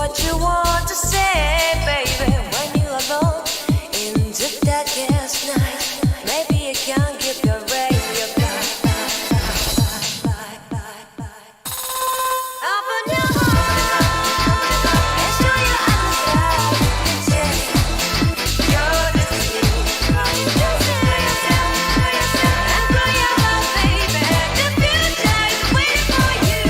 what you want to say, baby. When you're alone in the darkest night, maybe you can't give your radio back. Open your heart and show your eyes that you're destiny. And grow your love, baby. The future is waiting for you.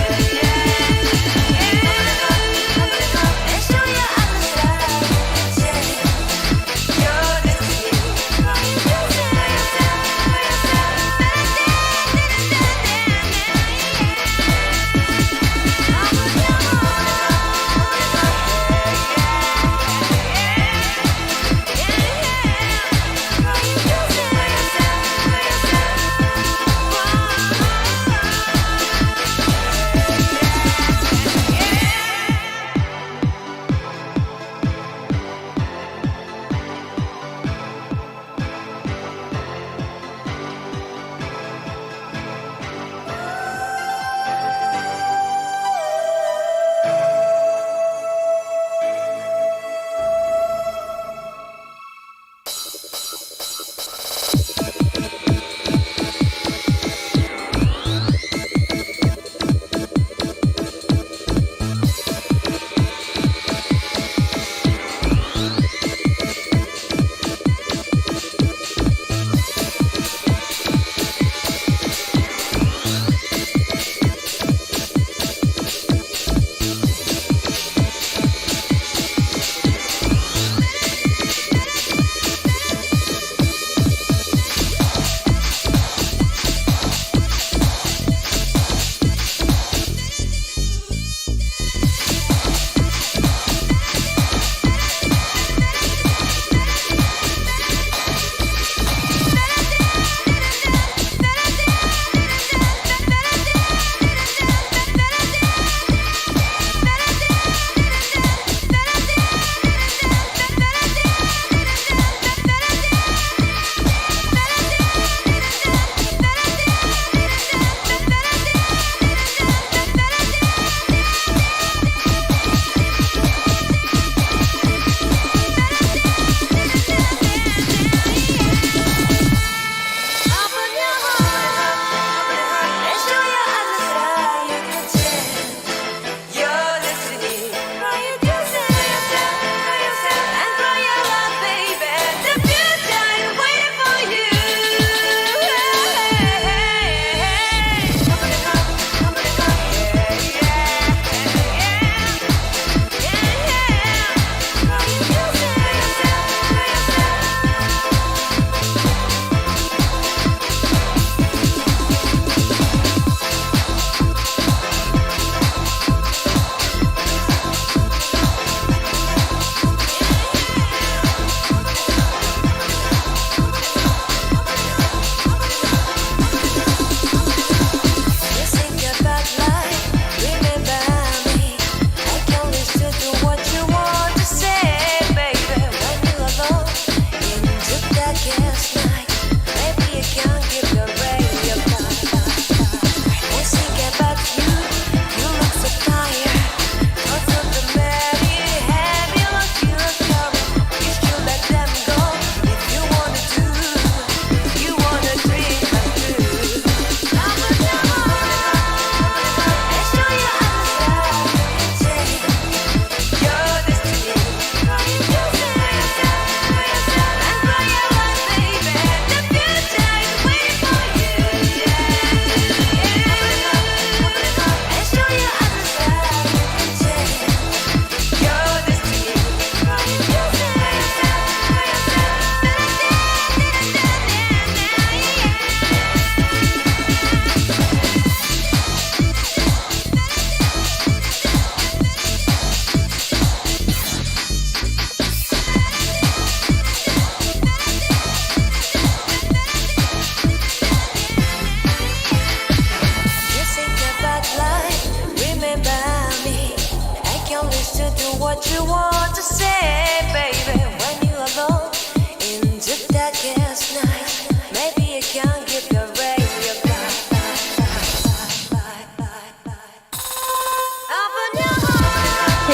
And show your eyes that you're destiny.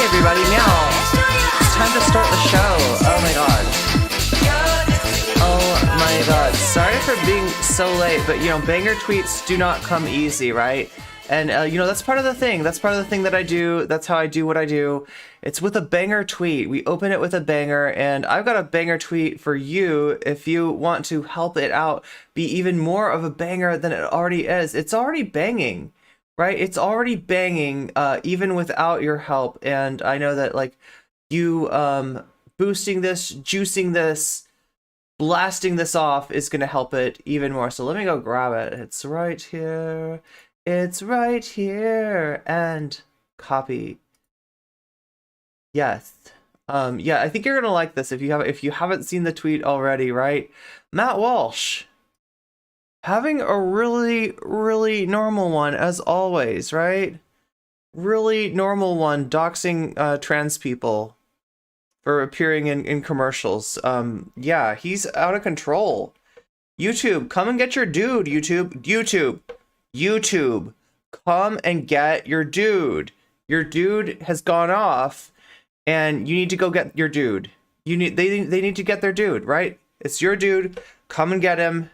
everybody, meow. It's time to start the show. Oh my god. Oh my god. Sorry for being so late, but you know, banger tweets do not come easy, right? And you know, that's part of the thing. That's part of the thing that I do. That's how I do what I do. It's with a banger tweet. We open it with a banger, and I've got a banger tweet for you if you want to help it out be even more of a banger than it already is. It's already banging, right? It's already banging even without your help. And I know that like you boosting this, juicing this, blasting this off is going to help it even more. So let me go grab it. It's right here. It's right here. And copy. Yes. Yeah, I think you're gonna like this if you haven't seen the tweet already, right? Matt Walsh having a really normal one as always, right? Really normal one, doxing trans people for appearing in commercials. Yeah, he's out of control. YouTube, come and get your dude. YouTube, come and get your dude. Your dude has gone off. And you need to go get your dude. They need to get their dude, right? It's your dude. Come and get him.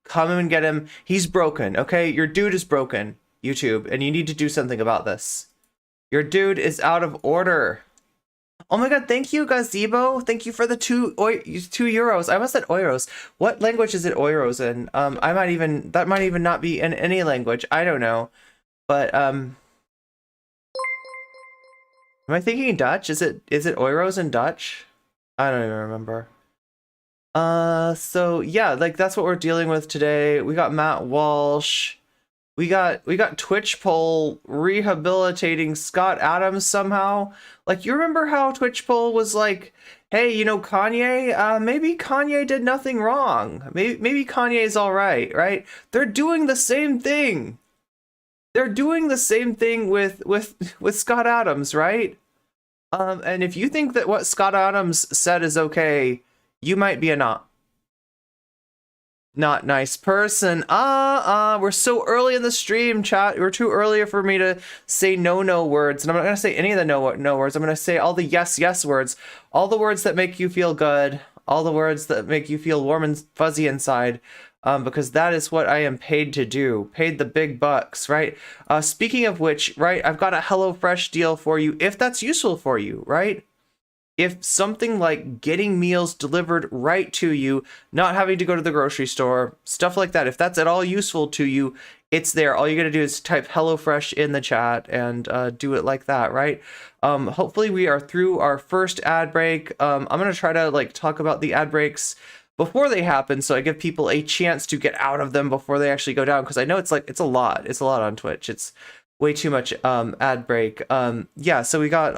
Come and get him. He's broken, okay? Your dude is broken, YouTube, and you need to do something about this. Your dude is out of order. Oh my god, thank you, Gazebo. Thank you for the €2. I almost said euros. What language is it euros in? That might even not be in any language. I don't know. But am I thinking Dutch? Is it euros in Dutch? I don't even remember. So yeah, like that's what we're dealing with today. We got Matt Walsh. We got Twitch poll rehabilitating Scott Adams somehow. Like, you remember how Twitch poll was like, hey, you know, Kanye, maybe Kanye did nothing wrong. Maybe Kanye's all right, right? They're doing the same thing. They're doing the same thing with Scott Adams, right? And if you think that what Scott Adams said is okay, you might be a not nice person. We're so early in the stream, chat. We're too early for me to say no words. And I'm not going to say any of the no words. I'm going to say all the yes words. All the words that make you feel good. All the words that make you feel warm and fuzzy inside. Because that is what I am paid to do. Paid the big bucks, right? Speaking of which, right, I've got a HelloFresh deal for you if that's useful for you, right? If something like getting meals delivered right to you, not having to go to the grocery store, stuff like that, if that's at all useful to you, it's there. All you gotta do is type HelloFresh in the chat and do it like that, right? Hopefully we are through our first ad break. I'm gonna try to like talk about the ad breaks before they happen, so I give people a chance to get out of them before they actually go down, because I know it's a lot on Twitch. It's way too much ad break. Yeah, so we got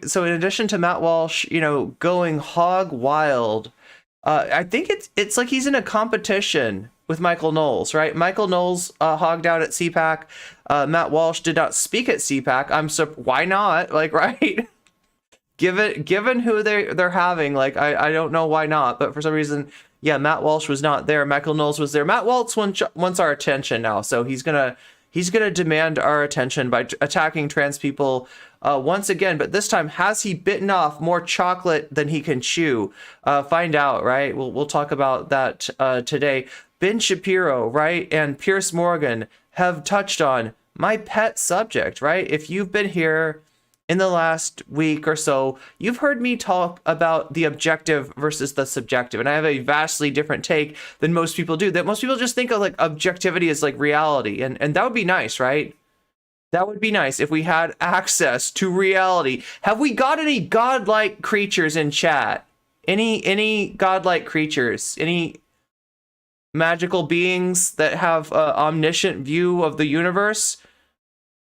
so in addition to Matt Walsh, you know, going hog wild, I think it's like he's in a competition with Michael Knowles, right? Michael Knowles hogged out at CPAC. Matt Walsh did not speak at CPAC. Why not? Like, right? Given who they're having, like, I don't know why not, but for some reason, yeah, Matt Walsh was not there. Michael Knowles was there. Matt Walsh wants our attention now, so he's gonna demand our attention by attacking trans people once again. But this time, has he bitten off more chocolate than he can chew? Find out, right? We'll talk about that today. Ben Shapiro, right, and Piers Morgan have touched on my pet subject, right? If you've been here in the last week or so, you've heard me talk about the objective versus the subjective, and I have a vastly different take than most people do. That most people just think of like objectivity as like reality, and that would be nice, right? That would be nice if we had access to reality. Have we got any godlike creatures in chat? Any godlike creatures? Any magical beings that have an omniscient view of the universe?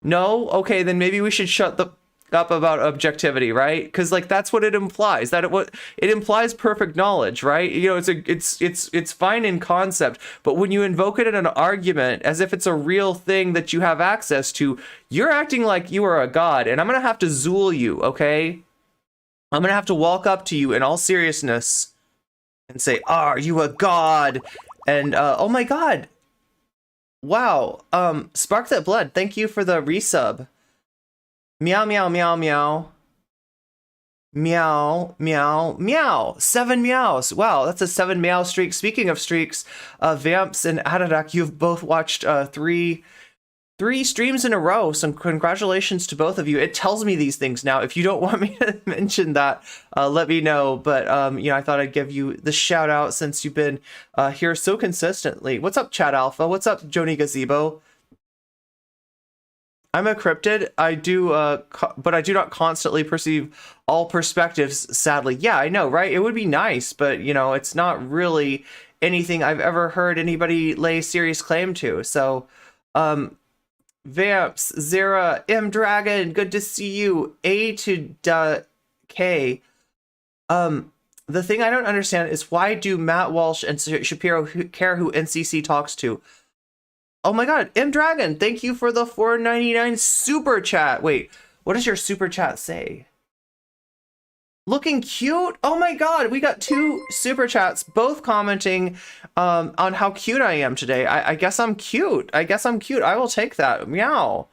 No? Okay, then maybe we should shut up about objectivity, right? Because like that's what it implies. It implies perfect knowledge, right? You know, it's fine in concept, but when you invoke it in an argument as if it's a real thing that you have access to, you're acting like you are a god, and I'm gonna have to zool you, okay? I'm gonna have to walk up to you in all seriousness and say, "Are you a god?" And oh my god, Wow. Spark That Blood, thank you for the resub. Meow, meow, meow, meow. Meow, meow, meow. 7 meows. Wow, that's a 7 meow streak. Speaking of streaks, Vamps and Adadak, you've both watched three streams in a row. So congratulations to both of you. It tells me these things now. If you don't want me to mention that, let me know. But I thought I'd give you the shout out since you've been here so consistently. What's up, Chat Alpha? What's up, Joni Gazebo? I'm a cryptid. I do, but I do not constantly perceive all perspectives, sadly. Yeah, I know, right? It would be nice, but, it's not really anything I've ever heard anybody lay serious claim to. So, Vamps, Zera, M Dragon, good to see you. A to K. The thing I don't understand is why do Matt Walsh and Shapiro care who NCC talks to? Oh my god, M Dragon, thank you for the $4.99 super chat. Wait, what does your super chat say? Looking cute? Oh my god, we got 2 super chats, both commenting on how cute I am today. I guess I'm cute. I will take that. Meow.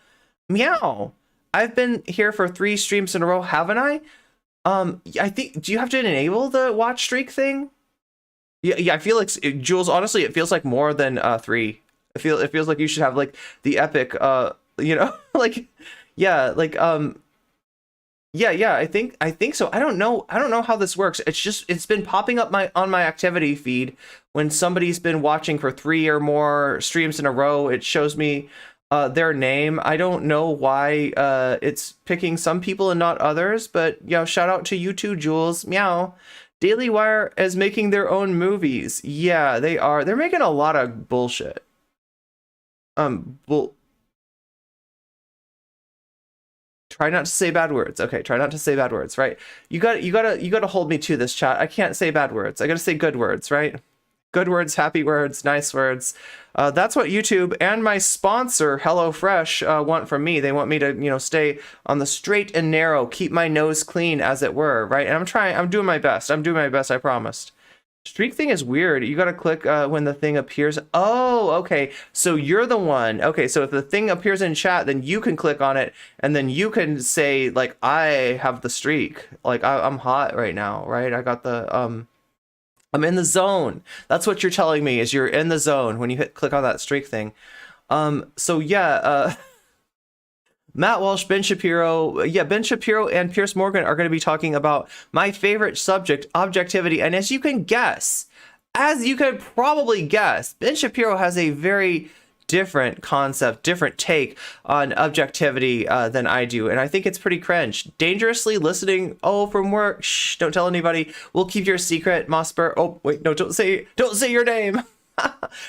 Meow. I've been here for 3 streams in a row, haven't I? I think, do you have to enable the watch streak thing? Yeah, I feel like, Jules, honestly, it feels like more than 3. It feels like you should have like the epic, like, yeah, like, yeah, I think so. I don't know how this works. It's been popping up on my activity feed when somebody's been watching for 3 or more streams in a row. It shows me their name. I don't know why it's picking some people and not others, but shout out to you too, Jules. Meow. Daily Wire is making their own movies. Yeah, they are. They're making a lot of bullshit. Well, try not to say bad words. Okay, try not to say bad words, right? You gotta hold me to this, chat. I can't say bad words. I gotta say good words, right? Good words, happy words, nice words. That's what YouTube and my sponsor, HelloFresh, want from me. They want me to, stay on the straight and narrow, keep my nose clean, as it were, right? And I'm doing my best. I promised. Streak thing is weird. You gotta click when the thing appears. Oh, okay. So you're the one. Okay, so if the thing appears in chat, then you can click on it, and then you can say, like, I have the streak. Like, I'm hot right now, right? I got the, I'm in the zone. That's what you're telling me, is you're in the zone when you click on that streak thing. So yeah, Matt Walsh, Ben Shapiro, Ben Shapiro and Piers Morgan are going to be talking about my favorite subject, objectivity. And as you can probably guess, Ben Shapiro has a very different concept, different take on objectivity than I do. And I think it's pretty cringe. Dangerously listening, from work, shh, don't tell anybody. We'll keep your secret, Mosper. Oh, wait, no, don't say your name.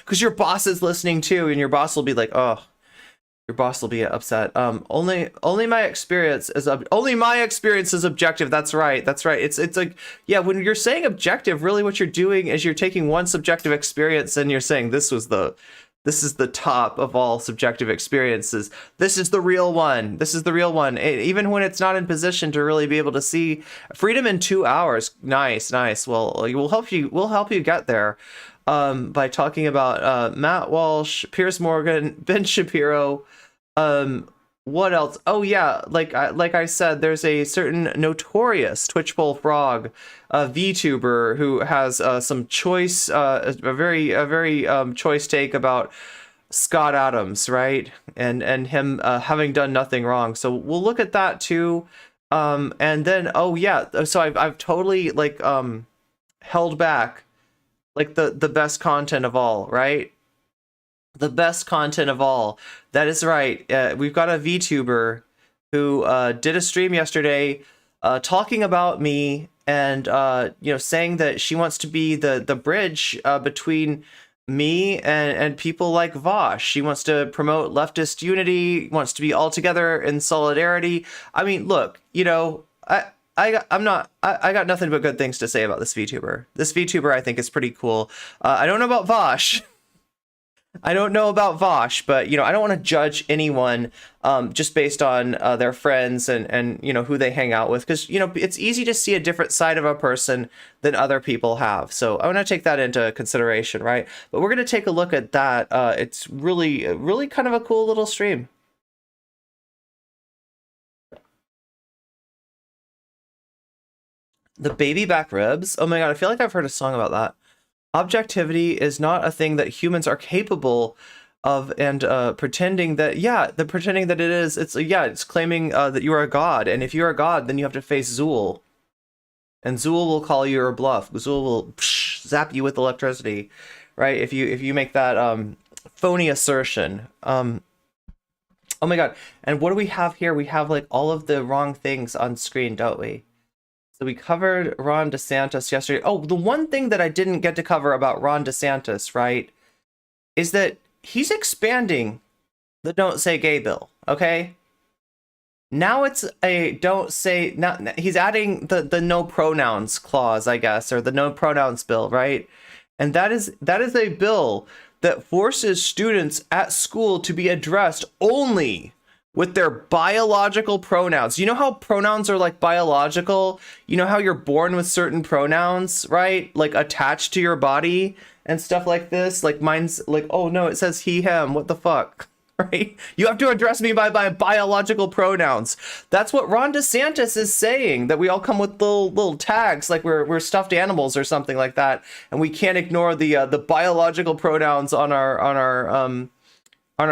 Because your boss is listening too, and your boss will be like, oh. Your boss will be upset. Only my experience is objective. That's right. It's like, yeah, when you're saying objective, really what you're doing is you're taking one subjective experience and you're saying this is the top of all subjective experiences. This is the real one. Even when it's not in position to really be able to see freedom in 2 hours. Nice. Well, we'll help you get there. By talking about Matt Walsh, Piers Morgan, Ben Shapiro. What else? Oh yeah, like I said, there's a certain notorious Twitch Bullfrog VTuber who has some choice, a very choice take about Scott Adams, right? And him having done nothing wrong. So we'll look at that too. And then so I've totally held back the best content of all, right? The best content of all. That is right. We've got a VTuber who did a stream yesterday talking about me and saying that she wants to be the bridge between me and people like Vaush. She wants to promote leftist unity, wants to be all together in solidarity. I mean, look, I got nothing but good things to say about this VTuber. This VTuber I think is pretty cool. I don't know about Vaush. I don't know about Vaush, but I don't want to judge anyone just based on their friends and who they hang out with, because it's easy to see a different side of a person than other people have. So I want to take that into consideration, right? But we're going to take a look at that. It's really kind of a cool little stream. The baby back ribs. Oh my god, I feel like I've heard a song about that. Objectivity is not a thing that humans are capable of, and pretending that it is. It's claiming that you are a god, and if you're a god, then you have to face Zool, and Zool will call you a bluff. Zool will zap you with electricity, right? If you make that phony assertion. Oh my god! And what do we have here? We have like all of the wrong things on screen, don't we? So we covered Ron DeSantis yesterday. Oh, the one thing that I didn't get to cover about Ron DeSantis, right, is that he's expanding the Don't Say Gay bill, okay? Now it's a don't say, not, he's adding the no pronouns clause, I guess, or the no pronouns bill, right? And that is a bill that forces students at school to be addressed only with their biological pronouns. You know how pronouns are like biological? You know how you're born with certain pronouns, right? Like attached to your body and stuff like this. Like mine's like, oh no, it says he, him. What the fuck? Right? You have to address me by biological pronouns. That's what Ron DeSantis is saying, that we all come with little tags like we're stuffed animals or something like that, and we can't ignore the biological pronouns on our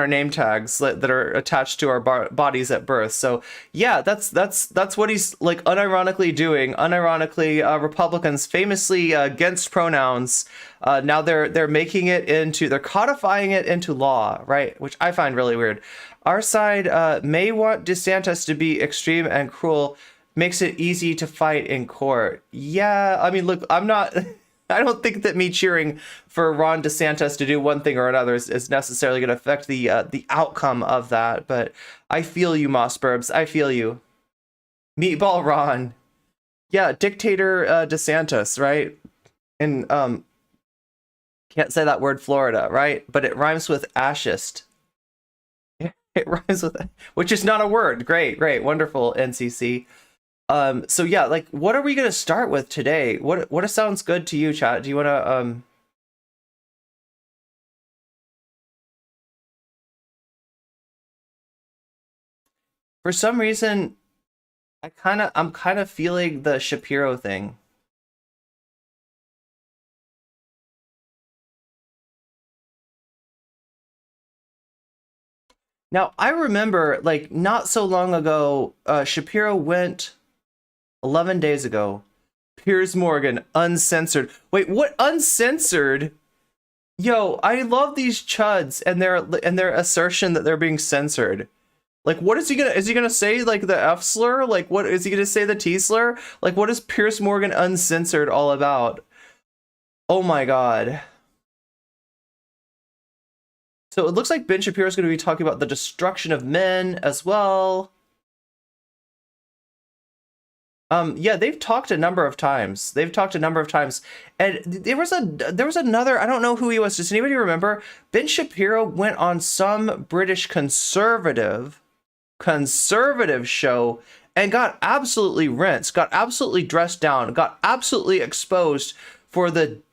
name tags that are attached to our bodies at birth. So yeah, that's what he's like unironically doing. Unironically, Republicans famously against pronouns. Now they're making it into, they're codifying it into law, right? Which I find really weird. Our side may want DeSantis to be extreme and cruel, makes it easy to fight in court. Yeah, I mean, look, I'm not. I don't think that me cheering for Ron DeSantis to do one thing or another is necessarily going to affect the outcome of that. But I feel you, Mossburbs. I feel you. Meatball Ron. Yeah, dictator DeSantis, right? And can't say that word Florida, right? But it rhymes with ashist. It rhymes with, which is not a word. Great, wonderful, NCC. So yeah, like, what are we gonna start with today? What sounds good to you, chat? Do you want to for some reason I'm kind of feeling the Shapiro thing. Now, I remember, like, not so long ago, Shapiro went 11 days ago. Piers Morgan, uncensored. Wait, what? Uncensored? Yo, I love these chuds and their assertion that they're being censored. Like, what is he gonna say, like, the F slur? Like, what is he gonna say, the T slur? Like, what is Piers Morgan uncensored all about? Oh my god. So it looks like Ben Shapiro is going to be talking about the destruction of men as well. Yeah, they've talked a number of times. And there was another, I don't know who he was. Does anybody remember? Ben Shapiro went on some British conservative show and got absolutely rinsed, got absolutely dressed down, got absolutely exposed for the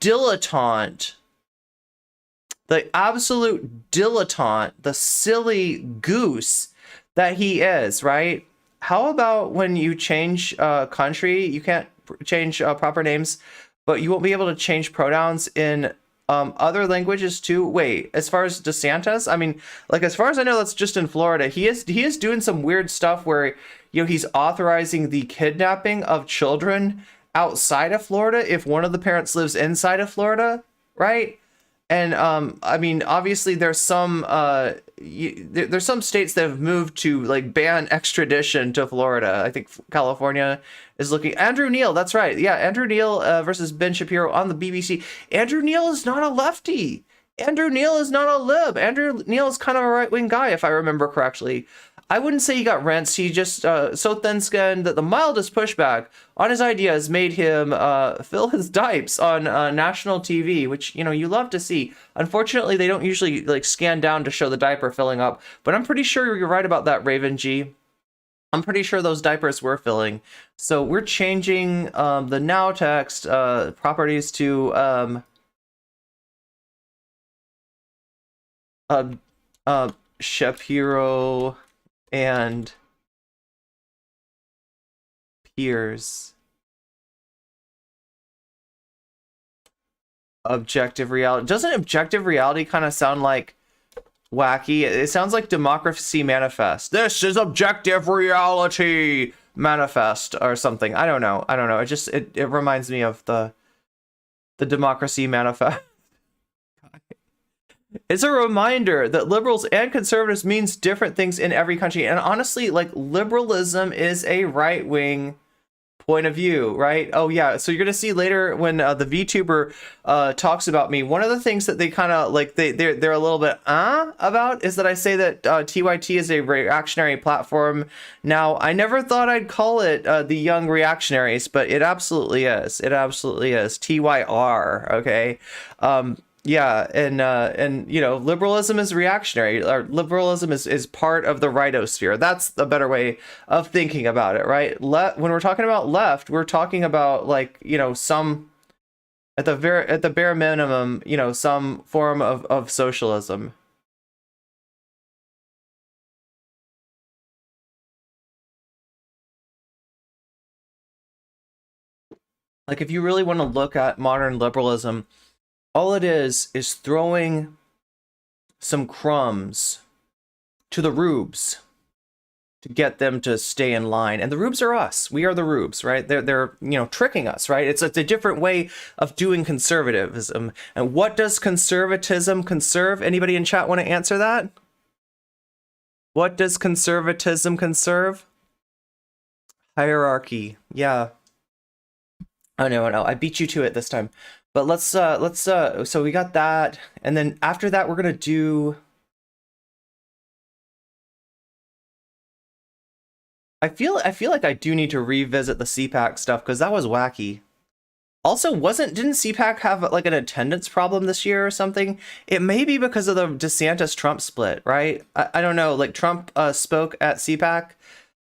absolute dilettante, the silly goose that he is, right? How about when you change country, you can't change proper names, but you won't be able to change pronouns in other languages too? Wait, as far as DeSantis, I mean, like, as far as I know, that's just in Florida. He is doing some weird stuff where, he's authorizing the kidnapping of children outside of Florida if one of the parents lives inside of Florida, right? And I mean, obviously, there's some states that have moved to, like, ban extradition to Florida. I think California is looking. Andrew Neil, that's right. Yeah, Andrew Neil versus Ben Shapiro on the BBC. Andrew Neil is not a lefty. Andrew Neil is not a lib. Andrew Neil is kind of a right-wing guy, if I remember correctly. I wouldn't say he got rinsed. He just so thin-skinned that the mildest pushback on his ideas made him fill his dipes on national TV, which, you know, you love to see. Unfortunately, they don't usually like scan down to show the diaper filling up, but I'm pretty sure you're right about that, Raven G. I'm pretty sure those diapers were filling. So we're changing the now text properties to Shapiro and Piers. Objective reality. Doesn't objective reality kind of sound like wacky? It sounds like democracy manifest. This is objective reality manifest or something. I don't know. It reminds me of the democracy manifest. It's a reminder that liberals and conservatives means different things in every country. And honestly, like, liberalism is a right-wing point of view, right? Oh yeah, so you're gonna see later when the VTuber talks about me, one of the things that they kind of like they're a little bit about is that I say that TYT is a reactionary platform. Now, I never thought I'd call it the young reactionaries, but it absolutely is. It absolutely is. TYR, okay? Yeah, and you know, liberalism is reactionary. Or liberalism is part of the rightosphere. That's the better way of thinking about it, right? When we're talking about left, we're talking about, like, you know, some at the bare minimum, you know, some form of socialism. Like, if you really want to look at modern liberalism, all it is throwing some crumbs to the rubes to get them to stay in line. And the rubes are us. We are the rubes, right? They're you know, tricking us, right? It's a different way of doing conservatism. And what does conservatism conserve? Anybody in chat want to answer that? What does conservatism conserve? Hierarchy. Yeah. Oh no, I beat you to it this time. But let's so we got that, and then after that we're gonna do, I feel like I do need to revisit the CPAC stuff because that was wacky. Also, didn't CPAC have like an attendance problem this year or something? It may be because of the DeSantis Trump split, right? I don't know, like Trump spoke at CPAC.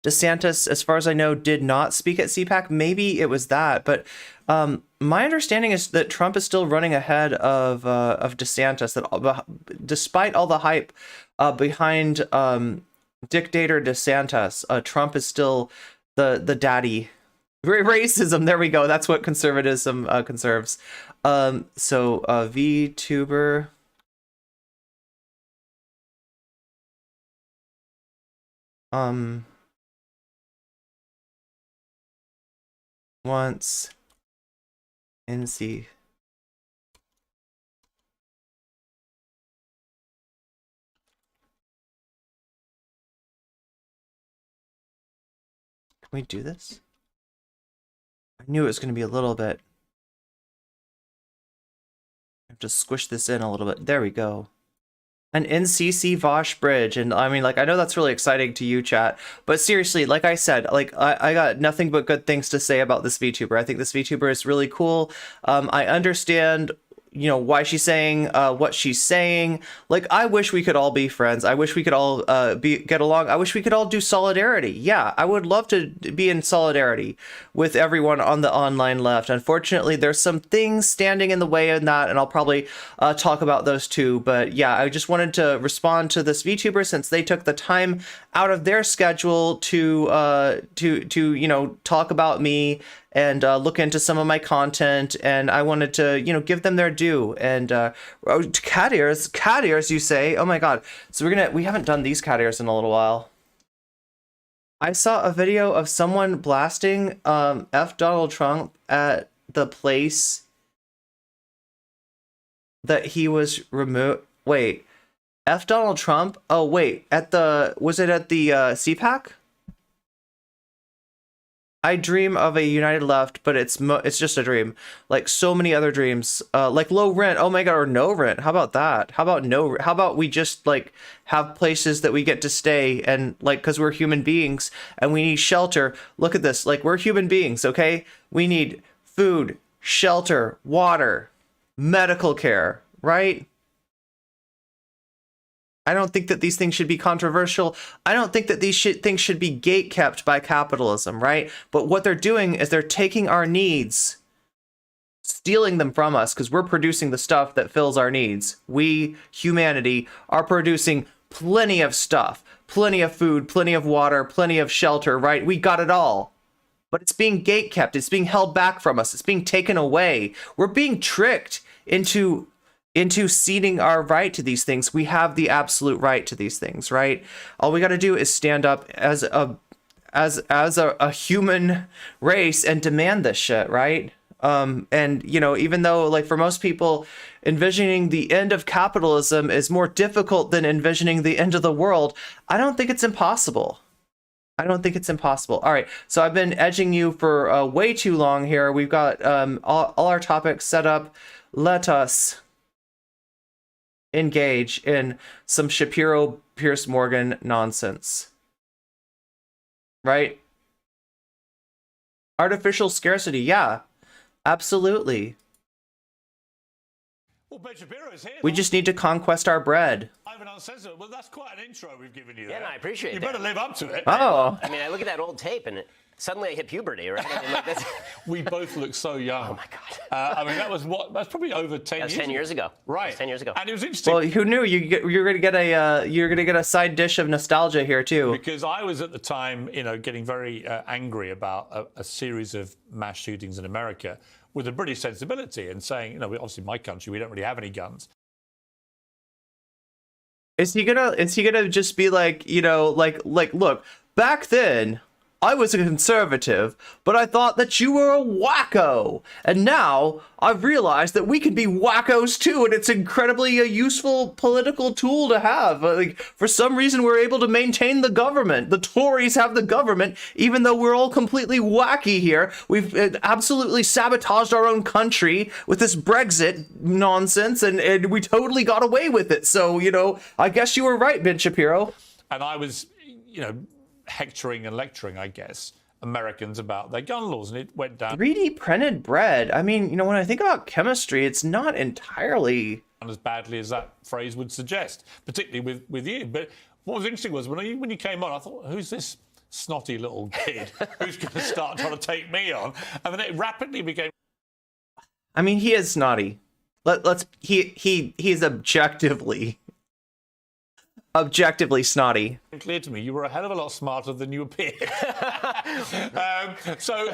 DeSantis, as far as I know, did not speak at CPAC. Maybe it was that, but my understanding is that Trump is still running ahead of DeSantis. That despite all the hype behind dictator DeSantis, Trump is still the daddy. Racism. There we go. That's what conservatism conserves. So VTuber. Once NC. Can we do this? I knew it was going to be a little bit. I have to squish this in a little bit. There we go. An NCC-Vaush bridge, and I mean, like, I know that's really exciting to you, chat, but seriously, like I said, like, I got nothing but good things to say about this VTuber. I think this VTuber is really cool. I understand, you know, why she's saying what she's saying. Like, I wish we could all be friends. I wish we could all get along. I wish we could all do solidarity. Yeah, I would love to be in solidarity with everyone on the online left. Unfortunately, there's some things standing in the way in that, and I'll probably talk about those too. But yeah, I just wanted to respond to this VTuber since they took the time out of their schedule to you know, talk about me and look into some of my content, and I wanted to, you know, give them their due. And cat ears, you say? Oh my god! So we haven't done these cat ears in a little while. I saw a video of someone blasting F Donald Trump at the place that he was removed. Wait, F Donald Trump? Oh wait, was it at the CPAC? I dream of a united left, but it's just a dream. Like so many other dreams, like low rent. Oh my God, or no rent. How about that? How about we just like have places that we get to stay and like, cause we're human beings and we need shelter. Look at this. Like we're human beings. Okay. We need food, shelter, water, medical care, right? I don't think that these things should be controversial. I don't think that these things should be gatekept by capitalism, right? But what they're doing is they're taking our needs, stealing them from us because we're producing the stuff that fills our needs. We, humanity, are producing plenty of stuff, plenty of food, plenty of water, plenty of shelter, right? We got it all. But it's being gatekept. It's being held back from us. It's being taken away. We're being tricked into ceding our right to these things. We have the absolute right to these things, right? All we got to do is stand up as a human race and demand this shit, right? And you know, even though like for most people, envisioning the end of capitalism is more difficult than envisioning the end of the world, I don't think it's impossible. I don't think it's impossible. All right, so I've been edging you for way too long here. We've got all our topics set up. Let us engage in some Shapiro, Piers Morgan nonsense. Right? Artificial scarcity, yeah, absolutely. Well, Ben Shapiro is here. We just need to conquest our bread. Ivan Uncensored. Well, that's quite an intro we've given you. Yeah, there. no, I appreciate you that. You better live up to it. Oh. I mean, I look at that old tape and suddenly I hit puberty, right? I mean, like that's... We both look so young. Oh my God. I mean, that's probably over 10 years. 10 years ago. Right. 10 years ago. And it was interesting. Well, who knew you're gonna get a side dish of nostalgia here too? Because I was at the time, you know, getting very angry about a series of mass shootings in America with a British sensibility and saying, you know, obviously my country, we don't really have any guns. Is he gonna just be like, you know, like look, back then I was a conservative, but I thought that you were a wacko. And now I've realized that we can be wackos too, and it's incredibly a useful political tool to have. Like, for some reason, we're able to maintain the government. The Tories have the government, even though we're all completely wacky here. We've absolutely sabotaged our own country with this Brexit nonsense, and we totally got away with it. So, you know, I guess you were right, Ben Shapiro. And I was, you know, hectoring and lecturing, I guess, Americans about their gun laws, and it went down 3D printed bread. I mean, you know, when I think about chemistry, it's not entirely as badly as that phrase would suggest, particularly with you. But what was interesting was when you came on, I thought, who's this snotty little kid who's going to start trying to take me on? And then it rapidly became. I mean, he is snotty. He's objectively snotty. Clear to me, you were a hell of a lot smarter than you appeared. So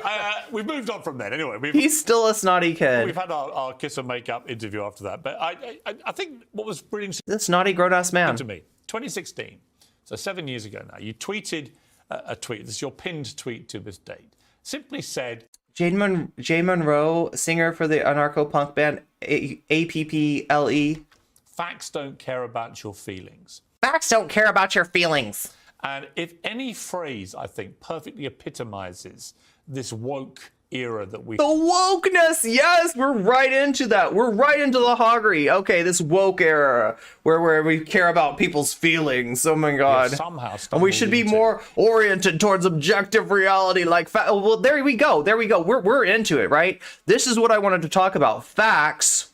we've moved on from then. Anyway, he's still a snotty kid. We've had our kiss and make up interview after that. But I think what was brilliant the snotty grown-ass man to me, 2016, so 7 years ago now, you tweeted a tweet. This is your pinned tweet to this date. Simply said, Jane Monroe, singer for the anarcho-punk band APPLE. Facts don't care about your feelings. Facts don't care about your feelings. And if any phrase, I think, perfectly epitomizes this woke era that we... The wokeness, yes, we're right into that. We're right into the hoggery. Okay, this woke era where we care about people's feelings. Oh my God. Somehow and we should be more oriented towards objective reality. Like, well, there we go. We're into it, right? This is what I wanted to talk about. Facts.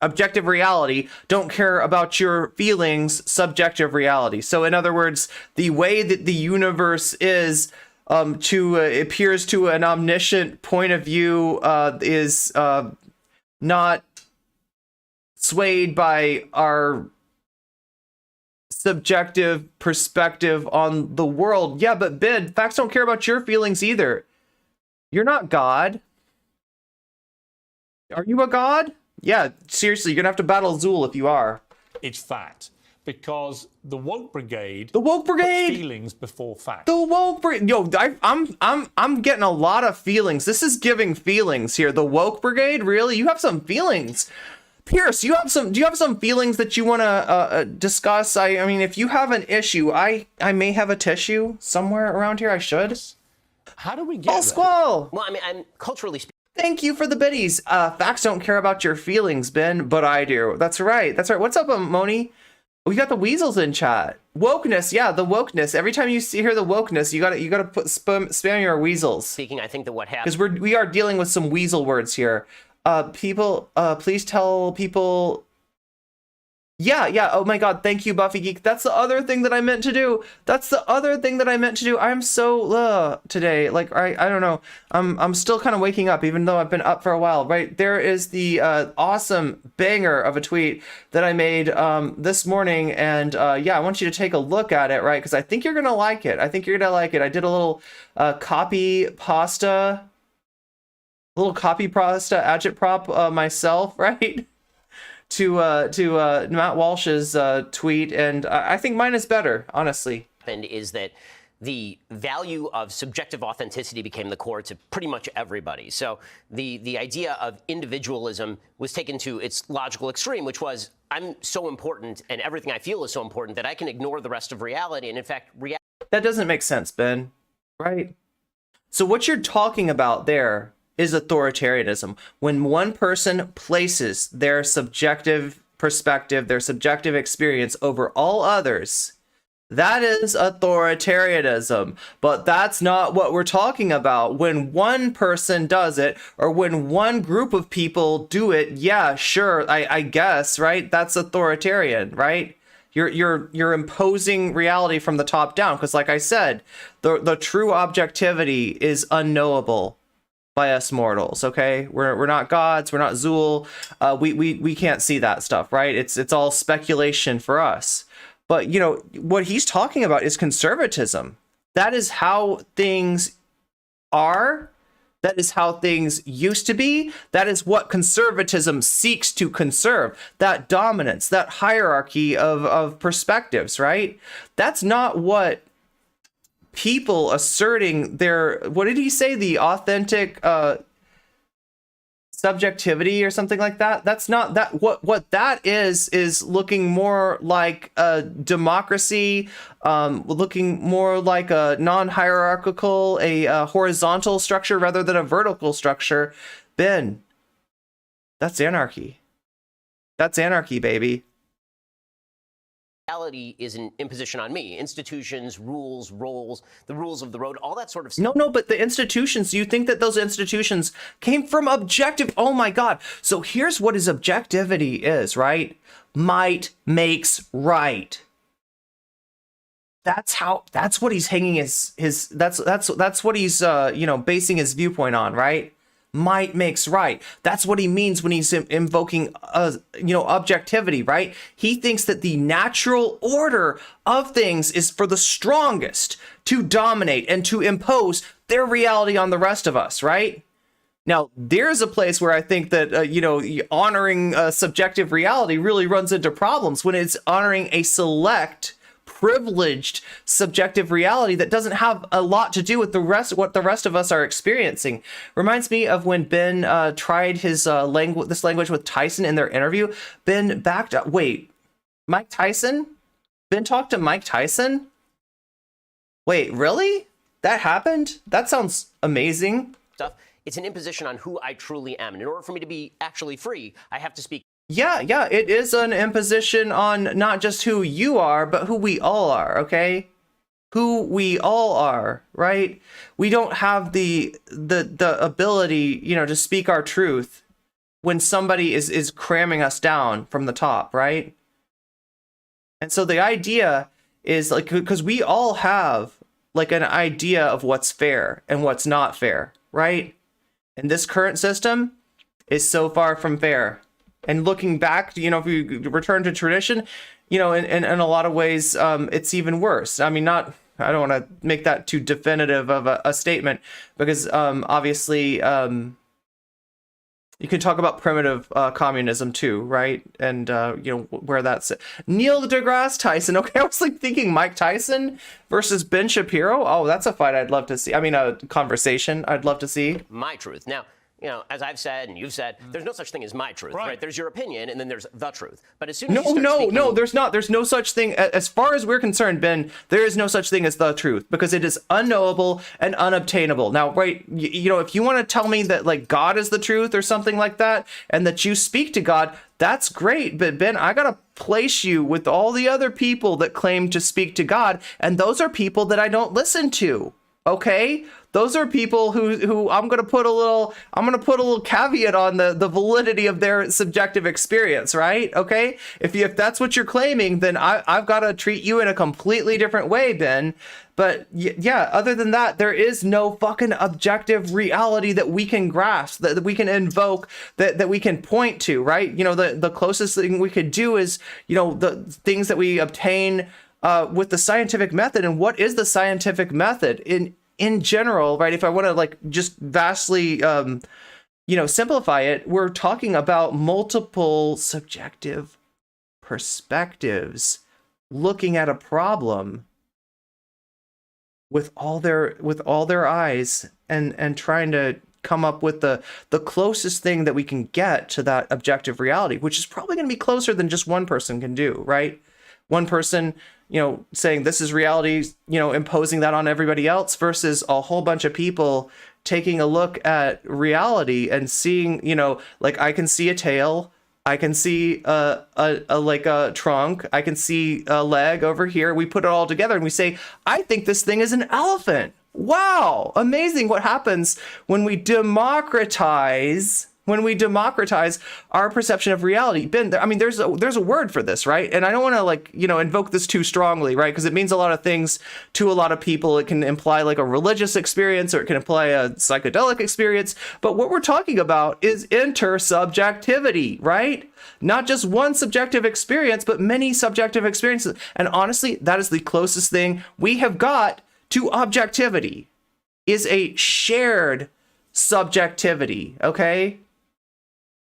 Objective reality, don't care about your feelings, subjective reality. So in other words, the way that the universe is appears to an omniscient point of view is not swayed by our subjective perspective on the world. Yeah, but Ben, facts don't care about your feelings either. You're not God. Are you a god? Yeah, seriously, you're gonna have to battle Zool if you are. It's fact. Because the woke brigade puts feelings before facts. The woke brigade, yo, I'm getting a lot of feelings. This is giving feelings here. The woke brigade, really? You have some feelings. Piers, do you have some feelings that you want to discuss? I mean, if you have an issue, I may have a tissue somewhere around here. I should. How do we get Oh, there? Squall! Well, I mean, I'm culturally speaking. Thank you for the biddies. Facts don't care about your feelings, Ben, but I do. That's right. That's right. What's up, Moni? We got the weasels in chat. Wokeness, yeah, the wokeness. Every time you hear the wokeness, you gotta put spam your weasels. I think that what happened. Because we are dealing with some weasel words here. People, please tell people. Yeah. Oh my God. Thank you, Buffy Geek. That's the other thing that I meant to do. I'm so today. Like I don't know. I'm still kind of waking up, even though I've been up for a while. Right there is the awesome banger of a tweet that I made this morning, and yeah, I want you to take a look at it, right? Because I think you're gonna like it. I did a little copy pasta agitprop myself, right? to Matt Walsh's tweet, and I think mine is better, honestly. Is that the value of subjective authenticity became the core to pretty much everybody. So the idea of individualism was taken to its logical extreme, which was, I'm so important and everything I feel is so important that I can ignore the rest of reality. And in fact, that doesn't make sense, Ben, right? So what you're talking about there is authoritarianism. When one person places their subjective perspective, their subjective experience over all others, that is authoritarianism. But that's not what we're talking about. When one person does it, or when one group of people do it, yeah, sure, I guess, right? That's authoritarian, right? You're imposing reality from the top down, because like I said, the true objectivity is unknowable by us mortals. Okay, we're not gods, we're not Zool. We can't see that stuff, right? It's all speculation for us. But you know what he's talking about is conservatism. That is how things are. That is how things used to be. That is what conservatism seeks to conserve. That dominance, that hierarchy of perspectives, right? That's not what people asserting their, what did he say? The authentic subjectivity or something like that. That's not that. What that is looking more like a democracy, looking more like a non-hierarchical, a horizontal structure rather than a vertical structure. Ben, that's anarchy. That's anarchy, baby. reality is an imposition on me. Institutions, rules, roles, the rules of the road, all that sort of stuff. No, but the institutions, you think that those institutions came from objective? Oh my God. So here's what his objectivity is, right? Might makes right. That's what he's hanging that's what he's basing his viewpoint on, right? Might makes right. That's what he means when he's invoking objectivity, right? He thinks that the natural order of things is for the strongest to dominate and to impose their reality on the rest of us, right? Now, there's a place where I think that honoring subjective reality really runs into problems when it's honoring a select privileged subjective reality that doesn't have a lot to do with what the rest of us are experiencing. Reminds me of when Ben tried his this language with Tyson in their interview. Ben backed up. Wait, Mike Tyson? Ben talked to Mike Tyson? Wait, really? That happened? That sounds amazing. Stuff. It's an imposition on who I truly am. And in order for me to be actually free, I have to speak. Yeah, it is an imposition on not just who you are, but who we all are, okay? Who we all are, right? We don't have the ability, to speak our truth when somebody is cramming us down from the top, right? And so the idea is because we all have an idea of what's fair and what's not fair, right? And this current system is so far from fair. And looking back, if we return to tradition, in a lot of ways, it's even worse. I mean, I don't want to make that too definitive of a statement, because obviously you can talk about primitive communism too, right? And where that's Neil deGrasse Tyson. Okay, I was thinking Mike Tyson versus Ben Shapiro. Oh, that's a fight I'd love to see. I mean, a conversation I'd love to see. My truth. Now, as I've said and you've said, there's no such thing as my truth, Right. right? There's your opinion, and then there's the truth. But as soon as No, you start speaking, no, there's not. There's no such thing. As far as we're concerned, Ben, there is no such thing as the truth because it is unknowable and unobtainable. Now, right, if you want to tell me that like God is the truth or something like that, and that you speak to God, that's great. But Ben, I gotta place you with all the other people that claim to speak to God, and those are people that I don't listen to. Okay, those are people who I'm gonna put a little caveat on the validity of their subjective experience, right? Okay, if that's what you're claiming, then I've got to treat you in a completely different way, Ben. But yeah, other than that, there is no fucking objective reality that we can grasp, that we can invoke, that we can point to, right? The closest thing we could do is the things that we obtain with the scientific method. And what is the scientific method in general, right? If I want to like just vastly simplify it, we're talking about multiple subjective perspectives looking at a problem with all their eyes and trying to come up with the closest thing that we can get to that objective reality, which is probably going to be closer than just one person can do, right? One person, saying this is reality, imposing that on everybody else versus a whole bunch of people taking a look at reality and seeing, like I can see a tail, I can see a trunk, I can see a leg over here. We put it all together and we say, I think this thing is an elephant. Wow, amazing what happens when we democratize our perception of reality. Ben, there's a word for this, right? And I don't want to invoke this too strongly, right? Because it means a lot of things to a lot of people. It can imply like a religious experience, or it can imply a psychedelic experience. But what we're talking about is intersubjectivity, right? Not just one subjective experience, but many subjective experiences. And honestly, that is the closest thing we have got to objectivity, is a shared subjectivity, okay?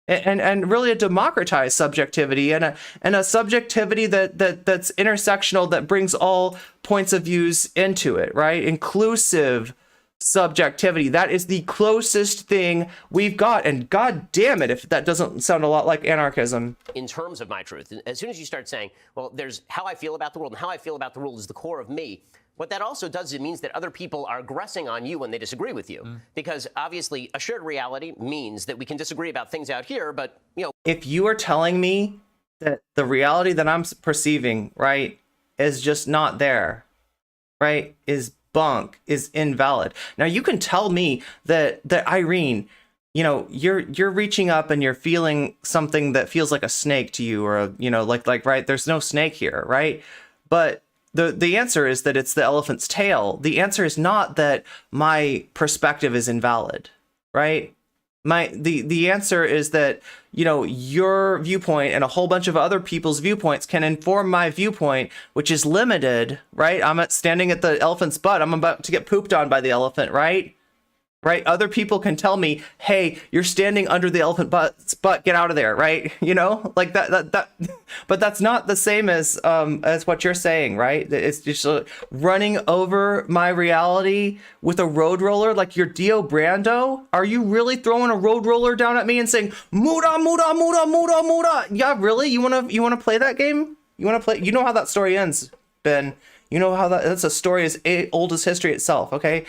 And really a democratized subjectivity and a subjectivity that's intersectional, that brings all points of views into it, right? Inclusive subjectivity. That is the closest thing we've got. And God damn it, if that doesn't sound a lot like anarchism. In terms of my truth, as soon as you start saying, well, there's how I feel about the world, and how I feel about the world is the core of me, what that also does is it means that other people are aggressing on you when they disagree with you. Because obviously a shared reality means that we can disagree about things out here, but, If you are telling me that the reality that I'm perceiving, right, is just not there, right, is bunk, is invalid. Now you can tell me that Irene, you're reaching up and you're feeling something that feels like a snake to you, or like right, there's no snake here, right? But the answer is that it's the elephant's tail. The answer is not that my perspective is invalid, right? The answer is that, your viewpoint and a whole bunch of other people's viewpoints can inform my viewpoint, which is limited, right? I'm standing at the elephant's butt. I'm about to get pooped on by the elephant, right? Right? Other people can tell me, hey, you're standing under the elephant butt, get out of there, right? Like that, but that's not the same as what you're saying, right? It's just running over my reality with a road roller, like you're Dio Brando. Are you really throwing a road roller down at me and saying, Muda, Muda, Muda, Muda, Muda? Yeah, really? You wanna play that game? You wanna play? You know how that story ends, Ben. You know how that's a story as old as history itself, okay?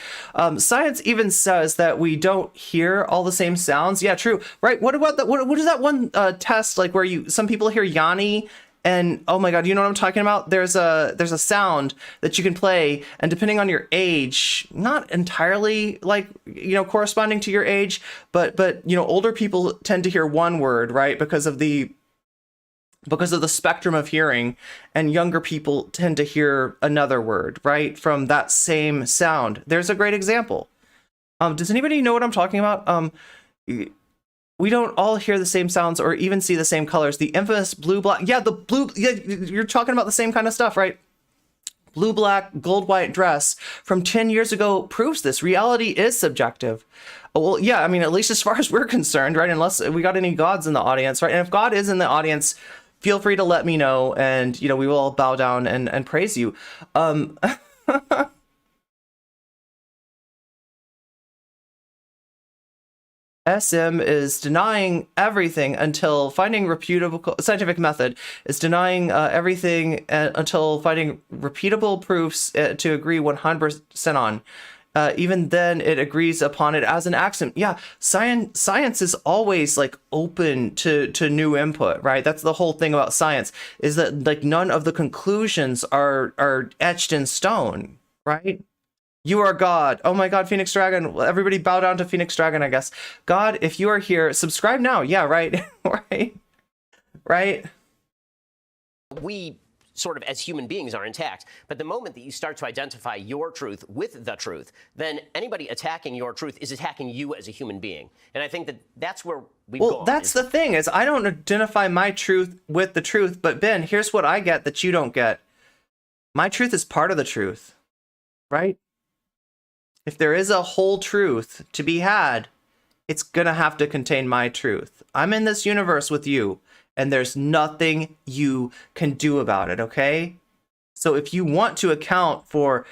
Science even says that we don't hear all the same sounds. Yeah, true. Right, what about that? What is that one test, like where some people hear Yanni, and oh my God, you know what I'm talking about? There's a sound that you can play, and depending on your age, not entirely like, corresponding to your age, but older people tend to hear one word, right? Because of the spectrum of hearing, and younger people tend to hear another word, right, from that same sound. There's a great example. Does anybody know what I'm talking about? We don't all hear the same sounds or even see the same colors. The infamous blue, black, you're talking about the same kind of stuff, right? Blue, black, gold, white dress from 10 years ago proves this. Reality is subjective. Well, yeah, at least as far as we're concerned, right? Unless we got any gods in the audience, right? And if God is in the audience, feel free to let me know, and we will bow down and praise you. SM is denying everything until finding reputable scientific method is denying everything until finding repeatable proofs to agree 100% on. Even then, it agrees upon it as an axiom. Yeah, science is always like open to new input, right? That's the whole thing about science, is that like none of the conclusions are etched in stone, right? You are God. Oh my God, Phoenix Dragon. Everybody bow down to Phoenix Dragon, I guess. God, if you are here, subscribe now. Yeah, right. Right. Right. We sort of as human beings are intact. But the moment that you start to identify your truth with the truth, then anybody attacking your truth is attacking you as a human being. And I think that that's where we've gone. Well, that's the thing, is I don't identify my truth with the truth. But Ben, here's what I get that you don't get. My truth is part of the truth, right? If there is a whole truth to be had, it's gonna have to contain my truth. I'm in this universe with you, and there's nothing you can do about it, okay? So if you want to account for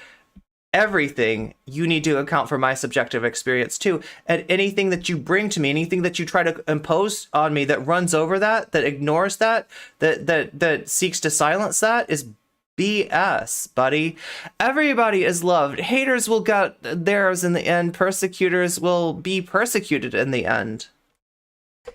everything, you need to account for my subjective experience too. And anything that you bring to me, anything that you try to impose on me that runs over that, that ignores that, that seeks to silence that, is BS, buddy. Everybody is loved. Haters will get theirs in the end. Persecutors will be persecuted in the end.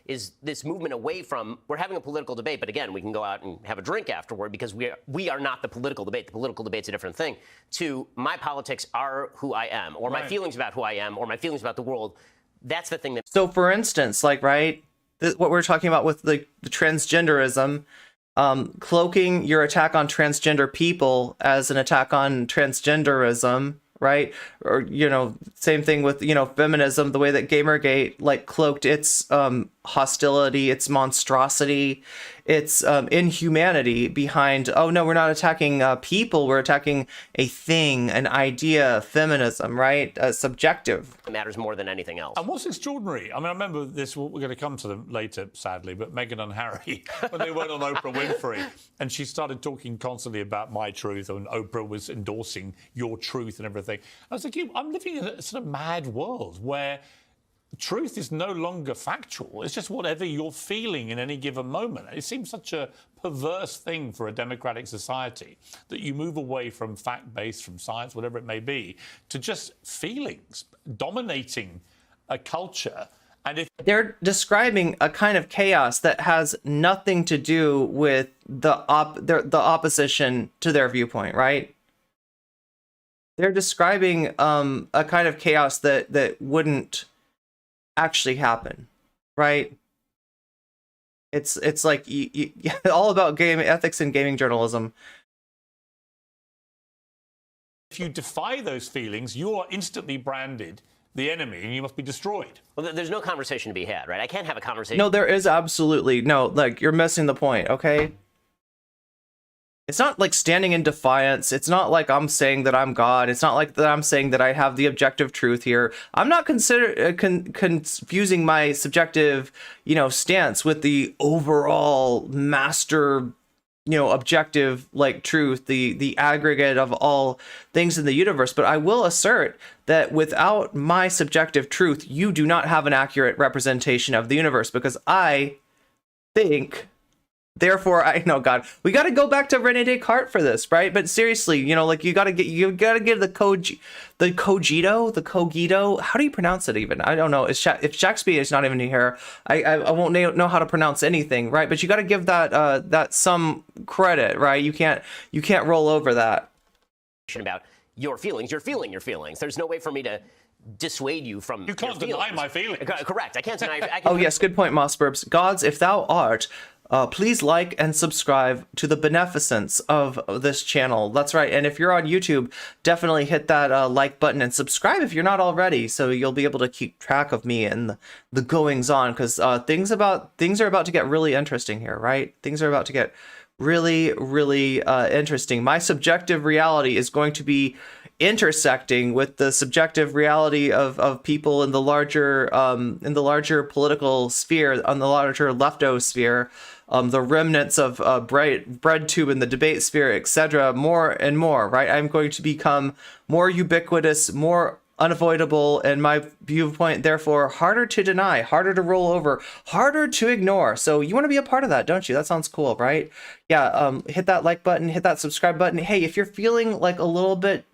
Is this movement away from, we're having a political debate, but again, we can go out and have a drink afterward because we are not the political debate. The political debate's a different thing. To my politics are who I am, or my feelings about who I am, or my feelings about the world. That's the thing that... So for instance, like, right, what we're talking about with the transgenderism, cloaking your attack on transgender people as an attack on transgenderism, right? Or, you know, same thing with, you know, feminism, the way that Gamergate like cloaked its hostility, its monstrosity, its inhumanity behind, oh no, we're not attacking people, we're attacking a thing, an idea, feminism, right? Subjective. It matters more than anything else. And what's extraordinary, I mean, I remember this, we're going to come to them later, sadly, but Meghan and Harry, when they went on Oprah Winfrey, and she started talking constantly about my truth, and Oprah was endorsing your truth and everything. I was thinking, I'm living in a sort of mad world where truth is no longer factual. It's just whatever you're feeling in any given moment. It seems such a perverse thing for a democratic society that you move away from fact-based, from science, whatever it may be, to just feelings dominating a culture. And if they're describing a kind of chaos that has nothing to do with the opposition to their viewpoint, right? They're describing a kind of chaos that wouldn't actually happen, right? It's like all about game ethics and gaming journalism. If you defy those feelings, you are instantly branded the enemy and you must be destroyed. Well, there's no conversation to be had, right? I can't have a conversation. No, there is absolutely no, like, you're missing the point, okay? It's not like standing in defiance. It's not like I'm saying that I'm God. It's not like that I'm saying that I have the objective truth here. I'm not confusing my subjective, you know, stance with the overall master, you know, objective, like, truth, the aggregate of all things in the universe. But I will assert that without my subjective truth, you do not have an accurate representation of the universe, because I think... Therefore, I know, God, we got to go back to Rene Descartes for this, right? But seriously, you know, like, you got to give the cogito. How do you pronounce it even? I don't know. If Shakespeare is not even here, I won't know how to pronounce anything, right? But you got to give that some credit, right? You can't roll over that. About your feelings, you're feeling your feelings. There's no way for me to dissuade you from. You can't deny my feelings. Correct. I can't deny. Oh yes, good point, Mossburbs. Gods, if thou art. Please like and subscribe to the beneficence of this channel. That's right. And if you're on YouTube, definitely hit that like button and subscribe if you're not already, so you'll be able to keep track of me and the goings on, because things are about to get really interesting here, right? Things are about to get really, really interesting. My subjective reality is going to be intersecting with the subjective reality of people in the larger political sphere, on the larger leftosphere, the remnants of bread tube in the debate sphere, etc. More and more, right? I'm going to become more ubiquitous, more unavoidable, and my viewpoint, therefore, harder to deny, harder to roll over, harder to ignore. So you want to be a part of that, don't you? That sounds cool, right? Yeah, hit that like button, hit that subscribe button. Hey, if you're feeling like a little bit,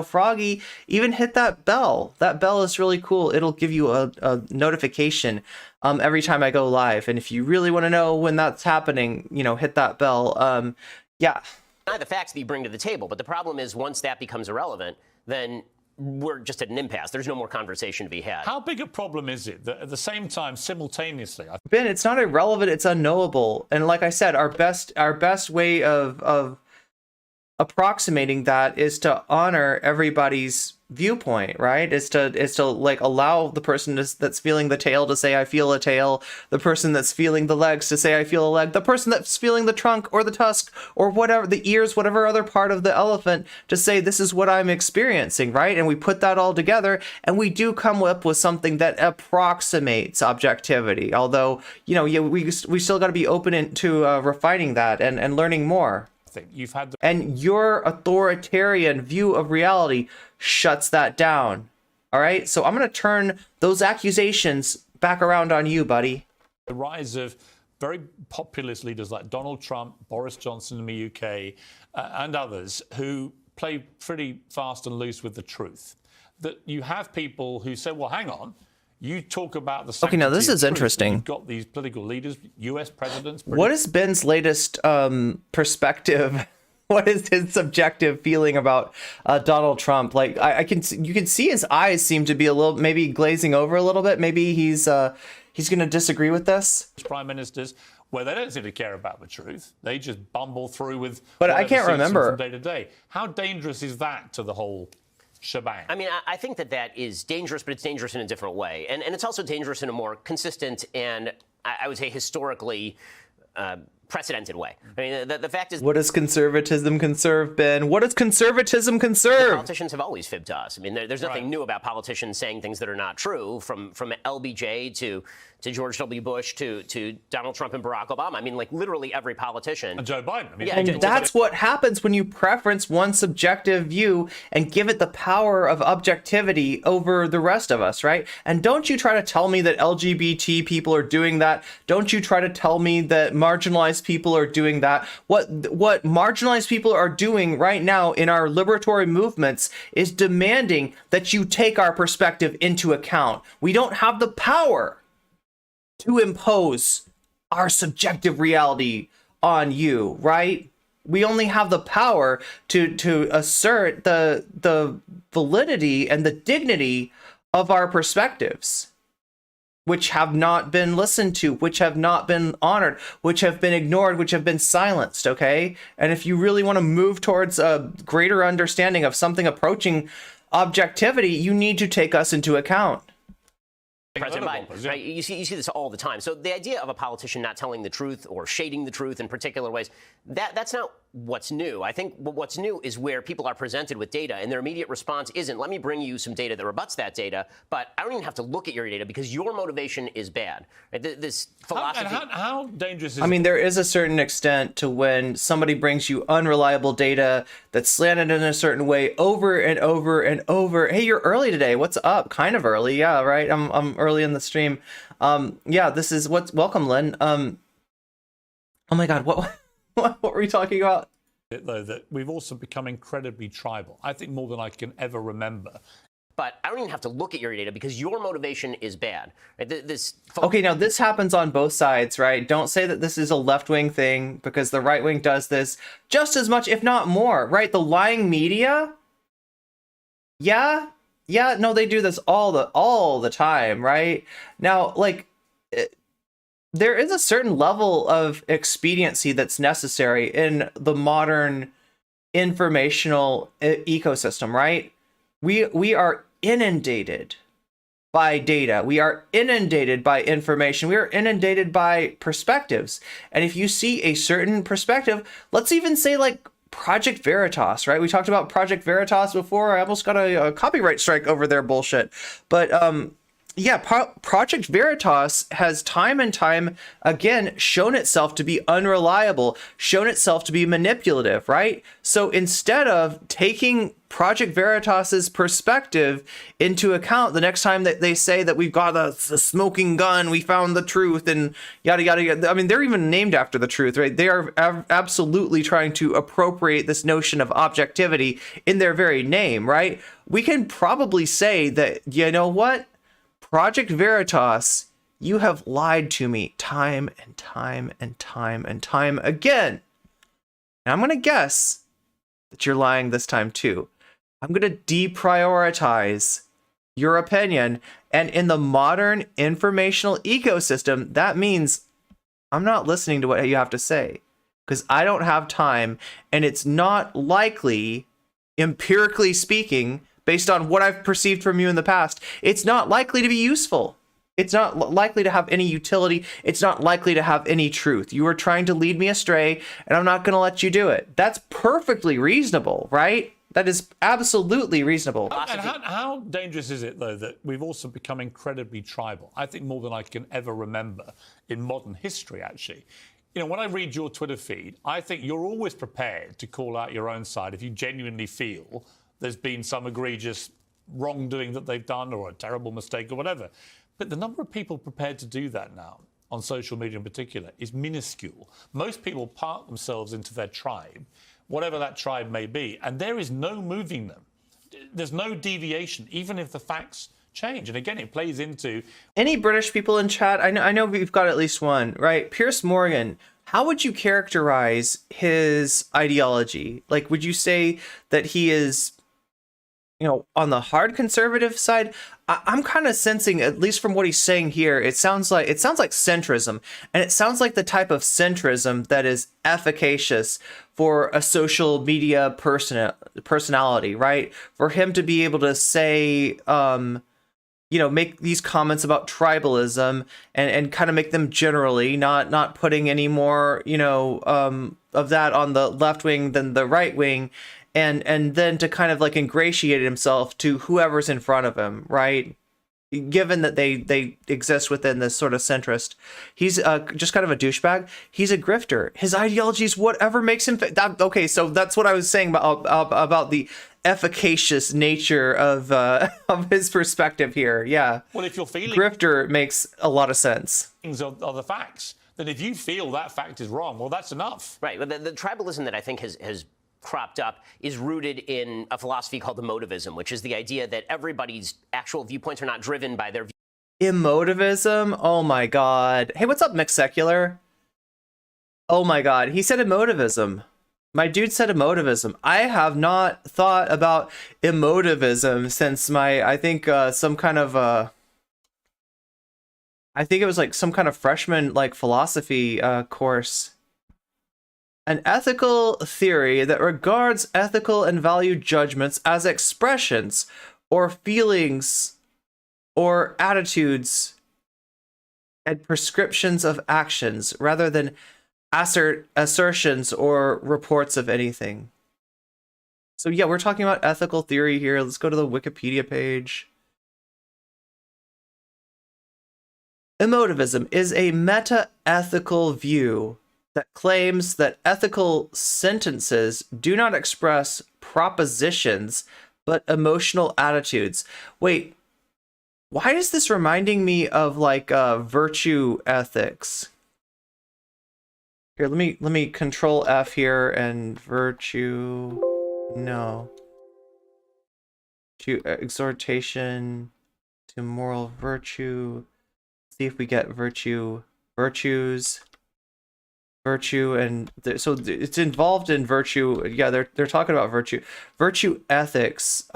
froggy, even hit that bell. That bell is really cool. It'll give you a notification every time I go live. And if you really want to know when that's happening, hit that bell. Yeah. The facts that you bring to the table, but the problem is once that becomes irrelevant, then we're just at an impasse. There's no more conversation to be had. How big a problem is it that at the same time, simultaneously, Ben, it's not irrelevant, it's unknowable. And like I said, our best way of approximating that is to honor everybody's viewpoint, right? Is to like allow the person that's feeling the tail to say I feel a tail, the person that's feeling the legs to say I feel a leg, the person that's feeling the trunk or the tusk or whatever, the ears, whatever other part of the elephant, to say this is what I'm experiencing, right? And we put that all together and we do come up with something that approximates objectivity, although we still got to be open to refining that and learning more. You've had and your authoritarian view of reality shuts that down. All right, so I'm going to turn those accusations back around on you, buddy. the rise of very populist leaders like Donald Trump, Boris Johnson in the UK, and others who play pretty fast and loose with the truth. That you have people who say, well, hang on, you talk about the okay, now this is interesting. You've got these political leaders, US presidents. What is Ben's latest perspective? What is his subjective feeling about Donald Trump? Like, you can see his eyes seem to be a little, maybe glazing over a little bit. Maybe he's going to disagree with this. Prime ministers, where they don't seem to care about the truth, they just bumble through with. But I can't remember from day to day. How dangerous is that to the whole shebang? I mean, I think that is dangerous, but it's dangerous in a different way. And it's also dangerous in a more consistent and, I would say, historically precedented way. I mean, the fact is... What does conservatism conserve, Ben? What does conservatism conserve? Politicians have always fibbed to us. I mean, there's nothing new about politicians saying things that are not true, from LBJ to George W. Bush to Donald Trump and Barack Obama. I mean, like, literally every politician. And Joe Biden. I mean, yeah, and that's what happens when you preference one subjective view and give it the power of objectivity over the rest of us, right? And don't you try to tell me that LGBT people are doing that. Don't you try to tell me that marginalized people are doing that. What marginalized people are doing right now in our liberatory movements is demanding that you take our perspective into account. We don't have the power to impose our subjective reality on you, right? We only have the power to assert the validity and the dignity of our perspectives, which have not been listened to, which have not been honored, which have been ignored, which have been silenced, okay? And if you really want to move towards a greater understanding of something approaching objectivity, you need to take us into account. President Biden, right? You see this all the time. So the idea of a politician not telling the truth or shading the truth in particular ways, that's not what's new. I think what's new is where people are presented with data and their immediate response isn't, let me bring you some data that rebuts that data, but I don't even have to look at your data because your motivation is bad. Right? This philosophy... How dangerous is it? I mean, there is a certain extent to when somebody brings you unreliable data that's slanted in a certain way over and over and over. Hey, you're early today. What's up? Kind of early. Yeah, right. I'm early in the stream. Yeah, this is welcome, Lynn. Oh my God, what were we talking about? Though that we've also become incredibly tribal. I think more than I can ever remember. But I don't even have to look at your data because your motivation is bad. Right? Okay, now this happens on both sides, right? Don't say that this is a left-wing thing because the right wing does this just as much, if not more, right? The lying media? Yeah, no, they do this all the time, right? Now, like, there is a certain level of expediency that's necessary in the modern informational ecosystem, right? We are inundated by data. We are inundated by information. We are inundated by perspectives. And if you see a certain perspective, let's even say like Project Veritas, right? We talked about Project Veritas before. I almost got a copyright strike over their bullshit. But yeah, Project Veritas has time and time again shown itself to be unreliable, shown itself to be manipulative, right? So instead of taking Project Veritas's perspective into account the next time that they say that we've got the smoking gun, we found the truth, and yada yada yada. I mean, they're even named after the truth, right? They are absolutely trying to appropriate this notion of objectivity in their very name, right? We can probably say that, you know what, Project Veritas, you have lied to me time and time and time and time again. And I'm gonna guess that you're lying this time too. I'm going to deprioritize your opinion. And in the modern informational ecosystem, that means I'm not listening to what you have to say because I don't have time. And it's not likely, empirically speaking, based on what I've perceived from you in the past, it's not likely to be useful. It's not likely to have any utility. It's not likely to have any truth. You are trying to lead me astray, and I'm not going to let you do it. That's perfectly reasonable, right? That is absolutely reasonable. And how dangerous is it, though, that we've also become incredibly tribal? I think more than I can ever remember in modern history, actually. You know, when I read your Twitter feed, I think you're always prepared to call out your own side if you genuinely feel there's been some egregious wrongdoing that they've done or a terrible mistake or whatever. But the number of people prepared to do that now, on social media in particular, is minuscule. Most people park themselves into their tribe, whatever that tribe may be, and there is no moving them. There's no deviation, even if the facts change. And again, it plays into... Any British people in chat? I know we've got at least one, right? Piers Morgan, how would you characterize his ideology? Like, would you say that he is, you know, on the hard conservative side? I'm kind of sensing, at least from what he's saying here, it sounds like centrism, and it sounds like the type of centrism that is efficacious for a social media personality, right? For him to be able to say, you know, make these comments about tribalism and kind of make them generally, not putting any more, you know, of that on the left wing than the right wing. And then to kind of like ingratiate himself to whoever's in front of him, right? Given that they exist within this sort of centrist, he's just kind of a douchebag. He's a grifter. His ideology is whatever makes him. Okay, so that's what I was saying about the efficacious nature of his perspective here. Yeah. Well, if you're feeling grifter makes a lot of sense. Things are the facts. Then if you feel that fact is wrong, well, that's enough. Right. But the tribalism that I think has cropped up is rooted in a philosophy called emotivism, which is the idea that everybody's actual viewpoints are not driven by their Emotivism? Oh my god. Hey, what's up, Mixed Secular? Oh my god, he said emotivism. My dude said emotivism. I have not thought about emotivism since I think some kind of I think it was like some kind of freshman like philosophy course. An ethical theory that regards ethical and value judgments as expressions or feelings or attitudes and prescriptions of actions rather than assertions or reports of anything. So yeah, we're talking about ethical theory here. Let's go to the Wikipedia page. Emotivism is a meta-ethical view that claims that ethical sentences do not express propositions, but emotional attitudes. Wait, why is this reminding me of like virtue ethics? Here, let me control F here and virtue. No. To exhortation to moral virtue. See if we get virtues. Virtue and so it's involved in virtue. Yeah, they're talking about virtue ethics.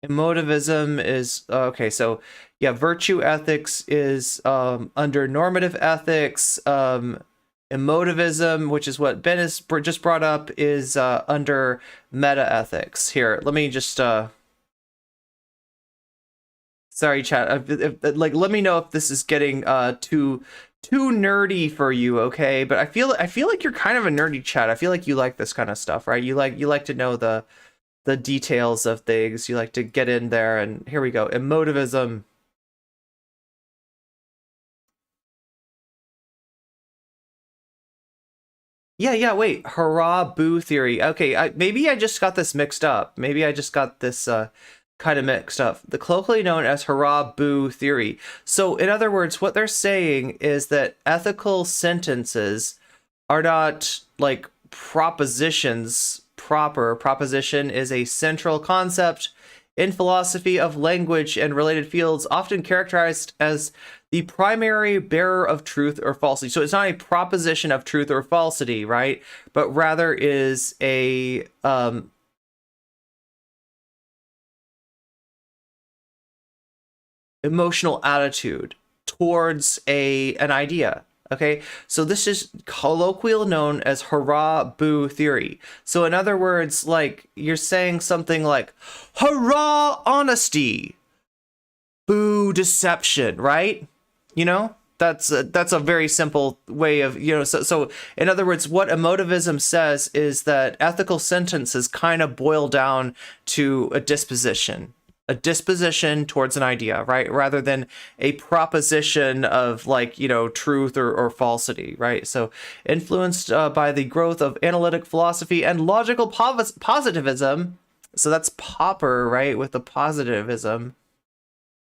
Emotivism is okay. So yeah, virtue ethics is under normative ethics. Emotivism, which is what Ben has just brought up, is under meta ethics. Here, let me just sorry, chat. Like, let me know if this is getting too nerdy for you, okay? But I feel like you're kind of a nerdy chat. I feel like you like this kind of stuff, right? You like to know the details of things. You like to get in there, and here we go. Emotivism. Yeah, wait. Hurrah, boo theory. Okay, maybe I just got this mixed up. Maybe I just got this kind of mixed up. The colloquially known as hurrah, boo theory. So, in other words, what they're saying is that ethical sentences are not like propositions proper. Proposition is a central concept in philosophy of language and related fields, often characterized as the primary bearer of truth or falsity. So it's not a proposition of truth or falsity, right? But rather is a emotional attitude towards an idea. Okay, so this is colloquially known as hurrah boo theory. So in other words, like you're saying something like hurrah honesty, boo deception, right? You know, that's a very simple way of, you know, so in other words, what emotivism says is that ethical sentences kind of boil down to a disposition towards an idea, right? Rather than a proposition of like, you know, truth or falsity, right? So influenced by the growth of analytic philosophy and logical positivism. So that's Popper, right? With the positivism.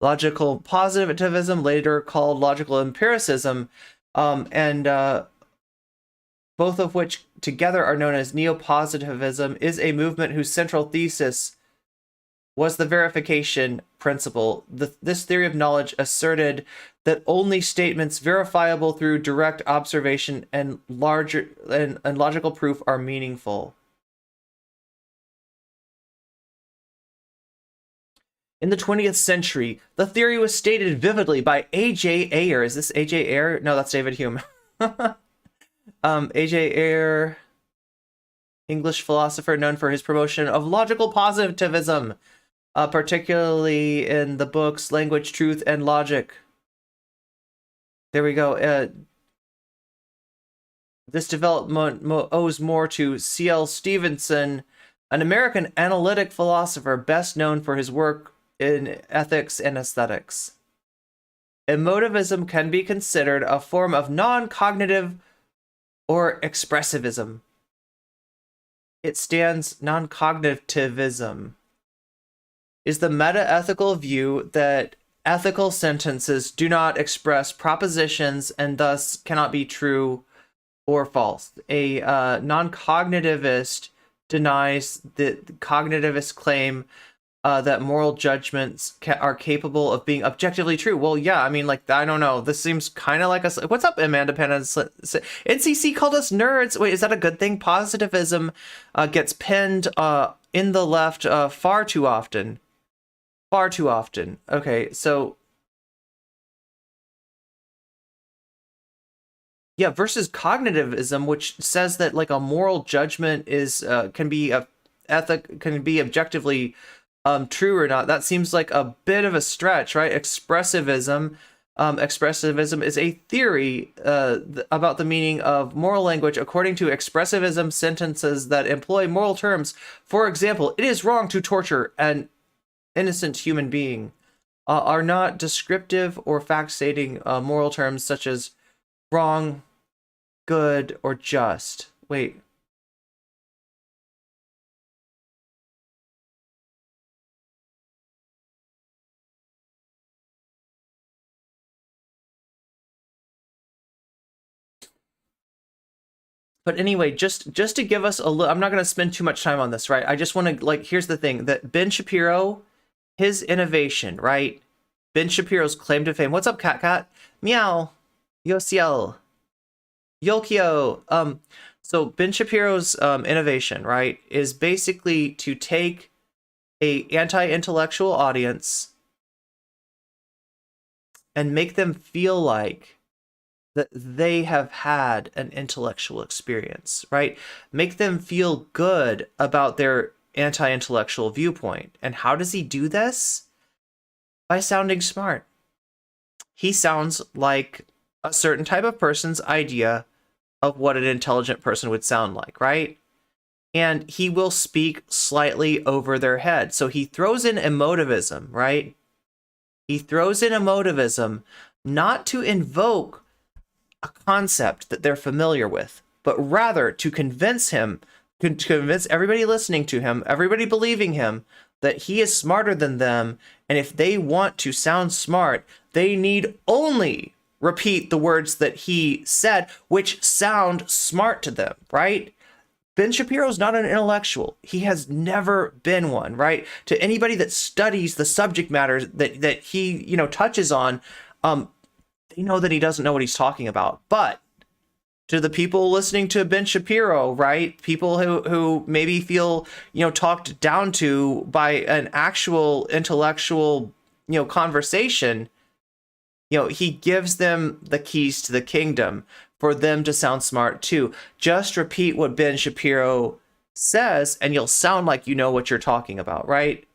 Logical positivism, later called logical empiricism, and both of which together are known as neo-positivism, is a movement whose central thesis was the verification principle. This theory of knowledge asserted that only statements verifiable through direct observation and logical proof are meaningful. In the 20th century, the theory was stated vividly by A.J. Ayer. Is this A.J. Ayer? No, that's David Hume. A.J. Ayer, English philosopher known for his promotion of logical positivism, particularly in the books Language, Truth, and Logic. There we go. This development owes more to C.L. Stevenson, an American analytic philosopher best known for his work in ethics and aesthetics. Emotivism can be considered a form of non-cognitive or expressivism. It stands non-cognitivism. Is the meta-ethical view that ethical sentences do not express propositions and thus cannot be true or false. A non-cognitivist denies the cognitivist claim that moral judgments are capable of being objectively true. Well, yeah, I mean, like, I don't know. This seems kind of like a... What's up, Amanda Pennant? NCC called us nerds. Wait, is that a good thing? Positivism gets pinned in the left far too often. Far too often. Okay, so... Yeah, versus cognitivism, which says that, like, a moral judgment is can be objectively true or not. That seems like a bit of a stretch, right? Expressivism is a theory about the meaning of moral language. According to expressivism, sentences that employ moral terms, for example, it is wrong to torture an innocent human being, are not descriptive or fact-stating moral terms such as wrong, good, or just. Wait. But anyway, just to give us a little, I'm not going to spend too much time on this, right? I just want to, like, here's the thing, that Ben Shapiro, his innovation, right? Ben Shapiro's claim to fame. What's up, Cat? Meow. Yosiel. Yolkio. So Ben Shapiro's innovation, right, is basically to take a anti-intellectual audience and make them feel like that they have had an intellectual experience, right? Make them feel good about their anti-intellectual viewpoint. And how does he do this? By sounding smart. He sounds like a certain type of person's idea of what an intelligent person would sound like, right? And he will speak slightly over their head. So he throws in emotivism, right? He throws in emotivism not to invoke a concept that they're familiar with, but rather to convince him, to convince everybody listening to him, everybody believing him, that he is smarter than them. And if they want to sound smart, they need only repeat the words that he said, which sound smart to them, right? Ben Shapiro's not an intellectual. He has never been one, right? To anybody that studies the subject matter that he, touches on, they know that he doesn't know what he's talking about. But to the people listening to Ben Shapiro, right? People who maybe feel, talked down to by an actual intellectual, conversation, he gives them the keys to the kingdom for them to sound smart too. Just repeat what Ben Shapiro says and you'll sound like you know what you're talking about, right?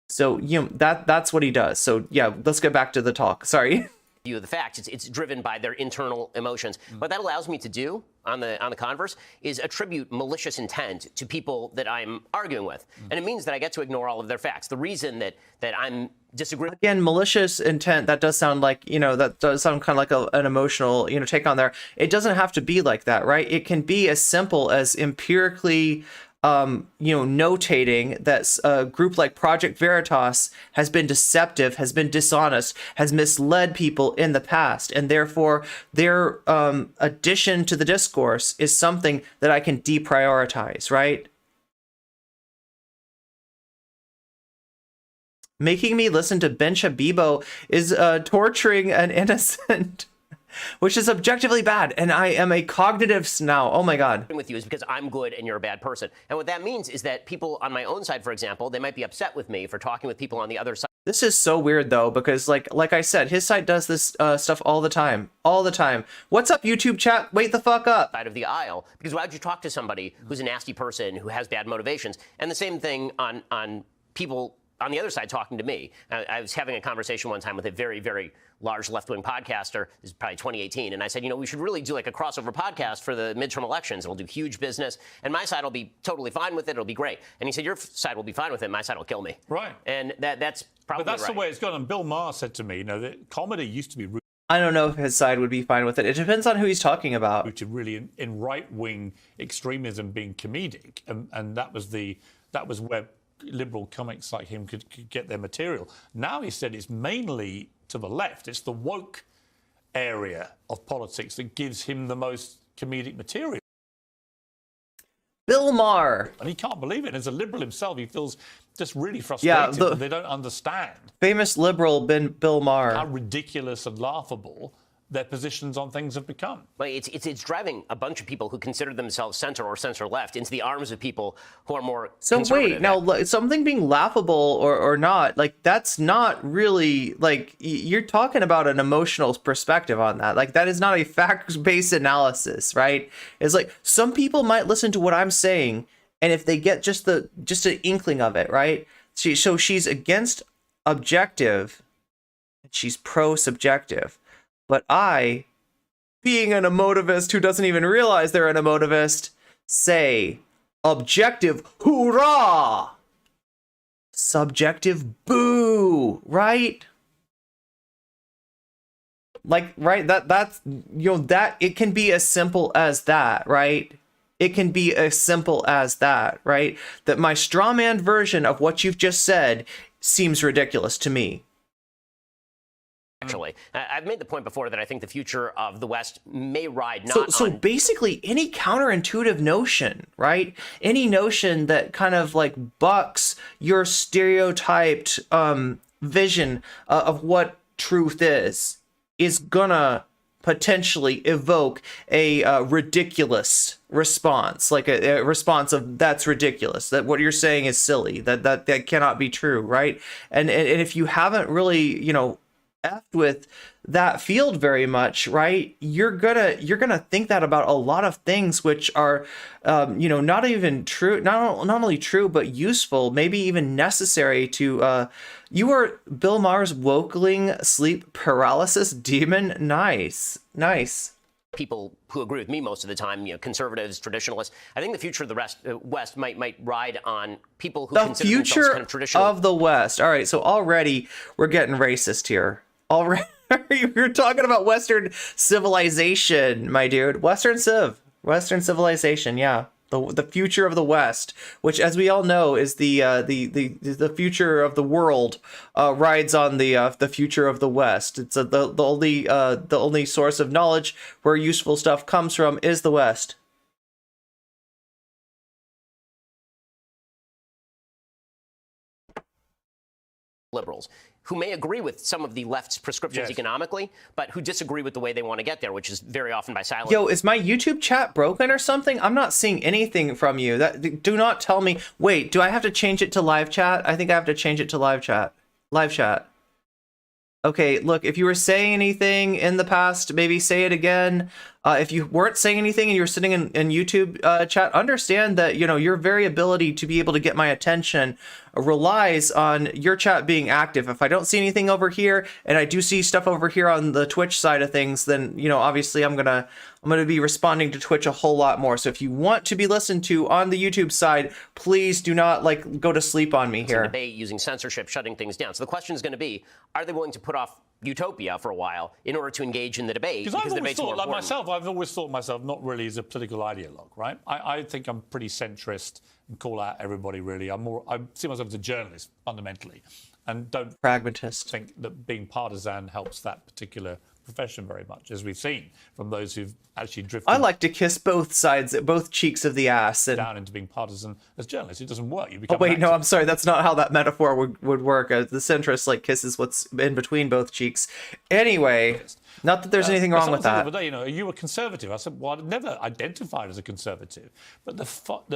So, that's what he does. So, yeah, let's get back to the talk. Sorry. View of the facts. It's driven by their internal emotions. What that allows me to do on the converse is attribute malicious intent to people that I'm arguing with, and it means that I get to ignore all of their facts. The reason that I'm disagreeing again, malicious intent, that does sound like that does sound kind of like an emotional take on there. It doesn't have to be like that, right? It can be as simple as empirically notating that a group like Project Veritas has been deceptive, has been dishonest, has misled people in the past, and therefore their addition to the discourse is something that I can deprioritize, right? Making me listen to Ben Shabibo is torturing an innocent, which is objectively bad, and I am a cognitive now. Oh my God. with you is because I'm good and you're a bad person. And what that means is that people on my own side, for example, they might be upset with me for talking with people on the other side. This is so weird though, because like I said, his side does this stuff all the time. What's up, YouTube chat? Wait the fuck up. Side of the aisle, because why would you talk to somebody who's a nasty person who has bad motivations? And the same thing on people on the other side talking to me. I was having a conversation one time with a very, very large left-wing podcaster. This is probably 2018. And I said, we should really do like a crossover podcast for the midterm elections. We'll do huge business. And my side will be totally fine with it. It'll be great. And he said, your side will be fine with it. My side will kill me. Right. And that's probably But that's right. the way it's gone. And Bill Maher said to me, that comedy used to be I don't know if his side would be fine with it. It depends on who he's talking about. rooted really in right-wing extremism being comedic. And that was where liberal comics like him could get their material. Now he said it's mainly to the left. It's the woke area of politics that gives him the most comedic material. Bill Maher. And he can't believe it. As a liberal himself, he feels just really frustrated that they don't understand Famous liberal Bill Maher. how ridiculous and laughable their positions on things have become. But it's driving a bunch of people who consider themselves center or center left into the arms of people who are more So conservative. wait, now something being laughable or not, like that's not really like you're talking about an emotional perspective on that. Like that is not a fact-based analysis, right? It's like some people might listen to what I'm saying, and if they get just an inkling of it, right? So she's against objective, she's pro-subjective. But I, being an emotivist who doesn't even realize they're an emotivist, say objective, hoorah! Subjective, boo, right? Like, right, that's, that, it can be as simple as that, right? It can be as simple as that, right? That my straw man version of what you've just said seems ridiculous to me. Actually, I've made the point before that I think the future of the West may ride not So on... basically any counterintuitive notion, right? Any notion that kind of like bucks your stereotyped vision of what truth is gonna potentially evoke a ridiculous response, like a response of that's ridiculous, that what you're saying is silly, that cannot be true, right? And if you haven't really, effed with that field very much, right, you're gonna think that about a lot of things which are not even true, not only true but useful, maybe even necessary to you are Bill Maher's wokeling sleep paralysis demon. Nice people who agree with me most of the time, conservatives, traditionalists. I think the future of the West might ride on people who consider themselves future kind of traditional. of the West. All right, so already we're getting racist here. Already, you're talking about Western civilization, my dude. Western civ. Western civilization, yeah. The future of the West, which, as we all know, is the future of the world, rides on the future of the West. It's the only source of knowledge where useful stuff comes from is the West. Liberals who may agree with some of the left's prescriptions Yes. economically, but who disagree with the way they want to get there, which is very often by silence. Yo, is my YouTube chat broken or something? I'm not seeing anything from you. Do not tell me. Wait, do I have to change it to live chat? I think I have to change it to live chat. Live chat. Okay, look, if you were saying anything in the past, maybe say it again. If you weren't saying anything and you were sitting in YouTube chat, understand that, you know, your very ability to be able to get my attention relies on your chat being active. If I don't see anything over here and I do see stuff over here on the Twitch side of things, then, you know, obviously I'm gonna be responding to Twitch a whole lot more. So if you want to be listened to on the YouTube side, please do not go to sleep on me here. Debate using censorship, shutting things down. So the question is going to be, are they willing to put off utopia for a while in order to engage in the debate? Because I've the always debate's more thought, like important. myself, I've always thought myself not really as a political ideologue, right? I think I'm pretty centrist and call out everybody, really. I see myself as a journalist, fundamentally, and don't Pragmatist. think that being partisan helps that particular profession very much, as we've seen from those who've actually drifted I like to kiss both sides, both cheeks of the ass. And down into being partisan as journalists. It doesn't work. You oh, become wait, an no, activist. I'm sorry. That's not how that metaphor would work. The centrist kisses what's in between both cheeks. Anyway, not that there's anything wrong with Someone said that. the other day, you know, are you a conservative? I said, well, I'd never identified as a conservative, but the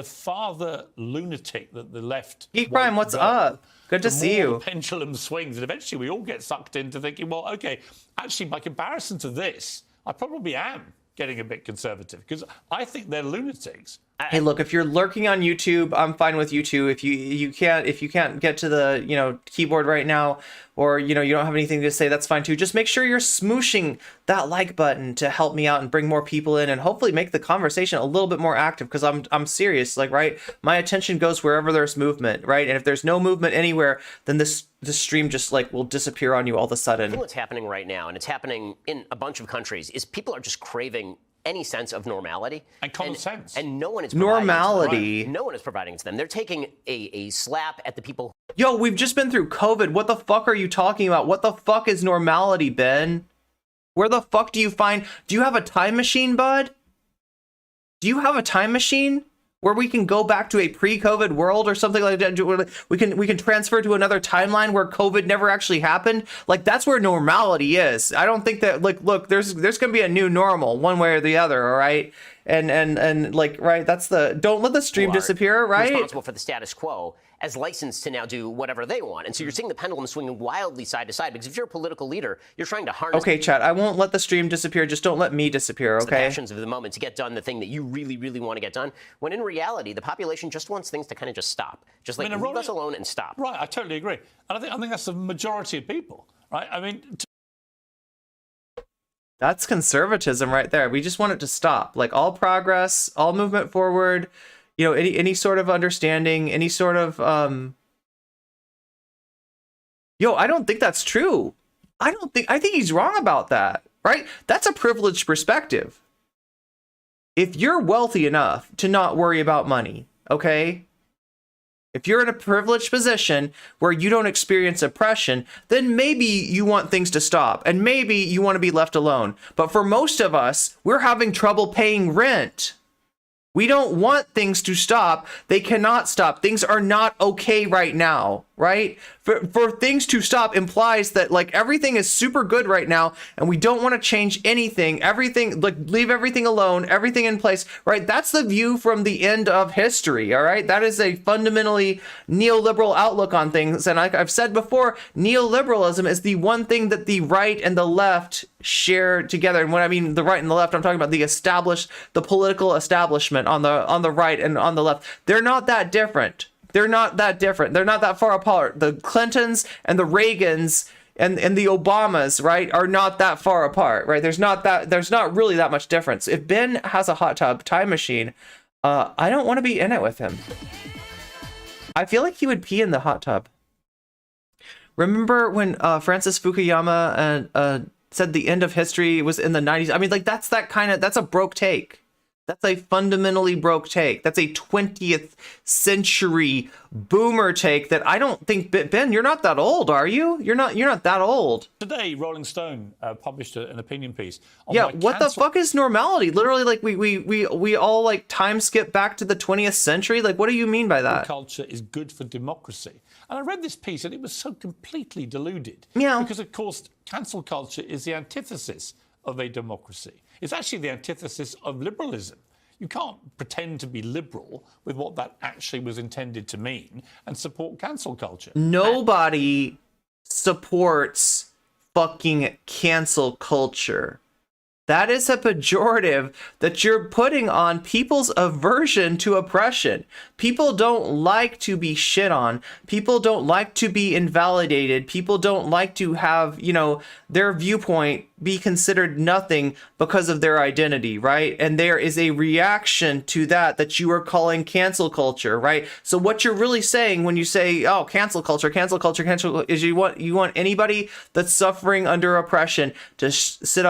farther lunatic that the left. Geek won't Prime, what's go, up? Good to the see more you. The pendulum swings, and eventually we all get sucked into thinking, well, okay, actually, by comparison to this, I probably am getting a bit conservative because I think they're lunatics. Hey, look, if you're lurking on YouTube, I'm fine with you too. If you can't get to the keyboard right now, or you don't have anything to say, that's fine too. Just make sure you're smooshing that like button to help me out and bring more people in, and hopefully make the conversation a little bit more active. Because I'm serious, right? My attention goes wherever there's movement, right? And if there's no movement anywhere, then this stream just will disappear on you all of a sudden. What's happening right now, and it's happening in a bunch of countries, is people are just craving any sense of normality And common sense. and no one is providing Normality. it to them. No one is providing it to them. They're taking a slap at the people. Yo, we've just been through COVID. What the fuck are you talking about? What the fuck is normality, Ben? Where the fuck do you have a time machine, bud? Do you have a time machine where we can go back to a pre-COVID world or something like that? We can transfer to another timeline where COVID never actually happened. That's where normality is. I don't think that look, there's gonna be a new normal one way or the other, all right? And right, that's don't let the stream Who are disappear, right? responsible for the status quo as licensed to now do whatever they want. And so you're seeing the pendulum swinging wildly side to side, because if you're a political leader, you're trying to harness Okay, chat, I won't let the stream disappear. Just don't let me disappear, the okay? passions of the moment to get done the thing that you really, really want to get done, when in reality, the population just wants things to kind of just stop. Just leave us alone and stop. Right, I totally agree. And I think that's the majority of people, right? I mean, That's conservatism right there. We just want it to stop. All progress, all movement forward, any sort of understanding, any sort of I don't think that's true. I think he's wrong about that, right? That's a privileged perspective. If you're wealthy enough to not worry about money, okay? If you're in a privileged position where you don't experience oppression, then maybe you want things to stop and maybe you want to be left alone. But for most of us, we're having trouble paying rent. We don't want things to stop. They cannot stop. Things are not okay right now, right? For things to stop implies that everything is super good right now and we don't want to change anything. Everything, leave everything alone, everything in place, right? That's the view from the end of history, all right? That is a fundamentally neoliberal outlook on things. And like I've said before, neoliberalism is the one thing that the right and the left share together. And when I mean the right and the left, I'm talking about the political establishment on the right and on the left. They're not that different. They're not that different. They're not that far apart. The Clintons and the Reagans and the Obamas, right, are not that far apart, right? There's not really that much difference. If Ben has a hot tub time machine, I don't want to be in it with him. I feel like he would pee in the hot tub. Remember when Francis Fukuyama said the end of history was in the 90s? I mean, that's a broke take. That's a fundamentally broke take. That's a 20th century boomer take that I don't think, Ben, you're not that old, are you? You're not that old. Today, Rolling Stone published an opinion piece on Yeah, why what the fuck is normality? Literally, like we all like time skip back to the 20th century. Like, what do you mean by that? culture is good for democracy. And I read this piece and it was so completely deluded. Yeah. Because, of course, cancel culture is the antithesis of a democracy. It's actually the antithesis of liberalism. You can't pretend to be liberal with what that actually was intended to mean and support cancel culture. Nobody supports fucking cancel culture. That is a pejorative that you're putting on people's aversion to oppression. People don't like to be shit on. People don't like to be invalidated. People don't like to have, their viewpoint be considered nothing because of their identity, right? And there is a reaction to that you are calling cancel culture, right? So what you're really saying when you say, oh, cancel culture, is you want anybody that's suffering under oppression to sit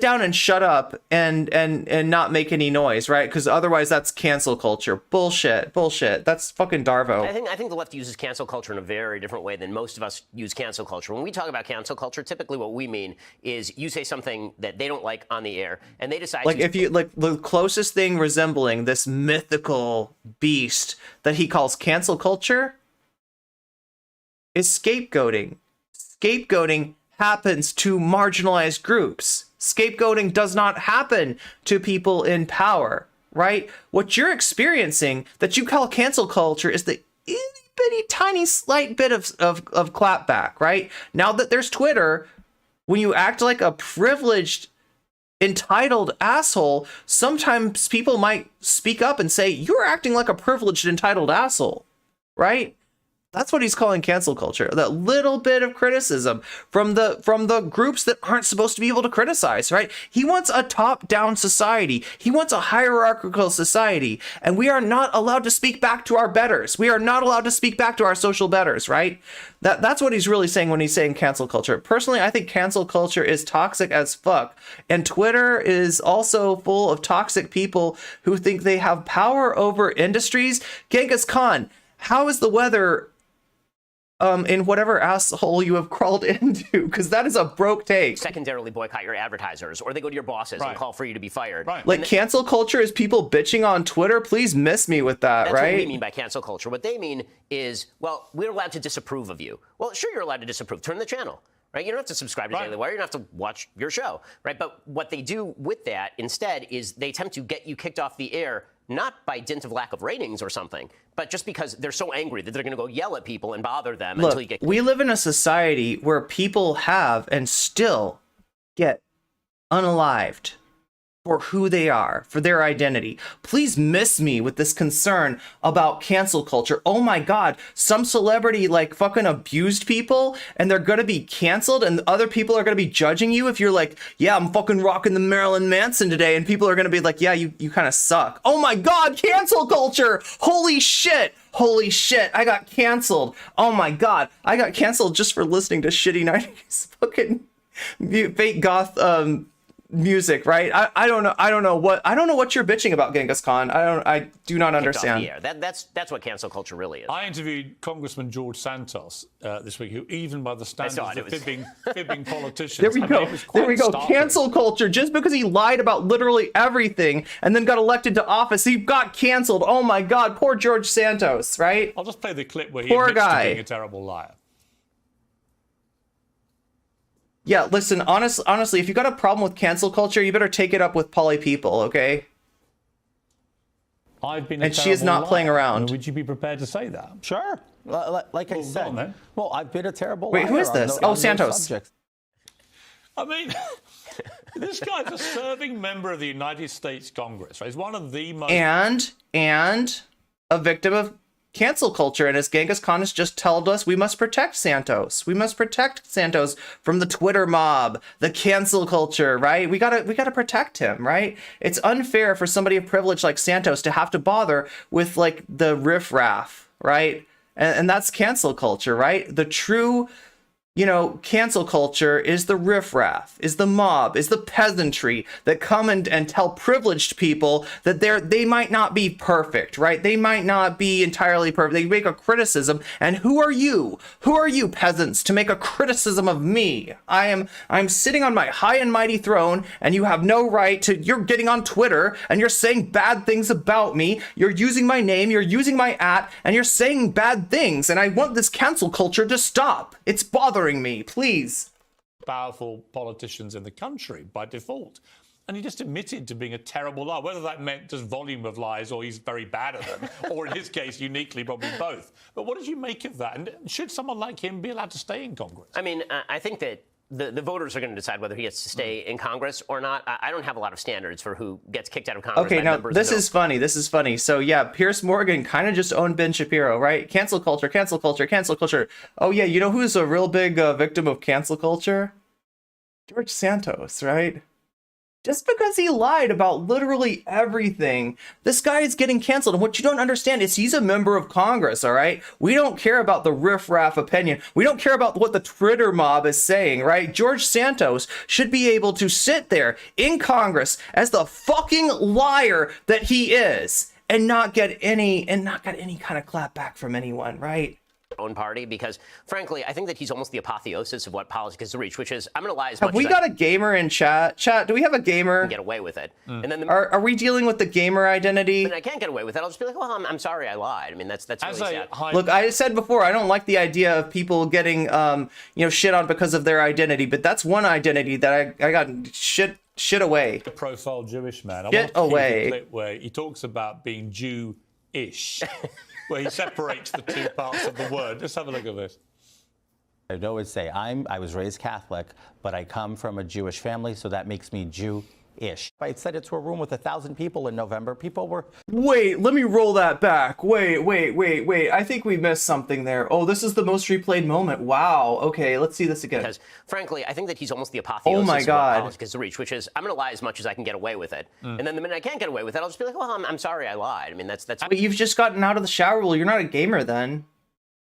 down and shut up and not make any noise, right? Because otherwise that's cancel culture. Bullshit. That's fucking Darvo. I think the left uses cancel culture in a very different way than most of us use cancel culture. When we talk about cancel culture, typically what we mean is you say something that they don't like on the air, and they decide. Like if you like the closest thing resembling this mythical beast that he calls cancel culture is scapegoating. Scapegoating happens to marginalized groups. Scapegoating does not happen to people in power, right? What you're experiencing that you call cancel culture is the itty bitty tiny slight bit of clapback, right? Now that there's Twitter, when you act like a privileged, entitled asshole, sometimes people might speak up and say, you're acting like a privileged, entitled asshole, right? That's what he's calling cancel culture. That little bit of criticism from the groups that aren't supposed to be able to criticize, right? He wants a top-down society. He wants a hierarchical society. And we are not allowed to speak back to our betters. We are not allowed to speak back to our social betters, right? That's what he's really saying when he's saying cancel culture. Personally, I think cancel culture is toxic as fuck. And Twitter is also full of toxic people who think they have power over industries. Genghis Khan, how is the weather in whatever asshole you have crawled into? Because that is a broke take. Secondarily boycott your advertisers, or they go to your bosses and call for you to be fired. Right. Like cancel culture is people bitching on Twitter. Please miss me with that, That's right? what we mean by cancel culture. What they mean is, well, we're allowed to disapprove of you. Well, sure, you're allowed to disapprove. Turn the channel. Right? You don't have to subscribe to Daily Wire. You don't have to watch your show. Right? But what they do with that instead is they attempt to get you kicked off the air, not by dint of lack of ratings or something, but just because they're so angry that they're going to go yell at people and bother them until you get. We live in a society where people have and still get unalived for who they are, for their identity. Please miss me with this concern about cancel culture. Oh my God, some celebrity like fucking abused people and they're gonna be canceled and other people are gonna be judging you if you're like, yeah, I'm fucking rocking the Marilyn Manson today, and people are gonna be like, yeah, you kind of suck. Oh my God, cancel culture! Holy shit, I got canceled. Oh my God, I got canceled just for listening to shitty 90s fucking fake goth music, right? I don't know what you're bitching about, Genghis Khan. I do not understand. Yeah, that's what cancel culture really is. I interviewed Congressman George Santos this week, who, even by the standards of fibbing politicians, there we go. Startling. Cancel culture. Just because he lied about literally everything and then got elected to office, he got canceled. Oh my God, poor George Santos, right? I'll just play the clip where he Poor admits guy. to being a terrible liar. Yeah, listen, honestly, if you got a problem with cancel culture, you better take it up with Polly People, okay? I've been And she is not playing around. Would you be prepared to say that? Sure. Like I Go on, said. then. Well, I've been a terrible Wait, liar. who is this? on Oh, those Santos. subjects. I mean, this guy's a serving member of the United States Congress. Right? He's one of the most... And a victim of cancel culture, and as Genghis Khan has just told us, we must protect Santos. We must protect Santos from the Twitter mob, the cancel culture, right? We gotta protect him, right? It's unfair for somebody of privilege like Santos to have to bother with like the riffraff, right? And that's cancel culture, right? The true you know, cancel culture is the riffraff, is the mob, is the peasantry that come and tell privileged people that they might not be perfect, right? They might not be entirely perfect. They make a criticism, and who are you? Who are you, peasants, to make a criticism of me? I'm sitting on my high and mighty throne, and you have no right to. You're getting on Twitter and you're saying bad things about me. You're using my name, you're using my and you're saying bad things, and I want this cancel culture to stop. It's bothering me, please. Powerful politicians in the country by default. And he just admitted to being a terrible liar, whether that meant just volume of lies or he's very bad at them, or in his case, uniquely, probably both. But what did you make of that? And should someone like him be allowed to stay in Congress? I mean, I think that the voters are going to decide whether he gets to stay in Congress or not. I don't have a lot of standards for who gets kicked out of Congress. Okay, now this is funny. This is funny. So yeah, Piers Morgan kind of just owned Ben Shapiro, right? Cancel culture, cancel culture, cancel culture. Oh yeah, you know who's a real big victim of cancel culture? George Santos, right? Just because he lied about literally everything, this guy is getting canceled. And what you don't understand is he's a member of Congress, all right? We don't care about the riffraff opinion. We don't care about what the Twitter mob is saying, right? George Santos should be able to sit there in Congress as the fucking liar that he is and not get any kind of clap back from anyone, right? Own party, because frankly I think that he's almost the apotheosis of what politics is reach, which is I'm going to lie as much have we as got a gamer in chat? Do we have a gamer? I get away with it. And then Are we dealing with the gamer identity? and I can't get away with it. I'll just be like, well, I'm sorry, I lied. I mean, that's really sad. Look, I said before, I don't like the idea of people getting shit on because of their identity, but that's one identity that I got shit away. A profile Jewish man. Get away. The clip where he talks about being Jew-ish, where he separates the two parts of the word. Just have a look at this. I'd always say I was raised Catholic, but I come from a Jewish family, so that makes me Jew-ish. I said it to a room with 1,000 people in November. People were... Wait, let me roll that back. Wait. I think we missed something there. Oh, this is the most replayed moment. Wow. Okay, let's see this again. Because frankly, I think that he's almost the apotheosis Oh my of God. what politics is reach, which is I'm going to lie as much as I can get away with it. And then the minute I can't get away with it, I'll just be like, well, I'm sorry, I lied. I mean, that's. But you've just gotten out of the shower. Well, you're not a gamer then.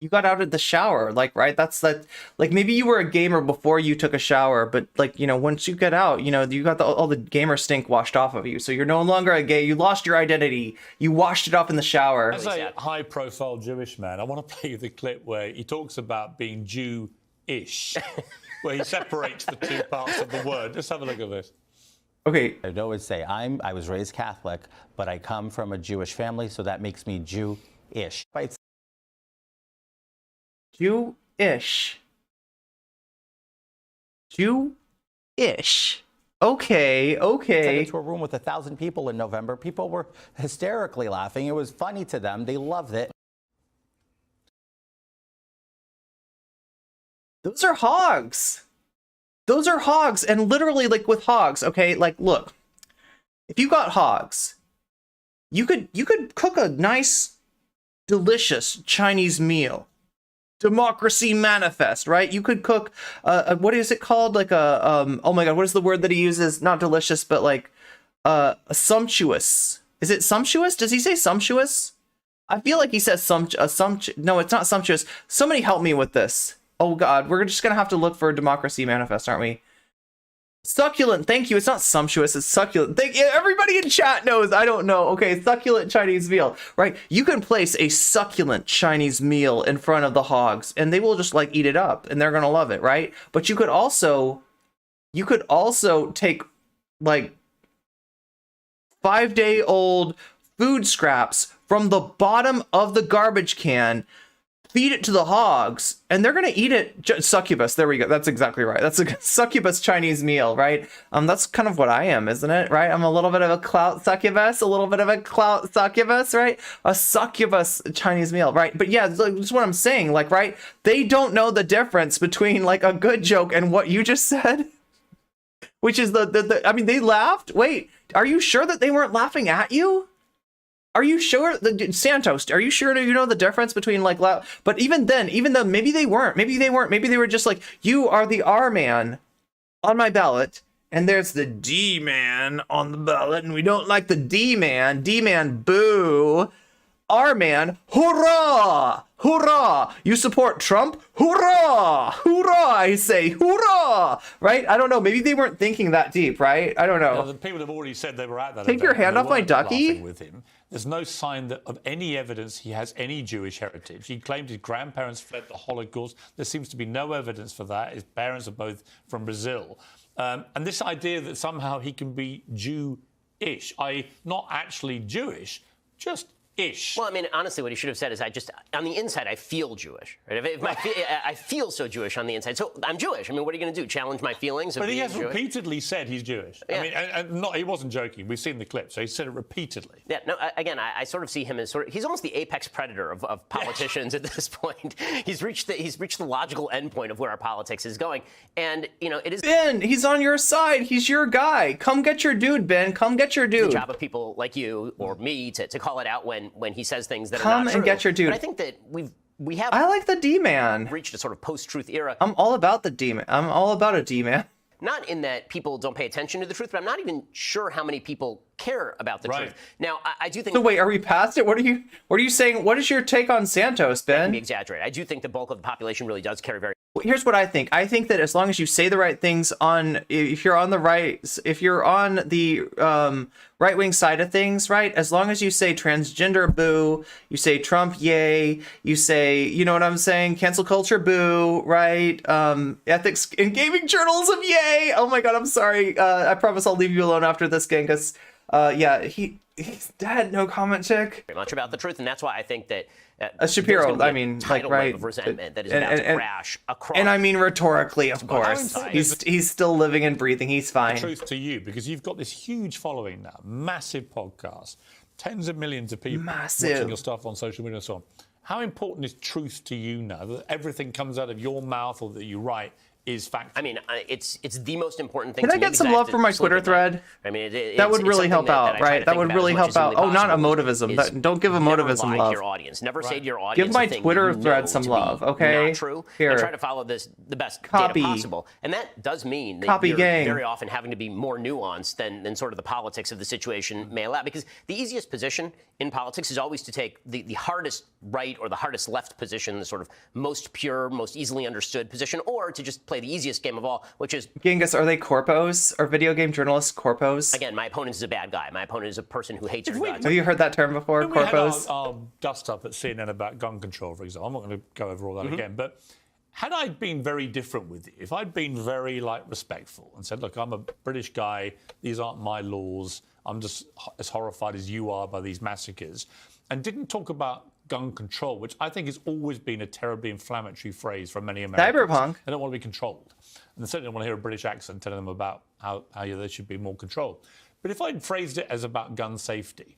You got out of the shower, like, right? That's that. Like, maybe you were a gamer before you took a shower, but like, you know, once you get out, you know, you got all the gamer stink washed off of you, so you're no longer a gay. You lost your identity. You washed it off in the shower. As a high-profile Jewish man, I want to play you the clip where he talks about being Jew-ish, where he separates the two parts of the word. Just have a look at this. Okay. I'd always say I was raised Catholic, but I come from a Jewish family, so that makes me Jew-ish. Jew-ish. Jew-ish. Okay. Said it to a room with 1,000 people in November. People were hysterically laughing. It was funny to them. They loved it. Those are hogs. Those are hogs. And literally, like, with hogs, okay, like, look, if you got hogs, you could cook a nice, delicious Chinese meal. Democracy manifest, right? You could cook what is it called? Like a oh my god, what is the word that he uses? Not delicious, but like a sumptuous. Is it sumptuous? Does he say sumptuous? I feel like he says no, it's not sumptuous. Somebody help me with this. Oh god, we're just gonna have to look for a democracy manifest, aren't we? Succulent, thank you. It's not sumptuous, it's succulent. Thank you. Everybody in chat knows. I don't know. Okay, succulent Chinese meal, right? You can place a succulent Chinese meal in front of the hogs, and they will just like eat it up, and they're gonna love it, right? But you could also take like 5-day-old food scraps from the bottom of the garbage can, feed it to the hogs, and they're gonna eat it. Succubus, there we go. That's exactly right. That's a succubus Chinese meal, right? That's kind of what I am, isn't it? Right? I'm a little bit of a clout succubus, right? A succubus Chinese meal, right? But yeah, that's what I'm saying. Like, right? They don't know the difference between like a good joke and what you just said, which is I mean, they laughed. Wait, are you sure that they weren't laughing at you? Are you sure, Santos? Are you sure you know the difference between like loud? But even then, even though maybe they weren't, maybe they were just like, you are the R man on my ballot, and there's the D man on the ballot, and we don't like the D man, boo. our man, hoorah! Hoorah! You support Trump? Hoorah! Hoorah! I say hoorah! Right? I don't know. Maybe they weren't thinking that deep, right? I don't know. The people have already said they were at that. Take your event, hand and off they my weren't ducky. laughing with him. There's no sign of any evidence he has any Jewish heritage. He claimed his grandparents fled the Holocaust. There seems to be no evidence for that. His parents are both from Brazil. And this idea that somehow he can be Jew-ish, i.e. not actually Jewish, just ish. Well, I mean, honestly, what he should have said is, on the inside, I feel Jewish. Right? I feel so Jewish on the inside. So I'm Jewish. I mean, what are you going to do? Challenge my feelings? But he has Jewish? repeatedly said he's Jewish. Yeah. I mean, and he wasn't joking. We've seen the clip, so he said it repeatedly. Yeah, no, again, I sort of see him as he's almost the apex predator of politicians at this point. He's reached the logical endpoint of where our politics is going. And, you know, it is... Ben, he's on your side. He's your guy. Come get your dude, Ben. Come get your dude. The job of people like you or me to call it out when he says things that are Come not and true. get your dude. But I think that we have I like the D-man. reached a sort of post-truth era. I'm all about the D-man. I'm all about a D-man. Not in that people don't pay attention to the truth, but I'm not even sure how many people care about the truth. Now, I do think... So wait, are we past it? What are you saying? What is your take on Santos, can Ben? be exaggerated. I do think the bulk of the population really does care very... Here's what I think. I think that as long as you say the right things if you're on the right-wing side of things, right? As long as you say transgender boo, you say Trump yay, you say, you know what I'm saying, cancel culture boo, right? Ethics in gaming journalism yay. Oh my god, I'm sorry. I promise I'll leave you alone after this, Genghis. Yeah, he's dead. No comment, chick. Very much about the truth, and that's why I think that Shapiro, I mean, like, tidal right, wave of resentment that is about to crash across. And I mean rhetorically, of course. important He's still living and breathing. He's fine. Truth to you, because you've got this huge following now, massive podcast, tens of millions of people watching your stuff on social media and so on. How important is truth to you now, that everything comes out of your mouth or that you write is fact? I mean, it's the most important thing. Can to I me get some love for my Twitter thread? I mean, that would really help out, right? That would really help out. Oh, not emotivism. Don't give emotivism love. To your audience. Never say to your audience. Give my Twitter thread some love, okay? Not true. Here. And try to follow the best Copy. data possible. And that does mean that Copy you're gang. very often having to be more nuanced than sort of the politics of the situation may allow. Because the easiest position in politics is always to take the hardest right or the hardest left position, the sort of most pure, most easily understood position, or to just play the easiest game of all, which is... Genghis, are they corpos? Are video game journalists corpos? Again, my opponent is a bad guy. My opponent is a person who hates your guts. Have you heard that term before, We had corpos? our dust up at CNN about gun control, for example. I'm not going to go over all that again, but had I been very different with you, if I'd been very respectful and said, look, I'm a British guy, these aren't my laws, I'm just as horrified as you are by these massacres, and didn't talk about gun control, which I think has always been a terribly inflammatory phrase for many Americans. Cyberpunk. They don't want to be controlled. And they certainly don't want to hear a British accent telling them about how they should be more controlled. But if I'd phrased it as about gun safety,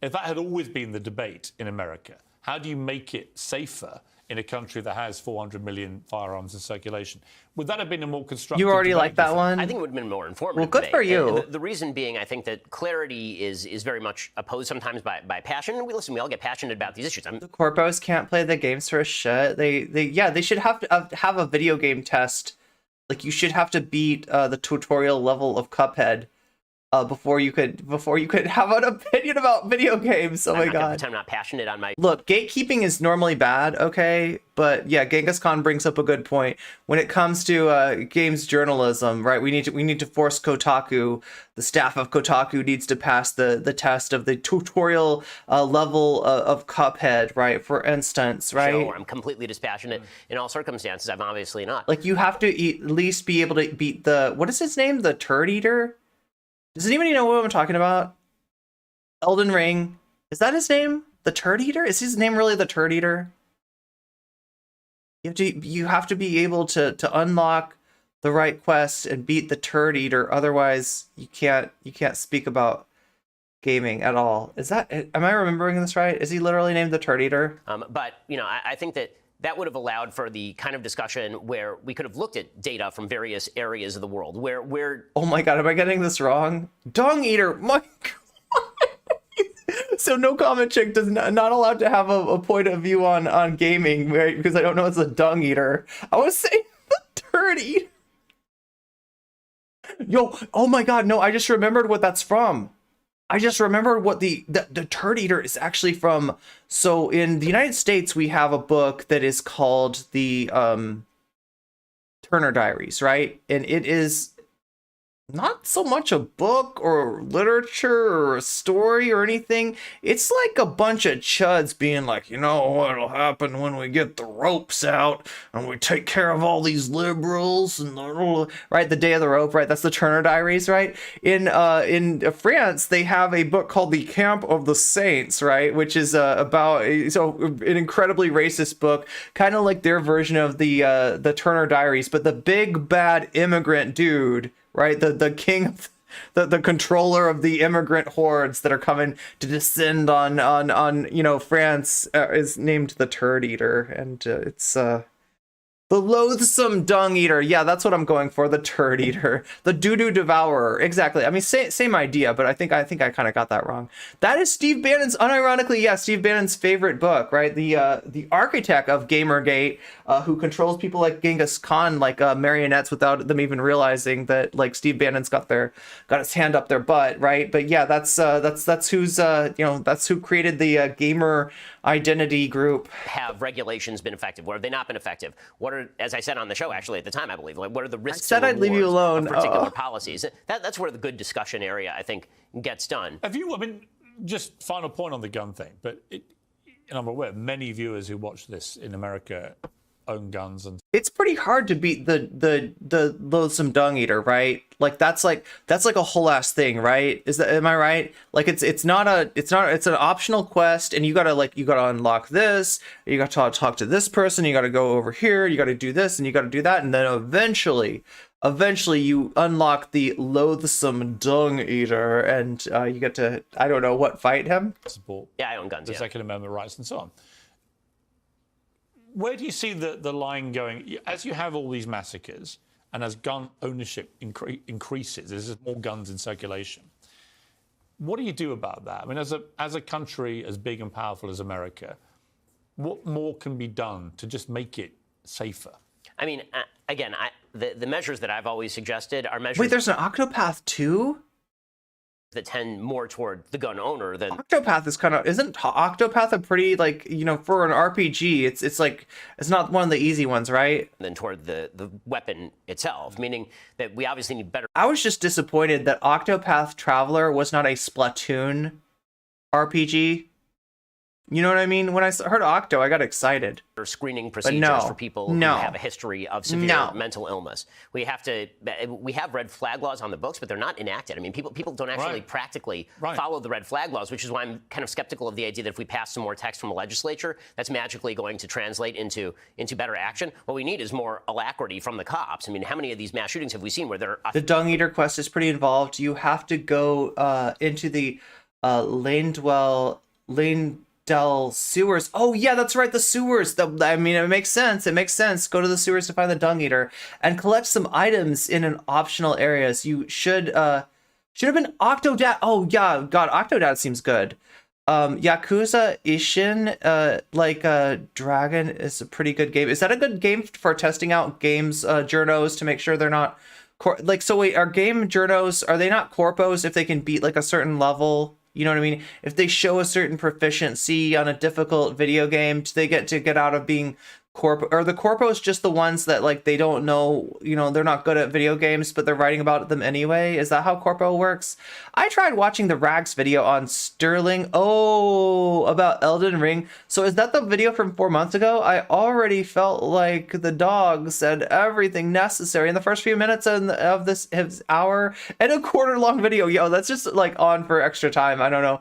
if that had always been the debate in America, how do you make it safer in a country that has 400 million firearms in circulation? Would that have been a more constructive You already debate, like that do you think? one? I think it would have been more informative. Well, good debate. for you. And the reason being, I think that clarity is very much opposed sometimes by passion. And we all get passionate about these issues. The corpos can't play the games for a shit. They should have to have a video game test. Like, you should have to beat the tutorial level of Cuphead before you could have an opinion about video games. Oh my god! I'm not passionate on my... Look, gatekeeping is normally bad, okay? But yeah, Genghis Khan brings up a good point. When it comes to games journalism, right? We need to force Kotaku. The staff of Kotaku needs to pass the test of the tutorial level of Cuphead, right? For instance, right? Show, I'm completely dispassionate in all circumstances. I'm obviously not. Like, you have to at least be able to beat the, what is his name? The Turd Eater? Does anybody know what I'm talking about? Elden Ring. Is that his name? The Turd Eater? Is his name really the Turd Eater? You have to be able to unlock the right quest and beat the Turd Eater. Otherwise, you can't speak about gaming at all. Am I remembering this right? Is he literally named the Turd Eater? But, you know, I think that would have allowed for the kind of discussion where we could have looked at data from various areas of the world where Oh my god, am I getting this wrong? Dung Eater! My god! So no comment chick does not allowed to have a point of view on gaming, right? Because I don't know it's a Dung Eater. I was saying the Turd Eater. Yo, oh my god, no, I just remembered what that's from. I just remember what the turd eater is actually from. So in the United States, we have a book that is called the Turner Diaries, right? And it is not so much a book or literature or a story or anything. It's like a bunch of chuds being like, you know what'll happen when we get the ropes out and we take care of all these liberals and right, the day of the rope, right? That's the Turner Diaries, right? In France, they have a book called The Camp of the Saints, right? Which is about an incredibly racist book, kind of like their version of the Turner Diaries, but the big bad immigrant dude, right? The king, the controller of the immigrant hordes that are coming to descend on France is named the Turd Eater, and it's the loathsome dung eater. Yeah, that's what I'm going for. The turd eater, the doo-doo devourer. Exactly. I mean, same idea, but I think I kind of got that wrong. That is Steve Bannon's, unironically, yeah, Steve Bannon's favorite book, right? The architect of Gamergate, who controls people like Genghis Khan, like marionettes, without them even realizing that, like, Steve Bannon's got his hand up their butt, right? But yeah, that's who's that's who created the gamer identity group. Have regulations been effective? What have they not been effective? What are, as I said on the show, actually, at the time, I believe, like, what are the risks? I said I'd leave you alone. Of particular policies? That's where the good discussion area, I think, gets done. I mean, just final point on the gun thing, but and I'm aware many viewers who watch this in America own guns, and it's pretty hard to beat the loathsome dung eater, right? Like that's like a whole ass thing, right? Am I right? Like it's an optional quest, and you gotta unlock this, you gotta talk to this person, you gotta go over here, you gotta do this, and you gotta do that, and then eventually you unlock the loathsome dung eater, and you get to, I don't know what, fight him. support I own guns. the Second Amendment rights and so on. Where do you see the line going? As you have all these massacres and as gun ownership increases, there's more guns in circulation. What do you do about that? I mean, as a country as big and powerful as America, what more can be done to just make it safer? I mean, again, the measures that I've always suggested are measures. Wait, there's an Octopath 2? That tend more toward the gun owner than Octopath is isn't Octopath a pretty, like, for an RPG, it's like, it's not one of the easy ones, right? than toward the weapon itself, meaning that we obviously need better. I was just disappointed that Octopath Traveler was not a Splatoon RPG. You know what I mean? When I heard Octo, I got excited. Screening procedures for people who have a history of severe mental illness. We have red flag laws on the books, but they're not enacted. I mean, people don't actually practically follow the red flag laws, which is why I'm kind of skeptical of the idea that if we pass some more text from the legislature, that's magically going to translate into better action. What we need is more alacrity from the cops. I mean, how many of these mass shootings have we seen where they're... The Dung Eater quest is pretty involved. You have to go into the Lanedell sewers. Oh yeah, that's right, the sewers. I mean, it makes sense. Go to the sewers to find the Dung Eater and collect some items in an optional areas. You should have been Octodad. Oh yeah, God, Octodad seems good. Yakuza Ishin, Dragon is a pretty good game. Is that a good game for testing out games journos to make sure they're not so wait, are game journos, are they not corpos if they can beat like a certain level? You know what I mean? If they show a certain proficiency on a difficult video game, do they get out of being corpo? Or the corpos just the ones that, like, they don't know, they're not good at video games, but they're writing about them anyway? Is that how corpo works? I tried watching the Rags video on Sterling. About Elden Ring. So is that the video from 4 months ago? I already felt like the dog said everything necessary in the first few minutes of this his hour and a quarter long video. Yo, that's just like on for extra time. I don't know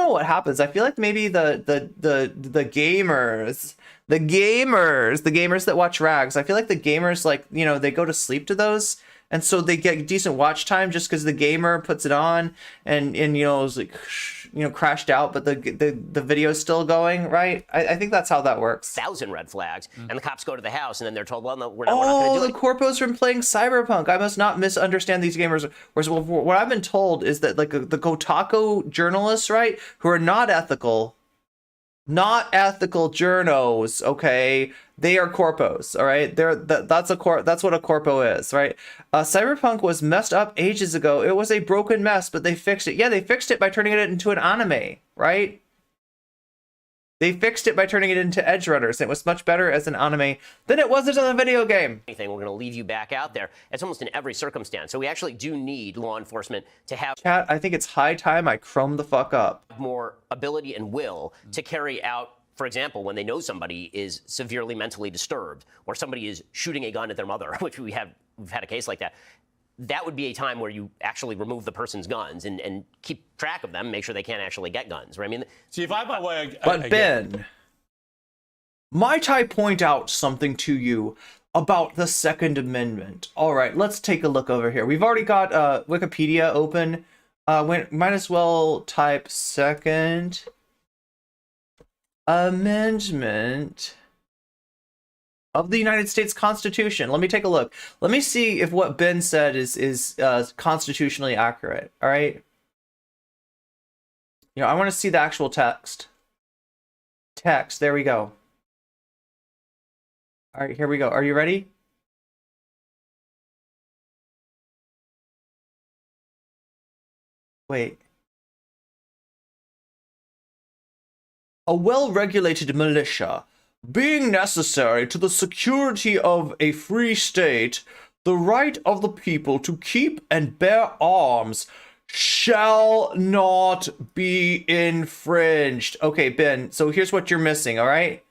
what happens. I feel like maybe the gamers that watch Rags, I feel like the gamers, like, they go to sleep to those, and so they get decent watch time just because the gamer puts it on and it's like, crashed out, but the video's still going, right? I think that's how that works. 1,000 red flags, and the cops go to the house, and then they're told, well, no, we're not going to do it. The corpos from playing Cyberpunk. I must not misunderstand these gamers. Whereas what I've been told is that, like, the Kotaku journalists, right, who are not ethical, not ethical journos, okay? They are corpos, all right? That's what a corpo is, right? Cyberpunk was messed up ages ago. It was a broken mess, but they fixed it. Yeah, they fixed it by turning it into an anime, right? They fixed it by turning it into Edge Runners. It was much better as an anime than it was as a video game. We're going to leave you back out there. It's almost in every circumstance. So we actually do need law enforcement to have Chat, I think it's high time I chrome the fuck up. more ability and will to carry out, for example, when they know somebody is severely mentally disturbed or somebody is shooting a gun at their mother, which we've had a case like that. That would be a time where you actually remove the person's guns and keep track of them, make sure they can't actually get guns. Right? I mean, See, if I by way, But Ben, might I point out something to you about the Second Amendment? All right, let's take a look over here. We've already got Wikipedia open. Might as well type Second Amendment of the United States Constitution. Let me take a look. Let me see if what Ben said is constitutionally accurate. All right. You know, I want to see the actual text. There we go. All right, here we go. Are you ready? Wait. A well-regulated militia, being necessary to the security of a free state, the right of the people to keep and bear arms shall not be infringed. Okay, Ben, so here's what you're missing, all right?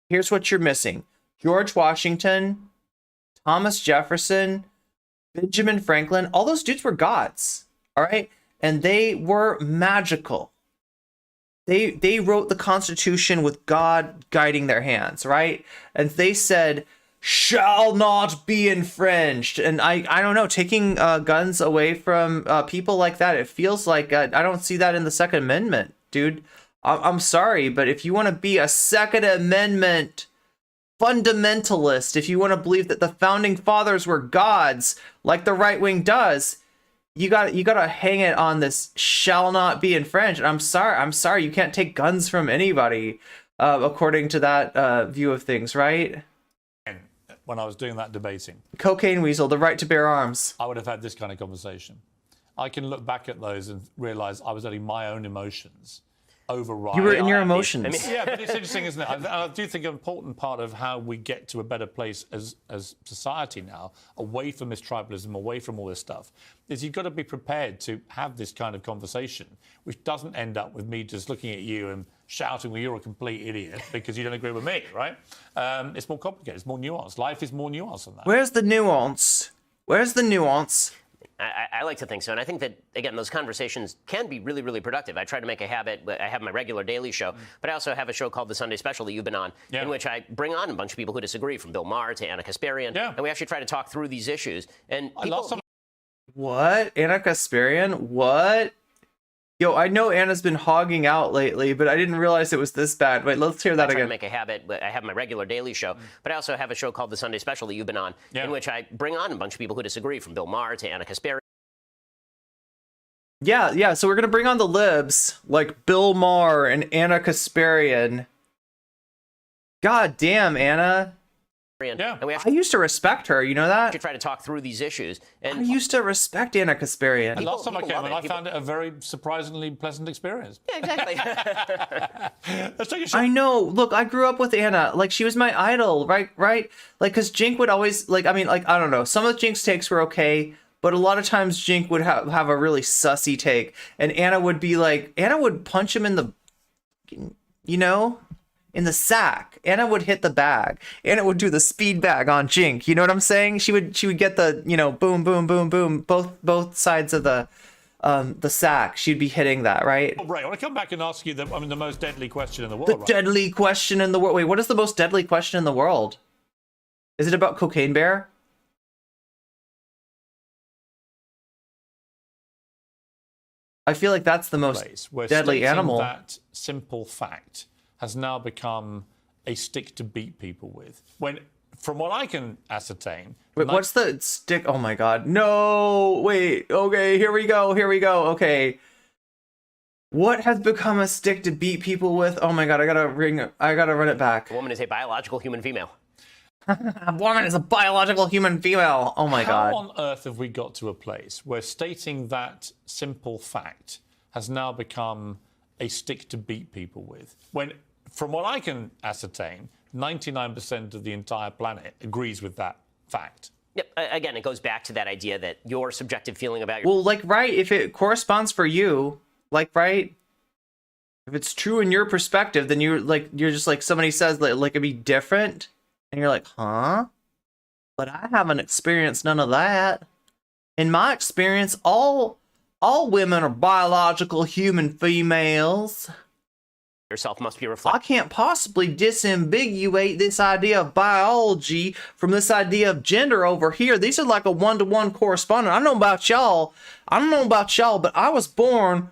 Here's what you're missing. George Washington, Thomas Jefferson, Benjamin Franklin, all those dudes were gods, all right? And they were magical. They wrote the Constitution with God guiding their hands, right? And they said, shall not be infringed. And I don't know, taking guns away from people like that, it feels like I don't see that in the Second Amendment, dude. I'm sorry, but if you want to be a Second Amendment fundamentalist, if you want to believe that the founding fathers were gods, like the right wing does, you gotta hang it on this shall not be infringed. And I'm sorry, you can't take guns from anybody, according to that view of things, right? when I was doing that debating, Cocaine Weasel, the right to bear arms. I would have had this kind of conversation. I can look back at those and realize I was letting my own emotions override. You were in your emotions. Yeah, but it's interesting, isn't it? I do think an important part of how we get to a better place as society now, away from this tribalism, away from all this stuff, is you've got to be prepared to have this kind of conversation, which doesn't end up with me just looking at you and shouting, well, you're a complete idiot because you don't agree with me, right? It's more complicated. It's more nuanced. Life is more nuanced than that. Where's the nuance? Where's the nuance? I like to think so. And I think that, again, those conversations can be really, really productive. I try to make a habit. I have my regular daily show, but I also have a show called The Sunday Special that you've been on, in which I bring on a bunch of people who disagree, from Bill Maher to Anna Kasparian. And we actually try to talk through these issues. And people... What? Anna Kasparian? What? Yo, I know Anna's been hogging out lately, but I didn't realize it was this bad. Wait, let's hear that again. I try to make a habit. I have my regular daily show, but I also have a show called The Sunday Special that you've been on, in which I bring on a bunch of people who disagree, from Bill Maher to Anna Kasparian. Yeah, so we're going to bring on the libs, like Bill Maher and Anna Kasparian. God damn, Anna. Yeah. And I used to respect her, you know that? To try to talk through these issues. And I used to respect Anna Kasparian. And last time I came on, I found it a very surprisingly pleasant experience. Yeah, exactly. I know. Look, I grew up with Anna. Like, she was my idol, right? Like, because Jink would always, I don't know. Some of Jink's takes were okay, but a lot of times Jink would have a really sussy take. And Anna would be like, Anna would punch him in the, in the sack. Anna would hit the bag. Anna would do the speed bag on Jink. You know what I'm saying? She would get the, boom, boom, boom, boom, both sides of the sack. She'd be hitting that, right? Oh, right. I want to come back and ask you the most deadly question in the world. The deadly question in the world. Wait, what is the most deadly question in the world? Is it about Cocaine Bear? I feel like that's the most deadly animal. That simple fact has now become a stick to beat people with. When, from what I can ascertain... Wait, what's the stick? Oh my god. No! Wait, okay, here we go. Okay. What has become a stick to beat people with? Oh my god, I gotta run it back. A woman is a biological human female. A woman is a biological human female. Oh my god. How on earth have we got to a place where stating that simple fact has now become a stick to beat people with? When, from what I can ascertain, 99% of the entire planet agrees with that fact. Yep. Again, it goes back to that idea that your subjective feeling about your... Well, like, right, if it corresponds for you, like, right, if it's true in your perspective, then you're just like, somebody says that, like, it'd be different, and you're like, huh? But I haven't experienced none of that. In my experience, all women are biological human females. Yourself must be I reflected. can't possibly disambiguate this idea of biology from this idea of gender over here. These are like a one-to-one correspondent. I don't know about y'all. But I was born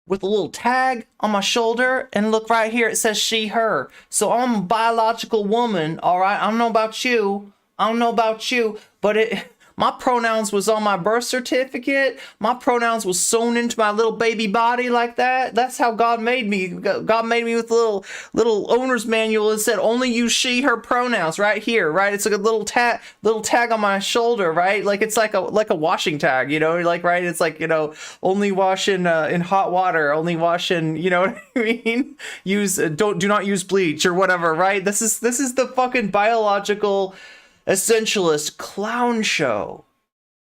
with a little tag on my shoulder, and look right here, it says she, her. So I'm a biological woman, all right? I don't know about you, but my pronouns was on my birth certificate. My pronouns was sewn into my little baby body like that. That's how God made me. God made me with a little owner's manual that said only use she, her pronouns right here, right? It's like a little tag on my shoulder, right? Like it's like a washing tag, you know, like, right? It's like, you know, only wash in hot water, only wash in, you know what I mean? Do not use bleach or whatever, right? This is the fucking biological essentialist clown show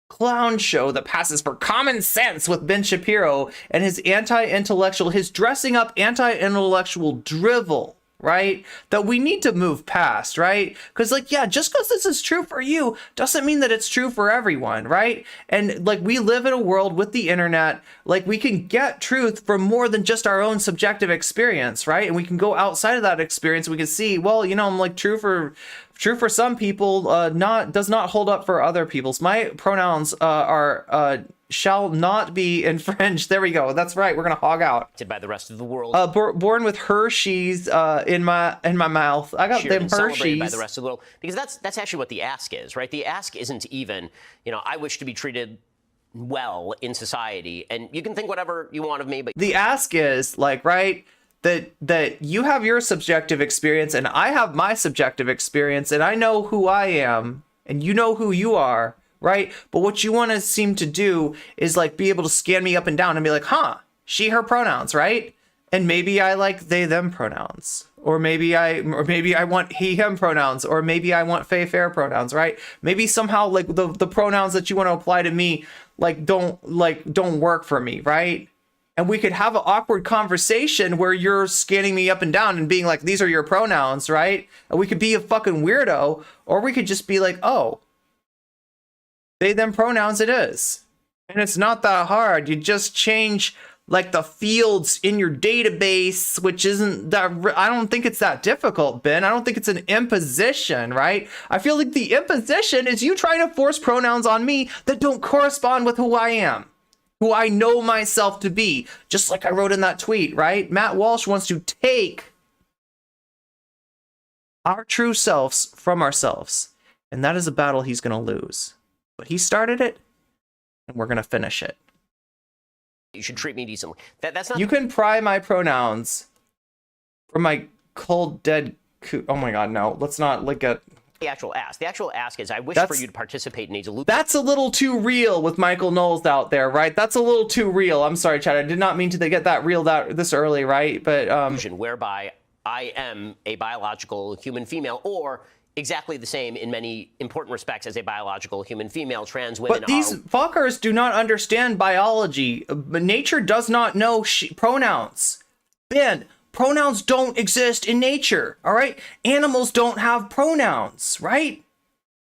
that passes for common sense with Ben Shapiro and his his dressing up anti-intellectual drivel, right? That we need to move past, right? Because, like, yeah, just because this is true for you doesn't mean that it's true for everyone, right? And, like, we live in a world with the internet, like, we can get truth from more than just our own subjective experience, right? And we can go outside of that experience. We can see, well, you know, I'm like, true for some people, does not hold up for other people's. My pronouns are shall not be infringed. There we go. That's right. We're gonna hog out. By the rest of the world. Born with Hershey's in my mouth. I got them Hershey's. By the rest of the world, because that's actually what the ask is, right? The ask isn't even, you know, I wish to be treated well in society, and you can think whatever you want of me, but the ask is, like, right, that you have your subjective experience and I have my subjective experience, and I know who I am and you know who you are, right? But what you want to seem to do is, like, be able to scan me up and down and be like, huh, she, her pronouns, right? And maybe I like they, them pronouns, or maybe I want he, him pronouns, or maybe I want fey, fair pronouns, right? Maybe somehow, like, the pronouns that you want to apply to me, don't work for me, right? And we could have an awkward conversation where you're scanning me up and down and being like, these are your pronouns, right? And we could be a fucking weirdo, or we could just be like, oh, they, them pronouns it is. And it's not that hard. You just change, like, the fields in your database, which isn't that, I don't think it's that difficult, Ben. I don't think it's an imposition, right? I feel like the imposition is you trying to force pronouns on me that don't correspond with who I am, who I know myself to be, just like I wrote in that tweet, right? Matt Walsh wants to take our true selves from ourselves, and that is a battle he's going to lose. But he started it, and we're going to finish it. you should treat me decently. That's not... You can pry my pronouns from my cold, dead... Oh my god, no. Let's not look at... The actual ask. The actual ask is, I wish for you to participate in a delusion. That's a little too real with Michael Knowles out there, right? That's a little too real. I'm sorry, Chad. I did not mean to get that reeled out this early, right? But whereby I am a biological human female, or exactly the same in many important respects as a biological human female. Trans women But these fuckers do not understand biology. Nature does not know pronouns. Ben, pronouns don't exist in nature, all right? Animals don't have pronouns, right?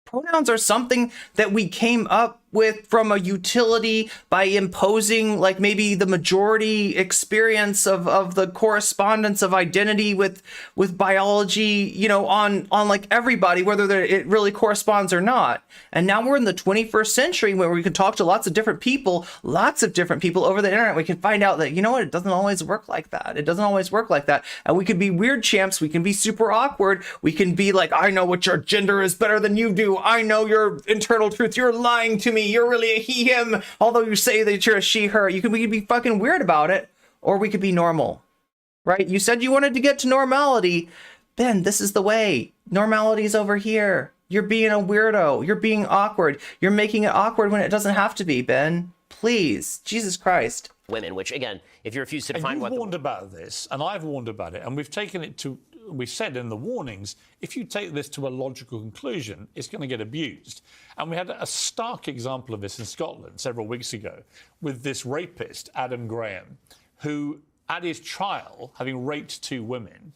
Pronouns are something that we came up with from a utility by imposing, like, maybe the majority experience of the correspondence of identity with biology, you know, on like everybody, whether it really corresponds or not. And now we're in the 21st century where we can talk to lots of different people over the internet. We can find out that, you know what, it doesn't always work like that. It doesn't always work like that. And we can be weird champs. We can be super awkward. We can be like, I know what your gender is better than you do. I know your internal truth. You're lying to me. You're really a he, him, although you say that you're a she, her. You can be fucking weird about it, or we could be normal, right? You said you wanted to get to normality. Ben, this is the way. Normality's over here. You're being a weirdo. You're being awkward. You're making it awkward when it doesn't have to be, Ben. Please, Jesus Christ. Women, which again, if you refuse to define And what you've warned about this, and I've warned about it, and we've taken it to. We said in the warnings, if you take this to a logical conclusion, it's going to get abused. And we had a stark example of this in Scotland several weeks ago with this rapist, Adam Graham, who, at his trial, having raped 2 women,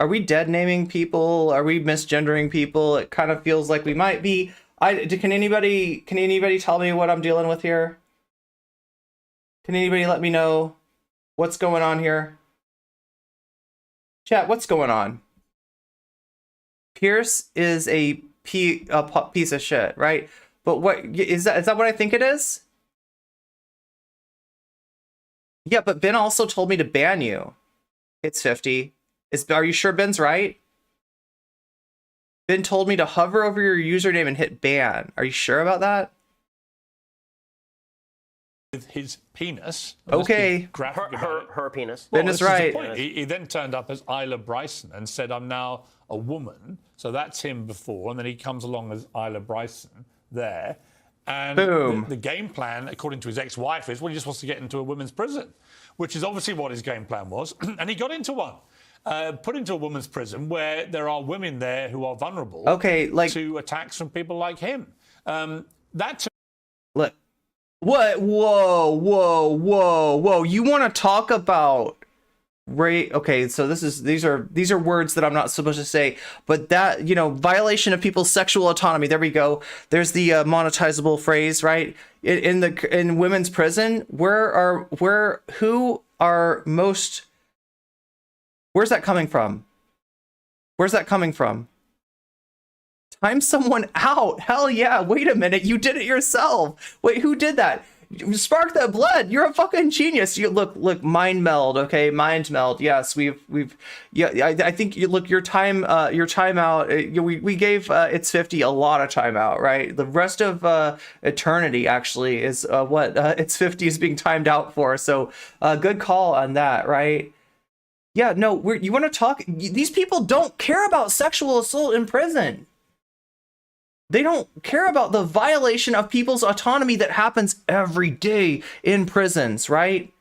Are we dead naming people? Are we misgendering people? It kind of feels like we might be. Can anybody tell me what I'm dealing with here? Can anybody let me know what's going on here? Chat, what's going on? Piers is a piece of shit, right? But what is that? Is that what I think it is? Yeah, but Ben also told me to ban you. It's 50. Are you sure Ben's right? Ben told me to hover over your username and hit ban. Are you sure about that? with his penis. Okay. Her penis. Ben is right. He then turned up as Isla Bryson and said, I'm now a woman. So that's him before. And then he comes along as Isla Bryson there. And Boom. The game plan, according to his ex-wife, is, well, he just wants to get into a women's prison, which is obviously what his game plan was. And he got into one. Put into a women's prison where there are women there who are vulnerable to attacks from people like him. Look. What? Whoa. You want to talk about rape? Okay, so these are words that I'm not supposed to say, but that, violation of people's sexual autonomy. There we go. There's the monetizable phrase, right? In women's prison, where's that coming from? Where's that coming from? Time someone out. Hell yeah. Wait a minute. You did it yourself. Wait, who did that? Spark that blood. You're a fucking genius. You look, mind meld. Okay. Mind meld. Yes. I think your time out, we gave It's 50 a lot of time out, right? The rest of eternity actually is what It's 50 is being timed out for. So good call on that, right? Yeah, no, you want to talk? These people don't care about sexual assault in prison. They don't care about the violation of people's autonomy that happens every day in prisons, right?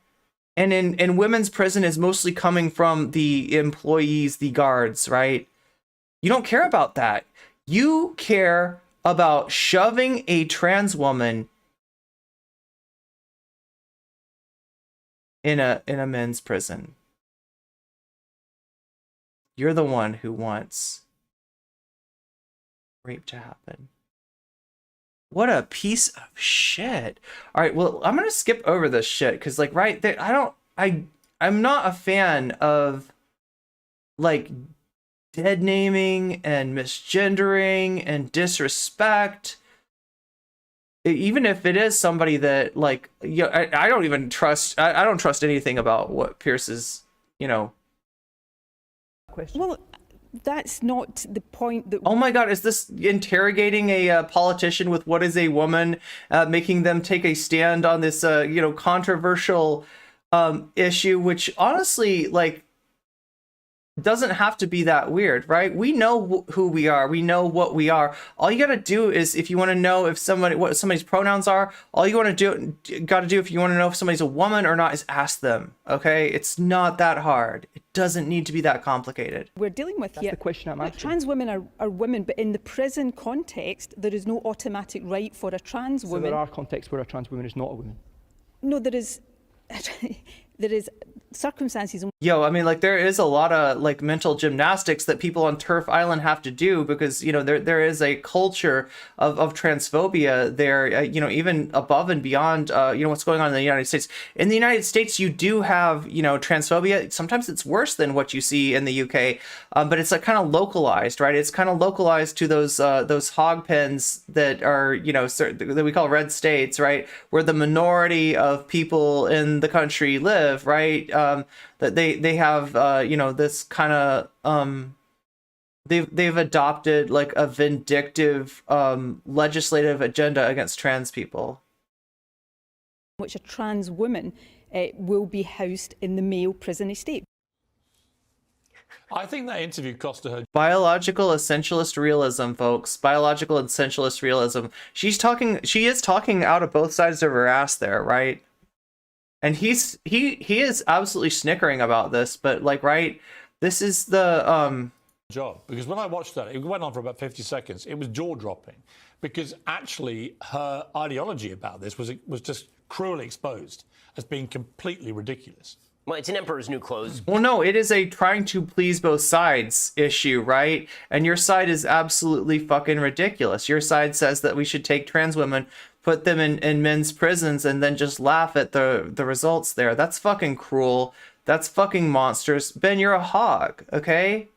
And in women's prison is mostly coming from the employees, the guards, right? You don't care about that. You care about shoving a trans woman in a men's prison. You're the one who wants rape to happen. What a piece of shit. All right, well, I'm gonna skip over this shit because, right there, I'm not a fan of dead naming and misgendering and disrespect. Even if it is somebody that I don't even trust. I don't trust anything about what Piers is, Question. Well, that's not the point. Oh my God, is this interrogating a politician with what is a woman, making them take a stand on this, controversial issue, which honestly, doesn't have to be that weird, right? We know who we are. We know what we are. All you gotta do is, if you want to know what somebody's pronouns are, all you gotta do if you want to know if somebody's a woman or not is ask them. Okay, it's not that hard. It doesn't need to be that complicated. We're dealing with That's the question I'm asking. Trans women are women, but in the prison context, there is no automatic right for a trans woman. So there are contexts where a trans woman is not a woman. No, there is. There is circumstances. Yo, I mean, there is a lot of mental gymnastics that people on Turf Island have to do because there is a culture of transphobia there. Even above and beyond what's going on in the United States. In the United States, you do have transphobia. Sometimes it's worse than what you see in the UK, but it's kind of localized, right? It's kind of localized to those hog pens that are that we call red states, right, where the minority of people in the country live, right? That they have this kind of they've adopted a vindictive legislative agenda against trans people, which a trans woman will be housed in the male prison estate. I think that interview cost her. Biological essentialist realism, folks. Biological essentialist realism. She is talking out of both sides of her ass there, right? And he is absolutely snickering about this, but like, right, this is the job, because when I watched that, it went on for about 50 seconds. It was jaw-dropping, because actually her ideology about this was just cruelly exposed as being completely ridiculous. Well, it's an emperor's new clothes. Well, no, it is a trying to please both sides issue, right? And your side is absolutely fucking ridiculous. Your side says that we should take trans women, put them in men's prisons, and then just laugh at the results there. That's fucking cruel. That's fucking monsters. Ben, you're a hog, okay?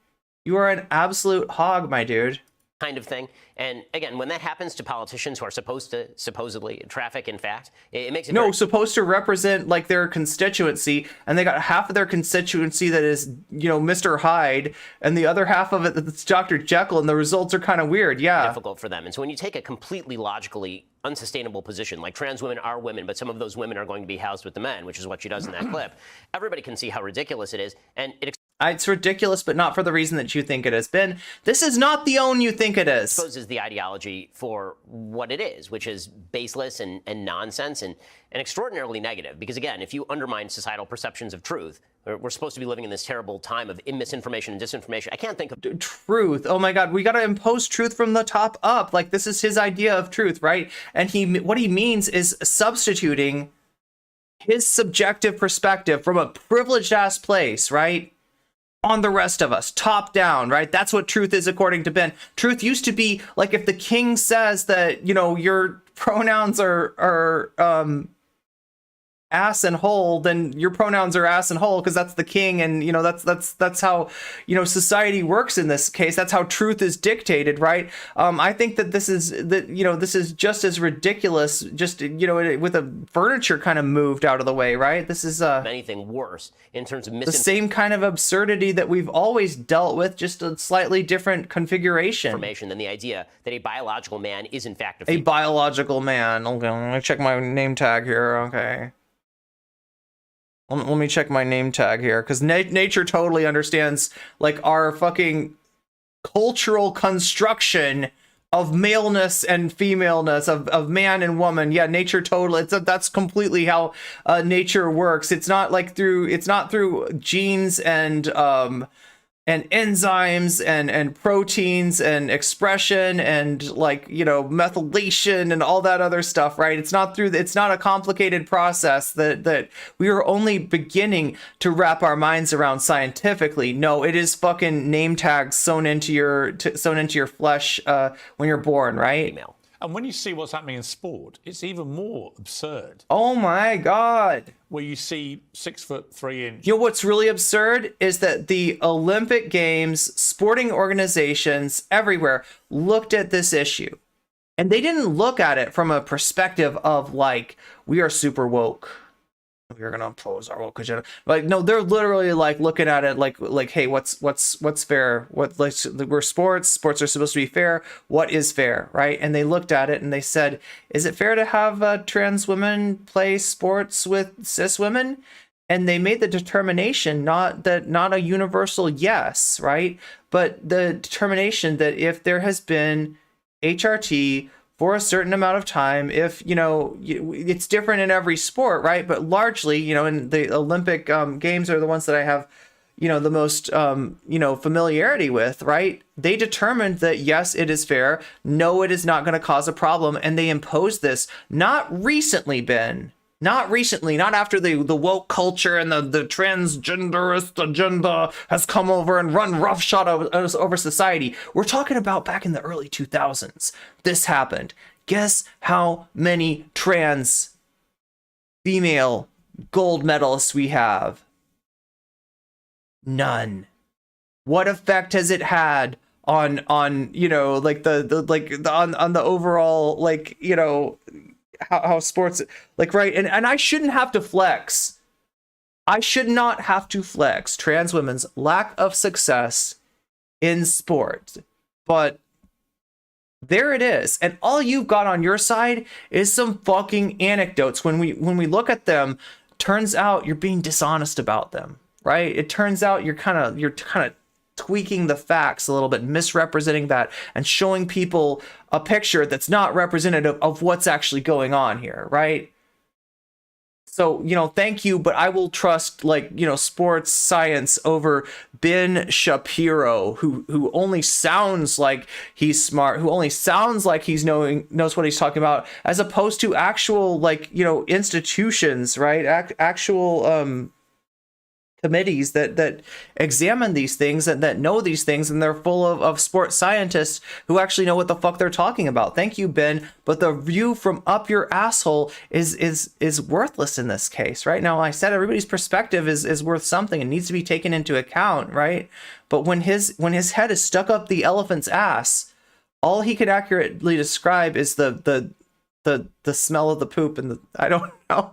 You are an absolute hog, my dude. Kind of thing. And again, when that happens to politicians who are supposed to supposedly traffic in fact, it makes it supposed to represent like their constituency, and they got half of their constituency that is, you know, Mr. Hyde, and the other half of it that's Dr. Jekyll, and the results are kind of weird. Yeah. Difficult for them. And so when you take a completely logically unsustainable position, like trans women are women, but some of those women are going to be housed with the men, which is what she does in that clip, everybody can see how ridiculous it is. And it's ridiculous, but not for the reason that you think it has been. This is not the own you think it is. Exposes the ideology for what it is, which is baseless and nonsense and extraordinarily negative. Because again, if you undermine societal perceptions of truth, we're supposed to be living in this terrible time of misinformation and disinformation. I can't think of truth. Oh my God, we got to impose truth from the top up. Like, this is his idea of truth, right? And what he means is substituting his subjective perspective from a privileged ass place, right, on the rest of us, top down, right? That's what truth is according to Ben. Truth used to be like, if the king says that, you know, your pronouns are ass and hole, then your pronouns are ass and hole, because that's the king, and you know, that's how, you know, society works in this case. That's how truth is dictated, right? I think that this is just as ridiculous, just, you know, with a furniture kind of moved out of the way, right? This is anything worse in terms of the same kind of absurdity that we've always dealt with, just a slightly different configuration. Information than the idea that a biological man is in fact a biological man. Okay, let me check my name tag here. Okay. Let me check my name tag here, because nature totally understands like our fucking cultural construction of maleness and femaleness, of man and woman. Yeah, nature totally. That's completely how nature works. It's not through genes and enzymes and proteins and expression and, like, you know, methylation and all that other stuff, right? It's not a complicated process that we are only beginning to wrap our minds around scientifically. No, it is fucking name tags sewn into your flesh when you're born, right? Email. And when you see what's happening in sport, it's even more absurd. Oh my God. Where you see 6'3". You know what's really absurd is that the Olympic Games, sporting organizations everywhere looked at this issue. And they didn't look at it from a perspective of like, we are super woke. We're gonna oppose our woke agenda. Like, no, they're literally like looking at it like, hey, what's fair? We're sports are supposed to be fair. What is fair, right? And they looked at it and they said, is it fair to have trans women play sports with cis women? And they made the determination, not a universal yes, right? But the determination that if there has been HRT for a certain amount of time, if, you know, it's different in every sport, right? But largely, you know, in the Olympic Games are the ones that I have, you know, the most, you know, familiarity with, right? They determined that, yes, it is fair. No, it is not going to cause a problem. And they imposed this, not recently, Ben. Not recently, not after the woke culture and the transgenderist agenda has come over and run roughshod over society. We're talking about back in the early 2000s. This happened. Guess how many trans female gold medalists we have? None. What effect has it had on you know, like on the overall, like, you know, how sports, like, right? And I shouldn't have to flex. I should not have to flex trans women's lack of success in sport. But there it is. And all you've got on your side is some fucking anecdotes. When we look at them, turns out you're being dishonest about them, right? It turns out you're kind of tweaking the facts a little bit, misrepresenting that, and showing people a picture that's not representative of what's actually going on here, right? So, thank you, but I will trust, sports science over Ben Shapiro, who only sounds like he's smart, who only sounds like knows what he's talking about, as opposed to actual, institutions, right? Actual committees that examine these things and that know these things, and they're full of sports scientists who actually know what the fuck they're talking about. Thank you, Ben, but the view from up your asshole is worthless in this case, right? Now, I said everybody's perspective is worth something and needs to be taken into account, right? But when his head is stuck up the elephant's ass, all he could accurately describe is the smell of the poop and I don't know.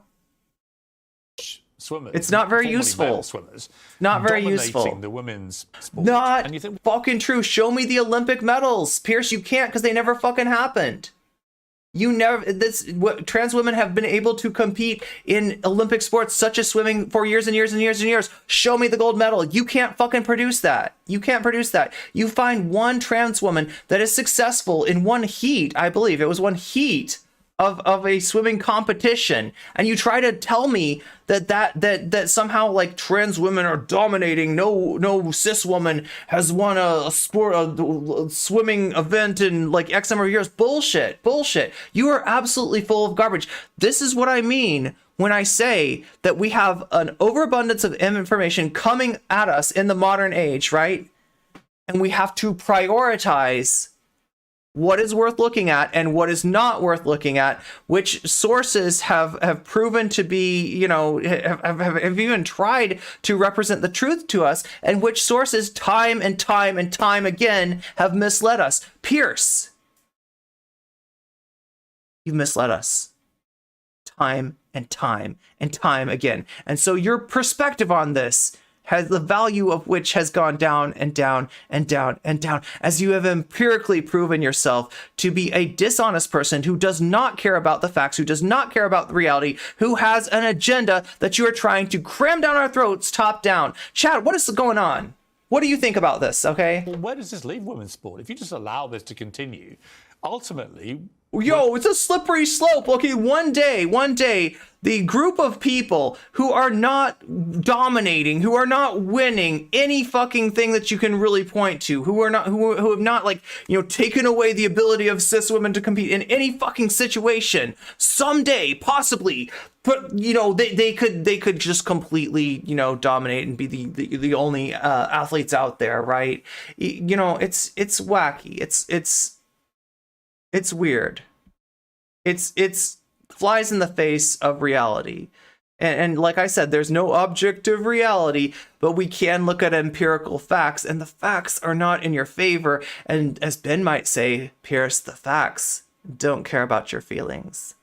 Swimmers. It's not very formerly useful. male swimmers. Not very dominating useful. The women's sport. Not and you think, fucking true. Show me the Olympic medals, Pierce. You can't, because they never fucking happened. Trans women have been able to compete in Olympic sports such as swimming for years and years and years and years. Show me the gold medal. You can't fucking produce that. You can't produce that. You find one trans woman that is successful in one heat. I believe it was one heat of a swimming competition, and you try to tell me that somehow trans women are dominating. No cis woman has won a swimming event in X number of years. Bullshit. You are absolutely full of garbage. This is what I mean when I say that we have an overabundance of information coming at us in the modern age, right? And we have to prioritize what is worth looking at and what is not worth looking at, which sources have proven to be, have even tried to represent the truth to us, and which sources time and time and time again have misled us. Piers, you've misled us time and time and time again. And so your perspective on this has the value of which has gone down and down and down and down, as you have empirically proven yourself to be a dishonest person who does not care about the facts, who does not care about the reality, who has an agenda that you are trying to cram down our throats top down. Chad, what is going on? What do you think about this, okay? well, where does this leave women's sport? If you just allow this to continue, ultimately... It's a slippery slope. Okay, one day, the group of people who are not dominating, who are not winning any fucking thing that you can really point to, who have not taken away the ability of cis women to compete in any fucking situation, someday, possibly, but they could just completely dominate and be the only athletes out there, right? It's wacky. It's weird. It's flies in the face of reality. And like I said, there's no objective reality, but we can look at empirical facts, and the facts are not in your favor. And as Ben might say, Piers, the facts don't care about your feelings.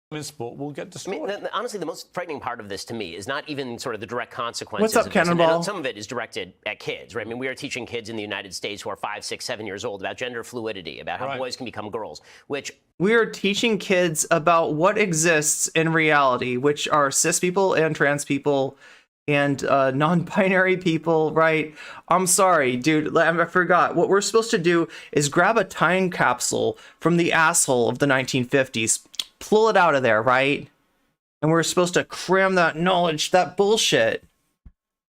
Women's sport will get destroyed. Honestly, the most frightening part of this to me is not even sort of the direct consequences. What's up, Cannonball? And some of it is directed at kids, right? I mean, we are teaching kids in the United States who are 5, 6, 7 years old about gender fluidity, about how boys can become girls, which... We are teaching kids about what exists in reality, which are cis people and trans people and non-binary people, right? I'm sorry, dude, I forgot. What we're supposed to do is grab a time capsule from the asshole of the 1950s, pull it out of there, right? And we're supposed to cram that knowledge, that bullshit,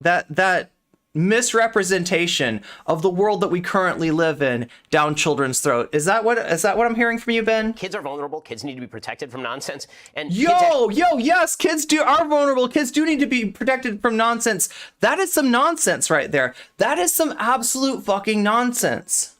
that misrepresentation of the world that we currently live in down children's throat. Is that what I'm hearing from you, Ben? Kids are vulnerable. Kids need to be protected from nonsense. And yes, kids are vulnerable. Kids do need to be protected from nonsense. That is some nonsense right there. That is some absolute fucking nonsense.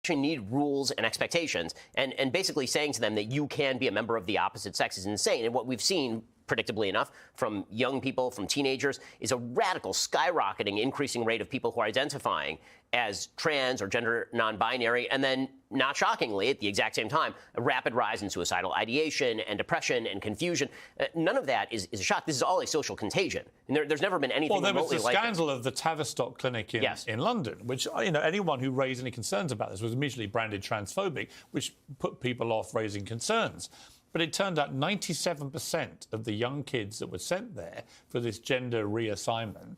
Need rules and expectations, and basically saying to them that you can be a member of the opposite sex is insane. And what we've seen, predictably enough, from young people, from teenagers, is a radical, skyrocketing, increasing rate of people who are identifying as trans or gender non-binary, and then, not shockingly, at the exact same time, a rapid rise in suicidal ideation and depression and confusion. None of that is a shock. This is all a social contagion. And there's never been anything remotely like it. Well, there was the scandal of the Tavistock Clinic in London, which, anyone who raised any concerns about this was immediately branded transphobic, which put people off raising concerns. But it turned out 97% of the young kids that were sent there for this gender reassignment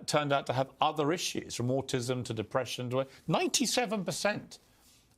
turned out to have other issues, from autism to depression. 97%.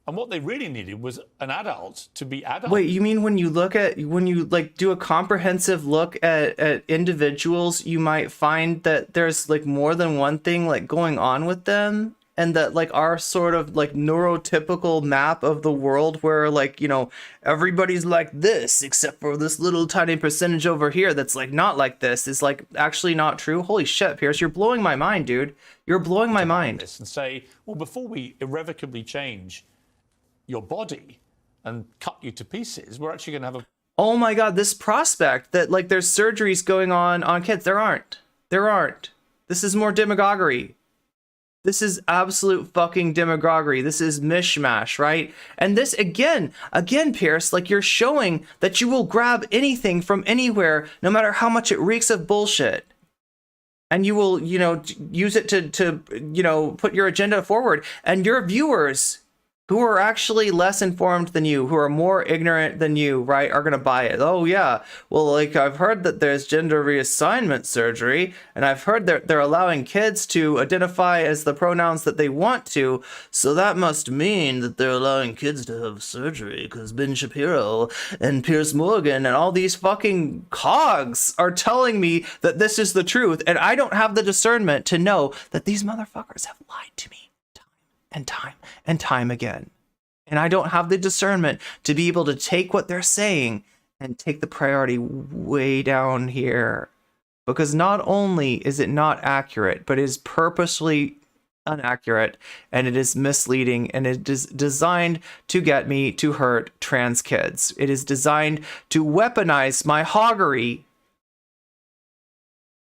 And what they really needed was an adult to be adult. Wait, you mean when you like do a comprehensive look at individuals, you might find that there's like more than one thing like going on with them? And that like our sort of like neurotypical map of the world where like, you know, everybody's like this except for this little tiny percentage over here that's like not like this is like actually not true. Holy shit, Piers, you're blowing my mind, dude. You're blowing my mind. And say, well, before we irrevocably change your body and cut you to pieces, we're actually going to have a... Oh my God, this prospect that like there's surgeries going on kids. There aren't. This is more demagoguery. This is absolute fucking demagoguery. This is mishmash, right? And this again, Piers, like you're showing that you will grab anything from anywhere, no matter how much it reeks of bullshit. And you will, you know, use it to you know, put your agenda forward. And your viewers, who are actually less informed than you, who are more ignorant than you, right, are going to buy it. Oh, yeah. Well, like, I've heard that there's gender reassignment surgery, and I've heard that they're allowing kids to identify as the pronouns that they want to, so that must mean that they're allowing kids to have surgery, because Ben Shapiro and Piers Morgan and all these fucking cogs are telling me that this is the truth, and I don't have the discernment to know that these motherfuckers have lied to me. And time again. And I don't have the discernment to be able to take what they're saying and take the priority way down here. Because not only is it not accurate, but it is purposely inaccurate, and it is misleading, and it is designed to get me to hurt trans kids. It is designed to weaponize my hoggery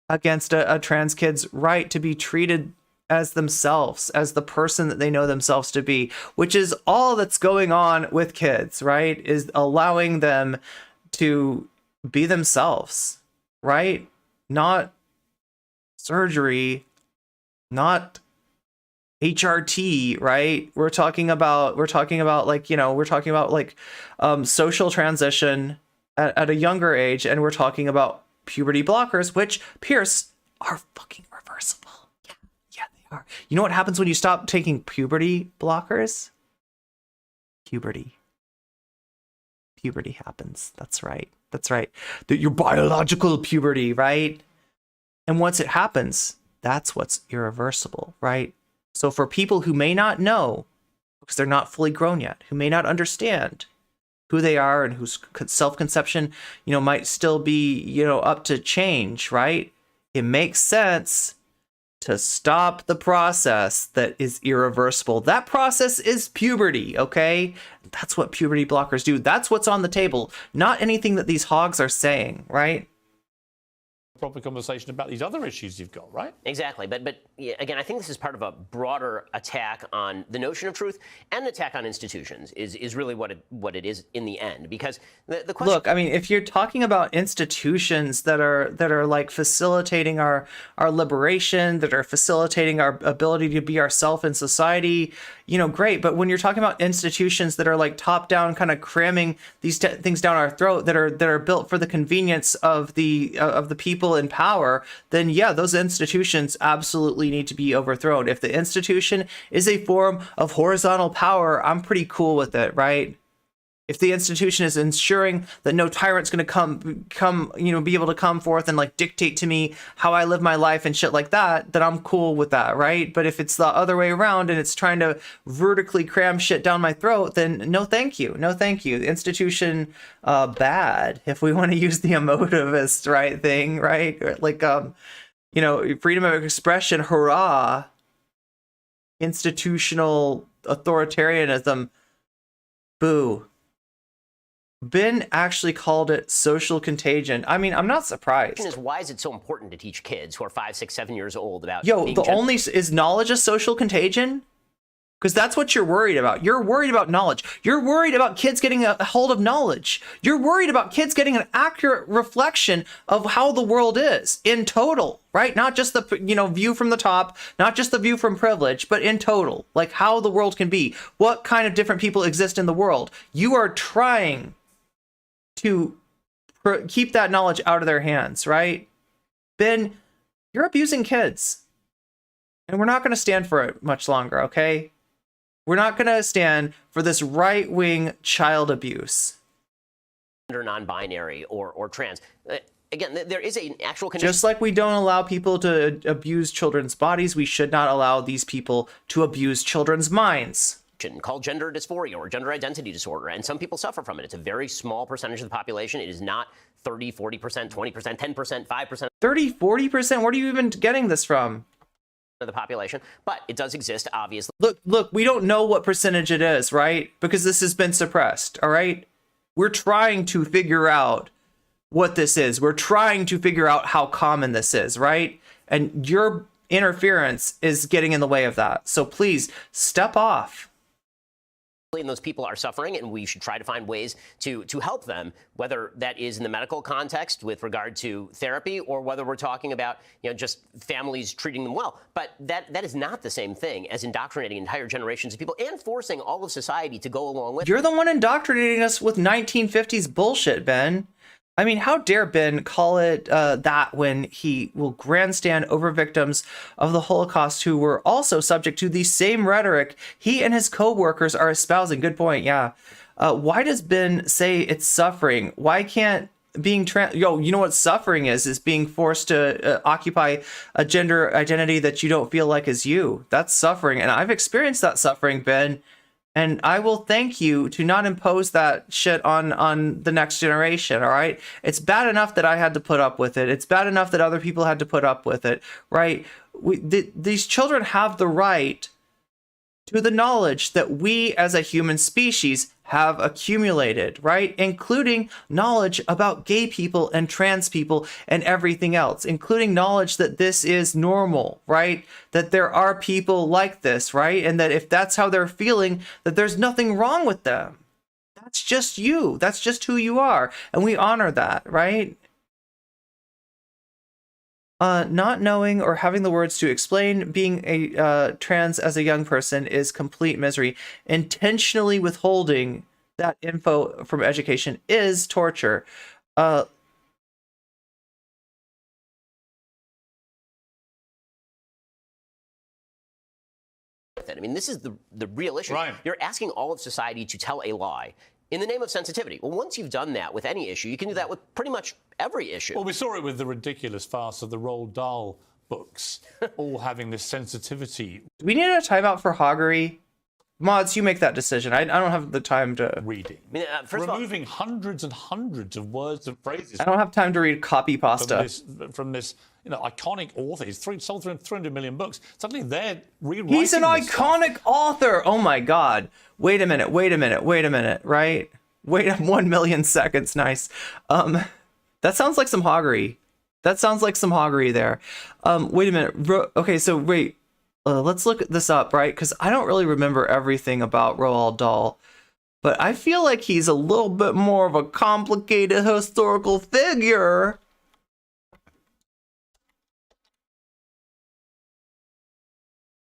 against a trans kid's right to be treated as themselves, as the person that they know themselves to be, which is all that's going on with kids, right? Is allowing them to be themselves, right? Not surgery, not HRT, right? We're talking about like, you know, we're talking about like social transition at a younger age, and we're talking about puberty blockers, which, Piers, are fucking reversible. You know what happens when you stop taking puberty blockers? Puberty happens. That's right. Your biological puberty, right? And once it happens, that's what's irreversible, right? So for people who may not know, because they're not fully grown yet, who may not understand who they are and whose self-conception, you know, might still be, you know, up to change, right? It makes sense to stop the process that is irreversible. That process is puberty, okay? That's what puberty blockers do. That's what's on the table, not anything that these hogs are saying, right? Proper conversation about these other issues you've got, right? Exactly. But yeah, again, I think this is part of a broader attack on the notion of truth and an attack on institutions is really what it is in the end. Because the question... Look, I mean, if you're talking about institutions that are like facilitating our liberation, that are facilitating our ability to be ourselves in society, you know, great. But when you're talking about institutions that are like top down, kind of cramming these things down our throat, that are built for the convenience of the people in power, then yeah, those institutions absolutely need to be overthrown. If the institution is a form of horizontal power, I'm pretty cool with it, right? If the institution is ensuring that no tyrant's going to come, you know, be able to come forth and like dictate to me how I live my life and shit like that, then I'm cool with that, right? But if it's the other way around and it's trying to vertically cram shit down my throat, then no thank you. No thank you. The institution, bad, if we want to use the emotivist, right, thing, right? Like, you know, freedom of expression, hurrah. Institutional authoritarianism, boo. Ben actually called it social contagion. I mean, I'm not surprised. The question is, why is it so important to teach kids who are 5, 6, 7 years old about is knowledge a social contagion? Because that's what you're worried about. You're worried about knowledge. You're worried about kids getting a hold of knowledge. You're worried about kids getting an accurate reflection of how the world is in total, right? Not just the, you know, view from the top, not just the view from privilege, but in total, like how the world can be, what kind of different people exist in the world. You are trying to keep that knowledge out of their hands, right? Ben, you're abusing kids. And we're not going to stand for it much longer, okay? We're not going to stand for this right-wing child abuse. Gender non-binary or trans. Again, there is an actual condition. Just like we don't allow people to abuse children's bodies, we should not allow these people to abuse children's minds. Called gender dysphoria or gender identity disorder, and some people suffer from it. It's a very small percentage of the population. It is not 30, 40%, 20%, 10%, 5%. 30, 40%? Where are you even getting this from? Of the population, but it does exist, obviously. Look, we don't know what percentage it is, right? Because this has been suppressed, all right? We're trying to figure out what this is. We're trying to figure out how common this is, right? And your interference is getting in the way of that. So please, step off. And those people are suffering, and we should try to find ways to help them, whether that is in the medical context with regard to therapy, or whether we're talking about, just families treating them well. But that is not the same thing as indoctrinating entire generations of people and forcing all of society to go along with. You're the one indoctrinating us with 1950s bullshit, Ben. I mean, how dare Ben call it that when he will grandstand over victims of the Holocaust who were also subject to the same rhetoric he and his co-workers are espousing. Good point, yeah. Why does Ben say it's suffering? Why can't being trans... you know what suffering is being forced to occupy a gender identity that you don't feel like is you. That's suffering, and I've experienced that suffering, Ben. And I will thank you to not impose that shit on the next generation, all right? It's bad enough that I had to put up with it. It's bad enough that other people had to put up with it, right? These children have the right to the knowledge that we as a human species have accumulated, right? Including knowledge about gay people and trans people and everything else, including knowledge that this is normal, right? That there are people like this, right? And that if that's how they're feeling, that there's nothing wrong with them. That's just you. That's just who you are. And we honor that, right? Not knowing or having the words to explain being a trans as a young person is complete misery. Intentionally withholding that info from education is torture. I mean, this is the real issue. Right. You're asking all of society to tell a lie in the name of sensitivity. Well, once you've done that with any issue, you can do that with pretty much every issue. Well, we saw it with the ridiculous farce of the Roald Dahl books, all having this sensitivity. Do we need a timeout for hoggery? Mods, you make that decision. I don't have the time to... Reading. I mean, first removing hundreds and hundreds of words and phrases. I don't have time to read copy pasta. From this iconic author. He's sold 300 million books. Suddenly they're rewriting He's an this iconic author. Oh my God. Wait a minute, right? Wait 1 million seconds. Nice. That sounds like some hoggery. There. Wait a minute. Okay, so wait. Let's look this up, right? Because I don't really remember everything about Roald Dahl. But I feel like he's a little bit more of a complicated historical figure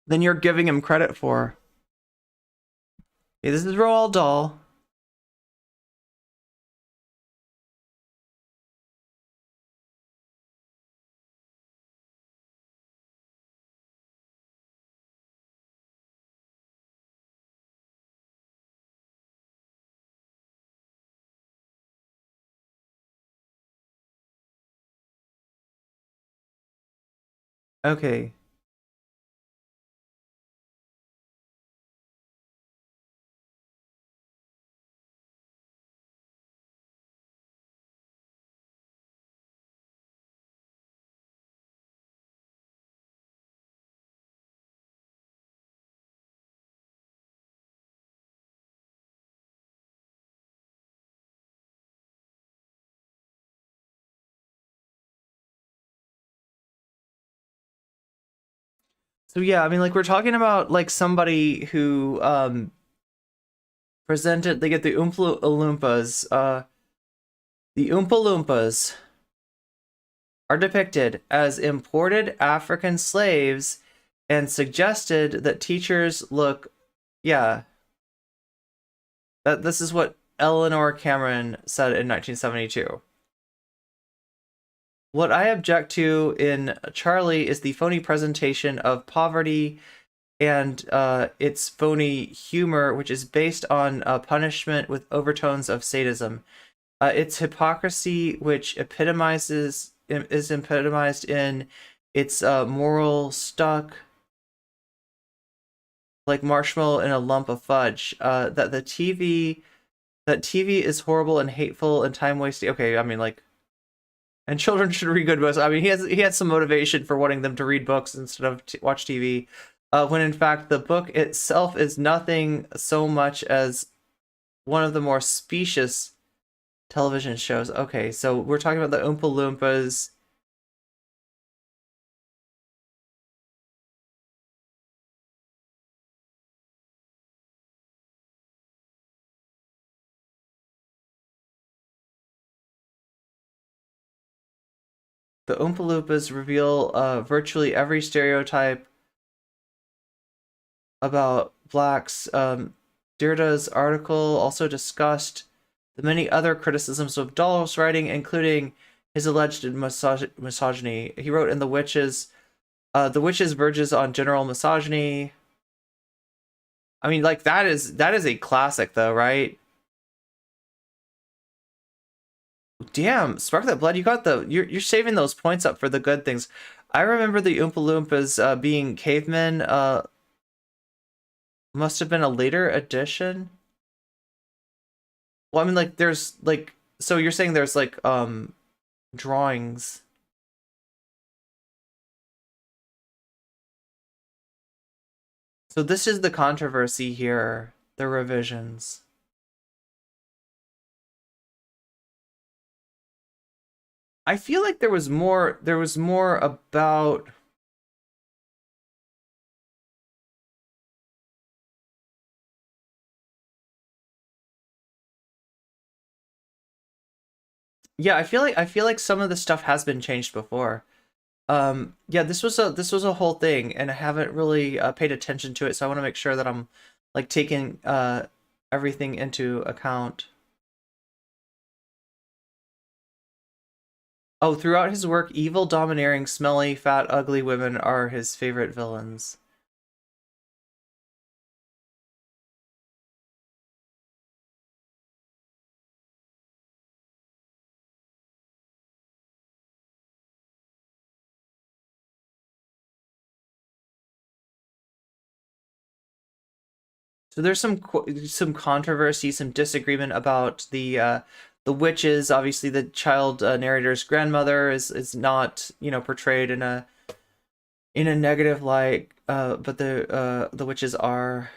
than you're giving him credit for. Okay, this is Roald Dahl. Okay. So yeah, I mean, like, we're talking about like somebody who presented, they get the Oompa Loompas. The Oompa Loompas are depicted as imported African slaves and suggested that teachers look, yeah, that this is what Eleanor Cameron said in 1972. What I object to in Charlie is the phony presentation of poverty and its phony humor, which is based on punishment with overtones of sadism. Its hypocrisy, which is epitomized in its moral stuck like marshmallow in a lump of fudge. That TV is horrible and hateful and time wasting. Okay, I mean, like, and children should read good books. I mean, he has some motivation for wanting them to read books instead of watch TV, when in fact the book itself is nothing so much as one of the more specious television shows. Okay, so we're talking about the Oompa Loompas. The Oompa Loompas reveal virtually every stereotype about blacks. Dirda's article also discussed the many other criticisms of Dahl's writing, including his alleged misogyny. He wrote in The Witches verges on general misogyny. I mean, like, that is a classic, though, right? Damn, Spark That Blood, you got you're saving those points up for the good things. I remember the Oompa Loompas being cavemen. Must have been a later edition. Well, I mean, like, there's like, so you're saying there's like drawings. So this is the controversy here, the revisions. I feel like there was more about yeah, I feel like some of the stuff has been changed before. Yeah, this was a whole thing, and I haven't really paid attention to it, so I want to make sure that I'm like taking everything into account. Oh, throughout his work, evil, domineering, smelly, fat, ugly women are his favorite villains. So there's some controversy, some disagreement about the witches. Obviously, the child narrator's grandmother is not, you know, portrayed in a negative light, but the witches are.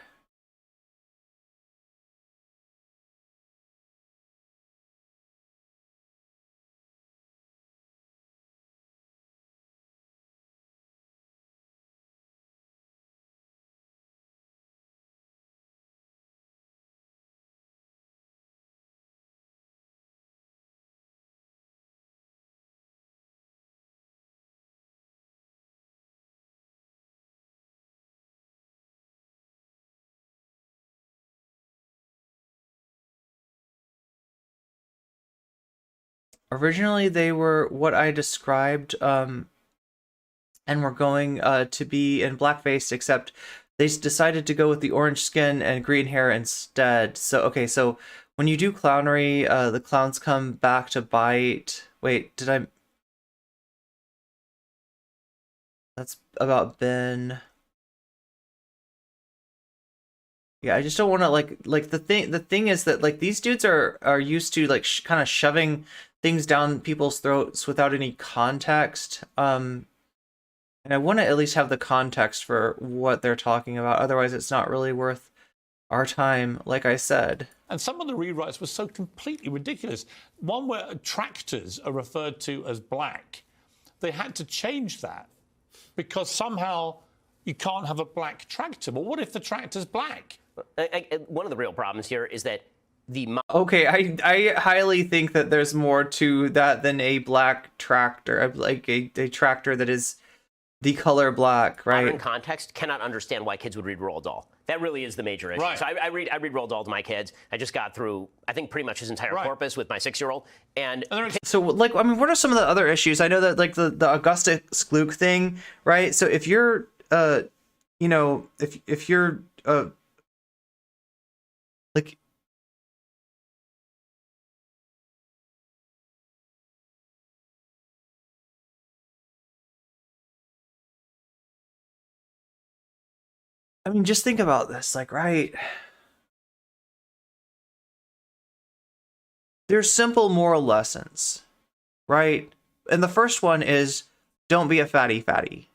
Originally, they were what I described, and were going to be in blackface, except they decided to go with the orange skin and green hair instead. So, okay, so when you do clownery, the clowns come back to bite. Wait, did I... That's about Ben. Yeah, I just don't want to like the thing is that like these dudes are used to like kind of shoving things down people's throats without any context. And I want to at least have the context for what they're talking about. Otherwise, it's not really worth our time, like I said. And some of the rewrites were so completely ridiculous. One where tractors are referred to as black. They had to change that because somehow you can't have a black tractor. But what if the tractor's black? One of the real problems here is that Okay, I highly think that there's more to that than a black tractor, like a tractor that is the color black, right? Modern context cannot understand why kids would read Roald Dahl. That really is the major issue. Right. So I read Roald Dahl to my kids. I just got through, I think, pretty much his entire corpus with my 6-year-old. And So, like, I mean, what are some of the other issues? I know that, like, the Augustus Gloop thing, right? So if you're, you know, if you're, like, I mean, just think about this, like, right? There's simple moral lessons, right? And the first one is don't be a fatty fatty.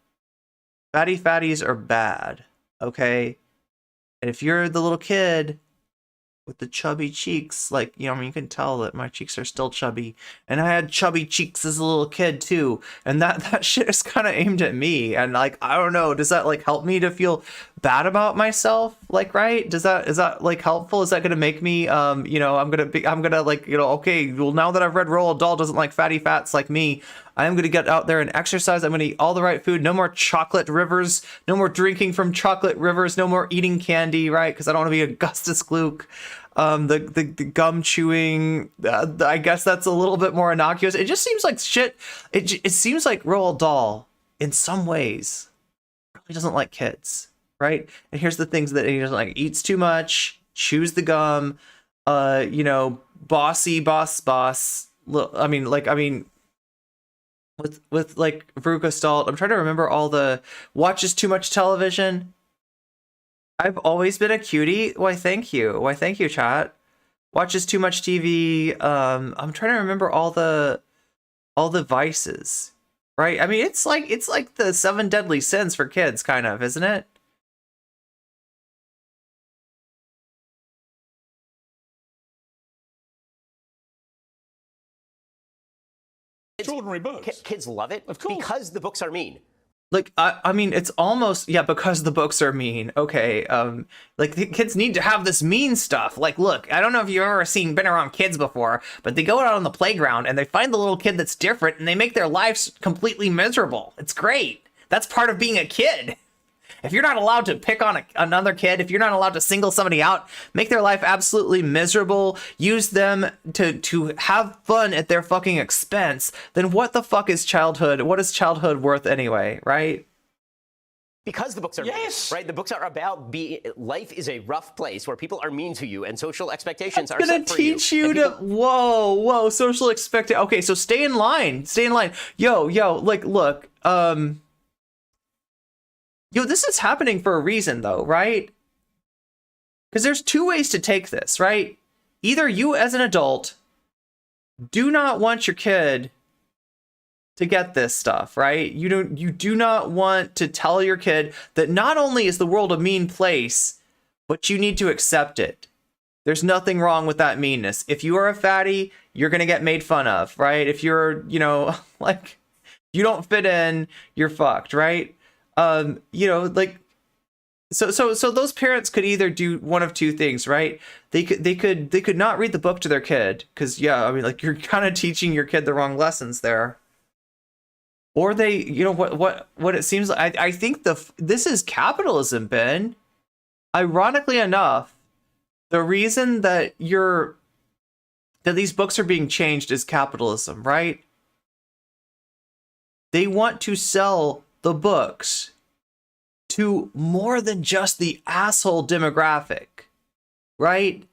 Fatty fatties are bad, okay? And if you're the little kid with the chubby cheeks, like, you know, I mean, you can tell that my cheeks are still chubby. And I had chubby cheeks as a little kid too. And that shit is kind of aimed at me. And like, I don't know, does that like help me to feel bad about myself? Like, right? Is that like helpful? Is that going to make me, you know, I'm going to like, you know, okay, well, now that I've read Roald Dahl doesn't like fatty fats like me, I'm going to get out there and exercise. I'm going to eat all the right food. No more chocolate rivers. No more drinking from chocolate rivers. No more eating candy, right? Because I don't want to be Augustus Gloop. The gum chewing, I guess that's a little bit more innocuous. It just seems like shit. It seems like Roald Dahl, in some ways, really doesn't like kids, right? And here's the things that he doesn't like: eats too much, chews the gum, you know, bossy boss. I mean, with like Veruca Salt, I'm trying to remember all the watches too much television. I've always been a cutie. Why, thank you. Why, thank you, chat. Watches too much TV. I'm trying to remember all the vices, right? I mean, it's like the 7 deadly sins for kids, kind of, isn't it? Extraordinary books. kids love it Of course. because the books are mean. Like, I mean, it's almost, yeah, because the books are mean. Okay, like, the kids need to have this mean stuff. Like, look, I don't know if you've ever been around kids before, but they go out on the playground and they find the little kid that's different and they make their lives completely miserable. It's great. That's part of being a kid. If you're not allowed to pick on another kid, if you're not allowed to single somebody out, make their life absolutely miserable, use them to have fun at their fucking expense, then what the fuck is childhood? What is childhood worth anyway, right? Because the books are mean, right? The books are about life is a rough place where people are mean to you and social expectations are set for you. It's gonna teach you to, whoa, social expectation. Okay, so stay in line. Yo, like, look, yo, this is happening for a reason, though, right? Because there's 2 ways to take this, right? Either you, as an adult, do not want your kid to get this stuff, right? You do not want to tell your kid that not only is the world a mean place, but you need to accept it. There's nothing wrong with that meanness. If you are a fatty, you're gonna get made fun of, right? If you're, you know, like, you don't fit in, you're fucked, right? You know, like, so those parents could either do one of 2 things, right? They could not read the book to their kid, because, yeah, I mean, like, you're kind of teaching your kid the wrong lessons there. Or they, you know, what it seems like, I think this is capitalism, Ben. Ironically enough, the reason that these books are being changed is capitalism, right? They want to sell the books to more than just the asshole demographic, right?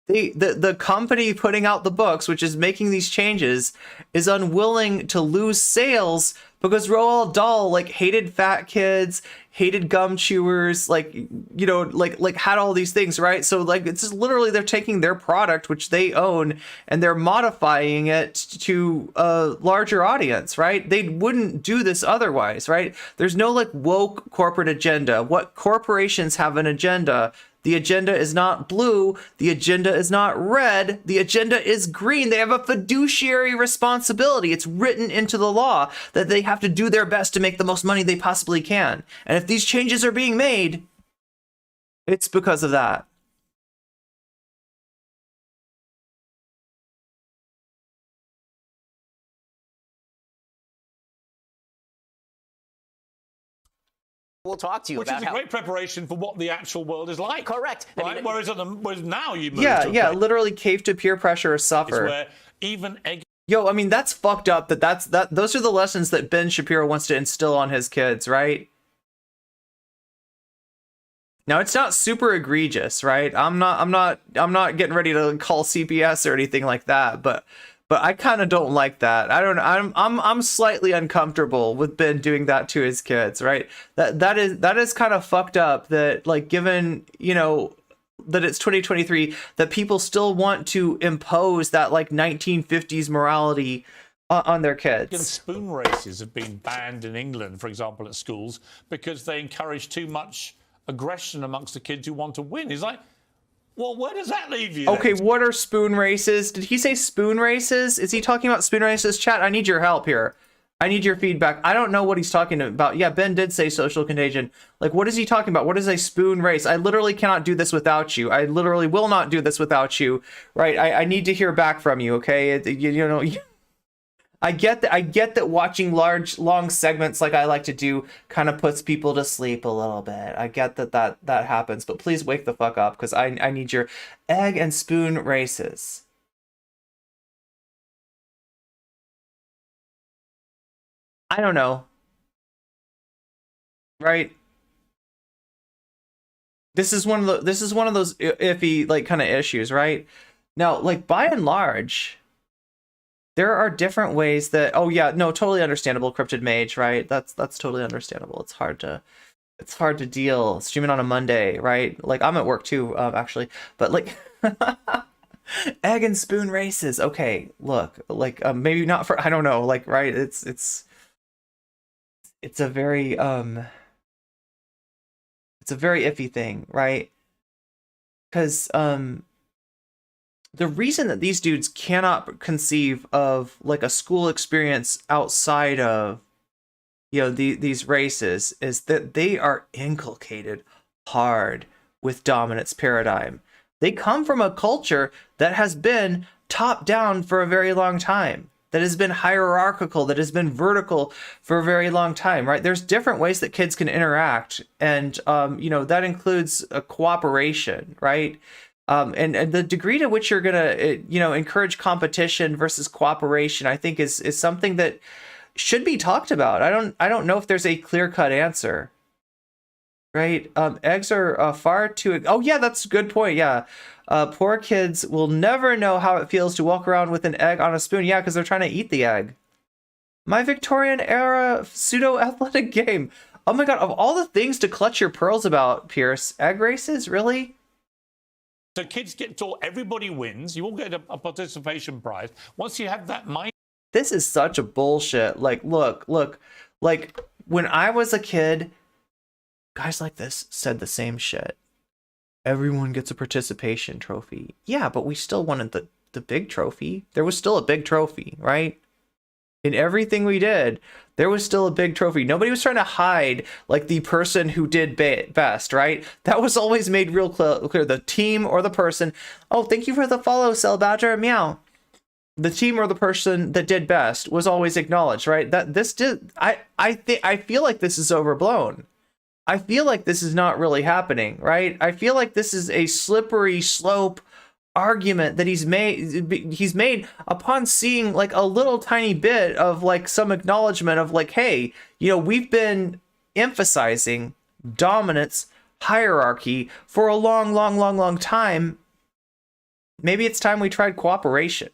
The company putting out the books, which is making these changes, is unwilling to lose sales because Roald Dahl, like, hated fat kids, hated gum chewers, like, you know, like had all these things, right? So, like, it's just literally they're taking their product, which they own, and they're modifying it to a larger audience, right? They wouldn't do this otherwise, right? There's no, like, woke corporate agenda. What corporations have an agenda? The agenda is not blue. The agenda is not red. The agenda is green. They have a fiduciary responsibility. It's written into the law that they have to do their best to make the most money they possibly can. And if these changes are being made, it's because of that. We'll talk to you Which about is a great preparation for what the actual world is like. Correct. I Right? mean, whereas now you move Yeah, to a yeah, place literally cave to peer pressure or suffer. where even egg Yo, I mean, that's fucked up. Those are the lessons that Ben Shapiro wants to instill on his kids, right? Now, it's not super egregious, right? I'm not getting ready to call CPS or anything like that, but I kind of don't like that. I'm slightly uncomfortable with Ben doing that to his kids, right? That is kind of fucked up that, like, given, you know, that it's 2023, that people still want to impose that like 1950s morality on their kids. spoon races have been banned in England, for example, at schools because they encourage too much aggression amongst the kids who want to win. It's like, well, where does that leave you? Okay, then? what are spoon races? Did he say spoon races? Is he talking about spoon races? Chat, I need your help here. I need your feedback. I don't know what he's talking about. Yeah, Ben did say social contagion. Like, what is he talking about? What is a spoon race? I literally cannot do this without you. I literally will not do this without you. Right? I need to hear back from you, okay? You know, I get that watching long segments like I like to do kind of puts people to sleep a little bit. I get that happens, but please wake the fuck up, because I need your egg and spoon races. I don't know. Right? This is one of those iffy, like, kind of issues, right? Now, like, by and large, there are different ways that, oh yeah, no, totally understandable, Cryptid Mage, right? That's totally understandable. It's hard to deal streaming on a Monday, right? Like, I'm at work too, actually, but like egg and spoon races. Okay, look, like, maybe not for, I don't know, like, right? It's a very iffy thing, right? Because the reason that these dudes cannot conceive of like a school experience outside of, you know, these races is that they are inculcated hard with dominance paradigm. They come from a culture that has been top down for a very long time, that has been hierarchical, that has been vertical for a very long time, right? There's different ways that kids can interact, and you know, that includes a cooperation, right? And the degree to which you're gonna, you know, encourage competition versus cooperation, I think is something that should be talked about. I don't know if there's a clear-cut answer, right? Eggs are far too. Oh yeah, that's a good point. Yeah, poor kids will never know how it feels to walk around with an egg on a spoon. Yeah, because they're trying to eat the egg. My Victorian era pseudo athletic game. Oh my god! Of all the things to clutch your pearls about, Piers, egg races, really? So kids get taught everybody wins. You all get a participation prize. Once you have that mind. This is such a bullshit. Like, look, like when I was a kid, guys like this said the same shit. Everyone gets a participation trophy. Yeah, but we still wanted the big trophy. There was still a big trophy, right? In everything we did, there was still a big trophy. Nobody was trying to hide, like, the person who did best, right? That was always made real clear. The team or the person. Oh, thank you for the follow, Cell Badger. Meow. The team or the person that did best was always acknowledged, right? That this did. I feel like this is overblown. I feel like this is not really happening, right? I feel like this is a slippery slope argument that he's made upon seeing like a little tiny bit of like some acknowledgement of like, hey, you know, we've been emphasizing dominance, hierarchy for a long time. Maybe it's time we tried cooperation.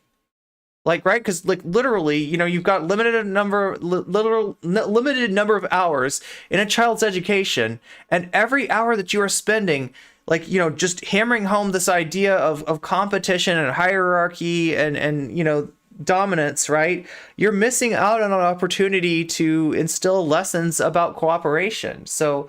Like, right? Because like literally, you know, you've got limited number of hours in a child's education, and every hour that you are spending, like, you know, just hammering home this idea of competition and hierarchy and you know, dominance, right? You're missing out on an opportunity to instill lessons about cooperation. So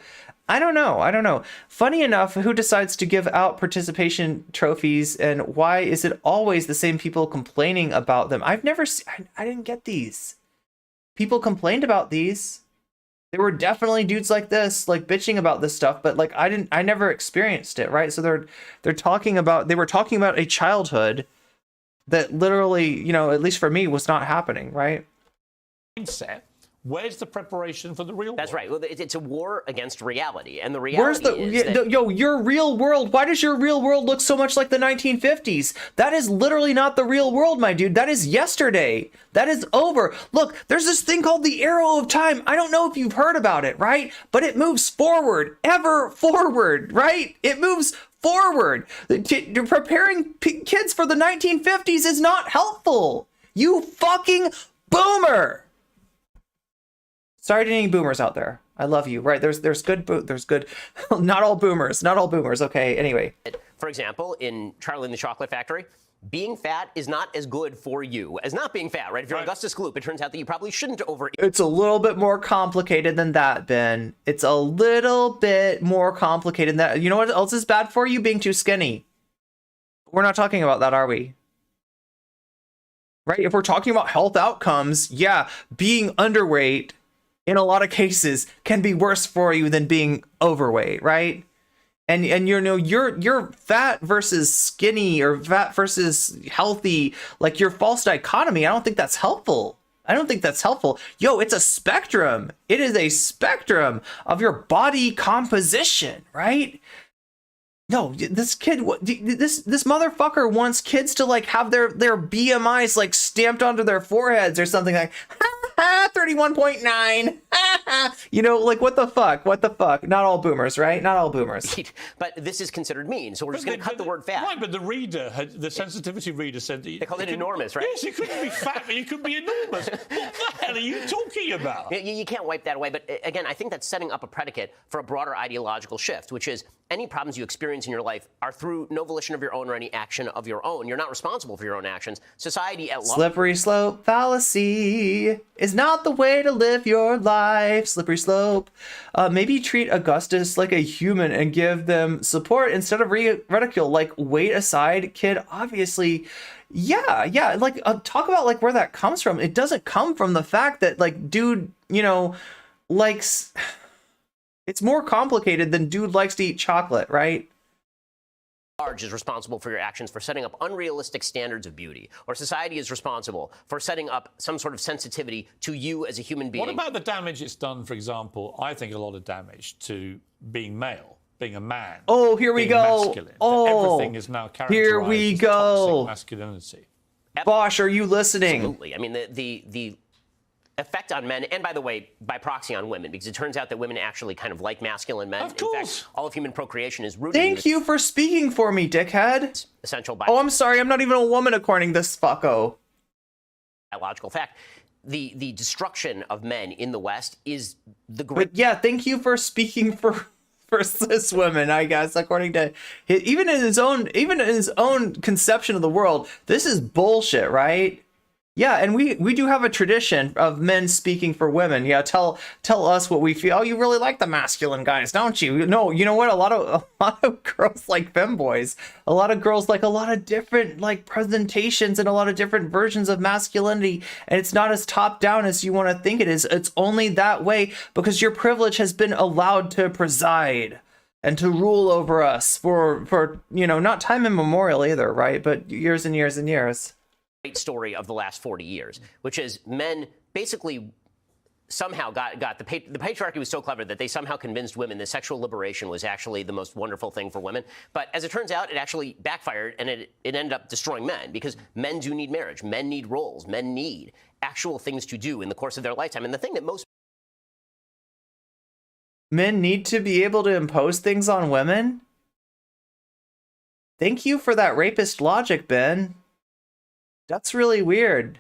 I don't know. Funny enough, who decides to give out participation trophies, and why is it always the same people complaining about them? I've never I didn't get these. People complained about these. There were definitely dudes like this, like bitching about this stuff, but like I never experienced it, right? So they were talking about a childhood that literally, you know, at least for me, was not happening, right? Mindset Where's the preparation for the real That's world? right. Well, it's a war against reality, and the reality is that your real world? Why does your real world look so much like the 1950s? That is literally not the real world, my dude. That is yesterday. That is over. Look, there's this thing called the arrow of time. I don't know if you've heard about it, right? But it moves forward, ever forward, right? It moves forward. Preparing kids for the 1950s is not helpful. You fucking boomer. Sorry to any boomers out there. I love you. Right? There's good. Not all boomers. Not all boomers. Okay. Anyway. For example, in Charlie and the Chocolate Factory, being fat is not as good for you as not being fat, right? If you're Augustus Gloop, it turns out that you probably shouldn't overeat. It's a little bit more complicated than that, Ben. It's a little bit more complicated than that. You know what else is bad for you? Being too skinny. We're not talking about that, are we? Right? If we're talking about health outcomes, yeah, being underweight in a lot of cases can be worse for you than being overweight, right? And you know, you're fat versus skinny or fat versus healthy, like your false dichotomy. I don't think that's helpful. I don't think that's helpful. Yo, it's a spectrum. It is a spectrum of your body composition, right? No, this kid, this motherfucker wants kids to like have their BMIs like stamped onto their foreheads or something like 31.9. You know, like what the fuck? What the fuck? Not all boomers, right? Not all boomers. But this is considered mean, so we're just going to cut the word fat. Right, but the reader, the sensitivity reader said that... They called it enormous, right? Yes, you couldn't be fat, but you could be enormous. What the hell are you talking about? You can't wipe that away, but again, I think that's setting up a predicate for a broader ideological shift, which is any problems you experience in your life are through no volition of your own or any action of your own. You're not responsible for your own actions. Society at large... Slippery slope fallacy is not the way to live your life. Slippery slope. Maybe treat Augustus like a human and give them support instead of ridicule. Like, wait aside, kid. Obviously, yeah. Like, talk about like where that comes from. It doesn't come from the fact that like, dude, you know, likes... It's more complicated than dude likes to eat chocolate, right? Large is responsible for your actions for setting up unrealistic standards of beauty, or society is responsible for setting up some sort of sensitivity to you as a human being. What about the damage it's done, for example? I think a lot of damage to being male, being a man. Oh, here we go. Masculine. Oh, everything is now characterized here we as go. Toxic masculinity. Vaush, are you listening? Absolutely. I mean, the effect on men, and by the way, by proxy on women, because it turns out that women actually kind of like masculine men. Of course. In fact, all of human procreation is rooted Thank you for speaking for me, dickhead. essential Oh, I'm sorry. I'm not even a woman according to this fucko. biological fact. The destruction of men in the West is the great... But yeah, thank you for speaking for cis women, I guess, according to even in his own conception of the world. This is bullshit, right? Yeah, and we do have a tradition of men speaking for women. Yeah, tell us what we feel. Oh, you really like the masculine guys, don't you? No, you know what? A lot of girls like femboys. A lot of girls like a lot of different like presentations and a lot of different versions of masculinity. And it's not as top down as you want to think it is. It's only that way because your privilege has been allowed to preside and to rule over us for you know, not time immemorial either, right? But years and years and years. Great story of the last 40 years, which is men basically somehow got the patriarchy was so clever that they somehow convinced women that sexual liberation was actually the most wonderful thing for women. But as it turns out, it actually backfired, and it ended up destroying men, because men do need marriage. Men need roles. Men need actual things to do in the course of their lifetime. And the thing that most men need to be able to impose things on women? Thank you for that rapist logic, Ben. That's really weird.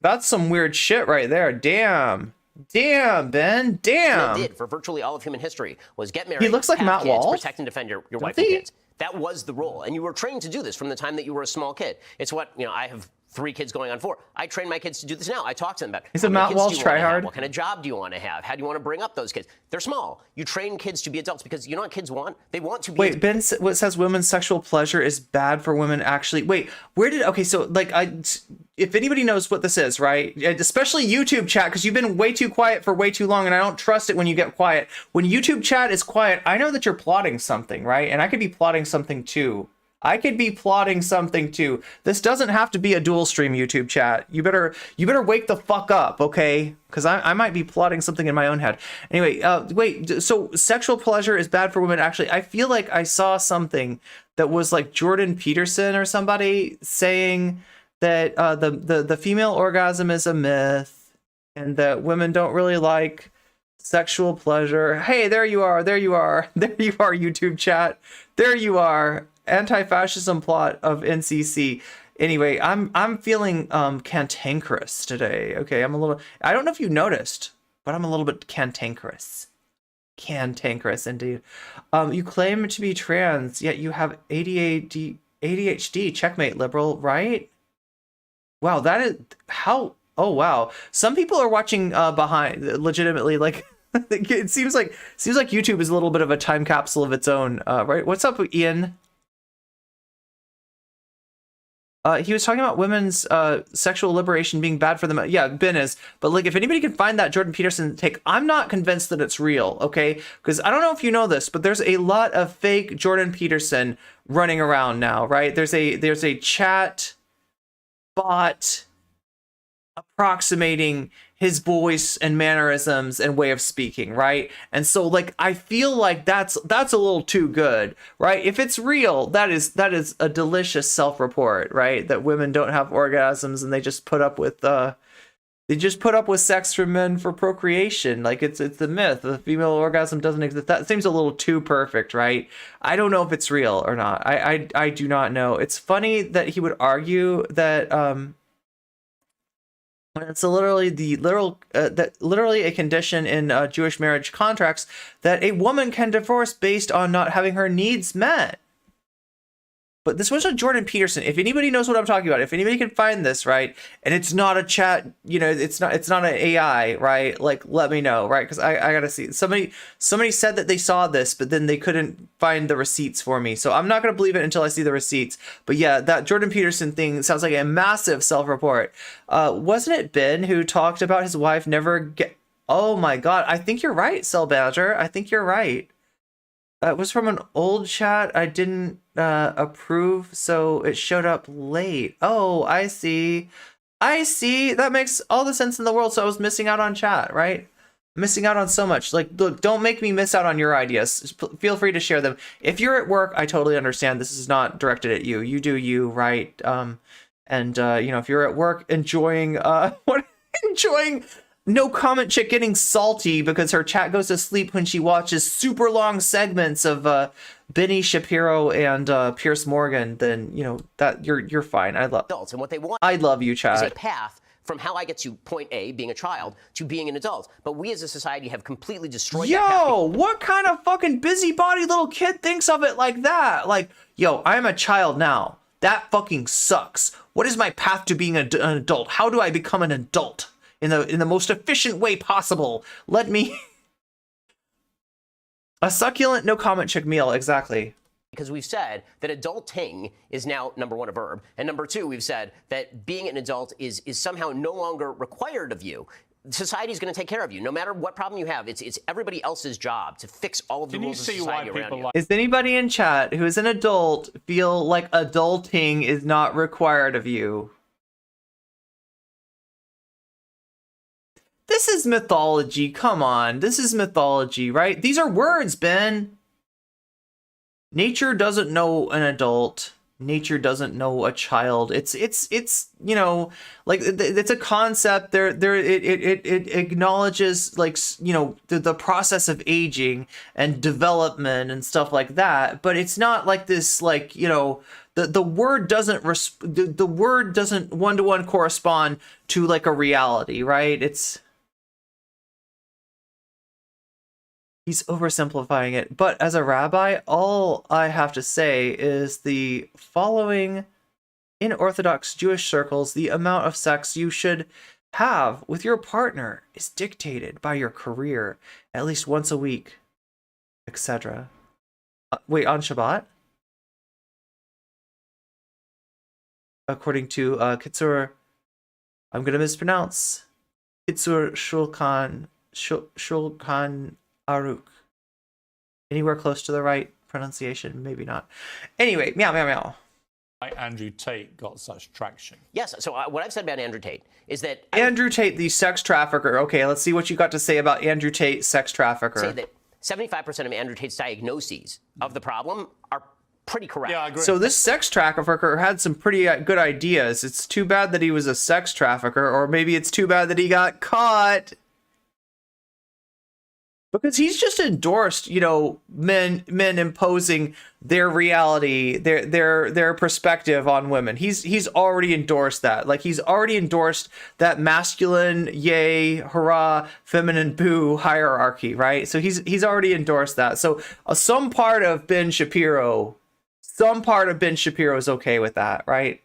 That's some weird shit right there. Damn, Ben. Damn. men did for virtually all of human history was get married. He looks like have Matt kids, Walsh. protect and defend your wife and kids. That was the role, and you were trained to do this from the time that you were a small kid. It's what, you know, I have 3 kids going on 4. I train my kids to do this now. I talk to them about He's a Matt Walsh tryhard. What kind of job do you want to have? How do you want to bring up those kids? They're small. You train kids to be adults because you know what kids want? They want to be... Wait, Ben says women's sexual pleasure is bad for women actually. Wait, okay, so like if anybody knows what this is, right? Especially YouTube chat, because you've been way too quiet for way too long, and I don't trust it when you get quiet. When YouTube chat is quiet, I know that you're plotting something, right? And I could be plotting something too. I could be plotting something too. This doesn't have to be a dual stream YouTube chat. You better wake the fuck up, okay? Because I might be plotting something in my own head. Anyway, wait, so sexual pleasure is bad for women. Actually, I feel like I saw something that was like Jordan Peterson or somebody saying that the female orgasm is a myth and that women don't really like sexual pleasure. Hey, there you are, YouTube chat. There you are. Anti-fascism plot of NCC. Anyway, I'm feeling cantankerous today. Okay, I don't know if you noticed, but I'm a little bit cantankerous. Cantankerous indeed. You claim to be trans, yet you have ADHD. Checkmate, liberal, right? Wow, that is how. Oh wow, some people are watching behind legitimately. Like it seems like YouTube is a little bit of a time capsule of its own, right? What's up, Ian? He was talking about women's sexual liberation being bad for them. Yeah, Ben is. But like, if anybody can find that Jordan Peterson take, I'm not convinced that it's real, okay? Because I don't know if you know this, but there's a lot of fake Jordan Peterson running around now, right? There's a chat bot approximating his voice and mannerisms and way of speaking, right? And so like I feel like that's a little too good, right? If it's real, that is a delicious self-report, right? That women don't have orgasms and they just put up with sex from men for procreation. Like it's the myth. The female orgasm doesn't exist. That seems a little too perfect, right? I don't know if it's real or not. I do not know. It's funny that he would argue that it's literally literally a condition in Jewish marriage contracts that a woman can divorce based on not having her needs met. But this was a Jordan Peterson. If anybody knows what I'm talking about, if anybody can find this, right, and it's not a chat, it's not an AI, right? Like, let me know, right? Because I gotta see. Somebody said that they saw this, but then they couldn't find the receipts for me. So I'm not gonna believe it until I see the receipts. But yeah, that Jordan Peterson thing sounds like a massive self-report. Wasn't it Ben who talked about his wife never get? Oh my God, I think you're right, Cell Badger. I think you're right. It was from an old chat I didn't approve, so it showed up late. Oh, I see. That makes all the sense in the world. So I was missing out on chat, right? Missing out on so much. Like, look, don't make me miss out on your ideas. Feel free to share them. If you're at work, I totally understand. This is not directed at you. You do you, right? If you're at work enjoying No Comment Chick getting salty because her chat goes to sleep when she watches super long segments of Benny Shapiro and Piers Morgan, then that you're fine. Adults, and what they want I love you, Chad. is a path from how I get to point A, being a child, to being an adult. But we as a society have completely destroyed that path. Yo, what kind of fucking busybody little kid thinks of it like that? Like, yo, I'm a child now. That fucking sucks. What is my path to being an adult? How do I become an adult? In the most efficient way possible. Let me... A succulent no comment chick meal, exactly. Because we've said that adulting is now, number one, a verb. And number two, we've said that being an adult is somehow no longer required of you. Society's going to take care of you. No matter what problem you have, it's everybody else's job to fix all of the rules of society around you. Is anybody in chat who is an adult feel like adulting is not required of you? This is mythology. Come on. This is mythology, right? These are words, Ben. Nature doesn't know an adult. Nature doesn't know a child. It's like it's a concept. It acknowledges like the process of aging and development and stuff like that. But it's not like this like the word doesn't the word doesn't one-to-one correspond to like a reality, right? He's oversimplifying it, but as a rabbi, all I have to say is the following: in Orthodox Jewish circles, the amount of sex you should have with your partner is dictated by your career, at least once a week, etc. Wait, on Shabbat? According to Kitzur, I'm going to mispronounce, Kitzur Shulchan Aruch. Anywhere close to the right pronunciation, maybe not. Anyway, meow, meow, meow. Why Andrew Tate got such traction. Yes. So what I've said about Andrew Tate is that Andrew Tate, the sex trafficker. Okay, let's see what you got to say about Andrew Tate, sex trafficker. say that 75% of Andrew Tate's diagnoses of the problem are pretty correct. Yeah, I agree. So this sex trafficker had some pretty good ideas. It's too bad that he was a sex trafficker, or maybe it's too bad that he got caught. Because he's just endorsed, you know, men imposing their reality, their perspective on women. He's already endorsed that. Like, he's already endorsed that masculine, yay, hurrah, feminine, boo hierarchy, right? So he's already endorsed that. So some part of Ben Shapiro is okay with that, right?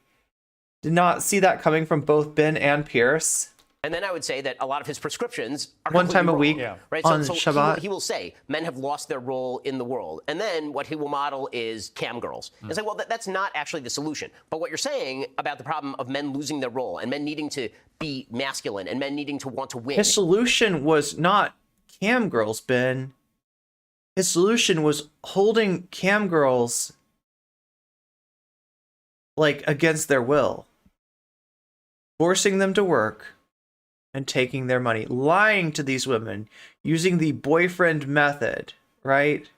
Did not see that coming from both Ben and Piers. And then I would say that a lot of his prescriptions are One time a week Yeah. right? on So Shabbat. he will say men have lost their role in the world, and then what he will model is cam girls. And say, well, that's not actually the solution. But what you're saying about the problem of men losing their role and men needing to be masculine and men needing to want to win. His solution was not cam girls, Ben. His solution was holding cam girls like against their will, forcing them to work and taking their money, lying to these women, using the boyfriend method, right?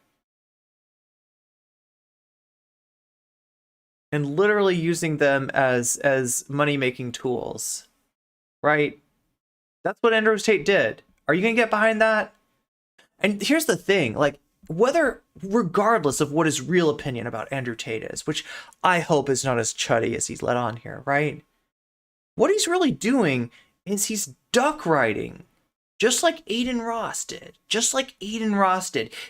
And literally using them as money-making tools, right? That's what Andrew Tate did. Are you gonna get behind that? And here's the thing, like, regardless of what his real opinion about Andrew Tate is, which I hope is not as chuddy as he's let on here, right? What he's really doing is he's duck riding, just like Aiden Ross did.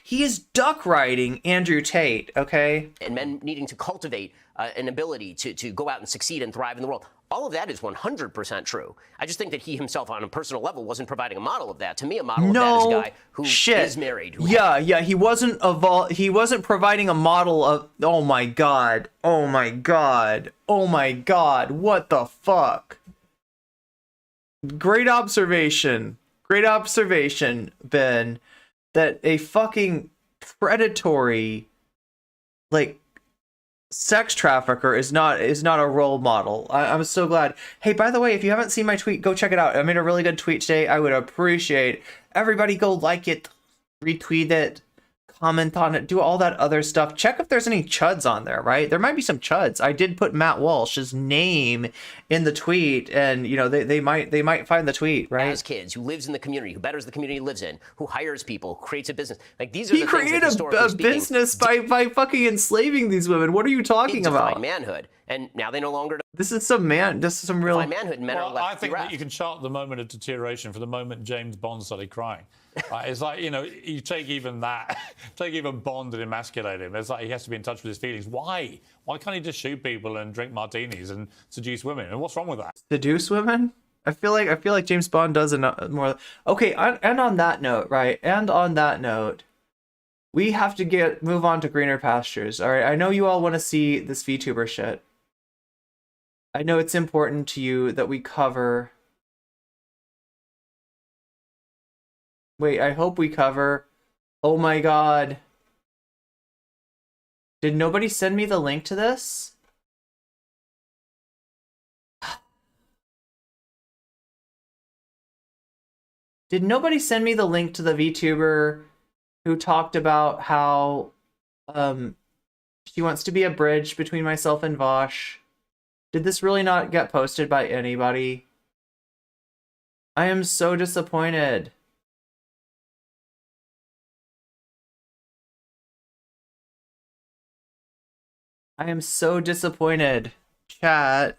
He is duck riding Andrew Tate, okay? And men needing to cultivate an ability to go out and succeed and thrive in the world. All of that is 100% true. I just think that he himself, on a personal level, wasn't providing a model of that. To me, a model of that is a guy who is married. He wasn't providing a model of. Oh my god! What the fuck? Great observation, Ben. That a fucking predatory, like, sex trafficker is not a role model. I'm so glad. Hey, by the way, if you haven't seen my tweet, go check it out. I made a really good tweet today. I would appreciate everybody go like it, retweet it, comment on it, do all that other stuff. Check if there's any chuds on there, right? There might be some chuds. I did put Matt Walsh's name in the tweet, and you know they might find the tweet, right? Has kids, who lives in the community, who betters the community he lives in, who hires people, who creates a business. Like, these are He created a business by fucking enslaving these women. What are you talking about? Manhood, and now they no longer This is some real manhood. Men are left I think bereft. that you can chart the moment of deterioration from the moment James Bond started crying. Right? It's like, you know, you take even Bond and emasculate him. It's like he has to be in touch with his feelings. Why? Why can't he just shoot people and drink martinis and seduce women? And what's wrong with that? Seduce women? I feel like James Bond does enough more. Okay, and on that note, right? And on that note, we have to move on to greener pastures. All right, I know you all want to see this VTuber shit. I know it's important to you that we cover. Wait, I hope we cover. Oh my god. Did nobody send me the link to this? Did nobody send me the link to the VTuber who talked about how she wants to be a bridge between myself and Vaush? Did this really not get posted by anybody? I am so disappointed. I am so disappointed. Chat.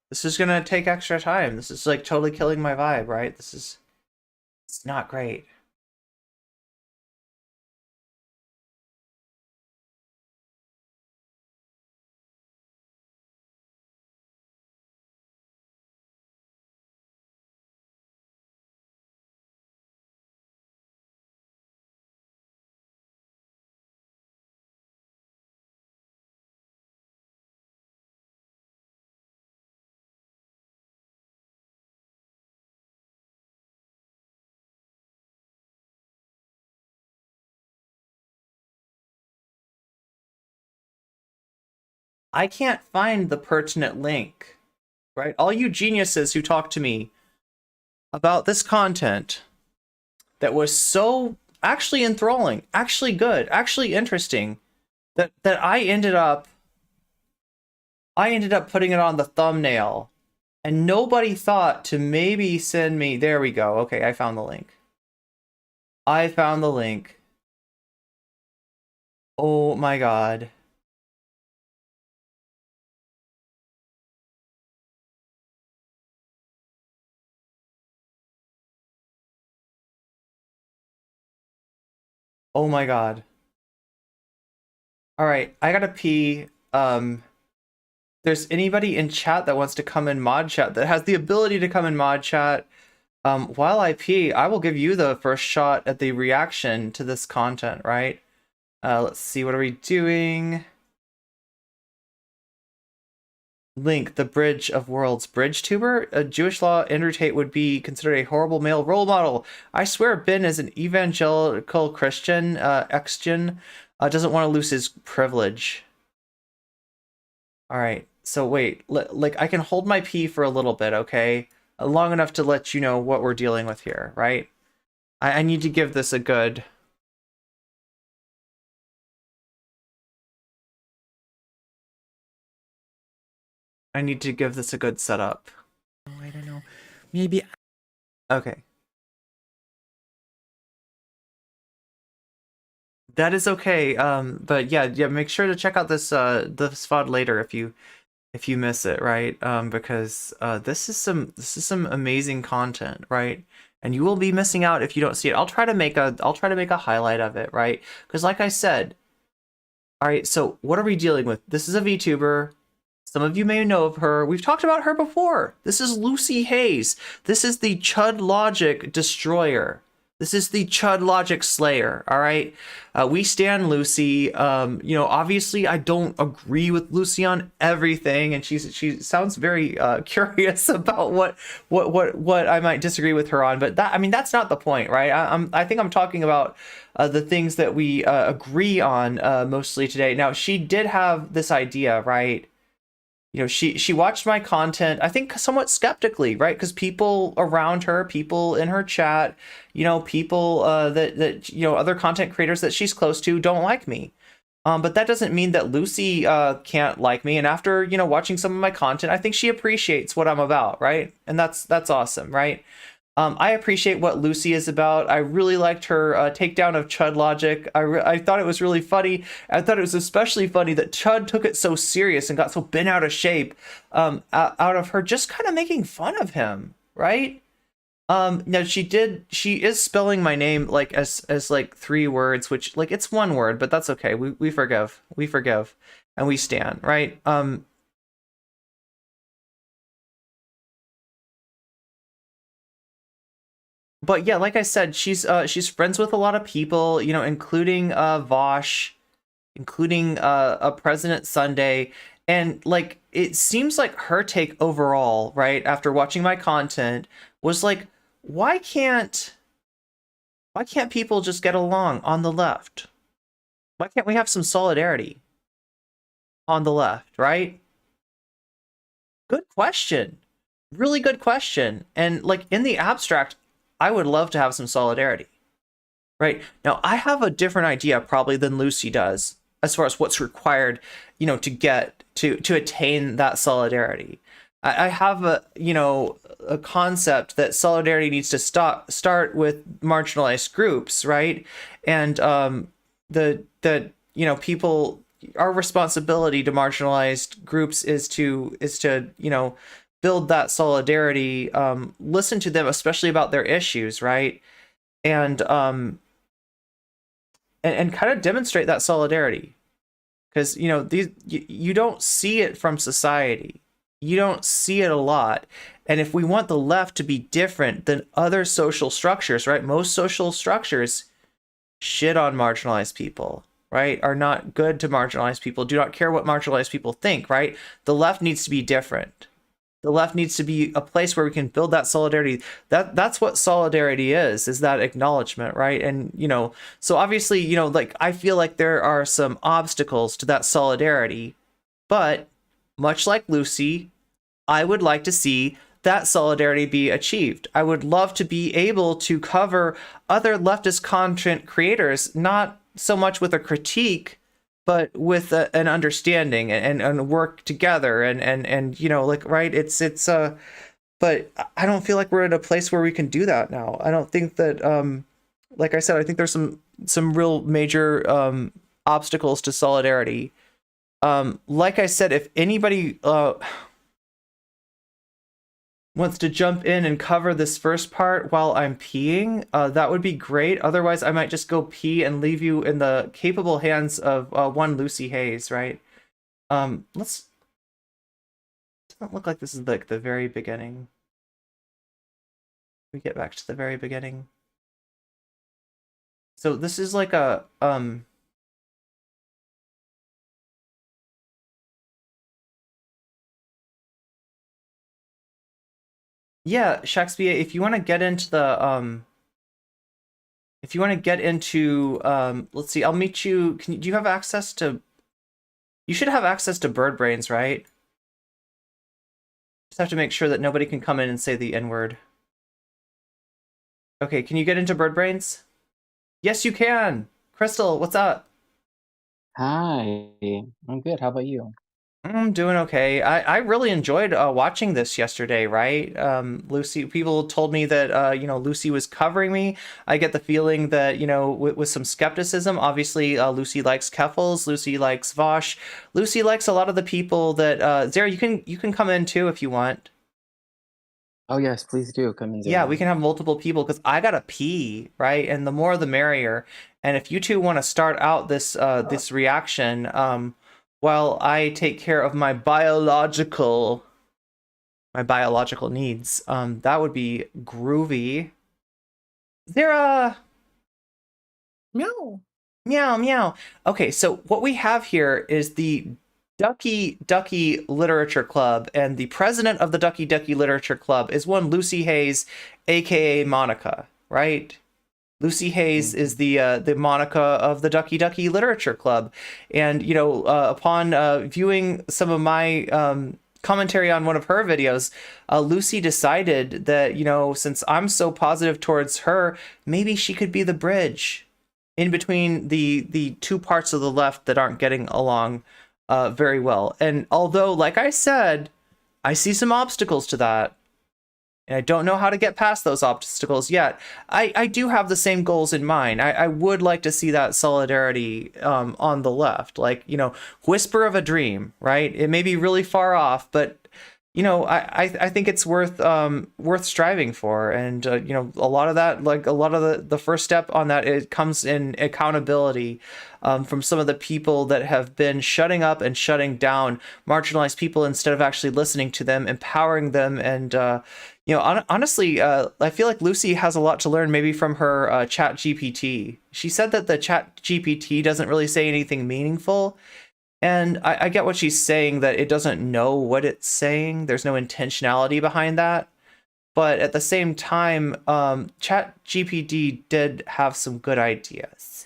This is gonna take extra time. This is like totally killing my vibe, right? It's not great. I can't find the pertinent link, right? All you geniuses who talk to me about this content that was so actually enthralling, actually good, actually interesting, that I ended up putting it on the thumbnail, and nobody thought to maybe send me. There we go. Okay, I found the link. I found the link. Oh my god. Oh my god. All right, I gotta pee. There's anybody in chat that wants to come in mod chat, that has the ability to come in mod chat. While I pee, I will give you the first shot at the reaction to this content, right? Let's see, what are we doing? Link, the Bridge of Worlds. Bridge tuber? A Jewish law, Andrew Tate would be considered a horrible male role model. I swear Ben is an evangelical Christian, ex-gen, doesn't want to lose his privilege. Alright, so wait, like I can hold my pee for a little bit, okay? Long enough to let you know what we're dealing with here, right? I need to give this a good... I need to give this a good setup. Oh, I don't know. Maybe... Okay. That is okay. But yeah, make sure to check out this this VOD later if you miss it, right? Because this is some amazing content, right? And you will be missing out if you don't see it. I'll try to make a highlight of it, right? Because like I said, all right, so what are we dealing with? This is a VTuber. Some of you may know of her. We've talked about her before. This is Lucy Haze. This is the Chud Logic Destroyer. This is the Chud Logic Slayer, all right? We stand Lucy. You know, obviously I don't agree with Lucy on everything, and she sounds very curious about what I might disagree with her on, but that, I mean, that's not the point, right? I think I'm talking about the things that we agree on mostly today. Now, she did have this idea, right? You know, she watched my content, I think somewhat skeptically, right? Because people around her, people in her chat, you know, people that you know, other content creators that she's close to don't like me. But that doesn't mean that Lucy can't like me. And after, you know, watching some of my content, I think she appreciates what I'm about, right? And that's awesome, right? I appreciate what Lucy is about. I really liked her takedown of Chud Logic. I thought it was really funny. I thought it was especially funny that Chud took it so serious and got so bent out of shape out of her just kind of making fun of him, right? Now she is spelling my name like as like 3 words, which like it's 1 word, but that's okay. We forgive, and we stand, right? But yeah, like I said, she's friends with a lot of people, you know, including Vaush, including President Sunday, and like it seems like her take overall, right, after watching my content, was like, why can't people just get along on the left? Why can't we have some solidarity on the left, right? Good question. Really good question. And like in the abstract, I would love to have some solidarity, right? Now, I have a different idea probably than Lucy does as far as what's required, you know, to get to attain that solidarity. I have a, you know, a concept that solidarity needs to start with marginalized groups, right? And the you know, people, our responsibility to marginalized groups is to you know, build that solidarity, listen to them, especially about their issues, right? And kind of demonstrate that solidarity. Because, you know, you don't see it from society. You don't see it a lot. And if we want the left to be different than other social structures, right? Most social structures shit on marginalized people, right? Are not good to marginalized people, do not care what marginalized people think, right? The left needs to be different. The left needs to be a place where we can build that solidarity. That's what solidarity is that acknowledgement, right? And, you know, so obviously, you know, like I feel like there are some obstacles to that solidarity, But much like Lucy, I would like to see that solidarity be achieved. I would love to be able to cover other leftist content creators, not so much with a critique, but with an understanding and work together and you know, like, right, but I don't feel like we're at a place where we can do that now. I don't think that like I said, I think there's some real major obstacles to solidarity. Like I said, if anybody wants to jump in and cover this first part while I'm peeing, that would be great. Otherwise, I might just go pee and leave you in the capable hands of one Lucy Haze, right? Let's... Doesn't look like this is like the very beginning. We get back to the very beginning. So this is like a... Yeah, Shakespeare, if you want to get into the let's see, I'll meet you. Do you have access to, you should have access to bird brains, right? Just have to make sure that nobody can come in and say the N-word. Okay, can you get into bird brains? Yes, you can. Crystal, what's up? Hi, I'm good. How about you? I'm doing okay. I really enjoyed watching this yesterday, right? Lucy, people told me that, you know, Lucy was covering me. I get the feeling that, you know, with some skepticism, obviously, Lucy likes Keffels, Lucy likes Vaush, Lucy likes a lot of the people that, Zara, you can come in too if you want. Oh yes, please do come in. Yeah, we can have multiple people because I gotta pee, right? And the more the merrier. And if you two want to start out this this reaction, while I take care of my biological needs, that would be groovy. Zara! Meow. Meow, meow. Okay, so what we have here is the Ducky Literature Club, and the president of the Ducky Literature Club is one Lucy Haze, aka Monica, right? Lucy Haze is the Monica of the Ducky Literature Club, and you know, upon viewing some of my commentary on one of her videos, Lucy decided that, you know, since I'm so positive towards her, maybe she could be the bridge in between the two parts of the left that aren't getting along very well. And although, like I said, I see some obstacles to that, and I don't know how to get past those obstacles yet, I do have the same goals in mind. I would like to see that solidarity on the left, like, you know, whisper of a dream, right? It may be really far off, but you know, I think it's worth striving for. And you know, a lot of that, like a lot of the first step on that, it comes in accountability from some of the people that have been shutting up and shutting down marginalized people instead of actually listening to them, empowering them. And you know, honestly, I feel like Lucy has a lot to learn maybe from her chat GPT. She said that the chat GPT doesn't really say anything meaningful. And I get what she's saying, that it doesn't know what it's saying. There's no intentionality behind that. But at the same time, ChatGPT did have some good ideas.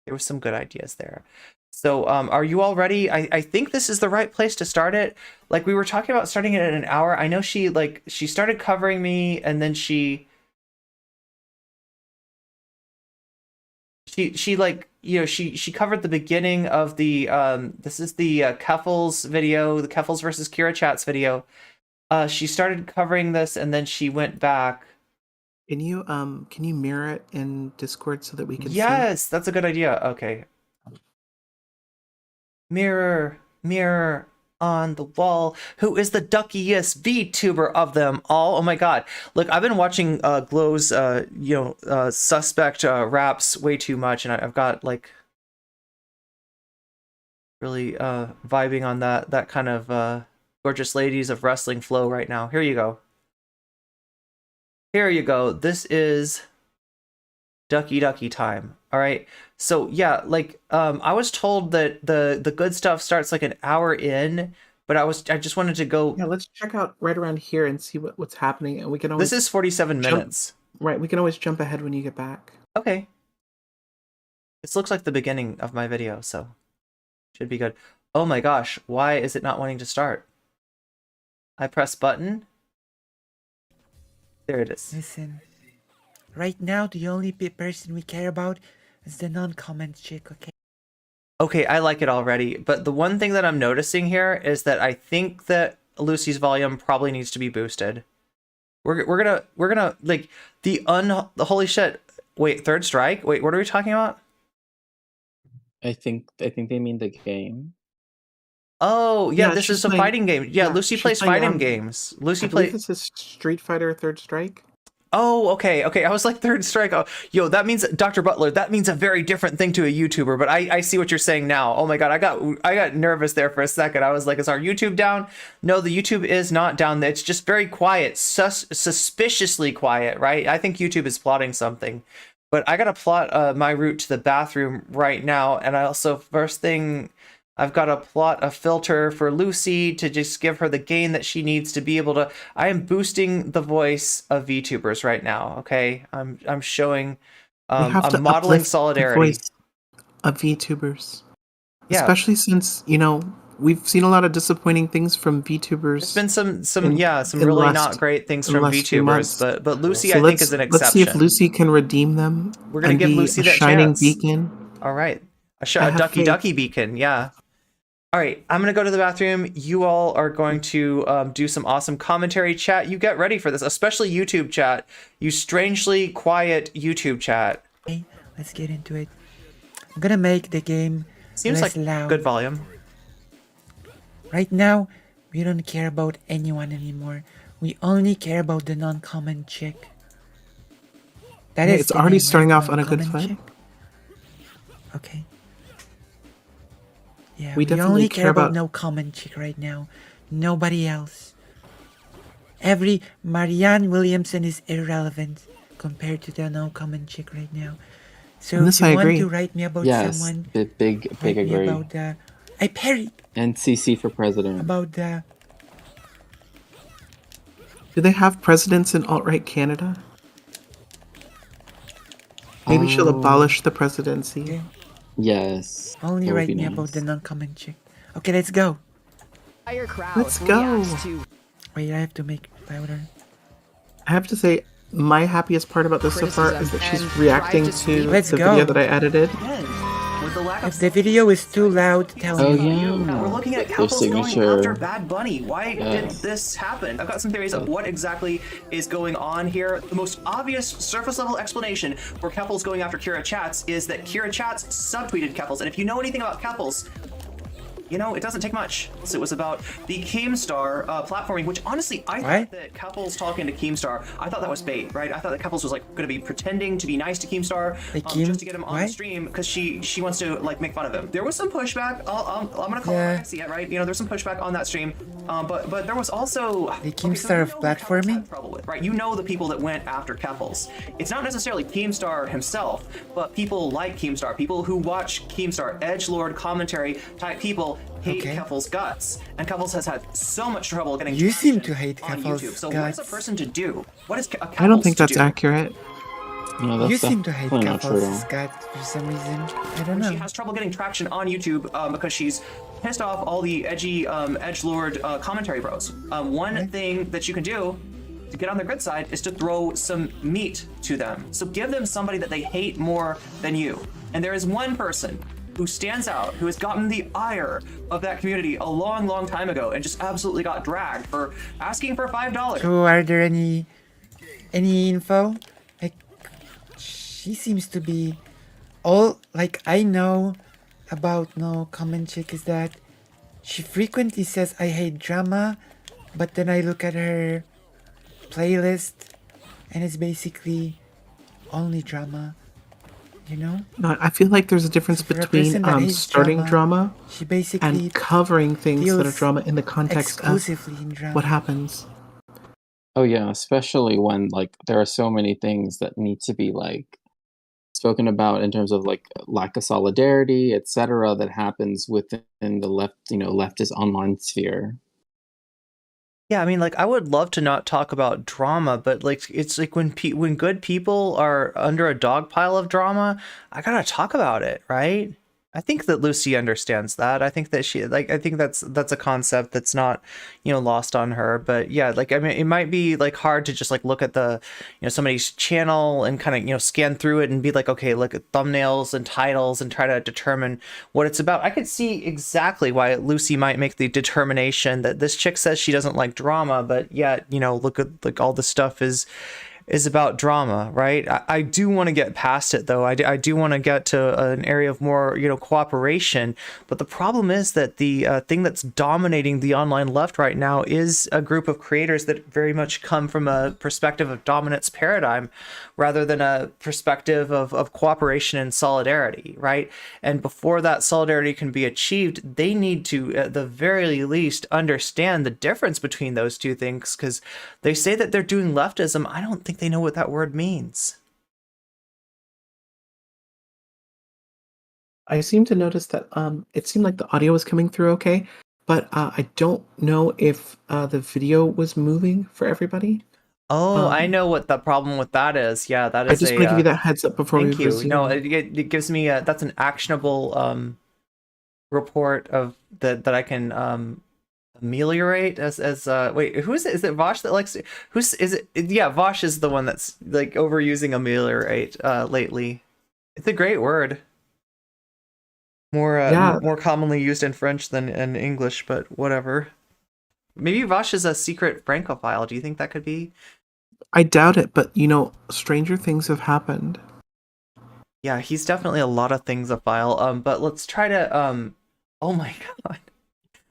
There were some good ideas there. So are you all ready? I think this is the right place to start it. Like, we were talking about starting it at an hour. I know she started covering me, and then she like, you know, she covered the beginning of the this is the Keffels video, the Keffels versus Kira Chats video. She started covering this, and then she went back. Can you mirror it in Discord so that we can see? Yes, that's a good idea. Okay. Mirror on the wall. Who is the duckiest VTuber of them all? Oh my god. Look, I've been watching Glow's you know, suspect raps way too much, and I've got like really vibing on that kind of gorgeous ladies of wrestling flow right now. Here you go. Here you go. This is Ducky time. All right. So yeah, like I was told that the good stuff starts like an hour in, but I just wanted to go. Yeah, let's check out right around here and see what's happening, and we can always. This is 47 minutes. Right, we can always jump ahead when you get back. Okay. This looks like the beginning of my video, so should be good. Oh my gosh, why is it not wanting to start? I press button. There it is. Listen, right now the only person we care about is the non-comment chick, okay? Okay, I like it already, but the one thing that I'm noticing here is that I think that Lucy's volume probably needs to be boosted. We're gonna like the holy shit. Wait, third strike? Wait, what are we talking about? I think they mean the game. Oh, yeah, Yeah, this she's is a playing- fighting game. Yeah, yeah, Lucy she's plays playing, fighting games. Lucy I believe plays. this is Street Fighter Third Strike. Oh, okay. I was like third strike. Oh, yo, that means Dr. Butler. That means a very different thing to a YouTuber. But I see what you're saying now. Oh my god, I got nervous there for a second. I was like, is our YouTube down? No, the YouTube is not down. It's just very quiet, suspiciously quiet, right? I think YouTube is plotting something. But I gotta plot my route to the bathroom right now, and I also first thing. I've got to plot a filter for Lucy to just give her the gain that she needs to be able to. I am boosting the voice of VTubers right now. Okay, I'm showing. We have I'm to modeling uplift the solidarity. voice of VTubers. Yeah. Especially since, we've seen a lot of disappointing things from VTubers. There's been some in really last- not great things in the from last few VTubers, months. but Lucy So I think is an Let's see if exception. Lucy can redeem them. We're gonna and give be Lucy a that shining chance. beacon. All right, I a have ducky faith. ducky beacon. Yeah. All right, I'm gonna go to the bathroom. You all are going to do some awesome commentary chat. You get ready for this, especially YouTube chat. You strangely quiet YouTube chat. Okay, let's get into it. I'm gonna make the game Seems less like loud. good volume. Right now, we don't care about anyone anymore. We only care about the non-comment chick. That Yeah, is it's the already name, starting right? off on a good Non-comment foot. chick? Okay. Yeah, We we definitely only care care about about- no comment chick right now. Nobody else. Every Marianne Williamson is irrelevant compared to the no comment chick right now. So And if this you I want agree. to write me about Yes, someone, big write me agree. about I parried NCC for president. about the Do they have presidents in alt-right Canada? Maybe she'll abolish the presidency. Okay. Yes. only that would write be me nice. about the non-comment chick. Okay, let's go. Let's go. Wait, I have to make louder. I have to say, my happiest part about this so far is that she's reacting to Let's the go. video that I edited. With the lack If the video is too loud, tell Oh me. yeah. We're looking at Their couples going signature. after Bad Bunny. Why did Yes. this happen? I've got some theories of what exactly is going on here. The most obvious surface level explanation for Keppels going after Kira Chats is that Kira Chats subtweeted Keppels. And if you know anything about Keppels, it doesn't take much. So it was about the Keemstar platforming, which honestly, I thought that Keppels talking to Keemstar, I thought that was bait, right? I thought that Keppels was like going to be pretending to be nice to Keemstar just to get him on the stream because she wants to like make fun of him. There was some pushback. I'm gonna call it. I see it, right? There's some pushback on that stream, but there was also The Keemstar of platforming? trouble with, right? The people that went after Keppels. It's not necessarily Keemstar himself, but people like Keemstar, people who watch Keemstar, edgelord commentary type people hate Okay. Keppels' guts, and Keppels has had so much trouble getting. You seem traction to hate on Keppels' YouTube. So guts. what is a person to do? What is a I don't think Keppels to that's do? accurate. No, that's You seem to hate definitely not true. Keppels' guts for some reason. I don't She know. has trouble getting traction on YouTube because she's pissed off all the edgy edgelord commentary bros. One thing that you can do to get on their good side is to throw some meat to them. So give them somebody that they hate more than you. And there is one person who stands out, who has gotten the ire of that community a long, long time ago and just absolutely got dragged for asking for $5. So are there any info? Like, she seems to be all like I know about no comment chick is that she frequently says I hate drama, but then I look at her playlist and it's basically only drama. No, I feel like there's a difference For a between person that hates starting drama she basically and covering things that are deals drama in the context of exclusively in drama. what happens. Oh yeah, especially when there are so many things that need to be spoken about in terms of lack of solidarity, etc., that happens within the leftist online sphere. Yeah, I mean, I would love to not talk about drama, but it's when good people are under a dog pile of drama, I gotta talk about it, right? I think that Lucy understands that. I think that I think that's a concept that's not, lost on her. But yeah, like, I mean, it might be like hard to just like look at the, somebody's channel and kind of, scan through it and be like, okay, look at thumbnails and titles and try to determine what it's about. I could see exactly why Lucy might make the determination that this chick says she doesn't like drama, but yet, look at like all the stuff is about drama, right? I do want to get past it, though. I do want to get to an area of more, cooperation. But the problem is that the thing that's dominating the online left right now is a group of creators that very much come from a perspective of dominance paradigm rather than a perspective of cooperation and solidarity, right? And before that solidarity can be achieved, they need to, at the very least, understand the difference between those two things, because they say that they're doing leftism. I don't think they know what that word means. I seem to notice that it seemed like the audio was coming through okay, but I don't know if the video was moving for everybody. Oh, I know what the problem with that is. Yeah, that is. I just want to give you that heads up before we thank you. resume. No, it gives me that's an actionable report of that I can ameliorate as wait, who is it? Is it Vaush that likes who's is it? Yeah, Vaush is the one that's like overusing ameliorate lately. It's a great word. More commonly used in French than in English, but whatever. Maybe Vaush is a secret Francophile. Do you think that could be? I doubt it, but stranger things have happened. Yeah, he's definitely a lot of things a file. But let's try to oh my god.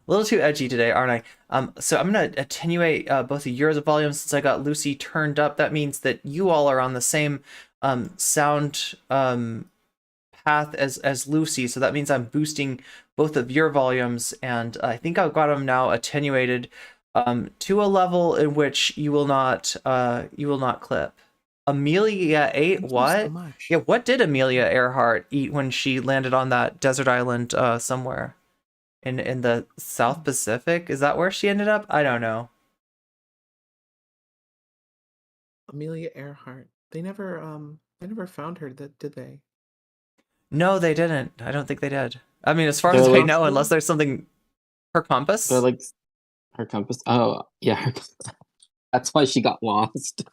A little too edgy today, aren't I? So I'm gonna attenuate both of yours volumes since I got Lucy turned up. That means that you all are on the same sound path as Lucy. So that means I'm boosting both of your volumes, and I think I've got them now attenuated to a level in which you will not clip. Amelia ate what? So yeah, what did Amelia Earhart eat when she landed on that desert island somewhere? In the South Pacific? Is that where she ended up? I don't know. Amelia Earhart. They never found her, did they? No, they didn't. I don't think they did. I mean, as far as I know, unless there's something. Her compass? They're like her compass. Oh, yeah. That's why she got lost.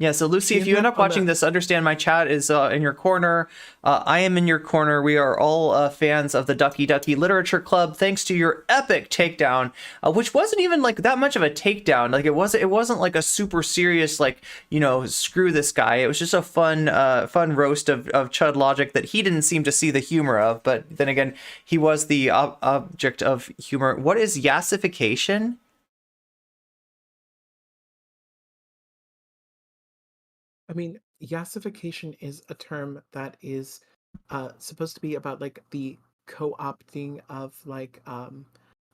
Yeah, so Lucy, if you end up watching this, understand my chat is in your corner. I am in your corner. We are all fans of the Ducky Ducky Literature Club, thanks to your epic takedown, which wasn't even like that much of a takedown. Like it wasn't like a super serious, like, screw this guy. It was just a fun roast of Chud logic that he didn't seem to see the humor of. But then again, he was the object of humor. What is yassification? I mean, yassification is a term that is supposed to be about like the co-opting of like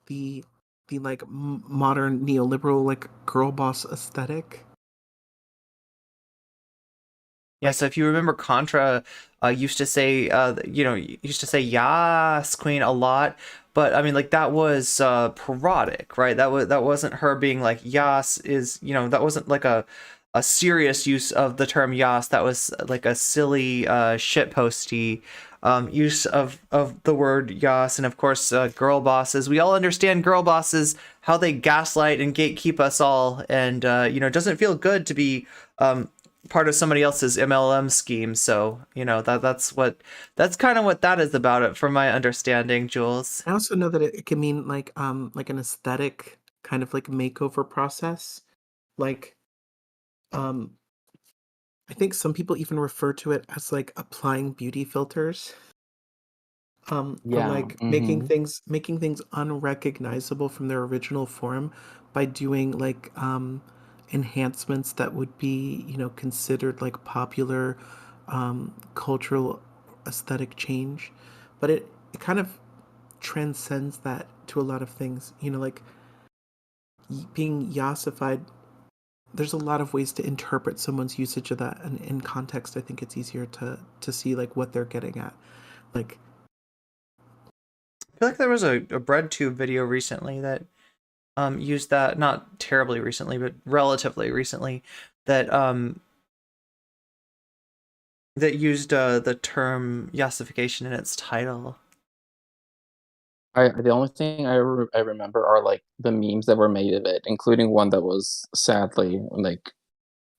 the like modern neoliberal like girl boss aesthetic. Yeah, so if you remember, Contra used to say, "Yas, queen" a lot, but I mean, like that was parodic, right? That wasn't her being like "Yas" is, that wasn't like a serious use of the term "Yas." That was like a silly shitposty use of the word "Yas," and of course, girl bosses. We all understand girl bosses, how they gaslight and gatekeep us all, and it doesn't feel good to be part of somebody else's MLM scheme. So that's kind of what that is about, it from my understanding, Jules. I also know that it can mean like an aesthetic kind of like makeover process, like I think some people even refer to it as like applying beauty filters, or like making things unrecognizable from their original form by doing like enhancements that would be considered like popular cultural aesthetic change, but it kind of transcends that to a lot of things, like being yassified. There's a lot of ways to interpret someone's usage of that, and in context I think it's easier to see like what they're getting at. Like, I feel like there was a BreadTube video recently that used that, not terribly recently, but relatively recently, that that used the term yassification in its title. The only thing I remember are like the memes that were made of it, including one that was sadly like,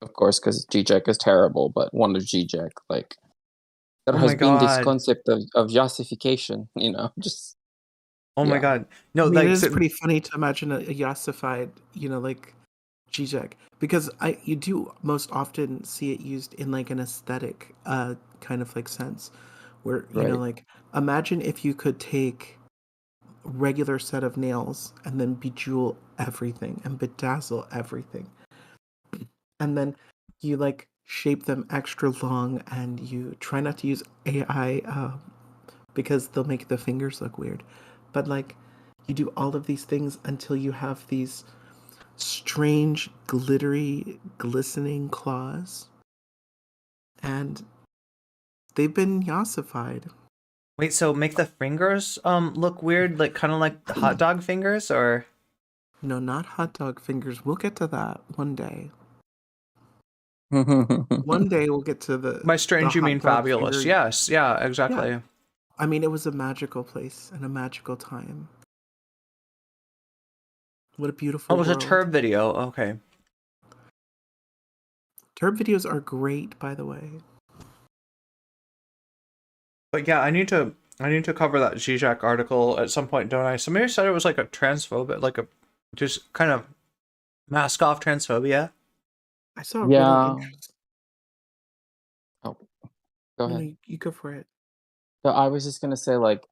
of course, because GJEC is terrible, but one of GJEC like there Oh has my been this god. concept of yassification, just Oh my yeah. god. I No, mean, it like is so, pretty funny to imagine a yassified, like GJEC, because you do most often see it used in like an aesthetic kind of like sense, where Right. like imagine if you could take a regular set of nails and then bejewel everything and bedazzle everything, and then you like shape them extra long, and you try not to use AI because they'll make the fingers look weird, but like you do all of these things until you have these strange, glittery, glistening claws, and they've been yassified. wait, so make the fingers look weird, like kind of like hot dog fingers, or No, not hot dog fingers. We'll get to that one day. One day we'll get to the by strange you hot mean dog fabulous? finger. Yes, yeah, Yeah, exactly. I mean, it was a magical place and a magical time. What a Oh, beautiful it was a world. turb video. Okay. Turb videos are great, by the way. But yeah, I need to cover that Zizek article at some point, don't I? Somebody said it was like a transphobic, like a just kind of mask off transphobia. I saw a really Yeah. interesting. Oh, go No, ahead. you go for it. So I was just gonna say like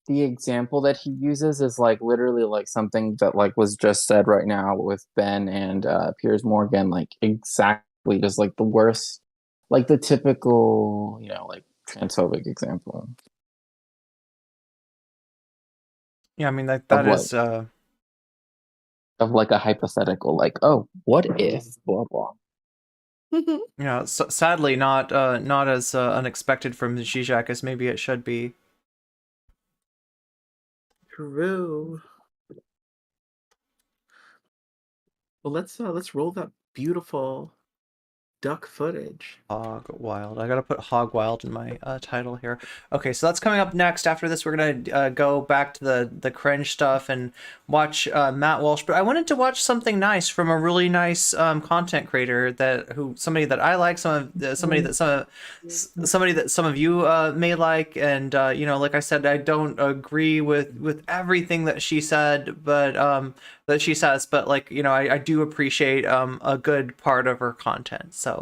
the example that he uses is like literally like something that like was just said right now with Ben and Piers Morgan, like exactly just like the worst, like the typical, like transphobic example Yeah, I mean like of that like is of like a hypothetical, like, oh, what if blah blah. sadly not not as unexpected from Zizek as maybe it should be. True. Well, let's roll that beautiful duck footage. Hog Wild. I gotta put Hog Wild in my title here. Okay, so that's coming up next. After this, we're gonna go back to the cringe stuff and watch Matt Walsh. But I wanted to watch something nice from a really nice content creator somebody that I like, somebody that some of you may like, and like I said, I don't agree with everything that she said, but that she says, but like I do appreciate a good part of her content. So.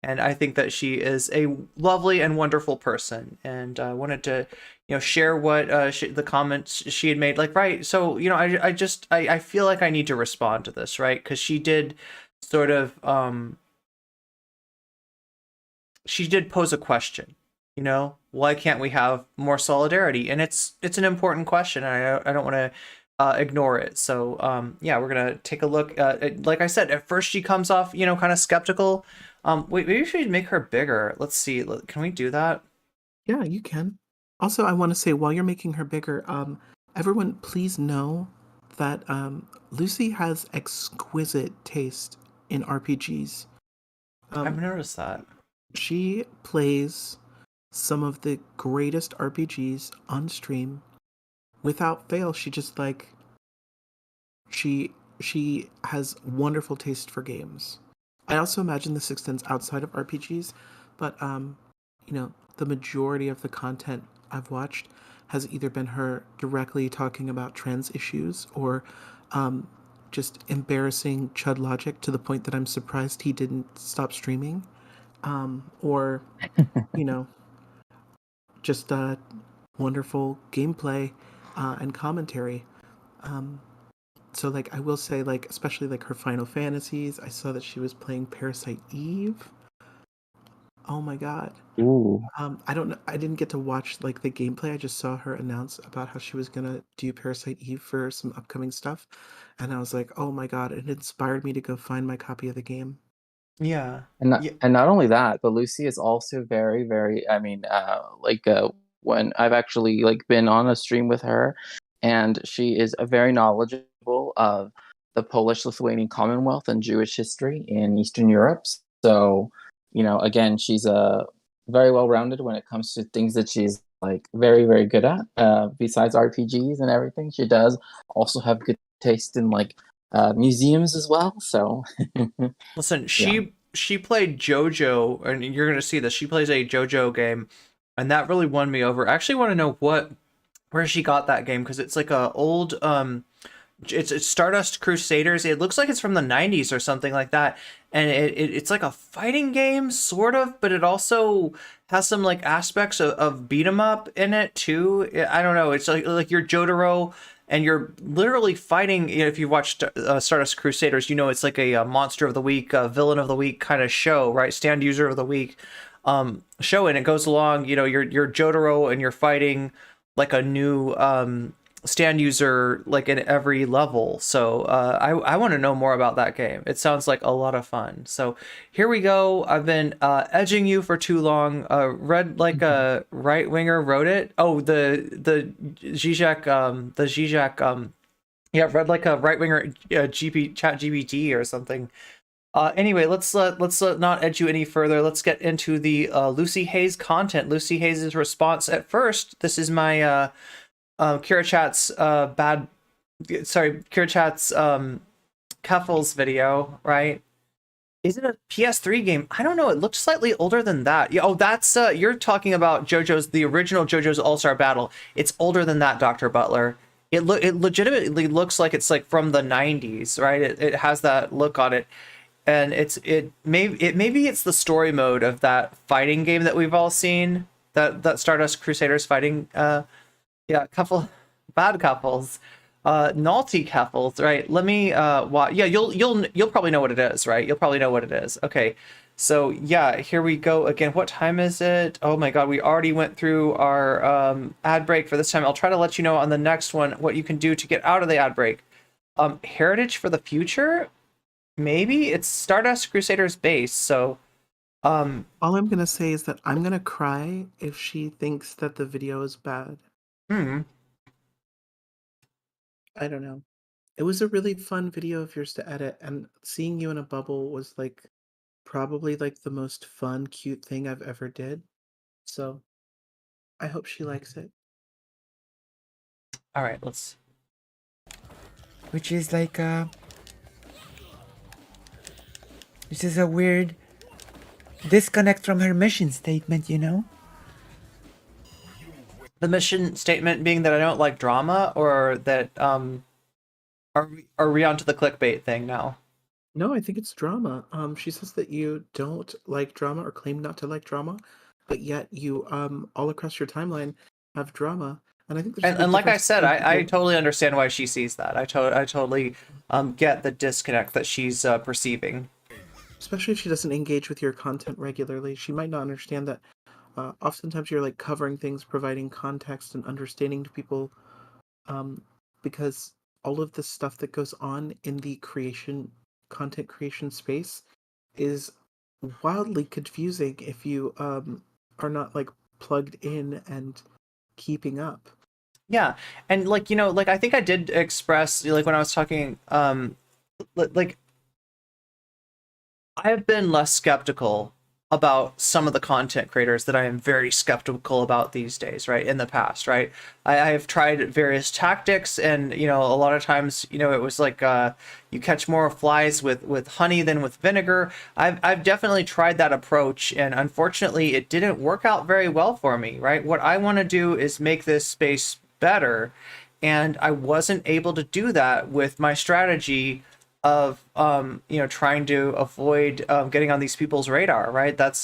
And I think that she is a lovely and wonderful person. And I wanted to, share what the comments she had made. Like, right. So, I feel like I need to respond to this, right? Because she did sort of, she did pose a question, why can't we have more solidarity? And it's an important question. And I don't want to ignore it. So, yeah, we're going to take a look. Like I said, at first she comes off, kind of skeptical. Wait, maybe we should make her bigger. Let's see. Can we do that? Yeah, you can. Also, I want to say while you're making her bigger, everyone please know that Lucy has exquisite taste in RPGs. I've noticed that. She plays some of the greatest RPGs on stream without fail. She just like she has wonderful taste for games. I also imagine this extends outside of RPGs, but the majority of the content I've watched has either been her directly talking about trans issues or just embarrassing Chud logic to the point that I'm surprised he didn't stop streaming, or just wonderful gameplay and commentary. So like I will say, like especially like her Final Fantasies, I saw that she was playing Parasite Eve. Oh my god. Ooh. I don't know. I didn't get to watch like the gameplay. I just saw her announce about how she was gonna do Parasite Eve for some upcoming stuff, and I was like, oh my god! It inspired me to go find my copy of the game. Yeah. And not only that, but Lucy is also very, very. I mean, when I've actually like been on a stream with her, and she is very knowledgeable of the Polish-Lithuanian Commonwealth and Jewish history in Eastern Europe. So, again, she's a very well rounded when it comes to things that she's like very, very good at. Besides RPGs and everything, she does also have good taste in like museums as well. So Listen, yeah. she played JoJo, and you're gonna see this. She plays a JoJo game, and that really won me over. I actually want to know where she got that game, because it's like a old it's Stardust Crusaders. It looks like it's from the 90s or something like that, and it's like a fighting game sort of, but it also has some like aspects of beat 'em up in it too. I don't know. It's like you're Jotaro, and you're literally fighting. You know, if you've watched Stardust Crusaders, you know it's like a monster of the week, a villain of the week kind of show, right? Stand user of the week show, and it goes along. You know, you're Jotaro, and you're fighting like a new stand user like in every level. So I want to know more about that game. It sounds like a lot of fun. So here we go. I've been edging you for too long. Read like a right winger wrote it. Oh, the Zizek yeah, read like a right winger GP chat GPT or something. Anyway, let's not edge you any further. Let's get into the Lucy Haze content. Lucy Haze's response. At first, this is my Kira Chat's Kira Chat's Keffels video, right? Is it a PS3 game? I don't know. It looks slightly older than that. Yeah, oh, that's you're talking about the original JoJo's All-Star Battle. It's older than that, Dr. Butler. It legitimately looks like it's like from the 90s, right? It has that look on it. And maybe it's the story mode of that fighting game that we've all seen, that Stardust Crusaders fighting yeah, bad couples, naughty couples, right? Let me yeah, you'll probably know what it is, right? You'll probably know what it is. Okay, so yeah, here we go again. What time is it? Oh my god, we already went through our ad break for this time. I'll try to let you know on the next one what you can do to get out of the ad break. Heritage for the future. Maybe it's Stardust Crusaders base. So, All I'm gonna say is that I'm gonna cry if she thinks that the video is bad. I don't know. It was a really fun video of yours to edit, and seeing you in a bubble was like probably like the most fun, cute thing I've ever did. So I hope she likes it. all right, let's. Which is like this is a weird disconnect from her mission statement, you know? The mission statement being that I don't like drama, or that are we onto the clickbait thing now? No, I think it's drama. She says that you don't like drama or claim not to like drama, but yet you all across your timeline have drama. And I think there's a big And like I difference said, between I people- totally understand why she sees that. I totally get the disconnect that she's perceiving. especially if she doesn't engage with your content regularly. She might not understand that oftentimes you're like covering things, providing context and understanding to people, because all of the stuff that goes on in the content creation space is wildly confusing if you are not like plugged in and keeping up. Yeah, and like like I think I did express like when I was talking like I have been less skeptical about some of the content creators that I am very skeptical about these days, right? In the past, right? I have tried various tactics, and a lot of times, it was like you catch more flies with honey than with vinegar. I've definitely tried that approach, and unfortunately, it didn't work out very well for me, right? What I want to do is make this space better, and I wasn't able to do that with my strategy of trying to avoid getting on these people's radar, right? That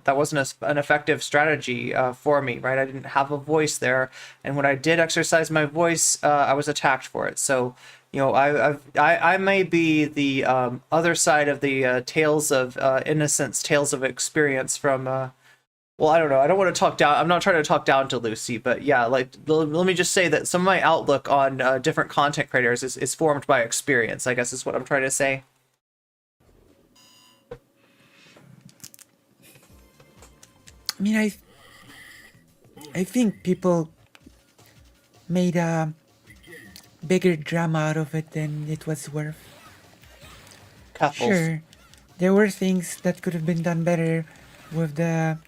wasn't an effective strategy for me, right? I didn't have a voice there, and when I did exercise my voice, I was attacked for it. So I may be the other side of the tales of innocence, tales of experience from well, I don't know. I don't want to talk down. I'm not trying to talk down to Lucy, but yeah, like let me just say that some of my outlook on different content creators is formed by experience, I guess is what I'm trying to say. I mean, I think people made a bigger drama out of it than it was worth. Couples. Sure, there were things that could have been done better with the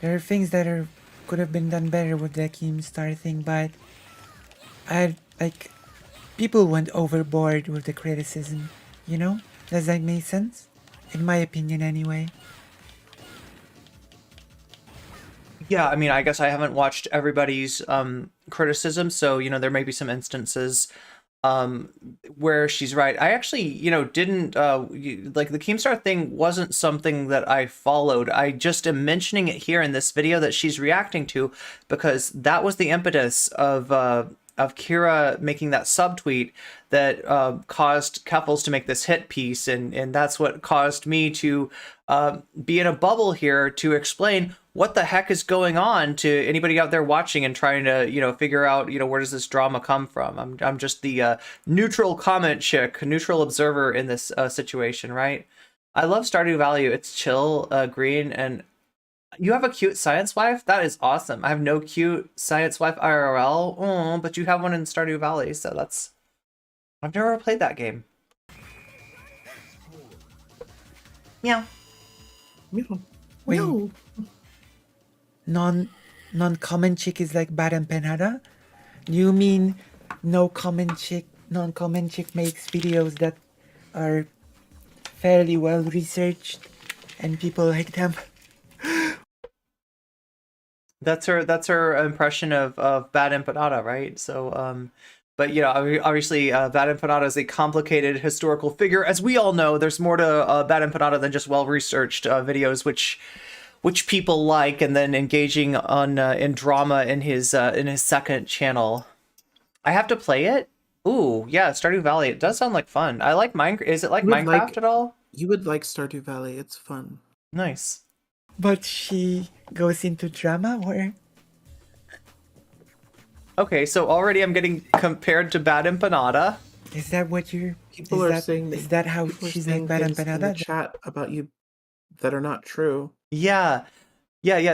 there are things that could have been done better with the Keemstar thing, but people went overboard with the criticism, you know? Does that make sense? In my opinion, anyway. Yeah, I mean, I guess I haven't watched everybody's criticism, so there may be some instances where she's right. I actually, didn't like the Keemstar thing wasn't something that I followed. I just am mentioning it here in this video that she's reacting to because that was the impetus of Kira making that subtweet that caused Keffels to make this hit piece, and that's what caused me to be in a bubble here to explain what the heck is going on to anybody out there watching and trying to figure out where does this drama come from. I'm just the neutral comment chick, neutral observer in this situation, right? I love Stardew Valley. It's chill, green, and you have a cute science wife? That is awesome. I have no cute science wife IRL, but you have one in Stardew Valley, so that's... I've never played that game. Meow. Meow. Wait. Meow. Non-comment chick is like bad empanada? Do you mean non-comment chick makes videos that are fairly well researched and people like them? That's her impression of Bad Empanada, right? So, but obviously, Bad Empanada is a complicated historical figure. As we all know, there's more to Bad Empanada than just well-researched videos, which people like, and then engaging on in drama in his second channel. I have to play it. Ooh, yeah, Stardew Valley. It does sound like fun. I like Minecraft. Is it like Minecraft at all? You would like Stardew Valley. It's fun. Nice. But she goes into drama, or? Okay, so already I'm getting compared to Bad Empanada. Is that what you're... People are saying... Is that how she's like Bad Empanada? In the chat about you that are not true. Yeah.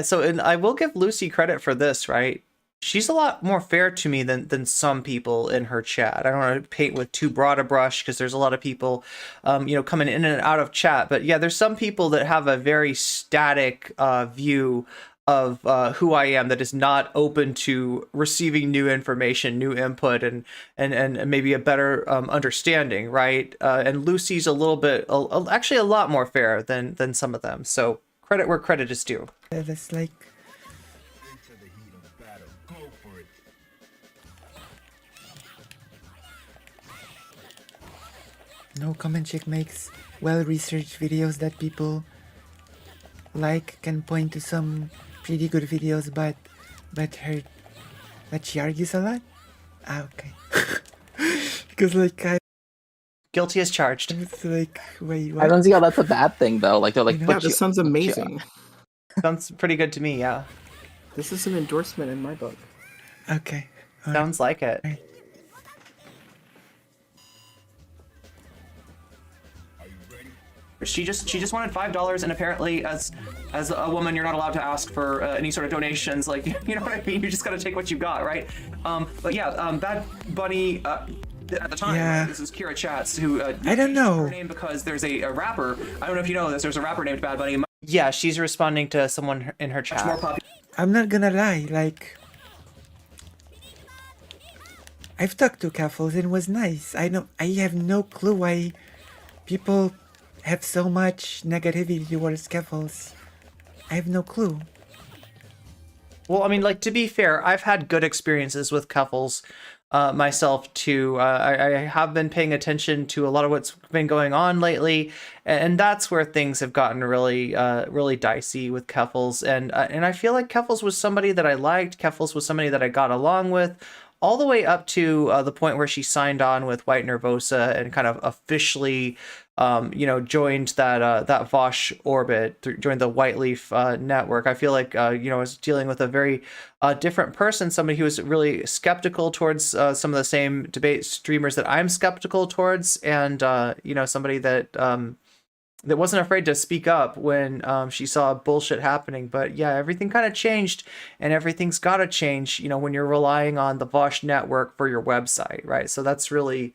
So, and I will give Lucy credit for this, right? She's a lot more fair to me than some people in her chat. I don't want to paint with too broad a brush because there's a lot of people, coming in and out of chat. But yeah, there's some people that have a very static view of who I am that is not open to receiving new information, new input, and maybe a better understanding, right? And Lucy's a little bit, actually a lot more fair than some of them. So credit where credit is due. That's like... No comment chick makes well-researched videos that people like, can point to some pretty good videos, but she argues a lot? Ah, okay. Because Guilty as charged. It's like, wait, what? I don't see how that's a bad thing though. Like they're like, Yeah, this sounds amazing. Sounds pretty good to me, yeah. This is an endorsement in my book. Okay. Sounds like it. Right. She just wanted $5, and apparently, as a woman, you're not allowed to ask for any sort of donations. Like, you know what I mean? You just gotta take what you got, right? But yeah, Bad Bunny at the time. Yeah. Right? This is Kira Chats, who I don't know. her name because there's a rapper. I don't know if you know this. There's a rapper named Bad Bunny. Yeah, she's responding to someone in her chat. Much more popular. I'm not gonna lie, like... I've talked to Keffels and it was nice. I have no clue why people have so much negativity towards Keffels. I have no clue. Well, I mean, like, to be fair, I've had good experiences with Keffels myself too. I have been paying attention to a lot of what's been going on lately, and that's where things have gotten really really dicey with Keffels. And I feel like Keffels was somebody that I liked. Keffels was somebody that I got along with, all the way up to the point where she signed on with White Nervosa and kind of officially, joined that Vaush orbit, joined the White Leaf network. I feel like, I was dealing with a very different person, somebody who was really skeptical towards some of the same debate streamers that I'm skeptical towards, and, somebody that wasn't afraid to speak up when she saw bullshit happening. But yeah, everything kind of changed, and everything's got to change, when you're relying on the Vaush network for your website, right? So that's really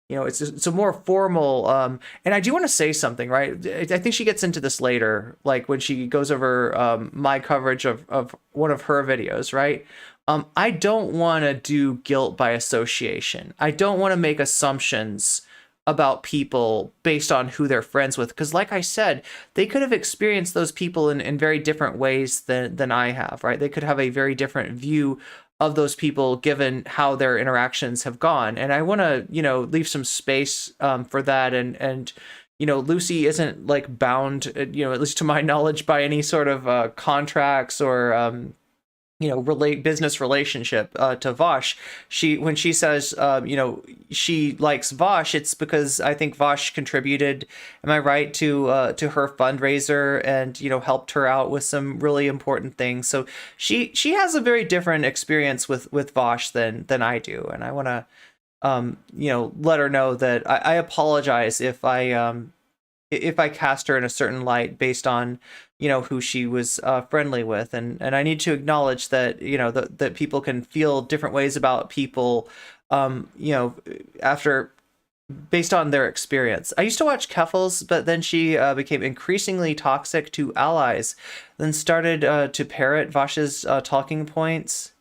it's a more formal. And I do want to say something, right? I think she gets into this later, like when she goes over my coverage of one of her videos, right? I don't want to do guilt by association. I don't want to make assumptions about people based on who they're friends with, because like I said, they could have experienced those people in very different ways than I have, right? They could have a very different view of those people given how their interactions have gone. And I want to, leave some space for that. And Lucy isn't like bound, at least to my knowledge, by any sort of contracts or business relationship to Vaush. When she says she likes Vaush, it's because I think Vaush contributed, am I right, to her fundraiser and helped her out with some really important things. So she has a very different experience with Vaush than I do, and I want to let her know that I apologize if I cast her in a certain light based on who she was friendly with, and I need to acknowledge that that people can feel different ways about people after based on their experience. I used to watch Keffels, but then she became increasingly toxic to allies, then started to parrot Vaush's talking points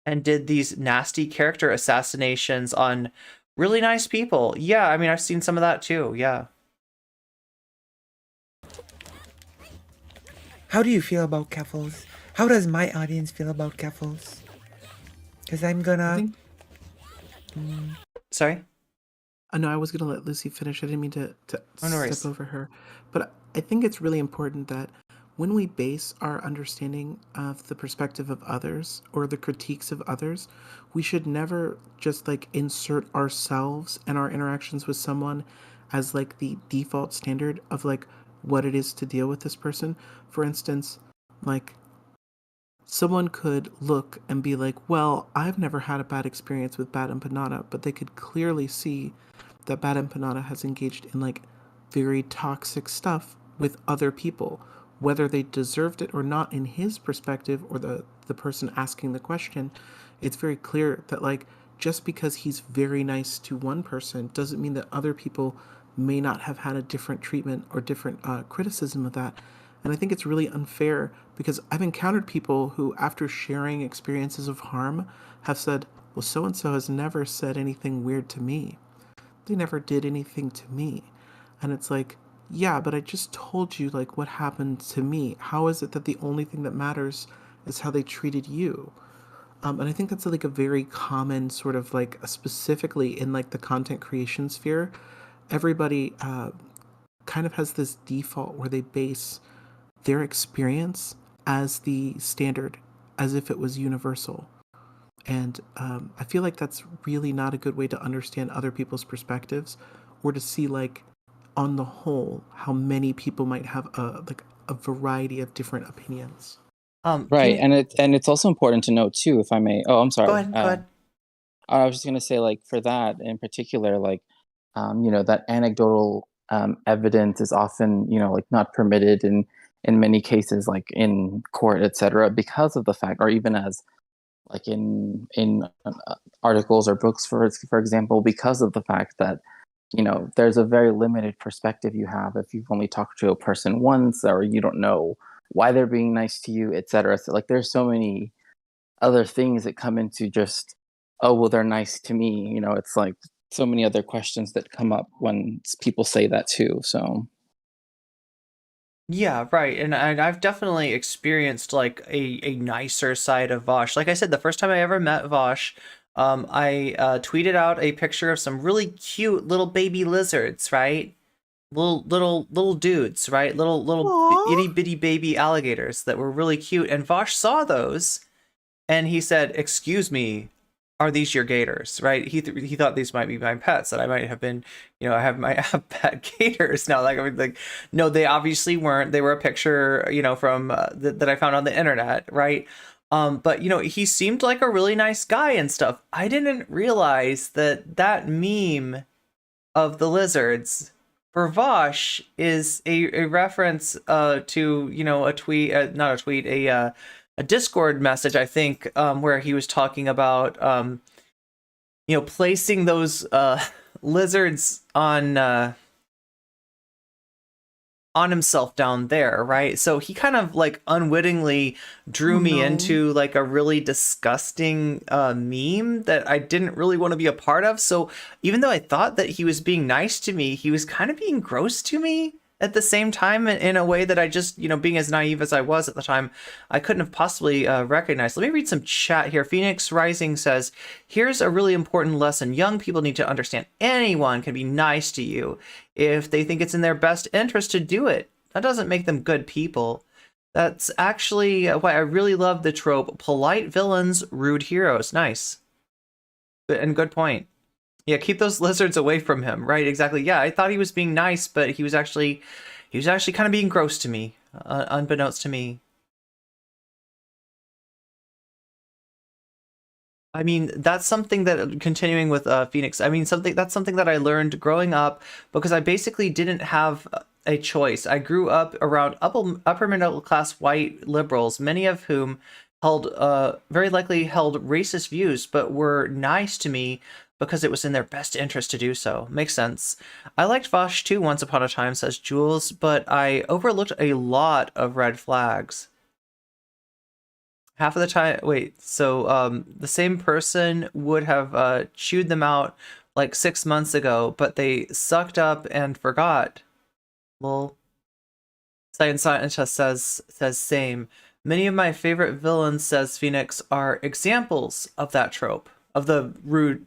and did these nasty character assassinations on really nice people. Yeah, I mean, I've seen some of that too. Yeah. How do you feel about Keffels? How does my audience feel about Keffels? Because I'm gonna... Sorry? No, I was going to let Lucy finish. I didn't mean to Oh, no worries. step over her. But I think it's really important that when we base our understanding of the perspective of others or the critiques of others, we should never just like insert ourselves and our interactions with someone as like the default standard of like what it is to deal with this person. For instance, like someone could look and be like, well, I've never had a bad experience with Bad Empanada, but they could clearly see that Bad Empanada has engaged in like very toxic stuff with other people, whether they deserved it or not in his perspective or the person asking the question. It's very clear that like just because he's very nice to one person doesn't mean that other people may not have had a different treatment or different criticism of that. And I think it's really unfair because I've encountered people who, after sharing experiences of harm, have said, well, so-and-so has never said anything weird to me. They never did anything to me. And it's like, yeah, but I just told you like what happened to me. How is it that the only thing that matters is how they treated you? And I think that's like a very common sort of like, specifically in like the content creation sphere, everybody kind of has this default where they base their experience as the standard, as if it was universal. And I feel like that's really not a good way to understand other people's perspectives, or to see like on the whole how many people might have a variety of different opinions. Right, and it's also important to note too, if I may. Oh, I'm sorry. Go ahead. I was just gonna say, like, for that in particular, like, that anecdotal evidence is often, like, not permitted in many cases, like in court, etc., because of the fact, or even as like in articles or books, for example, because of the fact that there's a very limited perspective you have if you've only talked to a person once, or you don't know why they're being nice to you, etc. So like there's so many other things that come into just, oh, well, they're nice to me. It's like so many other questions that come up when people say that too. So Yeah, right. And I've definitely experienced like a nicer side of Vaush. Like I said, the first time I ever met Vaush, I tweeted out a picture of some really cute little baby lizards, right? Little dudes, right? Little itty bitty baby alligators that were really cute. And Vaush saw those and he said, "Excuse me, are these your gators?" Right? He thought these might be my pets, that I might have been, might have pet gators. Now, no, they obviously weren't. They were a picture, from that I found on the internet, right? But he seemed like a really nice guy and stuff. I didn't realize that meme of the lizards for Vaush is a reference to a tweet, not a tweet, a Discord message, I think, where he was talking about placing those lizards on himself down there, right? So he kind of like unwittingly drew me into like a really disgusting meme that I didn't really want to be a part of. So even though I thought that he was being nice to me, he was kind of being gross to me at the same time in a way that I just, being as naive as I was at the time, I couldn't have possibly recognized. Let me read some chat here. Phoenix Rising says, here's a really important lesson. Young people need to understand anyone can be nice to you if they think it's in their best interest to do it. That doesn't make them good people. That's actually why I really love the trope, polite villains, rude heroes. Nice. And good point. Yeah, keep those lizards away from him. Right, exactly. Yeah, I thought he was being nice, but he was actually kind of being gross to me, unbeknownst to me. I mean, that's something that, continuing with Phoenix, I mean, that's something that I learned growing up because I basically didn't have a choice. I grew up around upper middle class white liberals, many of whom very likely held racist views, but were nice to me because it was in their best interest to do so. Makes sense. I liked Vaush too once upon a time, says Jules, but I overlooked a lot of red flags. Half of the time, wait, so the same person would have chewed them out like 6 months ago, but they sucked up and forgot. Lol. Science Scientist says same. Many of my favorite villains, says Phoenix, are examples of that trope, of the rude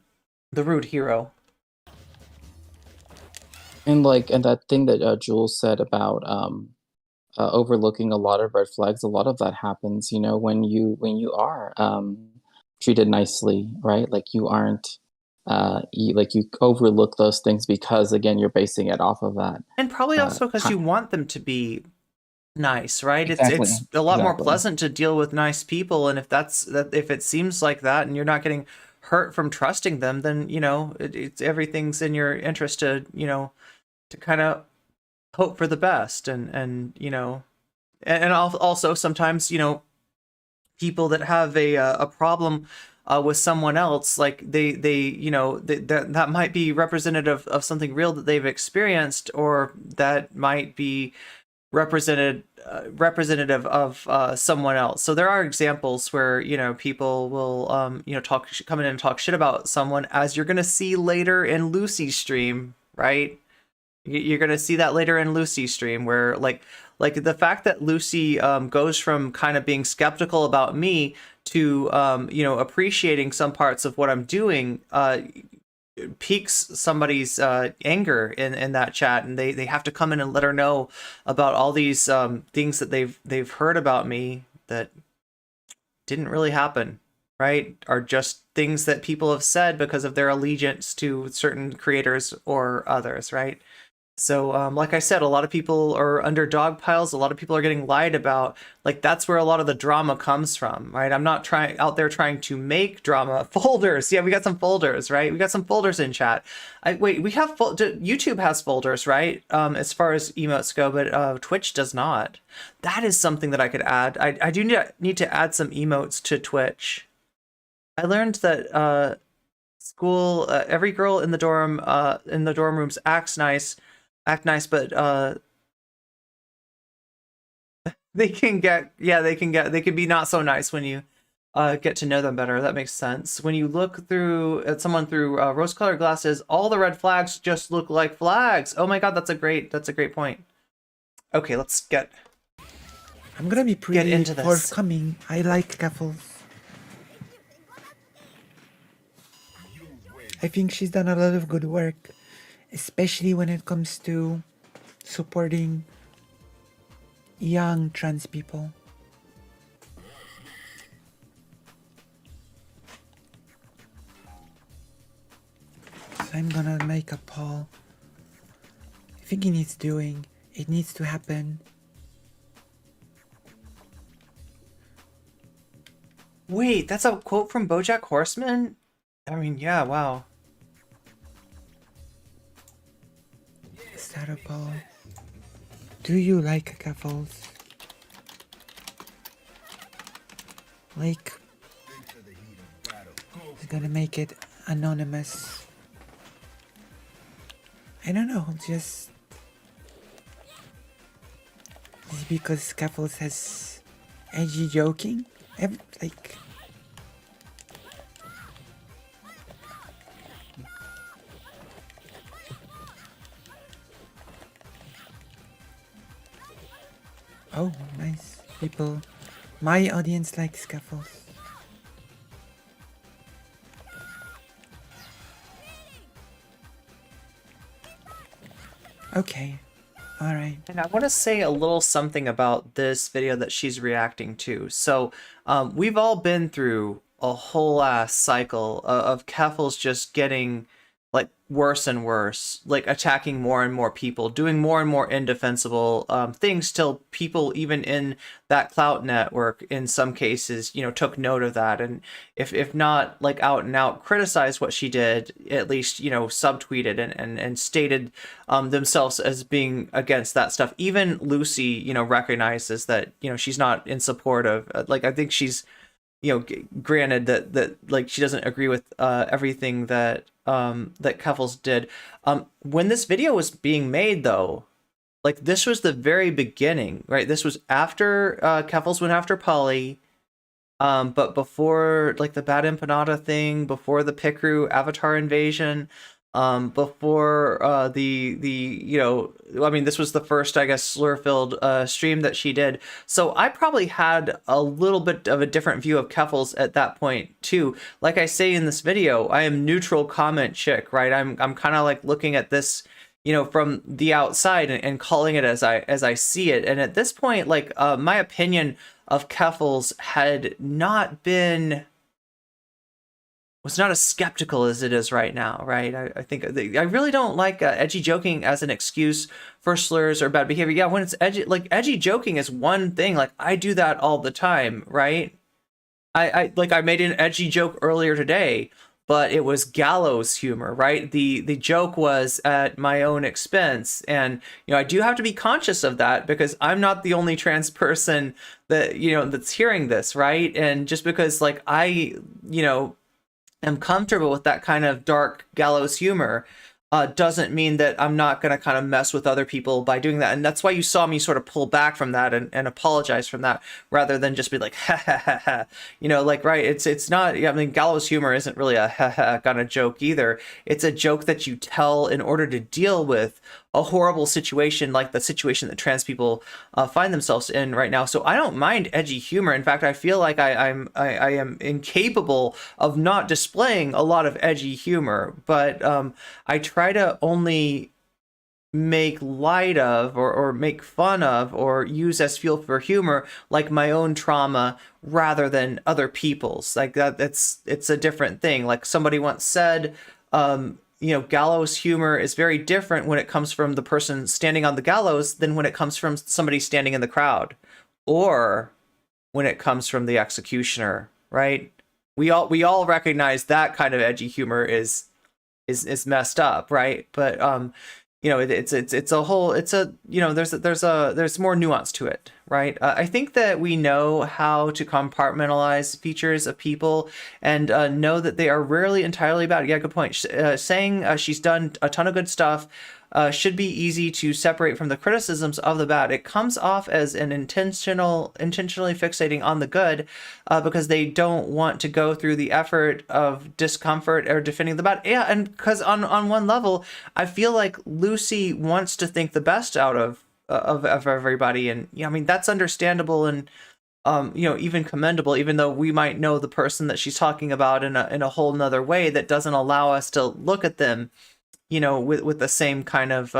hero. And that thing that Jules said about overlooking a lot of red flags, a lot of that happens, when you are treated nicely, right? Like you aren't you overlook those things because, again, you're basing it off of that. And probably also because you want them to be nice, right? Exactly. It's a lot more pleasant to deal with nice people, and if it seems like that and you're not getting hurt from trusting them, then it's everything's in your interest to to kind of hope for the best, and also sometimes people that have a problem with someone else, like that might be representative of something real that they've experienced, or that might be representative of someone else. So there are examples where people will come in and talk shit about someone, as you're gonna see later in Lucy's stream, right? You're gonna see that later in Lucy's stream, where like the fact that Lucy goes from kind of being skeptical about me to appreciating some parts of what I'm doing piques somebody's anger in that chat, and they have to come in and let her know about all these things that they've heard about me that didn't really happen, right? Are just things that people have said because of their allegiance to certain creators or others, right? So like I said, a lot of people are under dog piles. A lot of people are getting lied about. Like, that's where a lot of the drama comes from, right? I'm not out there trying to make drama. Folders. Yeah, we got some folders, right? We got some folders in chat. We have YouTube has folders, right? As far as emotes go, but Twitch does not. That is something that I could add. I do need to add some emotes to Twitch. I learned that school, every girl in the dorm rooms act nice, but they can be not so nice when you get to know them better. That makes sense. When you look at someone through rose-colored glasses, all the red flags just look like flags. Oh my god, that's a great point. Okay, let's get. I'm gonna be pretty into this. forthcoming. I like Gaffles. I think she's done a lot of good work, especially when it comes to supporting young trans people. So I'm gonna make a poll. I think it needs doing. It needs to happen. Wait, that's a quote from BoJack Horseman? I mean, yeah, wow. Start a poll. Do you like Gaffles? Like, I'm gonna make it anonymous. I don't know, just is it because Scuffles has edgy joking? Like, oh, nice people. My audience likes Scuffles. Okay. All right. And I want to say a little something about this video that she's reacting to. So we've all been through a whole ass cycle of Keffels just getting like worse and worse, like attacking more and more people, doing more and more indefensible things till people even in that clout network in some cases, you know, took note of that. And if not like out and out criticized what she did, at least, you know, subtweeted and stated themselves as being against that stuff. Even Lucy, you know, recognizes that, you know, she's not in support of, like, I think she's, you know, granted that like she doesn't agree with everything that that Keffels did. When this video was being made, though, like this was the very beginning, right? This was after Keffels went after Polly, but before like the Bad Empanada thing, before the Picru Avatar invasion, before the you know, I mean, this was the first, I guess, slur-filled stream that she did. So I probably had a little bit of a different view of Keffels at that point too. Like I say in this video, I am neutral comment chick, right? I'm kind of like looking at this, you know, from the outside and calling it as I see it. And at this point, like my opinion of Keffels had not been, was not as skeptical as it is right now, right? I think I really don't like edgy joking as an excuse for slurs or bad behavior. Yeah, when it's edgy, like edgy joking is one thing. Like I do that all the time, right? I made an edgy joke earlier today, but it was gallows humor, right? The joke was at my own expense, and you know I do have to be conscious of that because I'm not the only trans person that, you know, that's hearing this, right? And just because like I, you know, am comfortable with that kind of dark gallows humor doesn't mean that I'm not going to kind of mess with other people by doing that. And that's why you saw me sort of pull back from that and apologize from that rather than just be like, ha ha ha ha, you know, like, right. It's not, I mean, gallows humor isn't really a ha ha kind of joke either. It's a joke that you tell in order to deal with a horrible situation like the situation that trans people find themselves in right now. So I don't mind edgy humor. In fact, I feel like I am incapable of not displaying a lot of edgy humor, but I try to only make light of or make fun of or use as fuel for humor like my own trauma rather than other people's. Like it's a different thing. Like somebody once said, you know, gallows humor is very different when it comes from the person standing on the gallows than when it comes from somebody standing in the crowd or when it comes from the executioner, right? We all recognize that kind of edgy humor is messed up, right? But you know, it's a whole, it's a, you know, there's more nuance to it, right? I think that we know how to compartmentalize features of people and know that they are rarely entirely bad. Yeah, good point. Saying she's done a ton of good stuff should be easy to separate from the criticisms of the bad. It comes off as an intentionally fixating on the good because they don't want to go through the effort of discomfort or defending the bad. Yeah, and because on one level, I feel like Lucy wants to think the best out of everybody, and I mean that's understandable and you know, even commendable, even though we might know the person that she's talking about in a whole nother way that doesn't allow us to look at them, you know, with the same kind of,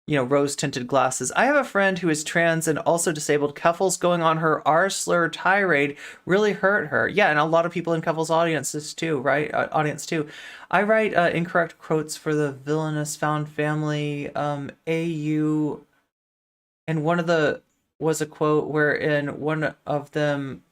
you know, rose-tinted glasses. I have a friend who is trans and also disabled. Keffels going on her R-slur tirade really hurt her. Yeah, and a lot of people in Keffels' audiences too, right? Audience too. I write incorrect quotes for the villainous found family AU, and one of the was a quote wherein one of them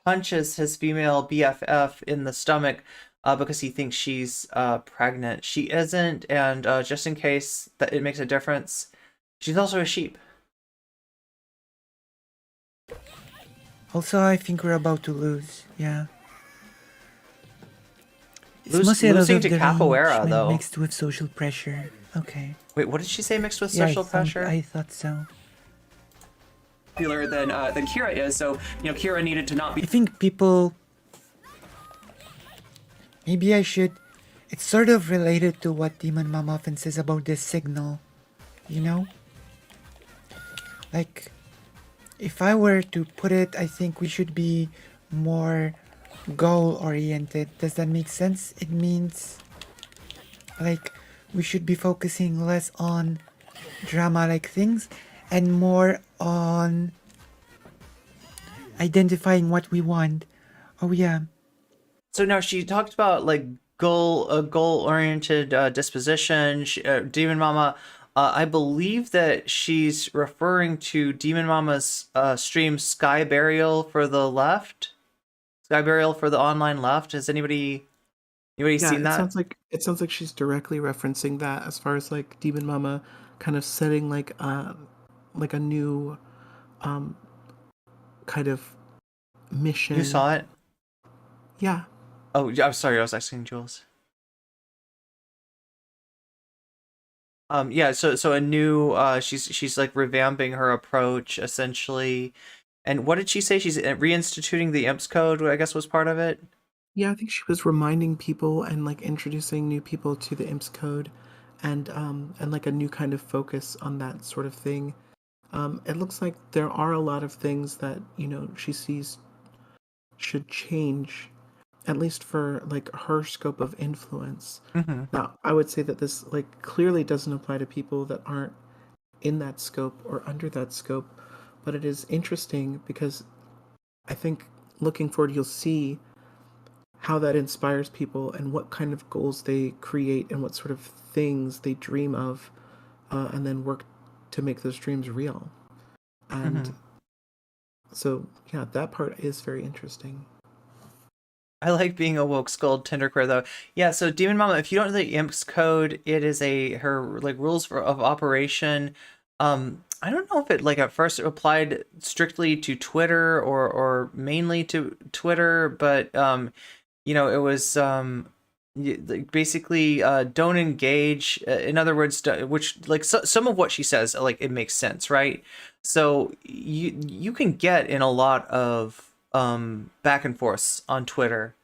punches his female BFF in the stomach because he thinks she's pregnant. She isn't, and just in case that it makes a difference, she's also a sheep. Also, I think we're about to lose. Yeah. It's Lose- mostly a lot losing of to capoeira, derangement though. mixed with social pressure. Okay. Wait, what did she say? Mixed with Yeah, social pressure? I thought so. Popular than Kira is, so Kira needed to not be. I think people. Maybe I should. It's sort of related to what Demon Mom often says about this signal. You know? Like, if I were to put it, I think we should be more goal-oriented. Does that make sense? It means, like, we should be focusing less on drama-like things and more on identifying what we want. Oh yeah. So now she talked about like goal-oriented disposition. Demon Mama, I believe that she's referring to Demon Mama's stream Sky Burial for the left. Sky Burial for the online left. Has anybody seen that? It sounds like she's directly referencing that as far as like Demon Mama kind of setting like a new kind of mission. You saw it? Yeah. Oh, I'm sorry. I was asking Jules. Yeah. So a new. She's like revamping her approach essentially. And what did she say? She's reinstituting the IMPS code. I guess was part of it. Yeah, I think she was reminding people and like introducing new people to the IMPS code, and like a new kind of focus on that sort of thing. It looks like there are a lot of things that she sees should change, at least for like her scope of influence. Mm-hmm. Now, I would say that this like clearly doesn't apply to people that aren't in that scope or under that scope, but it is interesting because I think looking forward, you'll see how that inspires people and what kind of goals they create and what sort of things they dream of, and then work to make those dreams real. And so, yeah, that part is very interesting. I like being a woke skulled Tinderqueer though. Yeah, so Demon Mama, if you don't know the IMPS code, it is her like rules of operation. I don't know if it like at first it applied strictly to Twitter or mainly to Twitter, but it was basically don't engage. In other words, which like some of what she says, like it makes sense, right? So you can get in a lot of back and forths on Twitter,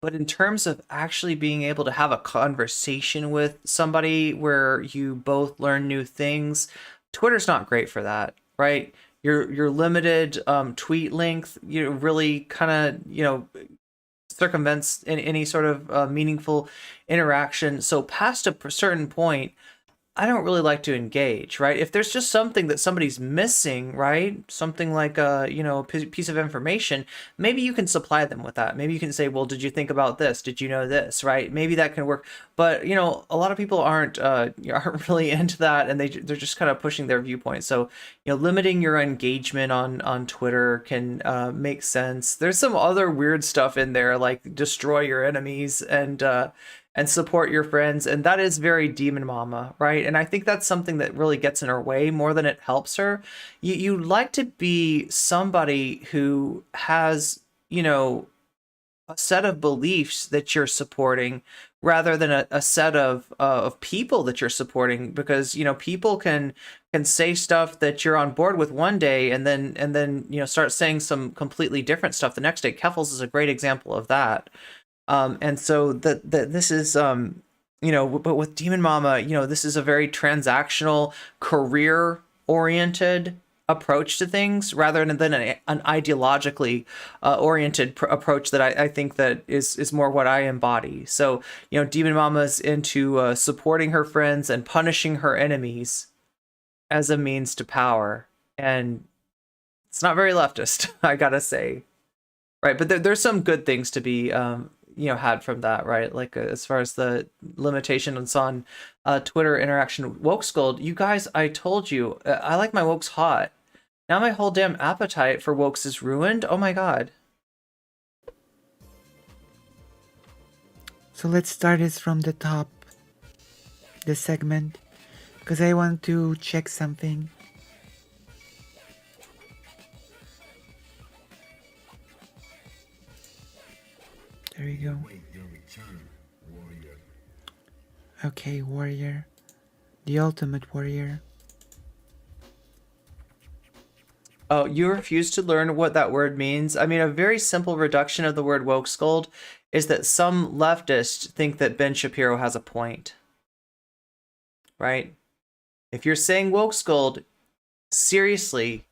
but in terms of actually being able to have a conversation with somebody where you both learn new things, Twitter's not great for that, right? Your limited tweet length, really kind of circumvents any sort of meaningful interaction. So past a certain point, I don't really like to engage, right? If there's just something that somebody's missing, right? Something like a piece of information, maybe you can supply them with that. Maybe you can say, well, did you think about this? Did you know this, right? Maybe that can work. But, a lot of people aren't really into that, and they're just kind of pushing their viewpoint. So, limiting your engagement on Twitter can make sense. There's some other weird stuff in there, like destroy your enemies and support your friends. And that is very Demon Mama, right? And I think that's something that really gets in her way more than it helps her. You like to be somebody who has, a set of beliefs that you're supporting rather than a set of people that you're supporting, because, people can say stuff that you're on board with one day and then start saying some completely different stuff the next day. Keffels is a great example of that. And so that this is, but with Demon Mama, this is a very transactional, career-oriented approach to things rather than an ideologically oriented approach that I think that is more what I embody. So, Demon Mama's into supporting her friends and punishing her enemies as a means to power. And it's not very leftist, I gotta say. Right, but there's some good things to be had from that, right? Like as far as the limitations on Twitter interaction. Woke Scold, you guys, I told you, I like my wokes hot. Now my whole damn appetite for wokes is ruined. Oh my god. So let's start this from the top, the segment, because I want to check something. There you go. Okay, warrior. The ultimate warrior. Oh, you refuse to learn what that word means? I mean, a very simple reduction of the word woke scold is that some leftists think that Ben Shapiro has a point. Right? If you're saying woke scold, seriously,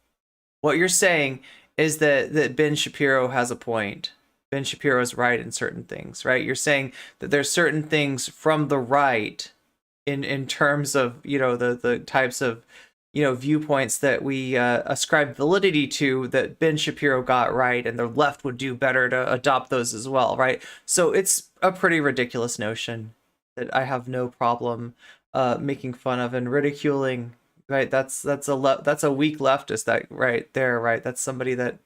what you're saying is that Ben Shapiro has a point. Ben Shapiro is right in certain things, right? You're saying that there's certain things from the right in terms of, you know, the types of, you know, viewpoints that we ascribe validity to that Ben Shapiro got right, and the left would do better to adopt those as well, right? So it's a pretty ridiculous notion that I have no problem making fun of and ridiculing. Right, that's a weak leftist, that right there, right? That's somebody that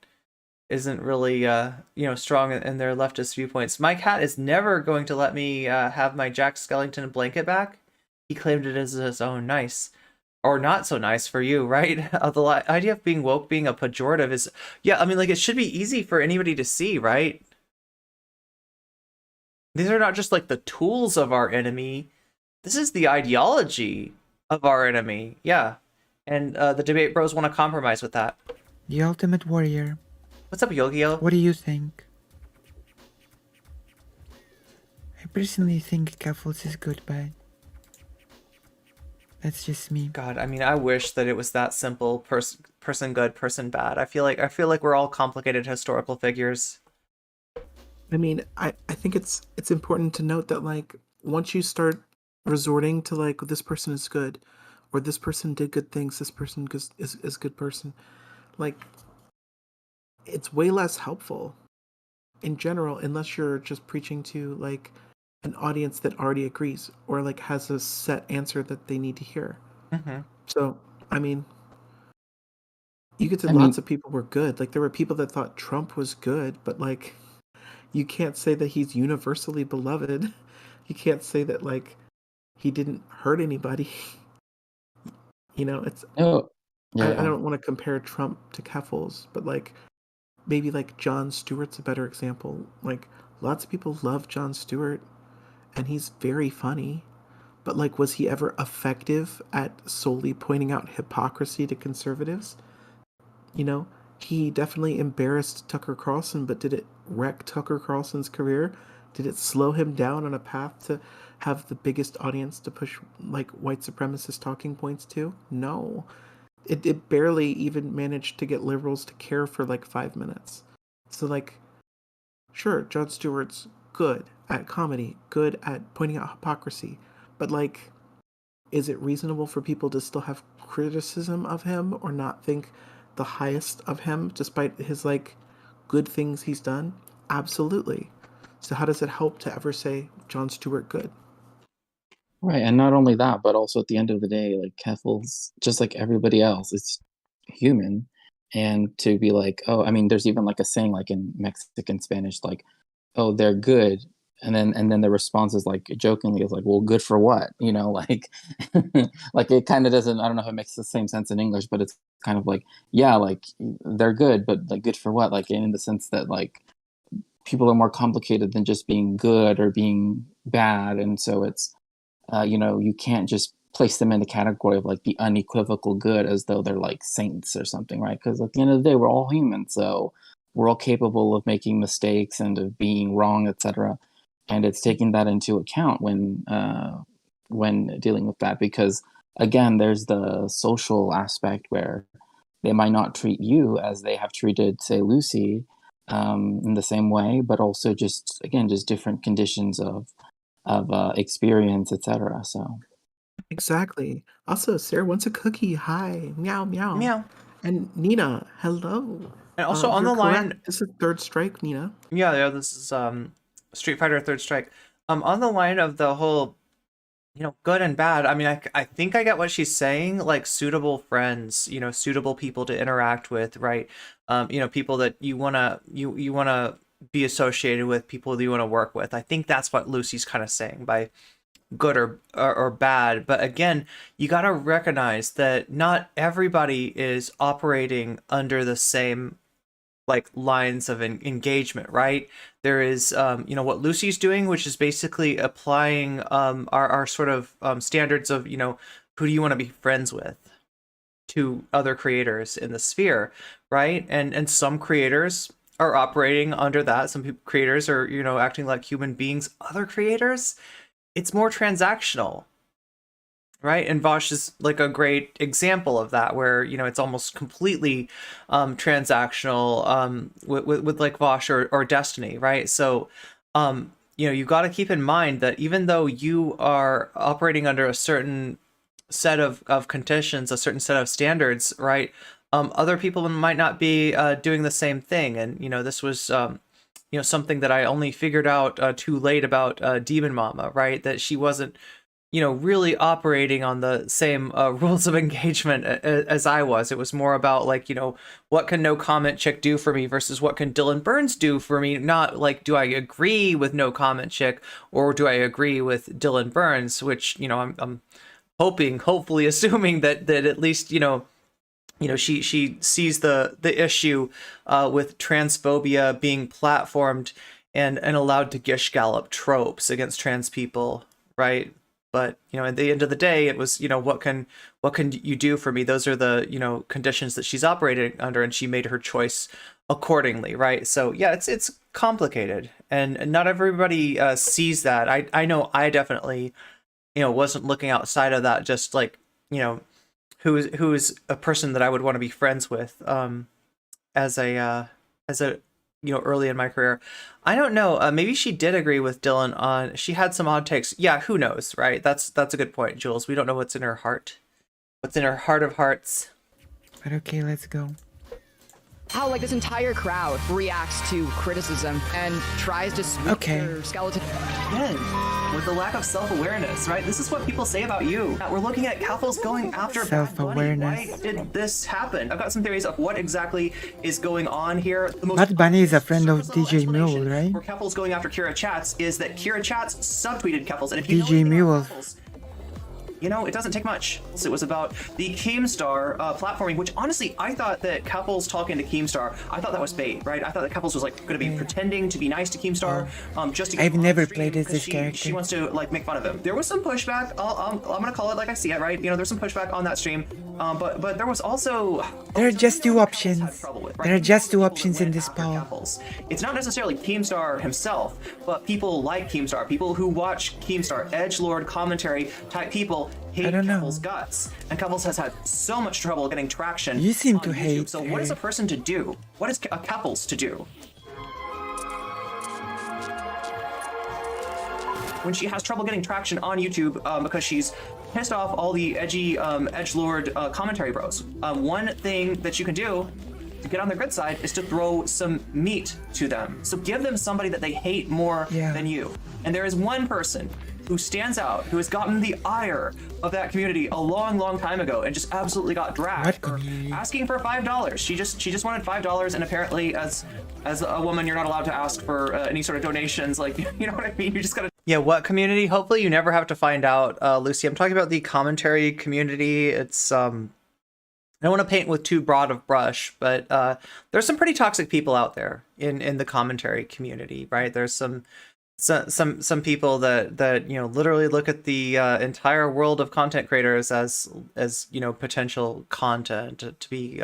isn't really you know, strong in their leftist viewpoints. My cat is never going to let me have my Jack Skellington blanket back. He claimed it as his own. Nice. Or not so nice for you, right? The idea of being woke being a pejorative is, yeah, I mean, like, it should be easy for anybody to see, right? These are not just like the tools of our enemy. This is the ideology of our enemy. Yeah. And the debate bros want to compromise with that. The ultimate warrior. What's up, Yogi-O? What do you think? I personally think Keffels is good, but that's just me. God, I mean, I wish that it was that simple. Person good, person bad. I feel like we're all complicated historical figures. I mean, I think it's important to note that, like, once you start resorting to, like, this person is good, or this person did good things, this person is a good person, like, it's way less helpful in general, unless you're just preaching to, like, an audience that already agrees or, like, has a set answer that they need to hear. Mm-hmm. So, I mean, you could say lots of people were good. Like, there were people that thought Trump was good, but, like, you can't say that he's universally beloved. You can't say that, like, he didn't hurt anybody. You know, it's... Oh, I yeah. don't want to compare Trump to Keffels, but, like, maybe, like, Jon Stewart's a better example. Like, lots of people love Jon Stewart, and he's very funny. But, like, was he ever effective at solely pointing out hypocrisy to conservatives? You know, he definitely embarrassed Tucker Carlson, but did it wreck Tucker Carlson's career? Did it slow him down on a path to have the biggest audience to push, like, white supremacist talking points to? No. It barely even managed to get liberals to care for, like, 5 minutes. So, like, sure, Jon Stewart's good at comedy, good at pointing out hypocrisy, but, like, is it reasonable for people to still have criticism of him or not think the highest of him despite his, like, good things he's done? Absolutely. So how does it help to ever say Jon Stewart good? Right, and not only that, but also at the end of the day, like, Keffel's just like everybody else. It's human. And to be like, oh, I mean, there's even like a saying, like in Mexican Spanish, like, oh, they're good. And then the response is like jokingly is like, well, good for what? You know, like like it kind of doesn't, I don't know if it makes the same sense in English, but it's kind of like, yeah, like they're good, but like good for what? Like in the sense that like people are more complicated than just being good or being bad. And so it's you know, you can't just place them in the category of like the unequivocal good as though they're like saints or something, right? Because at the end of the day, we're all human, so we're all capable of making mistakes and of being wrong, etc. And it's taking that into account when dealing with that, because again, there's the social aspect where they might not treat you as they have treated, say, Lucy, in the same way, but also just again, just different conditions of experience, etc. So Exactly. Also, Sarah wants a cookie. Hi. Meow, meow. Meow. And Nina, hello. And also on You're the line, correct. This is Third Strike, Nina. yeah, this is Street Fighter Third Strike. On the line of the whole, you know, good and bad. I mean, I think I get what she's saying. Like suitable friends, you know, suitable people to interact with, right? You know, people that you wanna be associated with, people that you want to work with. I think that's what Lucy's kind of saying by good or bad. But again, you got to recognize that not everybody is operating under the same like lines of engagement, right? There is, you know, what Lucy's doing, which is basically applying our sort of standards of, you know, who do you want to be friends with to other creators in the sphere, right? And some creators are operating under that. Some creators are, you know, acting like human beings. Other creators, it's more transactional, right? And Vaush is like a great example of that, where, you know, it's almost completely transactional with like Vaush or Destiny, right? So, you know, you got to keep in mind that even though you are operating under a certain set of conditions, a certain set of standards, right? Other people might not be doing the same thing. And, you know, this was, you know, something that I only figured out too late about Demon Mama, right? That she wasn't, you know, really operating on the same rules of engagement as I was. It was more about like, you know, what can No Comment Chick do for me versus what can Dylan Burns do for me? Not like, do I agree with No Comment Chick or do I agree with Dylan Burns? Which, you know, I'm hopefully assuming that at least, you know, she sees the issue with transphobia being platformed and allowed to gish gallop tropes against trans people, right? But, you know, at the end of the day, it was, you know, what can you do for me? Those are the, you know, conditions that she's operating under, and she made her choice accordingly, right? So yeah, it's complicated, and not everybody sees that. I know I definitely, you know, wasn't looking outside of that, just like, you know, who's a person that I would want to be friends with as a you know, early in my career. I don't know. Maybe she did agree with Dylan on. She had some odd takes. Yeah, who knows, right? That's a good point, Jules. We don't know what's in her heart. What's in her heart of hearts. But okay, let's go. How like this entire crowd reacts to criticism and tries to sweep their skeleton. Again, with the lack of self-awareness, right? This is what people say about you. We're looking at couples going after Self-awareness. Why did this happen? I've got some theories of what exactly is going on here. The most Bad Bunny is a friend of DJ Mule, right? for couples going after Kira Chats is that Kira Chats subtweeted couples, and if you know DJ anything about Mule. couples, you know, it doesn't take much. So it was about the Keemstar platforming, which honestly, I thought that Couples talking to Keemstar, I thought that was bait, right? I thought that Couples was like going to be pretending to be nice to Keemstar, just to get I've on never stream played as because this character. She wants to like make fun of him. There was some pushback. I'm gonna call it like I see it, right? You know, there's some pushback on that stream, but there was also There are just two options. There are just two options in this poll. Couples. It's not necessarily Keemstar himself, but people like Keemstar, people who watch Keemstar, edgelord commentary type people hate Couples guts, and Couples has had so much trouble getting traction. You seem on to YouTube. hate So what is a person to do? What is a Couples to do? When she has trouble getting traction on YouTube because she's pissed off all the edgy edgelord commentary bros. One thing that you can do to get on their good side is to throw some meat to them. So give them somebody that they hate more than you. And there is one person who stands out, who has gotten the ire of that community a long time ago and just absolutely got dragged for asking for $5. She just wanted $5, and apparently as a woman you're not allowed to ask for any sort of donations, like, you know what I mean? You just gotta. Yeah, what community? Hopefully you never have to find out, Lucy. I'm talking about the commentary community. It's I don't want to paint with too broad of brush, but there's some pretty toxic people out there in the commentary community, right? There's some people that you know, literally look at the entire world of content creators as you know, potential content to be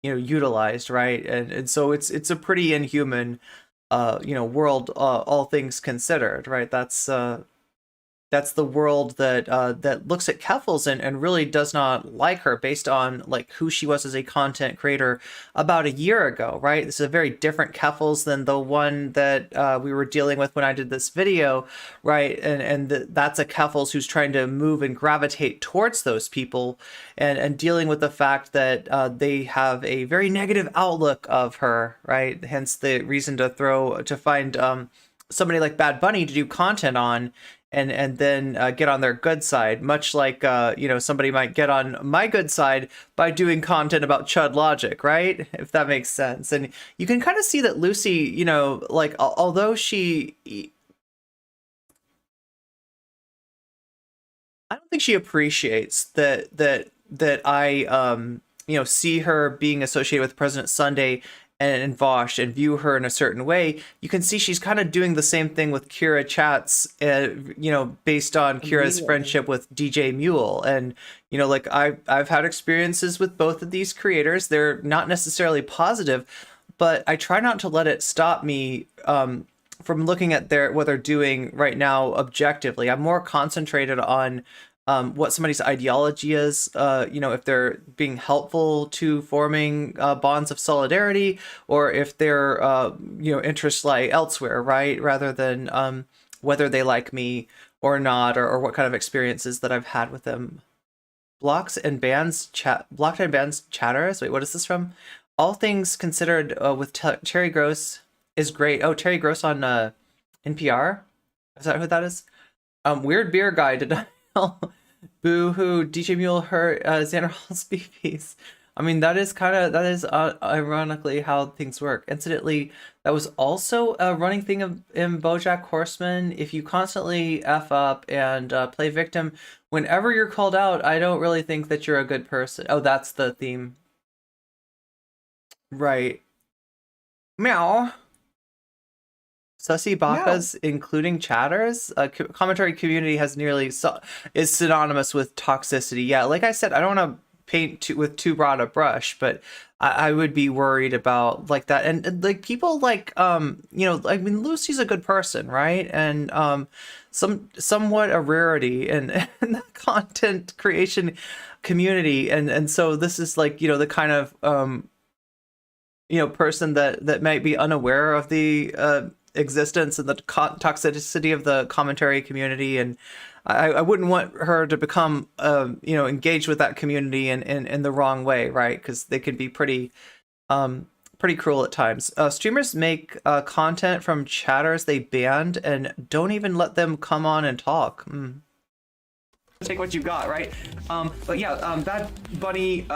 you know, utilized, right? And so it's a pretty inhuman you know, world, all things considered, right? That's the world that looks at Keffels and really does not like her based on like who she was as a content creator about a year ago, right? This is a very different Keffels than the one that we were dealing with when I did this video, right? And that's a Keffels who's trying to move and gravitate towards those people and dealing with the fact that they have a very negative outlook of her, right? Hence the reason to find somebody like Bad Bunny to do content on and then get on their good side, much like you know, somebody might get on my good side by doing content about Chud Logic, right? If that makes sense. And you can kind of see that Lucy, you know, like although she, I don't think she appreciates that I you know, see her being associated with President Sunday and Vaush and view her in a certain way, you can see she's kind of doing the same thing with Kira Chats, you know, based on Kira's friendship with DJ Mule. And, you know, like I've had experiences with both of these creators. They're not necessarily positive, but I try not to let it stop me from looking at what they're doing right now objectively. I'm more concentrated on what somebody's ideology is, you know, if they're being helpful to forming bonds of solidarity, or if their you know, interests lie elsewhere, right? Rather than whether they like me or not, or what kind of experiences that I've had with them. Blocked and bans chatters. Wait, what is this from? All things considered with Terry Gross is great. Oh, Terry Gross on NPR? Is that who that is? Weird beer guy did Boo hoo, DJ Mule hurt Xander Hall's BPs. I mean, that is ironically how things work. Incidentally, that was also a running thing in BoJack Horseman. If you constantly F up and play victim, whenever you're called out, I don't really think that you're a good person. Oh, that's the theme. Right. Meow. Sussy Bakas, including chatters, commentary community has is synonymous with toxicity. Yeah, like I said, I don't want to paint with too broad a brush, but I would be worried about like that. And like people like, you know, I mean, Lucy's a good person, right? And somewhat a rarity in the content creation community. And so this is like, you know, the kind of, you know, person that might be unaware of the existence and the toxicity of the commentary community, and I wouldn't want her to become you know, engaged with that community in the wrong way, right? Because they can be pretty cruel at times. Streamers make content from chatters they banned and don't even let them come on and talk. Take what you got, right? But yeah, Bad Bunny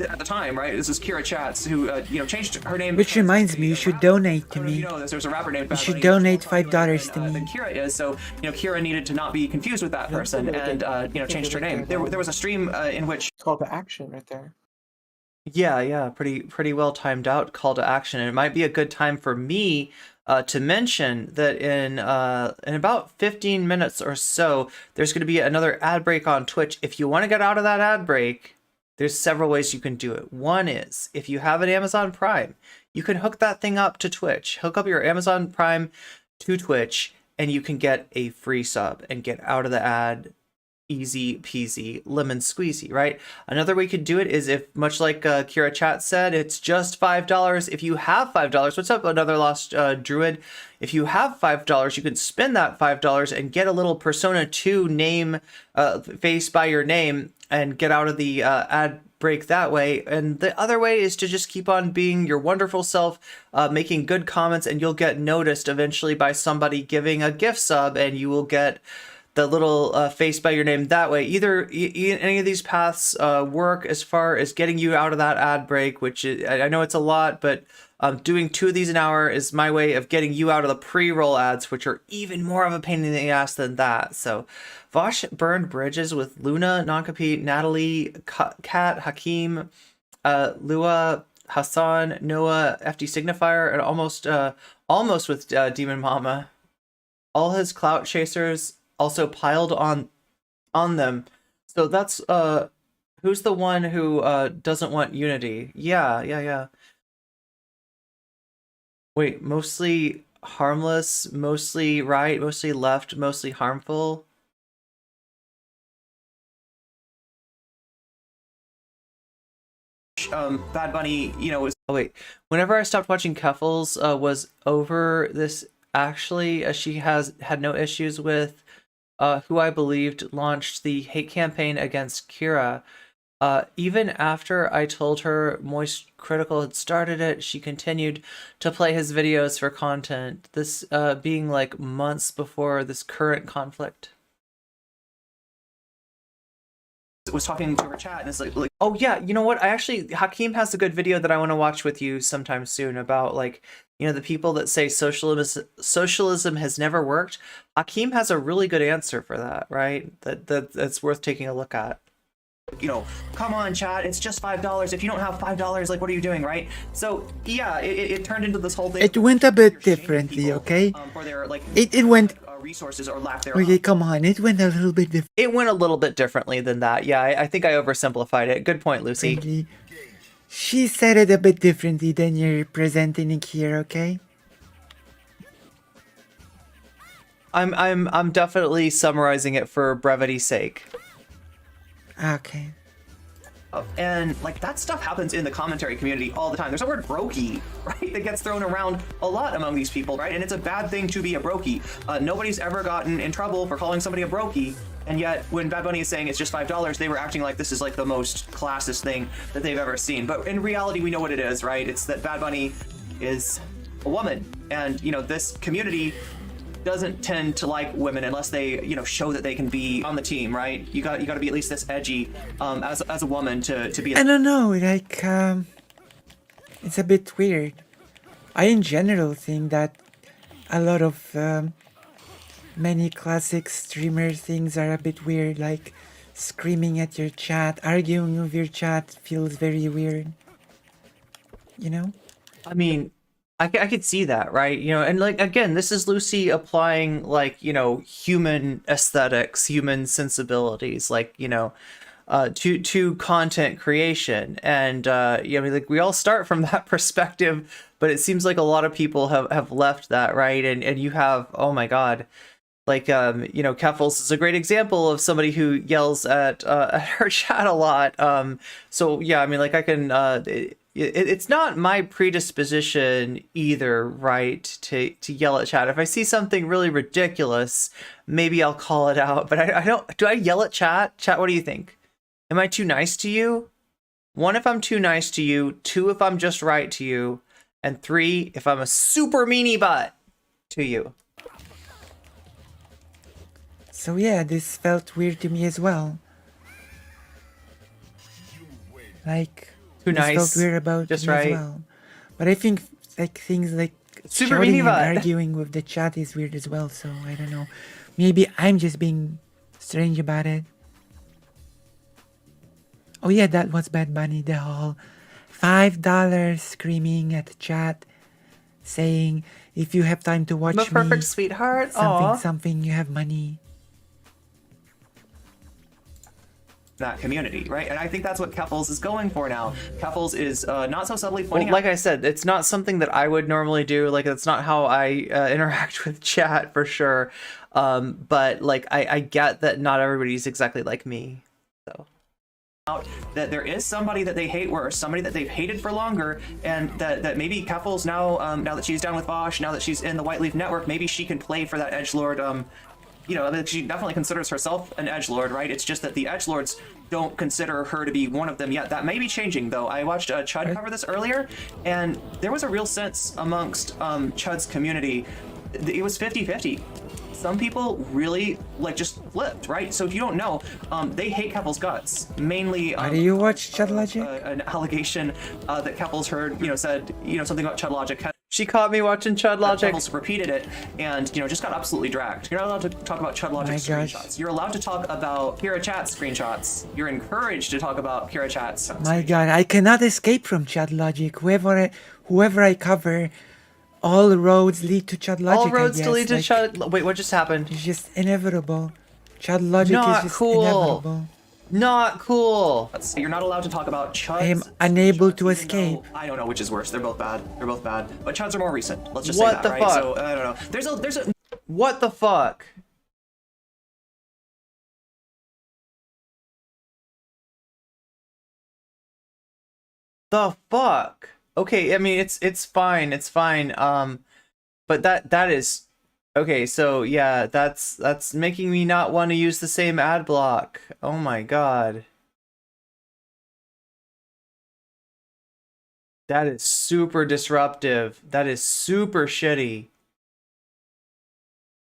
at the time, right? This is Kira Chats, who you know, changed her name. Which reminds me, you should donate to me. You know, there's a rapper named You Bad should Bunny donate $5 to than me. Kira is. So you know, Kira needed to not be confused with that person, and you know, changed her name. There was a stream in which call to action right there. Yeah, pretty well timed out call to action, and it might be a good time for me to mention that in about 15 minutes or so, there's going to be another ad break on Twitch. If you want to get out of that ad break, there's several ways you can do it. One is, if you have an Amazon Prime, you can hook that thing up to Twitch. Hook up your Amazon Prime to Twitch, and you can get a free sub and get out of the ad. Easy peasy, lemon squeezy, right? Another way you could do it is, if, much like Kira Chat said, it's just $5. If you have $5, what's up, another lost druid? If you have $5, you can spend that $5 and get a little Persona 2 name, face by your name, and get out of the ad break that way. And the other way is to just keep on being your wonderful self, making good comments, and you'll get noticed eventually by somebody giving a gift sub, and you will get the little face by your name that way. Either any of these paths work as far as getting you out of that ad break, which is, I know it's a lot, but doing 2 of these an hour is my way of getting you out of the pre-roll ads, which are even more of a pain in the ass than that. So Vaush burned bridges with Luna, Noncompete, Natalie, Kat, Hakeem, Lua, Hassan, Noah, FD Signifier, and almost with Demon Mama. All his clout chasers also piled on them. So that's who's the one who doesn't want unity? Yeah. Wait, mostly harmless, mostly right, mostly left, mostly harmful. Bad Bunny, you know, was. Oh wait, whenever I stopped watching Keffels was over this. Actually, she has had no issues with who I believed launched the hate campaign against Kira. Even after I told her Moist Critical had started it, she continued to play his videos for content, this being like months before this current conflict. Was talking to her chat, and it's like oh yeah, you know what, Hakeem has a good video that I want to watch with you sometime soon about, like, you know, the people that say socialism has never worked. Hakeem has a really good answer for that, right? That's worth taking a look at. you know, come on, chat, it's just $5. If you don't have $5, like, what are you doing, right? So yeah, it turned into this whole thing. It went a bit differently, okay? For their, like, it went resources or lack thereof. okay. Come on, it went a little bit different. It went a little bit differently than that. Yeah, I think I oversimplified it. Good point, Lucy. She said it a bit differently than you're presenting it here, okay? I'm definitely summarizing it for brevity's sake. Okay. And like that stuff happens in the commentary community all the time. There's a word brokey, right, that gets thrown around a lot among these people, right? And it's a bad thing to be a brokey. Nobody's ever gotten in trouble for calling somebody a brokey, and yet when Bad Bunny is saying it's just $5, they were acting like this is like the most classist thing that they've ever seen. But in reality, we know what it is, right? It's that Bad Bunny is a woman, and you know this community doesn't tend to like women unless they, you know, show that they can be on the team, right? You got to be at least this edgy as a woman to be. I don't know, like it's a bit weird. I in general think that a lot of many classic streamer things are a bit weird, like screaming at your chat, arguing with your chat feels very weird. You know? I mean, I could see that, right? You know, and like, again, this is Lucy applying, like, you know, human aesthetics, human sensibilities, like, you know, to content creation. And, you know, like, we all start from that perspective, but it seems like a lot of people have left that, right? And you have, oh my God, like, you know, Keffels is a great example of somebody who yells at her chat a lot. So yeah, I mean, like, I can, it's not my predisposition either, right, to yell at chat. If I see something really ridiculous, maybe I'll call it out, but I don't. Do I yell at chat? Chat, what do you think? Am I too nice to you? 1, if I'm too nice to you. 2, if I'm just right to you. And 3, if I'm a super meanie butt to you. So yeah, this felt weird to me as well. Like, too this nice, felt weird about just me right. as well. But I think like things like super shouting meanie and butt. arguing with the chat is weird as well. So I don't know. Maybe I'm just being strange about it. Oh yeah, that was Bad Bunny. The whole $5 screaming at the chat, saying if you have time to watch I'm a perfect me, sweetheart. something Aw. something, you have money. That community, right? And I think that's what Keffels is going for now. Keffels is not so subtly Well, pointing like I said, it's not something that I would normally do. Like, it's not how I interact with chat for sure. But like, I get that not everybody's exactly like me. So out that there is somebody that they hate worse, somebody that they've hated for longer, and that maybe Keffels now, now that she's done with Vaush, now that she's in the White Leaf Network, maybe she can play for that edgelord. You know, I mean, she definitely considers herself an edgelord, right? It's just that the edgelords don't consider her to be one of them yet. That may be changing, though. I watched Chud cover this earlier, and there was a real sense amongst Chud's community. It was 50-50. Some people really, like, just flipped, right? So if you don't know, they hate Keffels' guts. Mainly, Why do you watch Chud Logic? An allegation that Keffels heard, you know, said, you know, something about Chud Logic. she caught me watching Chud Logic. Keffels repeated it, and, you know, just got absolutely dragged. You're not allowed to talk about Chud Logic screenshots. You're allowed to talk about Kira Chat screenshots. You're encouraged to talk about Kira Chat's. My God, I cannot escape from Chud Logic. Whoever I cover, all roads lead to Chud Logic. All roads I guess. lead to Like, Chud. Wait, what just happened? It's just inevitable. Chud Logic Not is just cool. inevitable. Not cool. You're not allowed to talk about Chud's. I am unable to escape. I don't know which is worse. They're both bad. They're both bad. But Chud's are more recent. Let's just What say that, the right? fuck? So I don't know. There's a. What the fuck? The fuck? Okay, I mean, it's fine. It's fine. But that is okay. So yeah, that's making me not want to use the same ad block. Oh my God. That is super disruptive. That is super shitty.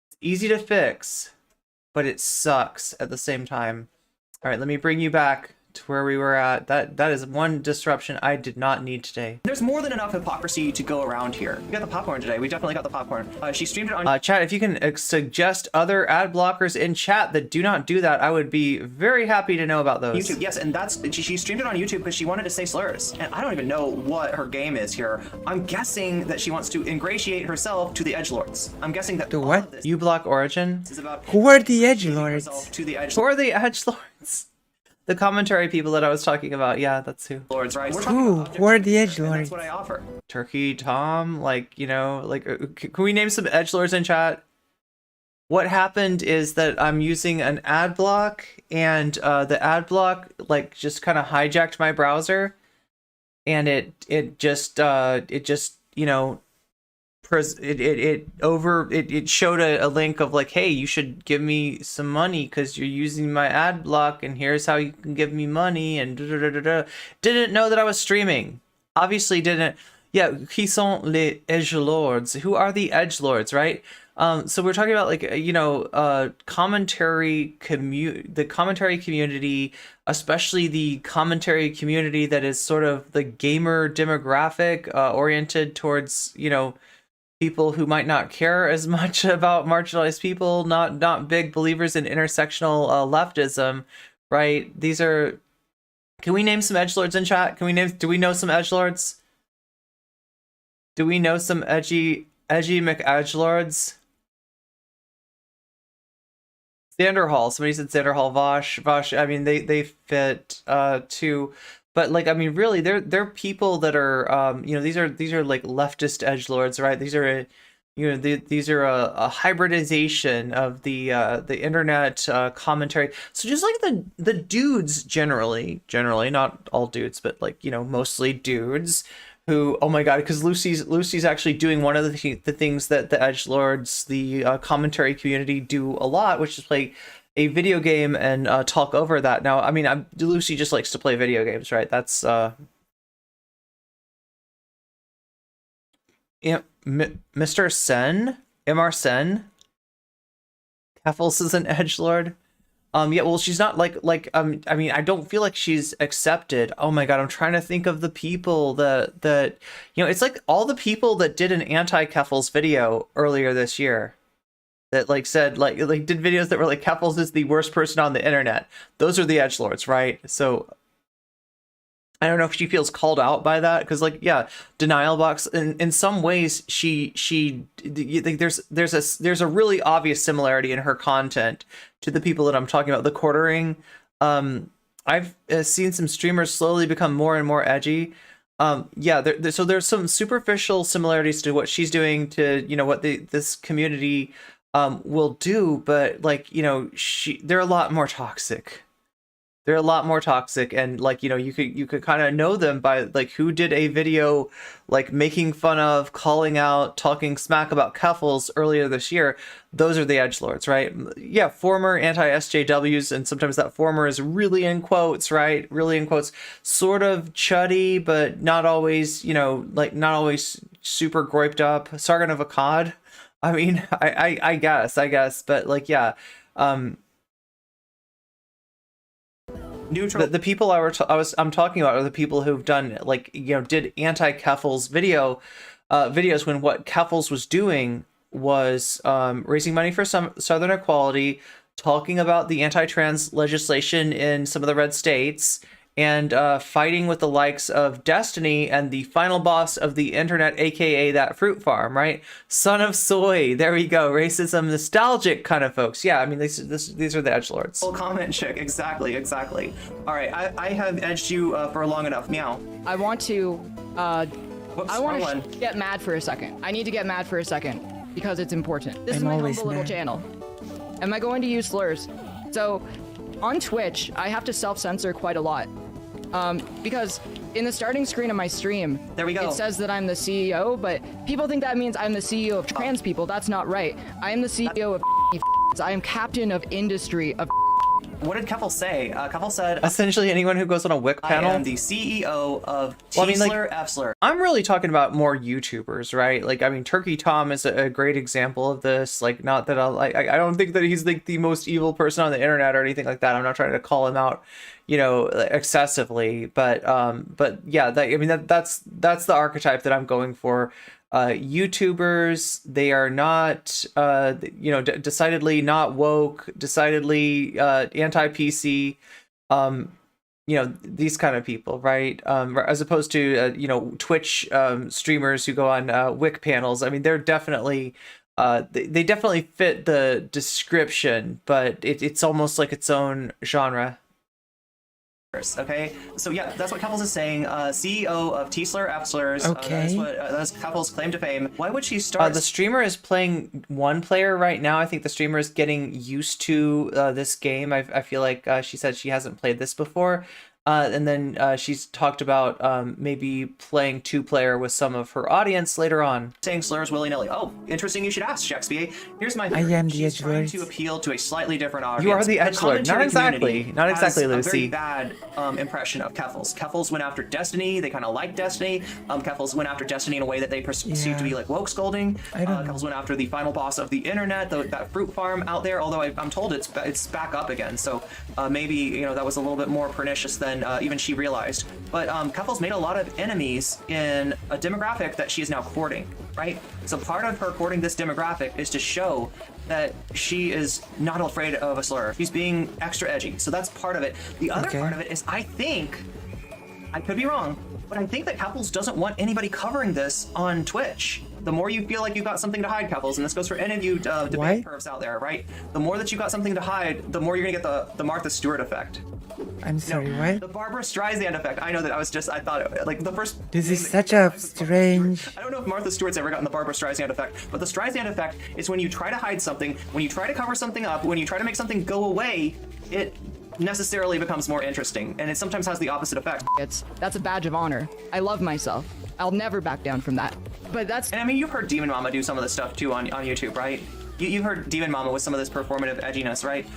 It's easy to fix, but it sucks at the same time. All right, let me bring you back to where we were at. That is one disruption I did not need today. There's more than enough hypocrisy to go around here. We got the popcorn today. We definitely got the popcorn. She streamed it on chat. If you can suggest other ad blockers in chat that do not do that, I would be very happy to know about those. YouTube. Yes, and she streamed it on YouTube because she wanted to say slurs. And I don't even know what her game is here. I'm guessing that she wants to ingratiate herself to the edgelords. I'm guessing that the what? You block Origin? Is about who are the edgelords? To the edgelords. Who are the edgelords? The commentary people that I was talking about. Yeah, that's who. Lords, right? Who are the edgelords? That's what I offer. Turkey Tom, like, you know, like, can we name some edgelords in chat? What happened is that I'm using an ad block, and the ad block like just kind of hijacked my browser, and it just you know, it showed a link of like, hey, you should give me some money because you're using my ad block, and here's how you can give me money, and didn't know that I was streaming. Obviously didn't. Yeah, qui sont les edgelords? Who are the edgelords, right? So we're talking about, like, you know, the commentary community, especially the commentary community that is sort of the gamer demographic, oriented towards, you know, people who might not care as much about marginalized people, not big believers in intersectional leftism, right? These are. Can we name some edgelords in chat? Do we know some edgelords? Do we know some edgy McEdgelords? Xanderhall. Somebody said Xanderhall. Vaush. I mean, they fit too. But, like, I mean, really, they're people that are, you know, these are like leftist edgelords, right? These are, you know, these are a hybridization of the internet commentary. So just like the dudes generally, not all dudes, but, like, you know, mostly dudes who, oh my god, because Lucy's actually doing one of the things that the edgelords, the commentary community, do a lot, which is play a video game and talk over that. Now, I mean, Lucy just likes to play video games, right? That's yeah, Mr. Sen, Mr. Sen. Keffels is an edgelord. Yeah, well, she's not I mean, I don't feel like she's accepted. Oh my god, I'm trying to think of the people that you know, it's like all the people that did an anti-Keffels video earlier this year that like said like did videos that were like, Keffels is the worst person on the internet. Those are the edgelords, right? So I don't know if she feels called out by that, because, like, yeah, denial box in some ways there's a really obvious similarity in her content to the people that I'm talking about. The quartering, I've seen some streamers slowly become more and more edgy. Yeah, so there's some superficial similarities to what she's doing to, you know, what this community will do, but, like, you know, they're a lot more toxic. They're a lot more toxic, and, like, you know, you could kind of know them by, like, who did a video, like, making fun of, calling out, talking smack about Keffels earlier this year. Those are the edgelords, right? Yeah, former anti-SJWs, and sometimes that former is really in quotes, right? Really in quotes, sort of chuddy, but not always, you know, like, not always super groiped up. Sargon of Akkad. I mean, I guess, but, like, yeah. Neutral. The people I'm talking about are the people who've done, like, you know, did anti-Keffels videos when what Keffels was doing was raising money for some Southern equality, talking about the anti-trans legislation in some of the red states, and fighting with the likes of Destiny and the final boss of the internet, aka that fruit farm, right? Son of Soy. There we go. Racism, nostalgic kind of folks. Yeah, I mean, these are the edgelords. Nocommentchick. Exactly. All right, I have edged you for long enough. Meow. I want to. Whoops, I want wrong to one. get mad for a second. I need to get mad for a second because it's important. This is I'm my always humble little mad. channel. Am I going to use slurs? So, on Twitch, I have to self-censor quite a lot. Because in the starting screen of my stream, there we go. It says that I'm the CEO, but people think that means I'm the CEO of trans people. That's not right. I am the CEO of I am captain of industry of what did Keffel say? Keffel said, essentially anyone who goes on a Wick panel. I am the CEO of Well, I mean, like, F-Slur. I'm really talking about more YouTubers, right? Like, I mean, Turkey Tom is a great example of this. Like, not that I don't think that he's like the most evil person on the internet or anything like that. I'm not trying to call him out, you know, excessively, but yeah, I mean, that's the archetype that I'm going for. YouTubers, they are not, you know, decidedly not woke, decidedly anti-PC, you know, these kind of people, right? As opposed to, you know, Twitch streamers who go on Wick panels. I mean, they're definitely, they definitely fit the description, but it's almost like its own genre. Okay, so yeah, that's what Keffels is saying. CEO of T-Slur F-Slurs. Okay. That's Keffels' claim to fame. Why would she start? The streamer is playing one player right now. I think the streamer is getting used to this game. I feel like she said she hasn't played this before. And then she's talked about maybe playing two-player with some of her audience later on. Saying slurs willy-nilly. Oh, interesting you should ask, Shakespeare. Here's my I am the She's trying edgelord. to appeal to a slightly different audience. You are the The edgelord. commentary Not exactly. community Not exactly, has Lucy. a very bad impression of Keffels. Keffels went after Destiny. They kind of like Destiny. Keffels went after Destiny in a way that they perceived to be like woke scolding. I don't know. Keffels went after the final boss of the internet, that fruit farm out there. Although I'm told it's back up again. So maybe, you know, that was a little bit more pernicious than even she realized. But Keffels made a lot of enemies in a demographic that she is now courting, right? So part of her courting this demographic is to show that she is not afraid of a slur. She's being extra edgy. So that's part of it. The other part of it is, I think, I could be wrong, but I think that Keffels doesn't want anybody covering this on Twitch. The more you feel like you've got something to hide, Keffels, and this goes for any of you debate pervs out there, right? The more that you've got something to hide, the more you're gonna get the Martha Stewart effect. I'm sorry, what? The Barbara Streisand effect. I know that I thought, like, the first... This is such a strange... I don't know if Martha Stewart's ever gotten the Barbara Streisand effect, but the Streisand effect is when you try to hide something, when you try to cover something up, when you try to make something go away, it necessarily becomes more interesting, and it sometimes has the opposite effect. That's a badge of honor. I love myself. I'll never back down from that. But that's... And I mean, you've heard Demon Mama do some of this stuff too on YouTube, right? You've heard Demon Mama with some of this performative edginess, right?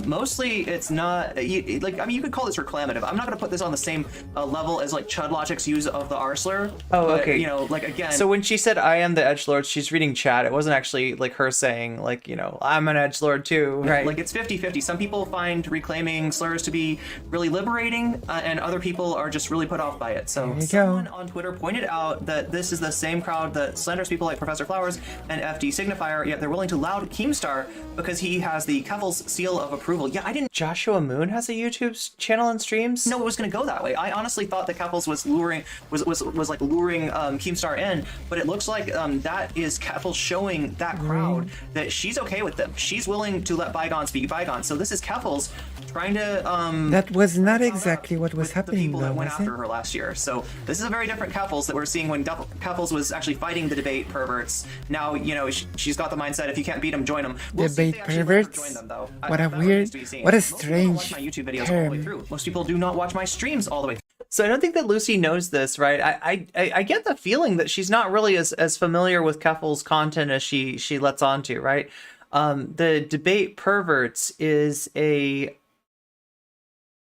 Mostly it's not, like, I mean, you could call this reclamative. I'm not going to put this on the same level as, like, Chud Logic's use of the R-slur. Oh, but, okay. You know, like, again... So when she said, I am the edgelord, she's reading chat. It wasn't actually, like, her saying, like, you know, I'm an edgelord too, right? Like, it's 50-50. Some people find reclaiming slurs to be really liberating, and other people are just really put off by it. So someone on Twitter pointed out that this is the same crowd that slanders people like Professor Flowers and FD Signifier, yet they're willing to loud Keemstar because he has the Keffels seal of approval. Yeah, I didn't... Joshua Moon has a YouTube channel and streams? No, it was going to go that way. I honestly thought that Keffels was luring, was like luring Keemstar in, but it looks like that is Keffels showing that crowd that she's okay with them. She's willing to let bygones be bygones. So this is Keffels trying to... that was not exactly what was happening, people though, that went was after it? her last year. So this is a very different Keffels that we're seeing when Keffels was actually fighting the debate perverts. Now, you know, she's got the mindset, if you can't beat them, join them. We'll Debate perverts? What a weird, what a strange watch my YouTube videos all the way term. through. Most people do not watch my streams all the way through. So I don't think that Lucy knows this, right? I get the feeling that she's not really as familiar with Keffels' content as she lets on to, right? The debate perverts is it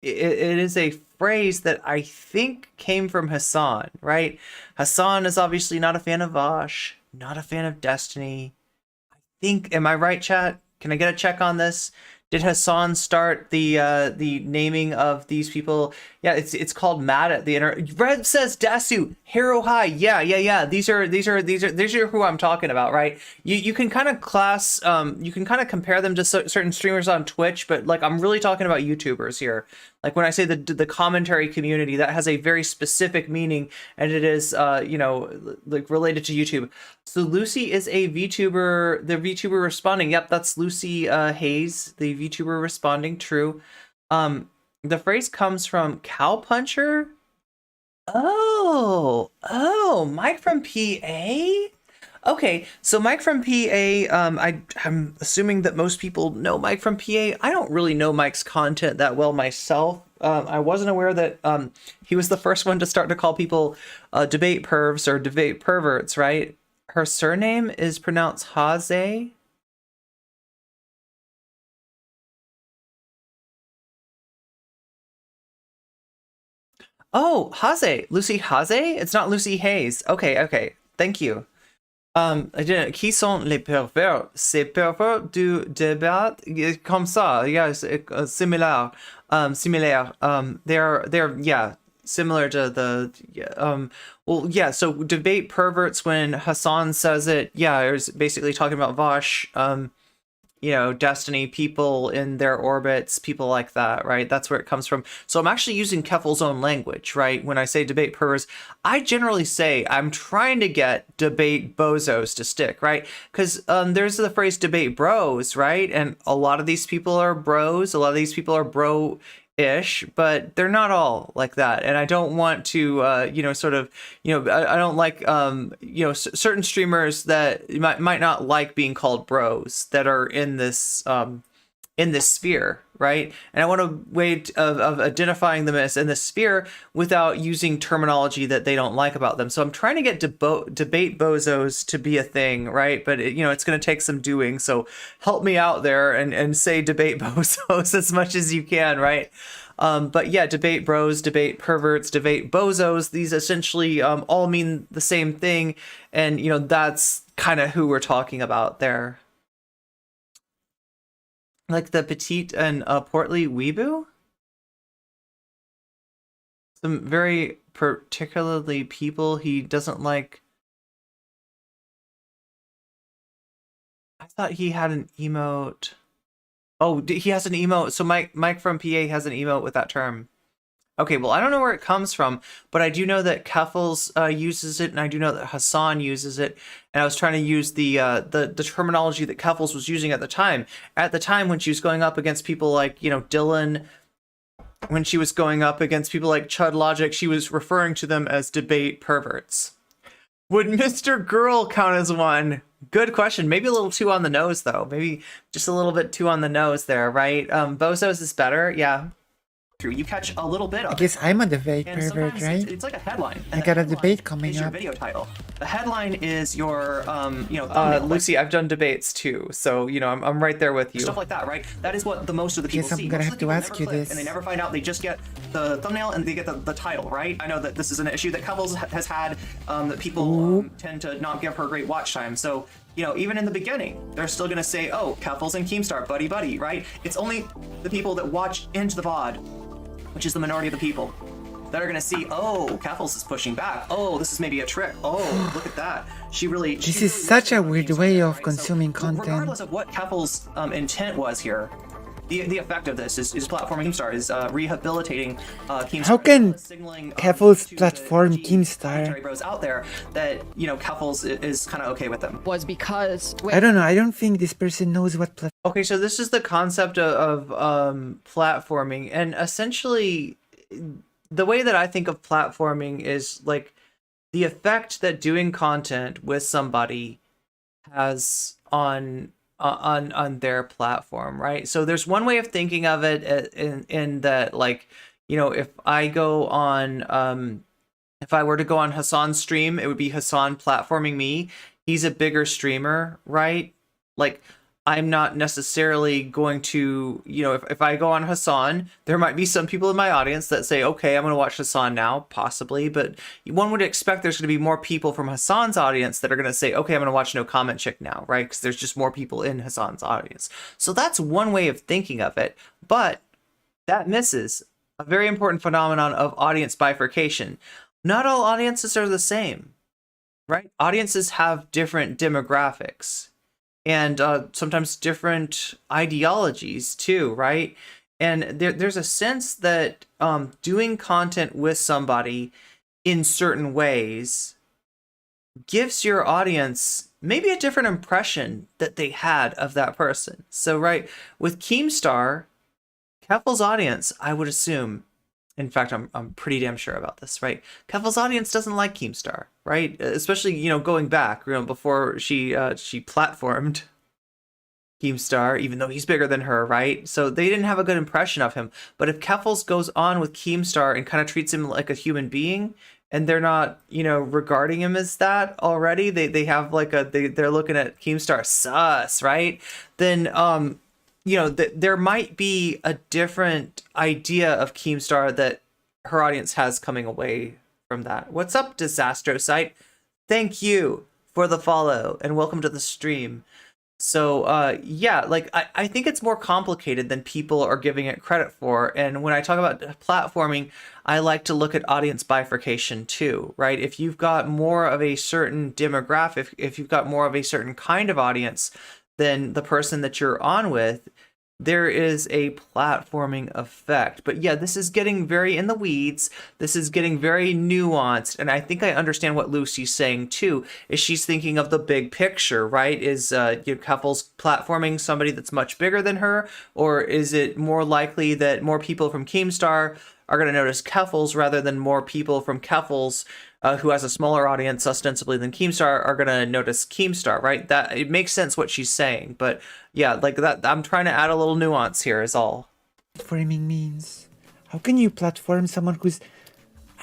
is a phrase that I think came from Hassan, right? Hassan is obviously not a fan of Vaush, not a fan of Destiny. I think, am I right, chat? Can I get a check on this? Did Hassan start the naming of these people? Yeah, it's called Mad at the Inter. Red says Dasu, Hero High. Yeah. These are who I'm talking about, right? You can kind of class, you can kind of compare them to certain streamers on Twitch, but like I'm really talking about YouTubers here. Like when I say the commentary community, that has a very specific meaning, and it is you know, like related to YouTube. So Lucy is a VTuber, the VTuber responding. Yep, that's Lucy Haze, the VTuber responding. True. The phrase comes from Cowpuncher. Oh, Mike from PA. Okay, so Mike from PA, I'm assuming that most people know Mike from PA. I don't really know Mike's content that well myself. I wasn't aware that he was the first one to start to call people debate pervs or debate perverts, right? Her surname is pronounced Haze. Oh, Haze. Lucy Haze? It's not Lucy Hayes. Okay. Thank you. I didn't. Qui sont les pervers? Ces pervers du débat comme ça. Yes, similar. Similar. They're yeah, similar to the well, yeah, so debate perverts, when Hassan says it, yeah, it was basically talking about Vaush, Destiny, people in their orbits, people like that, right? That's where it comes from. So I'm actually using Keffel's own language, right? When I say debate perverts, I generally say I'm trying to get debate bozos to stick, right? Because there's the phrase debate bros, right? And a lot of these people are bros, a lot of these people are bro-ish, but they're not all like that. And I don't want to, I don't like, certain streamers that might not like being called bros that are in this sphere, right? And I want a way of identifying them as in this sphere without using terminology that they don't like about them. So I'm trying to get debate bozos to be a thing, right? But it's going to take some doing. So help me out there and say debate bozos as much as you can, right? But yeah, debate bros, debate perverts, debate bozos, these essentially all mean the same thing. And, that's kind of who we're talking about there. Like the petite and portly weeboo? Some very particularly people he doesn't like. I thought he had an emote. Oh, he has an emote. So Mike from PA has an emote with that term. Okay, well, I don't know where it comes from, but I do know that Keffels uses it, and I do know that Hassan uses it. And I was trying to use the terminology that Keffels was using at the time. At the time, when she was going up against people like, Dylan, when she was going up against people like Chud Logic, she was referring to them as debate perverts. Would Mr. Girl count as one? Good question. Maybe a little too on the nose, though. Maybe just a little bit too on the nose there, right? Bozos is better, yeah. You catch a little bit of I guess I'm a debate and pervert, sometimes right? it's like a headline. I got a debate coming is your up. video title. The headline is your, Lucy, I've done debates too, so I'm right there with you. Stuff like that, right? That is what the most of the people Guess I'm see. gonna Most have of to the people ask never you click, this. and they never find out. They just get the thumbnail and they get the title, right? I know that this is an issue that Keffels has had, that people tend to not give her great watch time. So even in the beginning, they're still gonna say, "Oh, Keffels and Keemstar, buddy," right? It's only the people that watch into the VOD, which is the minority of the people, that are gonna see, oh, Keffels is pushing back. Oh, this is maybe a trick. Oh, look at that. This is such a weird way of consuming content. Regardless of what Keffels' intent was here, the effect of this is platforming Keemstar, is rehabilitating Keemstar. How can signaling, Keffels platform Keemstar? bros out there that Keffels is kind of okay with them. Was because I don't know. I don't think this person knows what platform. Okay, so this is the concept of platforming, and essentially the way that I think of platforming is like the effect that doing content with somebody has on their platform, right? So there's one way of thinking of it in that, like, if I go on if I were to go on Hassan's stream, it would be Hassan platforming me. He's a bigger streamer, right? Like, I'm not necessarily going to, if I go on Hassan, there might be some people in my audience that say, okay, I'm going to watch Hassan now, possibly. But one would expect there's going to be more people from Hassan's audience that are going to say, okay, I'm going to watch nocommentchick now, right? Because there's just more people in Hassan's audience. So that's one way of thinking of it. But that misses a very important phenomenon of audience bifurcation. Not all audiences are the same, right? Audiences have different demographics. And sometimes different ideologies too, right? And there's a sense that doing content with somebody in certain ways gives your audience maybe a different impression that they had of that person. So, right, with Keemstar, Keffel's audience, I would assume, in fact, I'm pretty damn sure about this, right? Keffel's audience doesn't like Keemstar, right? Especially, going back, before she platformed Keemstar, even though he's bigger than her, right? So they didn't have a good impression of him. But if Keffels goes on with Keemstar and kind of treats him like a human being, and they're not, regarding him as that already, they have like they're looking at Keemstar sus, right? Then there might be a different idea of Keemstar that her audience has coming away from that. What's up, Disastrocyte? Thank you for the follow and welcome to the stream. So yeah, like I think it's more complicated than people are giving it credit for. And when I talk about platforming, I like to look at audience bifurcation too, right? If you've got more of a certain demographic, if you've got more of a certain kind of audience than the person that you're on with, there is a platforming effect. But yeah, this is getting very in the weeds. This is getting very nuanced. And I think I understand what Lucy's saying too, is she's thinking of the big picture, right? Is Keffels platforming somebody that's much bigger than her? Or is it more likely that more people from Keemstar are going to notice Keffels rather than more people from Keffels who has a smaller audience ostensibly than Keemstar are going to notice Keemstar, right? That it makes sense what she's saying, but yeah, like that, I'm trying to add a little nuance here is all. Platforming means, how can you platform someone who's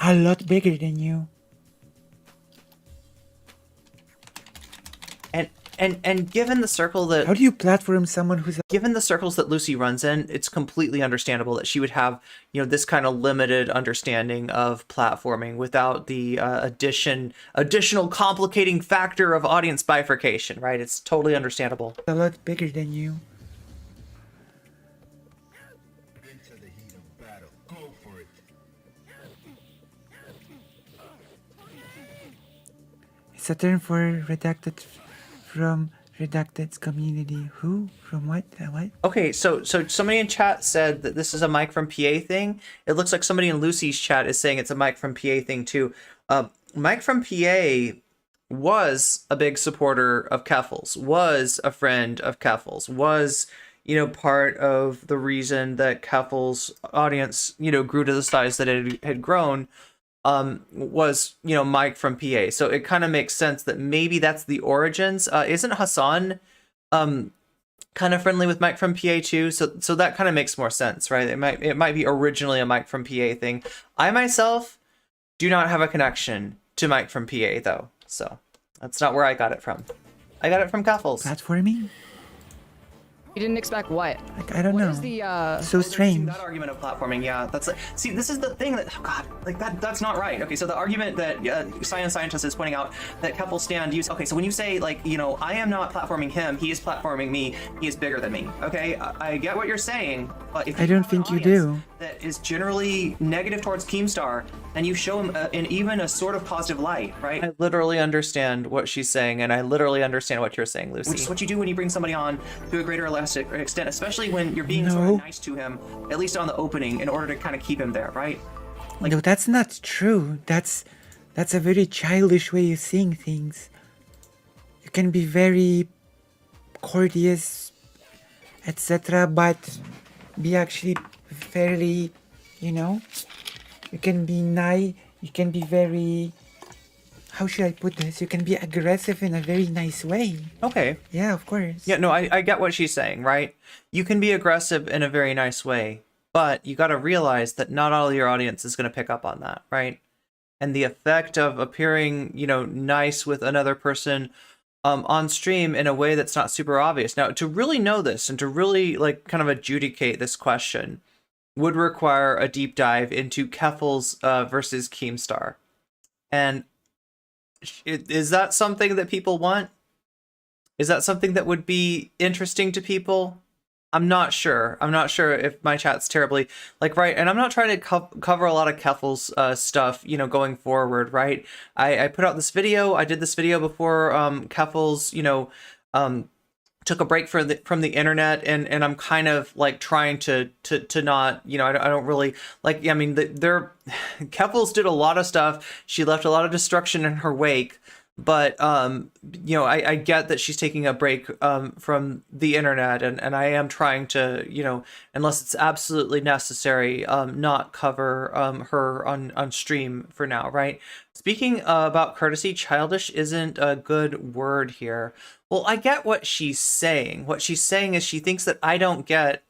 a lot bigger than you? And given the circle that... How do you platform someone who's... Given the circles that Lucy runs in, it's completely understandable that she would have, this kind of limited understanding of platforming without the additional complicating factor of audience bifurcation, right? It's totally understandable. A lot bigger than you. It's a term for redacted from redacted community. Who? From what? What? Okay, so somebody in chat said that this is a Mike from PA thing. It looks like somebody in Lucy's chat is saying it's a Mike from PA thing too. Mike from PA was a big supporter of Keffels, was a friend of Keffels, was part of the reason that Keffels' audience grew to the size that it had grown. Was Mike from PA, so it kind of makes sense that maybe that's the origins. Isn't Hassan kind of friendly with Mike from PA too? So that kind of makes more sense, right? It might be originally a Mike from PA thing. I myself do not have a connection to Mike from PA though, so that's not where I got it from. I got it from Keffels. Platforming? You didn't expect what? Like, I don't know. What is the so strange. That argument of platforming, yeah, that's like, see, this is the thing that, oh God, like that's not right. Okay, so the argument that science scientist is pointing out that Keffels stand use. Okay, so when you say like, I am not platforming him, he is platforming me, he is bigger than me. Okay, I get what you're saying, but if I don't think you do. That is generally negative towards Keemstar, and you show him in even a sort of positive light, right? I literally understand what she's saying, and I literally understand what you're saying, Lucy. Which is what you do when you bring somebody on to a greater or less extent, especially when you're being sort of nice to him, at least on the opening, in order to kind of keep him there, right? Like, no, that's not true. That's a very childish way of seeing things. You can be very courteous, etc., but be actually fairly, you can be nice, you can be very, how should I put this? You can be aggressive in a very nice way. Okay. Yeah, of course. Yeah, no, I get what she's saying, right? You can be aggressive in a very nice way, but you got to realize that not all your audience is going to pick up on that, right? And the effect of appearing, nice with another person on stream in a way that's not super obvious. Now, to really know this and to really kind of adjudicate this question would require a deep dive into Keffels versus Keemstar. And is that something that people want? Is that something that would be interesting to people? I'm not sure. I'm not sure if my chat's terribly right. And I'm not trying to cover a lot of Keffels stuff, going forward, right? I put out this video. I did this video before Keffels, took a break from the internet, and I'm kind of trying to not, I don't really Keffels did a lot of stuff. She left a lot of destruction in her wake, but I get that she's taking a break from the internet, and I am trying to, unless it's absolutely necessary, not cover her on stream for now, right? Speaking about courtesy, childish isn't a good word here. Well, I get what she's saying. What she's saying is she thinks that I don't get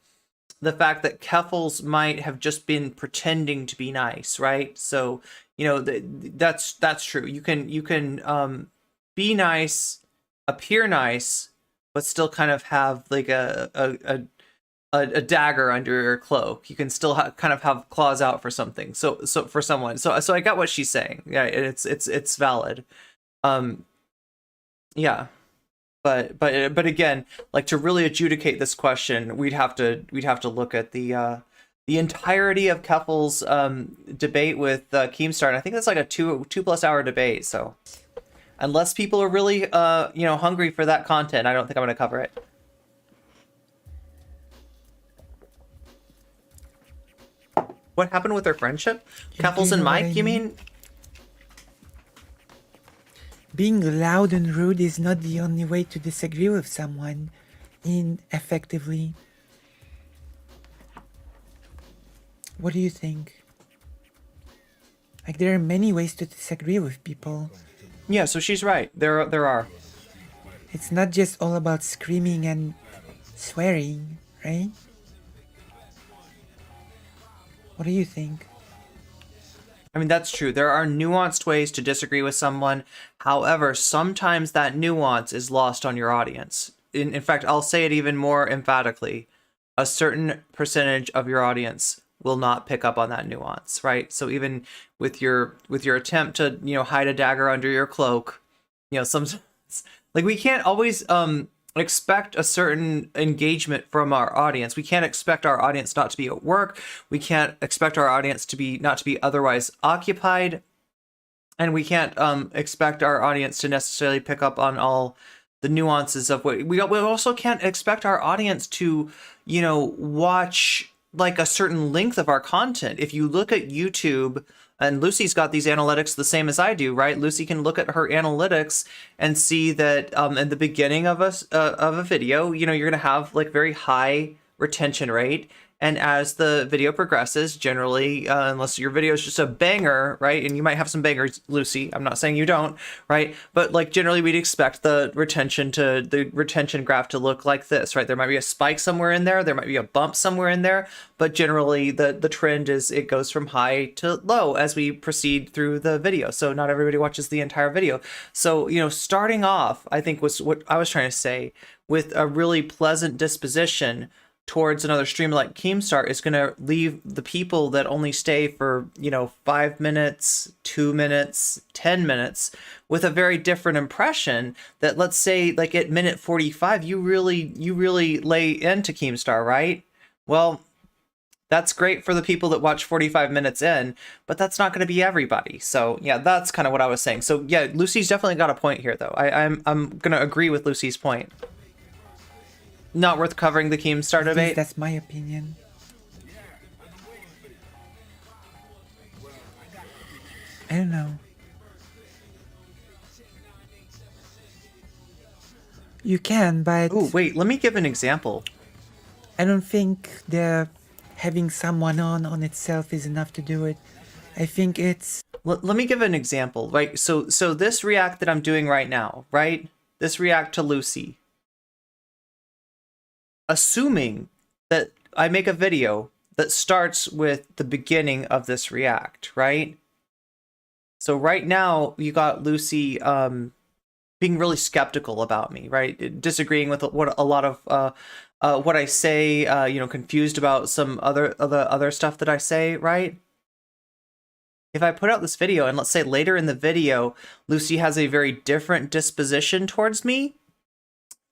the fact that Keffels might have just been pretending to be nice, right? So, that's true. You can be nice, appear nice, but still kind of have a a dagger under your cloak. You can still kind of have claws out for something. So for someone. So I got what she's saying. Yeah, it's valid. Yeah. But again, like, to really adjudicate this question, we'd have to look at the entirety of Keffel's debate with Keemstar, and I think that's like a 2+ hour debate. So unless people are really hungry for that content, I don't think I'm going to cover it. What happened with their friendship? Keffel's and Mike, you mean? Being loud and rude is not the only way to disagree with someone effectively. What do you think? Like, there are many ways to disagree with people. Yeah, so she's right. There are. It's not just all about screaming and swearing, right? What do you think? I mean, that's true. There are nuanced ways to disagree with someone. However, sometimes that nuance is lost on your audience. In fact, I'll say it even more emphatically. A certain percentage of your audience will not pick up on that nuance, right? So even with your attempt to, hide a dagger under your cloak, sometimes, like, we can't always expect a certain engagement from our audience. We can't expect our audience not to be at work. We can't expect our audience not to be otherwise occupied. And we can't expect our audience to necessarily pick up on all the nuances of what we also can't expect our audience to, watch like a certain length of our content. If you look at YouTube, and Lucy's got these analytics the same as I do, right? Lucy can look at her analytics and see that in the beginning of a video, you're going to have like very high retention rate. And as the video progresses, generally, unless your video is just a banger, right? And you might have some bangers, Lucy. I'm not saying you don't, right? But like generally, we'd expect the retention graph to look like this, right? There might be a spike somewhere in there. There might be a bump somewhere in there. But generally, the trend is it goes from high to low as we proceed through the video. So not everybody watches the entire video. So, starting off, I think was what I was trying to say, with a really pleasant disposition towards another stream like Keemstar is going to leave the people that only stay for 5 minutes, 2 minutes, 10 minutes with a very different impression. That, let's say, like at minute 45, you really lay into Keemstar, right? Well, that's great for the people that watch 45 minutes in, but that's not going to be everybody. So yeah, that's kind of what I was saying. So yeah, Lucy's definitely got a point here, though. I'm going to agree with Lucy's point. Not worth covering the Keemstar debate. That's my opinion. I don't know. You can, but... Oh, wait, let me give an example. I don't think having someone on itself is enough to do it. I think it's... Let me give an example, right? So this react that I'm doing right now, right? This react to Lucy. Assuming that I make a video that starts with the beginning of this react, right? So right now you got Lucy being really skeptical about me, right? Disagreeing with what a lot of what I say, confused about some other stuff that I say, right? If I put out this video and let's say later in the video Lucy has a very different disposition towards me,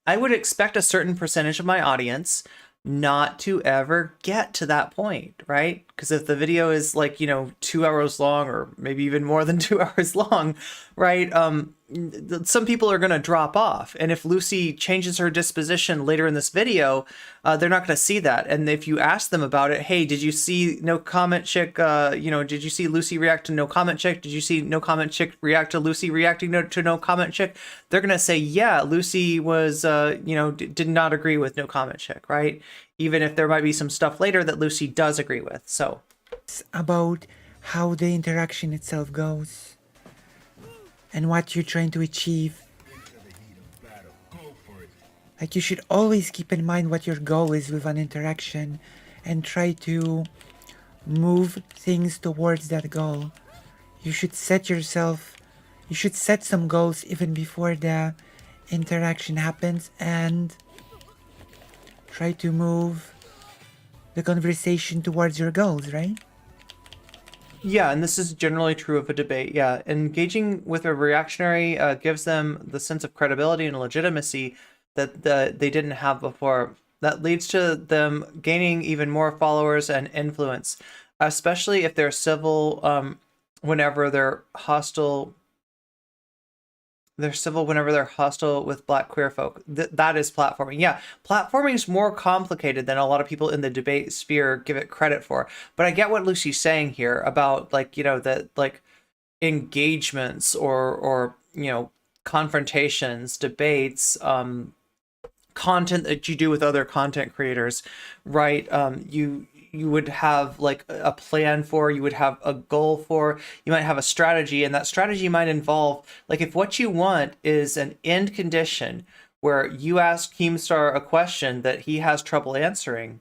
I would expect a certain percentage of my audience not to ever get to that point, right? Because if the video is like, 2 hours long or maybe even more than 2 hours long, right? Some people are going to drop off. And if Lucy changes her disposition later in this video, they're not going to see that. And if you ask them about it, hey, did you see nocommentchick, did you see Lucy react to nocommentchick? Did you see nocommentchick react to Lucy reacting to nocommentchick? They're going to say, yeah, Lucy was, did not agree with nocommentchick, right? Even if there might be some stuff later that Lucy does agree with. So it's about how the interaction itself goes and what you're trying to achieve. Like, you should always keep in mind what your goal is with an interaction and try to move things towards that goal. You should set some goals even before the interaction happens and try to move the conversation towards your goals, right? Yeah, and this is generally true of a debate. Yeah, engaging with a reactionary gives them the sense of credibility and legitimacy that they didn't have before. That leads to them gaining even more followers and influence, especially if they're civil whenever they're hostile. They're civil whenever they're hostile with Black queer folk. That is platforming. Yeah, platforming is more complicated than a lot of people in the debate sphere give it credit for. But I get what Lucy's saying here about, like, you know, that, like, engagements or you know, confrontations, debates, content that you do with other content creators, right? You would have like a plan for, you would have a goal for, you might have a strategy, and that strategy might involve, like, if what you want is an end condition where you ask Keemstar a question that he has trouble answering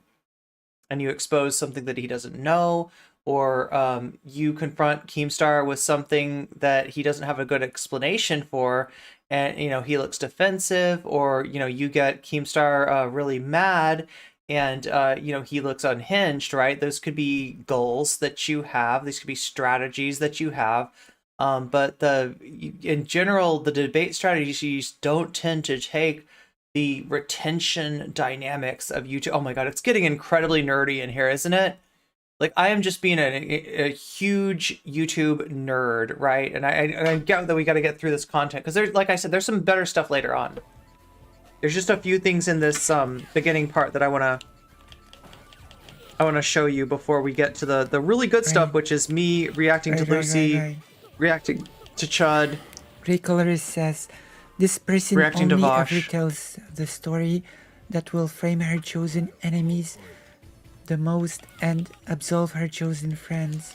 and you expose something that he doesn't know, or you confront Keemstar with something that he doesn't have a good explanation for, and, you know, he looks defensive, or, you know, you get Keemstar really mad, and you know, he looks unhinged, right? Those could be goals that you have. These could be strategies that you have. But in general, the debate strategies don't tend to take the retention dynamics of YouTube. Oh my God, it's getting incredibly nerdy in here, isn't it? Like, I am just being a huge YouTube nerd, right? And I get that we got to get through this content because there's, like I said, there's some better stuff later on. There's just a few things in this beginning part that I wanna show you before we get to the really good stuff, which is me reacting to Lucy, reacting to Chud. Ray Colorist says, this person reacting to only Vaush. ever tells the story that will frame her chosen enemies the most and absolve her chosen friends.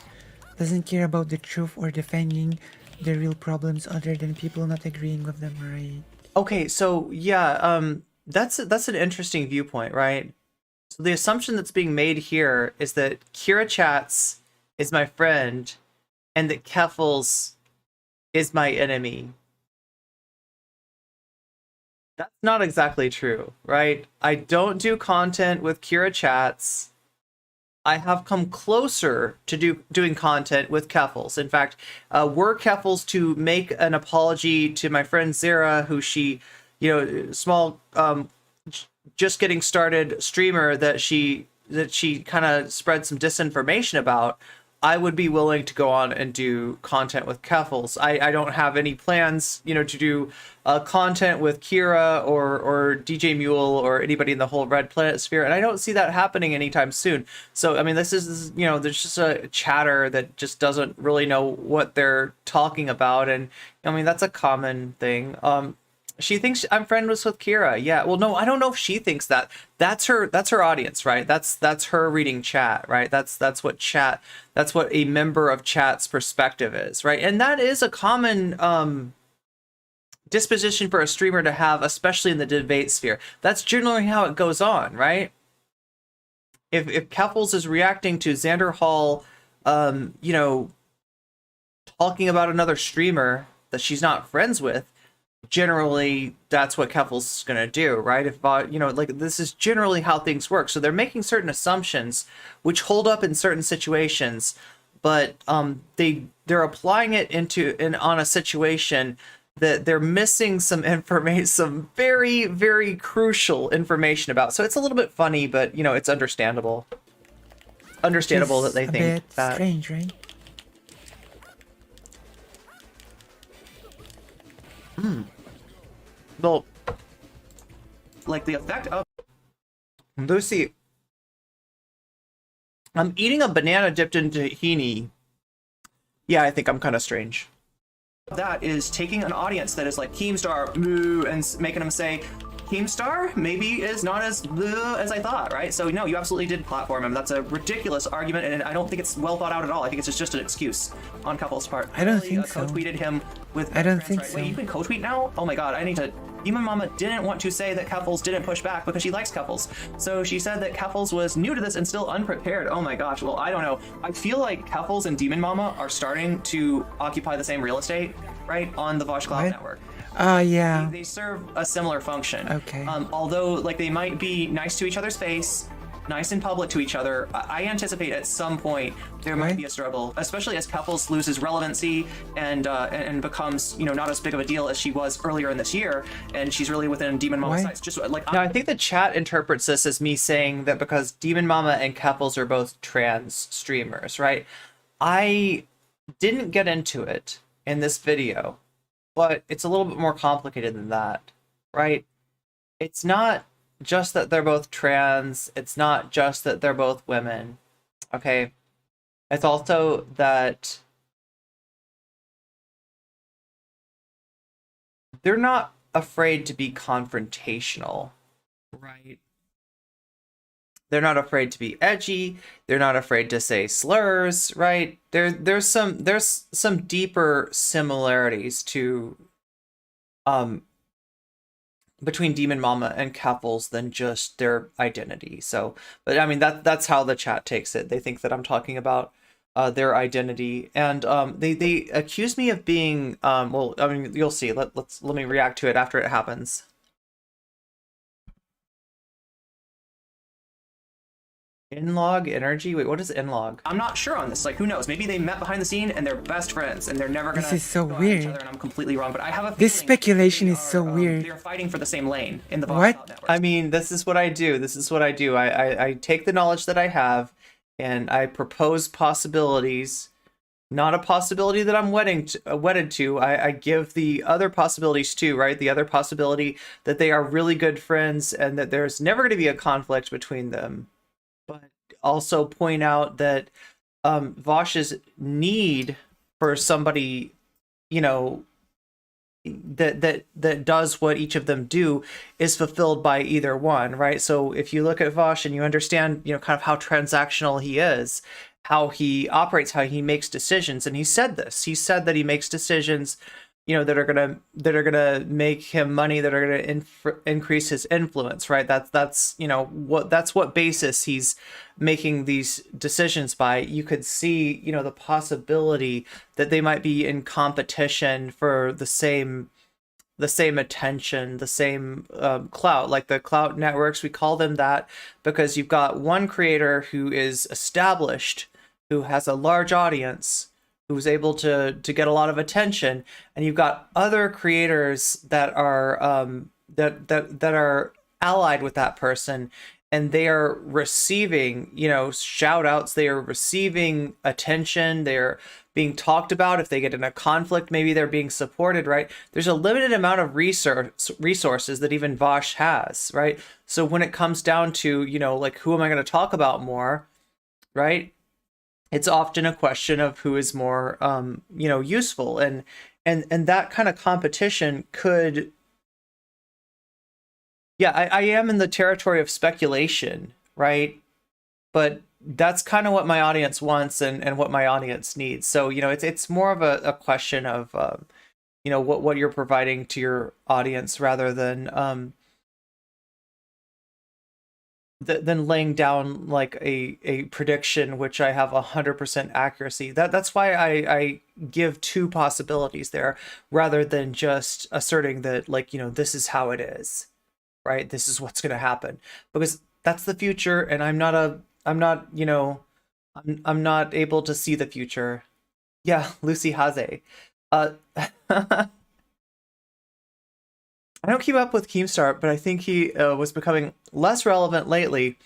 Doesn't care about the truth or defending the real problems other than people not agreeing with them, right? Okay, so yeah, that's an interesting viewpoint, right? So the assumption that's being made here is that Kira Chats is my friend and that Keffels is my enemy. That's not exactly true, right? I don't do content with Kira Chats. I have come closer to doing content with Keffels. In fact, were Keffels to make an apology to my friend Zara, who she, you know, small, just getting started streamer that she kind of spread some disinformation about, I would be willing to go on and do content with Keffels. I don't have any plans, you know, to do content with Kira or DJ Mule or anybody in the whole Red Planet sphere, and I don't see that happening anytime soon. So, I mean, this is, you know, there's just a chatter that just doesn't really know what they're talking about, and I mean, that's a common thing. She thinks I'm friends with Kira. Yeah. Well, no, I don't know if she thinks that. That's her audience, right? That's her reading chat, right? That's what a member of chat's perspective is, right? And that is a common disposition for a streamer to have, especially in the debate sphere. That's generally how it goes on, right? If Keffels is reacting to Xander Hall, you know, talking about another streamer that she's not friends with, generally that's what Keffels is going to do, right? If you know, like, this is generally how things work. So they're making certain assumptions which hold up in certain situations, but they're applying it on a situation that they're missing some information, some very, very crucial information about. So it's a little bit funny, but, you know, it's understandable that they think that. Strange, right? Well, like, the effect of Lucy, I'm eating a banana dipped in tahini. Yeah, I think I'm kind of strange. That is taking an audience that is like Keemstar, moo, and making them say, Keemstar maybe is not as blue as I thought, right? So no, you absolutely did platform him. That's a ridiculous argument, and I don't think it's well thought out at all. I think it's just an excuse on Keffels' part. I don't think so. Co-tweeted him with. I don't think so. Wait, you can co-tweet now? Oh my God, I need to. Demon Mama didn't want to say that Keffels didn't push back because she likes Keffels. So she said that Keffels was new to this and still unprepared. Oh my gosh. Well, I don't know. I feel like Keffels and Demon Mama are starting to occupy the same real estate, right, on the Vaush Cloud Network. Yeah. They serve a similar function. Okay. Although, like, they might be nice to each other's face, nice in public to each other, I anticipate at some point there might be a struggle, especially as Couples loses relevancy and becomes, you know, not as big of a deal as she was earlier in this year, and she's really within Demon Mama's sights. Just like No, I think the chat interprets this as me saying that because Demon Mama and Couples are both trans streamers, right? I didn't get into it in this video, but it's a little bit more complicated than that, right? It's not just that they're both trans, it's not just that they're both women, okay? It's also that they're not afraid to be confrontational, right? They're not afraid to be edgy. They're not afraid to say slurs, right? There's some deeper similarities to between Demon Mama and Couples than just their identity. So, but I mean that's how the chat takes it. They think that I'm talking about their identity, and they accuse me of being well, I mean, you'll see. Let me react to it after it happens. In-log energy? Wait, what is in-log? I'm not sure on this. Like, who knows? Maybe they met behind the scene and they're best friends and they're never gonna. This is so go at each weird. other, and I'm completely wrong, but I have a This feeling speculation is so weird. they're fighting for the same lane in the What? Vosh network. I mean, this is what I do. This is what I do. I take the knowledge that I have and I propose possibilities. Not a possibility that I'm wedded to. I give the other possibilities too, right? The other possibility that they are really good friends and that there's never going to be a conflict between them. But also point out that Vaush's need for somebody, you know, that does what each of them do is fulfilled by either one, right? So if you look at Vaush and you understand, you know, kind of how transactional he is, how he operates, how he makes decisions, and he said this. He said that he makes decisions, you know, that are gonna make him money, that are gonna increase his influence, right? That's you know what basis he's making these decisions by. You could see, you know, the possibility that they might be in competition for the same attention, the same clout, like the clout networks. We call them that because you've got one creator who is established, who has a large audience, who's able to get a lot of attention, and you've got other creators that are that are allied with that person, and they are receiving, you know, shout outs, they are receiving attention, they're being talked about. If they get in a conflict, maybe they're being supported, right? There's a limited amount of resources that even Vaush has, right? So when it comes down to, you know, like, who am I going to talk about more, right? It's often a question of who is more, you know, useful, and that kind of competition could, yeah, I am in the territory of speculation, right? But that's kind of what my audience wants and what my audience needs. So, you know, it's more of a question of, you know, what you're providing to your audience rather than laying down like a prediction which I have 100% accuracy. That's why I give two possibilities there rather than just asserting that, like, you know, this is how it is, right? This is what's going to happen, because that's the future, and I'm not, you know, I'm not able to see the future. Yeah, Lucy Haze. I don't keep up with Keemstar, but I think he was becoming less relevant lately.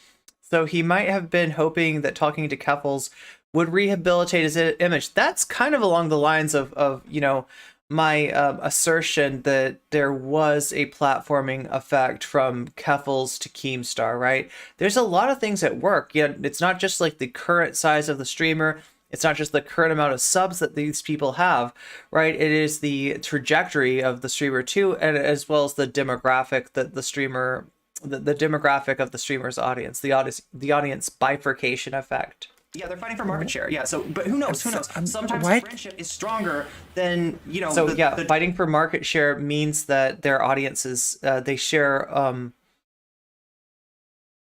So he might have been hoping that talking to Couples would rehabilitate his image. That's kind of along the lines of you know, my assertion that there was a platforming effect from Couples to Keemstar, right? There's a lot of things at work. Yeah, it's not just like the current size of the streamer. It's not just the current amount of subs that these people have, right? It is the trajectory of the streamer too, and as well as the demographic that the streamer, the demographic of the streamer's audience, the audience bifurcation effect. Yeah, they're fighting for market share. Yeah, so, but who knows? Who knows? Sometimes what? friendship is stronger than, you know. So fighting for market share means that their audiences, they share.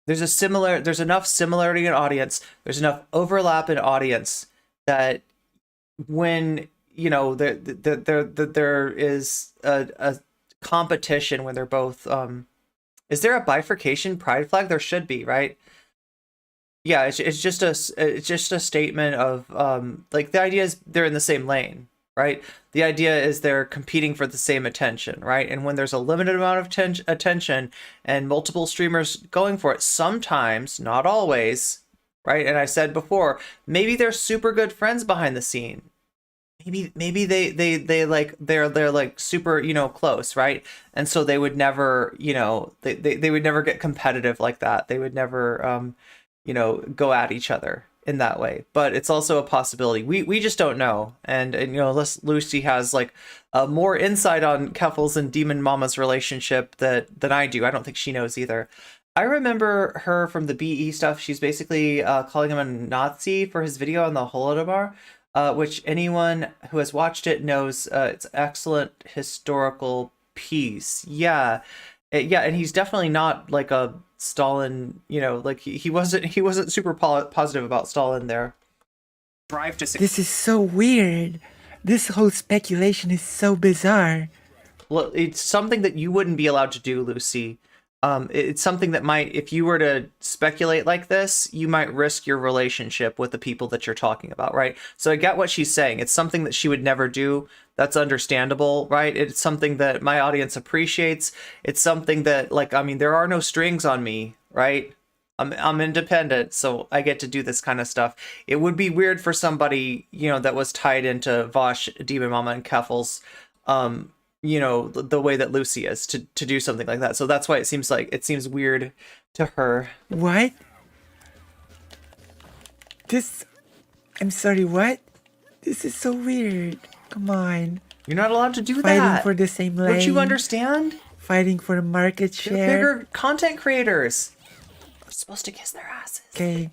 There's enough similarity in audience. There's enough overlap in audience that when, you know, there is a competition when they're both. Is there a bifurcation pride flag? There should be, right? Yeah, it's just a statement of like the idea is they're in the same lane, right? The idea is they're competing for the same attention, right? And when there's a limited amount of attention and multiple streamers going for it, sometimes, not always, right? And I said before, maybe they're super good friends behind the scene. Maybe they like they're like super, you know, close, right? And so they would never, you know, they would never get competitive like that. They would never you know, go at each other in that way. But it's also a possibility. We just don't know. And you know, unless Lucy has like more insight on Keffels and Demon Mama's relationship than I do. I don't think she knows either. I remember her from the BE stuff. She's basically calling him a Nazi for his video on the Holodomor, which anyone who has watched it knows it's excellent historical piece. Yeah. Yeah, and he's definitely not like a Stalin, you know, like he wasn't super positive about Stalin there. Drive to This is so weird. This whole speculation is so bizarre. Well, it's something that you wouldn't be allowed to do, Lucy. It's something that might, if you were to speculate like this, you might risk your relationship with the people that you're talking about, right? So I get what she's saying. It's something that she would never do. That's understandable, right? It's something that my audience appreciates. It's something that, like, I mean, there are no strings on me, right? I'm independent, so I get to do this kind of stuff. It would be weird for somebody, you know, that was tied into Vaush, Demon Mama, and Keffels, you know, the way that Lucy is to do something like that. So that's why it seems weird to her. What? I'm sorry, what? This is so weird. Come on. You're not allowed to do Fighting that. for the same lane. Don't you understand? Fighting for market share. They're bigger content creators. They're supposed to kiss their asses. Okay.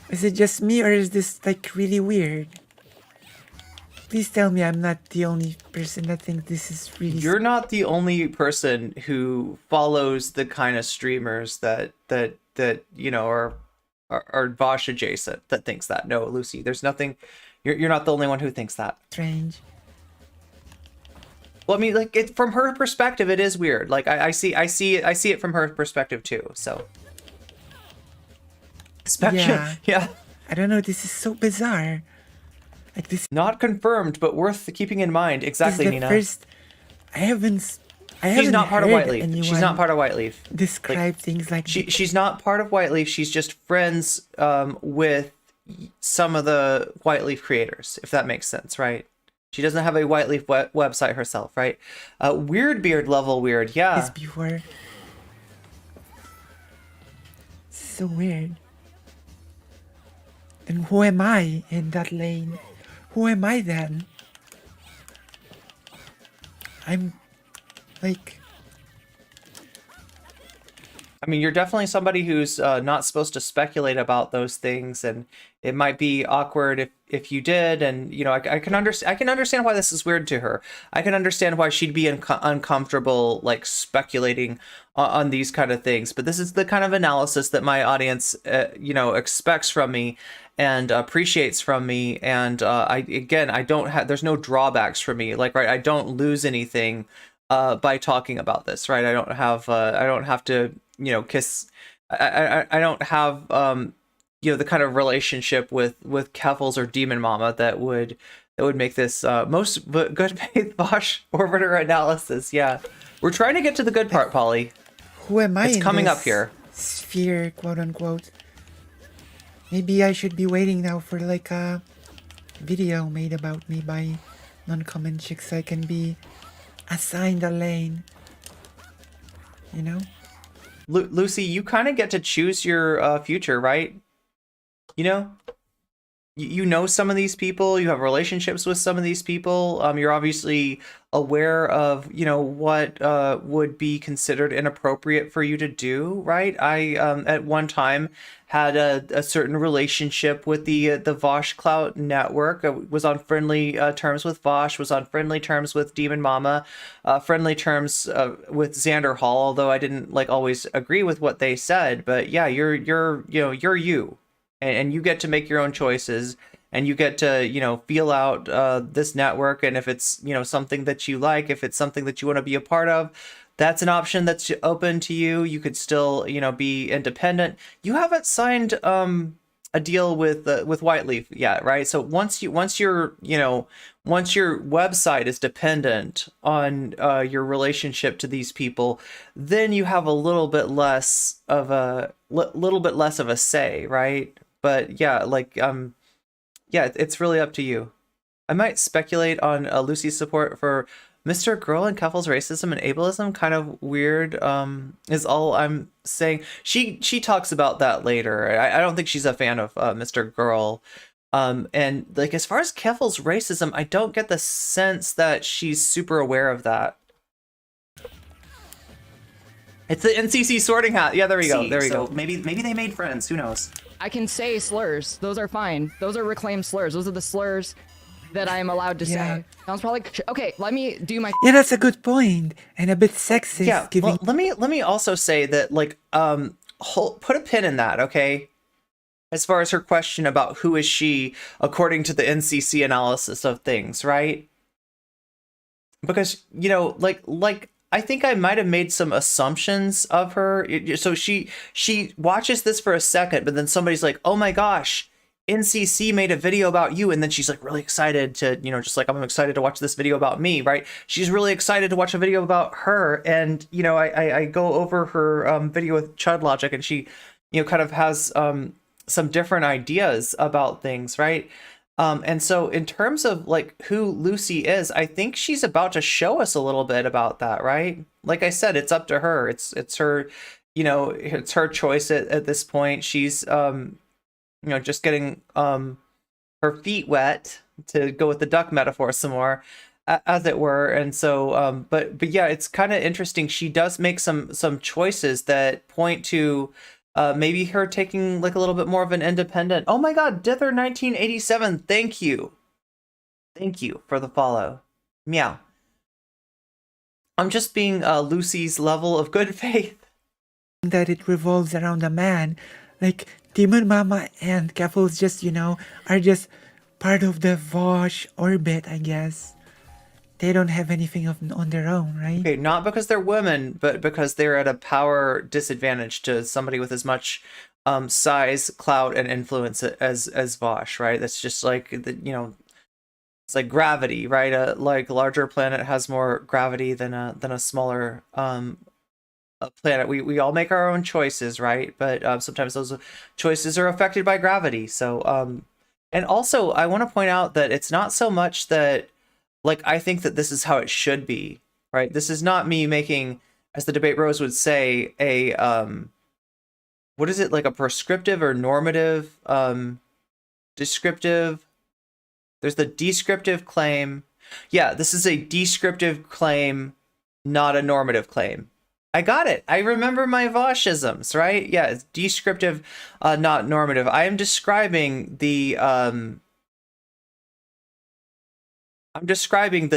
Is it just me or is this like really weird? Please tell me I'm not the only person that thinks this is really... You're not the only person who follows the kind of streamers that you know are Vaush adjacent that thinks that. No, Lucy, there's nothing. You're not the only one who thinks that. Strange. Well, I mean, like from her perspective, it is weird. Like I see it from her perspective too. So. Yeah. I don't know. This is so bizarre. Like this. Not confirmed, but worth keeping in mind. Exactly, Nina. I haven't She's not part of Whiteleaf. She's not part of Whiteleaf. Describe things like she's not part of Whiteleaf. She's just friends with some of the Whiteleaf creators, if that makes sense, right? She doesn't have a Whiteleaf website herself, right? Weird beard level weird, yeah. This before. So weird. Then who am I in that lane? Who am I then? I'm like... I mean, you're definitely somebody who's not supposed to speculate about those things, and it might be awkward if you did. And you know, I can understand why this is weird to her. I can understand why she'd be uncomfortable like speculating on these kind of things. But this is the kind of analysis that my audience, you know, expects from me and appreciates from me. And I don't have. There's no drawbacks for me. Like, right, I don't lose anything by talking about this. Right, I don't have to. You know, kiss. I don't have you know, the kind of relationship with Keffels or Demon Mama that would make this most good faith Vaush orbiter analysis. Yeah, we're trying to get to the good part, Polly. Who am I? It's in coming this up here. Sphere, quote unquote. Maybe I should be waiting now for like a video made about me by nocommentchick so I can be assigned a lane. You know. Lucy, you kind of get to choose your future, right? You know, you know some of these people, you have relationships with some of these people. You're obviously aware of, you know, what would be considered inappropriate for you to do, right? I at one time had a certain relationship with the Vaush Clout network. I was on friendly terms with Vaush, was on friendly terms with Demon Mama, friendly terms with Xander Hall, although I didn't like always agree with what they said. But yeah, you're you, and you get to make your own choices, and you get to, you know, feel out this network, and if it's, you know, something that you like, if it's something that you want to be a part of, that's an option that's open to you. You could still, you know, be independent. You haven't signed a deal with Whiteleaf yet, right? So once your website is dependent on your relationship to these people, then you have a little bit less of a say, right? But yeah, like yeah, it's really up to you. I might speculate on Lucy's support for Mr. Girl and Keffel's racism and ableism. Kind of weird, is all I'm saying. She talks about that later. I don't think she's a fan of Mr. Girl. And like, as far as Keffel's racism, I don't get the sense that she's super aware of that. It's the NCC sorting hat. Yeah, there we go. There we go. Maybe they made friends. Who knows? I can say slurs. Those are fine. Those are reclaimed slurs. Those are the slurs that I'm allowed to say. Sounds probably okay. Let me do my. Yeah, that's a good point, and a bit sexist. Yeah. Giving... Well, let me also say that, like, put a pin in that, okay? As far as her question about who is she according to the NCC analysis of things, right? Because, you know, like I think I might have made some assumptions of her. So she watches this for a second, but then somebody's like, "Oh my gosh, NCC made a video about you," and then she's like really excited to, you know, just like, I'm excited to watch this video about me, right? She's really excited to watch a video about her, and, you know, I go over her video with Chud Logic, and she, you know, kind of has some different ideas about things, right? And so in terms of like who Lucy is, I think she's about to show us a little bit about that, right? Like I said, it's up to her. It's her, you know, it's her choice at this point. She's you know, just getting her feet wet, to go with the duck metaphor some more, as it were. And so but yeah, it's kind of interesting. She does make some choices that point to maybe her taking like a little bit more of an independent. Oh my god, Dither 1987, thank you for the follow. Meow. I'm just being Lucy's level of good faith. That it revolves around a man, like Demon Mama and Keffels just, you know, are just part of the Vaush orbit, I guess. They don't have anything on their own, right? Okay, not because they're women, but because they're at a power disadvantage to somebody with as much size, clout, and influence as Vaush, right? That's just like, you know, it's like gravity, right? Like a larger planet has more gravity than a smaller a planet. We all make our own choices, right? But sometimes those choices are affected by gravity. So and also I want to point out that it's not so much that, like, I think that this is how it should be, right? This is not me making, as the Debate Bros would say, a what is it, like a prescriptive or normative, descriptive. There's the descriptive claim. Yeah, this is a descriptive claim, not a normative claim. I got it. I remember my Voshisms, right? Yeah, it's descriptive, not normative. I am describing the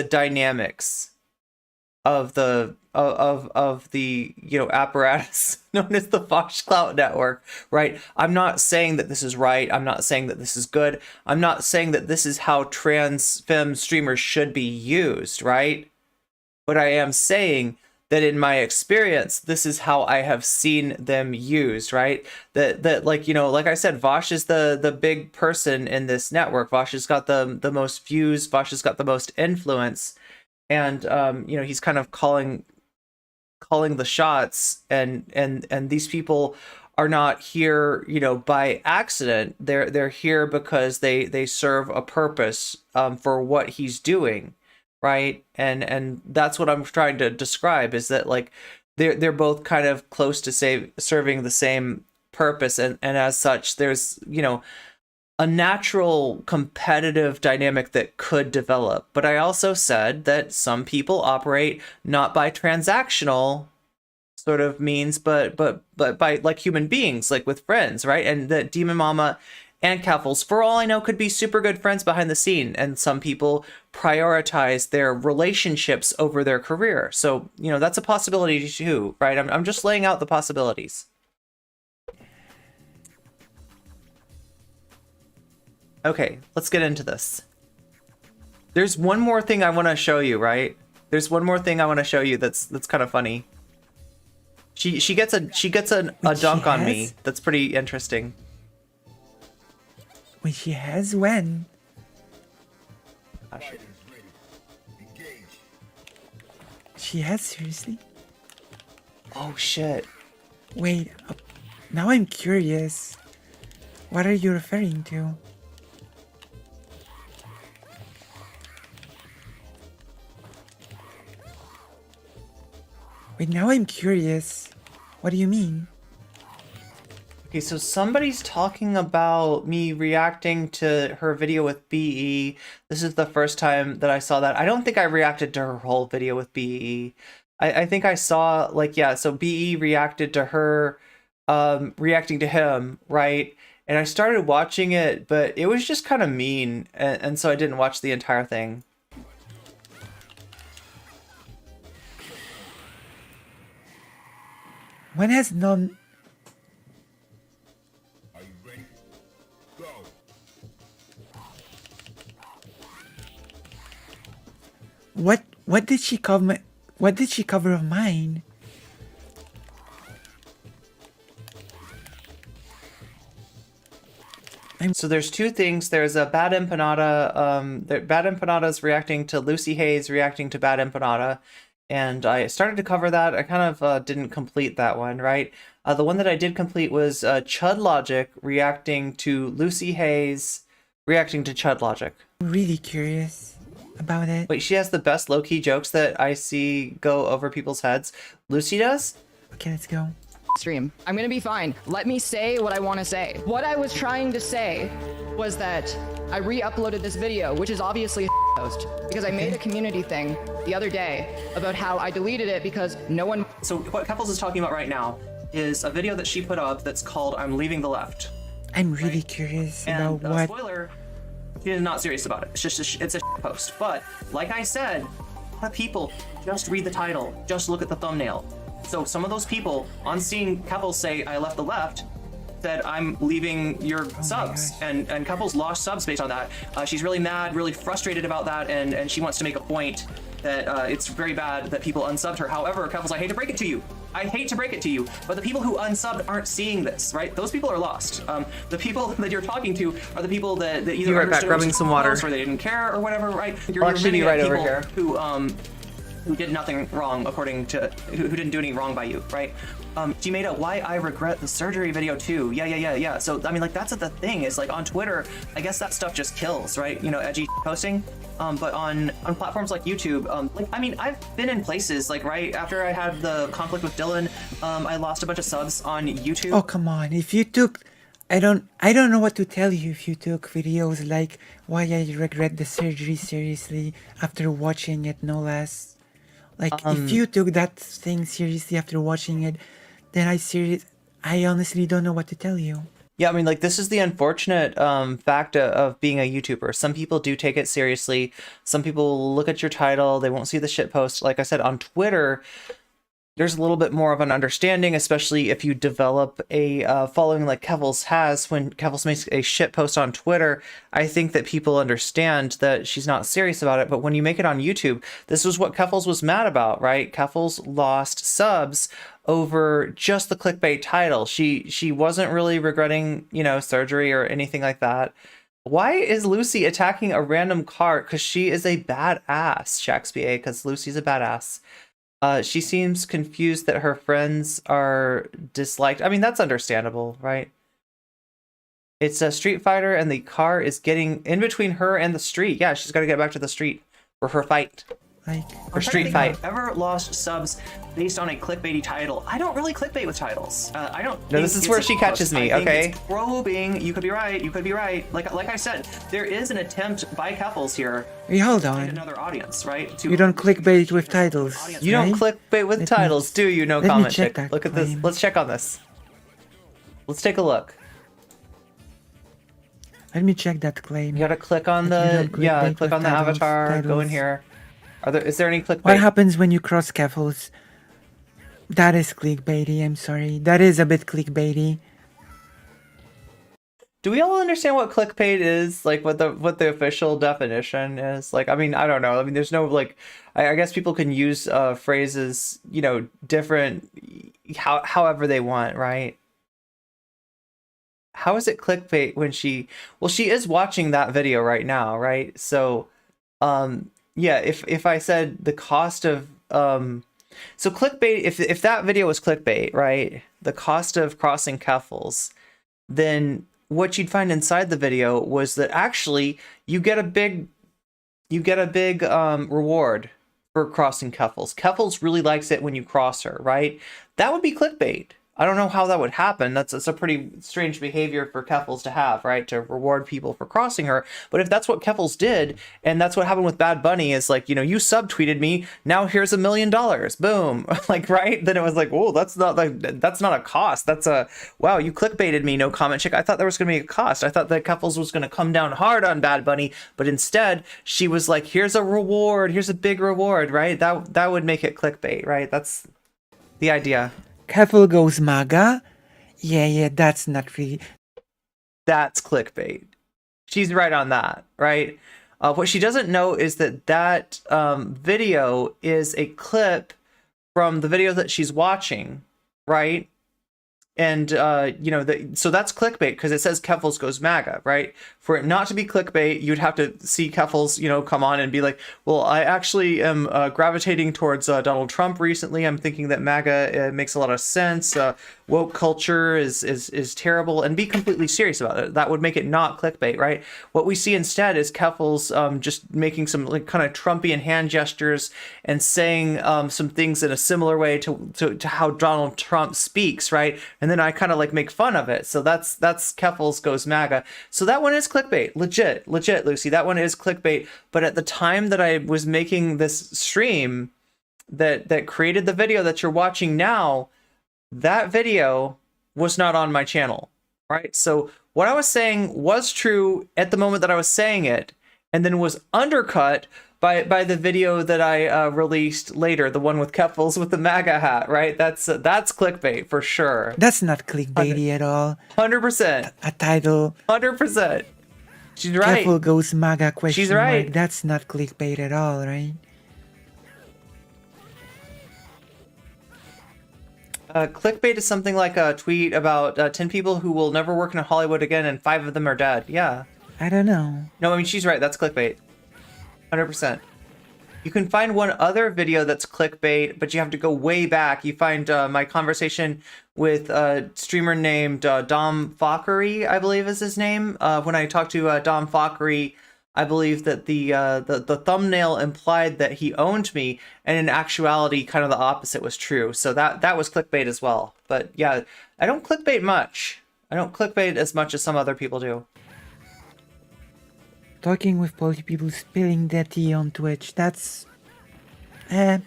dynamics of the you know, apparatus known as the Vaush Clout Network, right? I'm not saying that this is right. I'm not saying that this is good. I'm not saying that this is how trans femme streamers should be used, right? But I am saying that in my experience, this is how I have seen them used, right? That like, you know, like I said, Vaush is the big person in this network. Vaush has got the most views. Vaush has got the most influence, and you know, he's kind of calling the shots. And these people are not here, you know, by accident. They're here because they serve a purpose for what he's doing. Right, and that's what I'm trying to describe, is that like they're both kind of close to serving the same purpose, and as such, there's, you know, a natural competitive dynamic that could develop. But I also said that some people operate not by transactional sort of means, but by like human beings, like with friends, right? And that Demon Mama and Keffels, for all I know, could be super good friends behind the scene, and some people prioritize their relationships over their career. So, you know, that's a possibility too, right? I'm just laying out the possibilities. Okay, let's get into this. There's one more thing I want to show you, right? There's one more thing I want to show you that's kind of funny. She gets a dunk on me. That's pretty interesting. Wait, she has when? She has, seriously? Oh shit. Wait, now I'm curious. What are you referring to? Wait, now I'm curious. What do you mean? Okay, so somebody's talking about me reacting to her video with BE. This is the first time that I saw that. I don't think I reacted to her whole video with BE. I think I saw, like, yeah, so BE reacted to her reacting to him, right? And I started watching it, but it was just kind of mean, and so I didn't watch the entire thing. When has none... Are you ready? Go. What did she cover? What did she cover of mine? So there's two things. There's a Bad Empanada. Bad Empanada's reacting to Lucy Haze reacting to Bad Empanada. And I started to cover that. I kind of didn't complete that one, right? The one that I did complete was Chud Logic reacting to Lucy Haze reacting to Chud Logic. I'm really curious about it. Wait, she has the best low-key jokes that I see go over people's heads. Lucy does? Okay, let's go. Stream. I'm gonna be fine. Let me say what I want to say. What I was trying to say was that I re-uploaded this video, which is obviously a post, because I made a community thing the other day about how I deleted it because no one... So what Keppels is talking about right now is a video that she put up that's called I'm Leaving the Left. I'm really curious And about what... spoiler, she is not serious about it. It's just it's a post. But like I said, a lot of people just read the title, just look at the thumbnail. So some of those people, on seeing Keppels say I left the left, said I'm leaving your subs, and Keppels lost subs based on that. She's really mad, really frustrated about that, and she wants to make a point that it's very bad that people unsubbed her. However, Keppels, I hate to break it to you. I hate to break it to you, but the people who unsubbed aren't seeing this, right? Those people are lost. The people that you're talking to are the people that either Be right back, grabbing some water. or they didn't care or whatever, right? I'll actually be right over here. Who did nothing wrong according to who didn't do anything wrong by you, right? She made a why I regret the surgery video too. Yeah. So I mean, like, that's the thing is, like, on Twitter, I guess that stuff just kills, right? You know, edgy posting. But on platforms like YouTube, like, I mean, I've been in places like right after I had the conflict with Dylan, I lost a bunch of subs on YouTube. Oh, come on. If you took... I don't know what to tell you if you took videos like why I regret the surgery seriously after watching it, no less. Like, if you took that thing seriously after watching it, then I honestly don't know what to tell you. Yeah, I mean, like, this is the unfortunate fact of being a YouTuber. Some people do take it seriously. Some people will look at your title. They won't see the shit post. Like I said, on Twitter, there's a little bit more of an understanding, especially if you develop a following like Keppels has. When Keppels makes a shit post on Twitter, I think that people understand that she's not serious about it. But when you make it on YouTube, this was what Keppels was mad about, right? Keppels lost subs over just the clickbait title. She wasn't really regretting, you know, surgery or anything like that. Why is Lucy attacking a random cart? Because she is a badass, Shakespeare, because Lucy's a badass. She seems confused that her friends are disliked. I mean, that's understandable, right? It's a Street Fighter and the car is getting in between her and the street. Yeah, she's got to get back to the street for her fight. Her street fight. I've ever lost subs based on a clickbaity title. I don't really clickbait with titles. I don't. No, this is where she catches me. Okay. It's probing. You could be right. You could be right. Like I said, there is an attempt by Keppels here. Hey, hold to on. find another audience, right? You don't clickbait with titles. You don't clickbait with titles, do you? No comment. Check that Look at this. Let's check on this. Let's take a look. Let me check that claim. You gotta click on the click on the avatar. Go in here. Is there any clickbait? What happens when you cross Keppels? That is clickbaity, I'm sorry. That is a bit clickbaity. Do we all understand what clickbait is? Like what the official definition is? Like, I mean, I don't know. I mean, there's no like, I guess people can use phrases, you know, different, however they want, right? How is it clickbait when she is watching that video right now, right? So, yeah, if I said the cost of, so clickbait, if that video was clickbait, right? The cost of crossing Keffels, then what you'd find inside the video was that actually you get a big reward for crossing Keffels. Keffels really likes it when you cross her, right? That would be clickbait. I don't know how that would happen. That's a pretty strange behavior for Keffels to have, right? To reward people for crossing her. But if that's what Keffels did, and that's what happened with Bad Bunny, is like, you know, you subtweeted me, now here's $1 million. Boom. Like, right? Then it was like, whoa, that's not a cost. That's a, wow, you clickbaited me, no comment chick. I thought there was gonna be a cost. I thought that Keffels was gonna come down hard on Bad Bunny, but instead she was like, here's a reward, here's a big reward, right? That would make it clickbait, right? That's the idea. Keffel goes MAGA? Yeah, that's not really... That's clickbait. She's right on that, right? What she doesn't know is that video is a clip from the video that she's watching, right? And, you know, so that's clickbait because it says Keffels goes MAGA, right? For it not to be clickbait, you'd have to see Keffels, you know, come on and be like, well, I actually am gravitating towards Donald Trump recently. I'm thinking that MAGA makes a lot of sense. Woke culture is terrible, and be completely serious about it. That would make it not clickbait, right? What we see instead is Keffels just making some like kind of Trumpian hand gestures and saying some things in a similar way to how Donald Trump speaks, right? And then I kind of like make fun of it. So that's Keffels goes MAGA. So that one is clickbait. Legit, Lucy. That one is clickbait. But at the time that I was making this stream that created the video that you're watching now, that video was not on my channel, right? So what I was saying was true at the moment that I was saying it, and then was undercut by the video that I released later, the one with Keffels with the MAGA hat, right? That's clickbait for sure. That's not clickbaity at all. 100%. A title. 100%. She's right. Keffel goes MAGA question She's right. mark. That's not clickbait at all, right? Clickbait is something like a tweet about 10 people who will never work in Hollywood again and 5 of them are dead. Yeah. I don't know. No, I mean, she's right. That's clickbait. 100%. You can find one other video that's clickbait, but you have to go way back. You find my conversation with a streamer named Dom Fockery, I believe is his name. When I talked to Dom Fockery, I believe that the thumbnail implied that he owned me, and in actuality, kind of the opposite was true. So that was clickbait as well. But yeah, I don't clickbait much. I don't clickbait as much as some other people do. Talking with poly people spilling their tea on Twitch. That's not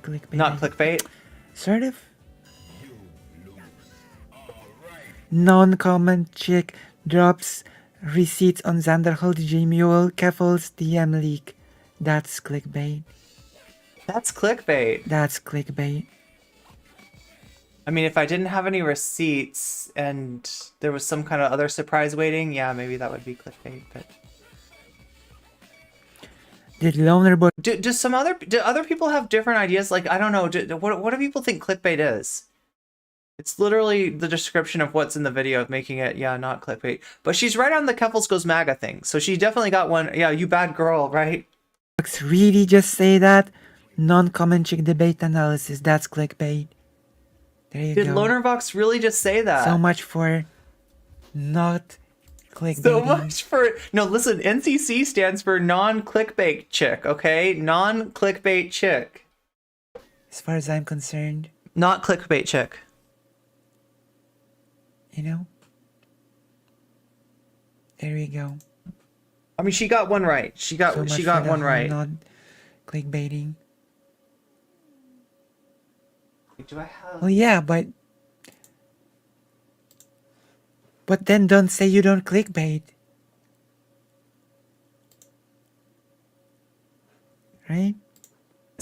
clickbait. Not clickbait? Sort of. Non-comment chick drops receipts on Xanderhold, DJ Mule, Keffels, DM leak. That's clickbait. That's clickbait. That's clickbait. I mean, if I didn't have any receipts and there was some kind of other surprise waiting, yeah, maybe that would be clickbait, but... Did Loner Boy... Do other people have different ideas? Like, I don't know, what do people think clickbait is? It's literally the description of what's in the video, making it, yeah, not clickbait. But she's right on the Keffels goes MAGA thing, so she definitely got one, yeah, you bad girl, right? Really just say that? Non-comment chick debate analysis, that's clickbait. There you go. Did Lonervox really just say that? So much for not clickbait. So much for... No, listen, NCC stands for non-clickbait chick, okay? Non-clickbait chick. As far as I'm concerned. Not clickbait chick. You know? There we go. I mean, she got one right. She got one right. Not clickbaiting. Do I have... Well, yeah, but then don't say you don't clickbait. Right?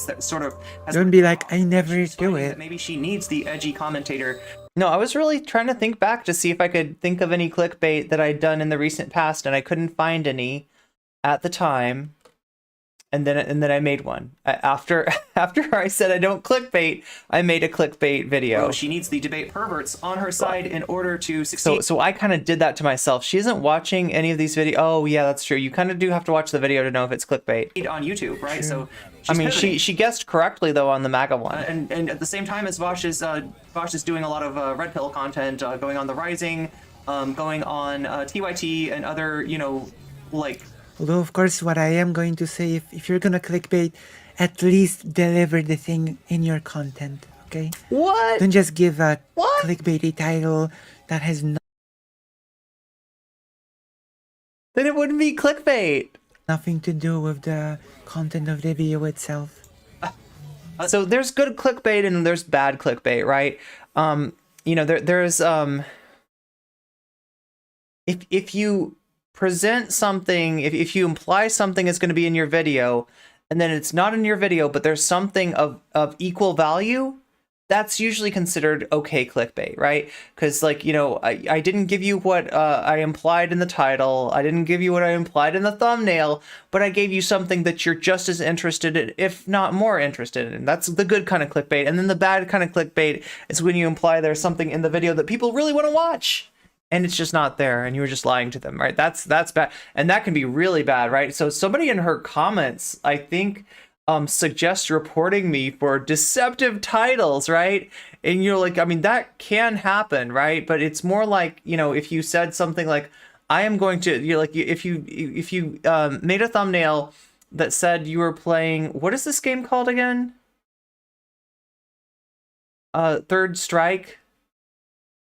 That sort of don't be like, I never do it. Maybe she needs the edgy commentator. No, I was really trying to think back to see if I could think of any clickbait that I'd done in the recent past, and I couldn't find any at the time. And then I made one. After I said I don't clickbait, I made a clickbait video. Oh, she needs the debate perverts on her side in order to succeed. So I kind of did that to myself. She isn't watching any of these videos. Oh yeah, that's true. You kind of do have to watch the video to know if it's clickbait. On YouTube, right? So I mean, she guessed correctly though on the MAGA one. And at the same time as Vaush is doing a lot of red pill content, going on the Rising, going on TYT and other, you know, like. Although, of course, what I am going to say, if you're gonna clickbait, at least deliver the thing in your content, okay? What? Don't just give a clickbaity title that has Then it wouldn't be clickbait. Nothing to do with the content of the video itself. So there's good clickbait and there's bad clickbait, right? You know, there's if you present something, if you imply something is going to be in your video and then it's not in your video, but there's something of equal value, that's usually considered okay clickbait, right? Because, like, you know, I didn't give you what I implied in the title, I didn't give you what I implied in the thumbnail, but I gave you something that you're just as interested in, if not more interested in. That's the good kind of clickbait. And then the bad kind of clickbait is when you imply there's something in the video that people really want to watch, and it's just not there, and you were just lying to them, right? That's bad, and that can be really bad, right? So somebody in her comments, I think, suggests reporting me for deceptive titles, right? And you're like, I mean, that can happen, right? But it's more like, you know, if you said something like, I am going to, you're like, if you made a thumbnail that said you were playing, what is this game called again? Third Strike,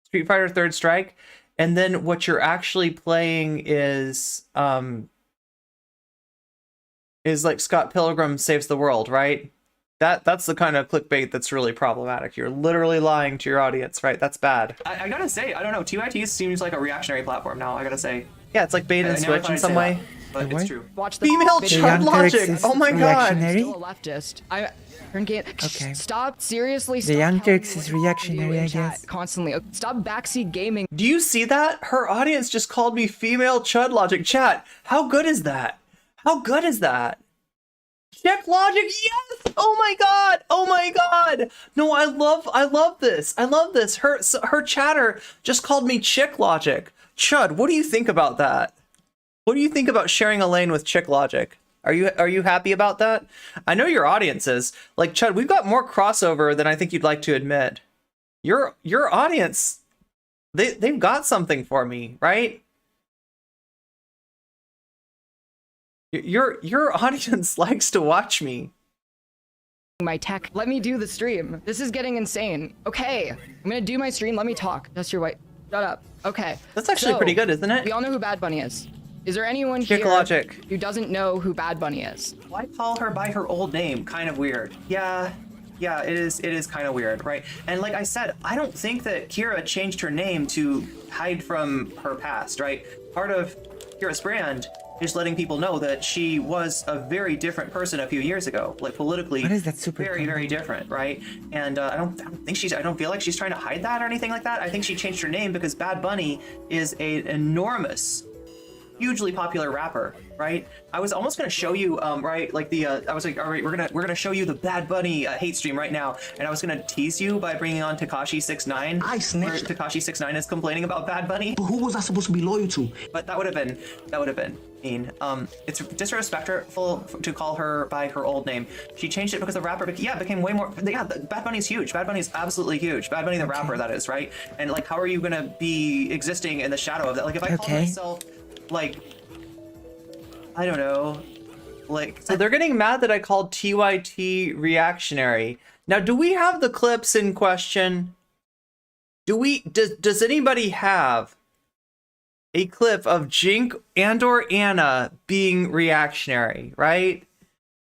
Street Fighter Third Strike. And then what you're actually playing is like Scott Pilgrim Saves the World, right? That's the kind of clickbait that's really problematic. You're literally lying to your audience, right? That's bad. I gotta say, I don't know, TYT seems like a reactionary platform now, I gotta say. Yeah, it's like bait and switch in some way. But it's true. Watch the Female video. chud logic. Oh my god. Still a leftist. Okay. Stop, seriously. The Young Turks is reactionary, I guess. Constantly. Stop backseat gaming. Do you see that? Her audience just called me female chud logic. Chat, how good is that? How good is that? Chick logic, yes! Oh my god! Oh my god! No, I love this. I love this. Her chatter just called me chick logic. Chud, what do you think about that? What do you think about sharing a lane with chick logic? Are you happy about that? I know your audience is. Like, Chud, we've got more crossover than I think you'd like to admit. Your audience, they've got something for me, right? Your audience likes to watch me. My tech. Let me do the stream. This is getting insane. Okay, I'm gonna do my stream. Let me talk. That's your white. Shut up. Okay. That's actually pretty good, isn't it? We all know who Bad Bunny is. Is there anyone Chick here logic. who doesn't know who Bad Bunny is? Why call her by her old name? Kind of weird. Yeah, it is kind of weird, right? And like I said, I don't think that Kira changed her name to hide from her past, right? Part of Kira's brand is letting people know that she was a very different person a few years ago, like politically. What is that super very different, right? And I don't feel like she's trying to hide that or anything like that. I think she changed her name because Bad Bunny is an enormous, hugely popular rapper, right? I was almost gonna show you, right, like I was like, all right, we're gonna show you the Bad Bunny hate stream right now, and I was gonna tease you by bringing on Tekashi 69. I snitched. Where Tekashi 69 is complaining about Bad Bunny. But who was I supposed to be loyal to? But that would have been mean. It's disrespectful to call her by her old name. She changed it because the rapper, became way more. Yeah, Bad Bunny's huge. Bad Bunny's absolutely huge. Bad Bunny the rapper, that is, right? And like, how are you gonna be existing in the shadow of that? Like, if I call myself, like, I don't know, like. So they're getting mad that I called TYT reactionary. Now, do we have the clips in question? Does anybody have a clip of Jink and/or Anna being reactionary, right?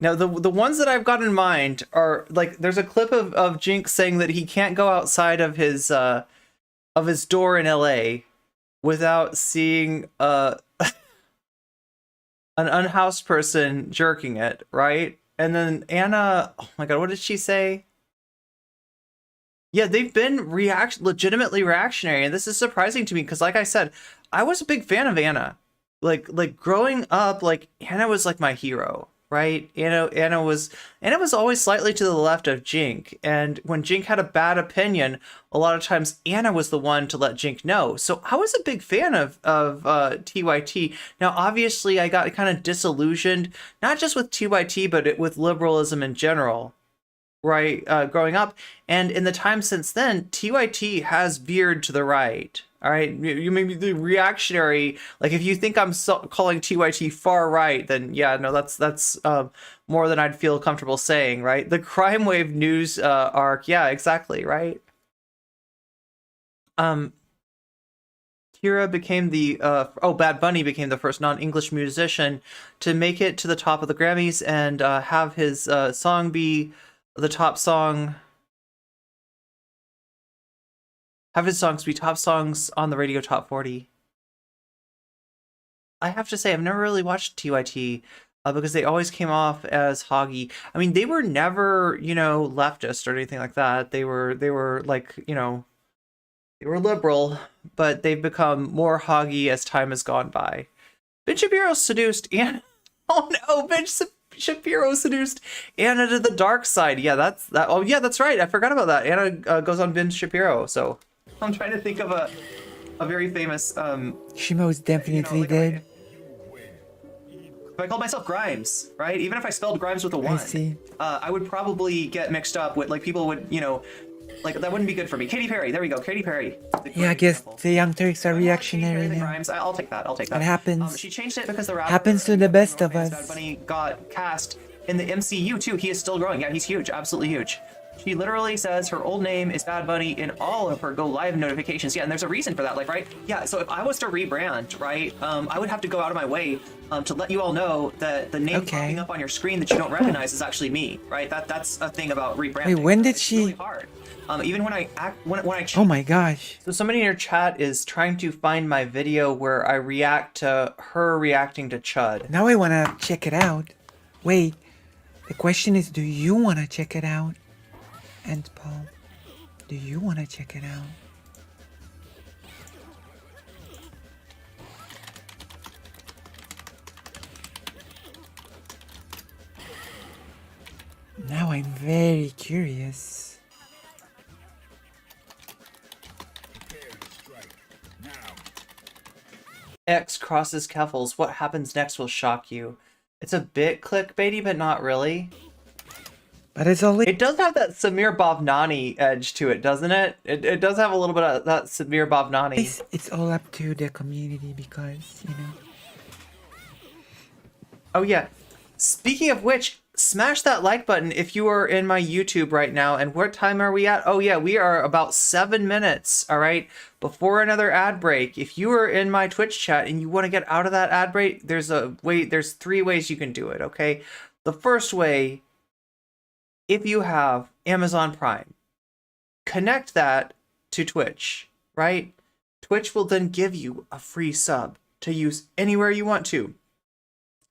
Now, the ones that I've got in mind are, like, there's a clip of Jink saying that he can't go outside of his door in LA without seeing an unhoused person jerking it, right? And then Anna, oh my god, what did she say? Yeah, they've been legitimately reactionary, and this is surprising to me because, like I said, I was a big fan of Anna. Like growing up, like Anna was like my hero, right? Anna was always slightly to the left of Jink, and when Jink had a bad opinion, a lot of times Anna was the one to let Jink know. So I was a big fan of TYT. Now, obviously, I got kind of disillusioned, not just with TYT, but with liberalism in general. Right, growing up, and in the time since then, TYT has veered to the right. All right, you may be the reactionary. Like, if you think I'm calling TYT far right, then yeah, no, that's more than I'd feel comfortable saying. Right, the crime wave news arc, yeah, exactly, right. Kira became the Bad Bunny became the first non-English musician to make it to the top of the Grammys and have his song be the top song, have his songs be top songs on the radio top 40. I have to say, I've never really watched TYT because they always came off as hoggy. I mean, they were never, leftist or anything like that. They were like, they were liberal, but they've become more hoggy as time has gone by. Ben Shapiro seduced Anna. Oh no, Ben Shapiro seduced Anna to the dark side. Yeah, that's that. Oh yeah, that's right. I forgot about that. Anna goes on Ben Shapiro. So I'm trying to think of a very famous. She most definitely did. If I called myself Grimes, right? Even if I spelled Grimes with a 1, I see. I would probably get mixed up with, like, people would, like, that wouldn't be good for me. Katy Perry, there we go, Katy Perry. Yeah, I guess the Young Turks are reactionary now. Grimes. I'll take that. That happens. She changed it because the rapper, happens to the best of Bad us. Bunny got cast in the MCU too. He is still growing. Yeah, he's huge, absolutely huge. She literally says her old name is Bad Bunny in all of her go live notifications. Yeah, and there's a reason for that, like, right? Yeah, so if I was to rebrand, right, I would have to go out of my way to let you all know that the name popping up on your screen that you don't recognize is actually me, right? That's a thing about rebranding. Wait, when did it's she? really hard. Even when I Oh my gosh. So somebody in your chat is trying to find my video where I react to her reacting to Chud. Now I want to check it out. Wait, the question is, do you want to check it out? And Paul, do you want to check it out? Now I'm very curious. X crosses Keffels. What happens next will shock you. It's a bit clickbaity, but not really. But it's only. It does have that Samir Bhavnani edge to it, doesn't it? It does have a little bit of that Samir Bhavnani. It's all up to the community because, Oh yeah. Speaking of which, smash that like button if you are in my YouTube right now. And what time are we at? Oh yeah, we are about 7 minutes, all right, before another ad break. If you are in my Twitch chat and you want to get out of that ad break, there's 3 ways you can do it, okay? The first way, if you have Amazon Prime, connect that to Twitch, right? Twitch will then give you a free sub to use anywhere you want to.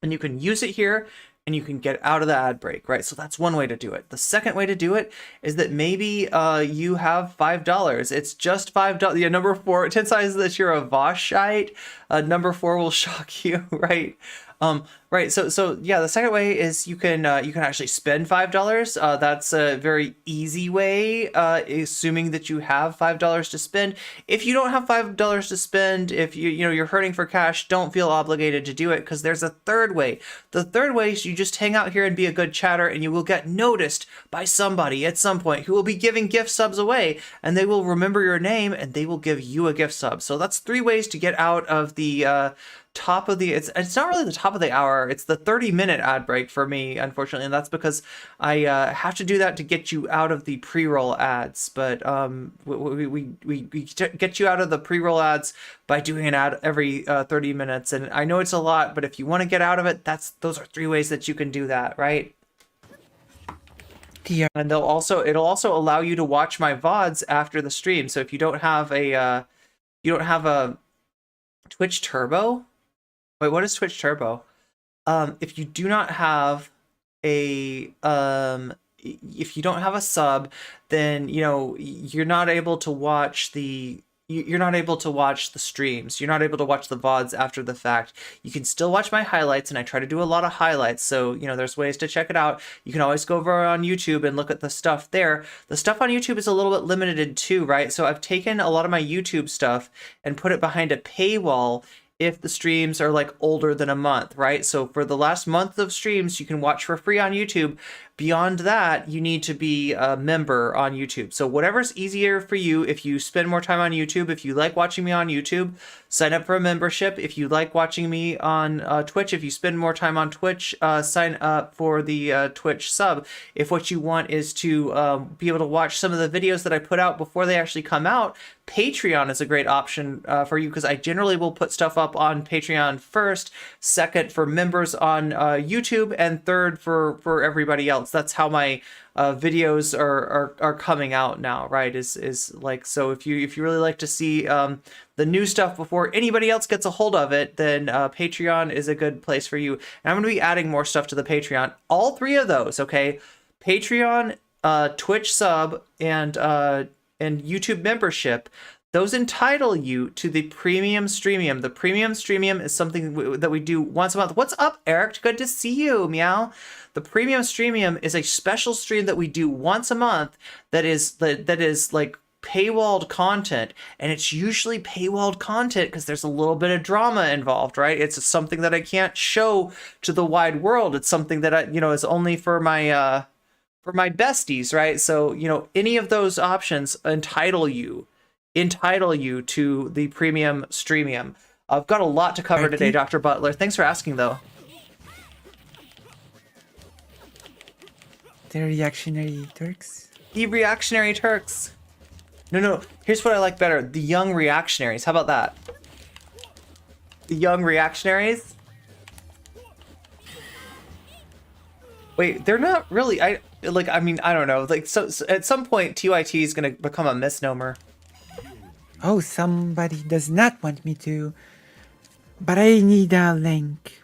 And you can use it here and you can get out of the ad break, right? So that's one way to do it. The second way to do it is that maybe you have $5. It's just $5. Yeah, number 4, 10 signs that you're a Vaushite. Number 4 will shock you, right? Right. So yeah, the second way is you can actually spend $5. That's a very easy way, assuming that you have $5 to spend. If you don't have $5 to spend, if you're hurting for cash, don't feel obligated to do it because there's a third way. The third way is you just hang out here and be a good chatter, and you will get noticed by somebody at some point who will be giving gift subs away, and they will remember your name and they will give you a gift sub. So that's 3 ways to get out of the top of the it's not really the top of the hour, it's the 30-minute ad break for me, unfortunately, and that's because I have to do that to get you out of the pre-roll ads. But we get you out of the pre-roll ads by doing an ad every 30 minutes, and I know it's a lot, but if you want to get out of it, those are 3 ways that you can do that, right? Yeah. And it'll also allow you to watch my VODs after the stream. So if you don't have a Twitch Turbo. Wait, what is Twitch Turbo? If you do not have a if you don't have a sub, then you're not able to watch you're not able to watch the streams. You're not able to watch the VODs after the fact. You can still watch my highlights, and I try to do a lot of highlights. So, there's ways to check it out. You can always go over on YouTube and look at the stuff there. The stuff on YouTube is a little bit limited too, right? So I've taken a lot of my YouTube stuff and put it behind a paywall if the streams are like older than a month, right? So for the last month of streams, you can watch for free on YouTube. Beyond that, you need to be a member on YouTube. So whatever's easier for you, if you spend more time on YouTube, if you like watching me on YouTube, sign up for a membership. If you like watching me on Twitch, if you spend more time on Twitch, sign up for the Twitch sub. If what you want is to be able to watch some of the videos that I put out before they actually come out, Patreon is a great option for you, because I generally will put stuff up on Patreon first, second for members on YouTube, and third for everybody else. That's how my videos are coming out now, right? Is like, so if you really like to see the new stuff before anybody else gets a hold of it, then Patreon is a good place for you. And I'm going to be adding more stuff to the Patreon. All three of those, okay? Patreon, Twitch sub, and YouTube membership. Those entitle you to the premium streamium. The premium streamium is something that we do once a month. What's up, Eric? Good to see you, meow. The premium streamium is a special stream that we do once a month that is like paywalled content, and it's usually paywalled content because there's a little bit of drama involved, right? It's something that I can't show to the wide world. It's something that is only for my besties, right? So, any of those options entitle you to the premium streamium. I've got a lot to cover today, Dr. Butler. Thanks for asking, though. The reactionary Turks. The reactionary Turks. No. Here's what I like better. The young reactionaries. How about that? The young reactionaries? Wait, they're not really... I don't know. Like, so at some point, TYT is going to become a misnomer. Oh, somebody does not want me to. But I need a link.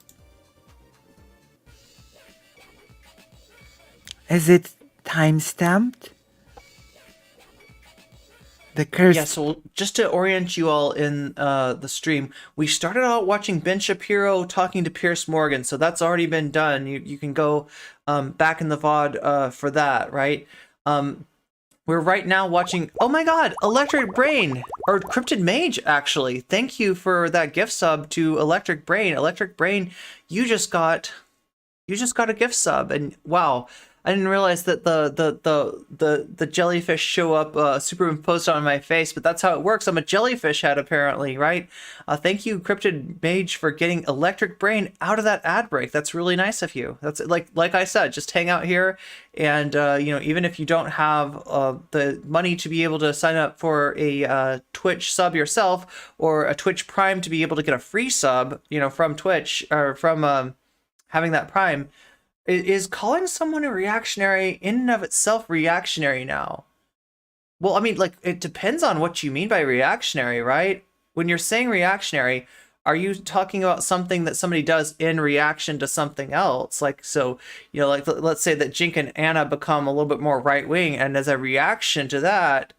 Is it time-stamped? The curse. Yeah, so just to orient you all in the stream, we started out watching Ben Shapiro talking to Piers Morgan, so that's already been done. You can go back in the VOD for that, right? We're right now watching, oh my god, Electric Brain, or Cryptid Mage, actually. Thank you for that gift sub to Electric Brain. Electric Brain, you just got a gift sub, and wow. I didn't realize that the jellyfish show up superimposed on my face, but that's how it works. I'm a jellyfish head, apparently, right? Thank you, Cryptid Mage, for getting Electric Brain out of that ad break. That's really nice of you. That's like I said, just hang out here, and even if you don't have the money to be able to sign up for a Twitch sub yourself, or a Twitch Prime to be able to get a free sub, from Twitch, or from having that Prime. Is calling someone a reactionary in and of itself reactionary now? Well, I mean, like, it depends on what you mean by reactionary, right? When you're saying reactionary, are you talking about something that somebody does in reaction to something else? Like, so, like, let's say that Jink and Anna become a little bit more right-wing, and as a reaction to that,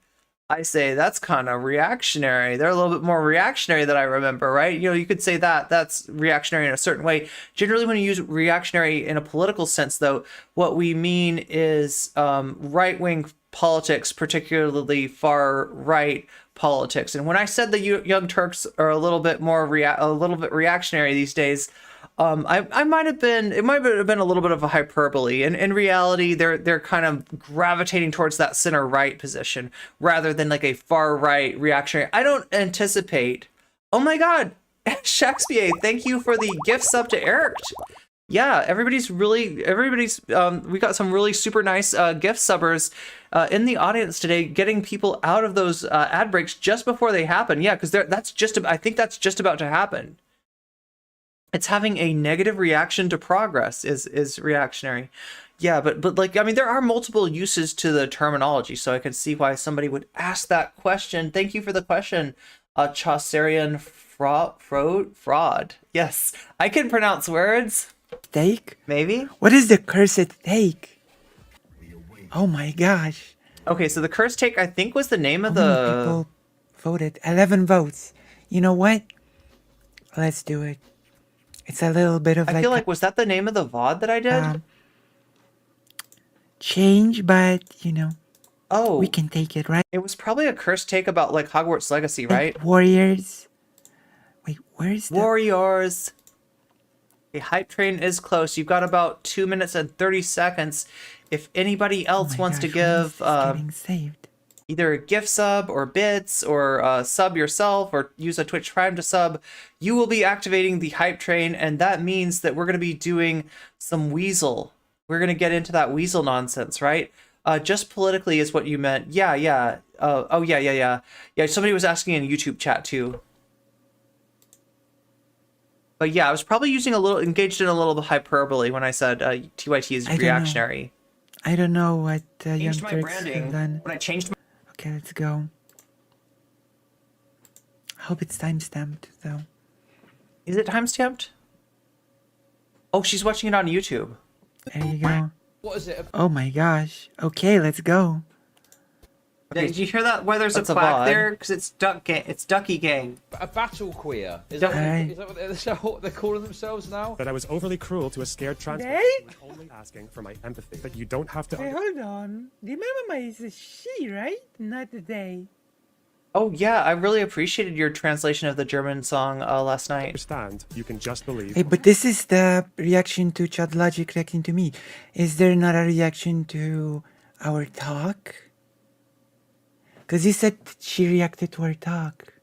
I say that's kind of reactionary. They're a little bit more reactionary than I remember, right? You could say that that's reactionary in a certain way. Generally, when you use reactionary in a political sense, though, what we mean is right-wing politics, particularly far-right politics. And when I said the Young Turks are a little bit more reactionary these days, it might have been a little bit of a hyperbole. And in reality, they're kind of gravitating towards that center right position rather than like a far right reactionary. I don't anticipate. Oh my God, Shakespeare! Thank you for the gift sub to Eric. Yeah, everybody's. We got some really super nice gift subbers in the audience today, getting people out of those ad breaks just before they happen. Yeah, because I think that's just about to happen. It's having a negative reaction to progress is reactionary. Yeah, but like, I mean, there are multiple uses to the terminology, so I can see why somebody would ask that question. Thank you for the question, Chaucerian fraud. Yes, I can pronounce words. Steak? Maybe? What is the cursed steak? Oh my gosh. Okay, so the curse take, I think, was the name of How many the... people voted? 11 votes. You know what? Let's do it. It's a little bit of I like feel like, was that the name of the VOD that I did? change, but you know, Oh, we can take it, right? it was probably a curse take about like Hogwarts Legacy, right? Warriors. Wait, where's the Warriors. The hype train is close. You've got about 2 minutes and 30 seconds. If anybody else wants to give getting saved? either a gift sub or bits or sub yourself or use a Twitch Prime to sub, you will be activating the hype train, and that means that we're going to be doing some Weasel. We're going to get into that Weasel nonsense, right? Just politically is what you meant. Yeah. Yeah, somebody was asking in YouTube chat too. But yeah, I was probably engaged in a little bit hyperbole when I said TYT is reactionary. I don't know what Young Changed my Turks have branding done. when I changed my. Okay, let's go. I hope it's timestamped though. Is it timestamped? Oh, she's watching it on YouTube. There you go. What is it? Oh my gosh. Okay, let's go. Okay, did you hear that? Where there's a That's a quack VOD. there? Because it's Ducky Gang. A battle queer. Is Duck- that what they're calling themselves now? That I was overly cruel to a scared trans Hey? person when only asking for my empathy. That you don't have to. Hey, hold on. Remember is a she, right? Not a they. Oh yeah, I really appreciated your translation of the German song last night. Understand? You can just believe. Hey, but this is the reaction to Chad Logic reacting to me. Is there not a reaction to our talk? Because you said she reacted to our talk.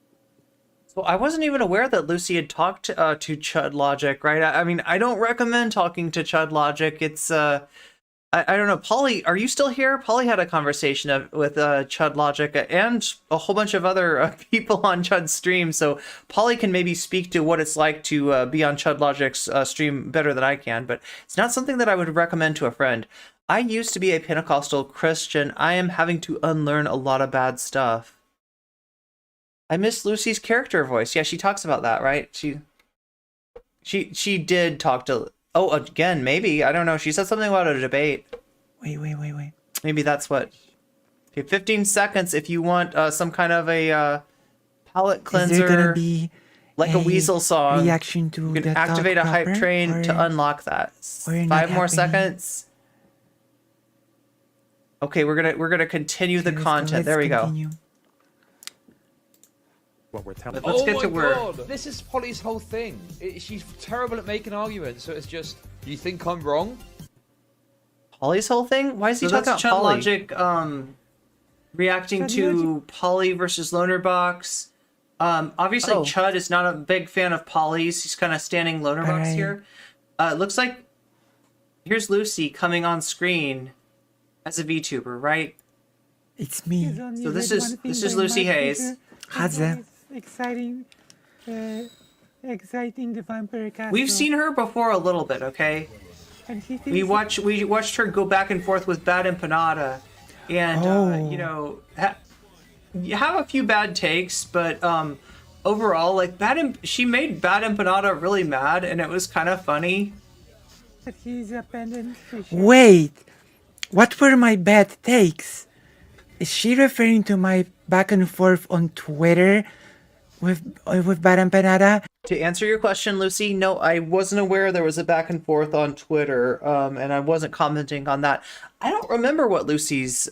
So I wasn't even aware that Lucy had talked to Chud Logic, right? I mean, I don't recommend talking to Chud Logic. It's I don't know. Polly, are you still here? Polly had a conversation with Chud Logic and a whole bunch of other people on Chud's stream. So Polly can maybe speak to what it's like to be on Chud Logic's stream better than I can, but it's not something that I would recommend to a friend. I used to be a Pentecostal Christian. I am having to unlearn a lot of bad stuff. I miss Lucy's character voice. Yeah, she talks about that, right? She did talk to... Oh, again, maybe. I don't know. She said something about a debate. Wait. Maybe that's what... Okay, 15 seconds if you want some kind of a palate cleanser. Is there gonna be like a Weasel song? reaction to You can the activate talk a hype proper, train or- to unlock that. or not 5 more happening? seconds. Okay, we're gonna continue the content. There we go. What we're telling. Let's get to work. God. This is Polly's whole thing. She's terrible at making arguments, so it's just, you think I'm wrong? Polly's whole thing? Why is he talking about Chud Polly? Logic, Reacting to Polly versus Lonerbox. Obviously, Oh. Chud is not a big fan of Polly's. He's kind of standing Lonerbox Alright. here. It looks like here's Lucy coming on screen as a VTuber, right? It's me. So this is Lucy Haze. Haze. Exciting the vampire castle. We've seen her before a little bit, okay? And he thinks We watched her go back and forth with Bad Empanada, and you know, you have a few bad takes, but overall, like she made Bad Empanada really mad, and it was kind of funny. that he's abandoned fish. Wait, what were my bad takes? Is she referring to my back and forth on Twitter with Bad Empanada? To answer your question, Lucy, no, I wasn't aware there was a back and forth on Twitter, and I wasn't commenting on that. I don't remember what Lucy's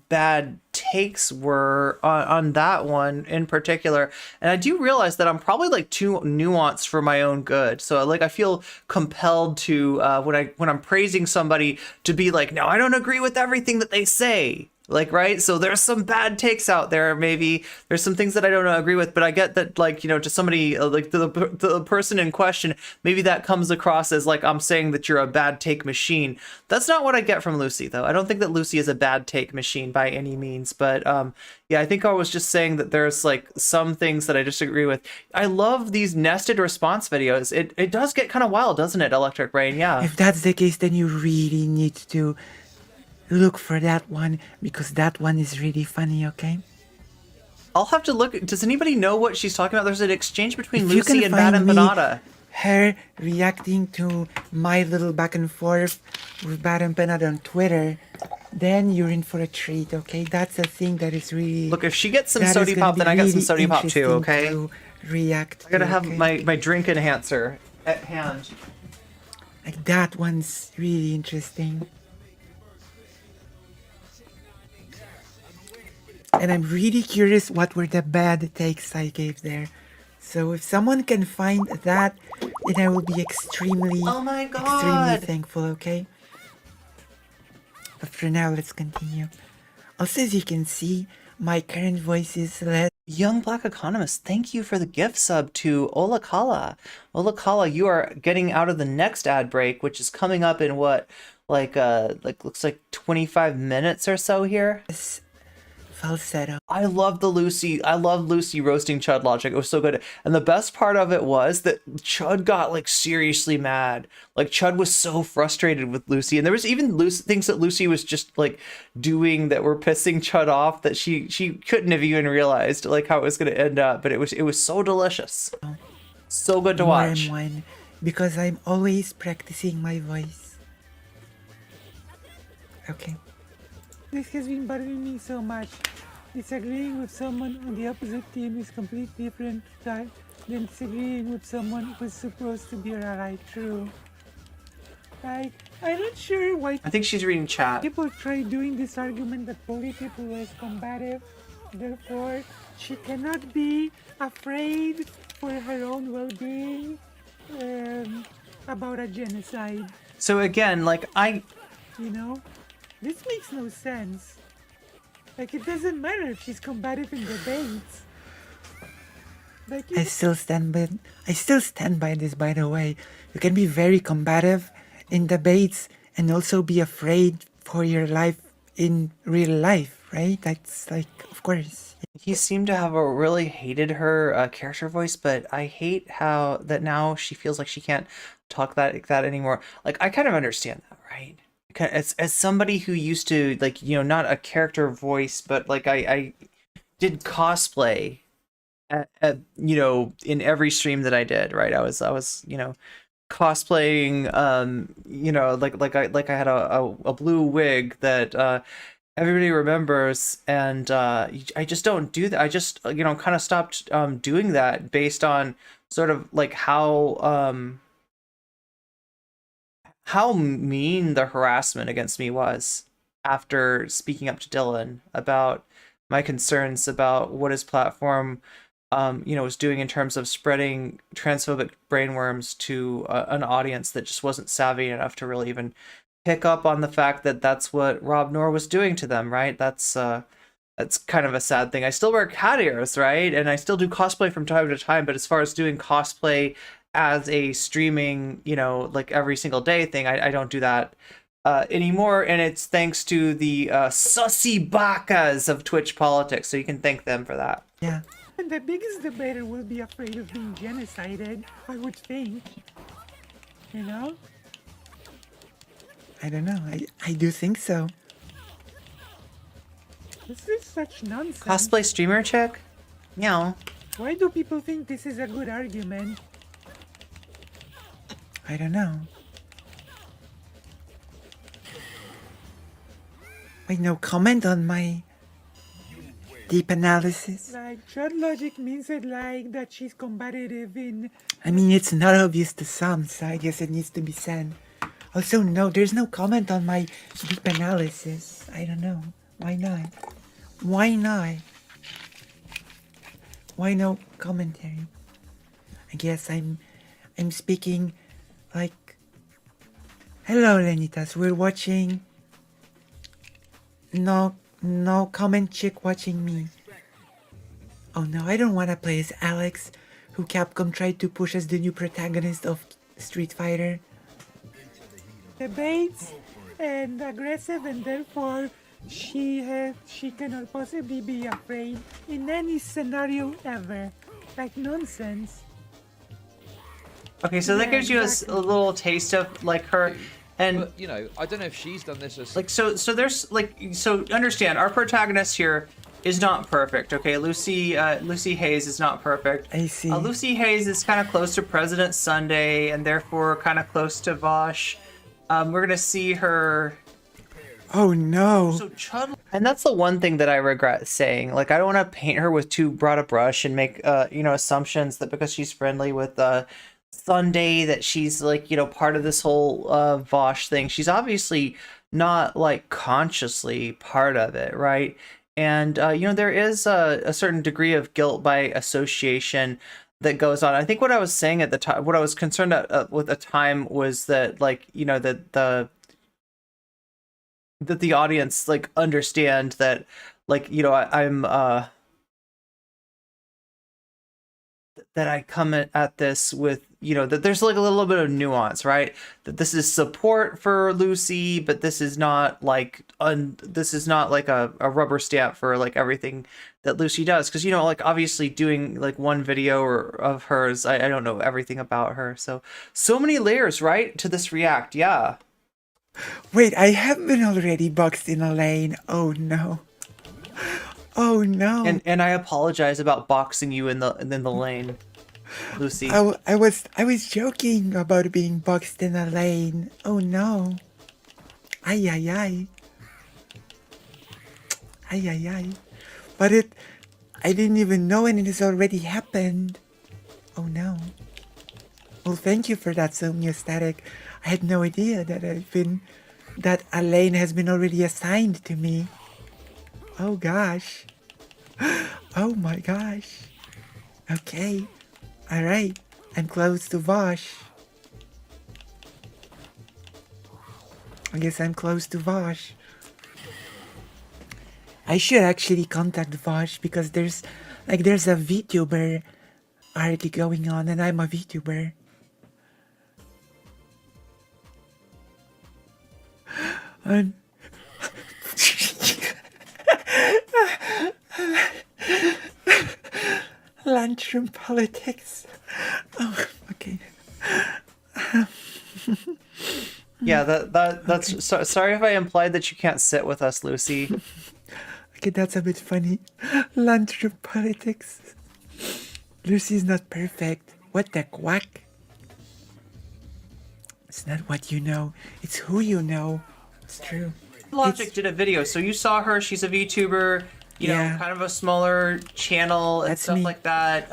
bad takes were on that one in particular, and I do realize that I'm probably like too nuanced for my own good. So like I feel compelled to when I'm praising somebody to be like, no, I don't agree with everything that they say. Like, right? So there's some bad takes out there. Maybe there's some things that I don't agree with, but I get that, like, you know, to somebody like the person in question, maybe that comes across as like I'm saying that you're a bad take machine. That's not what I get from Lucy, though. I don't think that Lucy is a bad take machine by any means. But yeah, I think I was just saying that there's like some things that I disagree with. I love these nested response videos. It does get kind of wild, doesn't it, Electric Rain? Yeah. If that's the case, then you really need to look for that one, because that one is really funny, okay? I'll have to look. Does anybody know what she's talking about? There's an exchange between If you Lucy can and Bad find me Empanada. her reacting to my little back and forth with Bad Empanada on Twitter, then you're in for a treat, okay? That's a thing that is really... Look, if she gets some that is sody gonna pop, be then I got some really sody pop too, interesting okay? to react I gotta to, have okay? my drink enhancer at hand. Like, that one's really interesting. And I'm really curious what were the bad takes I gave there. So if someone can find that, then I will be extremely, Oh my extremely God. thankful, okay? But for now, let's continue. Also, as you can see, my current voice is less... Young Black Economist, thank you for the gift sub to Olakala. Olakala, you are getting out of the next ad break, which is coming up in what, like looks like 25 minutes or so here. Falsetto. I love Lucy roasting Chud logic. It was so good. And the best part of it was that Chud got like seriously mad. Like Chud was so frustrated with Lucy. And there was even things that Lucy was just like doing that were pissing Chud off that she couldn't have even realized like how it was going to end up. But it was so delicious. So good to watch. One, because I'm always practicing my voice. Okay. This has been bothering me so much. Disagreeing with someone on the opposite team is completely different than disagreeing with someone who's supposed to be your ally. True. Like, I'm not sure why I think she's reading chat. people try doing this argument that Polly people is combative. Therefore, she cannot be afraid for her own well-being about a genocide. So again, like You know? This makes no sense. Like, it doesn't matter if she's combative in debates. Like, I still stand by this, by the way. You can be very combative in debates and also be afraid for your life in real life, right? That's like, of course. He seemed to have a really hated her character voice, but I hate how that now she feels like she can't talk like that anymore. Like, I kind of understand that, right? As somebody who used to, like, you know, not a character voice, but like I did cosplay at you know, in every stream that I did, right? I was you know, cosplaying you know, like I had a blue wig that everybody remembers, and I just don't do that. I just, you know, kind of stopped doing that based on sort of like how mean the harassment against me was after speaking up to Dylan about my concerns about what his platform you know, was doing in terms of spreading transphobic brainworms to an audience that just wasn't savvy enough to really even pick up on the fact that that's what Rob Noor was doing to them, right? That's kind of a sad thing. I still wear cat ears, right? And I still do cosplay from time to time, but as far as doing cosplay as a streaming, you know, like every single day thing, I don't do that anymore. And it's thanks to the sussy bakas of Twitch politics. So you can thank them for that. Yeah. And the biggest debater will be afraid of being genocided, I would think. You know? I don't know. I do think so. This is such nonsense. Cosplay streamer chick? Meow. Why do people think this is a good argument? I don't know. Wait, no comment on my deep analysis? Like, Chud logic means it like that she's combative in... I mean, it's not obvious to some, so I guess it needs to be said. Also, no, there's no comment on my deep analysis. I don't know. Why not? Why not? Why no commentary? I guess I'm speaking like... Hello, Lenitas. We're watching... No comment chick watching me. Oh no, I don't want to play as Alex, who Capcom tried to push as the new protagonist of Street Fighter. Debates and aggressive, and therefore she cannot possibly be afraid in any scenario ever. Like, nonsense. Okay, so that gives you a little taste of like her. And but, you know, I don't know if she's done this as like so there's like, so understand our protagonist here is not perfect. Okay, Lucy Haze is not perfect. I see. Lucy Haze is kind of close to President Sunday and therefore kind of close to Vaush. We're gonna see her Oh no. So Chud, and that's the one thing that I regret saying. Like, I don't want to paint her with too broad a brush and make assumptions that because she's friendly with Sunday that she's like part of this whole Vaush thing. She's obviously not like consciously part of it, right? And there is a certain degree of guilt by association that goes on. I think what I was saying at the time, what I was concerned with the time was that that the audience like understand that I'm that I come at this with that there's like a little bit of nuance, right? That this is support for Lucy, but this is not like this is not like a rubber stamp for like everything that Lucy does, because like obviously doing like one video of hers, I don't know everything about her, so many layers, right, to this react. Yeah. Wait, I have been already boxed in a lane. Oh no. Oh no. And I apologize about boxing you in the lane, Lucy. I was joking about being boxed in a lane. Oh no. Ay ay ay. Ay ay ay. But I didn't even know, and it has already happened. Oh no. Well, thank you for that, Somniostatic. I had no idea that a lane has been already assigned to me. Oh gosh. Oh my gosh. Okay. Alright. I'm close to Vaush. I guess I'm close to Vaush. I should actually contact Vaush because there's a VTuber already going on, and I'm a VTuber. And lunchroom politics. Oh, okay. Yeah, that's sorry if I implied that you can't sit with us, Lucy. Okay, that's a bit funny. Lunchroom politics. Lucy's not perfect. What the quack? It's not what you know, it's who you know. It's true. Logic did a video, so you saw her. She's a VTuber, you know, kind of a smaller channel and stuff like that.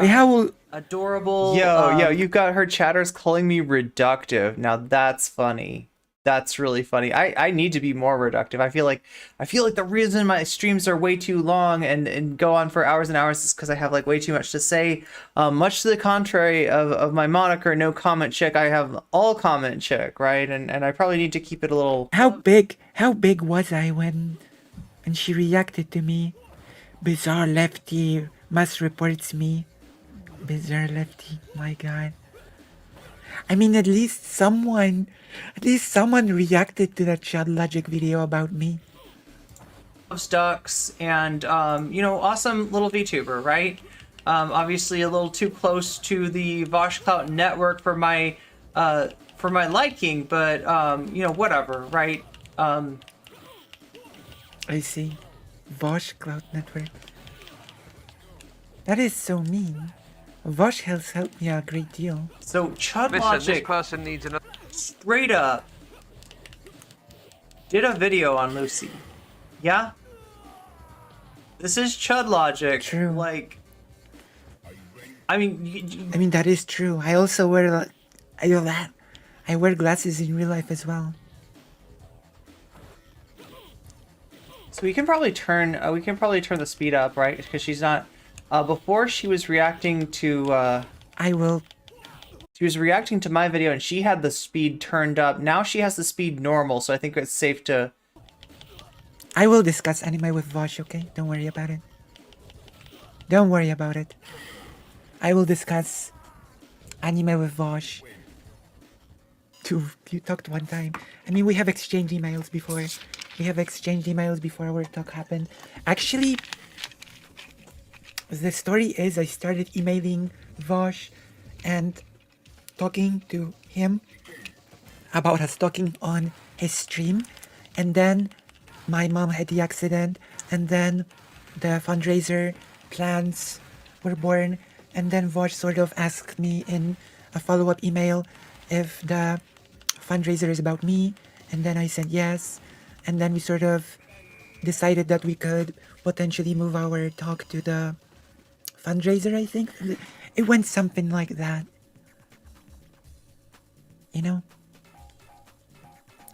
Adorable. Yo, you've got her chatters calling me reductive. Now that's funny. That's really funny. I need to be more reductive. I feel like the reason my streams are way too long and go on for hours and hours is because I have like way too much to say. Much to the contrary of my moniker, No Comment Chick, I have All Comment Chick, right? And I probably need to keep it a little. How big was I when she reacted to me? Bizarre Lefty must reports me. Bizarre Lefty, my god. I mean, at least someone reacted to that Chud Logic video about me. Ducks and awesome little VTuber, right? Obviously a little too close to the Vaush Clout network for my liking, but whatever, right? I see. Vaush Clout network. That is so mean. Vaush has helped me a great deal. So Chud Listen, Logic this person needs another. straight up did a video on Lucy. Yeah? This is Chud Logic. True. Like, I mean, that is true. I also wear I wear glasses in real life as well. So we can probably turn the speed up, right? Because she's not. Before she was reacting to. She was reacting to my video and she had the speed turned up. Now she has the speed normal, so I think it's safe to. I will discuss anime with Vaush, okay? Don't worry about it. Don't worry about it. I will discuss anime with Vaush. You talked one time. I mean, we have exchanged emails before. Our talk happened. Actually, the story is I started emailing Vaush and talking to him about us talking on his stream, and then my mom had the accident, and then the fundraiser plans were born, and then Vaush sort of asked me in a follow-up email if the fundraiser is about me, and then I said yes, and then we sort of decided that we could potentially move our talk to the fundraiser, I think. It went something like that. You know?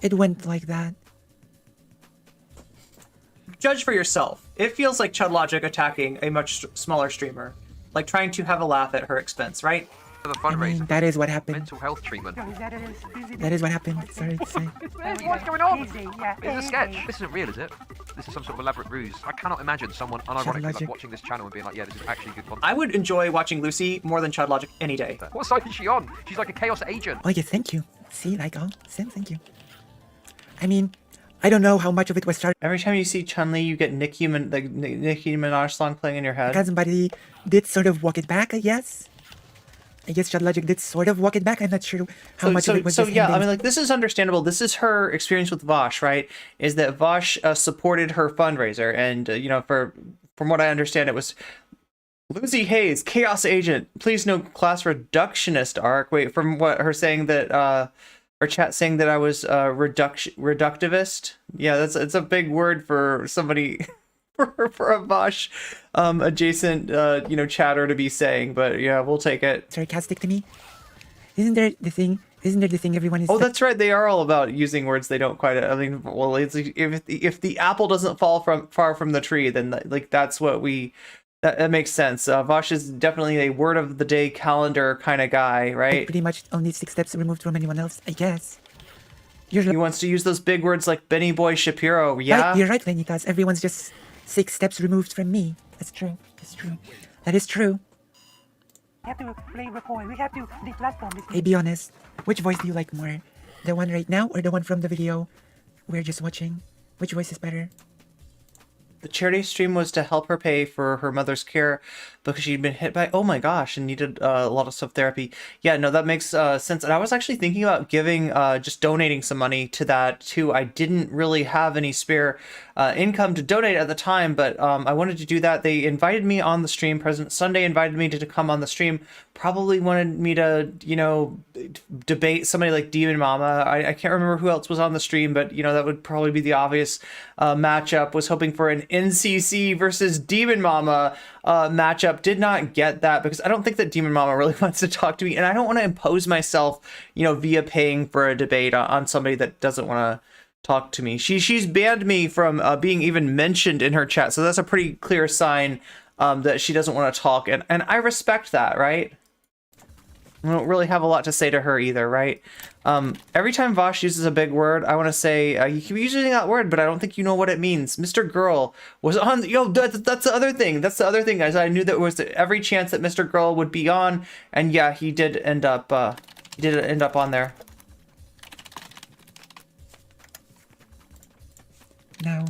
It went like that. Judge for yourself. It feels like Chud Logic attacking a much smaller streamer, like trying to have a laugh at her expense, right? The fundraiser. That is what happened. Mental health treatment. That is what happened. Sorry to say. What's going on? It's a sketch. This isn't real, is it? This is some sort of elaborate ruse. I cannot imagine someone unironically like, watching this channel and being like, yeah, this is actually good content. I would enjoy watching Lucy more than Chud Logic any day. What side is she on? She's like a chaos agent. Oh yeah, thank you. See, like, oh, Sim, thank you. I mean, I don't know how much of it was started. Every time you see Chun-Li, you get Nicki Minaj song playing in your head. Because somebody did sort of walk it back, I guess. I guess Chud Logic did sort of walk it back. I'm not sure how much of it was So just yeah, him I mean, like, this is understandable. This is her experience with Vaush, right? Is that Vaush supported her fundraiser, and you know, from what I understand, it was Lucy Haze, Chaos Agent. Please no class reductionist arc. Wait, from what her saying that or chat saying that I was reductivist. Yeah, it's a big word for somebody. For a Vaush adjacent you know, chatter to be saying, but yeah, we'll take it. Sarcastic to me. Isn't there the thing everyone is... Oh, that's right, they are all about using words they don't quite... I mean, well, it's like, if the apple doesn't fall far from the tree, then like that's what we... That makes sense. Vaush is definitely a word of the day calendar kind of guy, right? Pretty much only 6 steps removed from anyone else, I guess. He wants to use those big words like Benny Boy Shapiro, yeah? Right, you're right, Vanitas. Everyone's just 6 steps removed from me. That's true. That's true. That is true. We have to play record. We have to deplatform this. Hey, be honest. Which voice do you like more? The one right now or the one from the video we're just watching? Which voice is better? The charity stream was to help her pay for her mother's care because she'd been hit by, oh my gosh, and needed a lot of stuff therapy. Yeah, no, that makes sense. And I was actually thinking about giving, just donating some money to that too. I didn't really have any spare income to donate at the time, but I wanted to do that. They invited me on the stream. President Sunday invited me to come on the stream. Probably wanted me to, you know, debate somebody like Demon Mama. I can't remember who else was on the stream, but, you know, that would probably be the obvious matchup. Was hoping for an NCC versus Demon Mama matchup. Did not get that because I don't think that Demon Mama really wants to talk to me, and I don't want to impose myself, you know, via paying for a debate on somebody that doesn't want to talk to me. She's banned me from being even mentioned in her chat, so that's a pretty clear sign that she doesn't want to talk, and I respect that, right? I don't really have a lot to say to her either, right? Every time Vaush uses a big word, I want to say, you keep using that word, but I don't think you know what it means. Mr. Girl was on, that's the other thing. That's the other thing, guys. I knew that was every chance that Mr. Girl would be on, and yeah, he did end up on there. Now,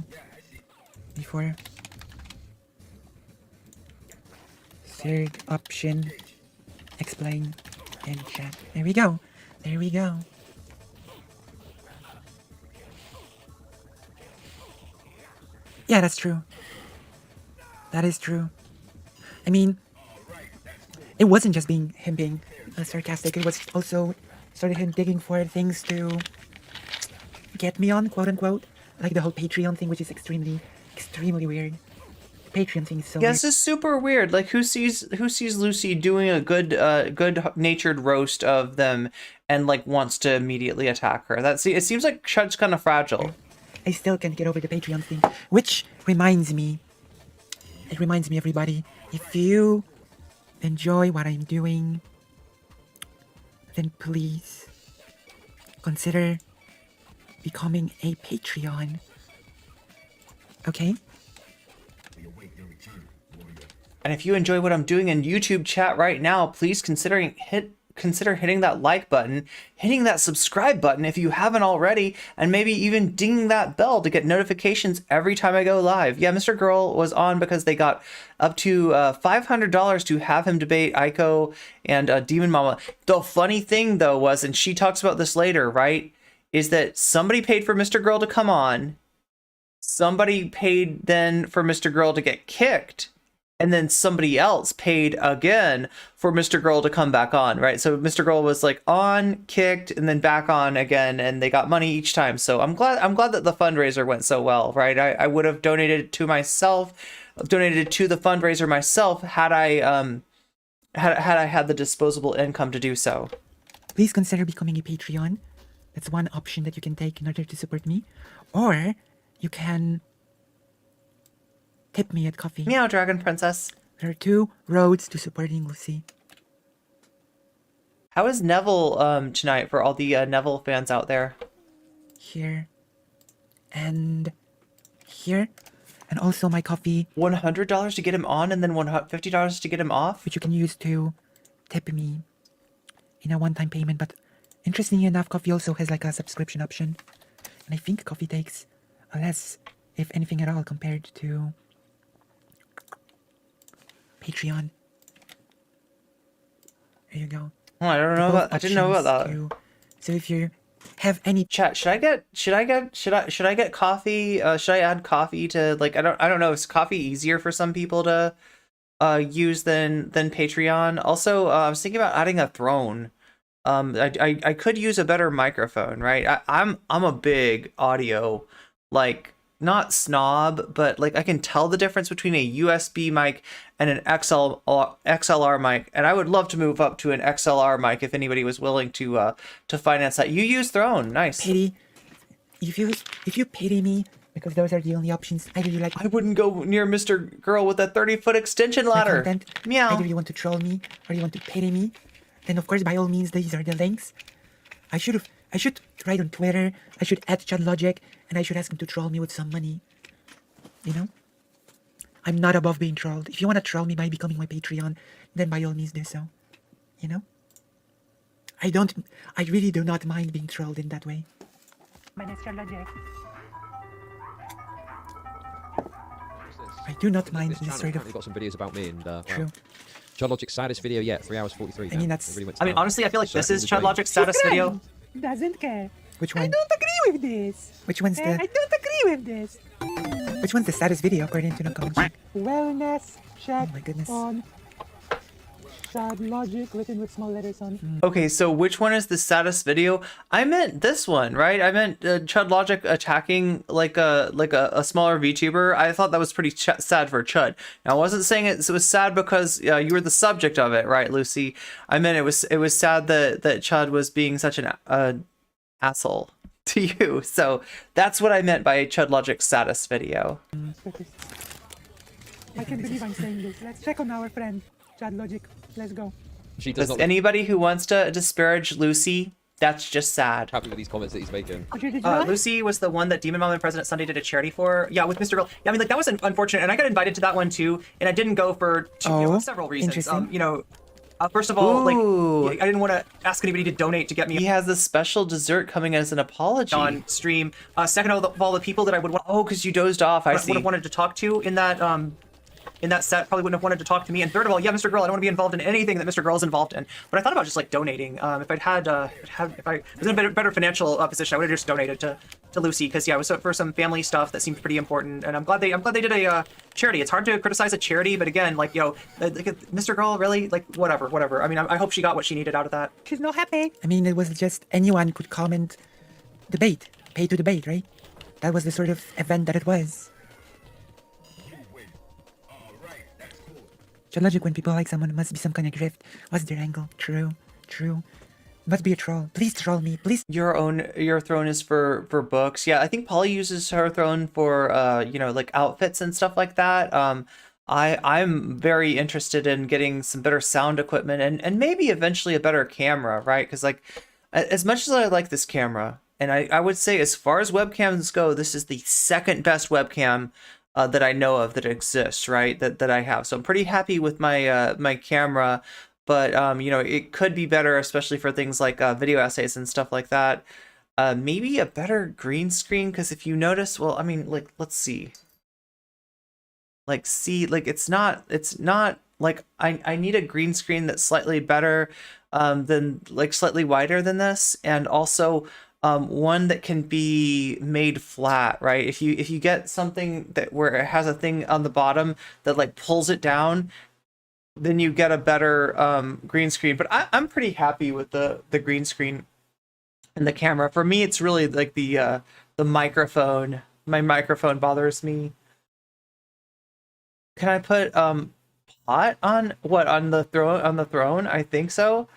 before third option, explain in chat. There we go. There we go. Yeah, that's true. That is true. I mean, it wasn't just him being sarcastic. It was also sort of him digging for things to get me on, quote unquote. Like the whole Patreon thing, which is extremely weird. Patreon thing is so yeah, weird. This is super weird. Like, who sees Lucy doing a good-natured roast of them and like wants to immediately attack her? It seems like Chud's kind of fragile. I still can't get over the Patreon thing, which reminds me. It reminds me, everybody, if you enjoy what I'm doing, then please consider becoming a Patreon. Okay? And if you enjoy what I'm doing in YouTube chat right now, please consider hitting that like button, hitting that subscribe button if you haven't already, and maybe even dinging that bell to get notifications every time I go live. Yeah, Mr. Girl was on because they got up to $500 to have him debate Aiko and Demon Mama. The funny thing, though, was, and she talks about this later, right, is that somebody paid for Mr. Girl to come on. Somebody paid then for Mr. Girl to get kicked. and then somebody else paid again for Mr. Girl to come back on, right? So Mr. Girl was like on, kicked, and then back on again, and they got money each time. So I'm glad that the fundraiser went so well, right? I would have donated to myself, donated to the fundraiser myself had I had the disposable income to do so. Please consider becoming a Patreon. That's one option that you can take in order to support me. Or you can tip me at coffee. Meow, Dragon Princess. There are 2 roads to supporting Lucy. How is Neville tonight for all the Neville fans out there? Here. And here. And also my coffee. $100 to get him on and then $50 to get him off? Which you can use to tip me in a one-time payment. But interestingly enough, coffee also has like a subscription option. And I think coffee takes less, if anything at all, compared to Patreon. There you go. Oh, I don't know about. I didn't know about that. So if you have any chat, should I get coffee? Should I add coffee to, like, I don't know. Is coffee easier for some people to use than Patreon? Also, I was thinking about adding a throne. I could use a better microphone, right? I'm a big audio, like, not snob, but like I can tell the difference between a USB mic and an XLR mic, and I would love to move up to an XLR mic if anybody was willing to finance that. You use Throne, nice. Pity, if you pity me, because those are the only options. Either you like, I wouldn't go near Mr. Girl with a 30-foot extension ladder. Meow. Either you want to troll me or you want to pity me, then of course by all means these are the links. I should write on Twitter. I should add Chad Logic, and I should ask him to troll me with some money. You know? I'm not above being trolled. If you want to troll me by becoming my Patreon, then by all means do so. You know? I really do not mind being trolled in that way. My name's Chad Logic. I do not mind This this channel sort of... apparently got some videos about me and True. Chad Logic's saddest video yet, 3 hours 43. I mean, that's... It really went I mean, down. honestly, I feel like this is Chad Certainly Logic's status video. Doesn't care. Which one? I don't agree with this. Which one's the... I don't agree with this. Which one's the saddest video according to nocommentchick? Wellness check my goodness. on Chad Logic written with small letters on. Okay, so which one is the saddest video? I meant this one, right? I meant Chud Logic attacking like a smaller VTuber. I thought that was pretty sad for Chud. Now, I wasn't saying it was sad because you were the subject of it, right, Lucy? I meant it was sad that Chud was being such an asshole to you. So that's what I meant by Chud Logic's saddest video. I can't believe I'm saying this. Let's check on our friend Chad Logic. Let's go. She does not Anybody who wants to disparage Lucy, that's just sad. happy with these comments that he's making. Lucy was the one that Demon Mom and President Sunday did a charity for. Yeah, with Mr. Girl. Yeah, I mean, like, that was unfortunate, and I got invited to that one too, and I didn't go for several reasons. Interesting. First of all, like, I didn't want to ask anybody to donate to get me. He has a special dessert coming as an apology on stream. Second of all, the people that I would want. Oh, because you dozed off. I see. Would have wanted to talk to in that set probably wouldn't have wanted to talk to me. And third of all, yeah, Mr. Girl, I don't want to be involved in anything that Mr. Girl's involved in. But I thought about just like donating. If I was in a better financial position, I would have just donated to Lucy, because yeah, it was for some family stuff that seemed pretty important. And I'm glad they did a charity. It's hard to criticize a charity, but again, like, Mr. Girl, really, like, whatever. I mean, I hope she got what she needed out of that. She's not happy. I mean, it was just anyone could comment, debate, pay to debate, right? That was the sort of event that it was. Logic, when people like someone, it must be some kind of grift. What's their angle? True. Must be a troll. Please troll me, please. Your throne is for books. Yeah, I think Polly uses her throne for like outfits and stuff like that. I'm very interested in getting some better sound equipment and maybe eventually a better camera, right? Because like, as much as I like this camera, and I would say as far as webcams go, this is the second best webcam that I know of that exists, right? That I have. So I'm pretty happy with my my camera, but it could be better, especially for things like video essays and stuff like that. Maybe a better green screen, because if you notice, well, I mean, like, let's see. Like, it's not like I need a green screen that's slightly better than, like, slightly wider than this, and also one that can be made flat, right? If you get something that where it has a thing on the bottom that like pulls it down, then you get a better green screen. But I'm pretty happy with the green screen and the camera. For me, it's really like the microphone. My microphone bothers me. Can I put pot on the throne? I think so.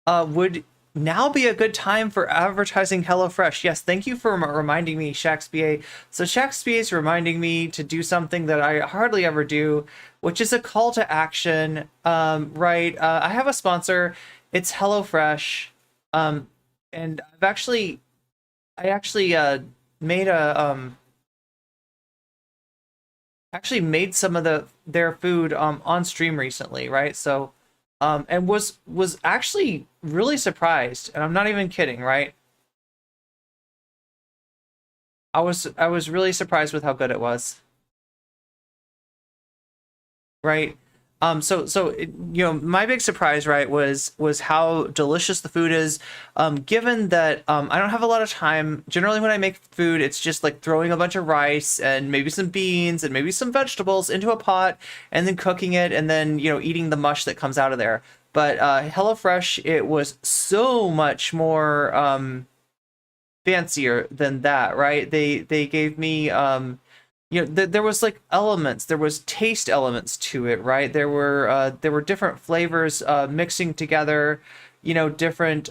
Would now be a good time for advertising HelloFresh? Yes, thank you for reminding me, ShaxBA. So ShaxBA is reminding me to do something that I hardly ever do, which is a call to action. Right? I have a sponsor. It's HelloFresh, and I actually made a made some of their food on stream recently, right? So and was actually really surprised, and I'm not even kidding, right? I was really surprised with how good it was. Right? My big surprise, right, was how delicious the food is. Given that I don't have a lot of time, generally when I make food, it's just like throwing a bunch of rice and maybe some beans and maybe some vegetables into a pot and then cooking it and then, eating the mush that comes out of there. But HelloFresh, it was so much more fancier than that, right? They gave me there was like elements, there was taste elements to it, right? There were different flavors mixing together, different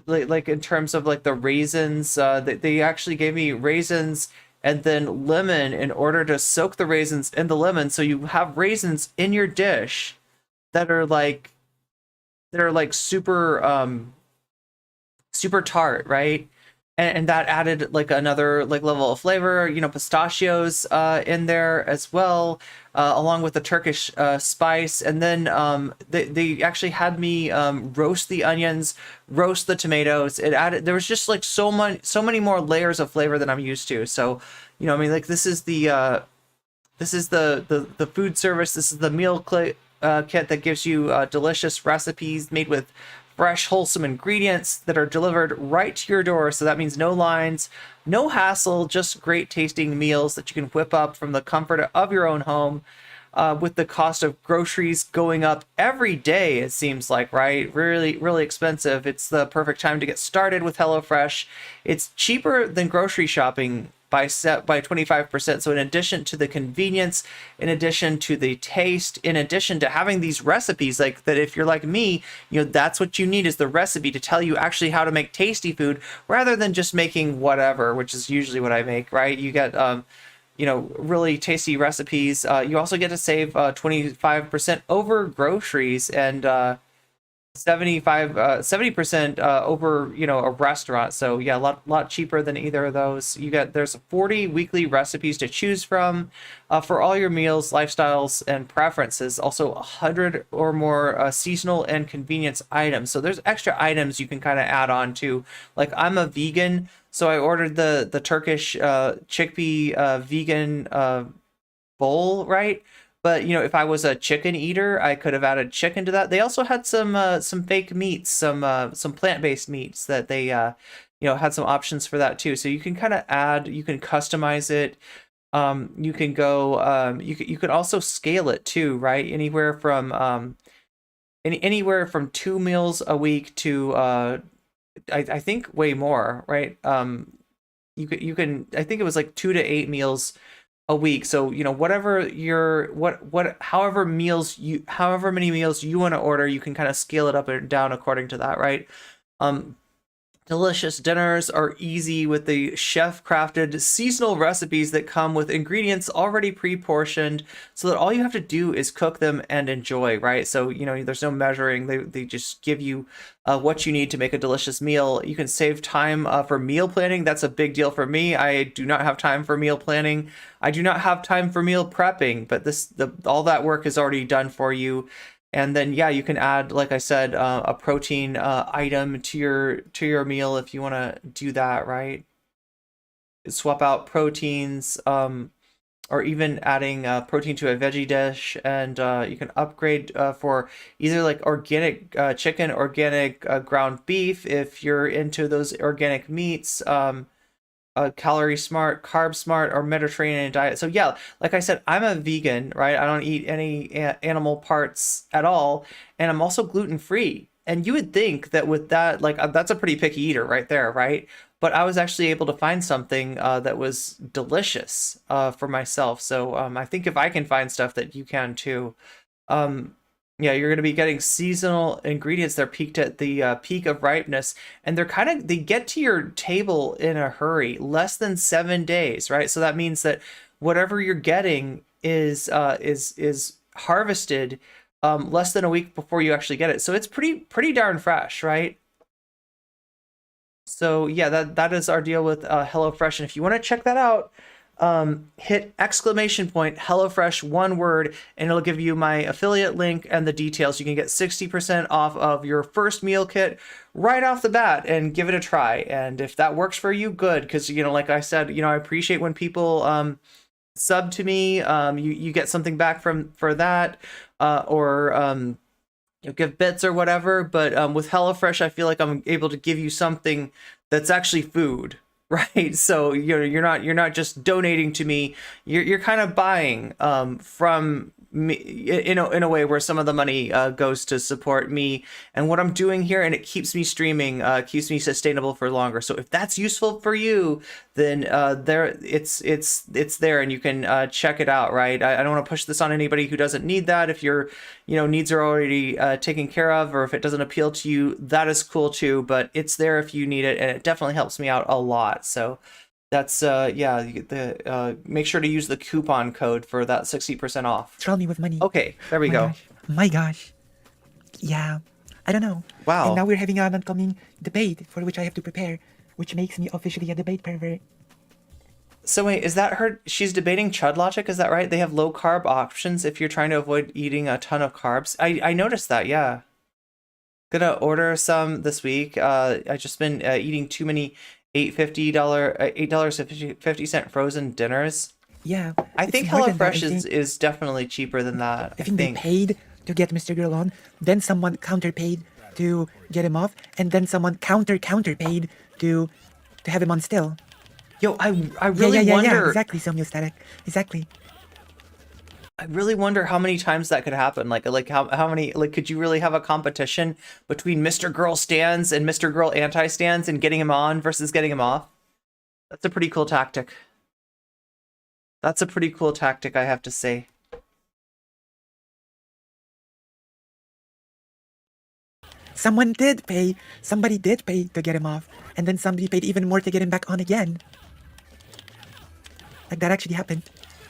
like in terms of like the raisins. They actually gave me raisins and then lemon in order to soak the raisins in the lemon, so you have raisins in your dish that are like super super tart, right? And that added like another like level of flavor, pistachios in there as well, along with the Turkish spice. And then they actually had me roast the onions, roast the tomatoes. There was just like so many more layers of flavor than I'm used to. So, this is the food service. This is the meal kit that gives you delicious recipes made with fresh, wholesome ingredients that are delivered right to your door. So that means no lines, no hassle, just great tasting meals that you can whip up from the comfort of your own home. With the cost of groceries going up every day, it seems like, right? Really, really expensive. It's the perfect time to get started with HelloFresh. It's cheaper than grocery shopping by 25%. So in addition to the convenience, in addition to the taste, in addition to having these recipes, like that, if you're like me, that's what you need, is the recipe to tell you actually how to make tasty food rather than just making whatever, which is usually what I make, right? You get really tasty recipes. You also get to save 25% over groceries and 70% over a restaurant. So yeah, a lot cheaper than either of those. There's 40 weekly recipes to choose from for all your meals, lifestyles, and preferences. Also 100 or more seasonal and convenience items. So there's extra items you can kind of add on to. Like, I'm a vegan, so I ordered the Turkish chickpea vegan bowl, right? But if I was a chicken eater, I could have added chicken to that. They also had some fake meats, some plant-based meats that they had some options for that too. So you can kind of add, you can customize it. You can go, you could also scale it too, right? Anywhere from 2 meals a week to I think way more, right? You can I think it was like 2 to 8 meals a week. So whatever however many meals you want to order, you can kind of scale it up and down according to that, right? Delicious dinners are easy with the chef-crafted seasonal recipes that come with ingredients already pre-portioned, so that all you have to do is cook them and enjoy, right? So, there's no measuring. They just give you what you need to make a delicious meal. You can save time for meal planning. That's a big deal for me. I do not have time for meal planning. I do not have time for meal prepping, but all that work is already done for you. And then, yeah, you can add, like I said, a protein item to your meal if you want to do that, right? Swap out proteins or even adding protein to a veggie dish, and you can upgrade for either like organic chicken, organic ground beef if you're into those organic meats, calorie smart, carb smart, or Mediterranean diet. So yeah, like I said, I'm a vegan, right? I don't eat any animal parts at all, and I'm also gluten free. And you would think that with that, like that's a pretty picky eater right there, right? But I was actually able to find something that was delicious for myself. So I think if I can find stuff that you can too. Yeah, you're going to be getting seasonal ingredients. They're peaked at the peak of ripeness, and they get to your table in a hurry, less than 7 days, right? So that means that whatever you're getting is harvested less than a week before you actually get it. So it's pretty darn fresh, right? So yeah, that is our deal with HelloFresh, and if you want to check that out, hit !HelloFresh, one word, and it'll give you my affiliate link and the details. You can get 60% off of your first meal kit right off the bat and give it a try. And if that works for you, good, because like I said, I appreciate when people sub to me. You get something back for that, or give bits or whatever. But with HelloFresh, I feel like I'm able to give you something that's actually food. Right, so you're not just donating to me. You're kind of buying from me in a way where some of the money goes to support me and what I'm doing here, and it keeps me streaming, keeps me sustainable for longer. So if that's useful for you, then it's there, and you can check it out. Right, I don't want to push this on anybody who doesn't need that. If your needs are already taken care of, or if it doesn't appeal to you, that is cool too. But it's there if you need it, and it definitely helps me out a lot. So that's make sure to use the coupon code for that 60% off. Troll me with money. Okay, there we go. My gosh. Yeah. I don't know. Wow. And now we're having an oncoming debate for which I have to prepare, which makes me officially a debate pervert. So wait, is that her? She's debating chud logic, is that right? They have low carb options if you're trying to avoid eating a ton of carbs. I noticed that, yeah. Gonna order some this week. I just been eating too many $8.50 frozen dinners. Yeah. I think HelloFresh is definitely cheaper than that. I think they paid to get Mr. Girl on, then someone counterpaid to get him off, and then someone counterpaid to have him on still. Yo, I really wonder. Yeah, exactly, Samuel Static. Exactly. I really wonder how many times that could happen. Like how many, could you really have a competition between Mr. Girl stands and Mr. Girl anti-stands and getting him on versus getting him off? That's a pretty cool tactic. I have to say. Somebody did pay to get him off, and then somebody paid even more to get him back on again. Like, that actually happened,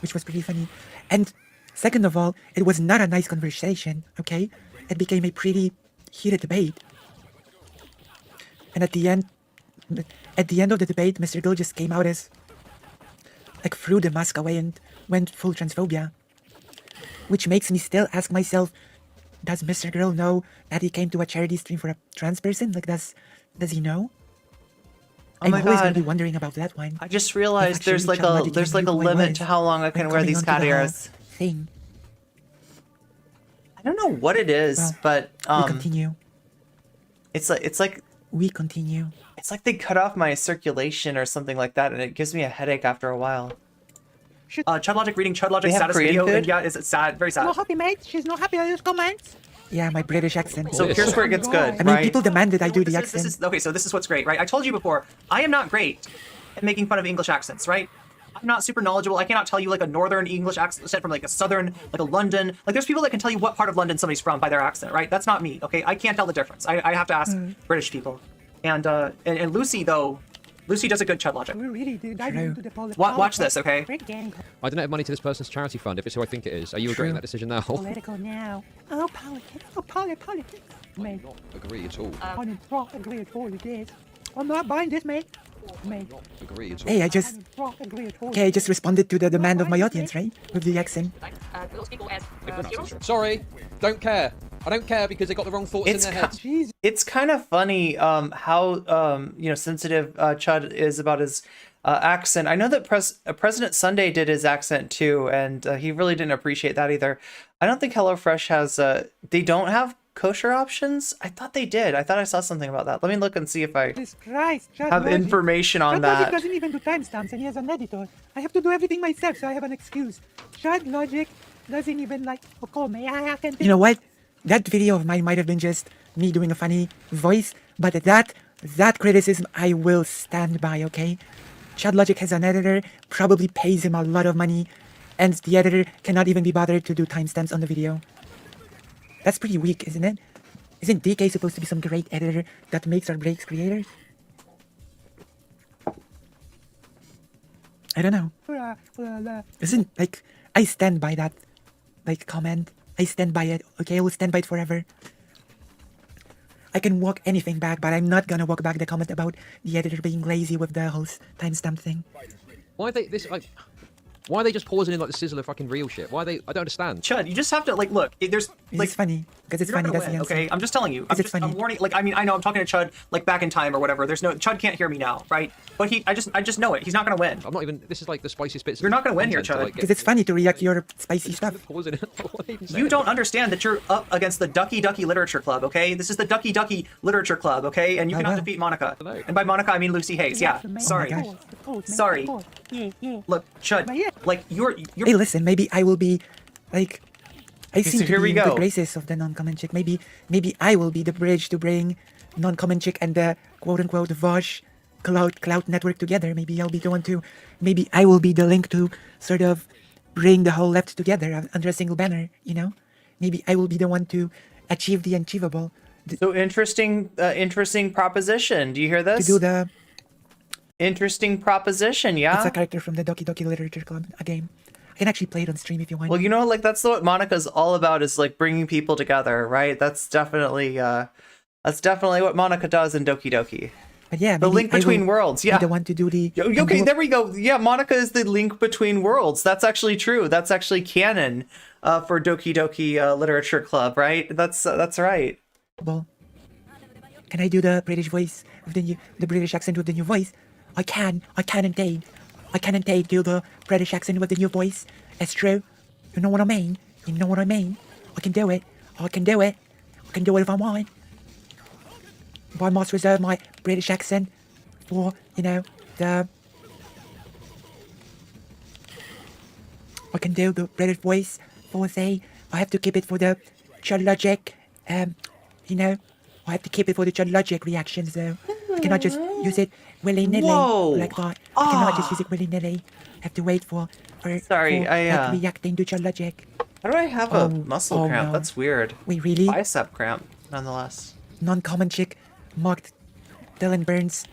which was pretty funny. And second of all, it was not a nice conversation, okay? It became a pretty heated debate. And at the end of the debate, Mr. Gill just came out as, threw the mask away and went full transphobia. Which makes me still ask myself, does Mr. Girl know that he came to a charity stream for a trans person? Does he know? Oh my I'm always God. gonna be wondering about that one. I just realized there's like a limit to how long I can wear these cat ears. Thing. I don't know what it is, but we continue. It's like we continue. It's like they cut off my circulation or something like that, and it gives me a headache after a while. Chud Logic reading Chud Logic status video. And yeah, is it sad? Very sad. Not happy, mate. She's not happy with those comments. Yeah, my British accent. So here's where it gets good. I mean, people demanded I do the accent. Okay, so this is what's great, right? I told you before, I am not great at making fun of English accents, right? I'm not super knowledgeable. I cannot tell you like a northern English accent from like a southern, like a London. Like there's people that can tell you what part of London somebody's from by their accent, right? That's not me, okay? I can't tell the difference. I have to ask British people. And Lucy, though, Lucy does a good Chud Logic. We really do. Watch this, okay? I donate money to this person's charity fund if it's who I think it is. Are you regretting that decision now? Political now. Oh, politics. Oh, politics. Mate. I don't agree at all. I do not agree at all. It is. I'm not buying this, mate. Mate. Agree at all. Hey, I just responded to the demand of my audience, right? With the accent. Sorry, don't care. I don't care because they got the wrong thoughts in their heads. It's kind of funny how sensitive Chud is about his accent. I know that President Sunday did his accent too, and he really didn't appreciate that either. I don't think HelloFresh has. They don't have kosher options. I thought they did. I thought I saw something about that. Let me look and see if I have information on Logic that. doesn't even do timestamps, and he has an editor. I have to do everything myself, so I have an excuse. Chad Logic doesn't even like. You know what? That video of mine might have been just me doing a funny voice, but that criticism I will stand by, okay? Chad Logic has an editor, probably pays him a lot of money, and the editor cannot even be bothered to do timestamps on the video. That's pretty weak, isn't it? Isn't DK supposed to be some great editor that makes or breaks creators? I don't know. Isn't, like, I stand by that, like, comment. I stand by it, okay? I will stand by it forever. I can walk anything back, but I'm not gonna walk back the comment about the editor being lazy with the whole timestamp thing. Why are they this like? Why are they just pausing in like the sizzle of fucking real shit? Why are they? I don't understand. Chud, you just have to like look. There's like it's funny because it's you're funny. not gonna That's the win, answer. okay, I'm just telling you. It's funny. I'm warning. Like I mean, I know I'm talking to Chud like back in time or whatever. There's no Chud can't hear me now, right? But I just know it. He's not gonna win. I'm not even. This is like the spiciest bits. You're not gonna win here, Chud. Because it's funny to react to your spicy stuff. You don't understand that you're up against the Ducky Ducky Literature Club, okay? This is the Ducky Ducky Literature Club, okay? And you cannot defeat Monica. And by Monica, I mean Lucy Hayes. Yeah. Sorry. Sorry. Look, Chud. Like you're. Hey, listen. Maybe I will be, like, I Okay, seem so to here be we in the go. graces of the non-comment chick. Maybe I will be the bridge to bring non-comment chick and the quote-unquote Vaush cloud network together. Maybe I'll be the one to. Maybe I will be the link to sort of bring the whole left together under a single banner. You know, maybe I will be the one to achieve the unachievable. So interesting proposition. Do you hear this? To do the interesting proposition, yeah. It's a character from the Doki Doki Literature Club, a game. I can actually play it on stream if you want. Well, you know, like that's what Monica's all about, is like bringing people together, right? That's definitely what Monica does in Doki Doki. But yeah, the link between worlds. Yeah, be the one to do the. Okay, there we go. Yeah, Monica is the link between worlds. That's actually true. That's actually canon for Doki Doki Literature Club, right? That's right. Well, can I do the British voice with the British accent with the new voice? I can indeed. I can indeed do the British accent with the new voice. It's true. You know what I mean? You know what I mean? I can do it. I can do it. I can do it if I want. But I must reserve my British accent for, you know, the... I can do the British voice for, say, I have to keep it for the Chud Logic, you know, I have to keep it for the Chud Logic reactions, though. I cannot just use it willy-nilly like that. I cannot just use it willy-nilly. I have to wait for reacting to Chud Logic. How do I have a muscle cramp? No. That's weird. Wait, really? Bicep cramp, nonetheless. Non-comment chick mocked Dylan Burns.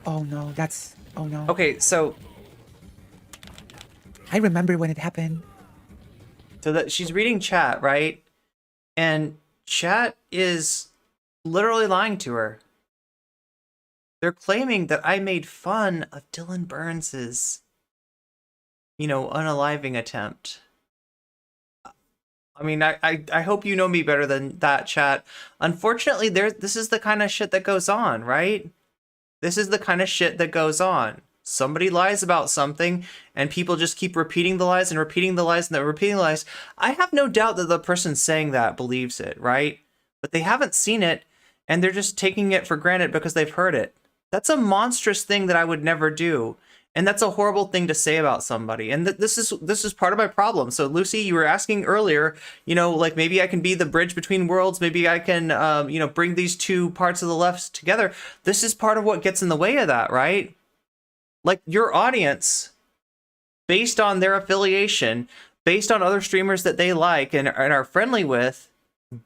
Oh no, that's... Oh no. Okay, so... I remember when it happened. So that she's reading chat, right? And chat is literally lying to her. They're claiming that I made fun of Dylan Burns's, unaliving attempt. I mean, I hope you know me better than that, chat. Unfortunately, this is the kind of shit that goes on, right? This is the kind of shit that goes on. Somebody lies about something, and people just keep repeating the lies and repeating the lies and then repeating the lies. I have no doubt that the person saying that believes it, right? But they haven't seen it, and they're just taking it for granted because they've heard it. That's a monstrous thing that I would never do. And that's a horrible thing to say about somebody. And this is part of my problem. So Lucy, you were asking earlier, like maybe I can be the bridge between worlds. Maybe I can, bring these two parts of the left together. This is part of what gets in the way of that, right? Like your audience, based on their affiliation, based on other streamers that they like and are friendly with,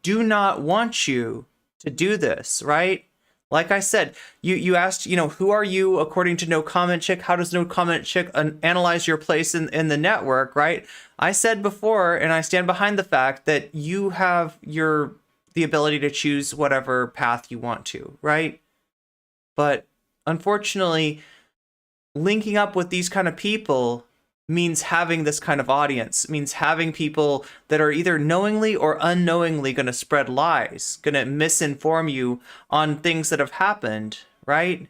do not want you to do this, right? Like I said, you asked, who are you according to nocommentchick? How does nocommentchick analyze your place in the network, right? I said before, and I stand behind the fact that you have the ability to choose whatever path you want to, right? But unfortunately, linking up with these kind of people means having this kind of audience, means having people that are either knowingly or unknowingly going to spread lies, going to misinform you on things that have happened, right?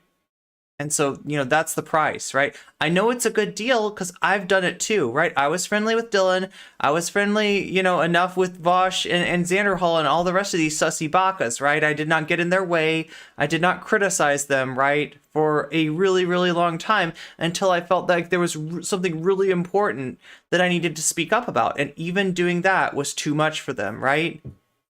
And so, that's the price, right? I know it's a good deal because I've done it too, right? I was friendly with Dylan. I was friendly, enough with Vaush and Xanderhall and all the rest of these sussy bakas, right? I did not get in their way. I did not criticize them, right? For a really, really long time until I felt like there was something really important that I needed to speak up about. And even doing that was too much for them, right?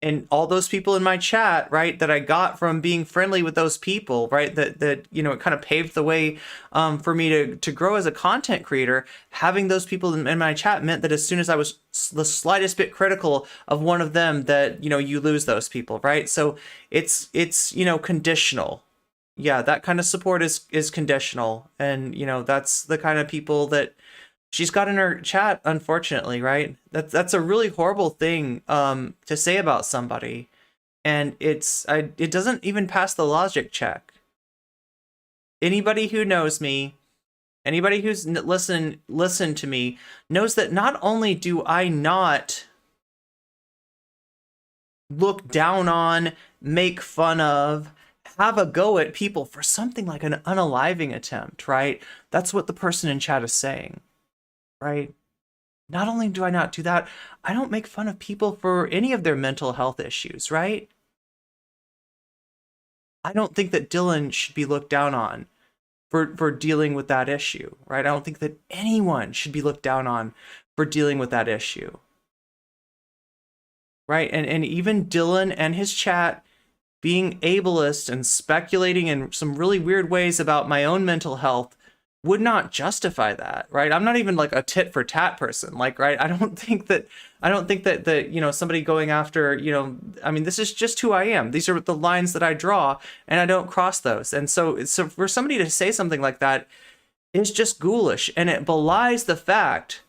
And all those people in my chat, right, that I got from being friendly with those people, right, that it kind of paved the way for me to grow as a content creator. Having those people in my chat meant that as soon as I was the slightest bit critical of one of them, that, you lose those people, right? So it's conditional. Yeah, that kind of support is conditional. And, that's the kind of people that she's got in her chat, unfortunately, right? That's a really horrible thing to say about somebody, and it doesn't even pass the logic check. Anybody who knows me, anybody who's listened to me, knows that not only do I not look down on, make fun of, have a go at people for something like an unaliving attempt, right? That's what the person in chat is saying. Right? Not only do I not do that, I don't make fun of people for any of their mental health issues, right? I don't think that Dylan should be looked down on for dealing with that issue, right? I don't think that anyone should be looked down on for dealing with that issue. Right? And even Dylan and his chat being ableist and speculating in some really weird ways about my own mental health would not justify that, right? I'm not even like a tit for tat person, like, right? I don't think that somebody going after, I mean, this is just who I am. These are the lines that I draw, and I don't cross those. And so for somebody to say something like that is just ghoulish, and it belies the fact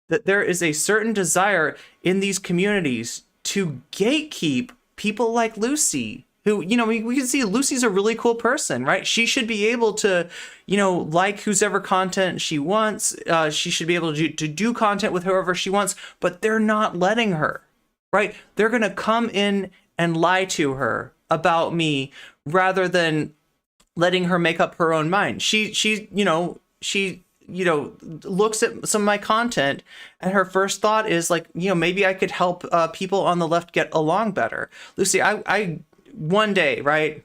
that there is a certain desire in these communities to gatekeep people like Lucy, who, we can see Lucy's a really cool person, right? She should be able to, like whoever content she wants. She should be able to do content with whoever she wants, but they're not letting her, right? They're going to come in and lie to her about me rather than letting her make up her own mind. She looks at some of my content and her first thought is like, maybe I could help people on the left get along better. Lucy, I one day, right?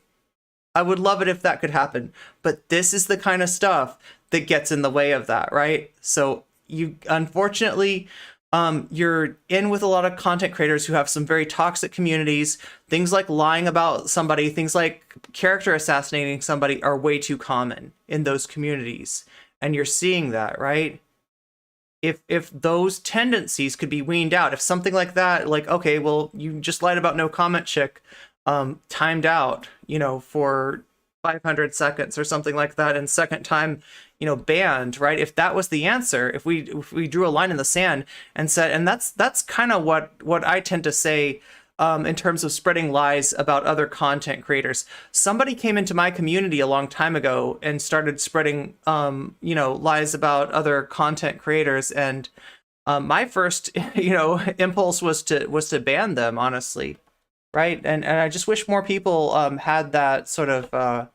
I would love it if that could happen, but this is the kind of stuff that gets in the way of that, right? So unfortunately, you're in with a lot of content creators who have some very toxic communities. Things like lying about somebody, things like character assassinating somebody are way too common in those communities. And you're seeing that, right? If those tendencies could be weaned out, if something like that, like, okay, well, you just lied about nocommentchick, timed out, for 500 seconds or something like that, and second time, banned, right? If that was the answer, if we drew a line in the sand and said, and that's kind of what I tend to say in terms of spreading lies about other content creators. Somebody came into my community a long time ago and started spreading lies about other content creators, and my first impulse was to ban them, honestly. Right. And I just wish more people had that sort of,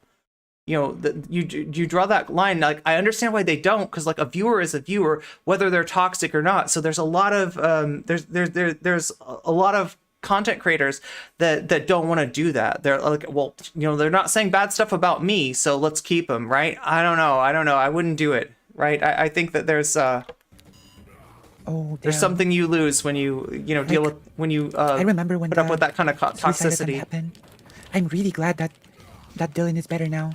you draw that line. Like, I understand why they don't, because like a viewer is a viewer, whether they're toxic or not. So there's a lot of there's a lot of content creators that don't want to do that. They're like, well, they're not saying bad stuff about me, so let's keep them. Right. I don't know. I wouldn't do it. Right. I think that there's there's something you lose when you deal with when you I remember when put up with that kind of suicide attempt toxicity. happened. I'm really glad that Dylan is better now.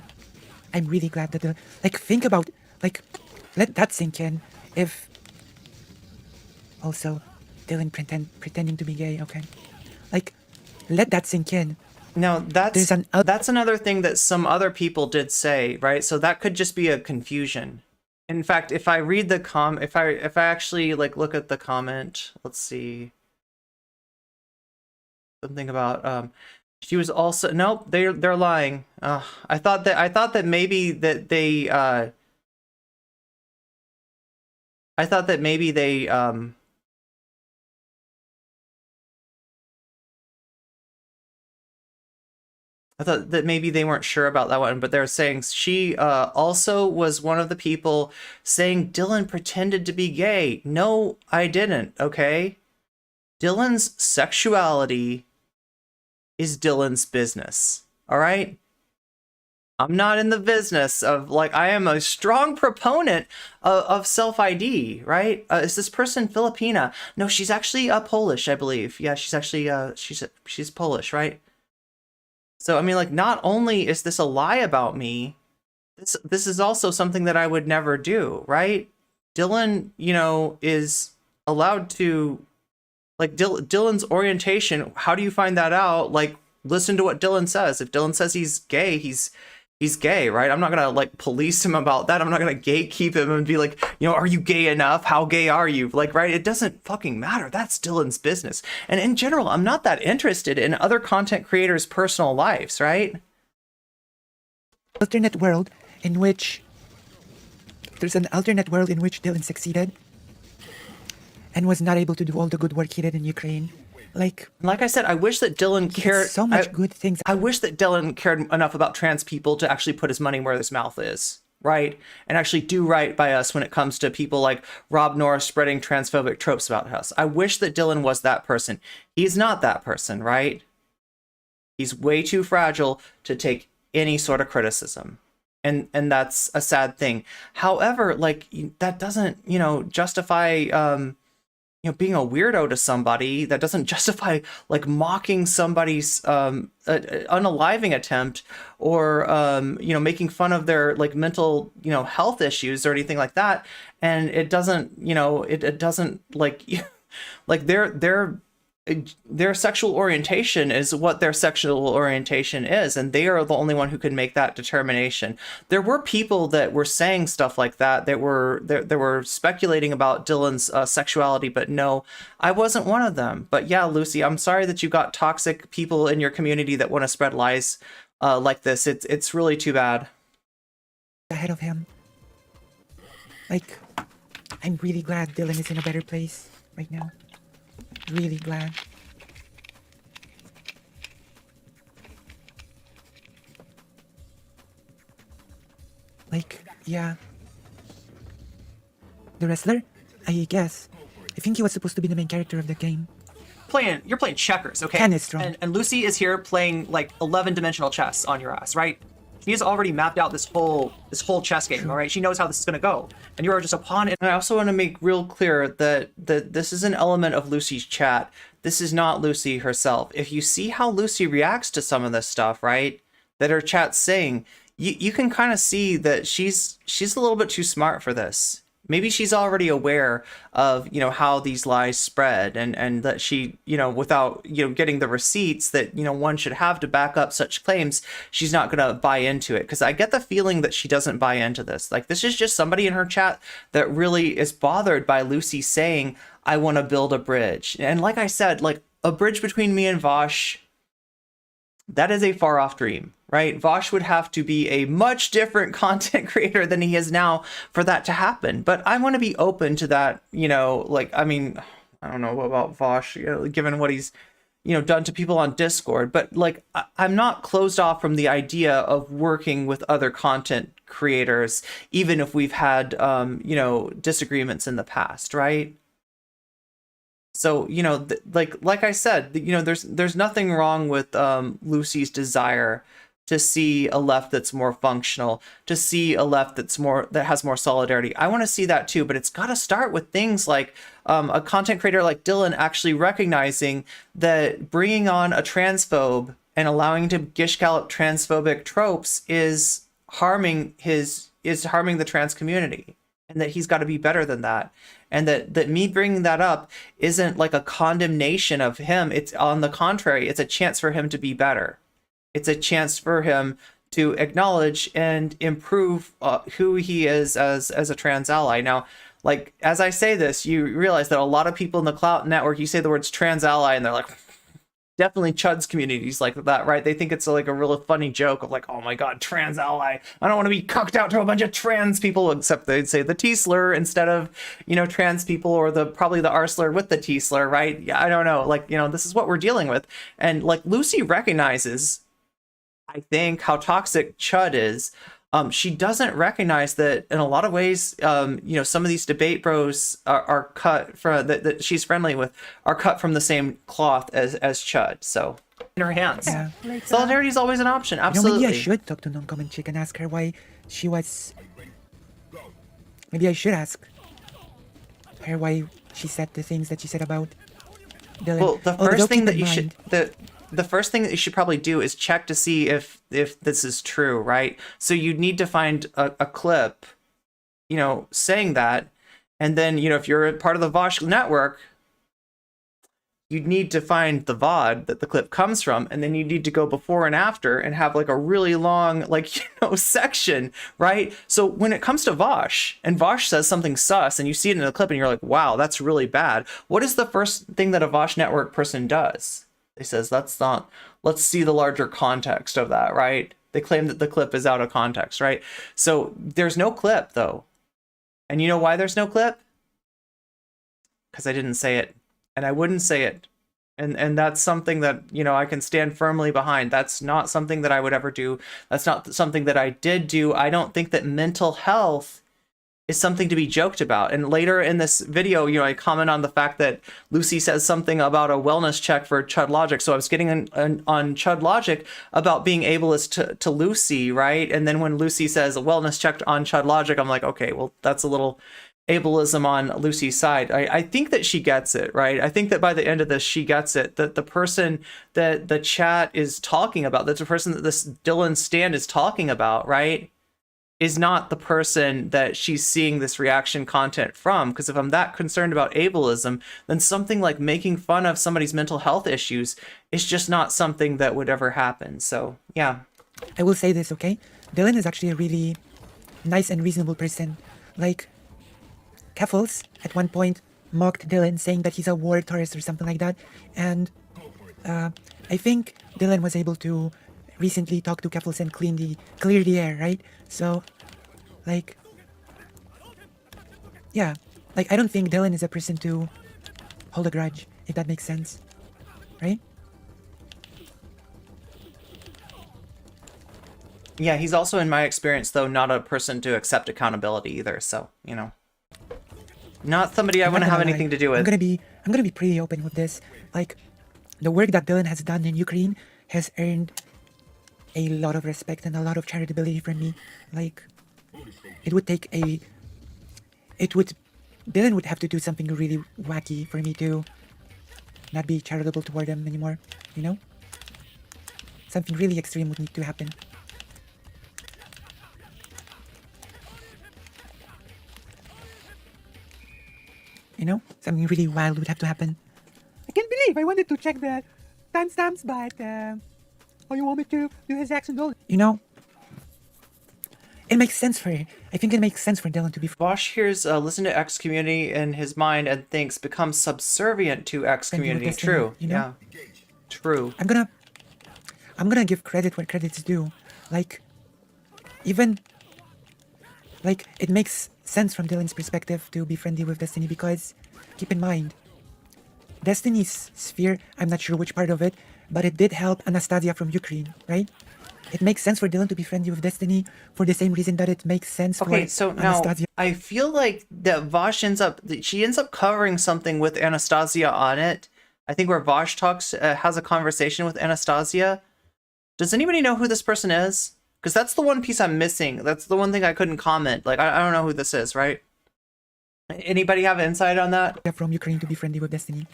I'm really glad that think about, let that sink in. If also Dylan pretending to be gay, okay? Let that sink in. Now that's another thing that some other people did say, right? So that could just be a confusion. In fact, if I read the if I actually look at the comment, let's see. Something about she was also, nope, they're lying. I thought that maybe that they I thought that maybe they weren't sure about that one, but they're saying she also was one of the people saying Dylan pretended to be gay. No, I didn't, okay? Dylan's sexuality is Dylan's business, all right? I'm not in the business of, like, I am a strong proponent of self-ID, right? Is this person Filipina? No, she's actually Polish, I believe. Yeah, she's actually, she's Polish, right? So, I mean, like, not only is this a lie about me, this is also something that I would never do, right? Dylan, you know, is allowed to, like, Dylan's orientation, how do you find that out? Like, listen to what Dylan says. If Dylan says he's gay, he's gay, right? I'm not gonna, like, police him about that. I'm not gonna gatekeep him and be like, you know, are you gay enough? How gay are you? Like, right? It doesn't fucking matter. That's Dylan's business. And in general, I'm not that interested in other content creators' personal lives, right? Alternate world in which there's an alternate world in which Dylan succeeded and was not able to do all the good work he did in Ukraine. Like I said, I wish that Dylan cared so much good things. I wish that Dylan cared enough about trans people to actually put his money where his mouth is, right? And actually do right by us when it comes to people like Rob Norris spreading transphobic tropes about us. I wish that Dylan was that person. He's not that person, right? He's way too fragile to take any sort of criticism. And that's a sad thing. However, like, that doesn't, you know, justify you know, being a weirdo to somebody. That doesn't justify, like, mocking somebody's unaliving attempt, or you know, making fun of their, like, mental, you know, health issues or anything like that. And it doesn't, you know, it doesn't, like, like, their sexual orientation is what their sexual orientation is, and they are the only one who can make that determination. There were people that were saying stuff like that, that were speculating about Dylan's sexuality, but no, I wasn't one of them. But yeah, Lucy, I'm sorry that you got toxic people in your community that want to spread lies like this. It's really too bad. Ahead of him. Like, I'm really glad Dylan is in a better place right now. Really glad. Like, yeah. The wrestler? I guess. I think he was supposed to be the main character of the game. You're playing checkers, okay? Ken is strong. And Lucy is here playing, like, 11-dimensional chess on your ass, right? She has already mapped out this whole chess game, all right? She knows how this is going to go. And you are just a pawn. And I also want to make real clear that this is an element of Lucy's chat. This is not Lucy herself. If you see how Lucy reacts to some of this stuff, right, that her chat's saying, you can kind of see that she's a little bit too smart for this. Maybe she's already aware of, you know, how these lies spread, and that she, you know, without, you know, getting the receipts that, you know, one should have to back up such claims, she's not going to buy into it. Because I get the feeling that she doesn't buy into this. Like, this is just somebody in her chat that really is bothered by Lucy saying, I want to build a bridge. And like I said, like, a bridge between me and Vaush, that is a far off dream, right? Vaush would have to be a much different content creator than he is now for that to happen. But I want to be open to that, you know, like, I mean, I don't know about Vaush, you know, given what he's, you know, done to people on Discord, but, like, I'm not closed off from the idea of working with other content creators, even if we've had, you know, disagreements in the past, right? So, you know, like I said, you know, there's nothing wrong with Lucy's desire to see a left that's more functional, to see a left that has more solidarity. I want to see that too, but it's got to start with things like a content creator like Dylan actually recognizing that bringing on a transphobe and allowing him to gish gallop transphobic tropes is harming the trans community, and that he's got to be better than that. And that me bringing that up isn't like a condemnation of him. It's on the contrary, it's a chance for him to be better. It's a chance for him to acknowledge and improve who he is as a trans ally. Now, like, as I say this, you realize that a lot of people in the Clout Network, you say the words trans ally and they're like, definitely chuds communities like that, right? They think it's like a really funny joke of like, oh my god, trans ally, I don't want to be cucked out to a bunch of trans people, except they'd say the T slur instead of, you know, trans people, or probably the R slur with the T slur, right? Yeah, I don't know, like, you know, this is what we're dealing with. And like, Lucy recognizes I think, how toxic Chud is. She doesn't recognize that in a lot of ways, some of these debate bros are cut from that she's friendly with are cut from the same cloth as Chud. So in her hands, solidarity is always an option. Absolutely. Maybe I should talk to nocommentchick and ask her why she was. Maybe I should ask her why she said the things that she said about Dylan. Well, the first thing that you should the first thing that you should probably do is check to see if this is true, right? So you need to find a clip, saying that, and then if you're a part of the Vaush network, you'd need to find the VOD that the clip comes from, and then you need to go before and after and have like a really long section, right? So when it comes to Vaush, and Vaush says something sus, and you see it in the clip, and you're like, wow, that's really bad. What is the first thing that a Vaush network person does? They says, let's see the larger context of that, right? They claim that the clip is out of context, right? So there's no clip though. And you know why there's no clip? Because I didn't say it. And I wouldn't say it. And that's something that, I can stand firmly behind. That's not something that I would ever do. That's not something that I did do. I don't think that mental health is something to be joked about. And later in this video, I comment on the fact that Lucy says something about a wellness check for Chud Logic. So I was getting on Chud Logic about being ableist to Lucy, right? And then when Lucy says a wellness check on Chud Logic, I'm like, okay, well, that's a little ableism on Lucy's side. I think that she gets it, right? I think that by the end of this, she gets it, that the person that the chat is talking about, that's the person that this Dylan Stan is talking about, right, is not the person that she's seeing this reaction content from. Because if I'm that concerned about ableism, then something like making fun of somebody's mental health issues is just not something that would ever happen. So, yeah. I will say this, okay? Dylan is actually a really nice and reasonable person. Like, Keffels at one point mocked Dylan, saying that he's a war tourist or something like that. And I think Dylan was able to recently talk to Keffels and clear the air, right? So, yeah. I don't think Dylan is a person to hold a grudge, if that makes sense. Right? Yeah, he's also, in my experience, though, not a person to accept accountability either. So, not somebody I want to have anything to do with. I'm gonna be pretty open with this. The work that Dylan has done in Ukraine has earned a lot of respect and a lot of charitability from me. Dylan would have to do something really wacky for me to not be charitable toward him anymore, Something really extreme would need to happen. Something really wild would have to happen. I can't believe I wanted to check the timestamps, but you want me to do his accent? It makes sense for her. I think it makes sense for Dylan to be. Vaush hears listen to X community in his mind and thinks becomes subservient to X community. True. Yeah. True. I'm gonna give credit where credit's due. It makes sense from Dylan's perspective to be friendly with Destiny, because keep in mind, Destiny's sphere, I'm not sure which part of it, but it did help Anastasia from Ukraine, right? It makes sense for Dylan to be friendly with Destiny for the same reason that it makes sense for Anastasia. Now, I feel like that Vaush ends up covering something with Anastasia on it. I think where Vaush has a conversation with Anastasia. Does anybody know who this person is? Because that's the one piece I'm missing. That's the one thing I couldn't comment. I don't know who this is, right? Anybody have insight on that? From Ukraine to be friendly with Destiny.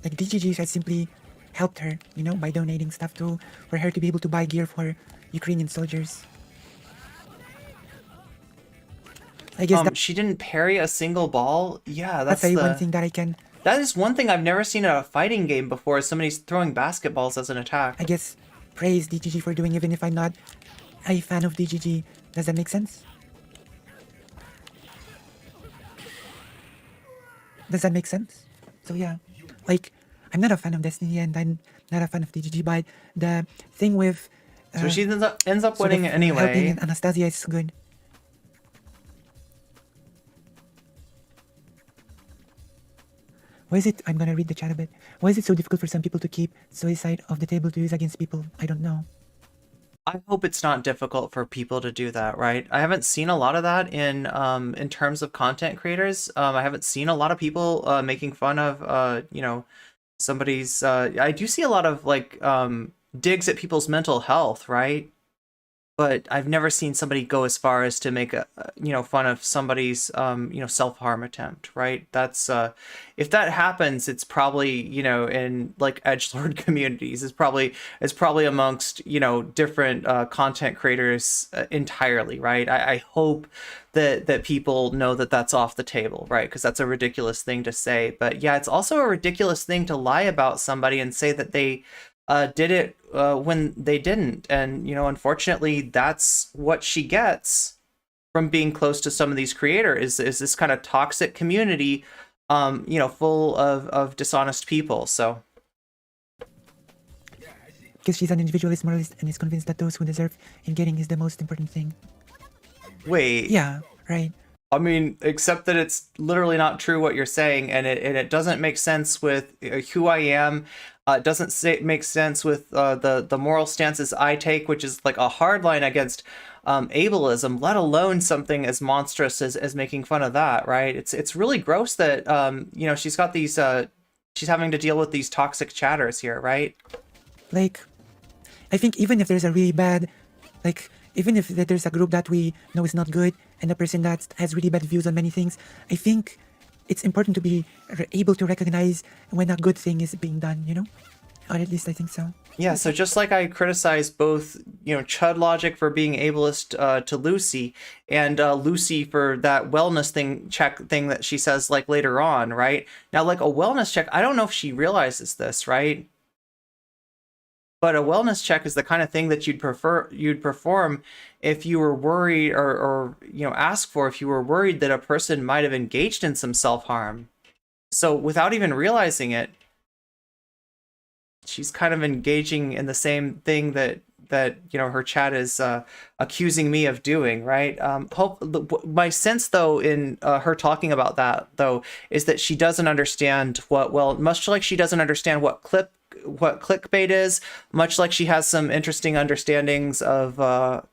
DGG has simply helped her, by donating stuff for her to be able to buy gear for Ukrainian soldiers. I guess she didn't parry a single ball. Yeah, that's one thing that I can. That is one thing I've never seen in a fighting game before. Is somebody's throwing basketballs as an attack. I guess praise DGG for doing, even if I'm not a fan of DGG. Does that make sense? Does that make sense? So yeah, I'm not a fan of Destiny and I'm not a fan of DGG, but the thing with so she ends up winning anyway. Helping Anastasia is good. Why is it? I'm gonna read the chat a bit. Why is it so difficult for some people to keep suicide off the table to use against people? I don't know. I hope it's not difficult for people to do that, right? I haven't seen a lot of that in terms of content creators. I haven't seen a lot of people making fun of somebody's. I do see a lot of like digs at people's mental health, right? But I've never seen somebody go as far as to make fun of somebody's self-harm attempt, right? That's if that happens, it's probably in like edgelord communities. It's probably amongst different content creators entirely, right? I hope that people know that that's off the table, right? Because that's a ridiculous thing to say. But yeah, it's also a ridiculous thing to lie about somebody and say that they did it when they didn't. And, unfortunately, that's what she gets from being close to some of these creators is this kind of toxic community, full of dishonest people. So. Because she's an individualist moralist and is convinced that those who deserve in getting is the most important thing. Wait. Yeah, right. I mean, except that it's literally not true what you're saying, and it doesn't make sense with who I am. It doesn't make sense with the moral stances I take, which is like a hard line against ableism, let alone something as monstrous as making fun of that, right? It's really gross that she's got these she's having to deal with these toxic chatters here, right? Like, I think even if there's a really bad, like, even if there's a group that we know is not good and a person that has really bad views on many things, I think it's important to be able to recognize when a good thing is being done, Or at least I think so. Yeah, so just like I criticize both, Chud Logic for being ableist to Lucy and Lucy for that wellness check thing that she says like later on, right? Now, like a wellness check, I don't know if she realizes this, right? But a wellness check is the kind of thing that you'd perform if you were worried or ask for if you were worried that a person might have engaged in some self-harm. So without even realizing it, she's kind of engaging in the same thing that her chat is accusing me of doing, right? My sense though in her talking about that though is that she doesn't understand much like she doesn't understand what clickbait is, much like she has some interesting understandings of of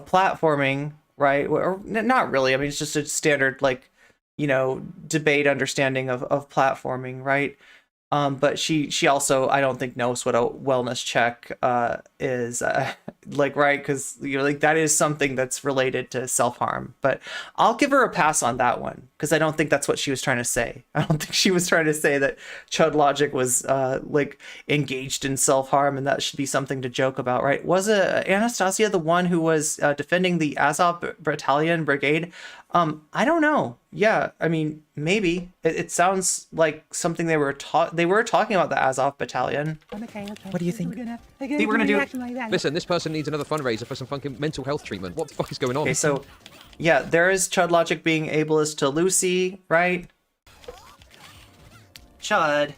platforming, right? Or not really. I mean, it's just a standard like debate understanding of platforming, right? But she also I don't think knows what a wellness check is like, right? Because like that is something that's related to self-harm. But I'll give her a pass on that one because I don't think that's what she was trying to say. I don't think she was trying to say that Chud Logic was like engaged in self-harm and that should be something to joke about, right? Was Anastasia the one who was defending the Azov Battalion Brigade? I don't know. Yeah, I mean, maybe. It sounds like something they were talking about the Azov Battalion. Okay. What do you think? We're gonna do. Listen, this person needs another fundraiser for some fucking mental health treatment. What the fuck is going on? Okay, so yeah, there is Chud Logic being ableist to Lucy, right? Chud.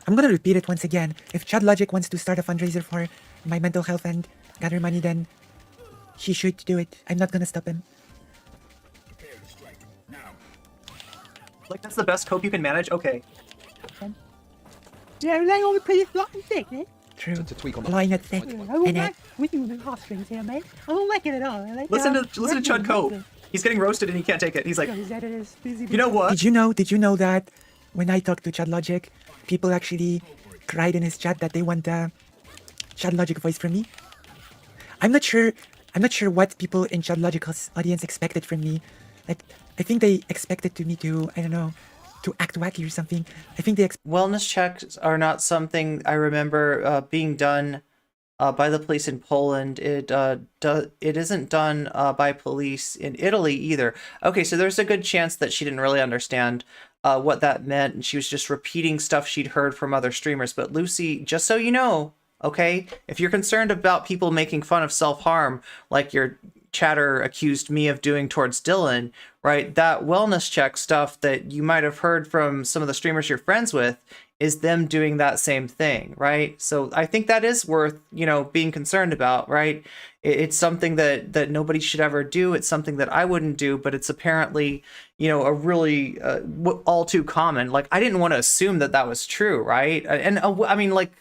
I'm gonna repeat it once again. If Chud Logic wants to start a fundraiser for my mental health and gather money, then he should do it. I'm not gonna stop him. Like that's the best cope you can manage? Okay. Yeah, they all pretty fucking thick, eh? True. To tweak on the Lying at thick. I won't like with you the heartstrings here, mate. I don't like it at all. I like Listen to Chud Cope. He's getting roasted and he can't take it. He's like, you know what? Did you know that when I talked to Chud Logic, people actually cried in his chat that they want a Chud Logic voice from me? I'm not sure what people in Chud Logic's audience expected from me. Like, I think they expected me to, I don't know, to act wacky or something. I think they wellness checks are not something I remember being done by the police in Poland. It isn't done by police in Italy either. Okay, so there's a good chance that she didn't really understand what that meant, and she was just repeating stuff she'd heard from other streamers. But Lucy, just so you know, okay, if you're concerned about people making fun of self-harm, like your chatter accused me of doing towards Dylan, right? That wellness check stuff that you might have heard from some of the streamers you're friends with is them doing that same thing, right? So I think that is worth, being concerned about, right? It's something that nobody should ever do. It's something that I wouldn't do, but it's apparently, a really all too common. Like, I didn't want to assume that was true, right? And I mean, like,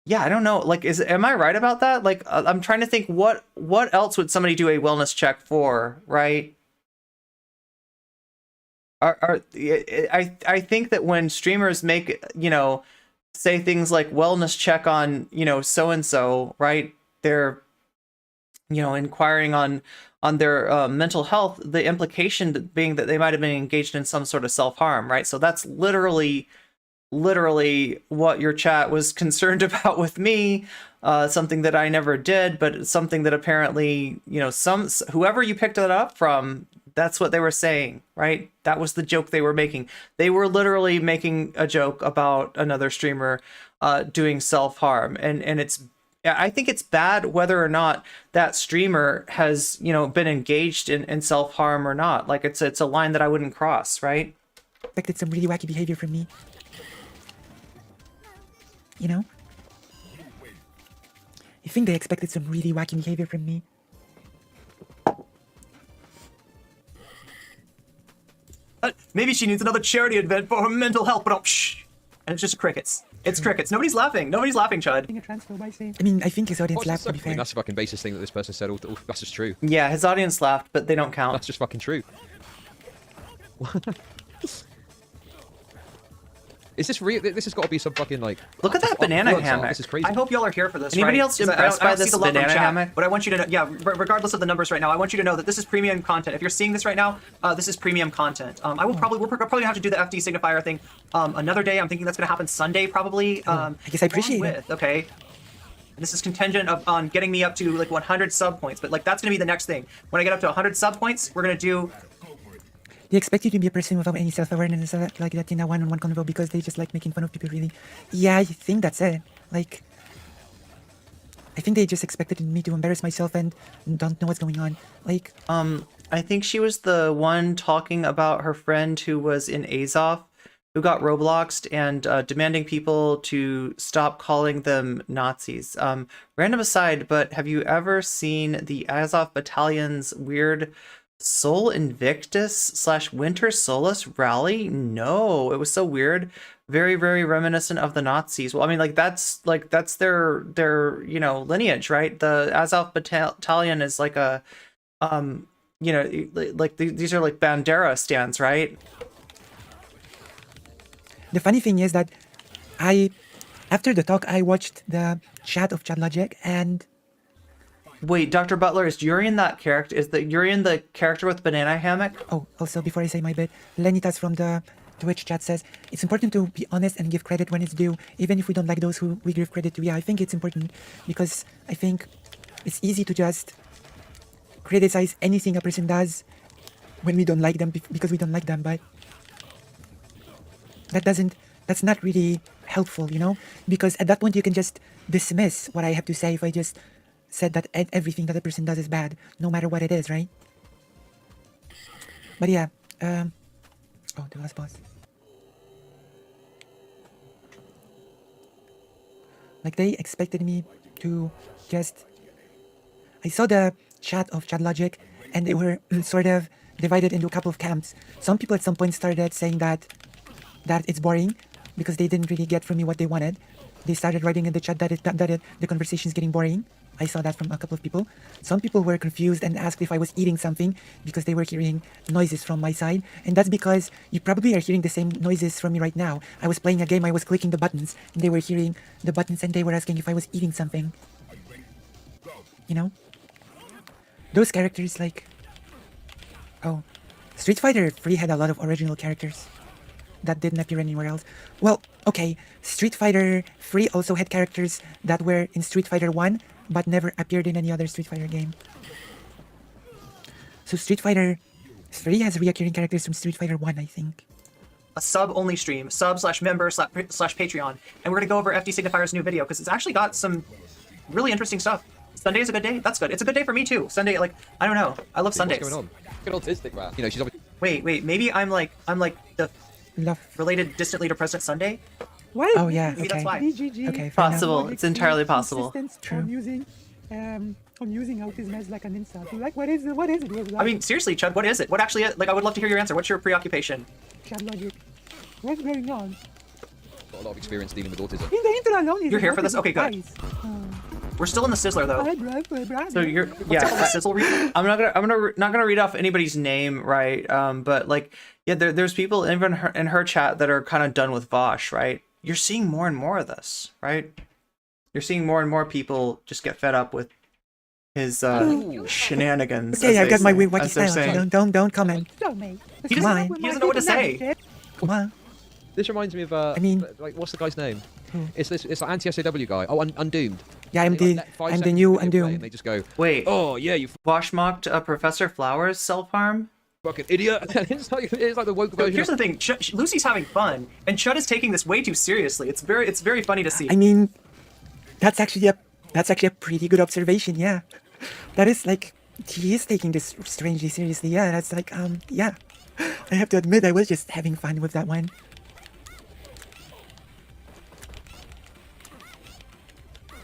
Yeah, I don't know. Like, am I right about that? Like, I'm trying to think what else would somebody do a wellness check for, right? I think that when streamers make, say things like wellness check on, so and so, right? They're, inquiring on their mental health. The implication being that they might have been engaged in some sort of self-harm, right? So that's literally what your chat was concerned about with me, something that I never did, but something that apparently, whoever you picked it up from, that's what they were saying, right? That was the joke they were making. They were literally making a joke about another streamer doing self-harm, and I think it's bad whether or not that streamer has, been engaged in self-harm or not. Like, it's a line that I wouldn't cross, right? Expected some really wacky behavior from me. I think they expected some really wacky behavior from me. Maybe she needs another charity event for her mental health, but shh. And it's just crickets. It's crickets. Nobody's laughing. Nobody's laughing, Chud. I mean, I think his audience laughed, to be I mean, fair. that's a fucking basis thing that this person said. That's just true. Yeah, his audience laughed, but they don't count. That's just fucking true. Is this real? This has got to be some fucking like. Look at that banana hammock. This is crazy. I hope y'all are here for this. Anybody right? else 'Cause impressed I by don't see this the love on banana chat, hammock? But I want you to know, regardless of the numbers right now, I want you to know that this is premium content. If you're seeing this right now, this is premium content. I will probably, we're probably gonna have to do the FD signifier thing another day. I'm thinking that's gonna happen Sunday probably. I guess I appreciate it. Okay. And this is contingent on getting me up to like 100 sub points, but like that's gonna be the next thing. When I get up to 100 sub points, we're gonna do. They expect you to be a person without any self-awareness and stuff like that in a one-on-one convo because they just like making fun of people, really. Yeah, I think that's it. Like, I think they just expected me to embarrass myself and don't know what's going on. Like, I think she was the one talking about her friend who was in Azov, who got Robloxed and demanding people to stop calling them Nazis. Random aside, but have you ever seen the Azov Battalion's weird Sol Invictus / Winter Solace rally? No, it was so weird. Very, very reminiscent of the Nazis. Well, I mean, that's their lineage, right? The Azov Battalion is like a like these are like Bandera stands, right? the funny thing is that after the talk, I watched the chat of ChatLogic and. Wait, Dr. Butler, is Urian that character? Is that Urian the character with banana hammock? Oh, also, before I say my bit, Lenitas from the Twitch chat says, it's important to be honest and give credit when it's due, even if we don't like those who we give credit to. Yeah, I think it's important because I think it's easy to just criticize anything a person does when we don't like them because we don't like them, but that's not really helpful, you know? Because at that point you can just dismiss what I have to say if I just said that everything that a person does is bad, no matter what it is, right? But yeah, oh, the last boss. Like, they expected me to just... I saw the chat of ChatLogic, and they were sort of divided into a couple of camps. Some people at some point started saying that it's boring, because they didn't really get from me what they wanted. They started writing in the chat that the conversation is getting boring. I saw that from a couple of people. Some people were confused and asked if I was eating something because they were hearing noises from my side. And that's because you probably are hearing the same noises from me right now. I was playing a game, I was clicking the buttons, and they were hearing the buttons and they were asking if I was eating something. You know? Those characters, like... Oh. Street Fighter 3 had a lot of original characters that didn't appear anywhere else. Well, okay, Street Fighter 3 also had characters that were in Street Fighter 1, but never appeared in any other Street Fighter game. So Street Fighter 3 has reoccurring characters from Street Fighter 1, I think. A sub-only stream, sub/member / Patreon, and we're gonna go over FD Signifier's new video because it's actually got some really interesting stuff. Sunday is a good day. That's good. It's a good day for me too. Sunday, like, I don't know. I love Sundays. What's going on? Good autistic, man. You know, she's obviously... Wait. Maybe I'm like the related distantly to President Sunday. Why? Oh yeah, Maybe okay. that's why. Okay, possible. It's entirely possible. On using autism as like an insult. Like, what is it? What is it? Like, I mean, seriously, Chud, what is it? What actually? Like, I would love to hear your answer. What's your preoccupation? ChatLogic. What's going on? got a lot of experience dealing with autism. In the intro alone, You're here for this? Okay, good. We're still in the Sizzler though. So you're I'm not gonna read off anybody's name, right? But like, yeah, there's people even in her chat that are kind of done with Vaush, right? You're seeing more and more of this, right? You're seeing more and more people just get fed up with his shenanigans. Okay, I've got my wacky as they're style. saying. Don't comment. He doesn't know what to say. Come on. This reminds me of I mean, like what's the guy's name? It's like anti-SAW guy. Oh, Undoomed. Yeah, I'm the new Undoomed. And they just go, wait. Oh yeah, you Vaush mocked Professor Flowers' self-harm. Fucking idiot. it's like the woke version. Here's the thing. Lucy's having fun, and Chud is taking this way too seriously. It's very funny to see. I mean, that's actually a pretty good observation. Yeah, that is like he is taking this strangely seriously. Yeah, that's like yeah. I have to admit, I was just having fun with that one.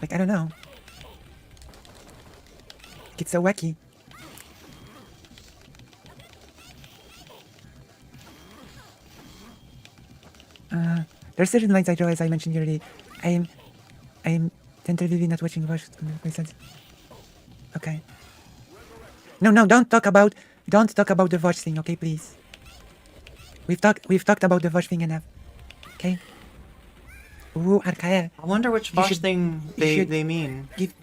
Like, I don't know. It's so wacky. There's certain lines I draw, as I mentioned already. I'm tentatively not watching Vaush. Makes sense. Okay. No, don't talk about the Vaush thing, okay, please. We've talked about the Vaush thing enough. Okay. Ooh, Arkael. I wonder which Vaush thing they mean. Give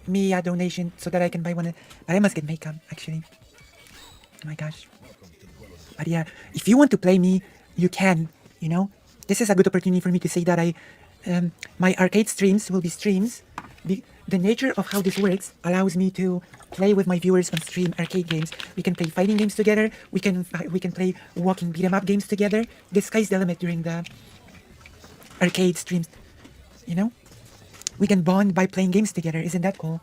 me a donation so that I can buy one. But I must get makeup, actually. Oh my gosh. But yeah, if you want to play me, you can. You know, this is a good opportunity for me to say that my arcade streams will be streams. The nature of how this works allows me to play with my viewers on stream arcade games. We can play fighting games together. We can play walking beat 'em up games together. The sky's the limit during the arcade streams. You know, we can bond by playing games together. Isn't that cool?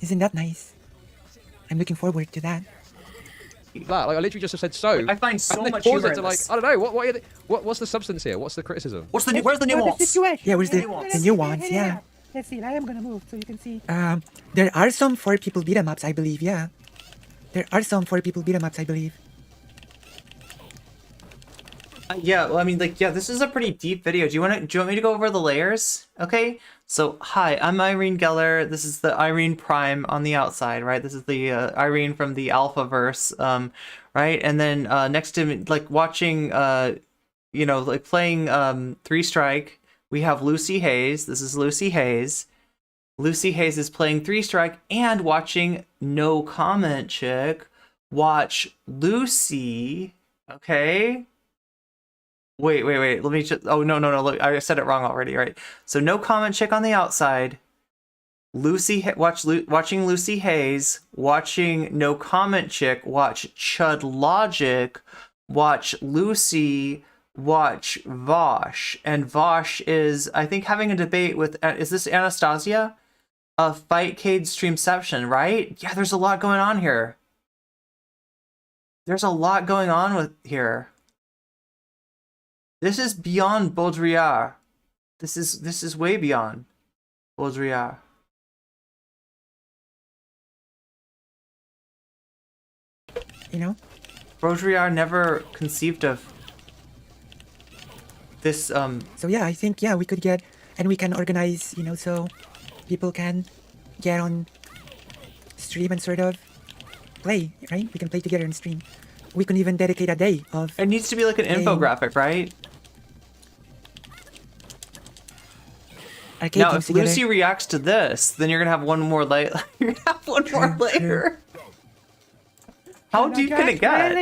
Isn't that nice? I'm looking forward to that. Like I literally just said so. I find so and much pause humor it to in like this. I don't know what's the substance here? What's the criticism? Where's the nuance? Yeah, where's the nuance? Yeah. Let's see. I am gonna move so you can see. There are some 4 people beat 'em ups, I believe. Yeah, there are some 4 people beat 'em ups, I believe. Yeah, well, I mean, like, yeah, this is a pretty deep video. Do you want me to go over the layers? Okay. So, hi, I'm Irene Geller. This is the Irene Prime on the outside, right? This is the Irene from the Alphaverse, right? And then next to me, like watching, you know, like playing 3 Strike, we have Lucy Haze. This is Lucy Haze. Lucy Haze is playing 3 Strike and watching nocommentchick watch Lucy. Okay. Wait. Let me just. Oh, no. Look, I said it wrong already, right? So, nocommentchick on the outside. Watching Lucy Haze. Watching nocommentchick. Watch Chud Logic. Watch Lucy. Watch Vaush. And Vaush is, I think, having a debate with. Is this Anastasia? Fightcade Streamception, right? Yeah, there's a lot going on here. There's a lot going on with here. This is beyond Baudrillard. This is way beyond Baudrillard. You know? Baudrillard never conceived of this So yeah, I think we could get, and we can organize, you know, so people can get on stream and sort of play, right? We can play together and stream. We can even dedicate a day of. It needs to be like an infographic, right? Now, if Lucy reacts to this, then you're gonna have one more layer. You're gonna have one more layer. How deep can it get?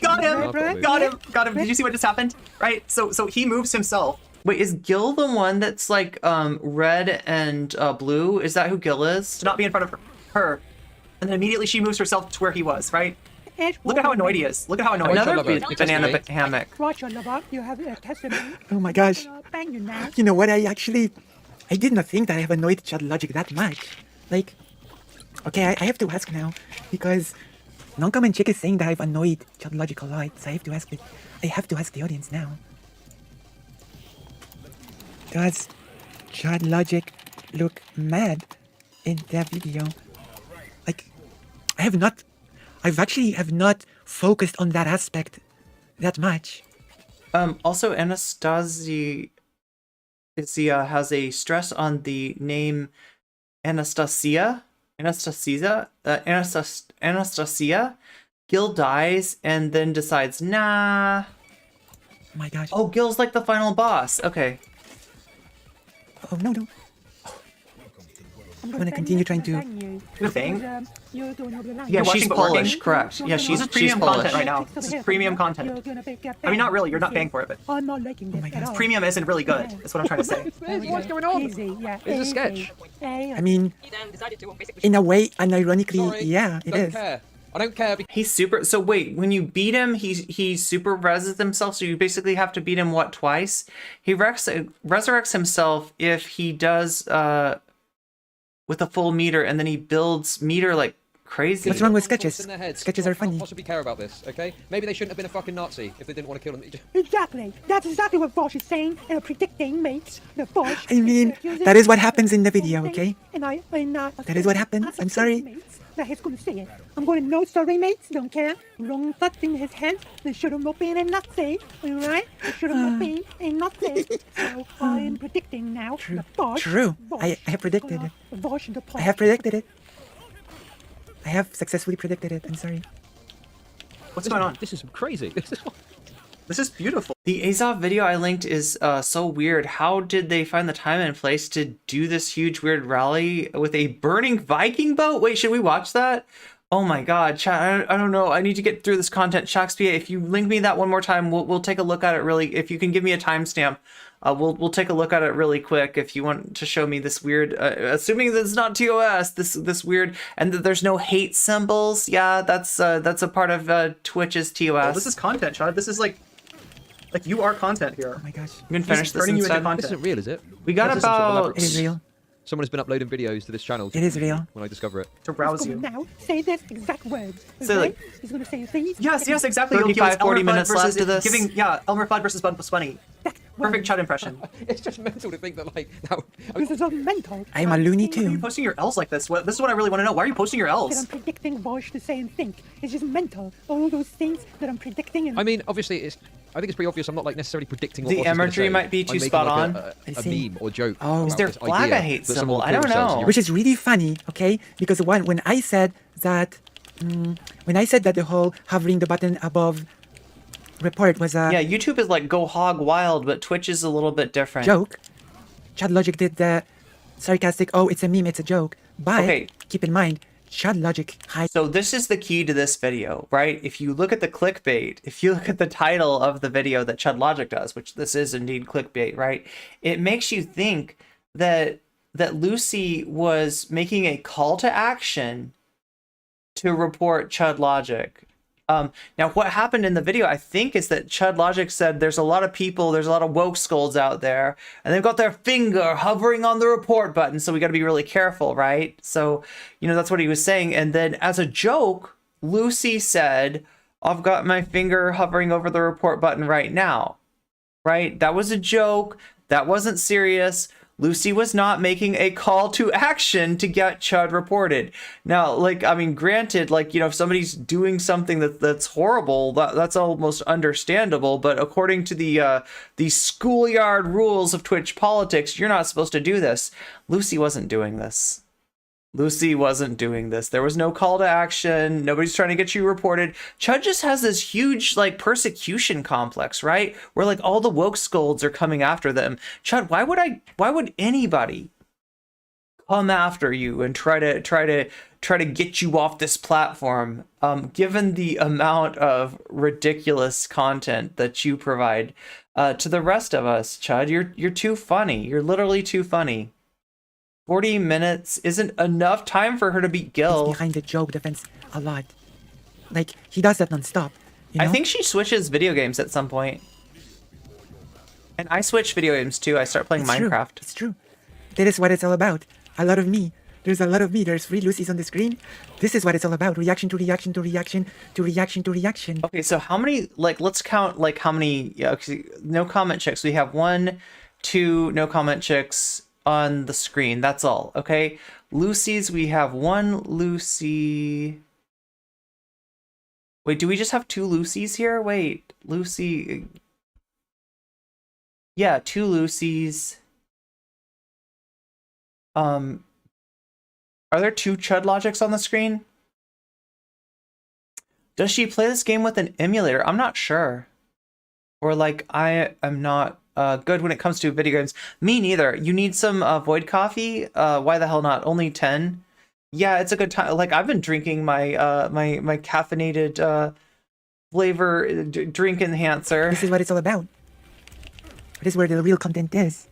Got him. Did you see what just happened? Right. So he moves himself. Wait, is Gil the one that's like red and blue? Is that who Gil is? To not be in front of her, and then immediately she moves herself to where he was. Right. Look at how annoyed he is. Look at how annoyed. Another banana hammock. Watch your love. You have a testimony. Oh my gosh. Bang you now. You know what? I did not think that I have annoyed Chud Logic that much. Like, okay, I have to ask now because nocommentchick is saying that I've annoyed Chud Logic a lot, so I have to ask the audience now. Does Chud Logic look mad in that video? Like, I've actually have not focused on that aspect that much. Also, Anastasia has a stress on the name Anastasia. Anastasia. Gil dies and then decides, nah. Oh my gosh. Oh, Gil's like the final boss. Okay. Oh, no. I'm gonna continue trying to... The thing? Yeah, she's Polish, correct. Yeah, she's premium Polish. content right now. This is premium content. I mean, not really. You're not paying for it, but I'm not liking this at all. premium isn't really good. That's what I'm trying to say. What's going on? Easy, yeah. It's a sketch. I mean, in a way, unironically, Sorry, yeah, it don't is. care. I don't care. He's super. So wait, when you beat him, he super reses himself. So you basically have to beat him twice. He resurrects himself if he does with a full meter, and then he builds meter like crazy. What's wrong with sketches? In their heads. Sketches are funny. Can't possibly care about this, okay? Maybe they shouldn't have been a fucking Nazi if they didn't want to kill them. Exactly. That's exactly what Walsh is saying and predicting, mates. The Walsh. I mean, that is what happens in the video, okay? And That is what happens. I'm sorry. That he's going to say it. I'm going to no sorry, mates. Don't care. Wrong thoughts in his head. They should have not been a Nazi. Alright? They should have not been a Nazi. So I am predicting now. True. The Walsh. True. Walsh, I have predicted it. Walsh and the I have predicted it. I have successfully predicted it. I'm sorry. What's going on? This is crazy. This is beautiful. The Azov video I linked is so weird. How did they find the time and place to do this huge weird rally with a burning Viking boat? Wait, should we watch that? Oh my god, chat, I don't know. I need to get through this content. Shaxpia, if you link me that one more time, we'll take a look at it really. If you can give me a timestamp, we'll take a look at it really quick. If you want to show me this weird, assuming that it's not TOS, this weird, and that there's no hate symbols. Yeah, that's a part of Twitch's TOS. Oh, this is content, Chad. This is like you are content here. Oh my gosh. You can finish this turning you into instead. content. This isn't real, is it? We got This is some sort of about... elaborate- It is real. Someone has been uploading videos to this channel. It is real. When I discover it. To rouse you. Now, say this exact words. Say, okay? like- He's going to say these. Yes, exactly. 35, 40 minutes versus left of this. Giving, Elmer Fudd versus Bud Bunny. Perfect Chad impression. It's just mental to think that like that. This is a mental. I'm a loony Why are you too. posting your L's like this? This is what I really want to know. Why are you posting your That L's? I'm predicting Walsh to say and think. It's just mental. All those things that I'm predicting. And I mean, obviously, I think it's pretty obvious. I'm not like necessarily predicting what The Walsh is gonna imagery say. might be too I'm making, spot like, on. A I see. meme or joke. Oh. about Is there this flag idea a hate that symbol? someone will I kill don't themselves know. and Which is really funny, okay? Because when I said that the whole hovering the button above report was a Yeah, YouTube is like go hog wild, but Twitch is a little bit different. joke, Chad Logic did the sarcastic, oh, it's a meme, it's a joke. But Okay. keep in mind, Chad Logic hides. So this is the key to this video, right? If you look at the clickbait, if you look at the title of the video that Chud Logic does, which this is indeed clickbait, right? It makes you think that Lucy was making a call to action to report Chud Logic. Now, what happened in the video, I think, is that Chud Logic said there's a lot of people, there's a lot of woke scolds out there, and they've got their finger hovering on the report button, so we got to be really careful, right? So, that's what he was saying. And then as a joke, Lucy said, I've got my finger hovering over the report button right now, right? That was a joke. That wasn't serious. Lucy was not making a call to action to get Chud reported. Now, granted, if somebody's doing something that's horrible, that's almost understandable. But according to the schoolyard rules of Twitch politics, you're not supposed to do this. Lucy wasn't doing this. Lucy wasn't doing this. There was no call to action. Nobody's trying to get you reported. Chud just has this huge persecution complex, right? Where all the woke scolds are coming after them. Chud, why would anybody come after you and try to get you off this platform, given the amount of ridiculous content that you provide to the rest of us, Chud? You're too funny. You're literally too funny. 40 minutes isn't enough time for her to beat Gil. He's behind the joke defense a lot. He does that nonstop. You know? I think she switches video games at some point. And I switch video games too. I start playing Minecraft. It's true. That is what it's all about. A lot of me. There's a lot of me. There's 3 Lucys on the screen. This is what it's all about. Reaction to reaction to reaction to reaction to reaction. Okay, so how many, let's count how many no comment chicks. We have 1, 2 no comment chicks on the screen. That's all. Okay, Lucy's, we have 1 Lucy. Wait, do we just have 2 Lucys here? Wait, Lucy. Yeah, 2 Lucys. Are there 2 Chud Logics on the screen? Does she play this game with an emulator? I'm not sure. Or like, I am not good when it comes to video games. Me neither. You need some Void Coffee? Why the hell not? Only 10? Yeah, it's a good time. Like, I've been drinking my my caffeinated flavor drink enhancer. This is what it's all about. This is where the real content is.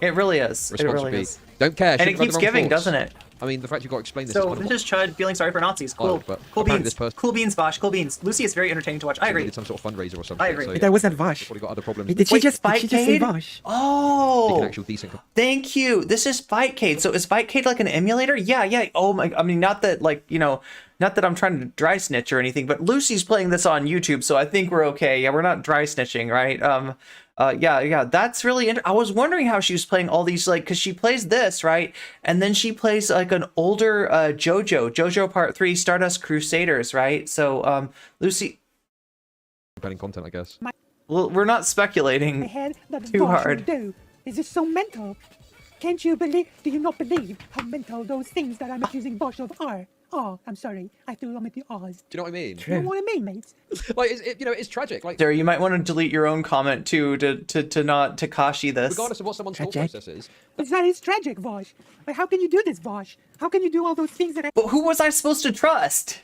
It really is. It really is. Don't care. And it keeps giving, doesn't it? I mean, the fact you've got to explain this. So this is Chud feeling sorry for Nazis. Cool, cool beans. Cool beans, Vaush. Cool beans. Lucy is very entertaining to watch. I agree. Did some sort of fundraiser or something. I agree. So, But that wasn't Vaush. Probably got other problems. Did she just say Vaush? Oh, Make an actual decent. thank you. This is Fightcade. So is Fightcade like an emulator? Yeah. Oh my, I mean, not that like, you know, not that I'm trying to dry snitch or anything, but Lucy's playing this on YouTube, so I think we're okay. Yeah, we're not dry snitching, right? Yeah, that's really I was wondering how she was playing all these, like, because she plays this, right? And then she plays like an older JoJo Part 3 Stardust Crusaders, right? So Lucy, Compelling content, I guess. well, we're not speculating too hard. Is this so mental? Can't you believe? Do you not believe how mental those things that I'm accusing Vaush of are? Oh, I'm sorry. I threw them at the Oz. Do you know what I mean? You know what I mean, mates? Like, it's tragic. Like, Sarah, you might want to delete your own comment too to not Takashi this. regardless of what someone's thought process is. But that is tragic, Vaush. Like, how can you do this, Vaush? How can you do all those things that But who was I supposed to trust?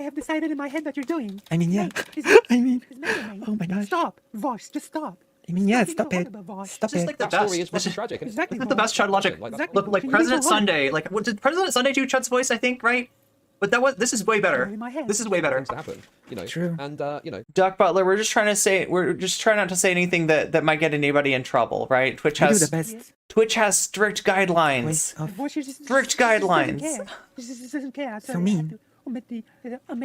I have decided in my head that you're doing? I mean, yeah. Mate, I mean, mate. oh my gosh. Stop, Vaush. Just stop. I mean, yeah, stop it. Stop This is it. like the That story best. is fucking tragic. And Exactly. This is the best Chud logic. Exactly. Look, like You President need to run. Sunday. Like, what, did President Sunday do Chud's voice? I think, right? But this is way better. In my head. This is way better. things to happen, you know. True. And you know, Duck Butler, we're just trying not to say anything that might get anybody in trouble, right? Twitch We do has the best. Twitch has strict guidelines. Vaush is just Strict doesn't guidelines. care. Just doesn't care. I'm So sorry, I mean. have to omit the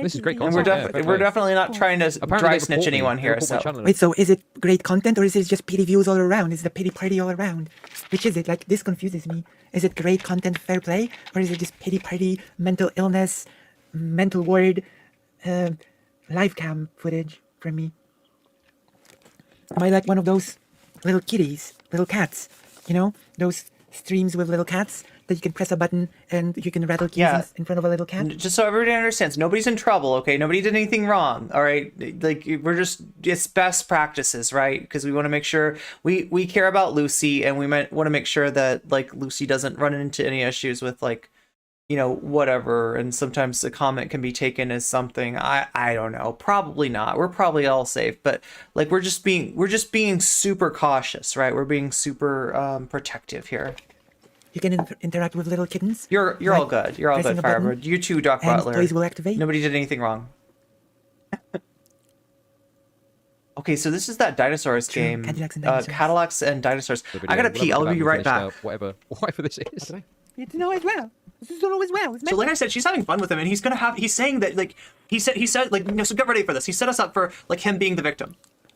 This is great And we're, content. Yeah, fair we're play. definitely not trying to apparently dry they snitch report me. anyone They here. report my So channel. Wait, so is it great content or is it just pity views all around? Is it a pity party all around? Which is it? Like, this confuses me. Is it great content, fair play? Or is it just pity party, mental illness, mental ward, live cam footage from me? Am I like one of those little kitties, little cats? You know, those streams with little cats that you can press a button and you can rattle keys Yeah. in front of a little cat? just so everybody understands, nobody's in trouble, okay? Nobody did anything wrong, all right? Like, it's best practices, right? Because we want to make sure we care about Lucy, and we want to make sure that, like, Lucy doesn't run into any issues with, like, you know, whatever. And sometimes a comment can be taken as something, I don't know, probably not. We're probably all safe, but like, we're just being super cautious, right? We're being super protective here. You can interact with little kittens. You're Like all good. You're all pressing good, a button, Firebird. You too, Doc and Butler. toys will activate. Nobody did anything wrong. Okay, so this is that dinosaurs True, game. Cadillacs and dinosaurs. Cadillacs and dinosaurs. The I video. gotta We'll pee. have I'll to be go right back and back. finish out whatever this is. It's no as well. This is all as well. It's So like I said, she's having fun with him, and he's saying that, like, he said like, no, so get ready for this. He set us up for, like, him being the victim.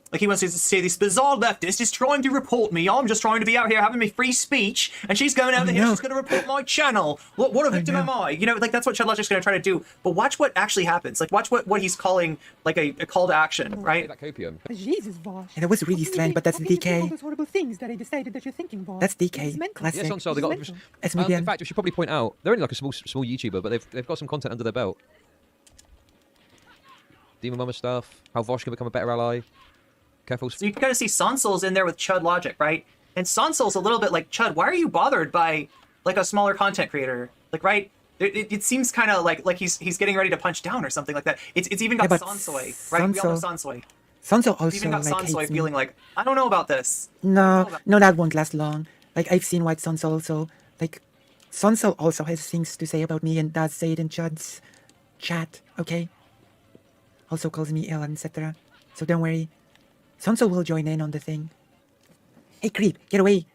Like, he wants to say this bizarre leftist is trying to report me. I'm just trying to be out here having my free speech, and she's going out here, she's going to report my channel. What a victim am I? You know, like, that's what Chud Logic's going to try to do. But watch what actually happens. Like, watch what he's calling, like, a call to action, right? That copium. Jesus, Vaush. And it was really strange, but that's How can you think all DK. those horrible things that I decided that you're thinking, Vaush? That's This DK. is mental. Classic. Yes, on so they got. It's mental. Es muy In bien. fact, we should probably point out they're only like a small YouTuber, but they've got some content under their belt. Demon Mama stuff. How Vaush can become a better ally. Careful. So you can kind of see Sonsol's in there with Chud Logic, right? And Sonsol's a little bit like, Chud, why are you bothered by, like, a smaller content creator? Like, right? It seems kind of like he's getting ready to punch down or something like that. It's even got Yeah, but Sonsoy, right? We all know Sonsoy. Sonso It's even also got like Sonsoy hates me. feeling like, I don't know about this. No, that won't last long. Like, I've seen what Sonso also, like, Sonso also has things to say about me and does say it in Chud's chat, okay? Also calls me ill, etc. So don't worry. Sonso will join in on the thing. Hey, creep, get away.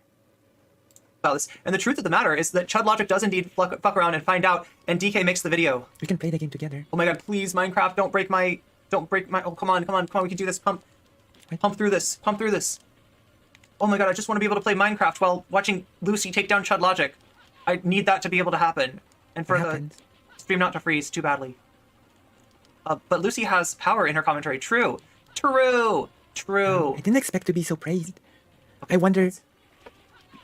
About this. And the truth of the matter is that Chud Logic does indeed fuck around and find out, and DK makes the video. We can play the game together. Oh my god, please, Minecraft, don't break my, oh, come on, we can do this, pump through this. Oh my god, I just want to be able to play Minecraft while watching Lucy take down Chud Logic. I need that to be able to happen. And for the stream not to freeze too badly. But Lucy has power in her commentary. True. I didn't expect to be so praised. I wonder.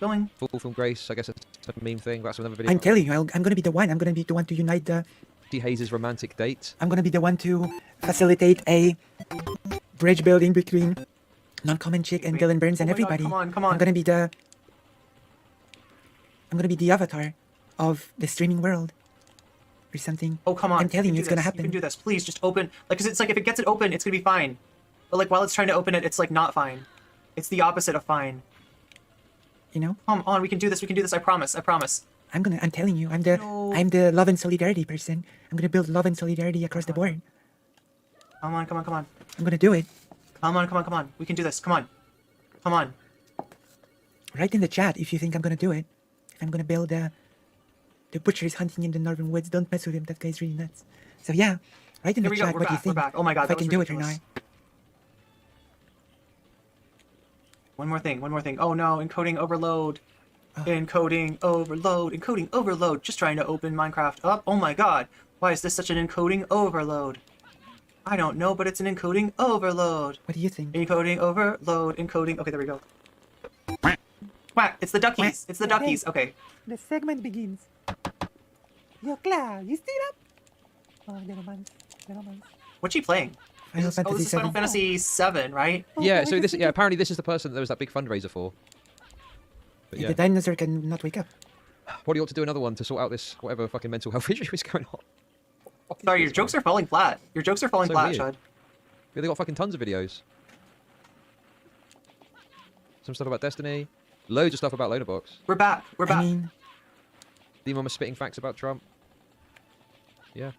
Going. Fall from grace, I guess it's a meme thing. That's another video. I'm telling you, I'm gonna be the one. I'm gonna be the one to unite the. Haze's romantic date. I'm gonna be the one to facilitate a bridge building between nocommentchick and Dylan Burns and everybody. Come on, come on. I'm gonna be the avatar of the streaming world or something. Oh, come on. I'm telling you, can it's do gonna this. happen. You can do this. Please, just open. Like, cause it's like if it gets it open, it's gonna be fine. But like while it's trying to open it, it's like not fine. It's the opposite of fine. You know? Come on, we can do this. We can do this. I promise. I promise. I'm telling you, I'm the love and solidarity person. I'm gonna build love and solidarity across the board. Come on, come on, come on. I'm gonna do it. Come on, come on, come on. We can do this. Come on. Come on. Write in the chat if you think I'm gonna do it. If I'm gonna build the butchers hunting in the northern woods. Don't mess with him. That guy's really nuts. So yeah, write in Here the we go. chat We're what back. you think. We're back. Oh my god, if I that can was do it or ridiculous. not. One more thing. One more thing. Oh no, encoding overload. Encoding overload. Encoding overload. Just trying to open Minecraft up. Oh my god. Why is this such an encoding overload? I don't know, but it's an encoding overload. What do you think? Encoding overload. Encoding. Okay, there we go. Whack. It's the duckies. It's the duckies. Okay. The segment begins. Yo, Clara, you still up? Oh, never mind. Never mind. What's she playing? Final Oh, this is Final Fantasy 7, right? Yeah, so this, yeah, apparently this is the person that there was that big fundraiser for. But yeah. The dinosaur can not wake up. Probably ought to do another one to sort out this whatever fucking mental health issue is going on. Sorry, your jokes are falling flat. Your jokes are falling So flat, weird. Chud. Yeah, they got fucking tons of videos. Some stuff about Destiny. Loads of stuff about Loaderbox. We're back. We're back. I mean, The mama spitting facts about Trump. Yeah.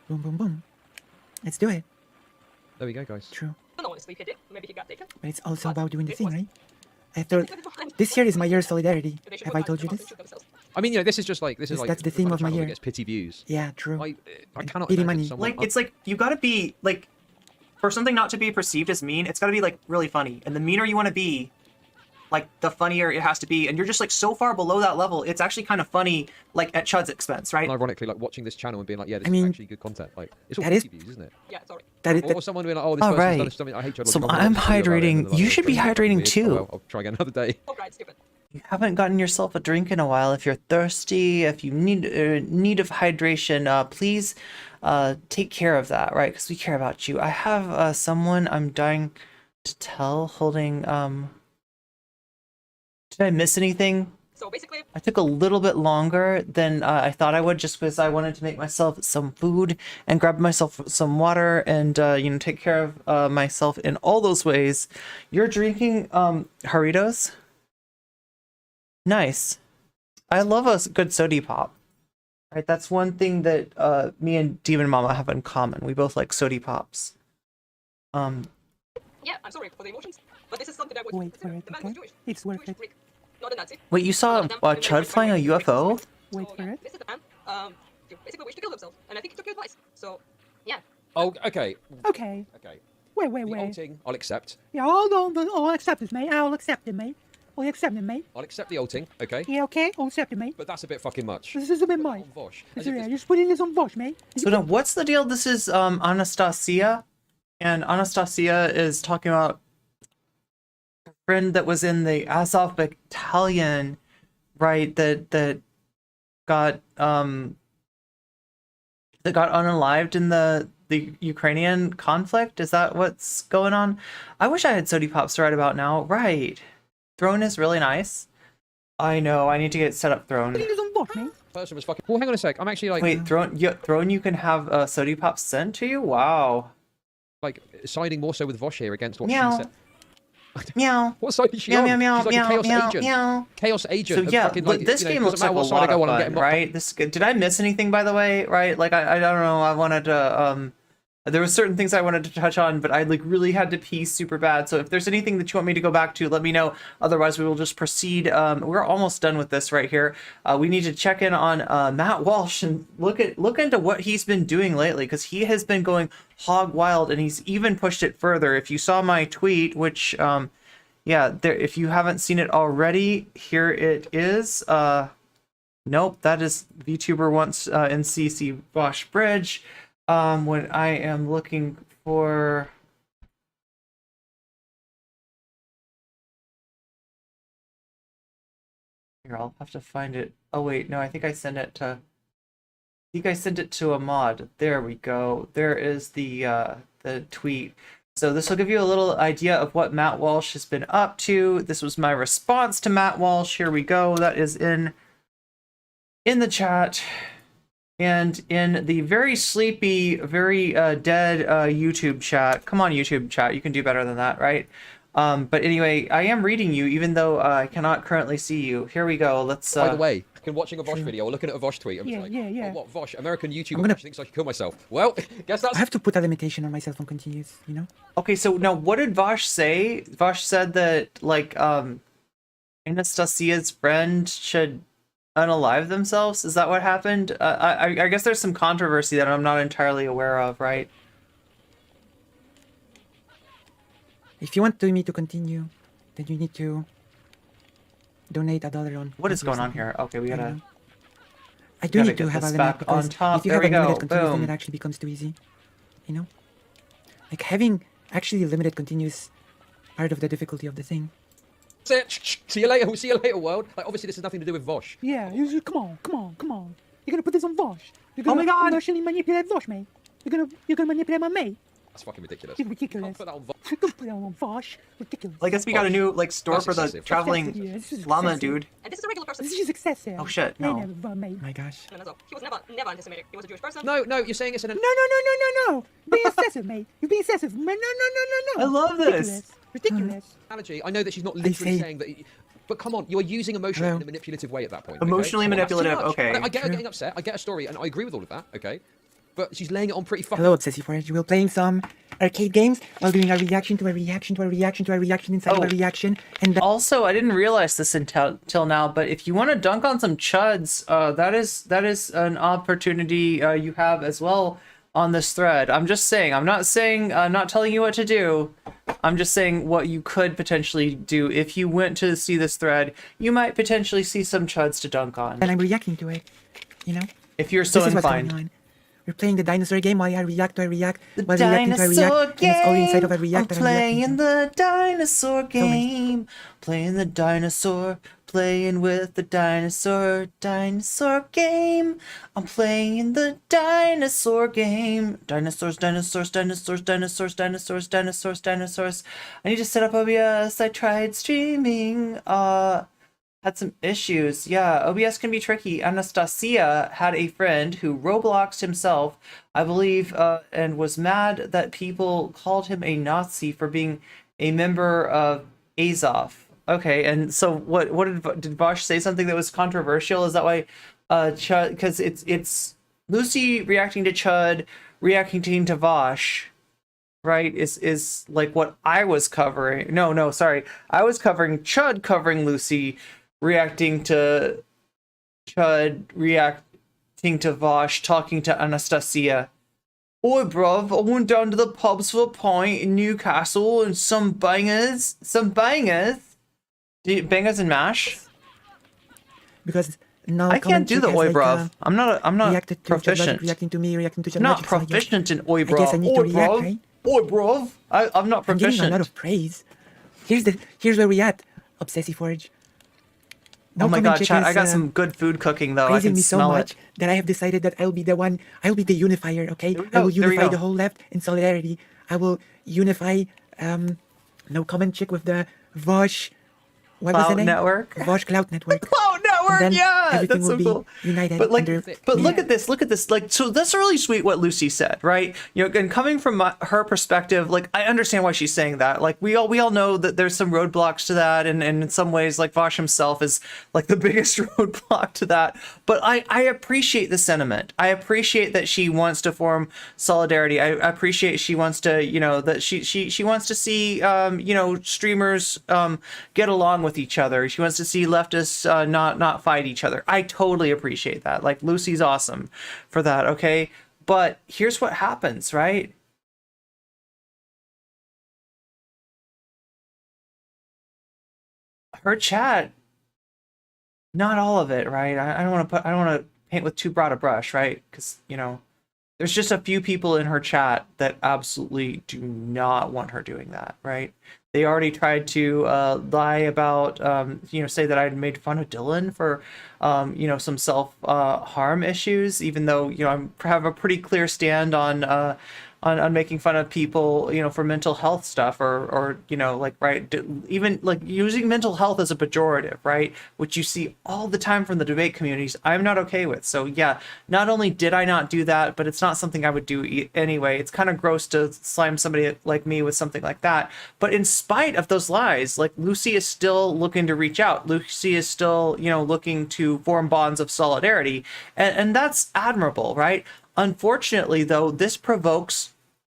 boom, boom, boom. Let's do it. There we go, guys. True. Honestly, he did. Maybe he got taken. But it's also about doing the thing, right? This year is my year of solidarity. Have I told you this? I mean, you know, this is just like this is like That's the theme like a of my channel that year. gets pity views. Yeah, true. I cannot Pity imagine money. someone Like, it's like, you gotta be, like, for something not to be perceived as mean, it's gotta be, like, really funny. And the meaner you want to be, like, the funnier it has to be. And you're just, like, so far below that level, it's actually kind of funny, like, at Chud's expense, right? And ironically, like watching this channel and being like, yeah, this I mean, is actually good content. Like, it's all that is- pity views, isn't it? Yeah, sorry. Or someone being like, oh, this All person's done right. something. I hate Chud. So I'll I'm watch a video about it," hydrating. and they're like, You "Oh, should be great, hydrating weird. too. Oh, well, I'll try again another day. Oh, right, stupid. You haven't gotten yourself a drink in a while. If you're thirsty, if you need need of hydration, please take care of that, right? Because we care about you. I have someone I'm dying to tell holding. Did I miss anything? So basically, I took a little bit longer than I thought I would, just because I wanted to make myself some food and grab myself some water and you know, take care of myself in all those ways. You're drinking Doritos? Nice. I love a good sody pop. Right, that's one thing that me and Demon Mama have in common. We both like sody pops. yeah, I'm sorry for the emotions, but this is something I would. Wait for it, The man okay? was Jewish. It's worth it. Greek, not a Nazi. Wait, you saw Chud flying a UFO? Wait for it. This is the man. Who basically wished to kill himself, and I think he took your advice. So, yeah. Oh, okay. Okay. Okay. Wait, The wait. ulting, I'll accept. Yeah, hold on. I'll accept it, mate. I'll accept it, mate. I'll accept it, mate. I'll accept the ulting, okay? Yeah, okay. I'll accept it, mate. But that's a bit fucking much. This is a bit much. Vaush. This is, yeah, just putting this on Vaush, mate. So now, what's the deal? This is Anastasia, and Anastasia is talking about a friend that was in the Azov battalion, right? That got unalived in the Ukrainian conflict. Is that what's going on? I wish I had sody pops right about now. Right, Throne is really nice. I know. I need to get set up Throne. Putting this on Vaush, mate. Person was fucking. Well, hang on a sec. I'm actually like. Wait, Throne. Throne. You can have sody pops sent to you. Wow. Like siding more so with Vaush here against what Meow. she said. Meow. What side is she Meow, on? meow, meow, She's like meow, a chaos meow, agent. meow. Chaos agent. So yeah, fucking, but like, this you know, game doesn't looks matter like a what side lot I go of on, I'm fun, getting right? Did I miss anything, by the way? Right, like I don't know. I wanted to there were certain things I wanted to touch on, but I like really had to pee super bad. So if there's anything that you want me to go back to, let me know. Otherwise, we will just proceed. We're almost done with this right here. We need to check in on Matt Walsh and look into what he's been doing lately, because he has been going hog wild, and he's even pushed it further. If you saw my tweet, which yeah, there. If you haven't seen it already, here it is. Nope, that is VTuber wants NCC-Vaush bridge. When I am looking for Here, I'll have to find it. Oh wait, no, I think I sent it to. I think I sent it to a mod. There we go. There is the tweet. So this will give you a little idea of what Matt Walsh has been up to. This was my response to Matt Walsh. Here we go. That is in the chat. And in the very sleepy, very dead YouTube chat. Come on, YouTube chat. You can do better than that, right? But anyway, I am reading you, even though I cannot currently see you. Here we go. Let's. By the way, watching a Vaush video or looking at a Vaush tweet, I'm just like, oh, what Vaush? American YouTuber thinks I should kill myself. Well, guess that's. I have to put a limitation on myself on continuous, you know? Okay, so now what did Vaush say? Vaush said that, like, Anastasia's friend should unalive themselves? Is that what happened? I guess there's some controversy that I'm not entirely aware of, right? If you want me to continue, then you need to donate $1 on. What is going on here? Okay, we gotta. I do need to have a limit because on top. if you There have we a go. limited continuous, then Boom. it actually becomes too easy. You know, like having actually limited continuous part of the difficulty of the thing. That's it. See you later. We'll see you later, world. Like, obviously, this has nothing to do with Vaush. Yeah, come on. You're gonna put this on Vaush. You're Oh gonna my God. emotionally manipulate Vaush, mate. You're gonna manipulate my mate. That's fucking ridiculous. It's ridiculous. Put that on Vaush. You're gonna put that on Vaush. Ridiculous. I guess we got a new like store That's for the excessive. traveling Yeah, this is llama excessive. dude. And this is a regular person. This is just excessive. Oh shit, Yeah, no. never, mate. Oh my gosh. No. He was never anti-Semitic. He was a Jewish person. No, you're saying it's an. No. Being excessive, mate. You're being excessive. Man, no. I love this. Ridiculous. Analogy. I know that she's not literally say- saying that. But come on, you're using emotion in a manipulative way at that point. Emotionally okay? Come on, that's too manipulative, much. okay. I get her getting upset. I get a story, and I agree with all of that. Okay, but she's laying it on pretty fucking. Hello, Obsessive4H. We're playing some arcade games while doing a reaction to a reaction to a reaction to a reaction inside of a reaction. And Also, I didn't realize this until now, but if you want to dunk on some chuds, that is an opportunity you have as well on this thread. I'm just saying. I'm not saying. I'm not telling you what to do. I'm just saying what you could potentially do if you went to see this thread. You might potentially see some chuds to dunk on. and I'm reacting to it. You know? If you're so This is what's inclined. going on. We're playing the dinosaur game while I react to a react. The While reacting to a react. dinosaur And it's all inside of a game. react I'm that I'm reacting playing the dinosaur game. Playing the dinosaur. Playing with the dinosaur. Dinosaur game. I'm playing the dinosaur game. Dinosaurs. I need to set up OBS. I tried streaming. Had some issues. Yeah, OBS can be tricky. Anastasia had a friend who Robloxed himself, I believe, and was mad that people called him a Nazi for being a member of Azov. Okay, and so what did Vaush say something that was controversial? Is that why Chud, because it's Lucy reacting to Chud, reacting to Vaush, right? Is like what I was covering. No, sorry. I was covering Chud covering Lucy, reacting to Chud, reacting to Vaush, talking to Anastasia. Oi, bruv, I went down to the pubs for a pint in Newcastle and some bangers. Bangers and mash? Because now I can't do the oi, bruv. I'm not reacted to proficient. Reacting to me, reacting to I'm not Logic, so I guess- proficient in oi, I guess bruv. I need to Oi, react, bruv. right? Oi, bruv. I'm not I'm getting a proficient. lot of praise. Here's where we at, Obsessive4H. Oh my god, chat, I got is, some good food cooking though. I praising can me so smell much it. that I have decided that I'll be the unifier, okay? There we I go, will there we unify go. the whole left in solidarity. I will unify no comment chick with the Vaush what was the Clout name? Network? Vaush Clout Network. Clout Network, And then yeah, everything that's will so be cool. united But like, under but look at this, like, so that's really sweet what Lucy said, right? You know, and coming from her perspective, like, I understand why she's saying that. Like, we all know that there's some roadblocks to that, and in some ways, like, Vaush himself is like the biggest roadblock to that. But I appreciate the sentiment. I appreciate that she wants to form solidarity. I appreciate she wants to, you know, that she wants to see, you know, streamers get along with each other. She wants to see leftists not fight each other. I totally appreciate that. Like, Lucy's awesome for that, okay? But here's what happens, right? Her chat, not all of it, right? I don't want to paint with too broad a brush, right? Because, you know, there's just a few people in her chat that absolutely do not want her doing that, right? They already tried to lie about, say that I'd made fun of Dylan for, some self-harm issues, even though, I have a pretty clear stand on making fun of people, for mental health stuff or even like using mental health as a pejorative, right? Which you see all the time from the debate communities. I'm not okay with. So yeah, not only did I not do that, but it's not something I would do anyway. It's kind of gross to slime somebody like me with something like that. But in spite of those lies, like Lucy is still looking to reach out. Lucy is still, looking to form bonds of solidarity. And that's admirable, right? Unfortunately, though, this provokes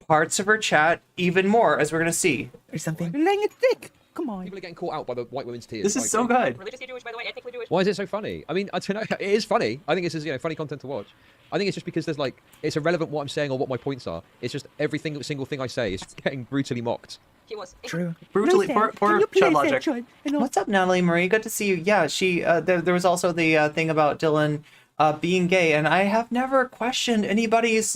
parts of her chat even more, as we're going to see. There's something. You're laying it thick. Come on. People are getting caught out by the white women's tears. This is so good. Religiously Jewish, by the way, ethnically Jewish. Why is it so funny? I mean, I don't know. It is funny. I think it's funny content to watch. I think it's just because there's it's irrelevant what I'm saying or what my points are. It's just every single thing I say is getting brutally mocked. He was. True. Brutally, poor Chud Logic. And What's up, Natalie Marie? Good to see you. Yeah, she. There was also the thing about Dylan being gay, and I have never questioned anybody's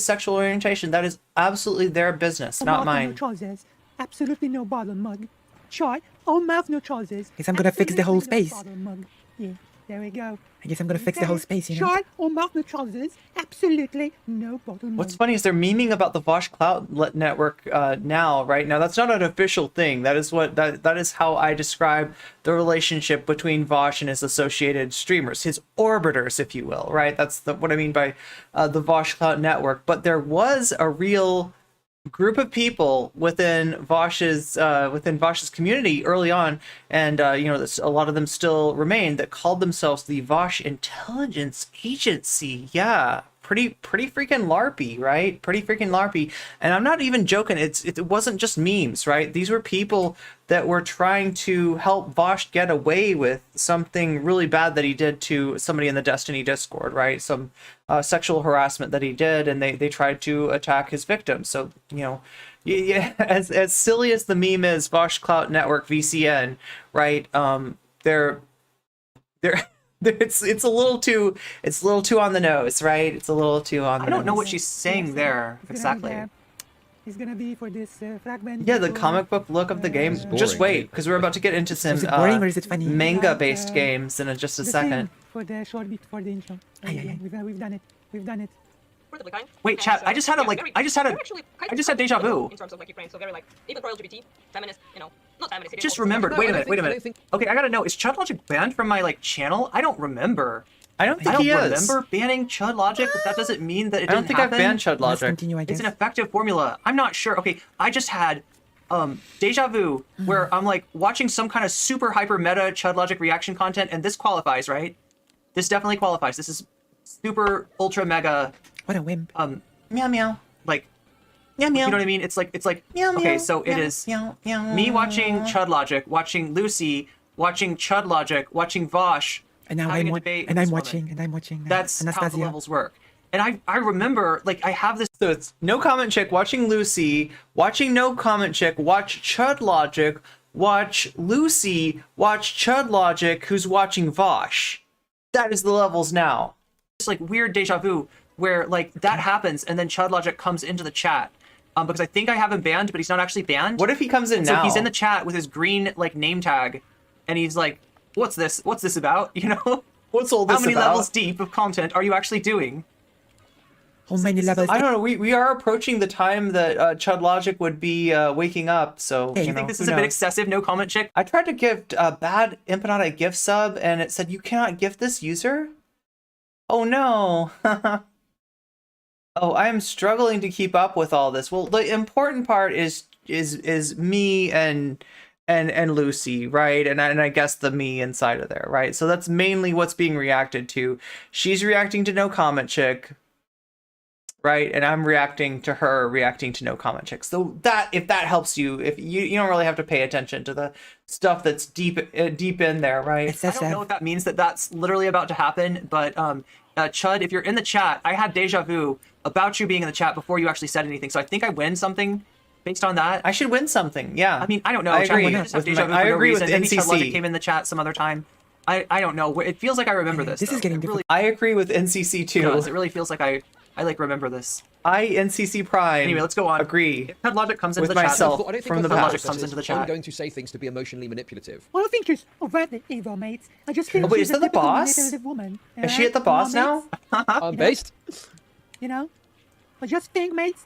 sexual orientation. That is absolutely their business, not mine. No trousers. Absolutely no bottom mug. Short, all mouth, no trousers. Guess I'm gonna fix the whole Absolutely no space. bottom mug. Yeah, there we go. I guess I'm gonna fix the whole space, Short, all mouth, no trousers. Absolutely no bottom mug. What's funny is they're memeing about the Vaush Cloud Network now, right? Now, that's not an official thing. That is that is how I describe the relationship between Vaush and his associated streamers, his orbiters, if you will, right? That's what I mean by the Vaush Cloud Network. But there was a real group of people within Vaush's community early on, and a lot of them still remain, that called themselves the Vaush Intelligence Agency. Yeah, pretty freaking LARPy, right? Pretty freaking LARPy. And I'm not even joking. It wasn't just memes, right? These were people that were trying to help Vaush get away with something really bad that he did to somebody in the Destiny Discord, right? Some sexual harassment that he did, and they tried to attack his victim. So, yeah, as silly as the meme is, Vaush Clout Network VCN, right? It's a little too on the nose, right? It's a little too on the nose. I don't know what she's saying there exactly. It's gonna be for this fragment. Yeah, the comic book look of the game. Just wait, because we're about to get into some manga-based games in just a second. For the short bit for the intro. We've done it. We've done it. Wait, chat. I just had deja vu. In terms of Ukraine, so very even pro LGBT, feminist, not feminist. Just remembered. Wait a minute. Okay, I gotta know. Is Chud Logic banned from my channel? I don't remember. I don't think he is. I don't remember banning Chud Logic, but that doesn't mean that it didn't happen. I don't think I've banned Chud Logic. It's an effective formula. I'm not sure. Okay, I just had deja vu where I'm watching some kind of super hyper meta Chud Logic reaction content, and this qualifies, right? This definitely qualifies. This is super ultra mega. What a wimp. Meow meow. Meow meow. You know what I mean? It's like meow, okay, so it is me watching Chud Logic, watching Lucy, watching Chud Logic, watching Vaush, and now I'm watching. That's how the levels work. And I remember, I have this. So it's No Comment Chick watching Lucy, watching No Comment Chick, watch Chud Logic, watch Lucy, watch Chud Logic, who's watching Vaush. That is the levels now. It's weird deja vu where that happens, and then Chud Logic comes into the chat. Because I think I have him banned, but he's not actually banned. What if he comes in now? So he's in the chat with his green name tag, and he's like, "What's this? What's this about? What's all this about? How many levels deep of content are you actually doing?" How many levels? I don't know. We are approaching the time that Chud Logic would be waking up. So you think this is a bit excessive? No Comment Chick. I tried to give Bad Empanada a gift sub, and it said you cannot gift this user. Oh no. Oh, I am struggling to keep up with all this. Well, the important part is me and Lucy, right? And I guess the me inside of there, right? So that's mainly what's being reacted to. She's reacting to No Comment Chick, right? And I'm reacting to her reacting to No Comment Chick. So if that helps you, if you don't really have to pay attention to the stuff that's deep in there, right? I don't know if that means that that's literally about to happen, but Chud, if you're in the chat, I had deja vu about you being in the chat before you actually said anything. So I think I win something based on that. I should win something, yeah. I mean, I don't know. I agree. I agree with NCC. Chud Logic came in the chat some other time. I don't know. It feels like I remember this. This is getting difficult. I agree with NCC too. Cool. It really feels like I I like remember this. I NCC Prime. Anyway, let's go on. Agree. If Ted Logic comes into with the myself chat, I don't think from the Ted past. Logic comes into the chat. I'm going to say things to be emotionally manipulative. Well, I think she's rather evil, mates. I just think Oh, wait, she's is that a the typical boss? manipulative woman. Is she at the boss now? I'm based. You know? I just think, mates.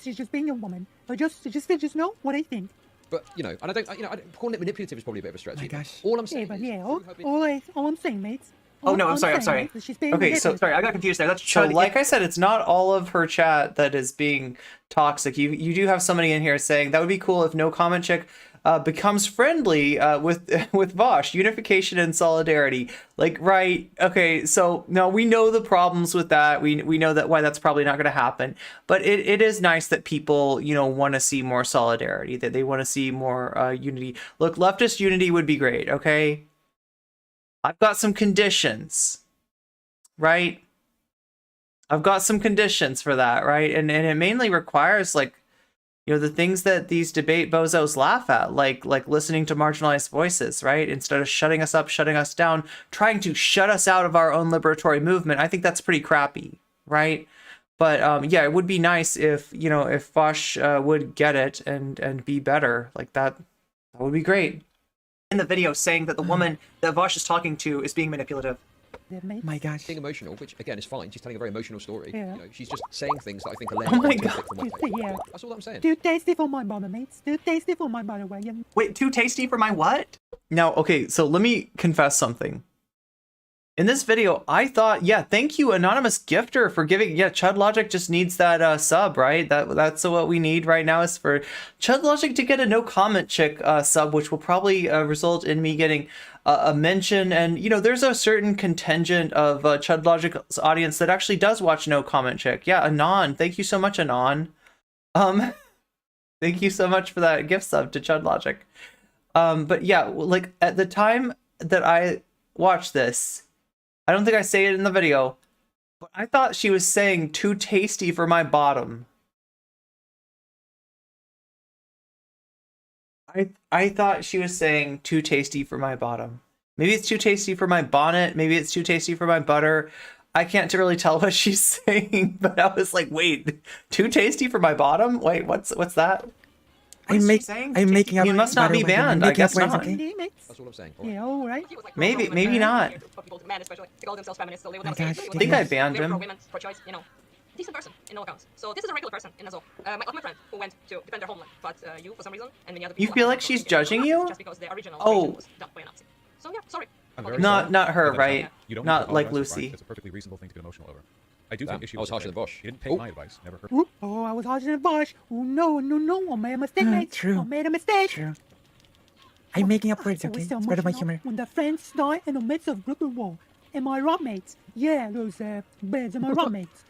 She's just being a woman. I just know what I think. But you know, and I don't, calling it manipulative is probably a bit of a stretch. My gosh. All I'm saying, All I'm saying, mates. Oh no, I'm sorry. is she's being Okay, so sorry, I got confused there. That's So, like I said, it's not all of her chat that is being toxic. You do have somebody in here saying that would be cool if nocommentchick becomes friendly with Vaush. Unification and solidarity. Like, right? Okay, so no, we know the problems with that. We know that why that's probably not going to happen. But it is nice that people want to see more solidarity. That they want to see more unity. Look, leftist unity would be great. Okay. I've got some conditions, right? I've got some conditions for that, right? And it mainly requires like, the things that these debate bozos laugh at, like listening to marginalized voices, right? Instead of shutting us up, shutting us down, trying to shut us out of our own liberatory movement. I think that's pretty crappy, right? But yeah, it would be nice if if Vaush would get it and be better like that. That would be great. In the video saying that the woman that Vaush is talking to is being manipulative. My gosh. Being emotional, which again is fine. She's telling a very emotional story. Yeah. She's just saying things that I think are Oh my lame. God. Yeah. That's all I'm saying. Too tasty for my mother, mates. Too tasty for my mother, way. Wait, too tasty for my what? Now, okay, so let me confess something. In this video, I thought, yeah, thank you, anonymous gifter, for giving. Yeah, Chud Logic just needs that sub, right? That's what we need right now is for Chud Logic to get a nocommentchick sub, which will probably result in me getting a mention. And there's a certain contingent of Chud Logic's audience that actually does watch nocommentchick. Yeah, Anon, thank you so much, Anon. Thank you so much for that gift sub to Chud Logic. But yeah, like at the time that I watched this, I don't think I say it in the video, but I thought she was saying too tasty for my bottom. I thought she was saying too tasty for my bottom. Maybe it's too tasty for my bonnet. Maybe it's too tasty for my butter. I can't really tell what she's saying, but I was like, wait, too tasty for my bottom? Wait, what's that? I'm making up. You must not be banned. I guess not. That's all I'm saying. Yeah, all right. Maybe not. My gosh, I think I banned him. Decent person in all accounts. So this is a regular person in Azov. My friend who went to defend their homeland, but you for some reason and many other people. You feel like she's judging you? Just because the original was dumped by a Nazi. So yeah, sorry. Not her, right? You don't Not like apologize for Lucy. crime. It's a perfectly reasonable thing to get emotional over. I do Damn, think issue I was with harsher than Vaush. He didn't take my advice. Never heard. Oh, I was harsher than Vaush. Oh, no. I made a mistake, mate. True. I made a mistake. True. I'm making up words, It was okay? so It's part of my emotional humor. when the French died in the midst of brutal war. Am I right, mates? Yeah, those birds. Am I right, mates?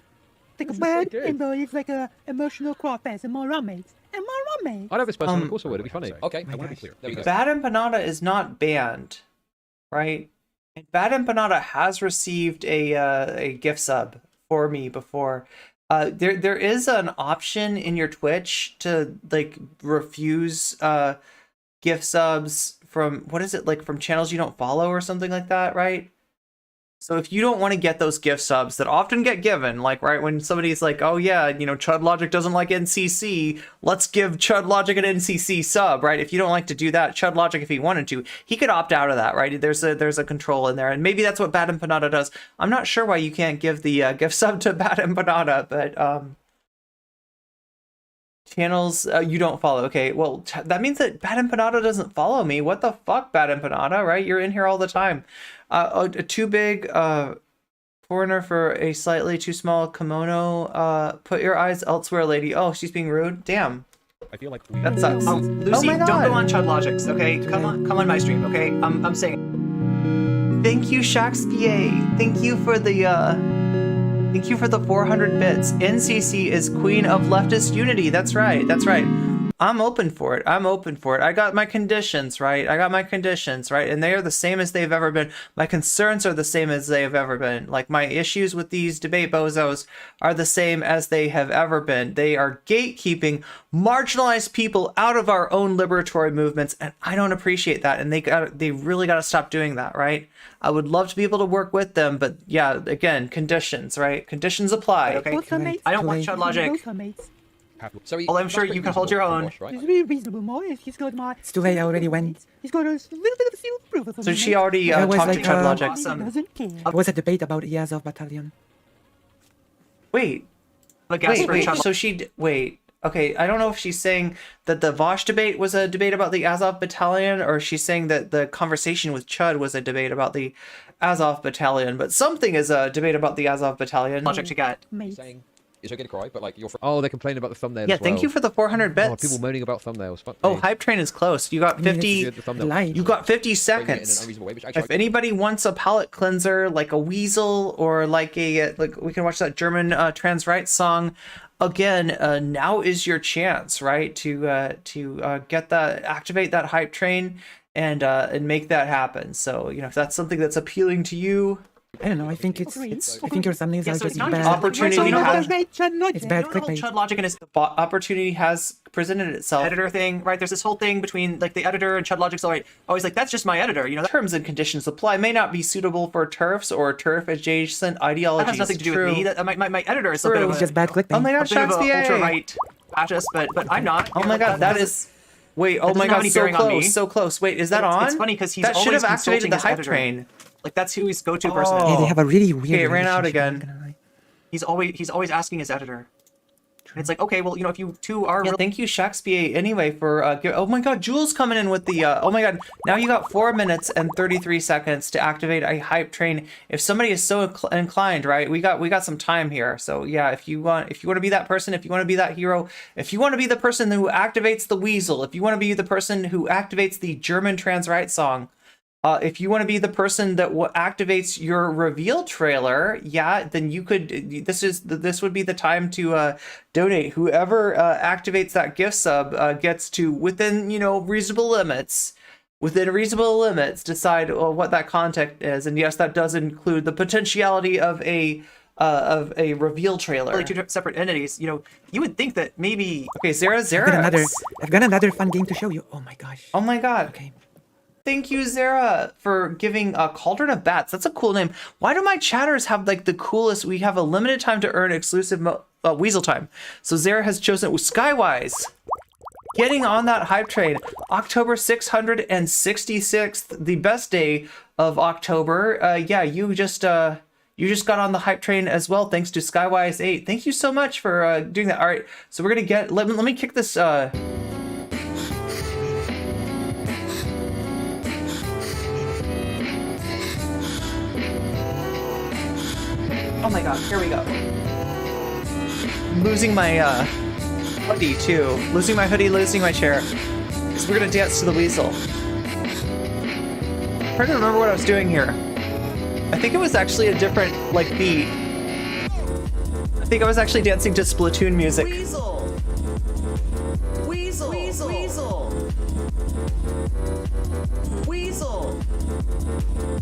Take a This is so bird good. and it's like a emotional cry fest. Am I right, mates? Am I right, mates? I know this person. Of course I would. It'd be funny. Okay. I want to be clear. There we go. Bad Empanada is not banned, right? And Bad Empanada has received a gift sub for me before. There is an option in your Twitch to like refuse gift subs from from channels you don't follow or something like that, right? So if you don't want to get those gift subs that often get given, like right when somebody's like, oh yeah, Chud Logic doesn't like NCC, let's give Chud Logic an NCC sub, right? If you don't like to do that, Chud Logic, if he wanted to, he could opt out of that, right? There's a control in there, and maybe that's what Bad Empanada does. I'm not sure why you can't give the gift sub to Bad Empanada, but channels you don't follow. Okay, well that means that Bad Empanada doesn't follow me. What the fuck, Bad Empanada, right? You're in here all the time. A too big foreigner for a slightly too small kimono. Put your eyes elsewhere, lady. Oh, she's being rude. Damn. I feel like That sucks. Lucy, my don't God. go on Chud Logics, okay? Come on my stream, okay? I'm saying. Thank you, Shakespeare. Thank you for the 400 bits. NCC is queen of leftist unity. That's right. That's right. I'm open for it. I'm open for it. I got my conditions, right? And they are the same as they've ever been. My concerns are the same as they have ever been. Like, my issues with these debate bozos are the same as they have ever been. They are gatekeeping marginalized people out of our own liberatory movements, and I don't appreciate that. And they really got to stop doing that, right? I would love to be able to work with them, but yeah, again, conditions, right? Conditions apply. Okay. I don't want Chud logic. Sorry, well, I'm sure you can hold your own. It's really reasonable, Morris. He's got my. It's too late. I already went. He's got a little bit of seal proof or something. So she already talked to Chud logic. Awesome. It was a debate about the Azov battalion. Wait. Wait. So wait. Okay, I don't know if she's saying that the Vaush debate was a debate about the Azov battalion, or she's saying that the conversation with Chud was a debate about the Azov battalion, but something is a debate about the Azov battalion. Logic to get. Saying it's okay to cry, but like you're. Oh, they're complaining about the thumbnail. Yeah, as well. thank you for the 400 bits. Oh, people moaning about thumbnails. Fuck Oh, me. Hype Train is close. You got 50. You got 50 seconds. If anybody wants a palate cleanser, like a weasel, or like we can watch that German trans rights song. Again, now is your chance, right? To activate that Hype Train and make that happen. So if that's something that's appealing to you. I don't know. I think I think your thumbnails are just bad. Opportunity has. It's bad clickbait. Chud logic and his opportunity has presented itself. Editor thing, right? There's this whole thing between like the editor and Chud logic's always like, that's just my editor. Terms and conditions apply may not be suitable for TERFs or TERF adjacent ideologies. That has nothing to do with me. My editor is a bit of It's just bad clickbait. Oh my God, Shapiro. ultra-right fascist, but I'm not. Oh my God, that is. Wait, oh my God, so close, so close. Wait, is that on? It's funny because he's that should always have activated the consulting Hype his Train. Like that's who his go-to person is. Yeah, they have a really weird. Okay, it ran out relationship, again. He's always asking his editor. And it's like, okay, well, if you two are. Yeah, thank you, Shakespeare. Anyway, for oh my God, Jules coming in with the. Oh my God, now you got 4 minutes and 33 seconds to activate a Hype Train. If somebody is so inclined, right? We got some time here. So yeah, if you want to be that person, if you want to be that hero, if you want to be the person who activates the weasel, if you want to be the person who activates the German trans rights song. If you want to be the person that activates your reveal trailer, yeah, then you could. This would be the time to donate. Whoever activates that gift sub gets to within reasonable limits. Within reasonable limits, decide what that content is, and yes, that does include the potentiality of a reveal trailer. Really two separate entities. You would think that maybe. Okay, Zara. I've got another fun game to show you. Oh my gosh. Oh my God. Okay. Thank you, Zara, for giving a Cauldron of Bats. That's a cool name. Why do my chatters have like the coolest? We have a limited time to earn exclusive Weasel time. So Zara has chosen Skywise. Getting on that Hype Train. October 666th, the best day of October. Yeah, you just got on the Hype Train as well, thanks to Skywise 8. Thank you so much for doing that. All right, so we're gonna get. Let me kick this. Oh my God, here we go. Losing my hoodie too. Losing my hoodie, losing my chair. So we're gonna dance to the weasel. I'm trying to remember what I was doing here. I think it was actually a different beat. I think I was actually dancing to Splatoon music. Weasel. Weasel. Weasel. Weasel. Weasel.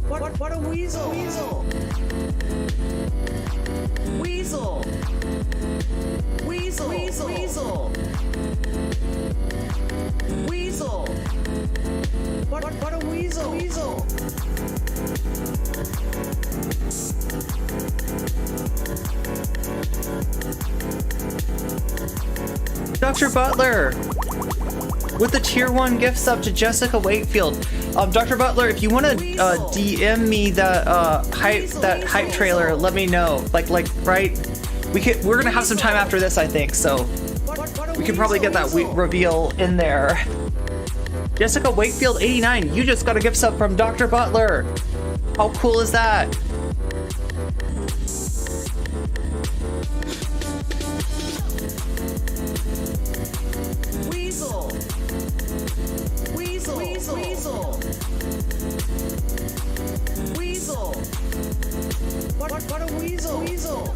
What a weasel. Weasel. Weasel. Weasel. Weasel. Weasel. Weasel. What a weasel. Weasel. Dr. Butler with the tier 1 gift sub to Jessica Wakefield. Dr. Butler, if you want to DM me that hype trailer, let me know. Right? We're gonna have some time after this, I think. So we can probably get that reveal in there. Jessica Wakefield 89, you just got a gift sub from Dr. Butler. How cool is that? Weasel. Weasel. Weasel. Weasel. Weasel. What a weasel. Weasel.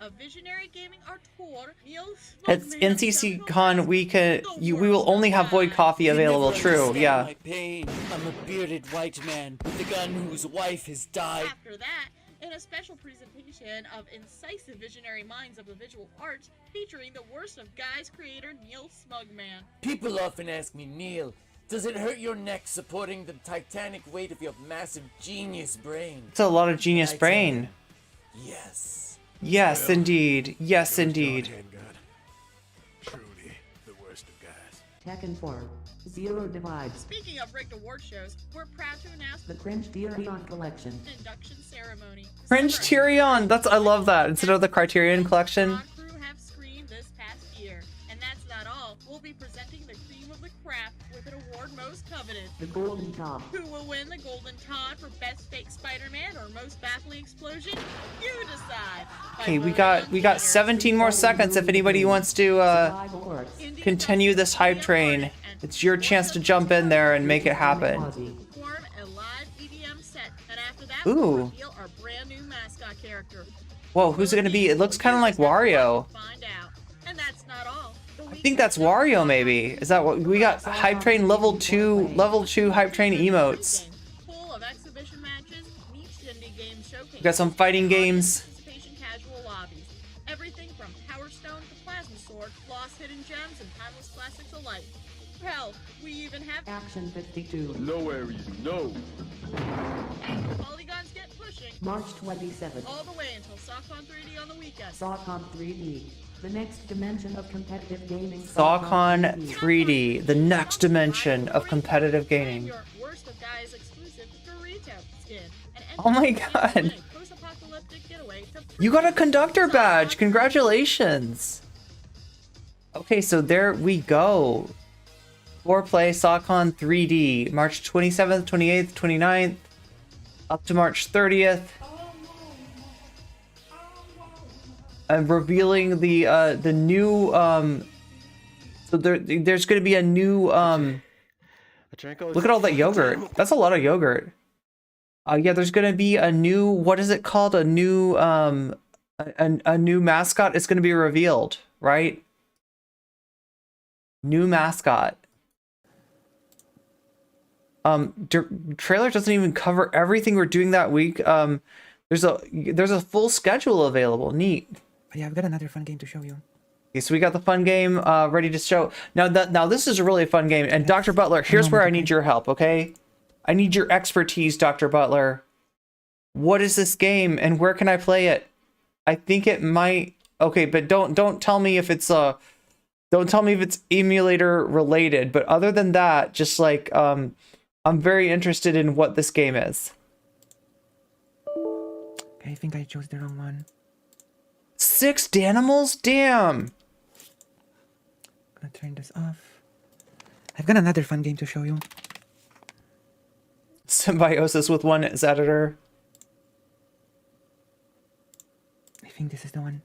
of visionary gaming auteur Neil It's Smugman. NCC-Con. We will only have void coffee available. True. Yeah. My pain. I'm a bearded white man with a gun whose wife has died. After that, in a special presentation of incisive visionary minds of the visual arts, featuring the worst of guys creator Neil Smugman. People often ask me, Neil, does it hurt your neck supporting the titanic weight of your massive genius brain? It's a lot of genius brain. Yes. Yes, indeed. Yes, indeed. Truly the worst of guys. Tekken 4. Zero Divides. Speaking of rigged award shows, we're proud to announce The Cringe Tyrion Collection. induction ceremony. Cringe Tyrion. I love that. Instead of the Criterion Collection. Crew have screamed this past year, and that's not all. We'll be presenting the cream of the crap with an award most coveted. The Golden Top. Who will win the Golden Todd for Best Fake Spider-Man or Most Baffling Explosion? You decide. Okay, we got 17 more seconds. If anybody wants to continue this hype train, it's your chance to jump in there and make it happen. Perform a live EDM set, and after that, Ooh. we'll reveal our brand new mascot character. Whoa, who's it gonna be? It looks kind of like Wario. Find out. And that's not all. I think that's Wario, maybe. Is that what we got? Hype train level 2 hype train emotes. Full of exhibition matches, niche indie game showcase. We got some fighting games. Participation casual lobbies. Everything from Power Stone to Plasma Sword, lost hidden gems, and timeless classics alike. Hell, we even have Action 52. No Aries, no. polygons get pushing. March 27th. All the way until SoftCon 3D on the weekend. SawCon 3D. The next dimension of competitive gaming. SawCon 3D, the next dimension of competitive gaming. Your worst of guys exclusive Dorito skin. Oh my god. Post-apocalyptic getaway to You got a conductor badge. Congratulations. Okay, so there we go. Foreplay SawCon 3D, March 27th, 28th, 29th, up to March 30th. I'm revealing the new so there's going to be a new look at all that yogurt. That's a lot of yogurt. Yeah, there's going to be a new, what is it called? A new a new mascot is going to be revealed, right? New mascot. Trailer doesn't even cover everything we're doing that week. There's a full schedule available. Neat. But yeah, I've got another fun game to show you. Okay, so we got the fun game ready to show. Now this is a really fun game. And Dr. Butler, here's where I need your help, okay? I need your expertise, Dr. Butler. What is this game and where can I play it? I think it might. Okay, but don't tell me if it's emulator related. But other than that, just like I'm very interested in what this game is. Okay, I think I chose the wrong one. 6 Danimals? Damn. I'm gonna turn this off. I've got another fun game to show you. Symbiosis with one as editor. I think this is the one.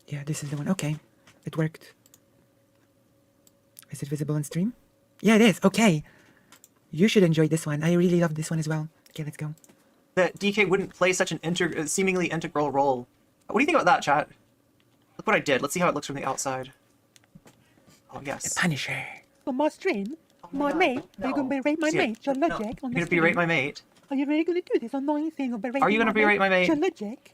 Yeah, this is the one. Okay, it worked. Is it visible on stream? Yeah, it is. Okay. You should enjoy this one. I really love this one as well. Okay, let's go. That DK wouldn't play such an seemingly integral role. What do you think about that, chat? Look what I did. Let's see how it looks from the outside. Oh, yes. The Punisher. On my stream, my mate, are you going to berate my mate, John Logic, on You're the going to stream? berate my mate? Are you really going to do this annoying thing of berating Are you gonna berate my mate? John Logic?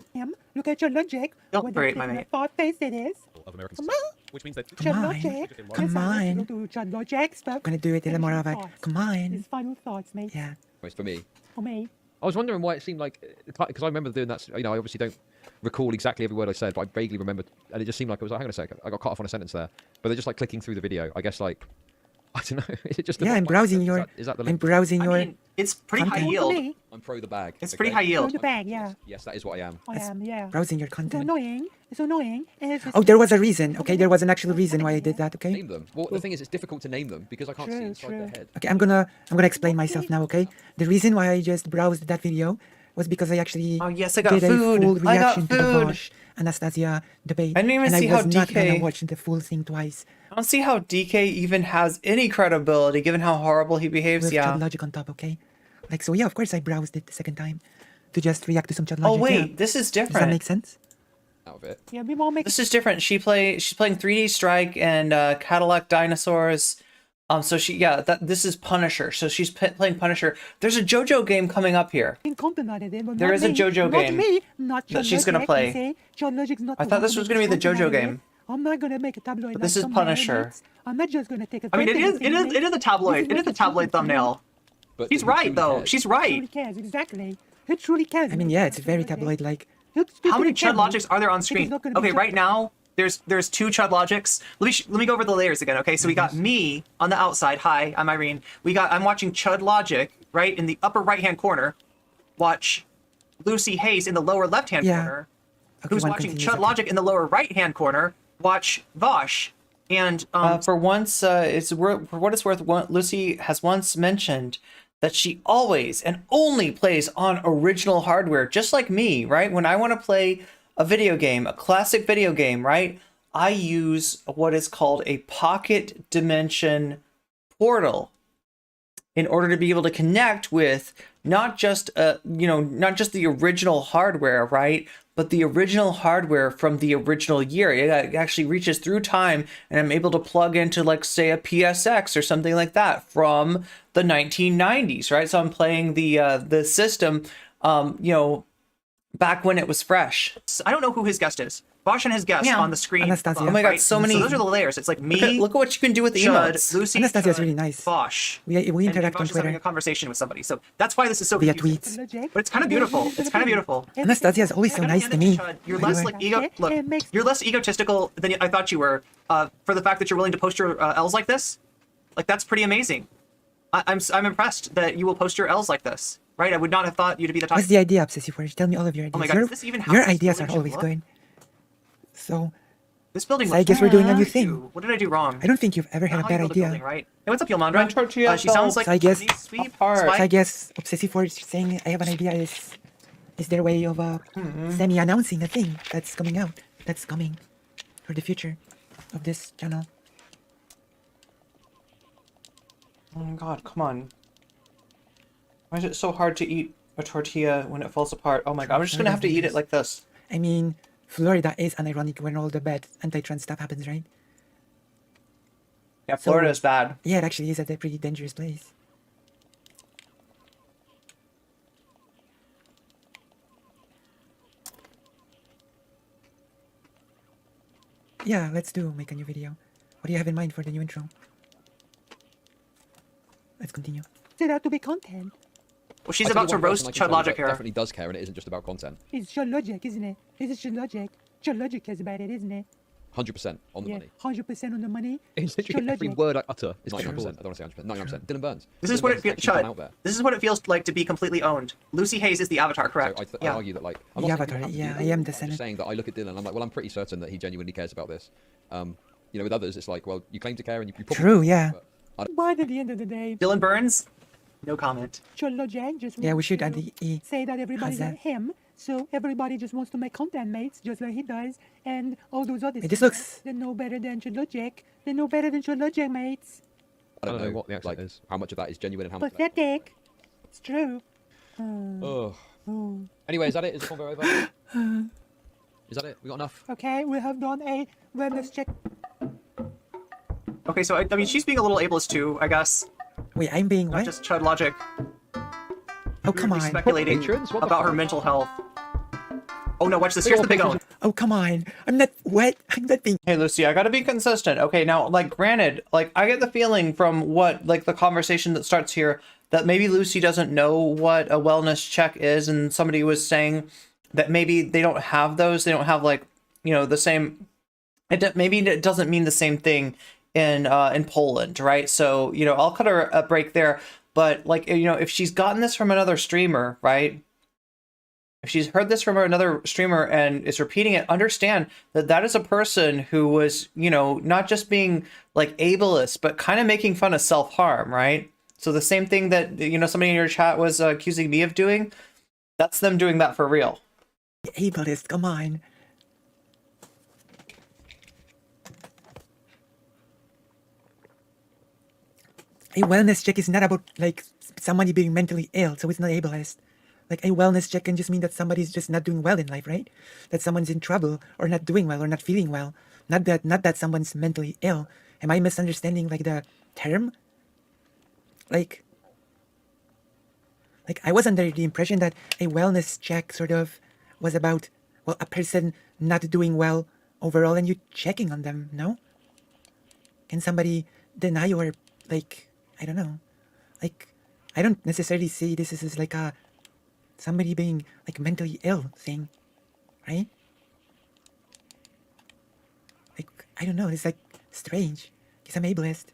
Look at John Logic. Don't What berate a my mate. fart face it is. Of American Come society, on. which means that John Logic. Come on. Do John Logic stuff. I'm gonna do it a little more of a. Come on. His final thoughts, mate. Yeah. It's for me. For me. I was wondering why it seemed like, because I remember doing that. You know, I obviously don't recall exactly every word I said, but I vaguely remember, and it just seemed like I was like, hang on a second, I got cut off on a sentence there. But they're just like clicking through the video. I guess like, I don't know. Is it just? Yeah, I'm browsing your. Is that the I'm link? browsing your. I mean, it's pretty high content. yield. I'm pro the bag. It's pretty high yield. Go to bag, yeah. Yes, that is what I am. I am, yeah. Browsing your It's content. annoying. It's annoying. Oh, there was a reason. Okay, there was an actual reason why I did that. Okay. Name them. Well, the thing is, it's difficult to name them because I can't see inside their head. Okay, I'm gonna explain myself now. Okay. The reason why I just browsed that video was because I actually yes, I got did food. a full I got reaction to the food. Vaush Anastasia debate, I didn't even and see I how was not gonna DK watch the full thing twice. I don't see how DK even has any credibility given how horrible he behaves. With Yeah. Chad Logic on top. Okay. Like so, yeah. Of course, I browsed it the second time. to just react to some chat Oh logic. wait, Yeah. this is Does that different. make sense? Out of it. Yeah, we won't make This is different. She's playing 3D Strike and Cadillac Dinosaurs. So this is Punisher. So she's playing Punisher. There's a JoJo game coming up here. content on it, but There not is a me. JoJo Not game me, not that she's gonna Logic, play. you see? John Logic's not I the thought one this who was gonna be the makes content JoJo out of it. game. I'm not gonna make a tabloid. But this like is some Punisher. idiots. I'm not just gonna take a I mean, it picture is and it is say, it is a tabloid. It is a tabloid thumbnail. But She's it right truly though. cares. She's It right. truly cares, exactly. It truly cares. I mean, yeah, it's very tabloid-like. How many Chud Logics are there on screen? not gonna be Okay, Chud- right now there's 2 Chud Logics. Let me go over the layers again. Okay, so we got me on the outside. Hi, I'm Irene. I'm watching Chud Logic right in the upper right hand corner. Watch Lucy Haze in the lower left hand corner. Okay, Who's one watching continues, Chud Logic in the lower right hand corner? Watch Vaush. And For once, for what it's worth, Lucy has once mentioned that she always and only plays on original hardware, just like me, right? When I want to play a video game, a classic video game, right? I use what is called a pocket dimension portal in order to be able to connect with not just not just the original hardware, right? But the original hardware from the original year. It actually reaches through time, and I'm able to plug into, like, say, a PSX or something like that from the 1990s, right? So I'm playing the system, back when it was fresh. I don't know who his guest is. Vaush and his guest on the screen. Anastasia. Oh my God, right? so many. So those are the layers. It's like me. Look at what you can do with the Chud, emotes. Lucy, Anastasia's Chud, really nice. Vaush. We And interact on Vaush is having Twitter a conversation with somebody. So that's why this is so via confusing. tweets. But it's kind of beautiful. It's kind of beautiful. Anastasia is always so nice to me. You're by the less way. you're less egotistical than I thought you were. For the fact that you're willing to post your L's like this, like that's pretty amazing. I'm impressed that you will post your L's like this. Right? I would not have thought you to be the type. What's the idea, Obsessive-Wars? Tell me all of your ideas. Oh my God, is this even how your this ideas building are should always look? good. So, This building. so I guess we're doing a new thing. What did I do wrong? I don't think you've ever had a How you bad build idea. building, right? Hey, what's up, Yolanda? Tortilla She sounds like So I guess, sweep. so I Spike. guess Obsessive-Wars saying I have an idea is their way of semi-announcing a thing that's coming out. That's coming for the future of this channel. Oh my God, come on. Why is it so hard to eat a tortilla when it falls apart? Oh my God, I'm just gonna have to eat it like this. I mean, Florida is unironic when all the bad anti-trans stuff happens, right? Yeah, Florida is bad. Yeah, it actually is a pretty dangerous place. Yeah, let's make a new video. What do you have in mind for the new intro? Let's continue. Set out to be content. Well, she's I tell about you to one roast person I can Chud tell you Logic that here. definitely does care, and it isn't just about content. It's John Logic, isn't it? It's John Logic. John Logic cares about it, isn't it? 100% on the money. 100% on the money. It's John literally every Logic. word I utter is 99%. I don't want to say 100%. 99%. Dylan Burns. This is Dylan what Burns it has actually gone out Chud. there. This is what it feels like to be completely owned. Lucy Haze is the avatar, correct? So I yeah. argue that, like, The I'm not saying avatar, you have to yeah, do I that. am the I'm Senate. just saying that I look at Dylan and I'm like, well, I'm pretty certain that he genuinely cares about this. With others, it's like, well, you claim to care and you probably True, yeah. But at the end of the day, Dylan Burns, no comment. John Logic just Yeah, we wants should to add the E. say that everybody's Haze. like him. So everybody just wants to make content, mates, just like he does, and all those others. Hey, this looks- They're no better than John Logic. They're no better than John Logic, mates. I don't know what the accent is. How much of that is genuine and how much of Pathetic. It's true. that... Oh. Anyway, is that it? Is the convo over? Is that it? We got enough? Okay, we have done a wellness check. Okay, so I mean, she's being a little ableist too, I guess. Wait, I'm being Not what? just Chud Logic. Oh, come on. Speculating Patrons? What the about her fuck? mental health. Oh no, watch this. Here's the big own. Oh, come on. I'm not what? I'm not being... Hey, Lucy, I gotta be consistent. Okay, now, like, granted, like, I get the feeling from what, like, the conversation that starts here that maybe Lucy doesn't know what a wellness check is, and somebody was saying that maybe they don't have those. They don't have, like, the same... Maybe it doesn't mean the same thing in Poland, right? So, I'll cut her a break there. But, like, if she's gotten this from another streamer, right? If she's heard this from another streamer and is repeating it, understand that that is a person who was, not just being, like, ableist, but kind of making fun of self-harm, right? So the same thing that, somebody in your chat was accusing me of doing, that's them doing that for real. Ableist, come on. A wellness check is not about, like, somebody being mentally ill, so it's not ableist. Like a wellness check can just mean that somebody's just not doing well in life, right? That someone's in trouble or not doing well or not feeling well. Not that someone's mentally ill. Am I misunderstanding like the term? Like I was under the impression that a wellness check sort of was about, well, a person not doing well overall and you checking on them, no? Can somebody deny or like, I don't know. Like, I don't necessarily see this as like a somebody being like mentally ill thing, right? Like, I don't know, it's like strange because I'm ableist.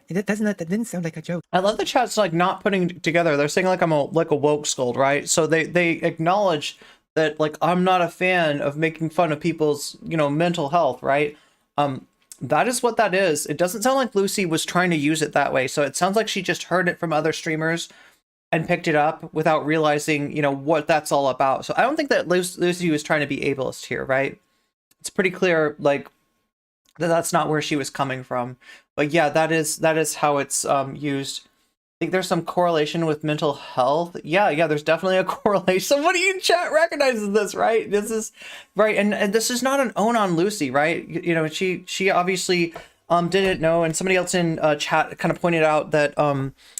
That didn't sound like a joke. I love the chat's like not putting together. They're saying like I'm a woke scold, right? So they acknowledge that like I'm not a fan of making fun of people's, you know, mental health, right? That is what that is. It doesn't sound like Lucy was trying to use it that way. So it sounds like she just heard it from other streamers and picked it up without realizing, you know, what that's all about. So I don't think that Lucy was trying to be ableist here, right? It's pretty clear, like, that's not where she was coming from. But yeah, that is how it's used. I think there's some correlation with mental health. Yeah, there's definitely a correlation. Somebody in chat recognizes this, right? This is right, and this is not an own on Lucy, right? You know, she obviously didn't know, and somebody else in chat kind of pointed out that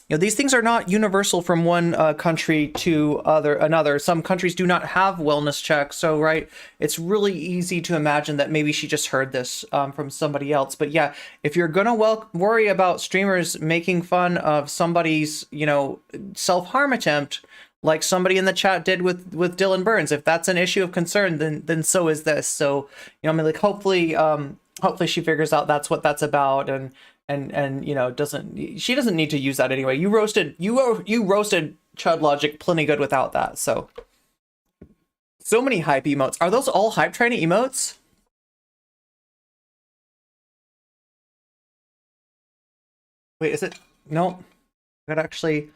you know, these things are not universal from one country to another. Some countries do not have wellness checks, so right, it's really easy to imagine that maybe she just heard this from somebody else. But yeah, if you're gonna worry about streamers making fun of somebody's, you know, self-harm attempt, like somebody in the chat did with Dylan Burns, if that's an issue of concern, then so is this. So, you know, I mean, like, hopefully she figures out that's what that's about, and you know, she doesn't need to use that anyway. You roasted Chud Logic plenty good without that. So many hype emotes. Are those all hype train emotes? Wait, is it? Nope. Gotta actually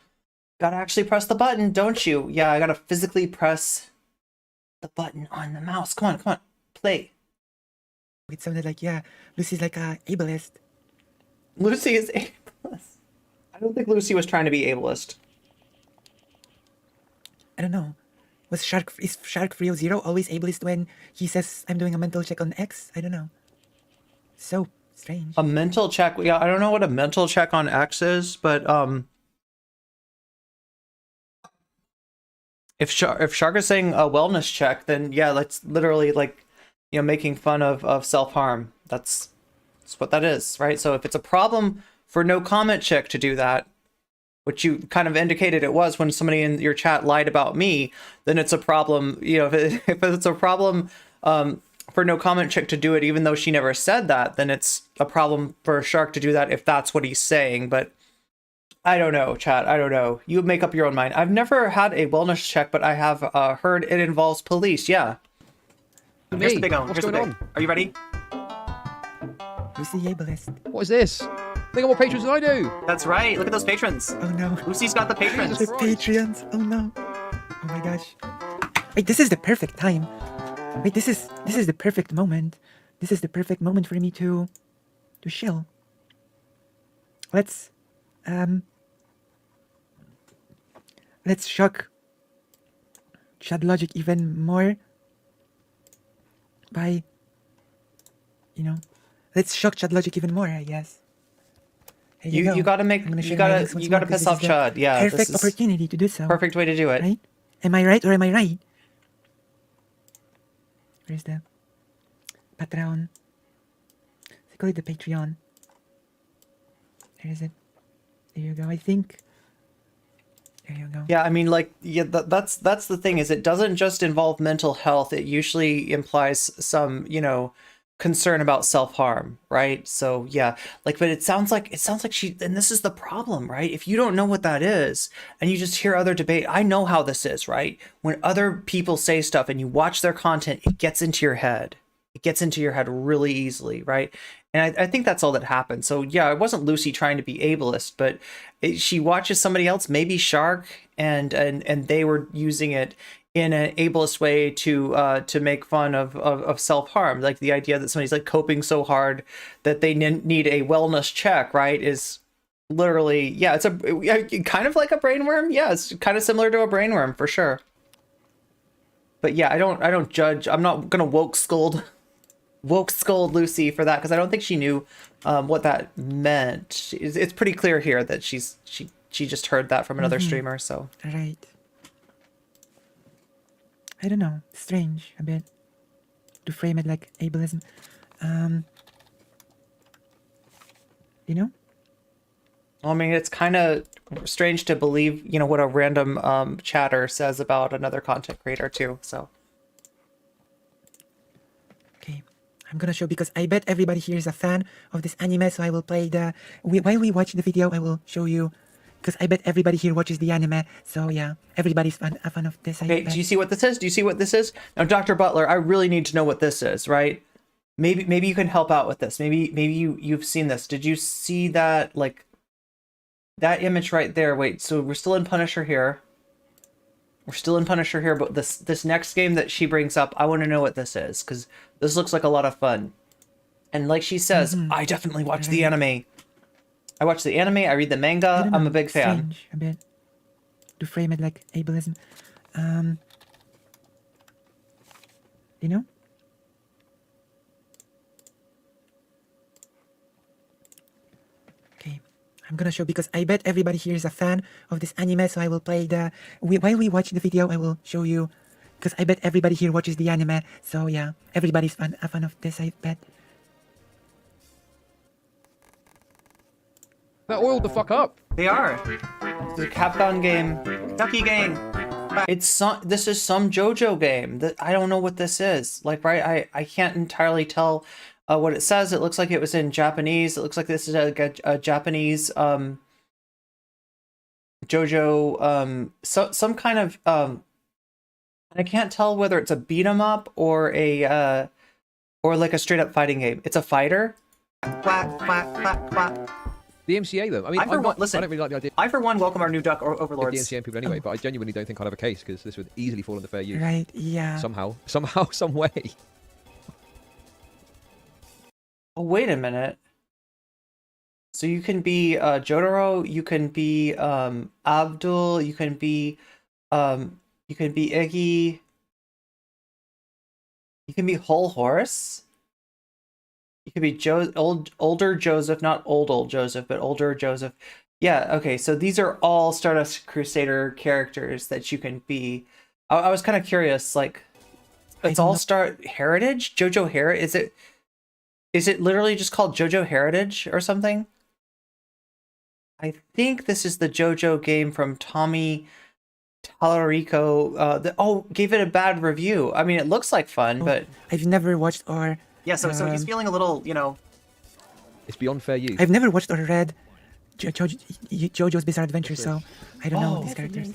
press the button, don't you? Yeah, I gotta physically press the button on the mouse. Come on, play. It sounded like, yeah, Lucy's like a ableist. Lucy is ableist. I don't think Lucy was trying to be ableist. I don't know. Is Shark300 always ableist when he says I'm doing a mental check on X? I don't know. So strange. A mental check? Yeah, I don't know what a mental check on X is, but if Shark is saying a wellness check, then yeah, that's literally like, you know, making fun of self-harm. That's what that is, right? So if it's a problem for nocommentchick to do that, which you kind of indicated it was when somebody in your chat lied about me, then it's a problem. You know, if it's a problem for nocommentchick to do it, even though she never said that, then it's a problem for Shark to do that if that's what he's saying. But I don't know, chat. I don't know. You make up your own mind. I've never had a wellness check, but I have heard it involves police. Yeah. Here's the big one. What's going on? Are you ready? Lucy ableist. What is this? They got more patrons than I do. That's right. Look at those patrons. Oh no. Lucy's got the patrons. The Patreons. Oh no. Oh my gosh. Wait, this is the perfect time. Wait, this is the perfect moment. This is the perfect moment for me to chill. Let's shock Chud Logic even more by, you know, let's shock Chud Logic even more, I guess. You gotta piss off Chud. Yeah, perfect opportunity to do so. Perfect way to do it. Right? Am I right or am I right? Where's the Patreon? Let's call it the Patreon. Where is it? There you go. I think. There you go. Yeah, I mean, like, yeah, that's the thing, is it doesn't just involve mental health. It usually implies some, you know, concern about self-harm, right? So yeah, like, but it sounds like she, and this is the problem, right? If you don't know what that is and you just hear other debate, I know how this is, right? When other people say stuff and you watch their content, it gets into your head. It gets into your head really easily, right? And I think that's all that happened. So yeah, it wasn't Lucy trying to be ableist, but she watches somebody else, maybe Shark, and they were using it in an ableist way to make fun of self-harm. Like the idea that somebody's like coping so hard that they need a wellness check, right, is Literally, yeah, it's kind of like a brainworm. Yeah, it's kind of similar to a brainworm for sure. But yeah, I don't judge. I'm not gonna woke scold Lucy for that because I don't think she knew what that meant. It's pretty clear here that she just heard that from another streamer. So Right. I don't know. Strange a bit to frame it like ableism. You know? I mean, it's kind of strange to believe, you know, what a random chatter says about another content creator too. So Okay, I'm gonna show because I bet everybody here is a fan of this anime, so I will play while we watch the video, I will show you because I bet everybody here watches the anime. So yeah, everybody's a fan of this. okay, do you see what this is? Do you see what this is? Now, Dr. Butler, I really need to know what this is, right? Maybe you can help out with this. Maybe you've seen this. Did you see that, like, that image right there? Wait, so we're still in Punisher here. We're still in Punisher here, but this next game that she brings up, I want to know what this is, because this looks like a lot of fun. And like she says, I definitely watch the anime. I watch the anime, I read the manga, I'm a big fan. Strange a bit to frame it like ableism. You know? Okay, I'm gonna show because I bet everybody here is a fan of this anime, so I will play while we watch the video, I will show you because I bet everybody here watches the anime. So yeah, everybody's a fan of this, I bet. They're oiled the fuck up. They are. It's a Capcom game. Ducky game. This is some JoJo game. That I don't know what this is. Like, right? I can't entirely tell what it says. It looks like it was in Japanese. It looks like this is a Japanese JoJo some kind of I can't tell whether it's a beat 'em up or like a straight up fighting game. It's a fighter. Quack, quack, quack, quack. The MCA though. I mean, listen, I don't really like the idea. I for one welcome our new duck overlords. The MCA people anyway, but I genuinely don't think I'd have a case because this would easily fall under fair use. Right? Yeah. Somehow, some way. Oh, wait a minute. So you can be Jotaro, you can be Abdul, you can be Iggy, you can be Whole Horse. You could be older Joseph, not old Joseph, but older Joseph. Yeah, okay, so these are all Stardust Crusader characters that you can be. I was kind of curious, like, it's all Heritage? JoJo Heritage? Is it literally just called JoJo Heritage or something? I think this is the JoJo game from Tommy Tallarico. Gave it a bad review. I mean, it looks like fun, but I've never watched or... Yeah, so he's feeling a little, you know... It's beyond fair use. I've never watched or read JoJo's Bizarre Adventure, so I don't know these characters.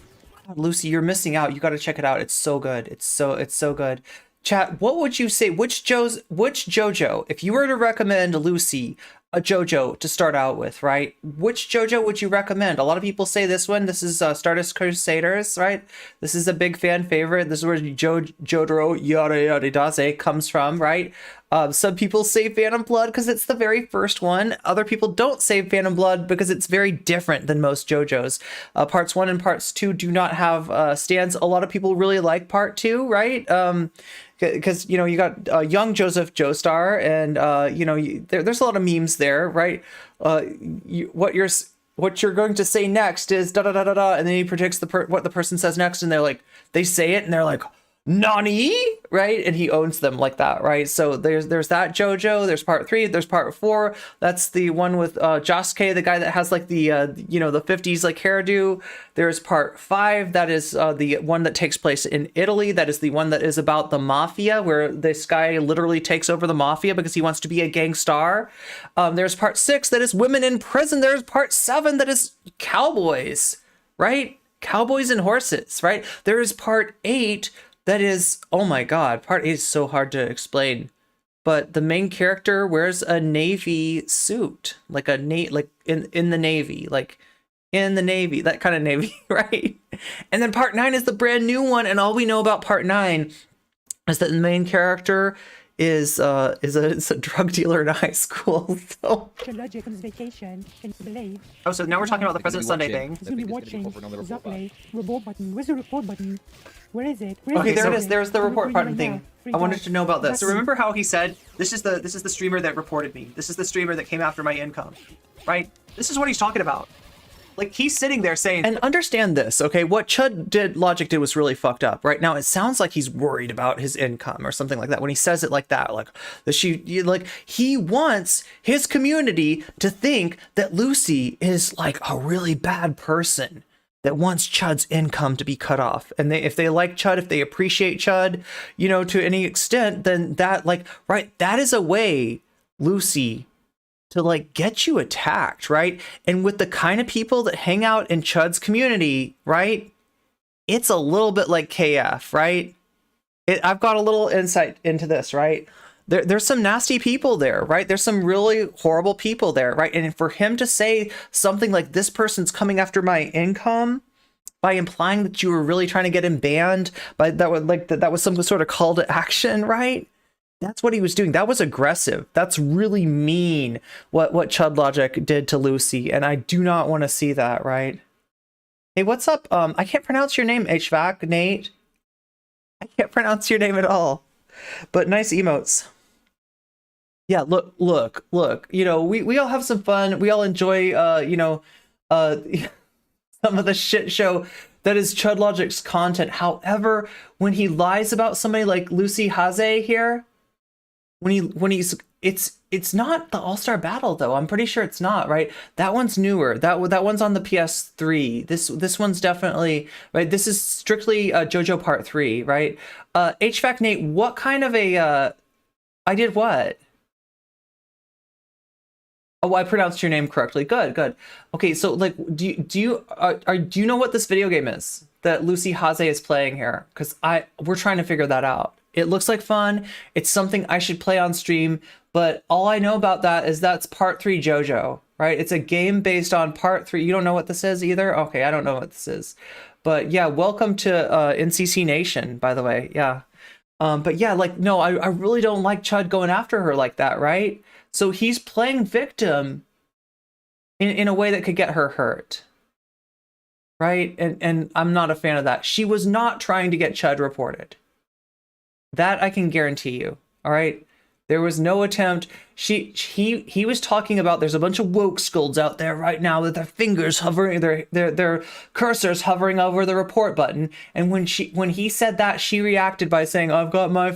Lucy, you're missing out. You got to check it out. It's so good. It's so good. Chat, what would you say? Which JoJo, if you were to recommend Lucy a JoJo to start out with, right? Which JoJo would you recommend? A lot of people say this one. This is Stardust Crusaders, right? This is a big fan favorite. This is where Jotaro yada yada daze comes from, right? Some people say Phantom Blood because it's the very first one. Other people don't say Phantom Blood because it's very different than most JoJo's. Parts 1 and Parts 2 do not have stands. A lot of people really like Part 2, right? Because, you know, you got young Joseph Joestar and, you know, there's a lot of memes there, right? What you're going to say next is da da da da da, and then he predicts what the person says next, and they say it, and they're like, Nani, right? And he owns them like that, right? So there's that JoJo. There's Part 3. There's Part 4. That's the one with Josuke, the guy that has like the you know, the 50s like hairdo. There's Part 5. That is the one that takes place in Italy. That is the one that is about the mafia, where this guy literally takes over the mafia because he wants to be a gangstar. There's Part 6 that is women in prison. There's Part 7 that is cowboys, right? Cowboys and horses, right? There is Part 8 that is, oh my god, Part 8 is so hard to explain. But the main character wears a navy suit, like in the navy, like in the navy, that kind of navy, right? And then Part 9 is the brand new one, and all we know about Part 9 is that the main character is a drug dealer in high school. So. Logic on his vacation. Can you believe? Oh, so now we're talking about the President Sunday thing. He's gonna be watching Zupley. Report button. Where's the report button? Where is it? Okay, there it is. There's the report button thing. I wanted to know about this. So remember how he said, this is the streamer that reported me. This is the streamer that came after my income. Right? This is what he's talking about. Like, he's sitting there saying... And understand this, okay? What Logic did was really fucked up. Right now, it sounds like he's worried about his income or something like that. When he says it like that, like, he wants his community to think that Lucy is, like, a really bad person that wants Chud's income to be cut off. And if they like Chud, if they appreciate Chud, you know, to any extent, then that, like, right, that is a way, Lucy, to like get you attacked, right? And with the kind of people that hang out in Chud's community, right? It's a little bit like KF, right? I've got a little insight into this, right? There's some nasty people there, right? There's some really horrible people there, right? And for him to say something like this person's coming after my income by implying that you were really trying to get him banned, by that was some sort of call to action, right? That's what he was doing. That was aggressive. That's really mean what Chud Logic did to Lucy, and I do not want to see that, right? Hey, what's up? I can't pronounce your name, HVAC, Nate. I can't pronounce your name at all. But nice emotes. Yeah, look. You know, we all have some fun. We all enjoy, some of the shit show that is Chud Logic's content. However, when he lies about somebody like Lucy Haze here, it's not the All-Star Battle though. I'm pretty sure it's not, right? That one's newer. That one's on the PS3. This one's definitely right. This is strictly JoJo Part 3, right? HVAC Nate, what kind of a I did what? Oh, I pronounced your name correctly. Good. Okay, so like, do you know what this video game is that Lucy Haze is playing here? Because we're trying to figure that out. It looks like fun. It's something I should play on stream, but all I know about that is that's Part 3 JoJo, right? It's a game based on Part 3. You don't know what this is either? Okay, I don't know what this is. But yeah, welcome to NCC Nation, by the way. Yeah. But yeah, like, no, I really don't like Chud going after her like that, right? So he's playing victim in a way that could get her hurt. Right? And I'm not a fan of that. She was not trying to get Chud reported. That I can guarantee you. All right? There was no attempt. He was talking about there's a bunch of woke scolds out there right now with their fingers hovering, their cursors hovering over the report button. And when he said that, she reacted by saying, "I've got my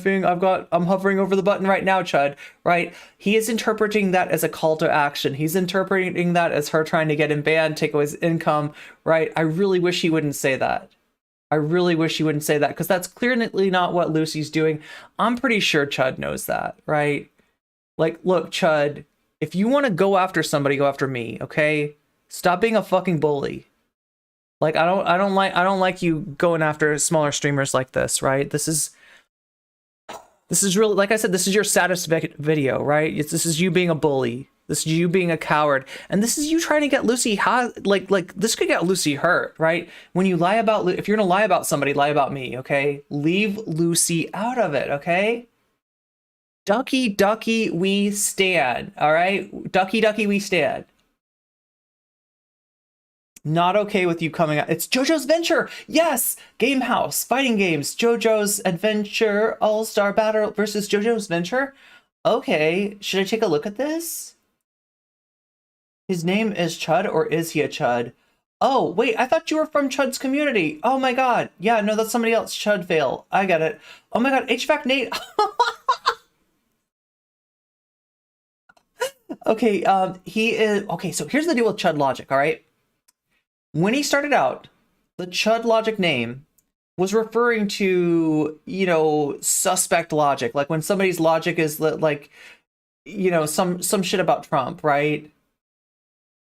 I'm hovering over the button right now, Chud." Right? He is interpreting that as a call to action. He's interpreting that as her trying to get him banned, take away his income. Right? I really wish he wouldn't say that. I really wish he wouldn't say that, because that's clearly not what Lucy's doing. I'm pretty sure Chud knows that, right? Like, look, Chud, if you want to go after somebody, go after me, okay? Stop being a fucking bully. Like, I don't like you going after smaller streamers like this, right? This is really, like I said, this is your saddest video, right? This is you being a bully. This is you being a coward, and this is you trying to get Lucy like this could get Lucy hurt, right? When you lie about, if you're gonna lie about somebody, lie about me, okay? Leave Lucy out of it, okay? Ducky, we stand, all right? Ducky, we stand. Not okay with you coming out. It's JoJo's Venture. Yes, Game House, fighting games, JoJo's Adventure, All-Star Battle versus JoJo's Venture. Okay, should I take a look at this? His name is Chud, or is he a Chud? Oh, wait, I thought you were from Chud's community. Oh my god. Yeah, no, that's somebody else. Chud fail. I get it. Oh my god, HVAC Nate. Okay, he is... Okay, so here's the deal with Chud Logic, all right? When he started out, the Chud Logic name was referring to, you know, suspect logic. Like when somebody's logic is like, you know, some shit about Trump, right?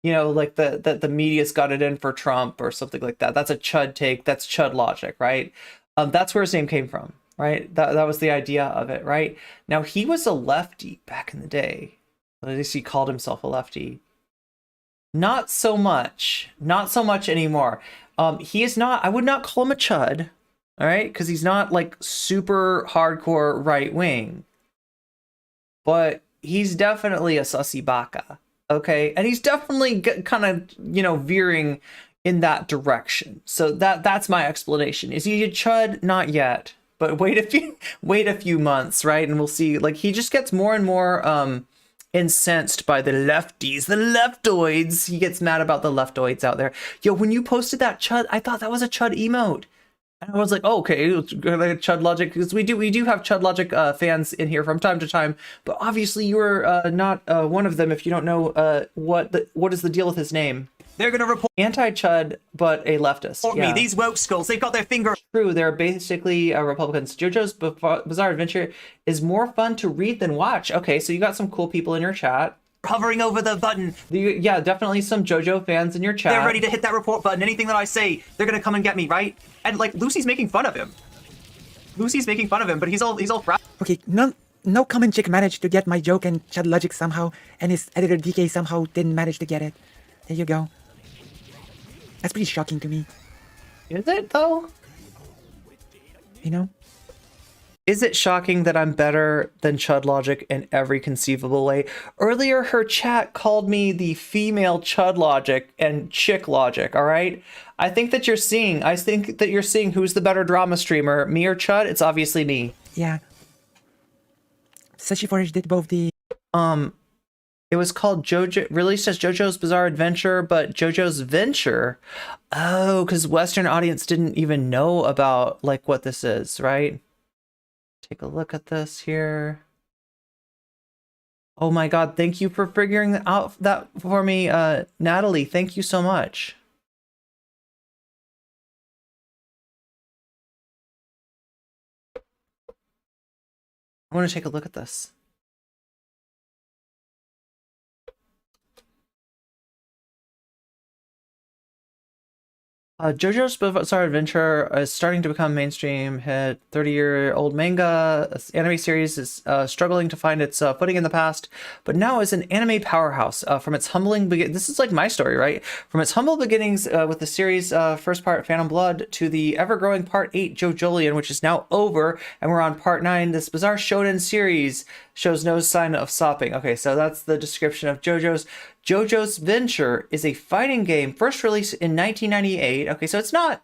You know, like the media's got it in for Trump or something like that. That's a Chud take. That's Chud Logic, right? That's where his name came from, right? That was the idea of it, right? Now, he was a lefty back in the day. At least he called himself a lefty. Not so much. Not so much anymore. He is not, I would not call him a Chud, all right? Because he's not like super hardcore right wing. but he's definitely a sussy baka. Okay, and he's definitely kind of, you know, veering in that direction. So that's my explanation. Is he a chud? Not yet, but wait a few months, right? And we'll see. Like, he just gets more and more incensed by the lefties, the leftoids. He gets mad about the leftoids out there. Yo, when you posted that chud, I thought that was a chud emote. And I was like, oh, okay, Chud Logic, because we do have Chud Logic fans in here from time to time, but obviously you're not one of them if you don't know what is the deal with his name. They're gonna report anti-Chud, but a leftist. me. These woke skulls, they've got their finger. True, they're basically Republicans. JoJo's Bizarre Adventure is more fun to read than watch. Okay, so you got some cool people in your chat. Hovering over the button. Yeah, definitely some JoJo fans in your chat. They're ready to hit that report button. Anything that I say, they're gonna come and get me, right? And like Lucy's making fun of him. Lucy's making fun of him, but he's all proud. Okay, no comment chick managed to get my joke, and Chud Logic somehow, and his editor DK somehow didn't manage to get it. There you go. That's pretty shocking to me. Is it though? You know? Is it shocking that I'm better than Chud Logic in every conceivable way? Earlier, her chat called me the female Chud Logic and Chick Logic, all right? I think that you're seeing who's the better drama streamer, me or Chud. It's obviously me. Yeah. Sashi4H did both the... It was called JoJo, released as JoJo's Bizarre Adventure, but JoJo's Venture. Oh, because Western audience didn't even know about, like, what this is, right? Take a look at this here. Oh my god, thank you for figuring out that for me, Natalie. Thank you so much. I want to take a look at this. JoJo's Bizarre Adventure is starting to become mainstream hit. 30-year-old manga anime series is struggling to find its footing in the past, but now is an anime powerhouse. From its humbling this is like my story, right? From its humble beginnings with the series first part Phantom Blood to the ever-growing part 8 JoJolion, which is now over, and we're on part 9. This bizarre shonen series shows no sign of stopping. Okay, so that's the description of JoJo's Venture is a fighting game first released in 1998. Okay, so it's not,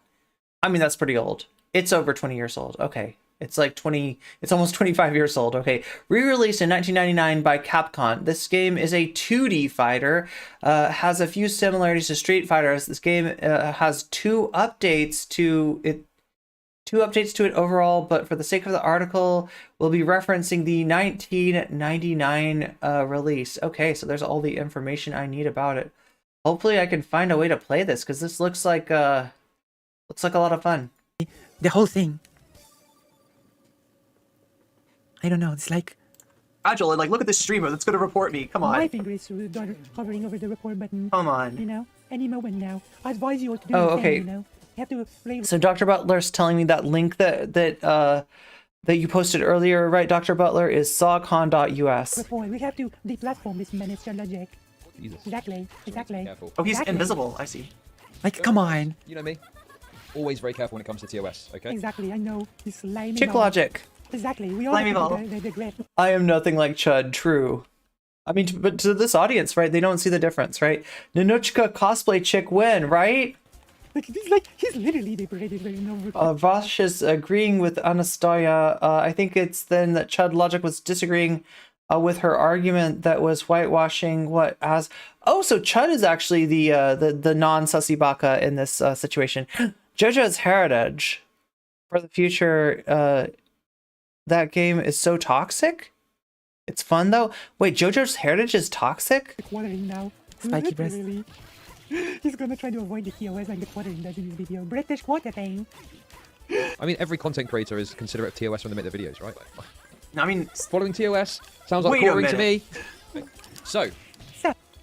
I mean, that's pretty old. It's over 20 years old. Okay, it's like it's almost 25 years old. Okay, re-released in 1999 by Capcom. This game is a 2D fighter, has a few similarities to Street Fighter. This game has two updates to it overall, but for the sake of the article, we'll be referencing the 1999 release. Okay, so there's all the information I need about it. Hopefully I can find a way to play this, because this looks like a lot of fun. The whole thing. I don't know, it's like... Agile, and like, look at this streamer that's gonna report me. Come on. My finger is hovering over the report button. Come on. You know, any moment now. I advise you what to do. Oh, okay. You know, you have to so Dr. Butler's telling me that link that you posted earlier, right, Dr. Butler, is sawcon.us. report. We have to deplatform this menace logic. Jesus. Exactly. Oh, he's Exactly. invisible. I see. Like, come on. You know me. Always very careful when it comes to TOS, okay? Exactly, I know. He's slimy. Chick Logic. Exactly, we all Slimy have ball. the regret. I am nothing like Chud, true. I mean, but to this audience, right, they don't see the difference, right? Nanochka cosplay chick win, right? He's literally decorated very over. Vaush is agreeing with Anastasia. I think it's then that Chud Logic was disagreeing with her argument that was whitewashing what as... Oh, so Chud is actually the non-sussy baka in this situation. JoJo's Heritage. For the future, that game is so toxic? It's fun, though? Wait, JoJo's Heritage is toxic? Quartering now. Spiky breast. Literally. He's gonna try to avoid the TOS like the quartering does in his video. British quartering. I mean, every content creator is considerate of TOS when they make their videos, right? I mean, following TOS sounds like Wait a quartering to me. minute. So,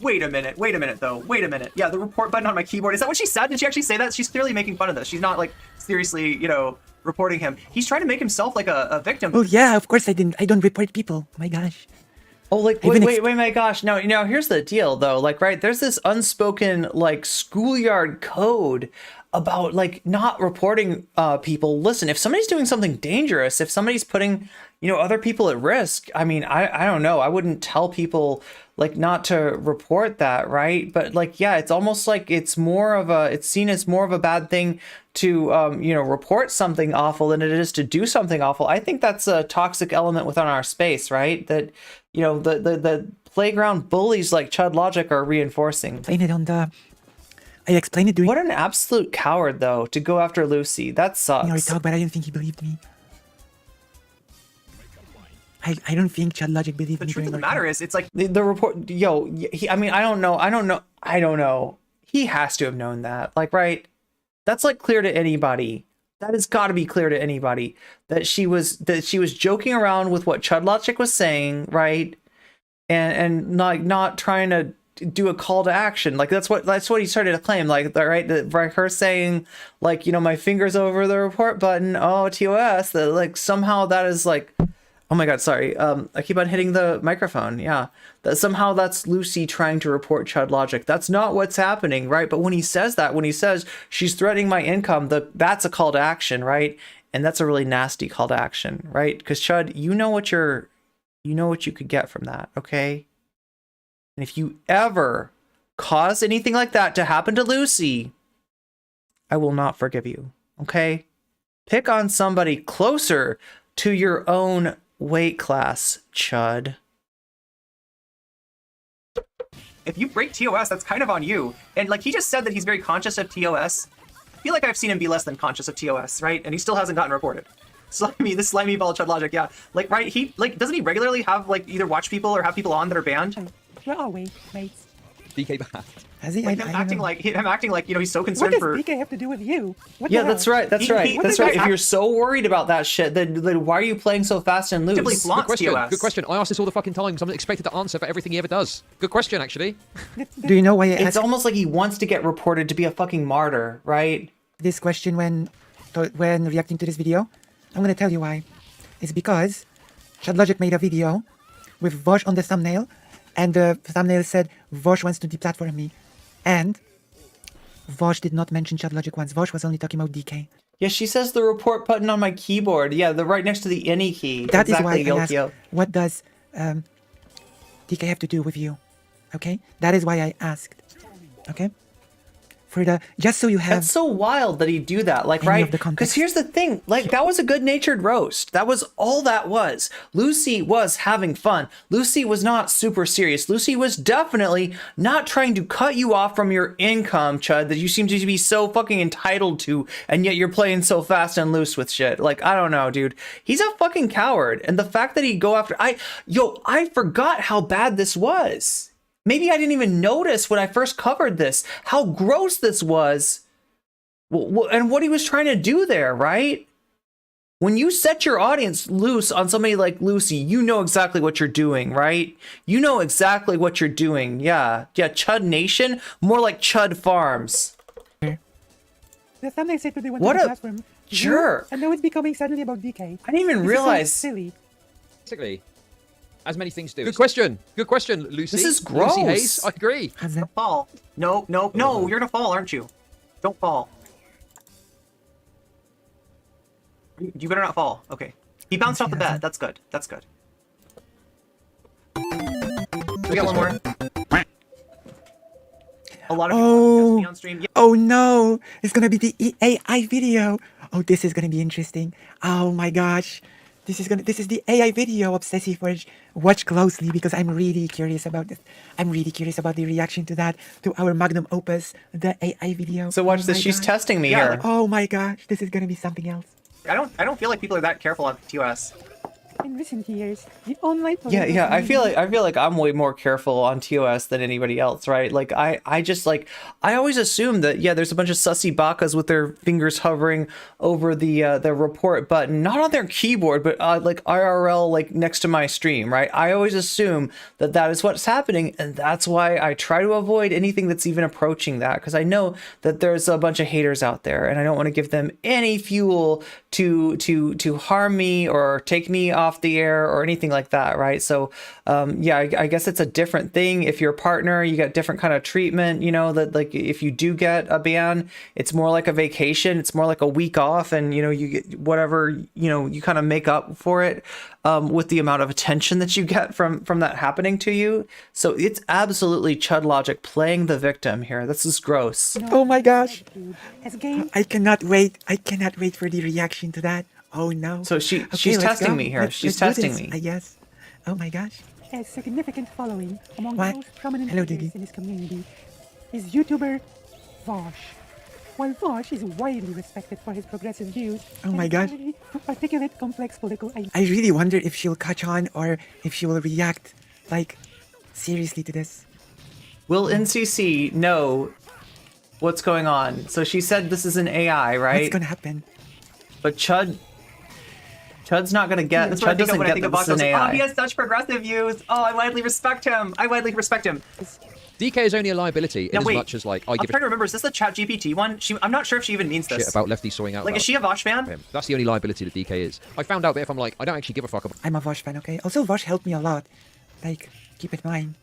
Wait a minute though. Wait a minute. Yeah, the report button on my keyboard. Is that what she said? Did she actually say that? She's clearly making fun of this. She's not like seriously, you know, reporting him. He's trying to make himself like a victim. Oh yeah, of course I don't report people. My gosh. Oh, like, wait, my gosh. No, here's the deal, though. Like, right, there's this unspoken, like, schoolyard code about, like, not reporting people. Listen, if somebody's doing something dangerous, if somebody's putting, other people at risk. I mean, I don't know. I wouldn't tell people like not to report that, right? But like, yeah, it's almost like it's seen as more of a bad thing to report something awful than it is to do something awful. I think that's a toxic element within our space, right? That the playground bullies like Chud Logic are reinforcing. I explained it during. What an absolute coward, though, to go after Lucy. That sucks. We talked, but I didn't think he believed me. I don't think Chud Logic believed me. The truth of the matter is, it's like the report. I don't know. He has to have known that. Like, right? That's like clear to anybody. That has got to be clear to anybody that she was joking around with what Chud Logic was saying, right? And not trying to do a call to action. Like that's what he started to claim, like her saying like, my fingers over the report button, oh TOS, that like somehow that is like, oh my god, sorry, I keep on hitting the microphone. Yeah, that somehow that's Lucy trying to report Chud Logic. That's not what's happening, right? But when he says she's threatening my income, that's a call to action, right? And that's a really nasty call to action, right? Because Chud, you know what you could get from that, okay? And if you ever cause anything like that to happen to Lucy, I will not forgive you, okay? Pick on somebody closer to your own weight class, Chud. if you break TOS, that's kind of on you. And like he just said that he's very conscious of TOS. I feel like I've seen him be less than conscious of TOS, right? And he still hasn't gotten reported. This slimy ball Chud Logic, yeah. Like, right, he, like, doesn't he regularly have, like, either watch people or have people on that are banned? We're always mates. DK banned. Has he? Like, him acting like, you know, he's so concerned for... What does DK have to do with you? What Yeah, the that's hell? right, that's right. If you're so worried about that shit, then why are you playing so fast and loose? Good question, good question. I ask this all the fucking time because I'm expected to answer for everything he ever does. Good question, actually. Do you know why It's almost like he wants to get reported to be a fucking martyr, right? This question when reacting to this video? I'm gonna tell you why. It's because Chud Logic made a video with Vaush on the thumbnail, and the thumbnail said Vaush wants to deplatform me, and Vaush did not mention Chud Logic once. Vaush was only talking about DK. Yeah, she says the report button on my keyboard. Yeah, the right next to the any key. That is exactly, why I asked, what does DK have to do with you? Okay, that is why I asked. Okay. Just so you have... That's so wild that he'd do that, like, right? Because here's the thing, like, that was a good-natured roast. That was all that was. Lucy was having fun. Lucy was not super serious. Lucy was definitely not trying to cut you off from your income, Chud, that you seem to be so fucking entitled to, and yet you're playing so fast and loose with shit. Like, I don't know, dude. He's a fucking coward. And the fact that he'd go after... I forgot how bad this was. Maybe I didn't even notice when I first covered this, how gross this was and what he was trying to do there, right? When you set your audience loose on somebody like Lucy, you know exactly what you're doing, right? You know exactly what you're doing. Yeah, Chud Nation, more like Chud Farms. The thumbnail said they went What to the a classroom. jerk. And now it's becoming suddenly about DK. I didn't even realize. So silly. Basically, as many things do. Good question, Lucy. This is gross. Lucy Haze, I agree. Fall. No, you're gonna fall, aren't you? Don't fall. You better not fall. Okay. He bounced off the bed. That's good. That's good. We got one more. A lot of people on stream. Yeah. Oh no! It's gonna be the AI video. Oh, this is gonna be interesting. Oh my gosh. This is the AI video, Obsessive Verge. Watch closely because I'm really curious about this. I'm really curious about the reaction to that, to our magnum opus, the AI video. So watch this. She's testing me here. Oh my gosh, this is gonna be something else. I don't feel like people are that careful on TOS. In recent years, the online... Yeah. I feel like I'm way more careful on TOS than anybody else, right? Like I always assume that there's a bunch of sussy bakas with their fingers hovering over the report button, not on their keyboard, but like IRL, like next to my stream, right? I always assume that is what's happening, and that's why I try to avoid anything that's even approaching that, because I know that there's a bunch of haters out there, and I don't want to give them any fuel to harm me or take me off off the air or anything like that, right? So yeah, I guess it's a different thing. If you're a partner, you get different kind of treatment, you know, that like if you do get a ban, it's more like a vacation, it's more like a week off, and you know, you get whatever, you know, you kind of make up for it with the amount of attention that you get from that happening to you. So it's absolutely Chud logic playing the victim here. This is gross. Oh my gosh. I cannot wait. I cannot wait for the reaction to that. Oh no. So she's let's testing go. me here. She's let's do testing this, me. I guess. Oh my gosh. A significant following among What? the most prominent Hello, figures Diggy. in his community is YouTuber Vaush. While Vaush is widely respected for his progressive views, Oh my and gosh. ability to articulate complex political ideas. I really wonder if she'll catch on or if she will react like seriously to this. Will NCC know what's going on? So she said this is an AI, right? What's gonna happen? But Chud's not gonna get. That's what I Chud think of doesn't when I get think that of this Vosh. is I an was like, oh, AI. he has such progressive views. Oh, I widely respect him. I widely respect him. DK is only a liability in Now, as wait. much as like I I'm give trying to a remember. Is this the Chat GPT one? I'm not sure if she even means shit this. about lefty sawing out. Like, is she a Vosh fan? That's the only liability that DK is. I found out that if I'm like, I don't actually give a fuck about. I'm a Vosh fan, okay? Also, Vosh helped me a lot. Like, keep it in mind.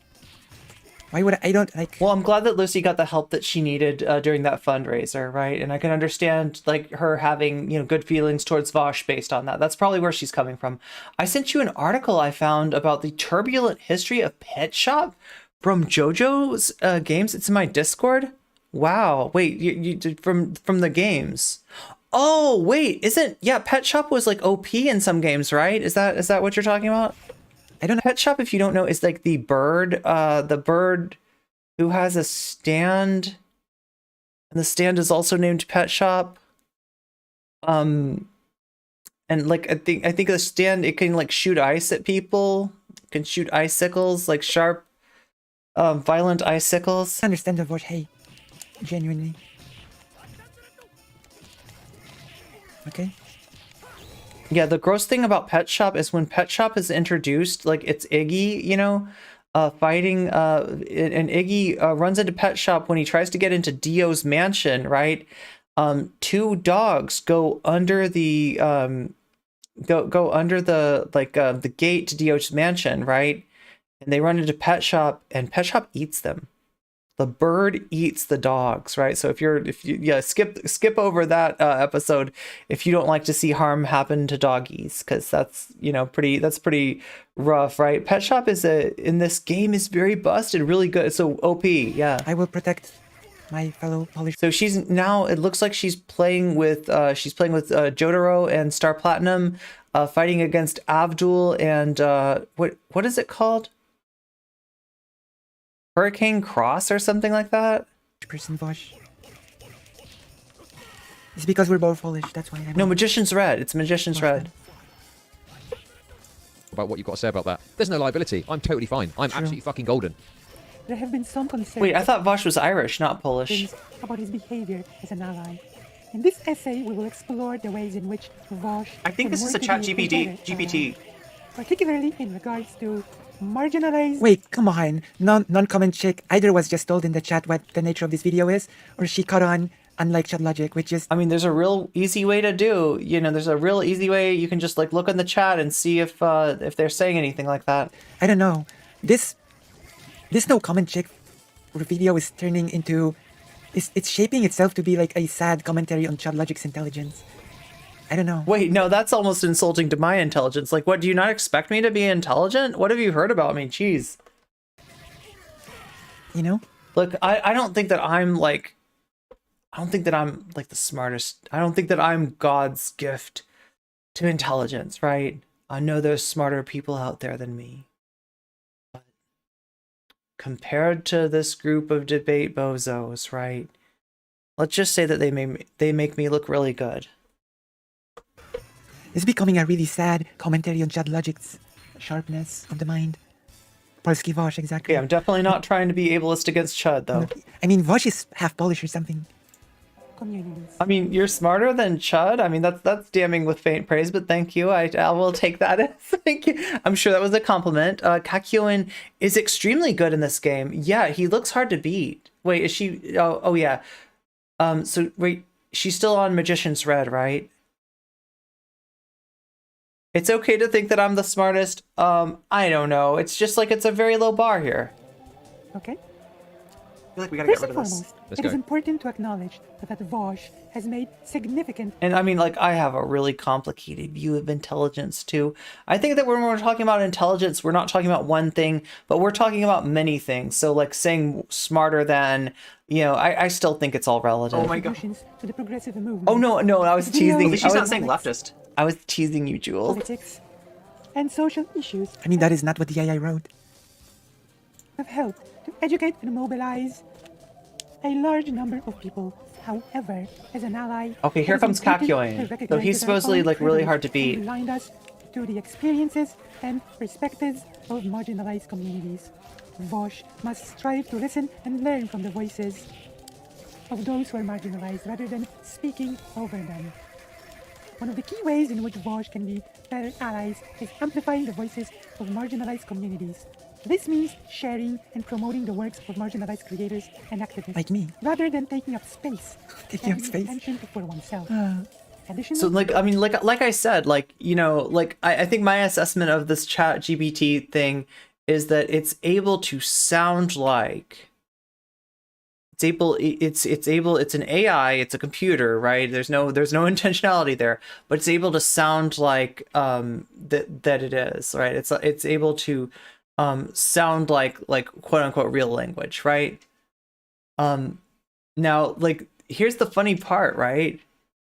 Why would I don't like... Well, I'm glad that Lucy got the help that she needed during that fundraiser, right? And I can understand like her having, you know, good feelings towards Vosh based on that. That's probably where she's coming from. I sent you an article I found about the turbulent history of Pet Shop from JoJo's games. It's in my Discord. Wow. Wait, you from the games. Oh, wait, Pet Shop was like OP in some games, right? Is that what you're talking about? I don't know. Pet Shop, if you don't know, is like the bird who has a stand, and the stand is also named Pet Shop. And like I think the stand, it can like shoot ice at people. It can shoot icicles, like sharp, violent icicles. I understand the Vosh, hey. Genuinely. Okay. Yeah, the gross thing about Pet Shop is when Pet Shop is introduced, like it's Iggy, you know, fighting, and Iggy runs into Pet Shop when he tries to get into Dio's mansion, right? Two dogs go under the go under the gate to Dio's mansion, right? And they run into Pet Shop, and Pet Shop eats them. The bird eats the dogs, right? So if you skip over that episode if you don't like to see harm happen to doggies, because that's, you know, pretty rough, right? Pet Shop in this game is very busted, really good. So OP, yeah. I will protect my fellow Polish. So she's now, it looks like she's playing with Jotaro and Star Platinum, fighting against Abdul and what is it called? Hurricane Cross or something like that? Person Vosh. It's because we're both Polish, that's why I'm... No, Magician's Red. It's Magician's Red. About what you've got to say about that. There's no liability. I'm totally fine. I'm absolutely fucking golden. There have been some concerns. Wait, I thought Vosh was Irish, not Polish. About his behavior as an ally. In this essay, we will explore the ways in which Vosh... I think this is a Chat GPT. Particularly in regards to marginalized... Wait, come on. Nocommentchick either was just told in the chat what the nature of this video is, or she caught on, unlike Chat Logic, which is... I mean, there's a real easy way to do, you know, there's a real easy way. You can just like look in the chat and see if they're saying anything like that. I don't know. This Nocommentchick video is turning into... It's shaping itself to be like a sad commentary on Chat Logic's intelligence. I don't know. Wait, no, that's almost insulting to my intelligence. Like, what, do you not expect me to be intelligent? What have you heard about me? Jeez. You know? Look, I don't think that I'm like... I don't think that I'm like the smartest. I don't think that I'm God's gift to intelligence, right? I know there's smarter people out there than me. But compared to this group of debate bozos, right? Let's just say that they make me look really good. It's becoming a really sad commentary on Chat Logic's sharpness of the mind. Polski Vosh, exactly. Okay, I'm definitely not trying to be ableist against Chud, though. I mean, Vosh is half Polish or something. I mean, you're smarter than Chud. I mean, that's damning with faint praise, but thank you. I will take that as thank you. I'm sure that was a compliment. Kakyoin is extremely good in this game. Yeah, he looks hard to beat. Wait, is she? Oh yeah. So wait, she's still on Magician's Red, right? It's okay to think that I'm the smartest. I don't know. It's just like it's a very low bar here. Okay. I feel like we gotta First get and rid of this. foremost, Let's it is go. important to acknowledge that Vaush has made significant. And I mean, like, I have a really complicated view of intelligence too. I think that when we're talking about intelligence, we're not talking about one thing, but we're talking about many things. So, like, saying smarter than, you know, I still think it's all relative. Oh my god. To the progressive movement. Oh no, I was teasing. She's not saying leftist. I was teasing you, Jules. Politics and social issues I mean, that is not what the AI wrote. have helped to educate and mobilize a large number of people. However, as an ally, Okay, here it is comes important Kakyoin. to So recognize he's that our supposedly own like really privilege hard to can beat. blind us to the experiences and perspectives of marginalized communities. Vaush must strive to listen and learn from the voices of those who are marginalized rather than speaking over them. One of the key ways in which Vaush can be better allies is amplifying the voices of marginalized communities. This means sharing and promoting the works of marginalized creators and activists. Like me. Rather than taking up space. Taking up and space? attention for oneself. Additionally, So like, I mean, like I said, like, you know, like I think my assessment of this chat GPT thing is that it's able to sound like it's an AI, it's a computer, right? There's no intentionality there, but it's able to sound like that it is, right? It's able to sound like quote unquote real language, right? Now, like, here's the funny part, right?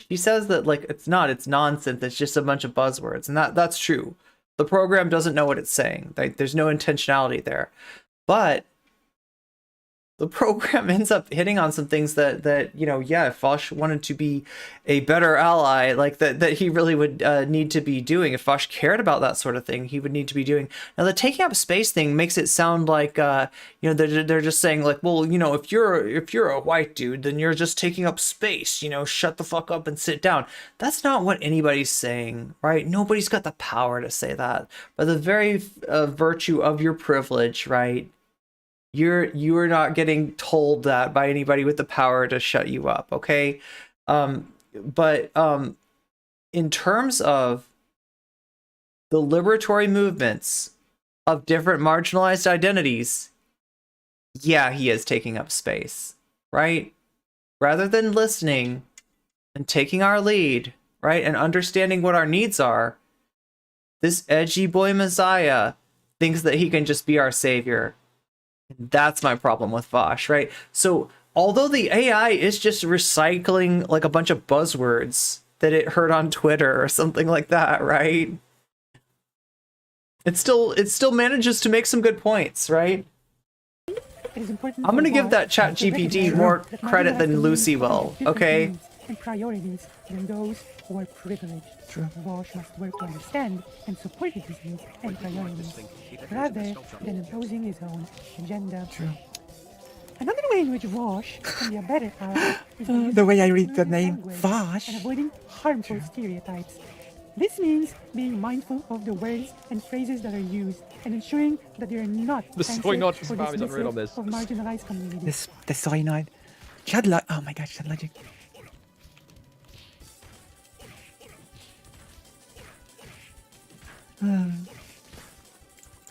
She says that like it's nonsense, it's just a bunch of buzzwords, and that's true. The program doesn't know what it's saying. Like, there's no intentionality there, but the program ends up hitting on some things that you know, yeah, if Vaush wanted to be a better ally, like that he really would need to be doing. If Vaush cared about that sort of thing, he would need to be doing. Now, the taking up space thing makes it sound like you know, they're just saying like, well, you know, if you're a white dude, then you're just taking up space. You know, shut the fuck up and sit down. That's not what anybody's saying, right? Nobody's got the power to say that. By the very virtue of your privilege, right? You are not getting told that by anybody with the power to shut you up, okay? But in terms of the liberatory movements of different marginalized identities, yeah, he is taking up space, right? Rather than listening and taking our lead, right, and understanding what our needs are, this edgy boy messiah thinks that he can just be our savior. That's my problem with Vaush, right? So although the AI is just recycling like a bunch of buzzwords that it heard on Twitter or something like that, right? It still manages to make some good points, right? I'm gonna give that chat GPT more credit than Lucy will, okay? And priorities than those who are privileged. True. Vaush must work to understand and support his needs and priorities, rather than imposing his own agenda. True. Another way in which Vaush can be a better ally is by using The way I read the name, language Vaush. and avoiding harmful stereotypes. This means being mindful of the words and phrases that are used and ensuring that they are not The soy nod spam is unreal on this. of marginalized communities. The soy nod. Chad Logic. Oh my gosh, Chad Logic.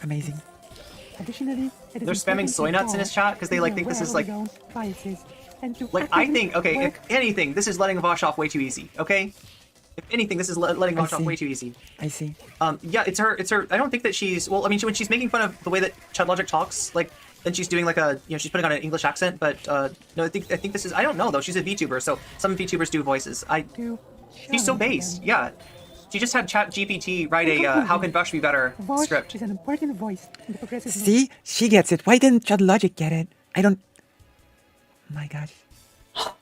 Amazing. Additionally, it is They're spamming important soy to nuts in his Vaush chat because they to like be think this aware is of like his own biases and to like I actively think okay, work if anything, this is letting Vaush off way too easy. Okay, if anything, this is letting Vaush off way too easy. I see. Yeah, it's her. I don't think that she's. Well, I mean, when she's making fun of the way that Chad Logic talks, like, then she's doing like a, you know, she's putting on an English accent. But no, I think this is. I don't know though. She's a VTuber, so some VTubers do voices. She's so base. Yeah, she just had Chat GPT write a "How can Vaush be better" Vaush script. is an important voice in the progressive See? She gets it. Why didn't Chad Logic get it? I don't... Oh my gosh.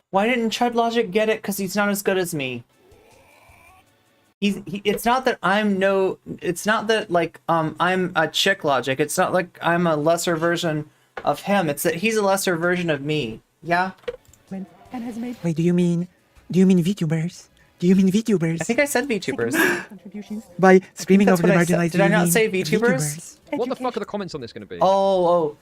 Why didn't Chud Logic get it? Because he's not as good as me. It's not that it's not that like I'm a chick Logic. It's not like I'm a lesser version of him. It's that he's a lesser version of me. Yeah. and has made Wait, do you mean VTubers? Do you mean VTubers? I think I said VTubers. contributions. By screaming that's over the what I said. marginalized. Did I you not mean say VTubers? What the fuck are the comments on this going to be? Oh.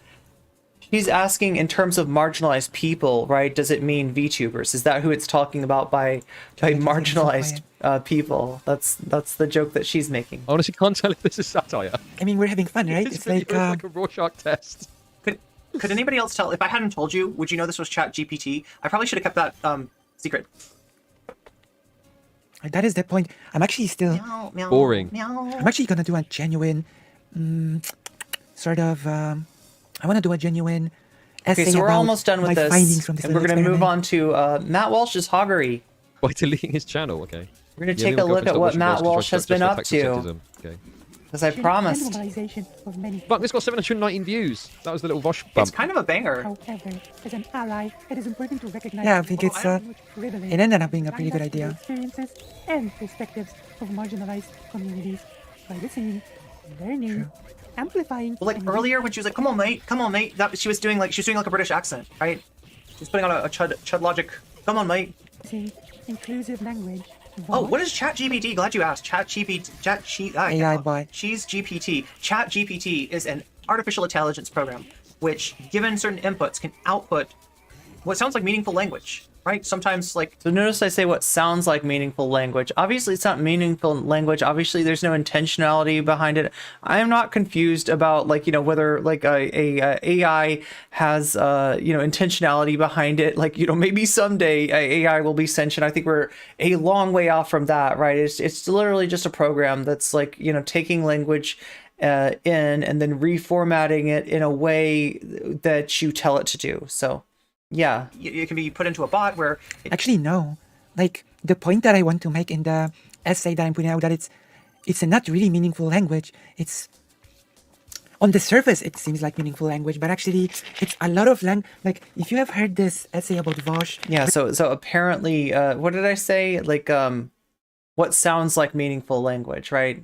She's asking in terms of marginalized people, right? Does it mean VTubers? Is that who it's talking about by marginalized people? That's the joke that she's making. I honestly can't tell if this is satire. I mean, we're having fun, right? It's like a Rorschach test. Could anybody else tell? If I hadn't told you, would you know this was ChatGPT? I probably should have kept that secret. That is the point. I'm actually still boring. I'm actually gonna do a genuine, sort of. I want to do a genuine essay. Okay, so we're about almost done with my this, findings from this and we're little going to move experiment. on to Matt Walsh's hoggery. By deleting his channel, okay. We're going to take a look at what Matt Walsh has been up to. Okay. Because I promised. Fuck, this got 719 views. That was the little Vaush bump. It's kind of a banger. However, as an ally, it is important to recognize Yeah, I think it's it ended up being a pretty good idea. experiences and perspectives of marginalized communities by listening, learning, amplifying. Well, like earlier when she was like, "Come on, mate," that she was doing like a British accent, right? She was putting on a chud logic. Come on, mate. Inclusive language. Oh, what is ChatGPT? Glad you asked. AI bot. She's GPT. ChatGPT is an artificial intelligence program, which, given certain inputs, can output what sounds like meaningful language, right? Sometimes, like... So notice I say what sounds like meaningful language. Obviously, it's not meaningful language. Obviously, there's no intentionality behind it. I am not confused about, like, you know, whether, like, a AI has, you know, intentionality behind it. Like, you know, maybe someday AI will be sentient. I think we're a long way off from that, right? It's literally just a program that's, like, you know, taking language in and then reformatting it in a way that you tell it to do. So... yeah, it can be put into a bot where... Actually, no. Like, the point that I want to make in the essay that I'm putting out, that it's a not really meaningful language. It's... on the surface, it seems like meaningful language, but actually, it's a lot of like, if you have heard this essay about Vaush... Yeah, so apparently, what did I say? Like, what sounds like meaningful language, right?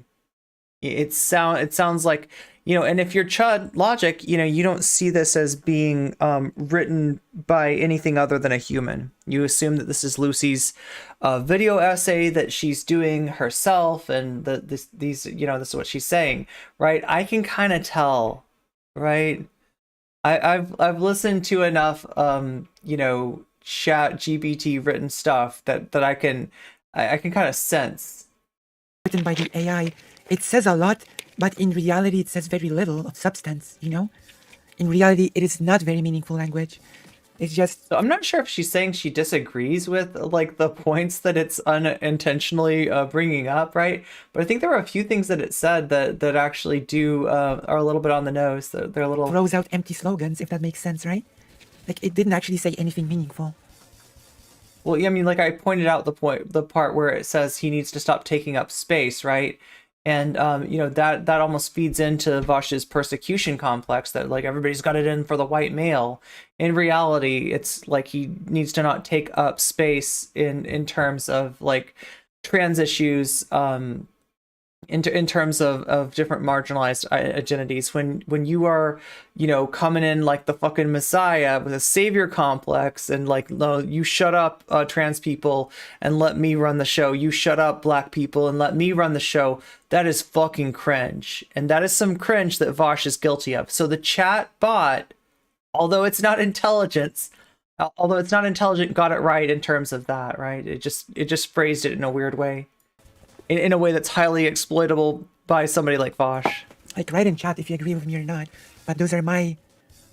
It sounds like, you know, and if you're Chud logic, you know, you don't see this as being written by anything other than a human. You assume that this is Lucy's video essay that she's doing herself, and these, you know, this is what she's saying, right? I can kind of tell, right? I've listened to enough, you know, ChatGPT written stuff that I can kind of sense. Written by the AI. It says a lot, but in reality, it says very little of substance, you know? In reality, it is not very meaningful language. It's just... So I'm not sure if she's saying she disagrees with, like, the points that it's unintentionally bringing up, right? But I think there were a few things that it said that actually are a little bit on the nose. They're a little... throws out empty slogans, if that makes sense, right? Like, it didn't actually say anything meaningful. Well, yeah, I mean, like, I pointed out the part where it says he needs to stop taking up space, right? And, you know, that almost feeds into Vaush's persecution complex that, like, everybody's got it in for the white male. In reality, it's like he needs to not take up space in terms of, like, trans issues, in terms of different marginalized identities. When you are, you know, coming in like the fucking messiah with a savior complex and like, no, you shut up, trans people, and let me run the show. You shut up, black people, and let me run the show. That is fucking cringe, and that is some cringe that Vaush is guilty of. So the chat bot, although it's not intelligent, got it right in terms of that, right? It just phrased it in a weird way. In a way that's highly exploitable by somebody like Vaush. Like, write in chat if you agree with me or not. But those are my,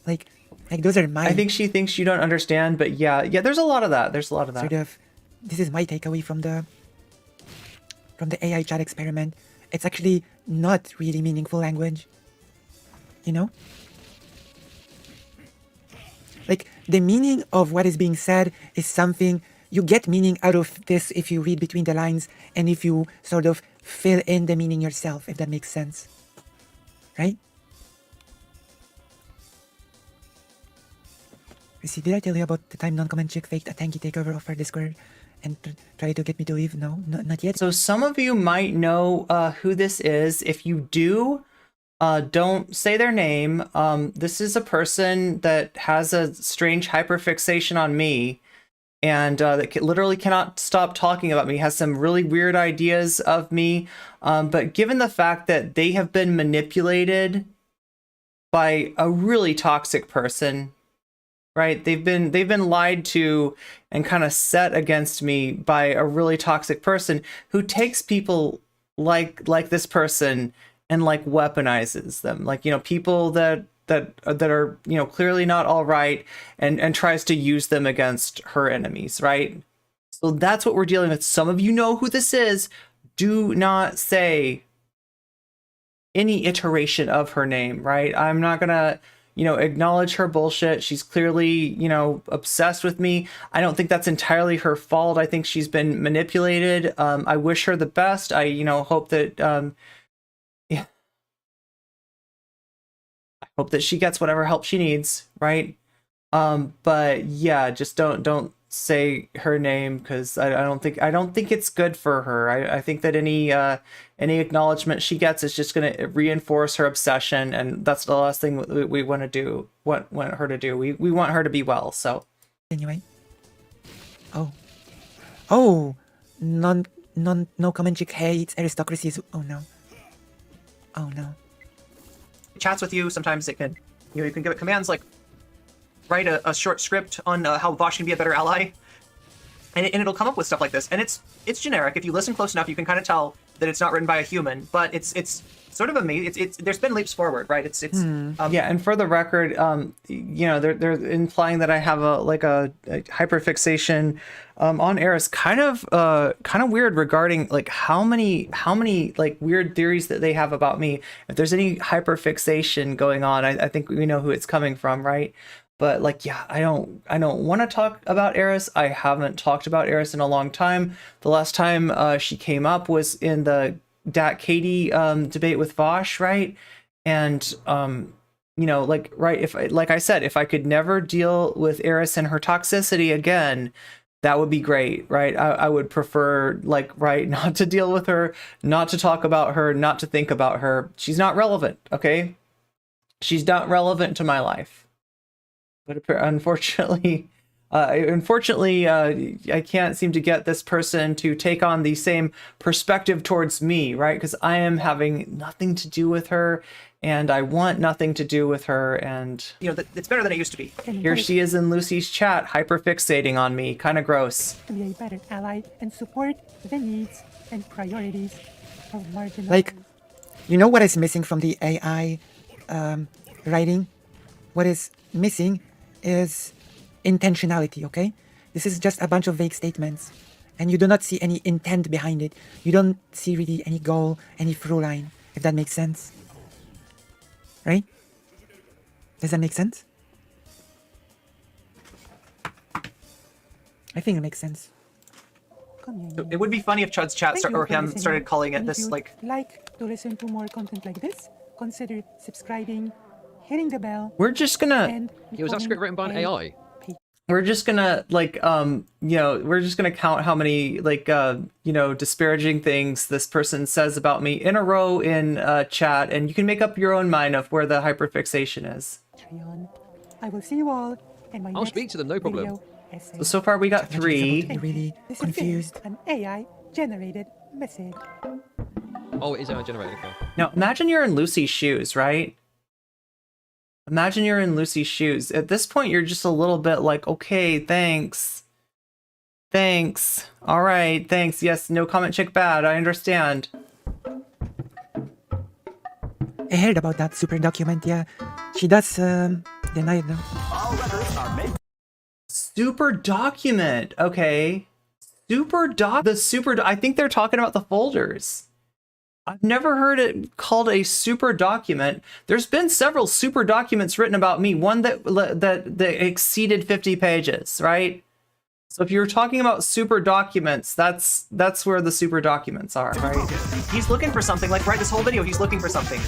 like those are my... I think she thinks you don't understand, but yeah, there's a lot of that. Sort of, this is my takeaway from the AI chat experiment. It's actually not really meaningful language. You know? Like, the meaning of what is being said is something... You get meaning out of this if you read between the lines and if you sort of fill in the meaning yourself, if that makes sense. Right? You see, did I tell you about the time nocommentchick faked a tanky takeover of our Discord and tried to get me to leave? No, not yet. So some of you might know who this is. If you do, don't say their name. This is a person that has a strange hyperfixation on me, and that literally cannot stop talking about me, has some really weird ideas of me. But given the fact that they have been manipulated by a really toxic person, right? They've been lied to and kind of set against me by a really toxic person who takes people like this person and like weaponizes them, like, you know, people that are, you know, clearly not all right, and tries to use them against her enemies, right? So that's what we're dealing with. Some of you know who this is. Do not say any iteration of her name, right? I'm not gonna, you know, acknowledge her bullshit. She's clearly, you know, obsessed with me. I don't think that's entirely her fault. I think she's been manipulated. I wish her the best. I, you know, hope that, yeah, I hope that she gets whatever help she needs, right? But yeah, just don't say her name, because I don't think it's good for her. I think that any acknowledgement she gets is just going to reinforce her obsession, and that's the last thing we want to do. Want her to do. We want her to be well. So anyway, no nocommentchick hates aristocracy. Oh no. Chats with you. Sometimes it can, you know, you can give it commands like write a short script on how Vaush can be a better ally, and it'll come up with stuff like this. And it's generic. If you listen close enough, you can kind of tell that it's not written by a human, but it's sort of amazing. It's there's been leaps forward, right? Yeah. And for the record, you know, they're implying that I have a hyperfixation on Eris. Kind of weird regarding like how many like weird theories that they have about me. If there's any hyperfixation going on, I think we know who it's coming from, right? But like, yeah, I don't want to talk about Eris. I haven't talked about Eris in a long time. The last time she came up was in the Dat Katie debate with Vaush, right? And you know, like, right, like I said, if I could never deal with Eris and her toxicity again, that would be great, right? I would prefer, like, right, not to deal with her, not to talk about her, not to think about her. She's not relevant, okay? She's not relevant to my life. But unfortunately, I can't seem to get this person to take on the same perspective towards me, right? Because I am having nothing to do with her, and I want nothing to do with her, and you know, it's better than it used to be. Here she is in Lucy's chat, hyperfixating on me. Kind of gross. To be a better ally and support the needs and priorities of marginalized. Like, you know what is missing from the AI writing? What is missing is intentionality, okay? This is just a bunch of vague statements, and you do not see any intent behind it. You don't see really any goal, any through line, if that makes sense. Right? Does that make sense? I think it makes sense. It would be funny if Chud's chat or him started calling it this, like to listen to more content like this, consider subscribing, hitting the bell. We're just gonna. Was that script written by an AI? We're just gonna like you know, we're just gonna count how many like you know, disparaging things this person says about me in a row in chat, and you can make up your own mind of where the hyperfixation is. I will see you all in my I'll speak to them, no problem. So far we got 3. Really confused. An AI generated message. Oh, it is AI generated. Okay. Now imagine you're in Lucy's shoes, right? Imagine you're in Lucy's shoes. At this point, you're just a little bit like, okay, thanks. Thanks. All right, thanks. Yes, no comment chick bad. I understand. I heard about that super document, yeah. She does deny it though. Super document, okay. I think they're talking about the folders. I've never heard it called a super document. There's been several super documents written about me. One that exceeded 50 pages, right? So if you're talking about super documents, that's where the super documents are, right? He's looking for something. Like, right, this whole video, he's looking for something.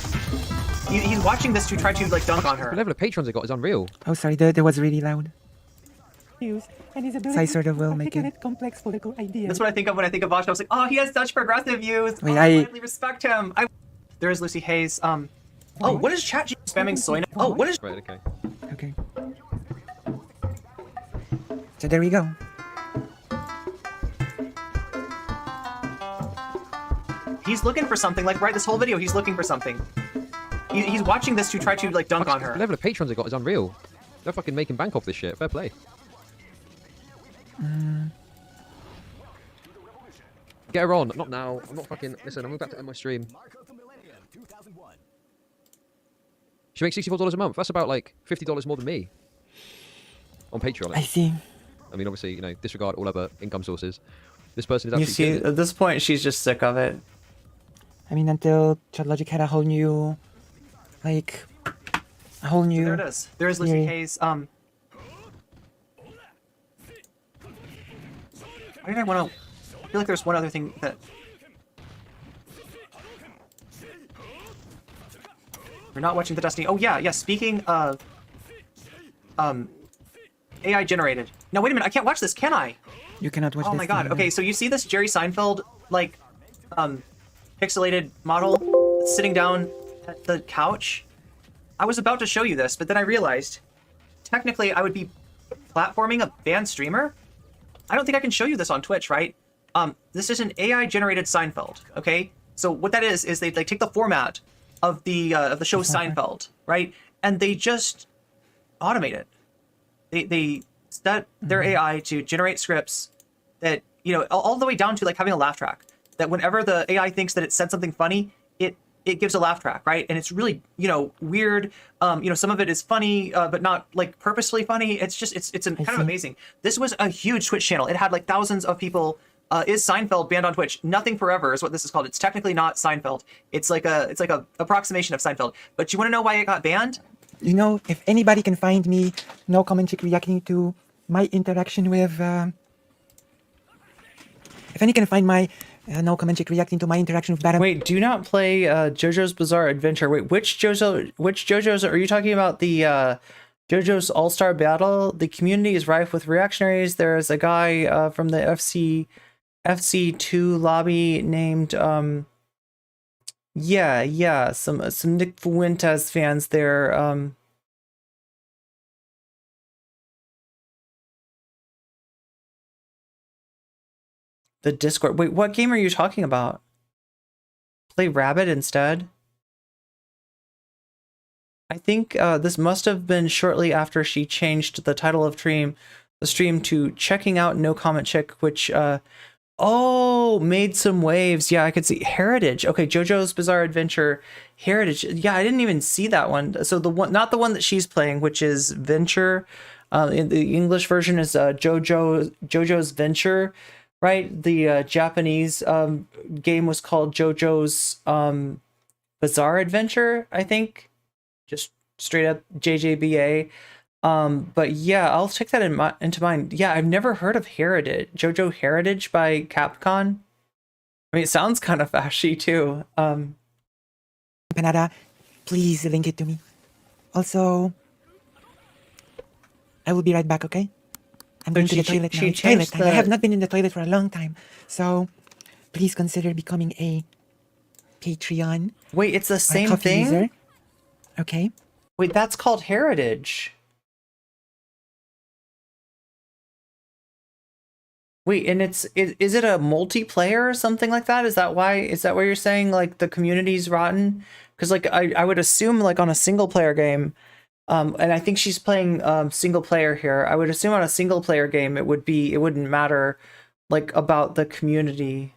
He's watching this to try to like dunk on her. The level of patrons they got is unreal. Oh, sorry, that was really loud. And his ability So I sort of will make it. Complex political ideas. That's what I think of when I think of Vaush. I was like, oh, he has such progressive views. Wait, I really respect him. There is Lucy Haze. Oh, what is chat spamming soy? Oh, what is? Right. Okay. Okay. So there we go. He's looking for something. Like, right, this whole video, he's looking for something. He's watching this to try to like dunk on her. The level of patrons they got is unreal. They're fucking making bank off this shit. Fair play. Get her on. Not now. I'm not fucking... Listen, I'm about to end my stream. She makes $64 a month. That's about like $50 more than me. On Patreon. I see. I mean, obviously, you know, disregard all other income sources. This person is You absolutely... see, at this point, she's just sick of it. I mean, until Logic had a whole new, like, a whole new... There it is. There is Lucy theory. Haze. Why did I want to... I feel like there's one other thing that... We're not watching the Destiny... Oh, yeah. Speaking of... AI generated. No, wait a minute. I can't watch this, can I? You cannot watch Oh this. my god. thing, Okay, no. so you see this Jerry Seinfeld, like, pixelated model sitting down at the couch? I was about to show you this, but then I realized, technically, I would be platforming a banned streamer? I don't think I can show you this on Twitch, right? This is an AI-generated Seinfeld, okay? So what that is they take the format of the show Seinfeld, right? And they just automate it. They set their AI to generate scripts that, you know, all the way down to like having a laugh track. That whenever the AI thinks that it said something funny, it gives a laugh track, right? And it's really, you know, weird. You know, some of it is funny, but not like purposely funny. It's just it's kind of amazing. This was a huge Twitch channel. It had like thousands of people. Is Seinfeld banned on Twitch? Nothing Forever is what this is called. It's technically not Seinfeld. It's like a approximation of Seinfeld. But you want to know why it got banned? You know, if anybody can find me, no comment chick reacting to my interaction with... if any can find my no comment chick reacting to my interaction with Baron... Wait, do not play JoJo's Bizarre Adventure. Wait, which JoJo's are you talking about? The JoJo's All-Star Battle? The community is rife with reactionaries. There's a guy from the FC2 lobby named some Nick Fuentes fans there. The Discord. Wait, what game are you talking about? Play Rabbit instead? I think this must have been shortly after she changed the title of the stream to Checking Out No Comment Chick, which made some waves. Yeah, I could see Heritage. Okay, JoJo's Bizarre Adventure Heritage. Yeah, I didn't even see that one. So the one, not the one that she's playing, which is Venture. In the English version is JoJo's Venture, right? The Japanese game was called JoJo's Bizarre Adventure, I think. Just straight up JJBA. But yeah, I'll take that into mind. Yeah, I've never heard of Heritage. JoJo Heritage by Capcom. I mean, it sounds kind of fashy too. Panada, please link it to me. Also, I will be right back, okay? I'm going to the toilet now. I have not been in the toilet for a long time. So, please consider becoming a Patreon. Wait, it's the same thing? User. Okay. Wait, that's called Heritage. Wait, and is it a multiplayer or something like that? Is that why you're saying like the community's rotten? Because like I would assume like on a single player game, and I think she's playing single player here. I would assume on a single player game it wouldn't matter like about the community.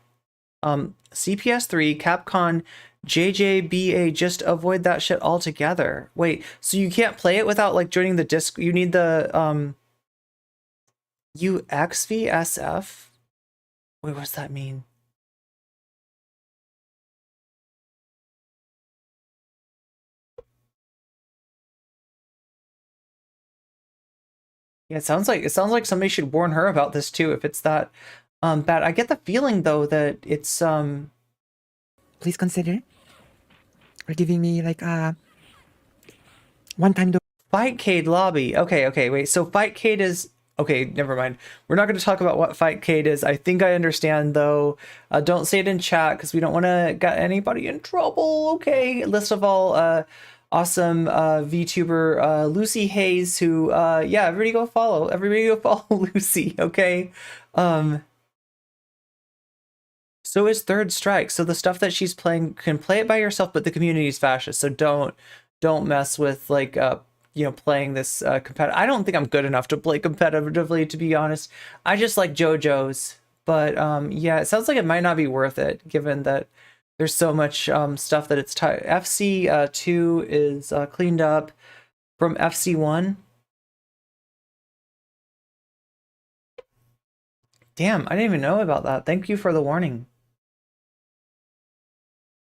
CPS3, Capcom, JJBA, just avoid that shit altogether. Wait, so you can't play it without like joining the disc? You need the UXVSF? Wait, what does that mean? Yeah, it sounds like somebody should warn her about this too if it's that bad. I get the feeling though that it's Please consider giving me like a one-time Fightcade lobby. Okay, wait. So Fightcade is okay, never mind. We're not going to talk about what Fightcade is. I think I understand though. Don't say it in chat because we don't want to get anybody in trouble. Okay. List of all awesome VTuber Lucy Haze, who yeah, everybody go follow So is Third Strike. So the stuff that she's playing, can play it by yourself, but the community is fascist. So don't mess with like playing this competitive. I don't think I'm good enough to play competitively, to be honest. I just like JoJo's. But yeah, it sounds like it might not be worth it, given that there's so much stuff that it's FC2 is cleaned up from FC1. Damn, I didn't even know about that. Thank you for the warning.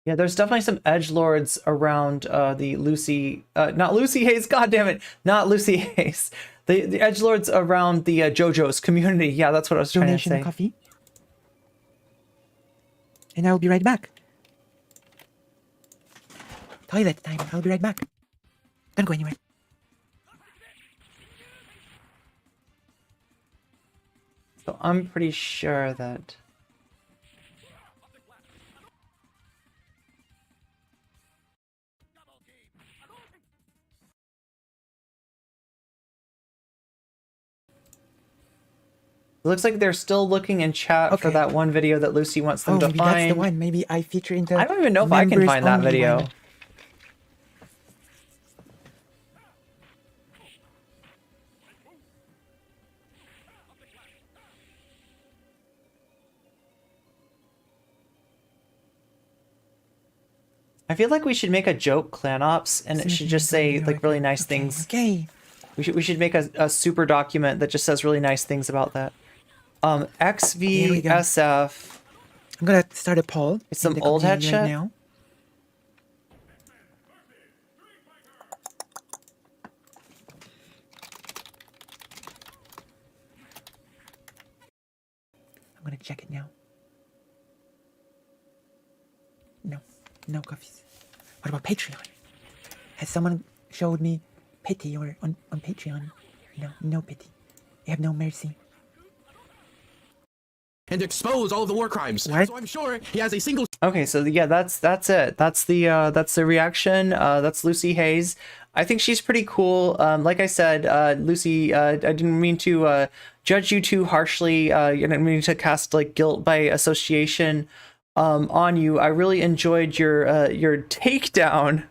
Yeah, there's definitely some edgelords around the Lucy, not Lucy Haze, god damn it, not Lucy Haze. The edgelords around the JoJo's community. Yeah, that's what I was trying to say. Coffee. And I'll be right back. Toilet time. I'll be right back. Don't go anywhere. So I'm pretty sure that... It looks like they're still looking in chat for that one video that Lucy wants them to maybe find. That's the one. Maybe I feature in the I don't even know if I can find that video. One. I feel like we should make a joke clan ops, and it should just say like really nice things. Okay. We should make a super document that just says really nice things about that. XVSF. I'm gonna start a poll. It's some old head shit. Right now. I'm gonna check it now. No coffees. What about Patreon? Has someone showed me pity or on Patreon? No pity. They have no mercy. And expose all of the war crimes. What? So I'm sure he has a single. Okay, so yeah, that's it. That's the reaction. That's Lucy Haze. I think she's pretty cool. Like I said, Lucy, I didn't mean to judge you too harshly. I didn't mean to cast like guilt by association on you. I really enjoyed your takedown,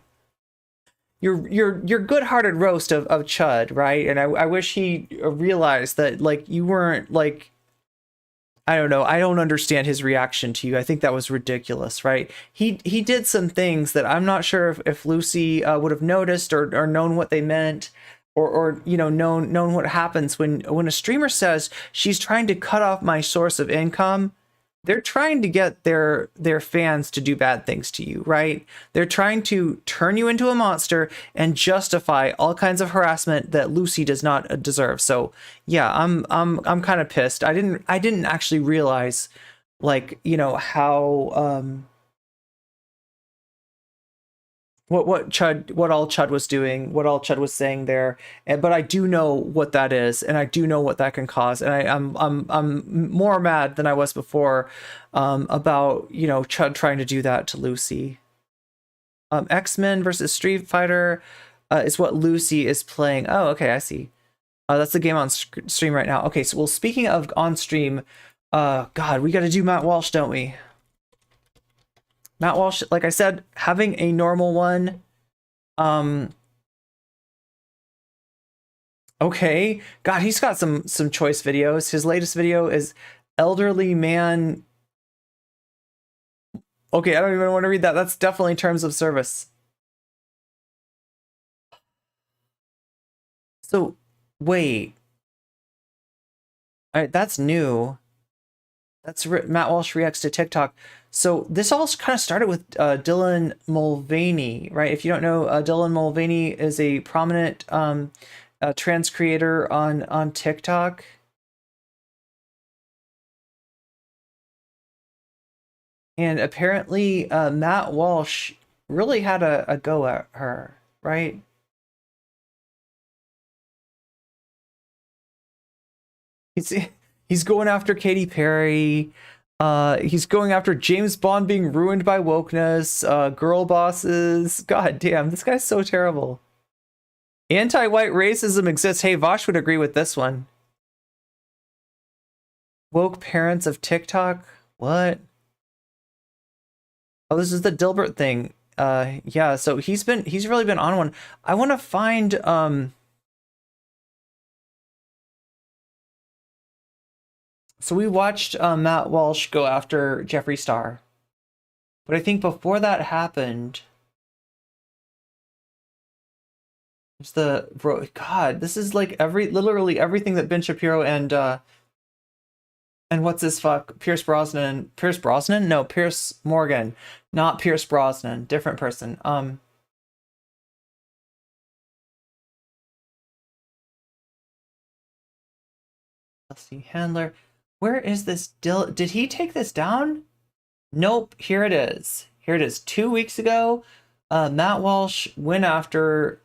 your good-hearted roast of Chud, right? And I wish he realized that like you weren't like, I don't know, I don't understand his reaction to you. I think that was ridiculous, right? He did some things that I'm not sure if Lucy would have noticed or known what they meant, or known what happens when a streamer says she's trying to cut off my source of income. They're trying to get their fans to do bad things to you, right? They're trying to turn you into a monster and justify all kinds of harassment that Lucy does not deserve. So yeah, I'm kind of pissed. I didn't actually realize, like, how what all Chud was doing, what all Chud was saying there, but I do know what that is, and I do know what that can cause, and I'm more mad than I was before about Chud trying to do that to Lucy. X-Men versus Street Fighter is what Lucy is playing. Oh, okay, I see. That's the game on stream right now. Okay, so well, speaking of on stream, God, we got to do Matt Walsh, don't we? Matt Walsh, like I said, having a normal one. Okay. God, he's got some choice videos. His latest video is elderly man. Okay, I don't even want to read that. That's definitely terms of service. So, wait. All right, that's new. That's Matt Walsh reacts to TikTok. So this all kind of started with Dylan Mulvaney, right? If you don't know, Dylan Mulvaney is a prominent trans creator on TikTok. And apparently Matt Walsh really had a go at her, right? He's going after Katy Perry. He's going after James Bond being ruined by wokeness, girl bosses. God damn, this guy's so terrible. Anti-white racism exists. Hey, Vaush would agree with this one. Woke parents of TikTok? What? Oh, this is the Dilbert thing. Yeah, so he's really been on one. I want to find so we watched Matt Walsh go after Jeffree Star. But I think before that happened, it's the God, this is like literally everything that Ben Shapiro and what's this fuck? Pierce Brosnan? No, Pierce Morgan. Not Pierce Brosnan. Different person. Let's see. Handler. Where is this did he take this down? Nope. Here it is. Here it is. 2 weeks ago, Matt Walsh went after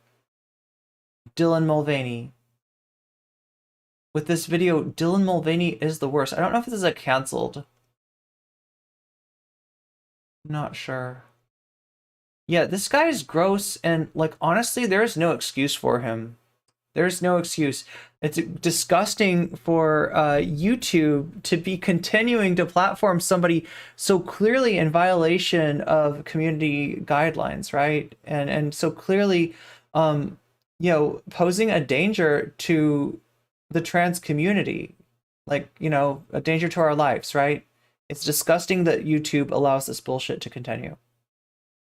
Dylan Mulvaney. With this video, Dylan Mulvaney is the worst. I don't know if this is a canceled. Not sure. Yeah, this guy is gross, and like honestly, there's no excuse for him. There's no excuse. It's disgusting for YouTube to be continuing to platform somebody so clearly in violation of community guidelines, right? And so clearly, you know, posing a danger to the trans community, like, you know, a danger to our lives, right? It's disgusting that YouTube allows this bullshit to continue,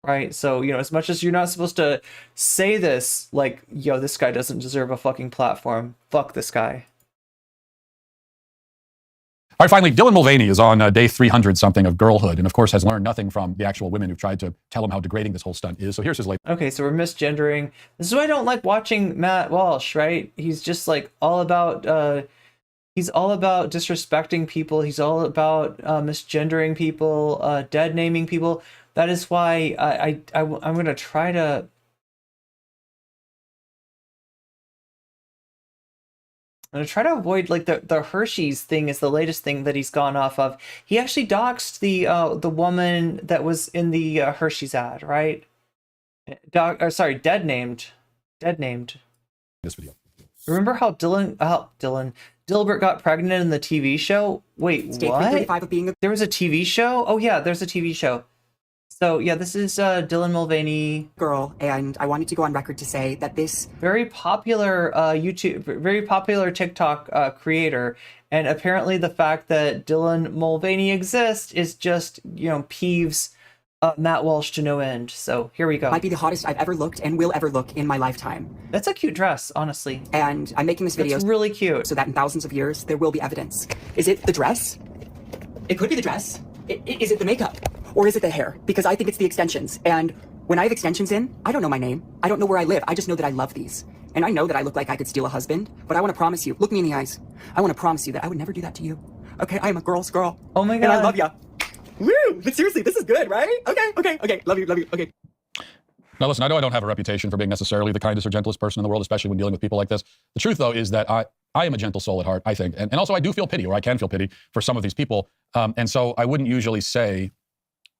right? So, you know, as much as you're not supposed to say this, like, yo, this guy doesn't deserve a fucking platform. Fuck this guy. All right, finally, Dylan Mulvaney is on day 300 something of girlhood, and of course has learned nothing from the actual women who've tried to tell him how degrading this whole stunt is. So here's his latest. Okay, so we're misgendering. This is why I don't like watching Matt Walsh, right? He's just like all about disrespecting people. He's all about misgendering people, dead naming people. That is why I'm gonna try to. I'm gonna try to avoid like the Hershey's thing is the latest thing that he's gone off of. He actually doxed the woman that was in the Hershey's ad, right? Dead named. This video. Remember how Dilbert got pregnant in the TV show? Wait, what? There was a TV show? Oh yeah, there's a TV show. So yeah, this is Dylan Mulvaney. Girl, and I wanted to go on record to say that this very popular very popular TikTok creator, and apparently the fact that Dylan Mulvaney exists is just, you know, peeves Matt Walsh to no end. So here we go. Might be the hottest I've ever looked and will ever look in my lifetime. That's a cute dress, honestly. And I'm making this video. It's really cute. So that in thousands of years, there will be evidence. Is it the dress? It could be the dress. Is it the makeup? Or is it the hair? Because I think it's the extensions. And when I have extensions in, I don't know my name. I don't know where I live. I just know that I love these. And I know that I look like I could steal a husband. But I want to promise you, look me in the eyes. I want to promise you that I would never do that to you. Okay, I am a girl's girl. Oh my God. And I love ya. Woo! But seriously, this is good, right? Okay. Love you. Okay. Now listen, I know I don't have a reputation for being necessarily the kindest or gentlest person in the world, especially when dealing with people like this. The truth, though, is that I am a gentle soul at heart, I think. And also I do feel pity, or I can feel pity for some of these people. And so I wouldn't usually say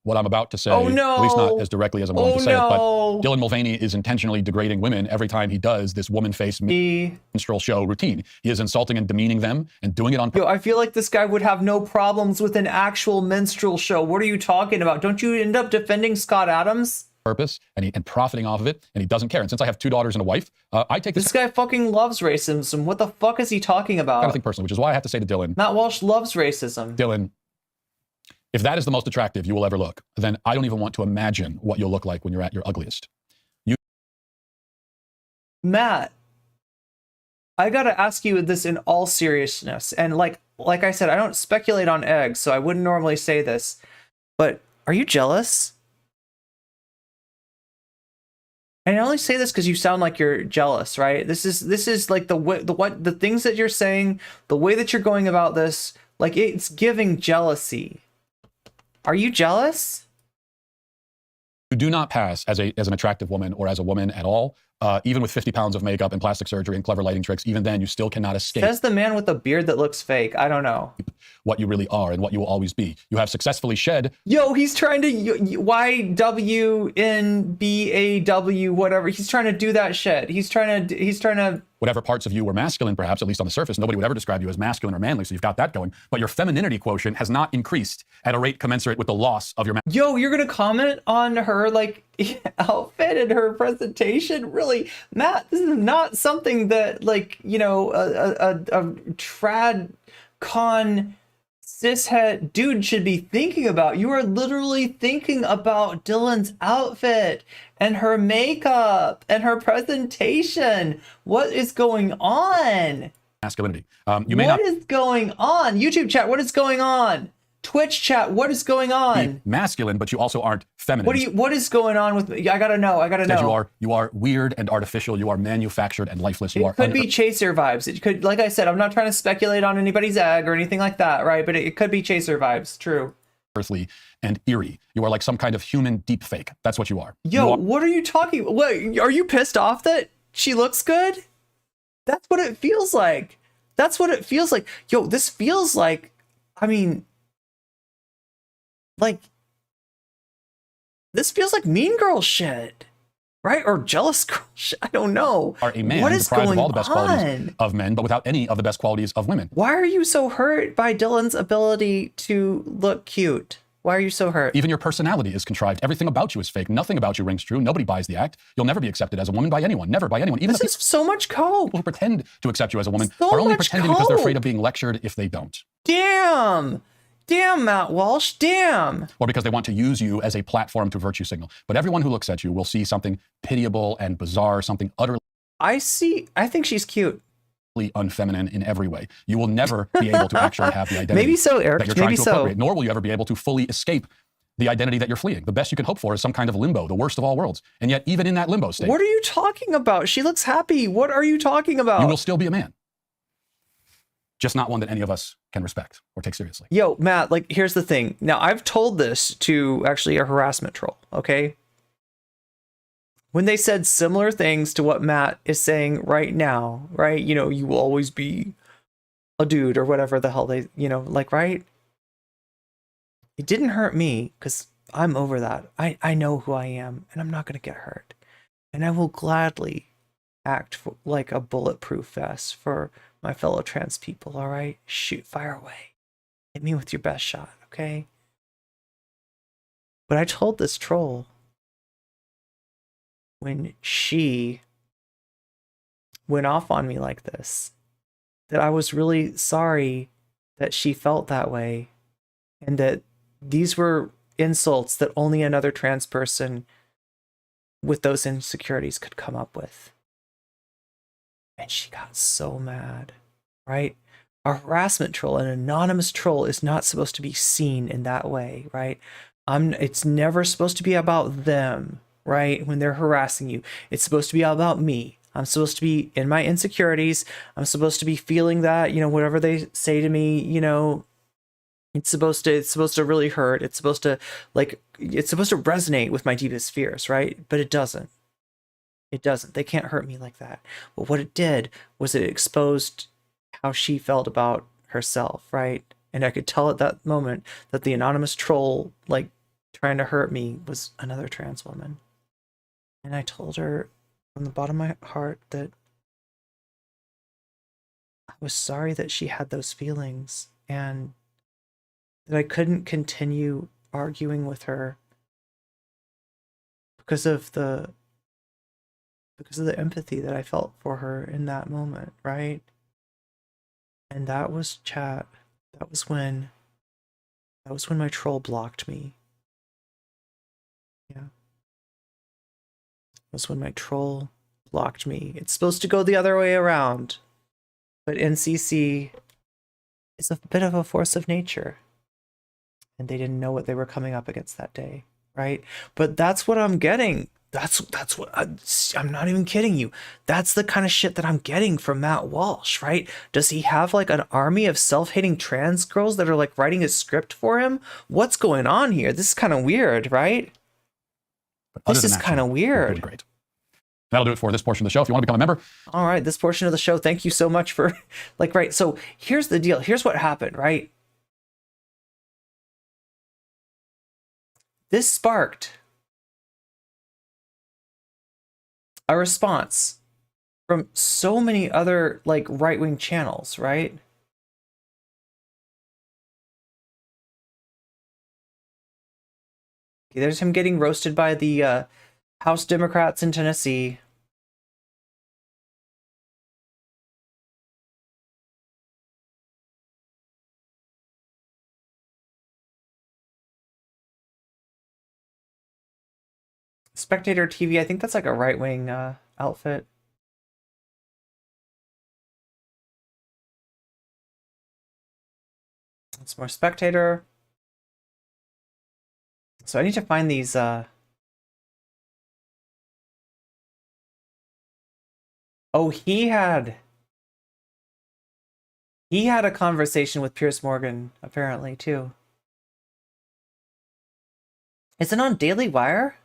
what I'm about to say, oh, no. at least not as directly as I'm going to say no. it, but Dylan Mulvaney is intentionally degrading women every time he does this woman-faced minstrel show routine. He is insulting and demeaning them and doing it on purpose. Yo, I feel like this guy would have no problems with an actual minstrel show. What are you talking about? Don't you end up defending Scott Adams? Purpose and profiting off of it, and he doesn't care. And since I have 2 daughters and a wife, I take this guy fucking loves racism. What the fuck is he talking about? I don't think personally, which is why I have to say to Dylan, Matt Walsh loves racism. Dylan, if that is the most attractive you will ever look, then I don't even want to imagine what you'll look like when you're at your ugliest. Matt, I gotta ask you this in all seriousness, and like I said, I don't speculate on eggs, so I wouldn't normally say this, but are you jealous? And I only say this because you sound like you're jealous, right? This is like the things that you're saying, the way that you're going about this, like it's giving jealousy. Are you jealous? You do not pass as an attractive woman or as a woman at all. Even with 50 pounds of makeup and plastic surgery and clever lighting tricks, even then you still cannot escape. Says the man with a beard that looks fake. I don't know. what you really are and what you will always be. You have successfully shed. Yo, he's trying to YWNBAW, whatever. He's trying to do that shit. He's trying to. Whatever parts of you were masculine, perhaps, at least on the surface, nobody would ever describe you as masculine or manly, so you've got that going. But your femininity quotient has not increased at a rate commensurate with the loss of your... Yo, you're going to comment on her, like, outfit and her presentation? Really? Matt, this is not something that, like, you know, a trad con cishet dude should be thinking about. You are literally thinking about Dylan's outfit and her makeup and her presentation. What is going on? Masculinity. What is going on? YouTube chat, what is going on? Twitch chat, what is going on? Be masculine, but you also aren't feminine. What is going on with me? I gotta know. You are weird and artificial. You are manufactured and lifeless. You It could be chaser vibes. It could, like I said, I'm not trying to speculate on anybody's egg or anything like that, right? But it could be chaser vibes. True. Earthly and eerie. You are like some kind of human deep fake. That's what you are. Yo, what are you talking? What, are you pissed off that she looks good? That's what it feels like. That's what it feels like. Yo, this feels like, I mean, like, this feels like Mean Girl shit, right? Or Jealous Girl shit. I don't know. Are a man what is deprived going of all the best on? qualities of men, but without any of the best qualities of women. Why are you so hurt by Dylan's ability to look cute? Why are you so hurt? Even your personality is contrived. Everything about you is fake. Nothing about you rings true. Nobody buys the act. You'll never be accepted as a woman by anyone. Never by anyone. Even this is so much cope. People who pretend to accept you as a woman So are only much pretending because they're cope. afraid of being lectured if they don't. Damn, Matt Walsh, damn. Or because they want to use you as a platform to virtue signal. But everyone who looks at you will see something pitiable and bizarre, something utterly... I think she's cute. Unfeminine in every way. You will never be able to actually have the identity Maybe so, Eric. that you're trying Maybe to so. appropriate, nor will you ever be able to fully escape the identity that you're fleeing. The best you can hope for is some kind of limbo, the worst of all worlds. And yet, even in that limbo state... What are you talking about? She looks happy. What are you talking about? You will still be a man. Just not one that any of us can respect or take seriously. Yo, Matt, like, here's the thing. Now, I've told this to actually a harassment troll, okay? When they said similar things to what Matt is saying right now, right? You know, you will always be a dude or whatever the hell they, you know, like, right? It didn't hurt me because I'm over that. I know who I am and I'm not going to get hurt. And I will gladly act like a bulletproof vest for my fellow trans people, all right? Shoot, fire away. Hit me with your best shot, okay? But I told this troll when she went off on me like this that I was really sorry that she felt that way and that these were insults that only another trans person with those insecurities could come up with. And she got so mad, right? A harassment troll, an anonymous troll, is not supposed to be seen in that way, right? It's never supposed to be about them, right? When they're harassing you, it's supposed to be about me. I'm supposed to be in my insecurities. I'm supposed to be feeling that, you know, whatever they say to me, you know, it's supposed to really hurt. It's supposed to resonate with my deepest fears, right? But it doesn't. It doesn't. They can't hurt me like that. But what it did was it exposed how she felt about herself, right? And I could tell at that moment that the anonymous troll, like, trying to hurt me was another trans woman. And I told her from the bottom of my heart that I was sorry that she had those feelings and that I couldn't continue arguing with her because of the empathy that I felt for her in that moment, right? And that was chat. That was when my troll blocked me. Yeah. That was when my troll blocked me. It's supposed to go the other way around. But NCC is a bit of a force of nature. And they didn't know what they were coming up against that day, right? But that's what I'm getting. That's what I'm not even kidding you. That's the kind of shit that I'm getting from Matt Walsh, right? Does he have like an army of self-hating trans girls that are like writing a script for him? What's going on here? This is kind of weird, right? This is kind of weird. Great. That'll do it for this portion of the show. If you want to become a member. All right, this portion of the show, thank you so much for, like, right. So here's the deal. Here's what happened, right? This sparked a response from so many other like right-wing channels, right? Okay, there's him getting roasted by the House Democrats in Tennessee. Spectator TV, I think that's like a right-wing outfit. It's more Spectator. So I need to find these Oh, he had a conversation with Piers Morgan, apparently, too. Is it on Daily Wire?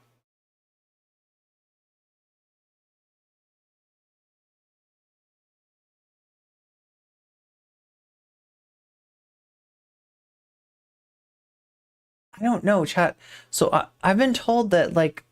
I don't know, chat. So I've been told that, like,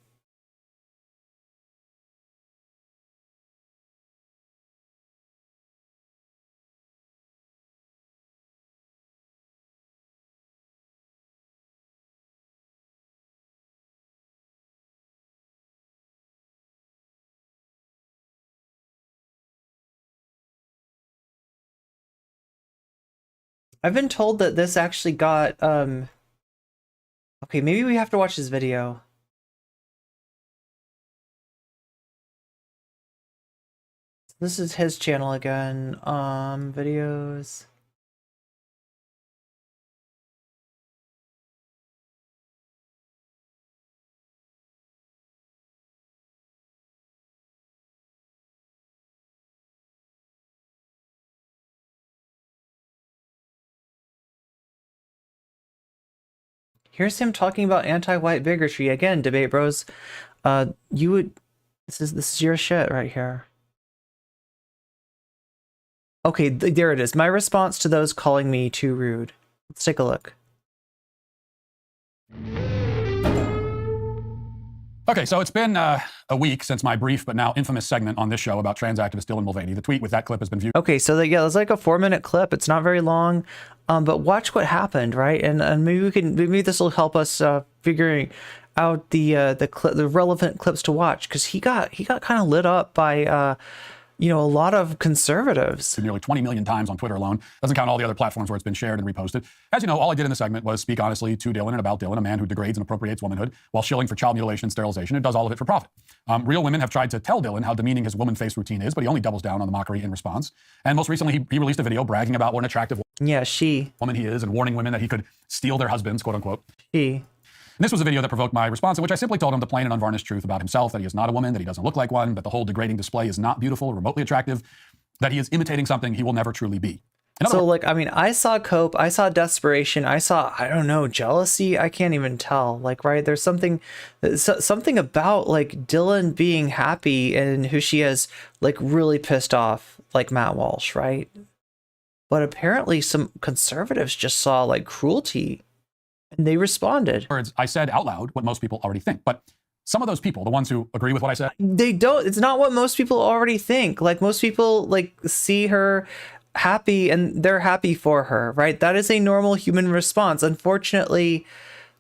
I've been told that this actually got, okay, maybe we have to watch this video. This is his channel again, videos. Here's him talking about anti-white bigotry again, debate bros. You would, this is your shit right here. Okay, there it is. My response to those calling me too rude. Let's take a look. Okay, so it's been a week since my brief but now infamous segment on this show about trans activist Dylan Mulvaney. The tweet with that clip has been viewed. Okay, so yeah, it's like a 4-minute clip. It's not very long, but watch what happened, right? And maybe this will help us figuring out the relevant clips to watch, because he got kind of lit up by you know, a lot of conservatives. Nearly 20 million times on Twitter alone. Doesn't count all the other platforms where it's been shared and reposted. As you know, all I did in the segment was speak honestly to Dylan and about Dylan, a man who degrades and appropriates womanhood while shilling for child mutilation and sterilization, and does all of it for profit. Real women have tried to tell Dylan how demeaning his woman face routine is, but he only doubles down on the mockery in response. And most recently, he released a video bragging about what an attractive woman he is, and warning women that he could steal their husbands, quote unquote. And this was a video that provoked my response, in which I simply told him the plain and unvarnished truth about himself, that he is not a woman, that he doesn't look like one, that the whole degrading display is not beautiful or remotely attractive, that he is imitating something he will never truly be. So, like, I mean, I saw cope, I saw desperation, I saw, I don't know, jealousy. I can't even tell. Like, right, there's something about, like, Dylan being happy and who she is, like, really pissed off, like Matt Walsh, right? But apparently some conservatives just saw, like, cruelty. And they responded. I said out loud what most people already think, but some of those people, the ones who agree with what I said, they don't. It's not what most people already think. Like, most people like see her happy and they're happy for her, right? That is a normal human response. Unfortunately,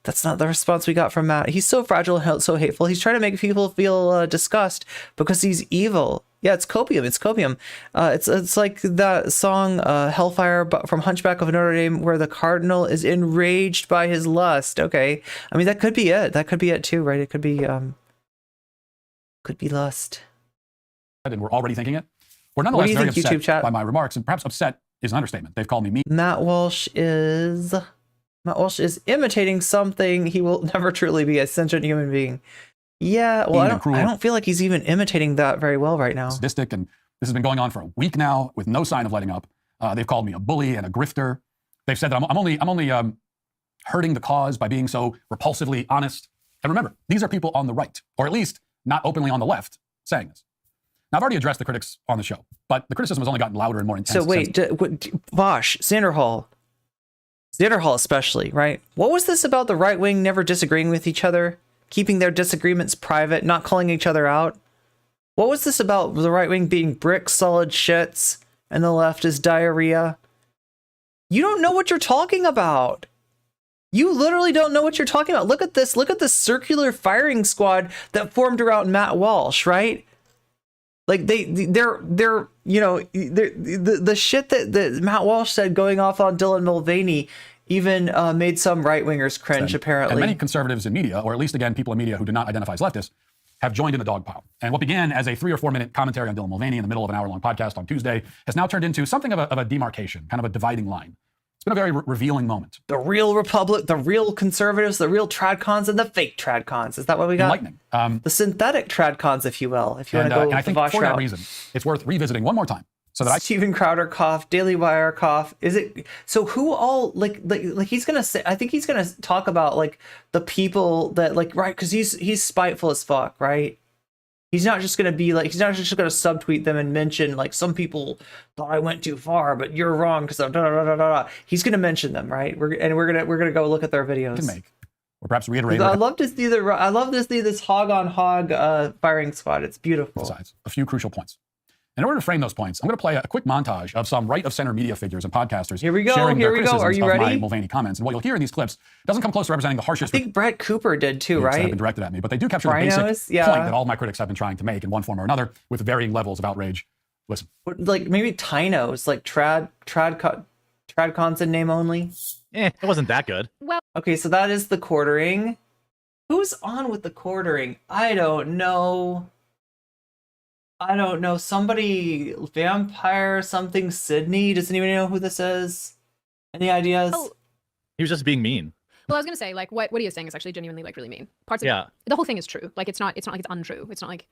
that's not the response we got from Matt. He's so fragile and so hateful. He's trying to make people feel disgust because he's evil. Yeah, it's copium. It's copium. It's like that song Hellfire from Hunchback of Notre Dame, where the cardinal is enraged by his lust. Okay, I mean, that could be it. That could be it too, right? It could be lust. and we're already thinking it. We're nonetheless very upset YouTube chat? by my remarks, and perhaps upset is an understatement. They've called me mean. Matt Walsh is imitating something he will never truly be, a sentient human being. Yeah, well, I don't feel like he's even imitating that very well right now. Sadistic, and this has been going on for a week now with no sign of letting up. They've called me a bully and a grifter. They've said that I'm only hurting the cause by being so repulsively honest. And remember, these are people on the right, or at least not openly on the left, saying this. Now, I've already addressed the critics on the show, but the criticism has only gotten louder and more intense. So wait, Vaush, Sanderhall, Xander Hall especially, right? What was this about the right wing never disagreeing with each other, keeping their disagreements private, not calling each other out? What was this about the right wing being brick solid shits and the left is diarrhea? You don't know what you're talking about. You literally don't know what you're talking about. Look at this. Look at this circular firing squad that formed around Matt Walsh, right? Like they're you know, the shit that Matt Walsh said going off on Dylan Mulvaney even made some right wingers cringe, apparently. And many conservatives in media, or at least again people in media who do not identify as leftists, have joined in the dog pile. And what began as a 3 or 4 minute commentary on Dylan Mulvaney in the middle of an hour-long podcast on Tuesday has now turned into something of a demarcation, kind of a dividing line. It's been a very revealing moment. The real Republic, the real conservatives, the real tradcons, and the fake tradcons. Is that what we got? Enlightening. The synthetic tradcons, if you will. If you want to go and I think Vaush for that route. reason, it's worth revisiting one more time. So that Steven Crowder cough, Daily Wire cough. Is it so? Who all like he's gonna say? I think he's gonna talk about like the people that like right because he's spiteful as fuck, right? He's not just gonna be like he's not just gonna subtweet them and mention like some people thought I went too far, but you're wrong because da da da da da. He's gonna mention them, right? We're gonna go look at their videos. Can make or perhaps reiterate. I love to see this hog on hog firing squad. It's beautiful. Besides a few crucial points. In order to frame those points, I'm going to play a quick montage of some right-of-center media figures and podcasters Here we go. sharing Here their we go. Are criticisms you of my ready? Mulvaney comments. And what you'll hear in these clips doesn't come close to representing the harshest. I think Brett Cooper did too, that have right? been directed at me, but they do capture Rhinos? the basic Yeah. point that all my critics have been trying to make in one form or another, with varying levels of outrage. Listen. Like maybe Tynos, like Tradcons in name only. It wasn't that good. Well, okay, so that is the quartering. Who's on with the quartering? I don't know. Somebody, Vampire something Sydney. Does anyone know who this is? Any ideas? Oh. He was just being mean. Well, I was gonna say, like, what he is saying is actually genuinely like really mean. Parts of Yeah. the whole thing is true. Like, it's not like it's untrue. It's not like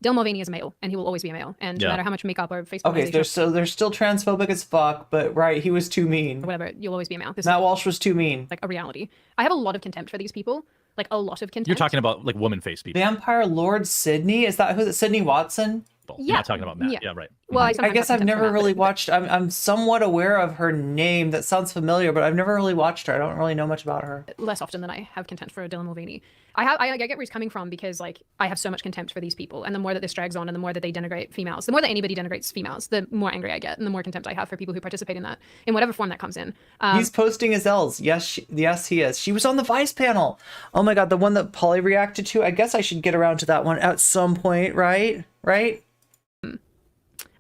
Dylan Mulvaney is a male, and he will always be a male. And no matter how much makeup or Facebook, Okay, they're still transphobic as fuck, but right, he was too mean. or whatever, you'll always be a male. This Matt is Walsh was too mean. like a reality. I have a lot of contempt for these people. Like a lot of contempt. You're talking about like woman face people. Vampire Lord Sydney? Is that who? Sydney Watson? You're not talking about Matt. Yeah, right. Well, I guess I've never really watched. I'm somewhat aware of her name. That sounds familiar, but I've never really watched her. I don't really know much about her. Less often than I have contempt for Dylan Mulvaney. I get where he's coming from because like I have so much contempt for these people, and the more that this drags on, and the more that they denigrate females, the more that anybody denigrates females, the more angry I get, and the more contempt I have for people who participate in that in whatever form that comes in. He's posting his L's. Yes, yes, he is. She was on the Vice panel. Oh my god, the one that Polly reacted to. I guess I should get around to that one at some point, right? Right?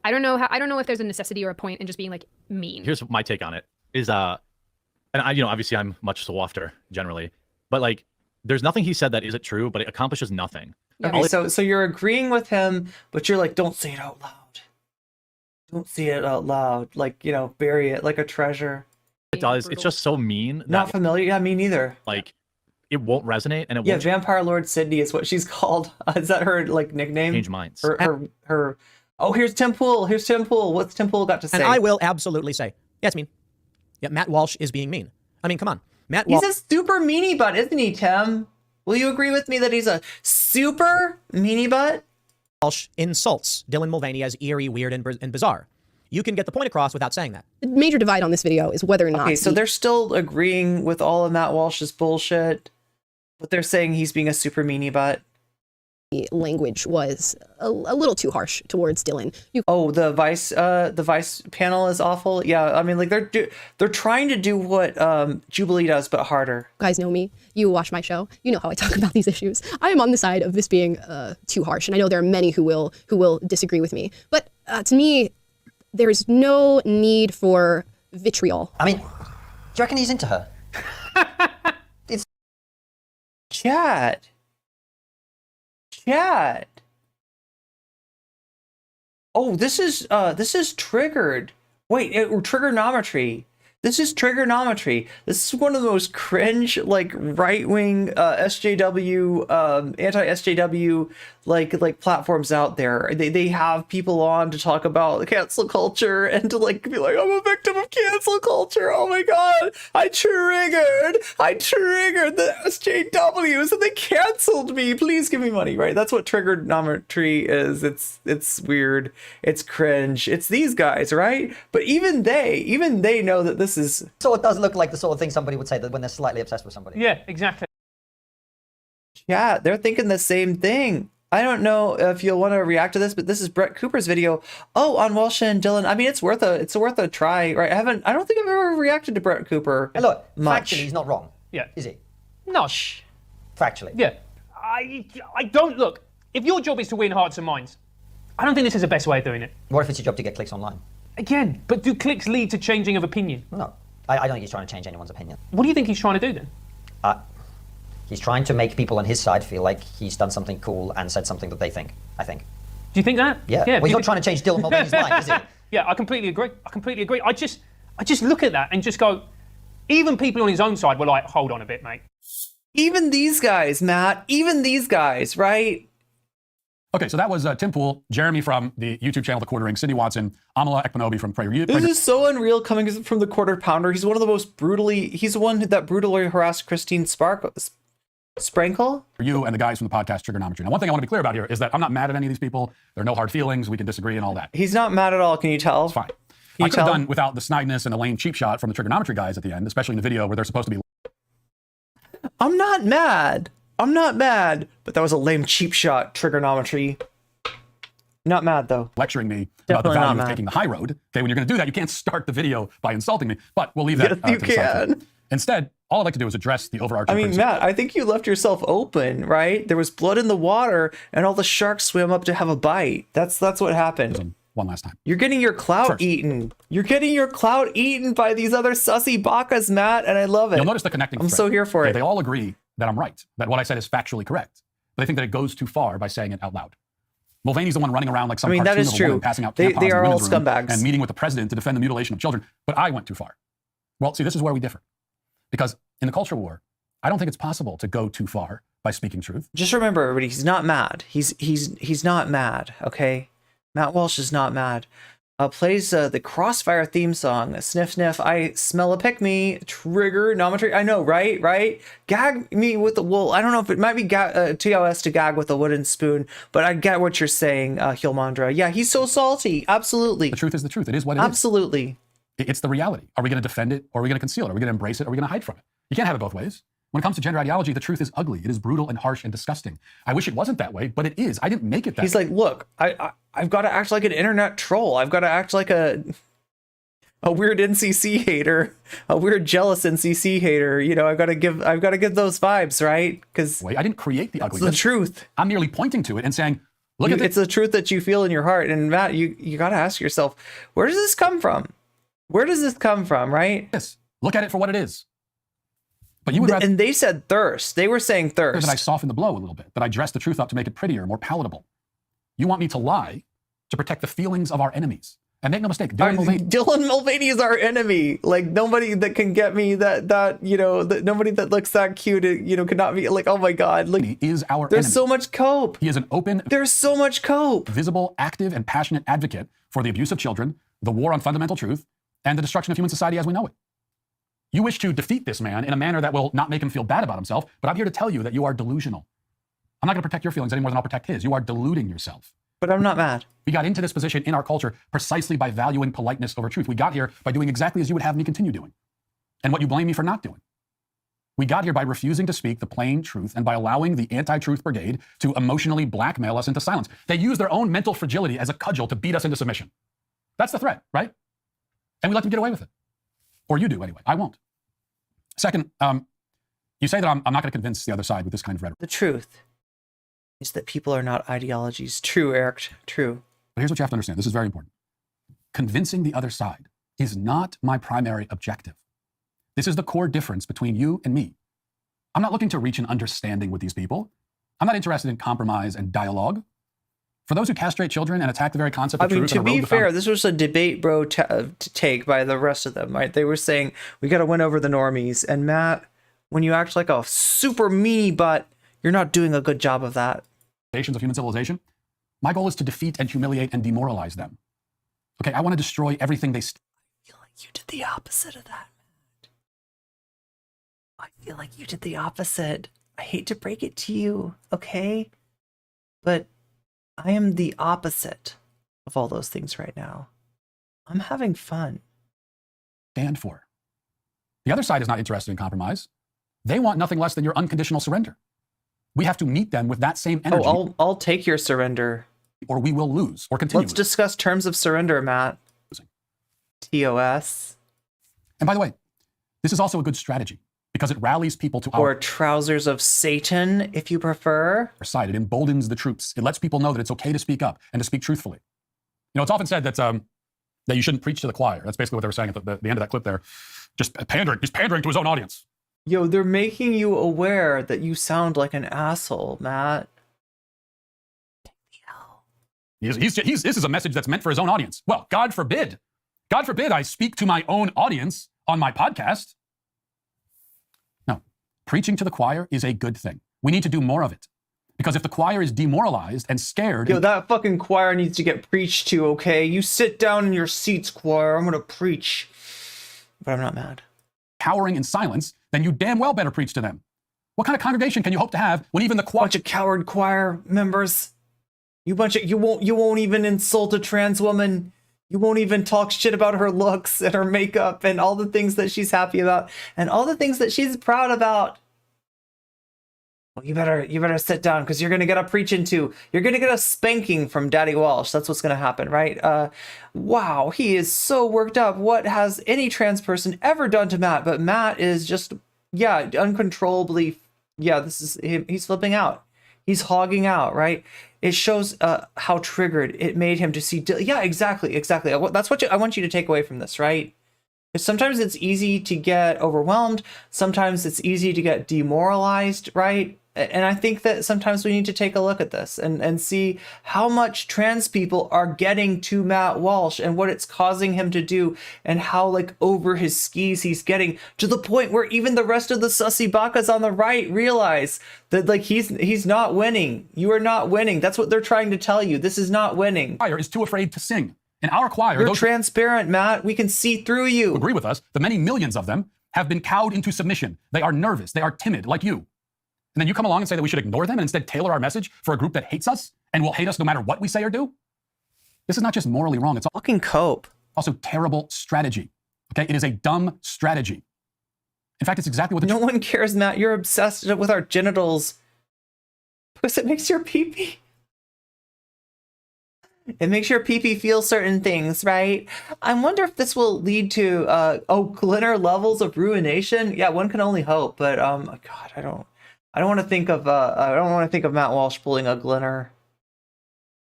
I don't know if there's a necessity or a point in just being like mean. Here's my take on it is and I obviously I'm much softer generally, but like there's nothing he said that isn't true, but it accomplishes nothing. Okay, so you're agreeing with him, but you're like, don't say it out loud. Don't say it out loud. Like, bury it like a treasure. It does. It's just so mean. Not familiar. Yeah, me neither. Like it won't resonate, and it Yeah, won't Vampire Lord Sydney is what she's called. Is that her like nickname? change minds. Her. Oh, here's Tim Pool. Here's Tim Pool. What's Tim Pool got to say? And I will absolutely say, yeah, it's mean. Yeah, Matt Walsh is being mean. I mean, come on. Matt He's Walsh. a super meanie butt, isn't he, Tim? Will you agree with me that he's a super meanie butt? Walsh insults Dylan Mulvaney as eerie, weird, and bizarre. You can get the point across without saying that. The major divide on this video is whether or not. Okay, so they're still agreeing with all of Matt Walsh's bullshit, but they're saying he's being a super meanie butt. Language was a little too harsh towards Dylan. The Vice panel is awful. Yeah, I mean, like they're trying to do what Jubilee does, but harder. You guys know me. You watch my show. You know how I talk about these issues. I am on the side of this being too harsh, and I know there are many who will disagree with me. But to me, there's no need for vitriol. I mean, do you reckon he's into her? It's Chat. Oh, this is triggered. Wait, trigonometry. This is trigonometry. This is one of the most cringe, like right-wing SJW, anti-SJW like platforms out there. They have people on to talk about cancel culture and to like be like, I'm a victim of cancel culture. Oh my god, I triggered the SJWs and they canceled me. Please give me money. Right? That's what trigonometry is. It's weird. It's cringe. It's these guys, right? But even they know that this this is... So it does look like the sort of thing somebody would say that when they're slightly obsessed with somebody. Yeah, exactly. Yeah, they're thinking the same thing. I don't know if you'll want to react to this, but this is Brett Cooper's video. Oh, on Walsh and Dylan. I mean, it's worth a try, right? I don't think I've ever reacted to Brett Cooper. And look, much. factually, he's not wrong. Yeah. Is he? No. Factually. Yeah. I don't look. If your job is to win hearts and minds, I don't think this is the best way of doing it. What if it's your job to get clicks online? Again, but do clicks lead to changing of opinion? No. I don't think he's trying to change anyone's opinion. What do you think he's trying to do then? He's trying to make people on his side feel like he's done something cool and said something that they think, I think. Do you think that? Yeah. Well, he's not trying to change Dylan Mulvaney's mind, is he? Yeah, I completely agree. I just look at that and just go, even people on his own side were like, hold on a bit, mate. Even these guys, Matt, even these guys, right? Okay, so that was Tim Pool, Jeremy from the YouTube channel The Quartering, Cindy Watson, Amala Ekpanobi from Prayer. This is so unreal coming from the Quarter Pounder. He's one of the most he's the one that brutally harassed Christine Sprankle? For you and the guys from the podcast Trigonometry. Now, one thing I want to be clear about here is that I'm not mad at any of these people. There are no hard feelings. We can disagree and all that. He's not mad at all. Can you tell? It's fine. I could have done without the snideness and the lame cheap shot from the Trigonometry guys at the end, especially in the video where they're supposed to be. I'm not mad. But that was a lame cheap shot, Trigonometry. Not mad, though. Lecturing me about the value of taking the high road. Okay, when you're going to do that, you can't start the video by insulting me. But we'll leave that Yes, you to the side. can. Instead, all I'd like to do is address the overarching criticism. Matt, I think you left yourself open, right? There was blood in the water, and all the sharks swam up to have a bite. That's what happened. One last time. You're getting your clout eaten. You're getting your clout eaten by these other sussy bakas, Matt, and I love it. You'll notice the connecting I'm thread. so here for it. They all agree that I'm right, that what I said is factually correct. But they think that it goes too far by saying it out loud. Mulvaney's the one running around like some cartoon that is of a true. woman passing out They tampons in are the all women's room scumbags. and meeting with the president to defend the mutilation of children. But I went too far. Well, see, this is where we differ. Because in the culture war, I don't think it's possible to go too far by speaking truth. Just remember, everybody, he's not mad. He's not mad, okay? Matt Walsh is not mad. Plays the Crossfire theme song. Sniff, sniff, I smell a pick-me. Trigonometry. I know, right? Gag me with the wool. I don't know if it might be TOS to gag with a wooden spoon, but I get what you're saying, Hilmandra. Yeah, he's so salty. Absolutely. The truth is the truth. It is what it is. Absolutely. It's the reality. Are we going to defend it or are we going to conceal it? Are we going to embrace it or are we going to hide from it? You can't have it both ways. When it comes to gender ideology, the truth is ugly. It is brutal and harsh and disgusting. I wish it wasn't that way, but it is. I didn't make it that way. He's like, look, I've got to act like an internet troll. I've got to act like a weird NCC hater, a weird jealous NCC hater. You know, I've got to give those vibes, right? Because I didn't create the ugliness. It's the truth. I'm merely pointing to it and saying, look at this. It's the truth that you feel in your heart. And Matt, you got to ask yourself, where does this come from? Where does this come from, right? Yes. Look at it for what it is. But you would rather, and they said thirst. They were saying thirst. That I soften the blow a little bit, that I dress the truth up to make it prettier, more palatable. You want me to lie to protect the feelings of our enemies. And make no mistake, Dylan Mulvaney is our enemy. Like, nobody that can get me nobody that looks that cute, could not be like, oh my God. Like, he is our there's enemy. so much cope. He is an open, there's so much cope. Visible, active, and passionate advocate for the abuse of children, the war on fundamental truth, and the destruction of human society as we know it. You wish to defeat this man in a manner that will not make him feel bad about himself, but I'm here to tell you that you are delusional. I'm not going to protect your feelings any more than I'll protect his. You are deluding yourself. But I'm not mad. We got into this position in our culture precisely by valuing politeness over truth. We got here by doing exactly as you would have me continue doing, and what you blame me for not doing. We got here by refusing to speak the plain truth and by allowing the anti-truth brigade to emotionally blackmail us into silence. They use their own mental fragility as a cudgel to beat us into submission. That's the threat, right? And we let them get away with it. Or you do anyway. I won't. Second, you say that I'm not going to convince the other side with this kind of rhetoric. The truth is that people are not ideologies. True, Eric. True. But here's what you have to understand. This is very important. Convincing the other side is not my primary objective. This is the core difference between you and me. I'm not looking to reach an understanding with these people. I'm not interested in compromise and dialogue. For those who castrate children and attack the very concept of truth. To be fair, this was a debate bro take by the rest of them, right? They were saying, we got to win over the normies. And Matt, when you act like a super meanie butt, you're not doing a good job of that. Of human civilization, my goal is to defeat and humiliate and demoralize them. Okay, I want to destroy everything they I feel like you did the opposite of that, Matt. I feel like you did the opposite. I hate to break it to you, okay? But I am the opposite of all those things right now. I'm having fun. Stand for. The other side is not interested in compromise. They want nothing less than your unconditional surrender. We have to meet them with that same energy. Oh, I'll take your surrender. Or we will lose, or continue. Let's discuss terms of surrender, Matt. TOS. And by the way, this is also a good strategy because it rallies people to Or our trousers of Satan, if you prefer. side. It emboldens the troops. It lets people know that it's okay to speak up and to speak truthfully. You know, it's often said that that you shouldn't preach to the choir. That's basically what they were saying at the end of that clip there. Just pandering. He's pandering to his own audience. Yo, they're making you aware that you sound like an asshole, Matt. This is a message that's meant for his own audience. Well, God forbid. God forbid I speak to my own audience on my podcast. No, preaching to the choir is a good thing. We need to do more of it. Because if the choir is demoralized and scared... Yo, that fucking choir needs to get preached to, okay? You sit down in your seats, choir. I'm gonna preach. But I'm not mad. Cowering in silence, then you damn well better preach to them. What kind of congregation can you hope to have when even the choir... Bunch of coward choir members. You won't even insult a trans woman. You won't even talk shit about her looks and her makeup and all the things that she's happy about and all the things that she's proud about. Well, you better sit down because you're gonna get a preaching to. You're gonna get a spanking from Daddy Walsh. That's what's gonna happen, right? Wow, he is so worked up. What has any trans person ever done to Matt? But Matt is just, yeah, uncontrollably. Yeah, this is him. He's flipping out. He's hogging out, right? It shows how triggered it made him to see. Yeah, exactly. That's what I want you to take away from this, right? Sometimes it's easy to get overwhelmed. Sometimes it's easy to get demoralized, right? And I think that sometimes we need to take a look at this and see how much trans people are getting to Matt Walsh and what it's causing him to do and how like over his skis he's getting to the point where even the rest of the sussy bakas on the right realize that like he's not winning. You are not winning. That's what they're trying to tell you. This is not winning. Choir is too afraid to sing. In our choir, you're transparent, Matt. We can see through you. Agree with us. The many millions of them have been cowed into submission. They are nervous. They are timid, like you. And then you come along and say that we should ignore them and instead tailor our message for a group that hates us and will hate us no matter what we say or do? This is not just morally wrong. It's fucking cope. Also terrible strategy. Okay? It is a dumb strategy. In fact, it's exactly what no one cares, Matt. You're obsessed with our genitals because it makes your pee-pee. It makes your pee-pee feel certain things, right? I wonder if this will lead to Glinner levels of ruination. Yeah, one can only hope. But God, I don't want to think of Matt Walsh pulling a Glinner.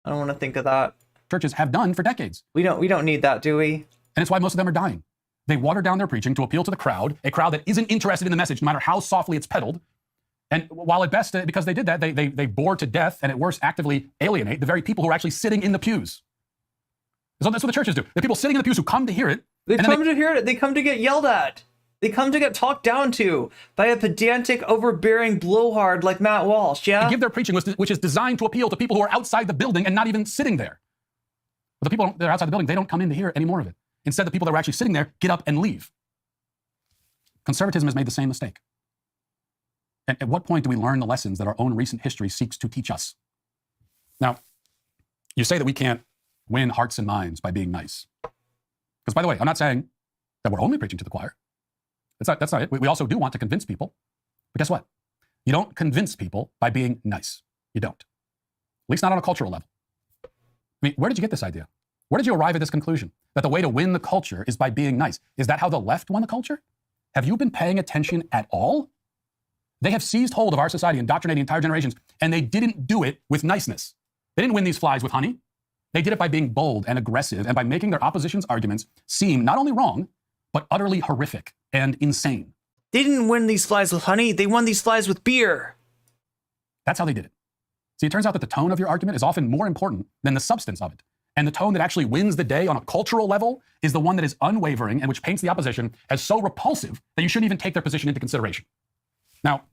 I don't want to think of that. Churches have done for decades. We don't need that, do we? And it's why most of them are dying. They water down their preaching to appeal to the crowd, a crowd that isn't interested in the message, no matter how softly it's peddled. And while at best, because they did that, they bore to death and at worst actively alienate the very people who are actually sitting in the pews. So that's what the churches do. The people sitting in the pews who come to hear it. They come to hear it. They come to get yelled at. They come to get talked down to by a pedantic, overbearing blowhard like Matt Walsh, yeah? They give their preaching, which is designed to appeal to people who are outside the building and not even sitting there. But the people that are outside the building, they don't come in to hear any more of it. Instead, the people that are actually sitting there get up and leave. Conservatism has made the same mistake. And at what point do we learn the lessons that our own recent history seeks to teach us? Now, you say that we can't win hearts and minds by being nice. Because, by the way, I'm not saying that we're only preaching to the choir. That's not it. We also do want to convince people. But guess what? You don't convince people by being nice. You don't. At least not on a cultural level. I mean, where did you get this idea? Where did you arrive at this conclusion? That the way to win the culture is by being nice. Is that how the left won the culture? Have you been paying attention at all? They have seized hold of our society, indoctrinating entire generations, and they didn't do it with niceness. They didn't win these flies with honey. They did it by being bold and aggressive and by making their opposition's arguments seem not only wrong, but utterly horrific and insane. They didn't win these flies with honey. They won these flies with beer. That's how they did it. See, it turns out that the tone of your argument is often more important than the substance of it. And the tone that actually wins the day on a cultural level is the one that is unwavering and which paints the opposition as so repulsive that you shouldn't even take their position into consideration. Now,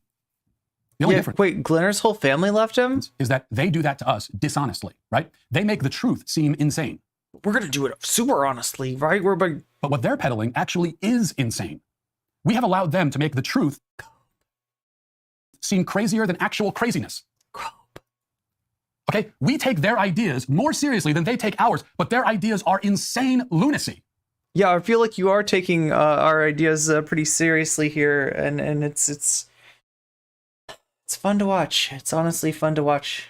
the only difference... Wait, Glinner's whole family left him? ...is that they do that to us dishonestly, right? They make the truth seem insane. We're going to do it super honestly, right? But what they're peddling actually is insane. We have allowed them to make the truth seem crazier than actual craziness. Okay? We take their ideas more seriously than they take ours, but their ideas are insane lunacy. Yeah, I feel like you are taking our ideas pretty seriously here, and it's fun to watch. It's honestly fun to watch.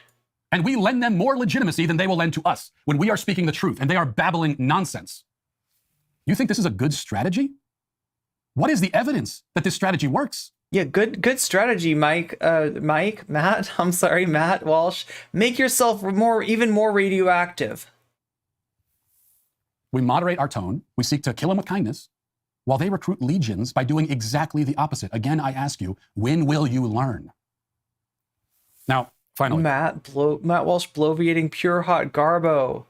And we lend them more legitimacy than they will lend to us when we are speaking the truth and they are babbling nonsense. You think this is a good strategy? What is the evidence that this strategy works? Yeah, good strategy, Matt. I'm sorry, Matt Walsh. Make yourself even more radioactive. We moderate our tone. We seek to kill them with kindness, while they recruit legions by doing exactly the opposite. Again, I ask you, when will you learn? Now, finally, Matt Walsh bloviating pure hot garbo.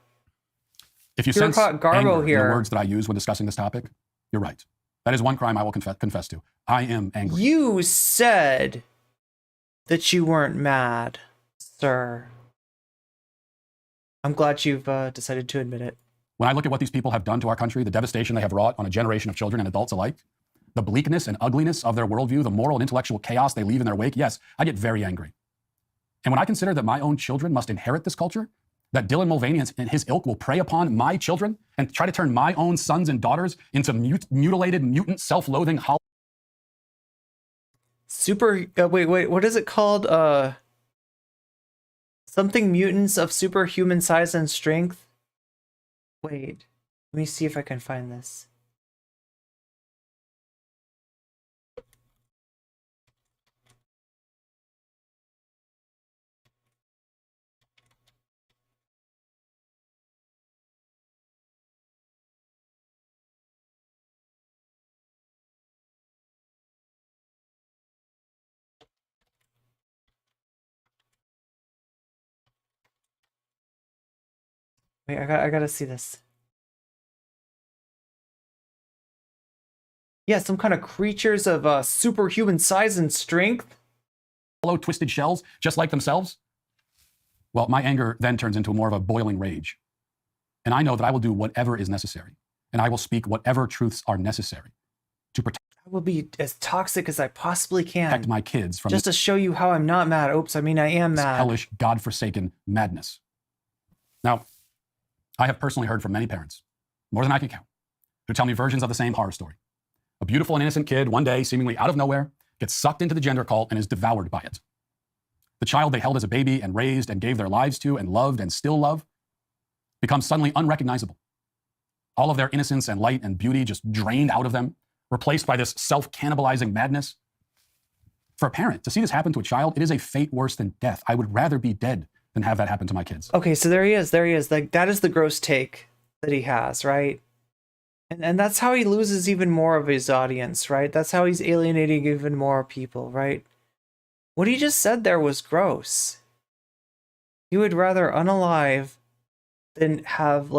If you pure sense hot garbo anger in here, the words that I use when discussing this topic, you're right. That is one crime I will confess to. I am angry. You said that you weren't mad, sir. I'm glad you've decided to admit it. When I look at what these people have done to our country, the devastation they have wrought on a generation of children and adults alike, the bleakness and ugliness of their worldview, the moral and intellectual chaos they leave in their wake, yes, I get very angry. And when I consider that my own children must inherit this culture, that Dylan Mulvaney and his ilk will prey upon my children and try to turn my own sons and daughters into mutilated, mutant, self-loathing wait, what is it called? Something mutants of superhuman size and strength? Wait, let me see if I can find this. Wait, I gotta see this. Yeah, some kind of creatures of superhuman size and strength. hollow, twisted shells, just like themselves. Well, my anger then turns into more of a boiling rage. And I know that I will do whatever is necessary. And I will speak whatever truths are necessary to protect. I will be as toxic as I possibly can. Protect my kids from just to show you how I'm not mad. Oops, I mean I am mad. Hellish, godforsaken madness. Now, I have personally heard from many parents, more than I can count, who tell me versions of the same horror story. A beautiful and innocent kid, one day, seemingly out of nowhere, gets sucked into the gender cult and is devoured by it. The child they held as a baby and raised and gave their lives to and loved and still love becomes suddenly unrecognizable. All of their innocence and light and beauty just drained out of them, replaced by this self-cannibalizing madness. For a parent, to see this happen to a child, it is a fate worse than death. I would rather be dead than have that happen to my kids. Okay, so there he is. Like, that is the gross take that he has, right? And that's how he loses even more of his audience, right? That's how he's alienating even more people, right? What he just said there was gross. He would rather unalive than have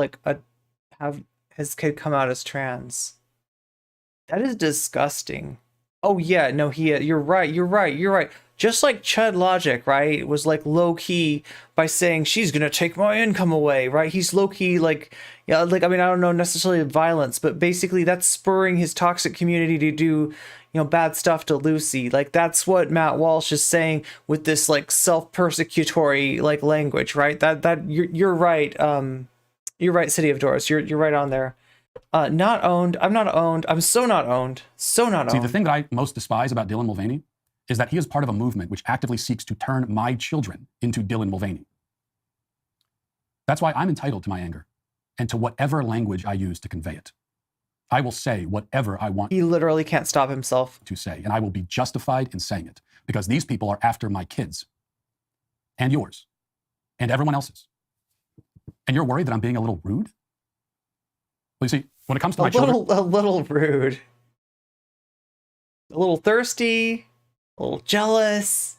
his kid come out as trans. That is disgusting. Oh yeah, no, you're right. Just like Chud Logic, right, was like low key by saying she's gonna take my income away, right? He's low key like, yeah, like I mean I don't know necessarily violence, but basically that's spurring his toxic community to do, bad stuff to Lucy. Like that's what Matt Walsh is saying with this like self-persecutory like language, right? That you're right. You're right, City of Doors. You're right on there. Not owned. I'm not owned. I'm so not owned. So not owned. See, the thing that I most despise about Dylan Mulvaney is that he is part of a movement which actively seeks to turn my children into Dylan Mulvaney. That's why I'm entitled to my anger and to whatever language I use to convey it. I will say whatever I want. He literally can't stop himself to say, and I will be justified in saying it because these people are after my kids and yours and everyone else's. And you're worried that I'm being a little rude? Well, you see, when it comes to my children... A little rude. A little thirsty. A little jealous.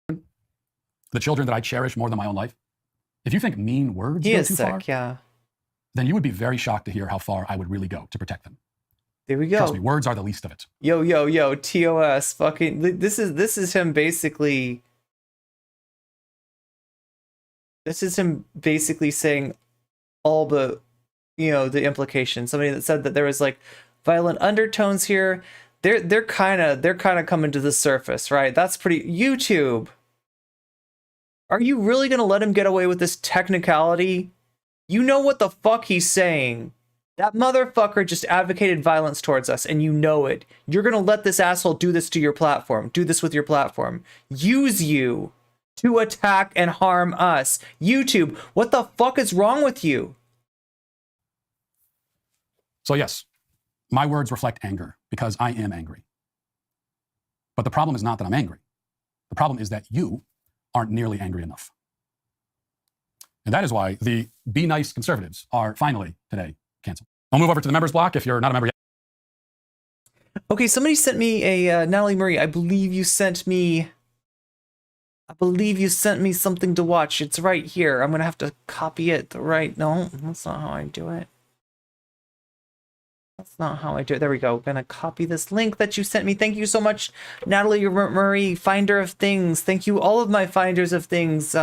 The children that I cherish more than my own life. If you think mean words go too far, yeah, then you would be very shocked to hear how far I would really go to protect them. There we go. Trust me, words are the least of it. Yo, TOS, fucking, this is him basically... This is him basically saying all the, the implications. Somebody that said that there was like violent undertones here. They're kind of coming to the surface, right? That's pretty. YouTube, are you really gonna let him get away with this technicality? You know what the fuck he's saying. That motherfucker just advocated violence towards us, and you know it. You're gonna let this asshole do this to your platform. Do this with your platform. Use you to attack and harm us. YouTube, what the fuck is wrong with you? So yes, my words reflect anger because I am angry. But the problem is not that I'm angry. The problem is that you aren't nearly angry enough. And that is why the Be Nice conservatives are finally today canceled. I'll move over to the members block if you're not a member yet. Okay, somebody sent me a Natalie Murray. I believe you sent me something to watch. It's right here. I'm gonna have to copy it. No, that's not how I do it. That's not how I do it. There we go. Gonna copy this link that you sent me. Thank you so much, Natalie Murray, finder of things. Thank you, all of my finders of things.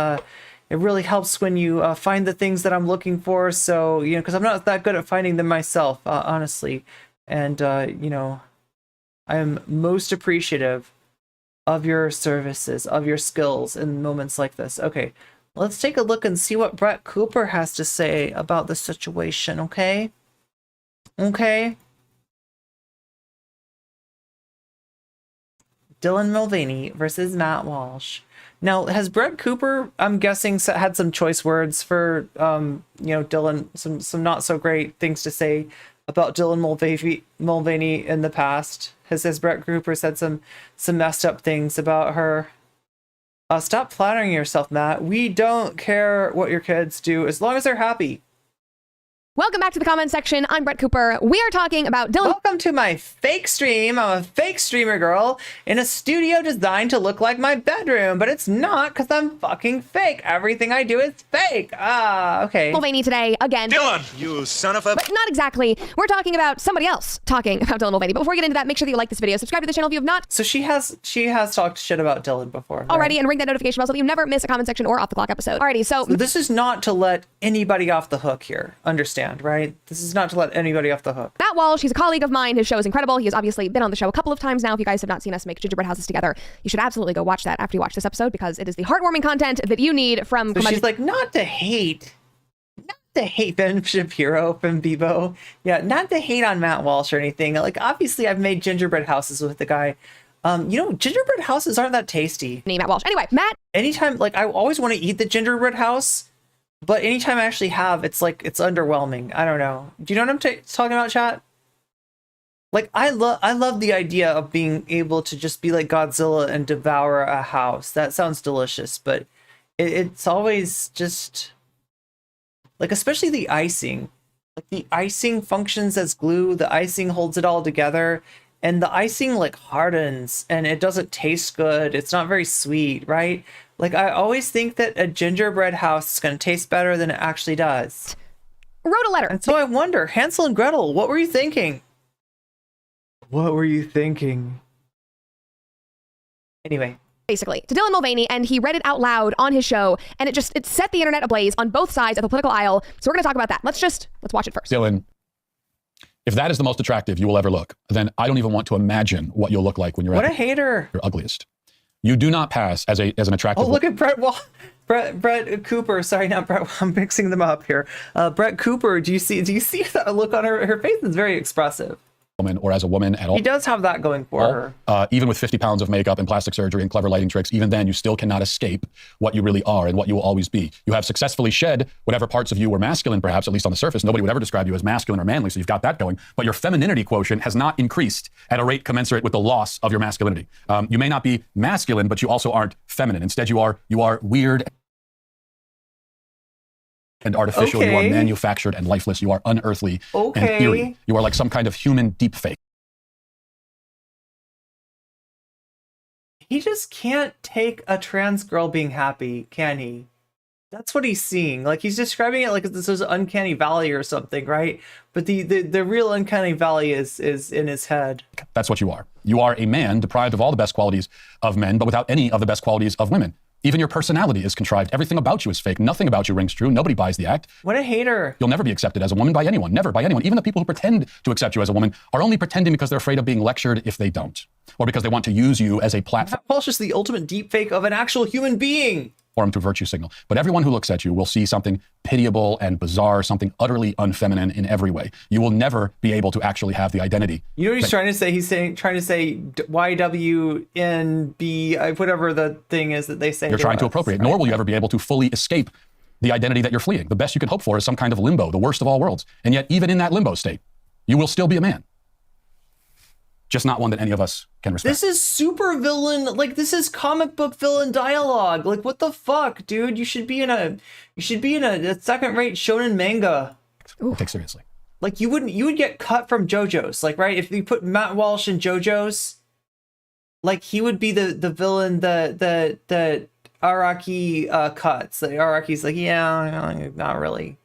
It really helps when you find the things that I'm looking for. So, you know, because I'm not that good at finding them myself, honestly. And, you know, I am most appreciative of your services, of your skills in moments like this. Okay, let's take a look and see what Brett Cooper has to say about the situation, okay? Okay. Dylan Mulvaney versus Matt Walsh. Now, has Brett Cooper, I'm guessing, had some choice words for, you know, Dylan, some not so great things to say about Dylan Mulvaney in the past? Has Brett Cooper said some messed up things about her? Stop flattering yourself, Matt. We don't care what your kids do as long as they're happy. Welcome back to the comment section. I'm Brett Cooper. We are talking about Dylan. Welcome to my fake stream. I'm a fake streamer girl in a studio designed to look like my bedroom, but it's not because I'm fucking fake. Everything I do is fake. Okay. Mulvaney today again. Dylan, you son of a... But not exactly. We're talking about somebody else talking about Dylan Mulvaney. But before we get into that, make sure that you like this video. Subscribe to the channel if you have not. So she has talked shit about Dylan before. Already, right? And ring that notification bell so that you never miss a comment section or off the clock episode. Alrighty, so this is not to let anybody off the hook here. Understand, right? This is not to let anybody off the hook. Matt Walsh, he's a colleague of mine. His show is incredible. He has obviously been on the show a couple of times now. If you guys have not seen us make gingerbread houses together, you should absolutely go watch that after you watch this episode because it is the heartwarming content that you need from... So she's like, not to hate Ben Shapiro from Bebo. Yeah, not to hate on Matt Walsh or anything. Like, obviously, I've made gingerbread houses with the guy. You know, gingerbread houses aren't that tasty. Matt Walsh. Anyway, Matt. Anytime, like, I always want to eat the gingerbread house, but anytime I actually have, it's like, it's underwhelming. I don't know. Do you know what I'm talking about, chat? Like, I love the idea of being able to just be like Godzilla and devour a house. That sounds delicious, but it's always just... like, especially the icing. Like, the icing functions as glue. The icing holds it all together. And the icing, like, hardens. And it doesn't taste good. It's not very sweet, right? Like, I always think that a gingerbread house is going to taste better than it actually does. Wrote a letter. And so I wonder, Hansel and Gretel, what were you thinking? What were you thinking? Anyway. Basically, to Dylan Mulvaney, and he read it out loud on his show, and it set the internet ablaze on both sides of the political aisle. So we're going to talk about that. Let's watch it first. Dylan, if that is the most attractive you will ever look, then I don't even want to imagine what you'll look like when you're what a hater. Your ugliest. You do not pass as an attractive... Oh, look at Brett Cooper. Sorry, not Brett. I'm mixing them up here. Brett Cooper, do you see that look on her face? It's very expressive. Woman or as a woman at all. He does have that going for her. Even with 50 pounds of makeup and plastic surgery and clever lighting tricks, even then you still cannot escape what you really are and what you will always be. You have successfully shed whatever parts of you were masculine, perhaps, at least on the surface. Nobody would ever describe you as masculine or manly, so you've got that going. But your femininity quotient has not increased at a rate commensurate with the loss of your masculinity. You may not be masculine, but you also aren't feminine. Instead, you are weird and artificial. Okay. You are manufactured and lifeless. You are unearthly and eerie. You are like some kind of human deepfake. He just can't take a trans girl being happy, can he? That's what he's seeing. Like, he's describing it like this is uncanny valley or something, right? But the real uncanny valley is in his head. That's what you are. You are a man deprived of all the best qualities of men, but without any of the best qualities of women. Even your personality is contrived. Everything about you is fake. Nothing about you rings true. Nobody buys the act. What a hater. You'll never be accepted as a woman by anyone. Never by anyone. Even the people who pretend to accept you as a woman are only pretending because they're afraid of being lectured if they don't. Or because they want to use you as a platform. Walsh is the ultimate deepfake of an actual human being. for him to virtue signal. But everyone who looks at you will see something pitiable and bizarre, something utterly unfeminine in every way. You will never be able to actually have the identity. You know what he's trying to say? He's trying to say YWNB, whatever the thing is that they say. You're trying to appropriate, nor will you ever be able to fully escape the identity that you're fleeing. The best you can hope for is some kind of limbo, the worst of all worlds. And yet, even in that limbo state, you will still be a man. Just not one that any of us can respect. This is super villain, like this is comic book villain dialogue. Like what the fuck, dude? You should be in a second-rate shonen manga. Take seriously. Like you would get cut from JoJo's, like right? If you put Matt Walsh in JoJo's, like he would be the villain that Araki cuts. Like Araki's like, yeah, not really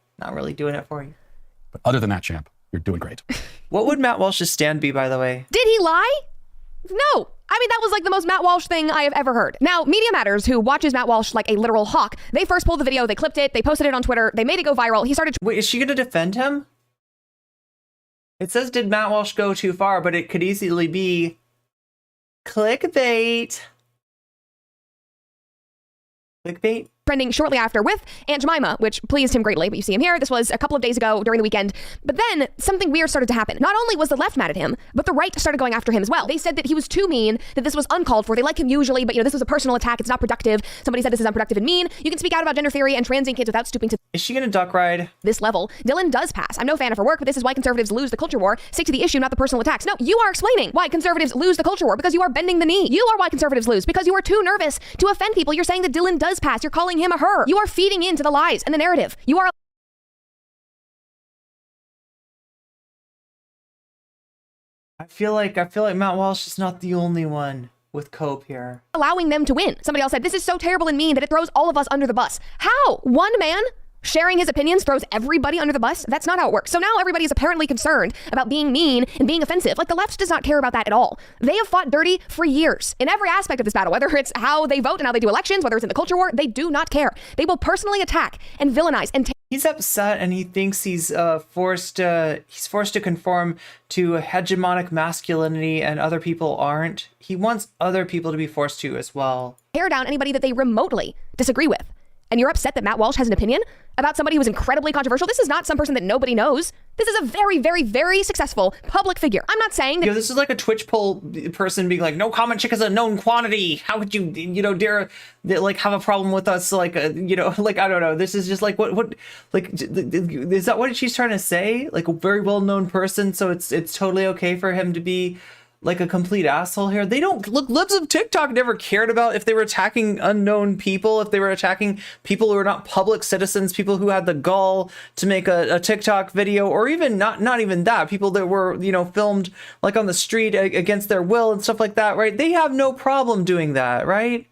doing it for you. But other than that, champ, you're doing great. What would Matt Walsh's stand be, by the way? Did he lie? No. I mean, that was like the most Matt Walsh thing I have ever heard. Now, Media Matters, who watches Matt Walsh like a literal hawk, they first pulled the video, they clipped it, they posted it on Twitter, they made it go viral. He started. Wait, is she going to defend him? It says, did Matt Walsh go too far? But it could easily be clickbait. Clickbait? Trending shortly after with Aunt Jemima, which pleased him greatly, but you see him here. This was a couple of days ago during the weekend. But then something weird started to happen. Not only was the left mad at him, but the right started going after him as well. They said that he was too mean, that this was uncalled for. They like him usually, but this was a personal attack. It's not productive. Somebody said this is unproductive and mean. You can speak out about gender theory and transing kids without stooping to... Is she going to duck ride? This level. Dylan does pass. I'm no fan of her work, but this is why conservatives lose the culture war. Stick to the issue, not the personal attacks. No, you are explaining why conservatives lose the culture war because you are bending the knee. You are why conservatives lose because you are too nervous to offend people. You're saying that Dylan does pass. You're calling him a her. You are feeding into the lies and the narrative. You are... I feel like Matt Walsh is not the only one with cope here. allowing them to win. Somebody else said, this is so terrible and mean that it throws all of us under the bus. How? One man sharing his opinions throws everybody under the bus? That's not how it works. So now everybody is apparently concerned about being mean and being offensive. Like the left does not care about that at all. They have fought dirty for years in every aspect of this battle, whether it's how they vote and how they do elections, whether it's in the culture war, they do not care. They will personally attack and villainize and he's upset and he thinks he's forced to conform to hegemonic masculinity and other people aren't. He wants other people to be forced to as well. Tear down anybody that they remotely disagree with. And you're upset that Matt Walsh has an opinion about somebody who is incredibly controversial. This is not some person that nobody knows. This is a very, very, very successful public figure. I'm not saying that... This is like a Twitch poll person being like, no comment chick is a known quantity. How could you, dare like have a problem with us? Like, like, I don't know. This is just like, what, like, is that what she's trying to say? Like a very well-known person. So it's totally okay for him to be like a complete asshole here. They don't look. Libs of TikTok never cared about if they were attacking unknown people, if they were attacking people who are not public citizens, people who had the gall to make a TikTok video, or even not even that, people that were filmed like on the street against their will and stuff like that, right? They have no problem doing that, right?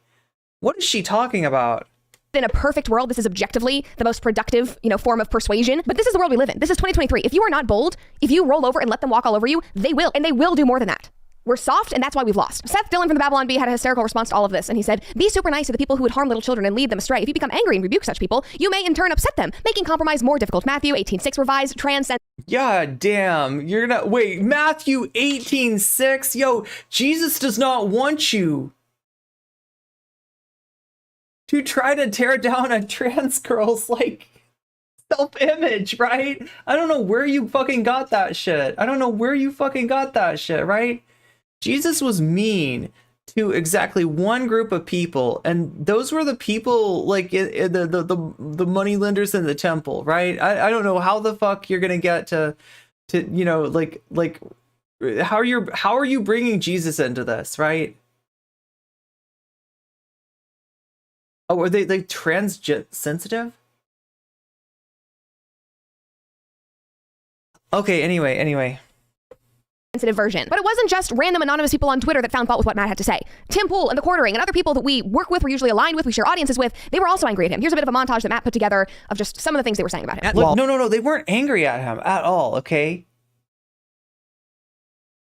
What is she talking about? In a perfect world, this is objectively the most productive, form of persuasion. But this is the world we live in. This is 2023. If you are not bold, if you roll over and let them walk all over you, they will, and they will do more than that. We're soft, and that's why we've lost. Seth Dillon from the Babylon Bee had a hysterical response to all of this, and he said, be super nice to the people who would harm little children and lead them astray. If you become angry and rebuke such people, you may in turn upset them, making compromise more difficult. Matthew 18:6 revised, transcend. Yeah, damn. You're gonna wait, Matthew 18:6? Yo, Jesus does not want you to try to tear down a trans girl's self-image, right? I don't know where you fucking got that shit. Right? Jesus was mean to exactly one group of people, and those were the people the money lenders in the temple, right? I don't know how the fuck you're gonna get to how are you bringing Jesus into this, right? Oh, are they trans sensitive? Okay, anyway. Sensitive version. But it wasn't just random anonymous people on Twitter that found fault with what Matt had to say. Tim Pool and The Quartering and other people that we work with, we're usually aligned with, we share audiences with, they were also angry at him. Here's a bit of a montage that Matt put together of just some of the things they were saying about him. Look, no, they weren't angry at him at all, okay?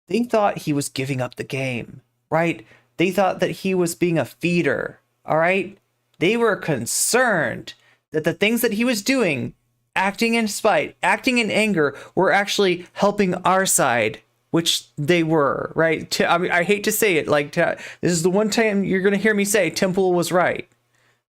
They thought he was giving up the game, right? They thought that he was being a feeder, all right? They were concerned that the things that he was doing, acting in spite, acting in anger, were actually helping our side, which they were, right? I mean, I hate to say it, this is the one time you're going to hear me say Tim Pool was right.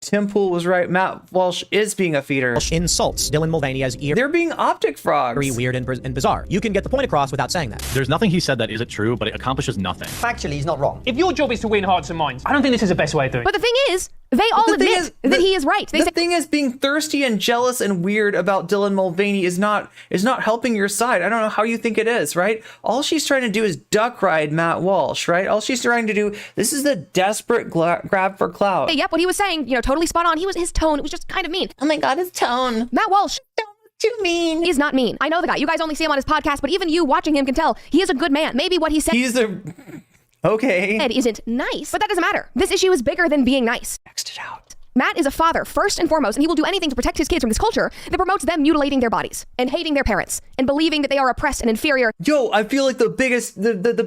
Tim Pool was right. Matt Walsh is being a feeder. Walsh insults Dylan Mulvaney as They're being optic frogs. weird, and bizarre. You can get the point across without saying that. There's nothing he said that isn't true, but it accomplishes nothing. Factually, he's not wrong. If your job is to win hearts and minds, I don't think this is the best way of doing it. But the thing is, they all admit that he is right. The thing is, being thirsty and jealous and weird about Dylan Mulvaney is not helping your side. I don't know how you think it is, right? All she's trying to do is duck ride Matt Walsh, right? All she's trying to do, this is the desperate grab for clout. Yep, what he was saying, totally spot on. His tone, it was just kind of mean. Oh my God, his tone. Matt Walsh. Too mean. He's not mean. I know the guy. You guys only see him on his podcast, but even you watching him can tell he is a good man. Maybe what he said okay isn't nice, but that doesn't matter. This issue is bigger than being nice. Text it out. Matt is a father, first and foremost, and he will do anything to protect his kids from this culture that promotes them mutilating their bodies and hating their parents and believing that they are oppressed and inferior. Yo, I feel like the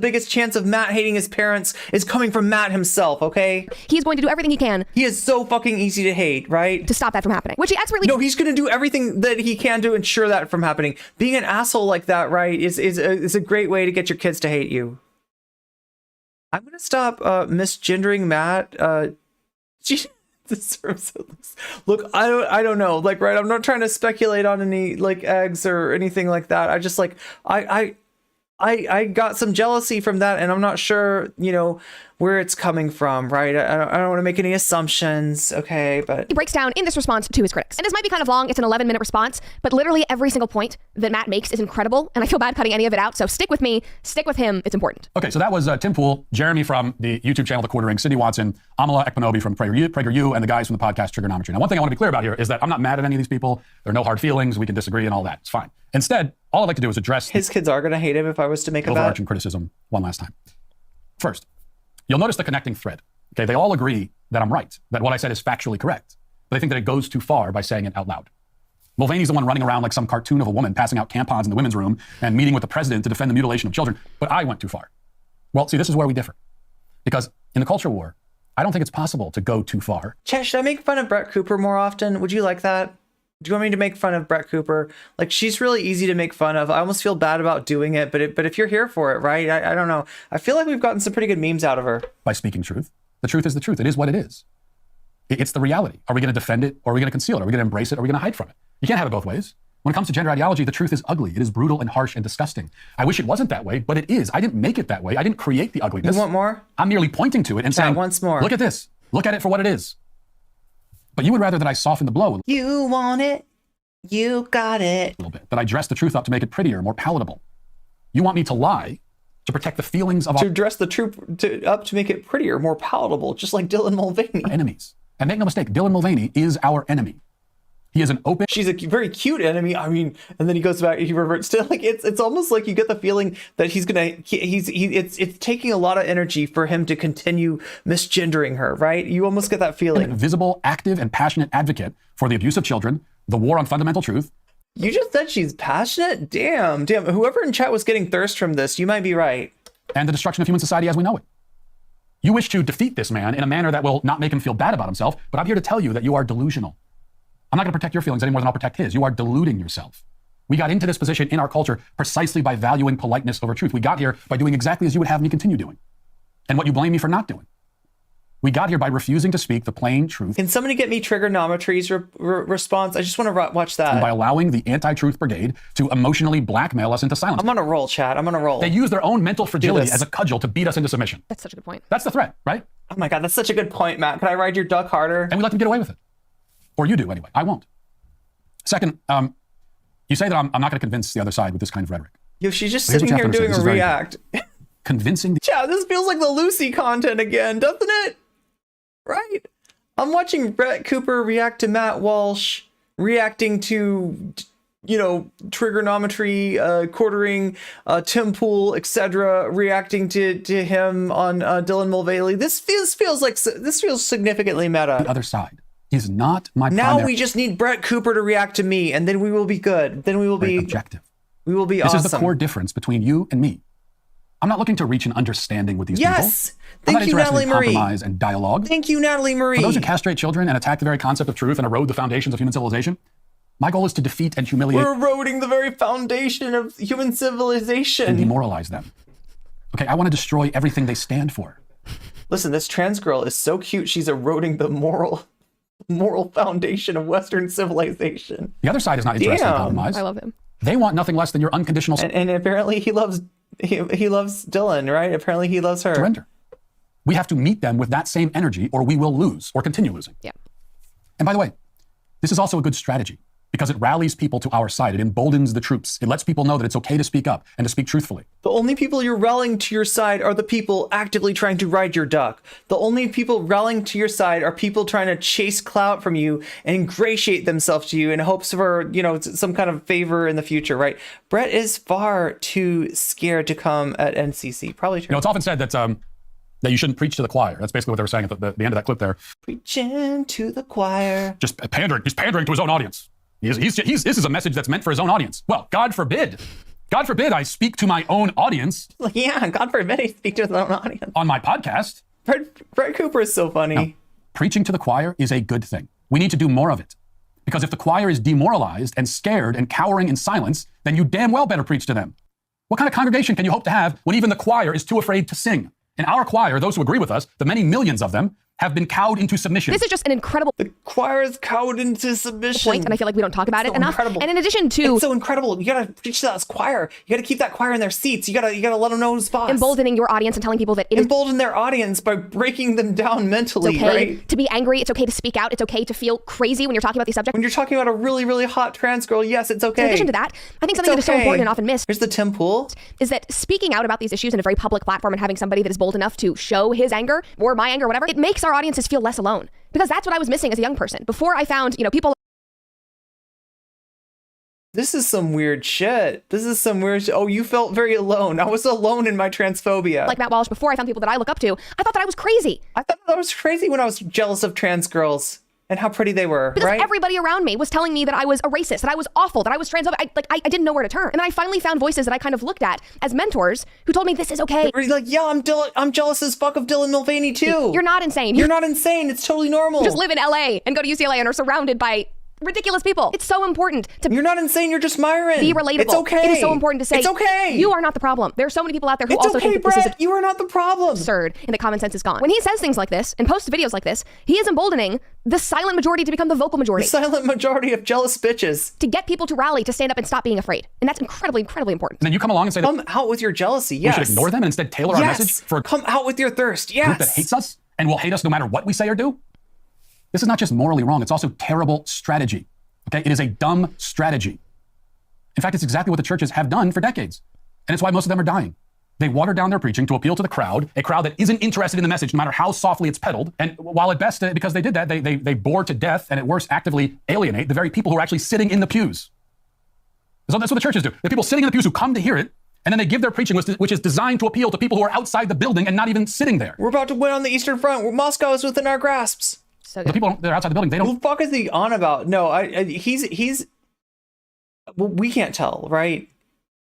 biggest chance of Matt hating his parents is coming from Matt himself, okay? He's going to do everything he can. He is so fucking easy to hate, right? To stop that from happening, which he expertly... No, he's going to do everything that he can to ensure that from happening. Being an asshole like that, right, is a great way to get your kids to hate you. I'm going to stop misgendering Matt. Look, I don't know, like, right, I'm not trying to speculate on any like eggs or anything like that. I just like I got some jealousy from that, and I'm not sure, where it's coming from, right? I don't want to make any assumptions, okay, but... He breaks down in this response to his critics. And this might be kind of long, it's an 11-minute response, but literally every single point that Matt makes is incredible, and I feel bad cutting any of it out, so stick with me, stick with him, it's important. Okay, so that was Tim Pool, Jeremy from the YouTube channel The Quartering, Cindy Watson, Amala Ekpanobi from PragerU, and the guys from the podcast Trigonometry. Now, one thing I want to be clear about here is that I'm not mad at any of these people. There are no hard feelings, we can disagree and all that, it's fine. Instead, all I'd like to do is address... His kids are going to hate him if I was to make a overarching criticism one last time. First, you'll notice the connecting thread. Okay, they all agree that I'm right, that what I said is factually correct, but they think that it goes too far by saying it out loud. Mulvaney's the one running around like some cartoon of a woman passing out tampons in the women's room and meeting with the president to defend the mutilation of children, but I went too far. Well, see, this is where we differ. Because in the culture war, I don't think it's possible to go too far. Chet, should I make fun of Brett Cooper more often? Would you like that? Do you want me to make fun of Brett Cooper? Like, she's really easy to make fun of. I almost feel bad about doing it, but if you're here for it, right? I don't know. I feel like we've gotten some pretty good memes out of her. By speaking truth. The truth is the truth. It is what it is. It's the reality. Are we going to defend it or are we going to conceal it? Are we going to embrace it or are we going to hide from it? You can't have it both ways. When it comes to gender ideology, the truth is ugly. It is brutal and harsh and disgusting. I wish it wasn't that way, but it is. I didn't make it that way. I didn't create the ugliness. You want more? I'm merely pointing to it and saying, once more. Look at this. Look at it for what it is. But you would rather that I soften the blow. You want it. You got it. A little bit. That I dress the truth up to make it prettier, more palatable. You want me to lie to protect the feelings of to dress the truth up to make it prettier, more palatable, just like Dylan Mulvaney. Enemies. And make no mistake, Dylan Mulvaney is our enemy. He is an open... She's a very cute enemy. I mean, and then he goes back, he reverts to, like, it's almost like you get the feeling that it's taking a lot of energy for him to continue misgendering her, right? You almost get that feeling. Visible, active, and passionate advocate for the abuse of children, the war on fundamental truth. You just said she's passionate? Damn. Whoever in chat was getting thirst from this, you might be right. And the destruction of human society as we know it. You wish to defeat this man in a manner that will not make him feel bad about himself, but I'm here to tell you that you are delusional. I'm not going to protect your feelings any more than I'll protect his. You are deluding yourself. We got into this position in our culture precisely by valuing politeness over truth. We got here by doing exactly as you would have me continue doing, and what you blame me for not doing. We got here by refusing to speak the plain truth. Can somebody get me Trigonometry's response? I just want to watch that. And by allowing the anti-truth brigade to emotionally blackmail us into silence. I'm on a roll, chat. I'm on a roll. They use their own mental fragility as a cudgel to beat us into submission. That's such a good point. That's the threat, right? Oh my God, that's such a good point, Matt. Can I ride your duck harder? And we let them get away with it. Or you do anyway. I won't. Second, you say that I'm not going to convince the other side with this kind of rhetoric. Yo, she's just sitting here doing a react. Convincing the... Chat, this feels like the Lucy content again, doesn't it? Right? I'm watching Brett Cooper react to Matt Walsh, reacting to, Trigonometry, Quartering, Tim Pool, etc., reacting to him on Dylan Mulvaney. This feels significantly meta. The other side is not my now primary... we just need Brett Cooper to react to me, and then we will be good. Then we will be objective. We will be this awesome. This is the core difference between you and me. I'm not looking to reach an understanding with these people. Yes! Thank you, Natalie Marie. Compromise and dialogue. Thank you, Natalie Marie. For those who castrate children and attack the very concept of truth and erode the foundations of human civilization, my goal is to defeat and humiliate... We're eroding the very foundation of human civilization. And demoralize them. Okay, I want to destroy everything they stand for. Listen, this trans girl is so cute, she's eroding the moral moral foundation of Western civilization. The other side is not interested in compromise. I love him. They want nothing less than your unconditional and apparently he loves Dylan, right? Apparently he loves her. surrender. We have to meet them with that same energy or we will lose or continue losing. Yeah. And by the way, this is also a good strategy because it rallies people to our side. It emboldens the troops. It lets people know that it's okay to speak up and to speak truthfully. The only people you're rallying to your side are the people actively trying to ride your duck. The only people rallying to your side are people trying to chase clout from you and ingratiate themselves to you in hopes for, you know, some kind of favor in the future, right? Brett is far too scared to come at NCC. Probably true. You know, it's often said that that you shouldn't preach to the choir. That's basically what they were saying at the end of that clip there. Preaching to the choir. Just pandering. He's pandering to his own audience. This is a message that's meant for his own audience. Well, God forbid. God forbid I speak to my own audience. Like, yeah, God forbid I speak to his own audience. On my podcast. Brett Cooper is so funny. No, preaching to the choir is a good thing. We need to do more of it. Because if the choir is demoralized and scared and cowering in silence, then you damn well better preach to them. What kind of congregation can you hope to have when even the choir is too afraid to sing? In our choir, those who agree with us, the many millions of them, have been cowed into submission. This is just an incredible... The choir is cowed into submission. Point, and I feel like we don't talk about it enough. Incredible. And in addition to... It's so incredible. You gotta preach to that choir. You gotta keep that choir in their seats. You gotta let them know who's boss. Emboldening your audience and telling people that it is... Embolden their audience by breaking them down mentally, it's okay right? to be angry. It's okay to speak out. It's okay to feel crazy when you're talking about these subjects. When you're talking about a really, really hot trans girl, yes, it's okay. In addition to that, I think something that is so important and often missed... Here's the Tim Pool. ...is that speaking out about these issues in a very public platform and having somebody that is bold enough to show his anger or my anger, whatever, it makes our audiences feel less alone. Because that's what I was missing as a young person. Before I found, you know, people... This is some weird shit. Oh, you felt very alone. I was alone in my transphobia. Like Matt Walsh, before I found people that I look up to, I thought that I was crazy. I thought I was crazy when I was jealous of trans girls and how pretty they were, because right? Everybody around me was telling me that I was a racist, that I was awful, that I was transphobic. I didn't know where to turn. And then I finally found voices that I kind of looked at as mentors who told me this is okay. He's like, yeah, I'm jealous as fuck of Dylan Mulvaney too. You're not insane. You're not insane. It's totally normal. You just live in LA and go to UCLA and are surrounded by ridiculous people. It's so important to... You're not insane. You're just Myron. Be relatable. It's okay. It is so important to say, it's okay. You are not the problem. There are so many people out there who it's also okay, think that Brett, this is... You are not the problem. Absurd and that common sense is gone. When he says things like this and posts videos like this, he is emboldening the silent majority to become the vocal majority. The silent majority of jealous bitches. To get people to rally, to stand up and stop being afraid. And that's incredibly, incredibly important. And then you come along and say... Come out with your jealousy, yes. We should ignore them and instead tailor our message for... Come out with your thirst, yes. ...a group that hates us and will hate us no matter what we say or do. This is not just morally wrong, it's also terrible strategy. Okay, it is a dumb strategy. In fact, it's exactly what the churches have done for decades. And it's why most of them are dying. They water down their preaching to appeal to the crowd, a crowd that isn't interested in the message, no matter how softly it's peddled. And while at best, because they did that, they bore to death and at worst actively alienate the very people who are actually sitting in the pews. So that's what the churches do. The people sitting in the pews who come to hear it, and then they give their preaching, which is designed to appeal to people who are outside the building and not even sitting there. We're about to win on the Eastern Front. Moscow is within our grasps. So the people that are outside the building, they don't... Who the fuck is he on about? No, he's... Well, we can't tell, right?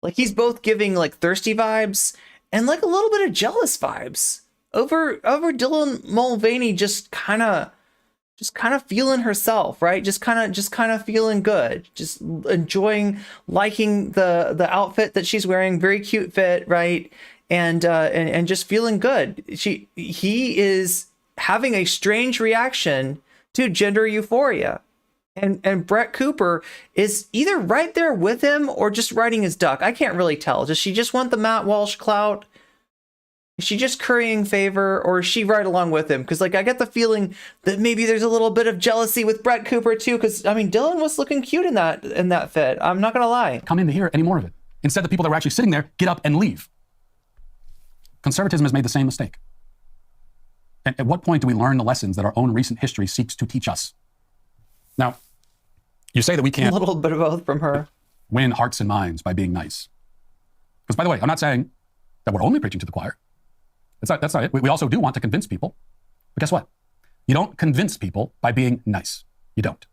Like, he's both giving, like, thirsty vibes and, like, a little bit of jealous vibes over Dylan Mulvaney just kind of feeling herself, right? Just kind of feeling good, just enjoying, liking the outfit that she's wearing, very cute fit, right? And just feeling good. He is having a strange reaction to gender euphoria. And Brett Cooper is either right there with him or just riding his duck. I can't really tell. Does she just want the Matt Walsh clout? Is she just currying favor, or is she right along with him? Because, like, I get the feeling that maybe there's a little bit of jealousy with Brett Cooper too. Because I mean, Dylan was looking cute in that fit. I'm not gonna lie. Come in to hear any more of it. Instead, the people that were actually sitting there get up and leave. Conservatism has made the same mistake. And at what point do we learn the lessons that our own recent history seeks to teach us? Now, you say that we can't... A little bit of both from her. ...win hearts and minds by being nice. Because, by the way, I'm not saying that we're only preaching to the choir. That's not it. We also do want to convince people. But guess what? You don't convince people by being nice. You don't.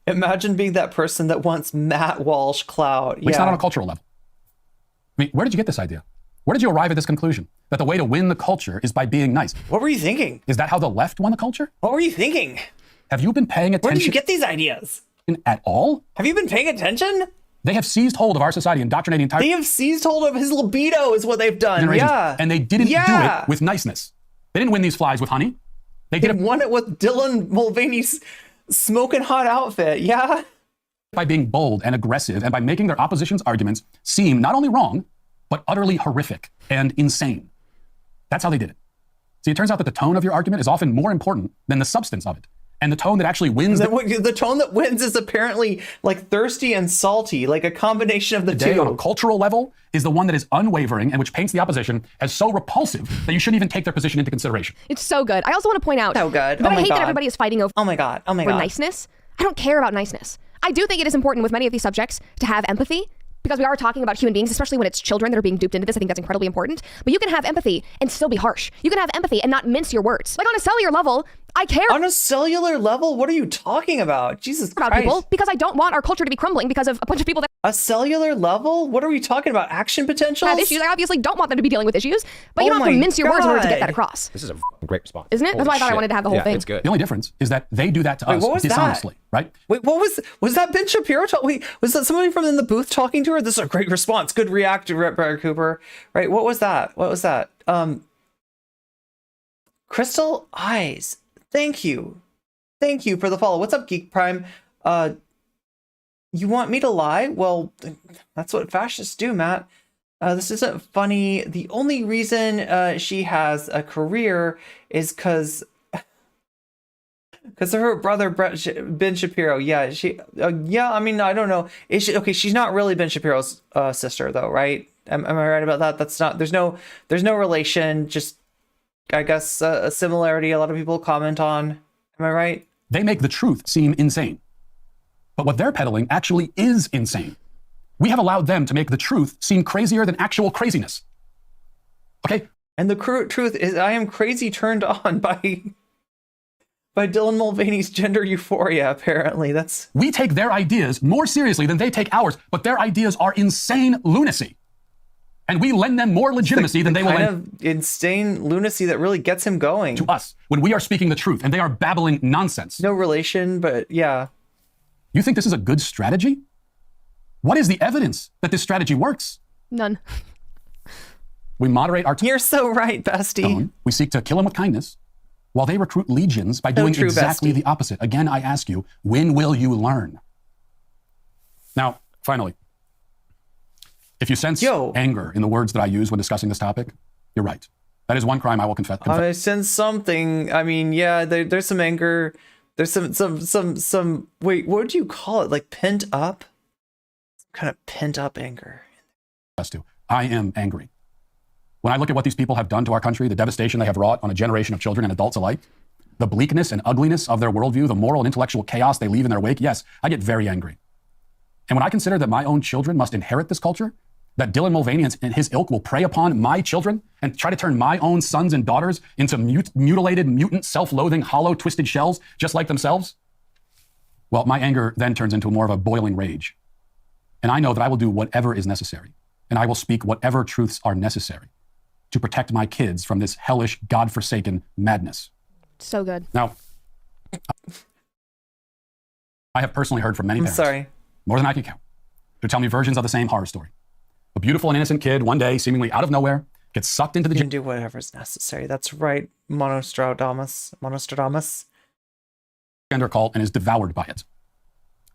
Imagine being that person that wants Matt Walsh clout. At least not on a cultural level. I mean, where did you get this idea? Where did you arrive at this conclusion? That the way to win the culture is by being nice. What were you thinking? Is that how the left won the culture? What were you thinking? Have you been paying attention? Where did you get these ideas? At all? Have you been paying attention? They have seized hold of our society, indoctrinating entire... They have seized hold of his libido is what they've done. Yeah. And they didn't do it with niceness. They didn't win these flies with honey. They won it with Dylan Mulvaney's Smoking hot outfit, yeah? By being bold and aggressive and by making their opposition's arguments seem not only wrong, but utterly horrific and insane. That's how they did it. See, it turns out that the tone of your argument is often more important than the substance of it. And the tone that actually wins... The tone that wins is apparently like thirsty and salty, like a combination of the two. On a cultural level is the one that is unwavering and which paints the opposition as so repulsive that you shouldn't even take their position into consideration. It's so good. I also want to point out that I hate that everybody is fighting over niceness. I don't care about niceness. I do think it is important with many of these subjects to have empathy, because we are talking about human beings, especially when it's children that are being duped into this. I think that's incredibly important. But you can have empathy and still be harsh. You can have empathy and not mince your words. Like on a cellular level, I care. On a cellular level? What are you talking about? Jesus Christ. About people, because I don't want our culture to be crumbling because of a bunch of people that... A cellular level? What are we talking about? Action potentials? Have issues. I obviously don't want them to be dealing with issues, but you don't have to mince your words in order to get that across. This is a great response. Isn't it? That's why I thought I wanted to have the whole thing. It's good. The only difference is that they do that to us dishonestly, right? Wait, what was that Ben Shapiro? Wait, was that somebody from in the booth talking to her? This is a great response. Good react, Brad Cooper. Right? What was that? What was that? Crystal Eyes. Thank you. Thank you for the follow. What's up, Geek Prime? You want me to lie? Well, that's what fascists do, Matt. This isn't funny. The only reason she has a career is because of her brother Ben Shapiro. Yeah, yeah. I mean, I don't know. Is she okay? She's not really Ben Shapiro's sister, though, right? Am I right about that? That's not. There's no relation. Just, I guess, a similarity. A lot of people comment on. Am I right? They make the truth seem insane. But what they're peddling actually is insane. We have allowed them to make the truth seem crazier than actual craziness. Okay? And the truth is, I am crazy turned on by Dylan Mulvaney's gender euphoria, apparently. We take their ideas more seriously than they take ours, but their ideas are insane lunacy. And we lend them more legitimacy than they will lend... kind of insane lunacy that really gets him going. To us, when we are speaking the truth, and they are babbling nonsense. No relation, but yeah. You think this is a good strategy? What is the evidence that this strategy works? None. We moderate our... You're so right, bestie. We seek to kill them with kindness, while they recruit legions by doing exactly the opposite. Again, I ask you, when will you learn? Now, finally, if you sense anger in the words that I use when discussing this topic, you're right. That is one crime I will confess. I sense something. I mean, yeah, there's some anger. There's some. Wait, what would you call it? Like pent up? Some kind of pent up anger. I am angry. When I look at what these people have done to our country, the devastation they have wrought on a generation of children and adults alike, the bleakness and ugliness of their worldview, the moral and intellectual chaos they leave in their wake, yes, I get very angry. And when I consider that my own children must inherit this culture, that Dylan Mulvaney and his ilk will prey upon my children and try to turn my own sons and daughters into mutilated, mutant, self-loathing, hollow, twisted shells, just like themselves, well, my anger then turns into more of a boiling rage. And I know that I will do whatever is necessary, and I will speak whatever truths are necessary to protect my kids from this hellish, God-forsaken madness. So good. Now, I have personally heard from many parents, more than I can count, who tell me versions of the same horror story. A beautiful and innocent kid, one day, seemingly out of nowhere, gets sucked into the... You can do whatever's necessary. That's right, Monostradamus. Gender cult and is devoured by it.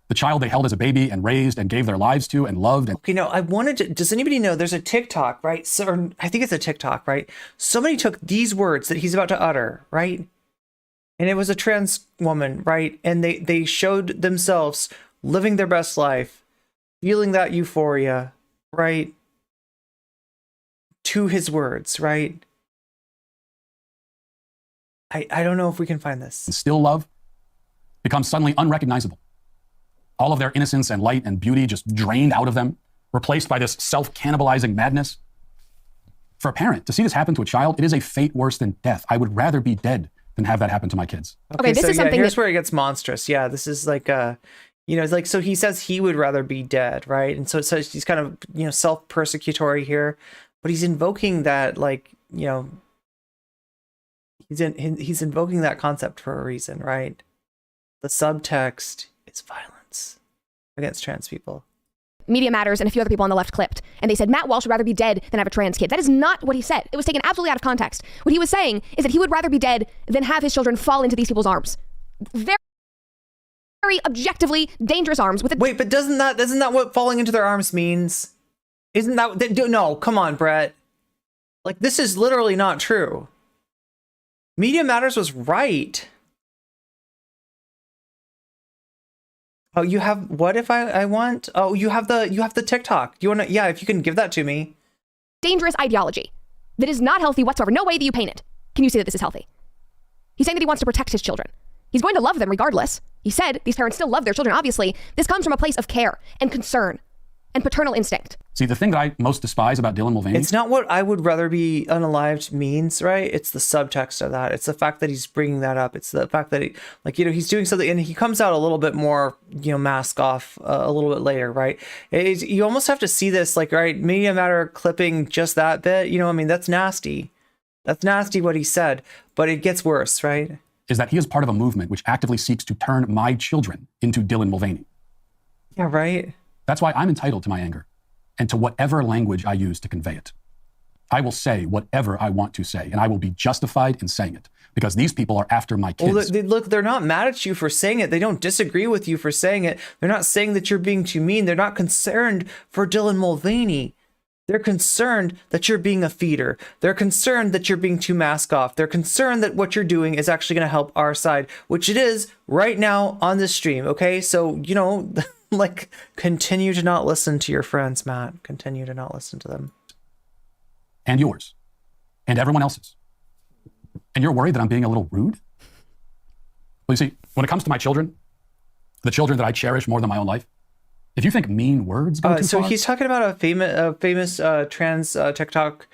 The child they held as a baby and raised and gave their lives to and loved. And okay, no, I wanted to... Does anybody know there's a TikTok, right? So, I think it's a TikTok, right? Somebody took these words that he's about to utter, right? And it was a trans woman, right? And they showed themselves living their best life, feeling that euphoria, right? To his words, right? I don't know if we can find this. Still love becomes suddenly unrecognizable. All of their innocence and light and beauty just drained out of them, replaced by this self-cannibalizing madness. For a parent, to see this happen to a child, it is a fate worse than death. I would rather be dead than have that happen to my kids. Okay, this is something here's where it gets monstrous. Yeah, this is like it's like, so he says he would rather be dead, right? And so it says he's kind of, self-persecutory here, but he's invoking that, he's invoking that concept for a reason, right? The subtext is violence against trans people. Media Matters and a few other people on the left clipped, and they said Matt Walsh would rather be dead than have a trans kid. That is not what he said. It was taken absolutely out of context. What he was saying is that he would rather be dead than have his children fall into these people's arms. Very very objectively dangerous arms with a— Wait, but isn't that what falling into their arms means? Isn't that no? Come on, Brett. Like, this is literally not true. Media Matters was right. Oh, you have what if I want? Oh, you have the TikTok. You want to? Yeah, if you can give that to me. dangerous ideology that is not healthy whatsoever. No way that you paint it can you say that this is healthy. He's saying that he wants to protect his children. He's going to love them regardless. He said these parents still love their children. Obviously, this comes from a place of care and concern and paternal instinct. See, the thing that I most despise about Dylan Mulvaney... It's not what I would rather be unalived means, right? It's the subtext of that. It's the fact that he's bringing that up. It's the fact that he, like, you know, he's doing something and he comes out a little bit more, you know, mask off a little bit later, right? You almost have to see this, like, right, Media Matter clipping just that bit, you know, I mean, that's nasty. That's nasty what he said, but it gets worse, right? Is that he is part of a movement which actively seeks to turn my children into Dylan Mulvaney. Yeah, right. That's why I'm entitled to my anger and to whatever language I use to convey it. I will say whatever I want to say, and I will be justified in saying it because these people are after my kids. Well, look, they're not mad at you for saying it. They don't disagree with you for saying it. They're not saying that you're being too mean. They're not concerned for Dylan Mulvaney. They're concerned that you're being a feeder. They're concerned that you're being too mask off. They're concerned that what you're doing is actually going to help our side, which it is right now on this stream. Okay, so, you know, like, continue to not listen to your friends, Matt. Continue to not listen to them. And yours. And everyone else's. And you're worried that I'm being a little rude? Well, you see, when it comes to my children, the children that I cherish more than my own life, if you think mean words go too so far... he's talking about a famous trans TikTok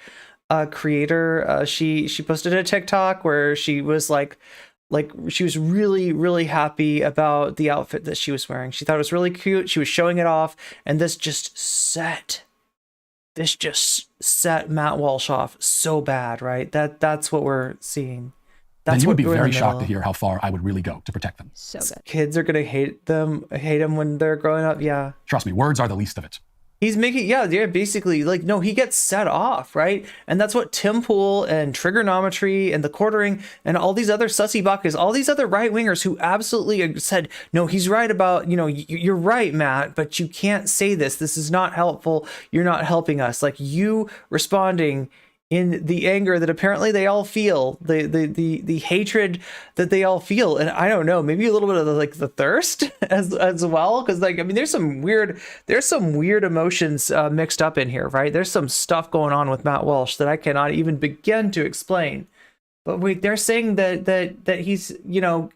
creator. She posted a TikTok where she was like she was really happy about the outfit that she was wearing. She thought it was really cute. She was showing it off, and this just set Matt Walsh off so bad, right? That's what we're seeing. Then you would be very shocked to hear how far I would really go to protect them. So good. Kids are gonna hate him when they're growing up. Yeah. Trust me, words are the least of it. He's making, basically, like, no, he gets set off, right? And that's what Tim Pool and Trigonometry and the Quartering and all these other sussy buckets, all these other right-wingers who absolutely said, no, he's right about, you know, you're right, Matt, but you can't say this. This is not helpful. You're not helping us. Like, you responding in the anger that apparently they all feel, the hatred that they all feel, and I don't know, maybe a little bit of the thirst as well, because, like, I mean, there's some weird emotions mixed up in here, right? There's some stuff going on with Matt Walsh that I cannot even begin to explain. But wait, they're saying that he's, you know,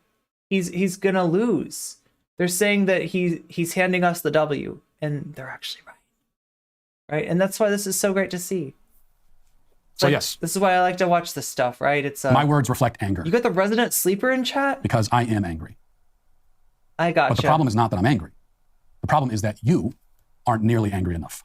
he's gonna lose. They're saying that he's handing us the W, and they're actually right? And that's why this is so great to see. So like, yes, this is why I like to watch this stuff, right? It's my words reflect anger. You got the resident sleeper in chat? Because I am angry. I got But the problem is not that I'm angry. The problem is that you aren't nearly angry enough.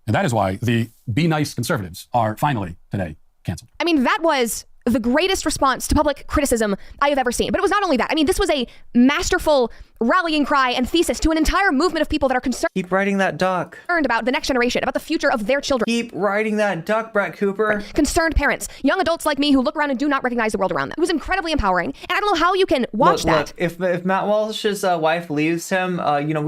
And that is why the Be Nice conservatives are finally today canceled. I mean, that was the greatest response to public criticism I have ever seen. But it was not only that. I mean, this was a masterful rallying cry and thesis to an entire movement of people that are concerned. Keep writing that duck. Concerned about the next generation, about the future of their children. Keep writing that duck, Brett Cooper. Concerned parents, young adults like me who look around and do not recognize the world around them. It was incredibly empowering. And I don't know how you can watch that. Look, if Matt Walsh's wife leaves him, you know,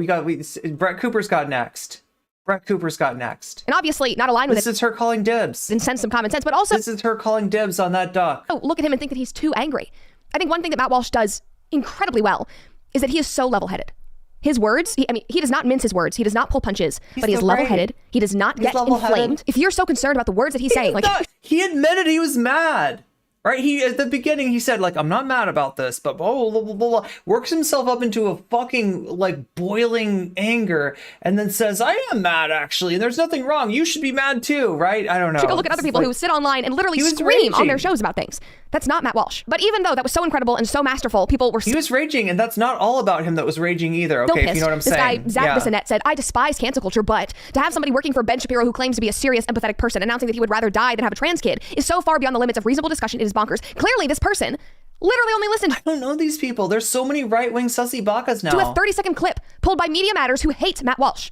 Brett Cooper's got next. Brett Cooper's got next. And obviously not aligned with it. This is her calling dibs. And sense some common sense, but also... This is her calling dibs on that duck. Oh, look at him and think that he's too angry. I think one thing that Matt Walsh does incredibly well is that he is so level-headed. His words, he does not mince his words. He does not pull punches, but he is level-headed. He does not get inflamed. If you're so concerned about the words that he's saying... He admitted he was mad. Right, at the beginning he said, like, I'm not mad about this, but blah, blah, blah, blah, works himself up into a fucking, like, boiling anger, and then says, I am mad, actually, and there's nothing wrong. You should be mad too, right? I don't know. Take a look at other people who sit online and literally scream on their shows about things. That's not Matt Walsh. But even though that was so incredible and so masterful, people were... He was raging, and that's not all about him that was raging either, okay, if you know what I'm saying. This guy, Zach Bissonette, said, I despise cancel culture, but to have somebody working for Ben Shapiro who claims to be a serious, empathetic person announcing that he would rather die than have a trans kid is so far beyond the limits of reasonable discussion, it is bonkers. Clearly, this person literally only listened... I don't know these people. There's so many right-wing sussy bakas now. ...to a 30-second clip pulled by Media Matters who hate Matt Walsh.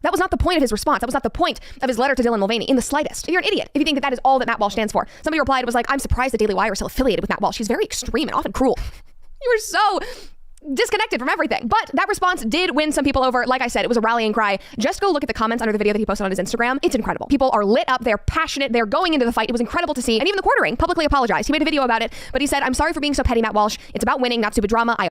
That was not the point of his response. That was not the point of his letter to Dylan Mulvaney in the slightest. You're an idiot if you think that that is all that Matt Walsh stands for. Somebody replied, it was like, I'm surprised the Daily Wire is still affiliated with Matt Walsh. He's very extreme and often cruel. You were so disconnected from everything. But that response did win some people over. Like I said, it was a rallying cry. Just go look at the comments under the video that he posted on his Instagram. It's incredible. People are lit up. They're passionate. They're going into the fight. It was incredible to see. And even the quartering publicly apologized. He made a video about it, but he said, "I'm sorry for being so petty, Matt Walsh. It's about winning, not stupid drama. I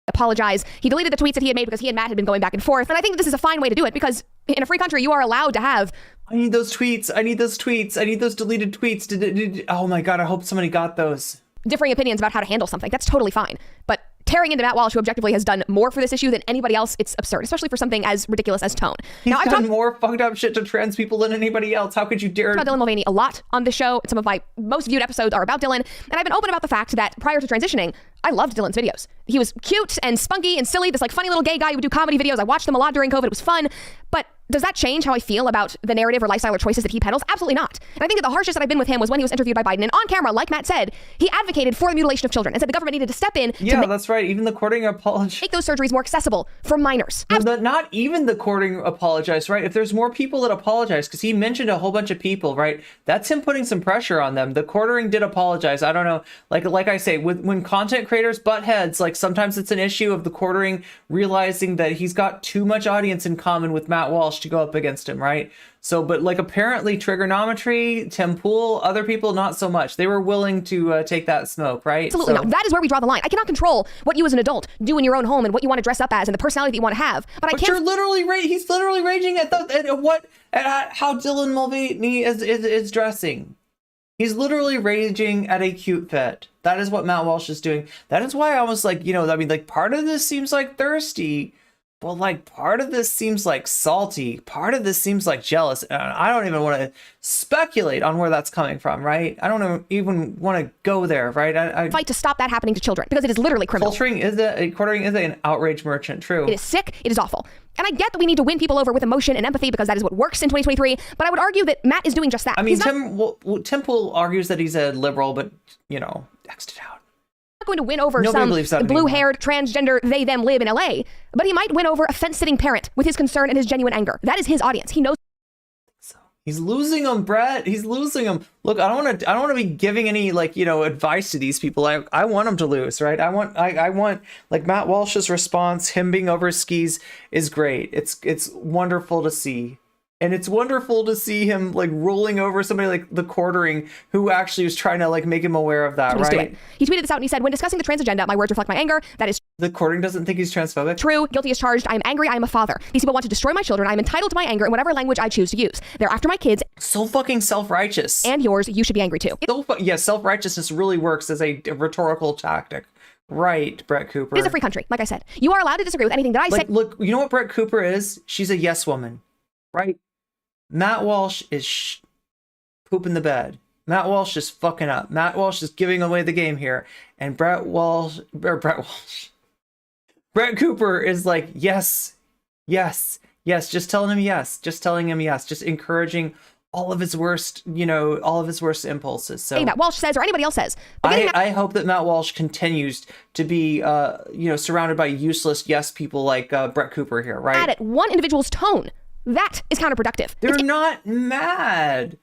apologize." He deleted the tweets that he had made because he and Matt had been going back and forth. And I think that this is a fine way to do it because in a free country, you are allowed to have. I need those tweets. I need those tweets. I need those deleted tweets. Oh my God, I hope somebody got those. Differing opinions about how to handle something. That's totally fine. But tearing into Matt Walsh, who objectively has done more for this issue than anybody else, it's absurd, especially for something as ridiculous as tone. He's done more fucked up shit to trans people than anybody else. How could you dare? About Dylan Mulvaney a lot on this show. Some of my most viewed episodes are about Dylan. And I've been open about the fact that prior to transitioning, I loved Dylan's videos. He was cute and spunky and silly, this like funny little gay guy who would do comedy videos. I watched them a lot during COVID. It was fun. But does that change how I feel about the narrative or lifestyle or choices that he peddles? Absolutely not. And I think that the harshest that I've been with him was when he was interviewed by Biden. And on camera, like Matt said, he advocated for the mutilation of children and said the government needed to step in. Yeah, that's right. Even the courting apologized. Make those surgeries more accessible for minors. Not even the courting apologized, right? If there's more people that apologize, because he mentioned a whole bunch of people, right? That's him putting some pressure on them. The quartering did apologize. I don't know. Like I say, when content creators butt heads, like sometimes it's an issue of the quartering realizing that he's got too much audience in common with Matt Walsh to go up against him, right? So, but like apparently Trigonometry, Tim Pool, other people, not so much. They were willing to take that smoke, right? Absolutely not. That is where we draw the line. I cannot control what you as an adult do in your own home and what you want to dress up as and the personality that you want to have. But I can't. You're literally he's literally raging at how Dylan Mulvaney is dressing. He's literally raging at a cute fit. That is what Matt Walsh is doing. That is why I was like, part of this seems like thirsty. But like part of this seems like salty, part of this seems like jealous. And I don't even want to speculate on where that's coming from, right? I don't even want to go there, right? I fight to stop that happening to children because it is literally criminal. Quartering is an outrage merchant, true. It is sick, it is awful. And I get that we need to win people over with emotion and empathy because that is what works in 2023, but I would argue that Matt is doing just that. I mean, Tim Pool argues that he's a liberal, but, X'd it out. Going to win over some blue-haired transgender they them live in LA, but he might win over a fence-sitting parent with his concern and his genuine anger. That is his audience. He knows. He's losing them, Brett. He's losing them. Look, I don't want to be giving any advice to these people. I want them to lose, right? I want like Matt Walsh's response, him being over his skis is great. It's wonderful to see. And it's wonderful to see him rolling over somebody like the quartering who actually was trying to make him aware of that, right? He tweeted this out and he said, "When discussing the trans agenda, my words reflect my anger. That is the quartering doesn't think he's transphobic. True. Guilty as charged. I am angry. I am a father. These people want to destroy my children. I am entitled to my anger in whatever language I choose to use. They're after my kids. So fucking self-righteous. And yours. You should be angry too." Self-righteousness really works as a rhetorical tactic. Right, Brett Cooper. It is a free country. Like I said, you are allowed to disagree with anything that I say. Look, you know what Brett Cooper is? She's a yes woman, right? Matt Walsh is pooping the bed. Matt Walsh is fucking up. Matt Walsh is giving away the game here. And Brett Cooper is like, yes, just telling him yes, just encouraging all of his worst impulses. So Matt Walsh says, or anybody else says. I hope that Matt Walsh continues to be, surrounded by useless yes people like Brett Cooper here, right? Mad at one individual's tone. That is counterproductive. They're not mad.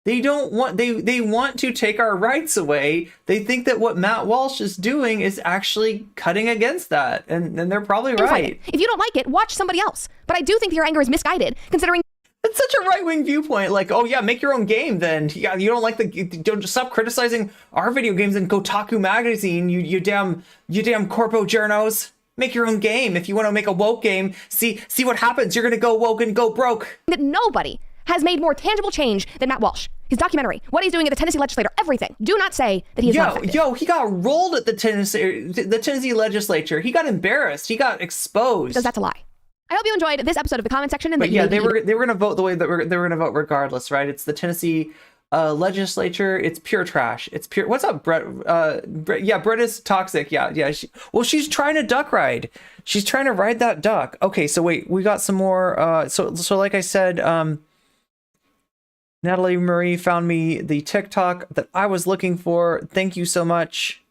They don't want, they want to take our rights away. They think that what Matt Walsh is doing is actually cutting against that. And they're probably right. If you don't like it, watch somebody else. But I do think that your anger is misguided, considering it's such a right-wing viewpoint. Like, oh yeah, make your own game then. Yeah, you don't like don't just stop criticizing our video games and Kotaku magazine, you damn corpo journos. Make your own game. If you want to make a woke game, see what happens. You're going to go woke and go broke. That nobody has made more tangible change than Matt Walsh. His documentary, what he's doing at the Tennessee legislature, everything. Do not say that he is not effective. He got rolled at the Tennessee legislature. He got embarrassed. He got exposed. Because that's a lie. I hope you enjoyed this episode of the comment section. And but yeah, they were going to vote the way that they were going to vote regardless, right? It's the Tennessee legislature. It's pure trash. It's pure. What's up, Brett? Yeah, Brett is toxic. Yeah. She's trying to duck ride. She's trying to ride that duck. Okay, so wait, we got some more. So like I said, Natalie Marie found me the TikTok that I was looking for. Thank you so much.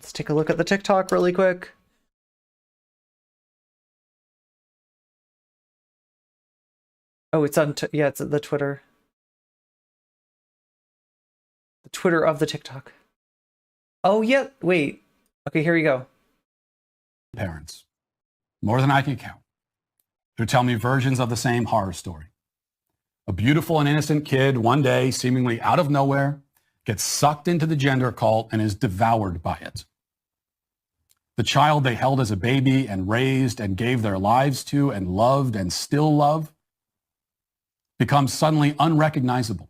Let's take a look at the TikTok really quick. Oh, it's on, yeah, it's the Twitter. The Twitter of the TikTok. Oh, yeah, wait. Okay, here we go. Parents, more than I can count, who tell me versions of the same horror story. A beautiful and innocent kid one day, seemingly out of nowhere, gets sucked into the gender cult and is devoured by it. The child they held as a baby and raised and gave their lives to and loved and still love becomes suddenly unrecognizable.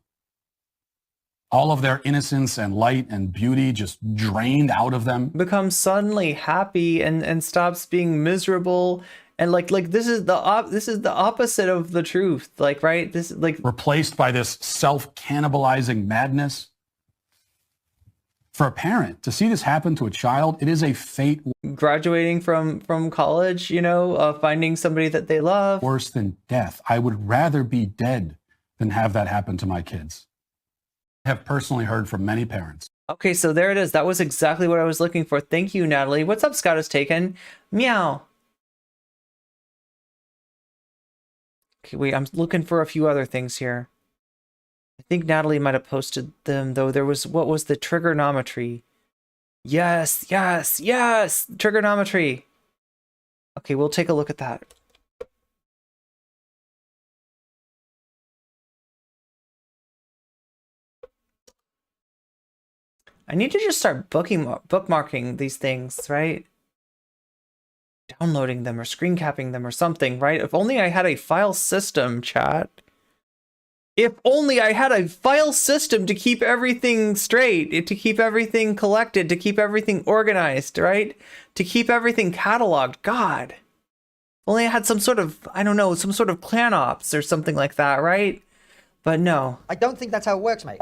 All of their innocence and light and beauty just drained out of them. Becomes suddenly happy and stops being miserable. And like this is the opposite of the truth. Like, right? This like replaced by this self-cannibalizing madness. For a parent to see this happen to a child, it is a fate. Graduating from college, you know, finding somebody that they love. Worse than death. I would rather be dead than have that happen to my kids. I have personally heard from many parents. Okay, so there it is. That was exactly what I was looking for. Thank you, Natalie. What's up, Scott is taken? Meow. Okay, wait, I'm looking for a few other things here. I think Natalie might have posted them, though. There was, what was the trigonometry? Yes, yes, yes! Trigonometry! Okay, we'll take a look at that. I need to just start bookmarking these things, right? Downloading them or screen capping them or something, right? If only I had a file system, chat. If only I had a file system to keep everything straight, to keep everything collected, to keep everything organized, right? To keep everything cataloged. God. If only I had some sort of, I don't know, some sort of clan ops or something like that, right? But no. I don't think that's how it works, mate.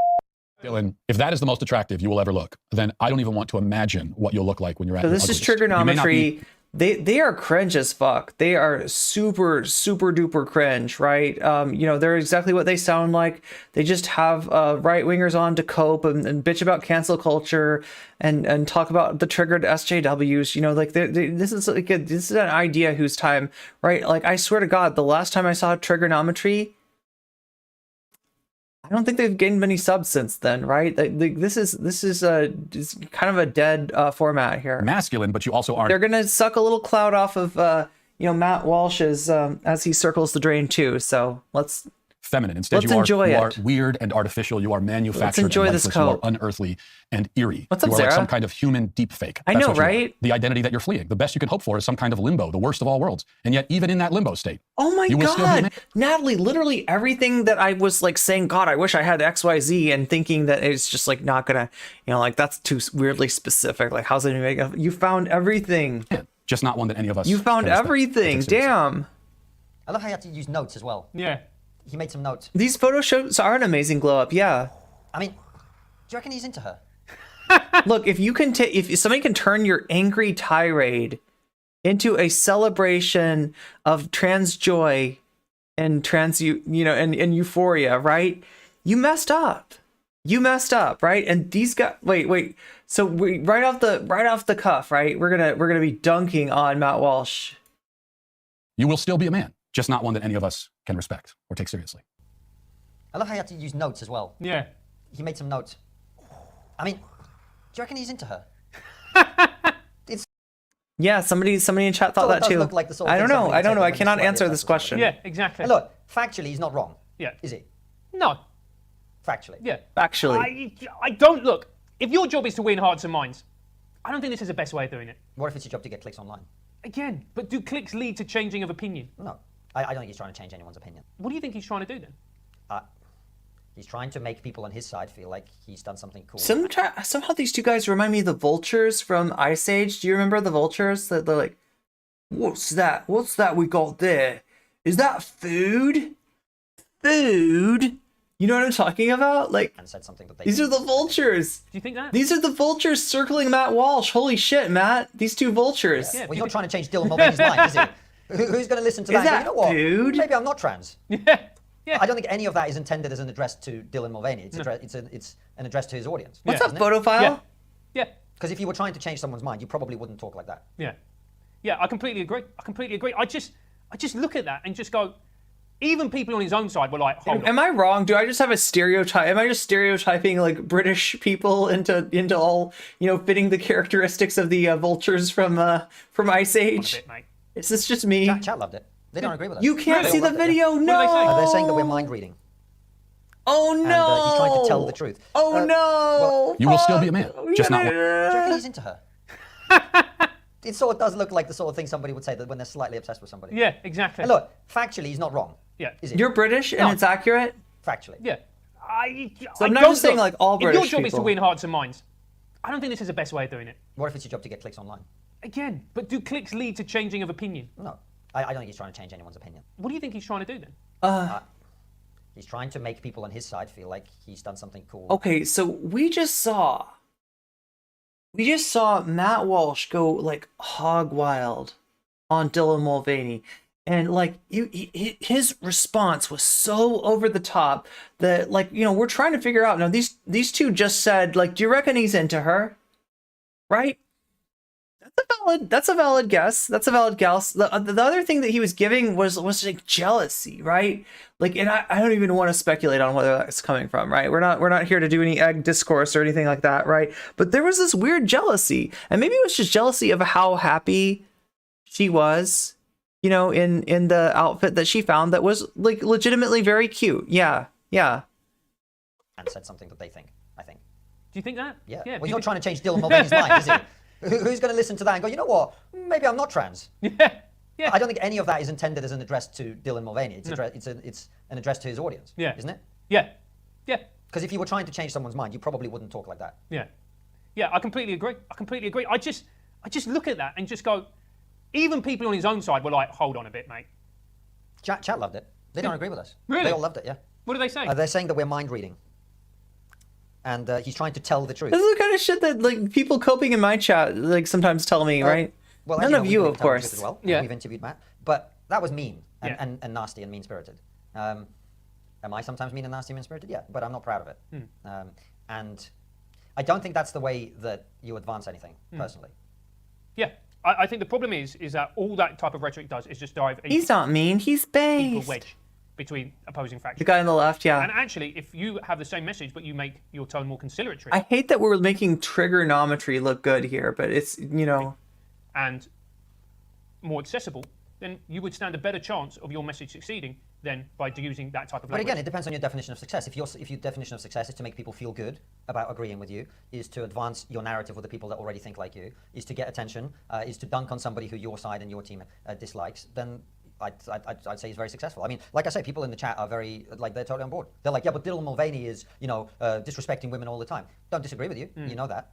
Dylan, if that is the most attractive you will ever look, then I don't even want to imagine what you'll look like when you're at So your this is ugliest. trigonometry. They are cringe as fuck. They are super duper cringe, right? You know, they're exactly what they sound like. They just have right wingers on to cope and bitch about cancel culture and talk about the triggered SJWs. You know, like this is like this is an idea whose time, right? Like I swear to God, the last time I saw trigonometry, I don't think they've gained many subs since then, right? This is kind of a dead format here. Masculine, but you also aren't. They're gonna suck a little cloud off of you know, Matt Walsh as he circles the drain too. So let's feminine. Instead, let's you are it. Weird and artificial. You are manufactured. Let's enjoy and this lifeless. You are coat. unearthly and eerie. What's up, you are like Sarah? some kind of human deep fake. I That's know, what you are. right? The identity that you're fleeing. The best you can hope for is some kind of limbo, the worst of all worlds. And yet, even in that limbo state, Oh my you will still be a God, man. Natalie, literally everything that I was like saying, God, I wish I had XYZ, and thinking that it's just like not gonna, you know, like that's too weirdly specific. Like, how's it even make up? You found everything. Yeah, just not one that any of us. You found can respect. everything. Damn. I love how you had to use notes as well. Yeah. He made some notes. These photo shoots are an amazing glow up. Yeah. I mean, do you reckon he's into her? Look, if you can if somebody can turn your angry tirade into a celebration of trans joy and and euphoria, right? You messed up. You messed up, right? And these guys, wait. So we right off the cuff, right? We're gonna be dunking on Matt Walsh. You will still be a man, just not one that any of us can respect or take seriously. I love how you had to use notes as well. Yeah. He made some notes. I mean, do you reckon he's into her? Yeah, somebody in chat thought that does too. look like the sort of I don't thing know. somebody I don't would know. say I when cannot you answer swear this at question. Yeah, exactly. And look, factually, he's not wrong. Yeah. Is he? No. Factually. Yeah. Actually. I don't look. If your job is to win hearts and minds, I don't think this is the best way of doing it. What if it's your job to get clicks online? Again, but do clicks lead to changing of opinion? No. I don't think he's trying to change anyone's opinion. What do you think he's trying to do then? He's trying to make people on his side feel like he's done something cool. Somehow these two guys remind me of the vultures from Ice Age. Do you remember the vultures? That they're like, what's that? What's that we got there? Is that food? Food? You know what I'm talking about? Like, and said something that these are the vultures. Do you think that? These are the vultures circling Matt Walsh. Holy shit, Matt. These two vultures. Yeah. Well, he's not trying to change Dylan Mulvaney's mind, is he? Who's going to listen to Is that? that You know what? food? Maybe I'm not trans. Yeah. I don't think any of that is intended as an address to Dylan Mulvaney. It's an address to his audience. What's isn't up, it? photophile? Yeah. Because if you were trying to change someone's mind, you probably wouldn't talk like that. Yeah. Yeah, I completely agree. I completely agree. I just look at that and just go, even people on his own side were like, hold on. Am I wrong? Do I just have a stereotype? Am I just stereotyping like British people into all, you know, fitting the characteristics of the vultures from Ice Age? A bit, mate. Is this just me? Chat loved it. They don't agree with us. You can't They see all the loved it, video. yeah. No. They're saying that we're mind reading. Oh no! And he's trying to tell the truth. Oh no! Well, You will still be a man, just not one. Do you reckon he's into her? It sort of does look like the sort of thing somebody would say that when they're slightly obsessed with somebody. Yeah, exactly. And look, factually, he's not wrong. Yeah. Is it? You're British and No. it's accurate? Factually. Yeah. So I'm not don't just saying, look, like, all if your British job is to people. win hearts and minds, I don't think this is the best way of doing it. What if it's your job to get clicks online? Again, but do clicks lead to changing of opinion? No. I don't think he's trying to change anyone's opinion. What do you think he's trying to do then? He's trying to make people on his side feel like he's done something cool. Okay, so we just saw Matt Walsh go like hog wild on Dylan Mulvaney, and like his response was so over the top that, like, you know, we're trying to figure out now. These two just said, like, do you reckon he's into her? Right? That's a valid guess. That's a valid guess. The other thing that he was giving was like jealousy, right? Like, and I don't even want to speculate on whether that's coming from, right? We're not here to do any egg discourse or anything like that, right? But there was this weird jealousy, and maybe it was just jealousy of how happy she was, you know, in the outfit that she found that was like legitimately very cute. Yeah. And said something that they think, I think. Do you think that? Yeah. Yeah, Well, he's not trying to change Dylan Mulvaney's mind, is he? Who's going to listen to that and go, you know what? Maybe I'm not trans. Yeah. I don't think any of that is intended as an address to Dylan Mulvaney. It's, it's an address to his audience. Yeah. Isn't it? Yeah. Because if you were trying to change someone's mind, you probably wouldn't talk like that. Yeah, I completely agree. I just look at that and just go, even people on his own side were like, hold on a bit, mate. Chat loved it. They don't agree with us. Really? They all loved it, yeah. What do they say? They're saying that we're mind reading. And he's trying to tell the truth. This is the kind of shit that like people coping in my chat like sometimes tell me, right? Well, None as of know, you, we've of been telling the course. truth as well. Yeah. We've interviewed Matt, but that was mean Yeah. and nasty and mean-spirited. Am I sometimes mean and nasty and mean-spirited? Yeah, but I'm not proud of it. And I don't think that's the way that you advance anything, personally. Yeah, I think the problem is that all that type of rhetoric does is just drive a He's not mean. He's equal based. wedge between opposing factions. The guy on the left, yeah. And actually, if you have the same message but you make your tone more conciliatory I hate that we're making trigonometry look good here, but it's, you know. and more accessible, then you would stand a better chance of your message succeeding than by using that type of But language. again, it depends on your definition of success. If your definition of success is to make people feel good about agreeing with you, is to advance your narrative with the people that already think like you, is to get attention, is to dunk on somebody who your side and your team dislikes, then I'd say he's very successful. I mean, like I say, people in the chat are very, like, they're totally on board. They're like, yeah, but Dylan Mulvaney is, you know, disrespecting women all the time. Don't disagree with you. You know that.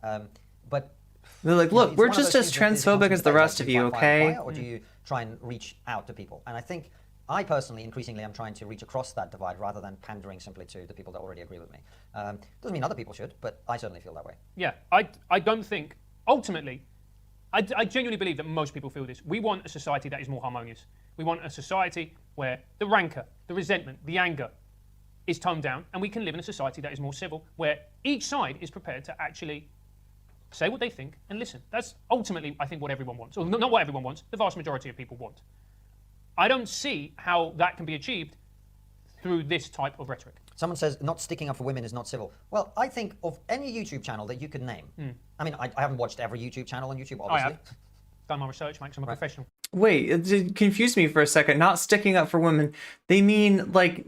But they're like, you know, look, it's we're one of just those as things that is a transphobic as the constant rest debate, of like, you, do fight fire, okay? or do you try and reach out to people? And I think I personally, increasingly, am trying to reach across that divide rather than pandering simply to the people that already agree with me. Doesn't mean other people should, but I certainly feel that way. Yeah, I don't think, ultimately, I genuinely believe that most people feel this. We want a society that is more harmonious. We want a society where the rancor, the resentment, the anger is toned down, and we can live in a society that is more civil, where each side is prepared to actually say what they think and listen. That's ultimately, I think, what everyone wants. Or not what everyone wants, the vast majority of people want. I don't see how that can be achieved through this type of rhetoric. Someone says not sticking up for women is not civil. Well, I think of any YouTube channel that you could name. I mean, I haven't watched every YouTube channel on YouTube, obviously. I have done my research, mate, 'cause I'm a professional. Wait, it confused me for a second. Not sticking up for women. They mean, like,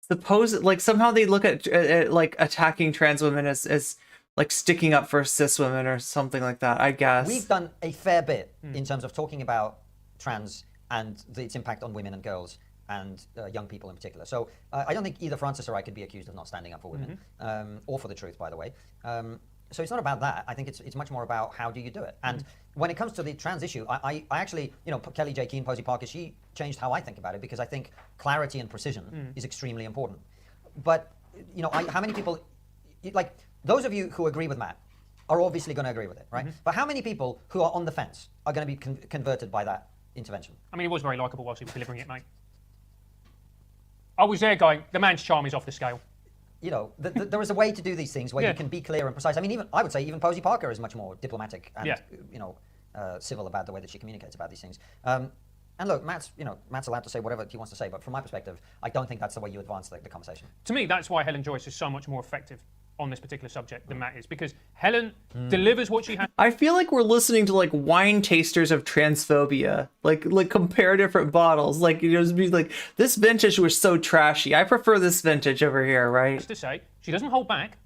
suppose, like, somehow they look at like, attacking trans women as like, sticking up for cis women or something like that, I guess. We've done a fair bit in terms of talking about trans and its impact on women and girls and young people in particular. So I don't think either Francis or I could be accused of not standing up for women, or for the truth, by the way. So it's not about that. I think it's much more about how do you do it. And when it comes to the trans issue, I actually, you know, Kelly J. Keane, Posey Parker, she changed how I think about it, because I think clarity and precision is extremely important. But, you know, how many people, like, those of you who agree with Matt are obviously going to agree with it, right? But how many people who are on the fence are going to be converted by that intervention? I mean, he was very likeable whilst he was delivering it, mate. I was there going, the man's charm is off the scale. you know, there is a way to do these things where you can be clear and precise. I mean, even I would say even Posey Parker is much more diplomatic and you know, civil about the way that she communicates about these things. And look, Matt's allowed to say whatever he wants to say, but from my perspective, I don't think that's the way you advance the conversation. To me, that's why Helen Joyce is so much more effective on this particular subject than Matt is, because Helen delivers what she has. I feel like we're listening to like wine tasters of transphobia, like compare different bottles. Like, you know, just be like, this vintage was so trashy. I prefer this vintage over here, right? To say, she doesn't hold back.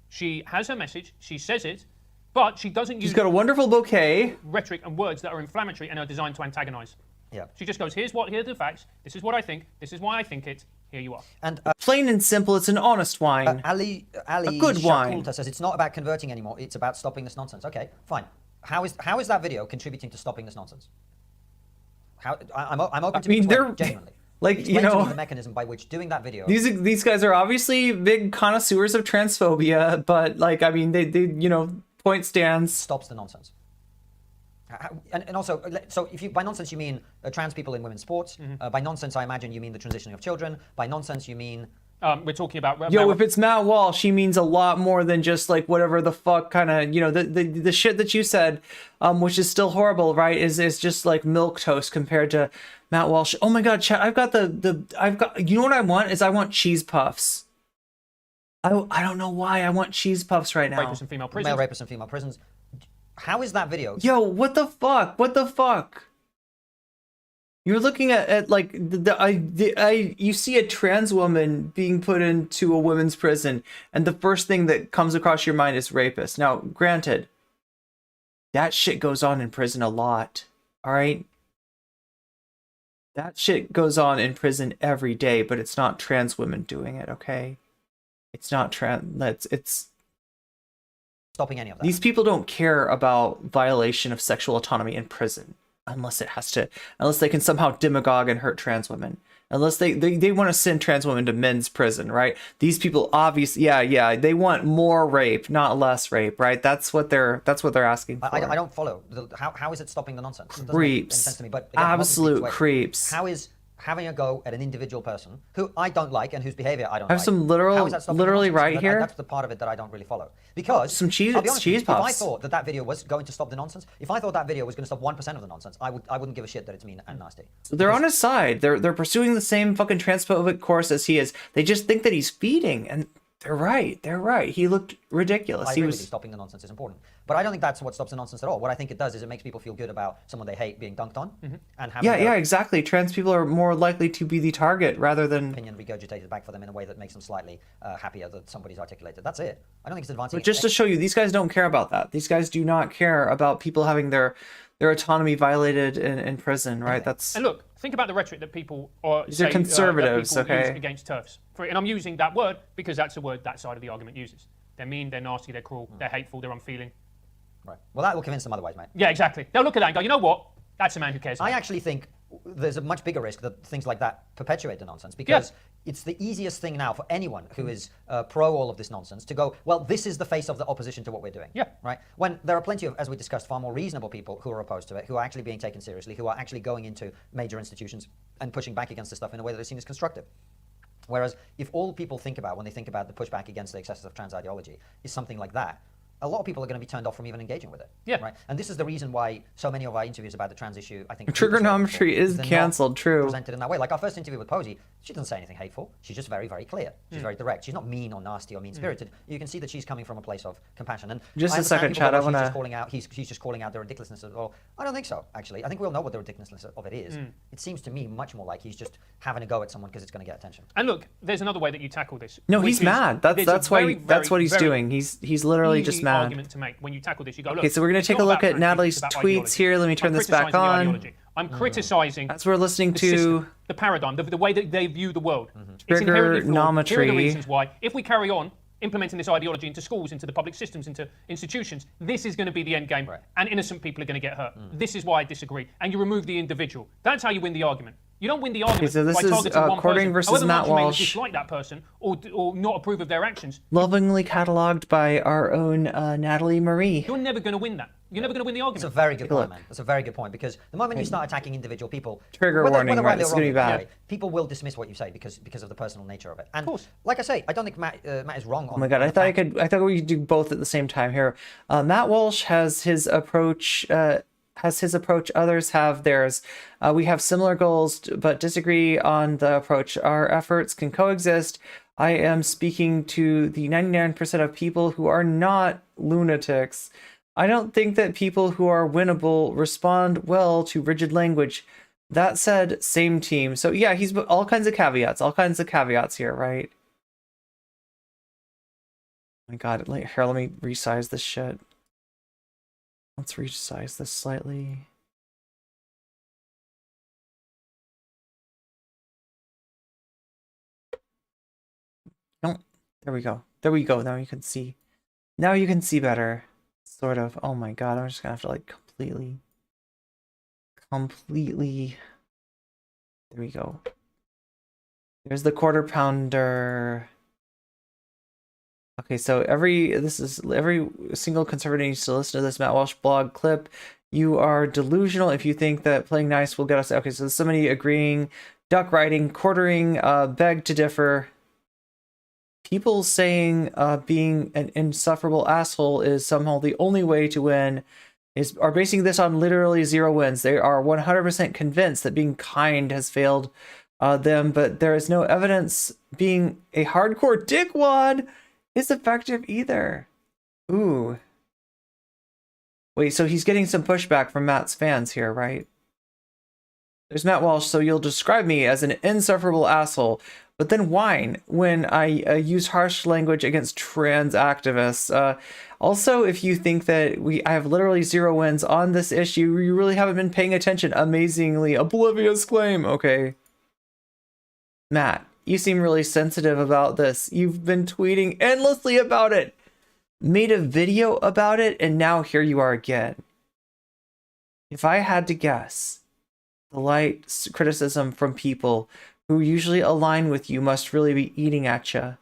She has her message. She says it, but she doesn't use. She's got a wonderful bouquet. Rhetoric and words that are inflammatory and are designed to antagonize. Yeah. She just goes, here are the facts. This is what I think. This is why I think it. Here you are. And plain and simple, it's an honest wine. Ali a good wine. says it's not about converting anymore. It's about stopping this nonsense. Okay, fine. How is that video contributing to stopping this nonsense? I'm open to being persuaded, genuinely. Like, Explain you know, to me the mechanism by which doing that video. These guys are obviously big connoisseurs of transphobia, but like, I mean, they you know, point stands. Stops the nonsense. And also, so if you by nonsense you mean trans people in women's sports, by nonsense I imagine you mean the transitioning of children. By nonsense you mean we're talking about yo, if it's Matt Walsh, he means a lot more than just like whatever the fuck kind of, you know, the shit that you said, which is still horrible, right? Is just like milk toast compared to Matt Walsh. Oh my god, chat, I've got you know what I want is I want cheese puffs. I don't know why I want cheese puffs right now. Rapists and female prisons. Male rapists and female prisons. How is that video? Yo, what the fuck? What the fuck? You're looking at like you see a trans woman being put into a women's prison, and the first thing that comes across your mind is rapist. Now, granted, that shit goes on in prison a lot. All right, that shit goes on in prison every day, but it's not trans women doing it. Okay, it's not trans. It's stopping any of that. These people don't care about violation of sexual autonomy in prison unless they can somehow demagogue and hurt trans women. Unless they want to send trans women to men's prison, right? These people obviously, they want more rape, not less rape, right? That's what they're asking for. I don't follow. How is it stopping the nonsense? It doesn't Creeps. make any sense to me. But again, Absolute creeps. How is having a go at an individual person who I don't like and whose behavior I don't I have like. some literally right here. That's the part of it that I don't really follow. Because some cheese I'll be honest, cheese if I puffs. thought that video was going to stop the nonsense, if I thought that video was going to stop 1% of the nonsense, I wouldn't give a shit that it's mean and nasty. They're on his side. They're pursuing the same fucking transphobic course as he is. They just think that he's feeding, and they're right. They're right. He looked ridiculous. I agree with you, stopping the nonsense is important. But I don't think that's what stops the nonsense at all. What I think it does is it makes people feel good about someone they hate being dunked on. And having yeah, exactly. Trans people are more likely to be the target rather than opinion regurgitated back for them in a way that makes them slightly happier that somebody's articulated. That's it. I don't think it's advancing. But just to show you, these guys don't care about that. These guys do not care about people having their autonomy violated in prison, right? That's. And look, think about the rhetoric that people These are conservatives, that people okay? use against TERFs. And I'm using that word because that's a word that side of the argument uses. They're mean, they're nasty, they're cruel, they're hateful, they're unfeeling. Right. Well, that will convince them otherwise, mate. Yeah, exactly. They'll look at that and go, you know what? That's a man who cares. I actually think there's a much bigger risk that things like that perpetuate the nonsense because it's the easiest thing now for anyone who is pro all of this nonsense to go, well, this is the face of the opposition to what we're doing. Yeah. Right? When there are plenty of, as we discussed, far more reasonable people who are opposed to it, who are actually being taken seriously, who are actually going into major institutions and pushing back against this stuff in a way that is seen as constructive. Whereas if all people think about when they think about the pushback against the excesses of trans ideology is something like that, a lot of people are going to be turned off from even engaging with it. Yeah. Right. And this is the reason why so many of our interviews about the trans issue, I think, trigonometry is cancelled. True. Presented in that way. Like our first interview with Posey, she doesn't say anything hateful. She's just very, very clear. She's very direct. She's not mean or nasty or mean-spirited. You can see that she's coming from a place of compassion. And just a second, Chad. I want to. She's just calling out the ridiculousness of it all. I don't think so. Actually, I think we all know what the ridiculousness of it is. It seems to me much more like he's just having a go at someone because it's going to get attention. And look, there's another way that you tackle this. No, he's mad. That's what he's doing. He's literally just mad. Argument to make when you tackle this, you go, look. Okay, so we're gonna take a look at Natalie's tweets here. Let me turn this back on. I'm criticizing. As we're listening to the paradigm, the way that they view the world. It's inherently flawed. Here are the reasons why. If we carry on implementing this ideology into schools, into the public systems, into institutions, this is going to be the end game, and innocent people are going to get hurt. This is why I disagree. And you remove the individual. That's how you win the argument. You don't win the argument so this by is, targeting one Cording person. versus However Matt much you may Walsh. dislike that person or not approve of their actions. Lovingly cataloged by our own Natalie Marie. You're never going to win that. You're never going to win the argument. It's a very good point, man. That's a very good point, because the moment you start attacking individual people, Trigger warning, right? This is going to be bad. People will dismiss what you say because of the personal nature of it. And like I say, I don't think Matt is wrong. Oh my god, I thought we could do both at the same time here. Matt Walsh has his approach. Others have theirs. We have similar goals, but disagree on the approach. Our efforts can coexist. I am speaking to the 99% of people who are not lunatics. I don't think that people who are winnable respond well to rigid language. That said, same team. So yeah, he's all kinds of caveats here, right? Oh my god, here, let me resize this shit. Let's resize this slightly. No, there we go. There we go. Now you can see. Now you can see better. Sort of. Oh my god, I'm just gonna have to like completely. There we go. There's the quarter pounder. Okay, so every single conservative needs to listen to this Matt Walsh blog clip. You are delusional if you think that playing nice will get us. Okay, so somebody agreeing, duck riding, quartering, beg to differ. People saying being an insufferable asshole is somehow the only way to win are basing this on literally 0 wins. They are 100% convinced that being kind has failed them, but there is no evidence being a hardcore dickwad is effective either. Ooh. Wait, so he's getting some pushback from Matt's fans here, right? There's Matt Walsh, so you'll describe me as an insufferable asshole, but then whine when I use harsh language against trans activists. Also, if you think that I have literally 0 wins on this issue, you really haven't been paying attention. Amazingly oblivious claim. Okay. Matt, you seem really sensitive about this. You've been tweeting endlessly about it. Made a video about it, and now here you are again. If I had to guess, the light criticism from people who usually align with you must really be eating at you.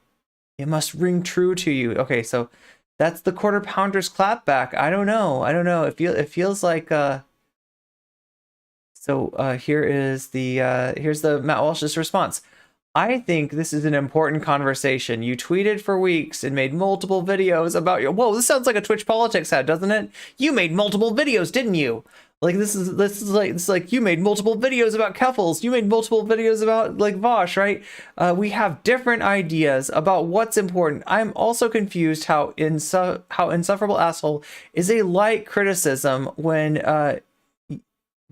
It must ring true to you. Okay, so that's the quarter pounders clapback. I don't know. It feels like here's the Matt Walsh's response. I think this is an important conversation. You tweeted for weeks and made multiple videos about your. Whoa, this sounds like a Twitch politics ad, doesn't it? You made multiple videos, didn't you? Like this is like you made multiple videos about Keffels. You made multiple videos about like Vaush, right? We have different ideas about what's important. I'm also confused how insufferable asshole is a light criticism when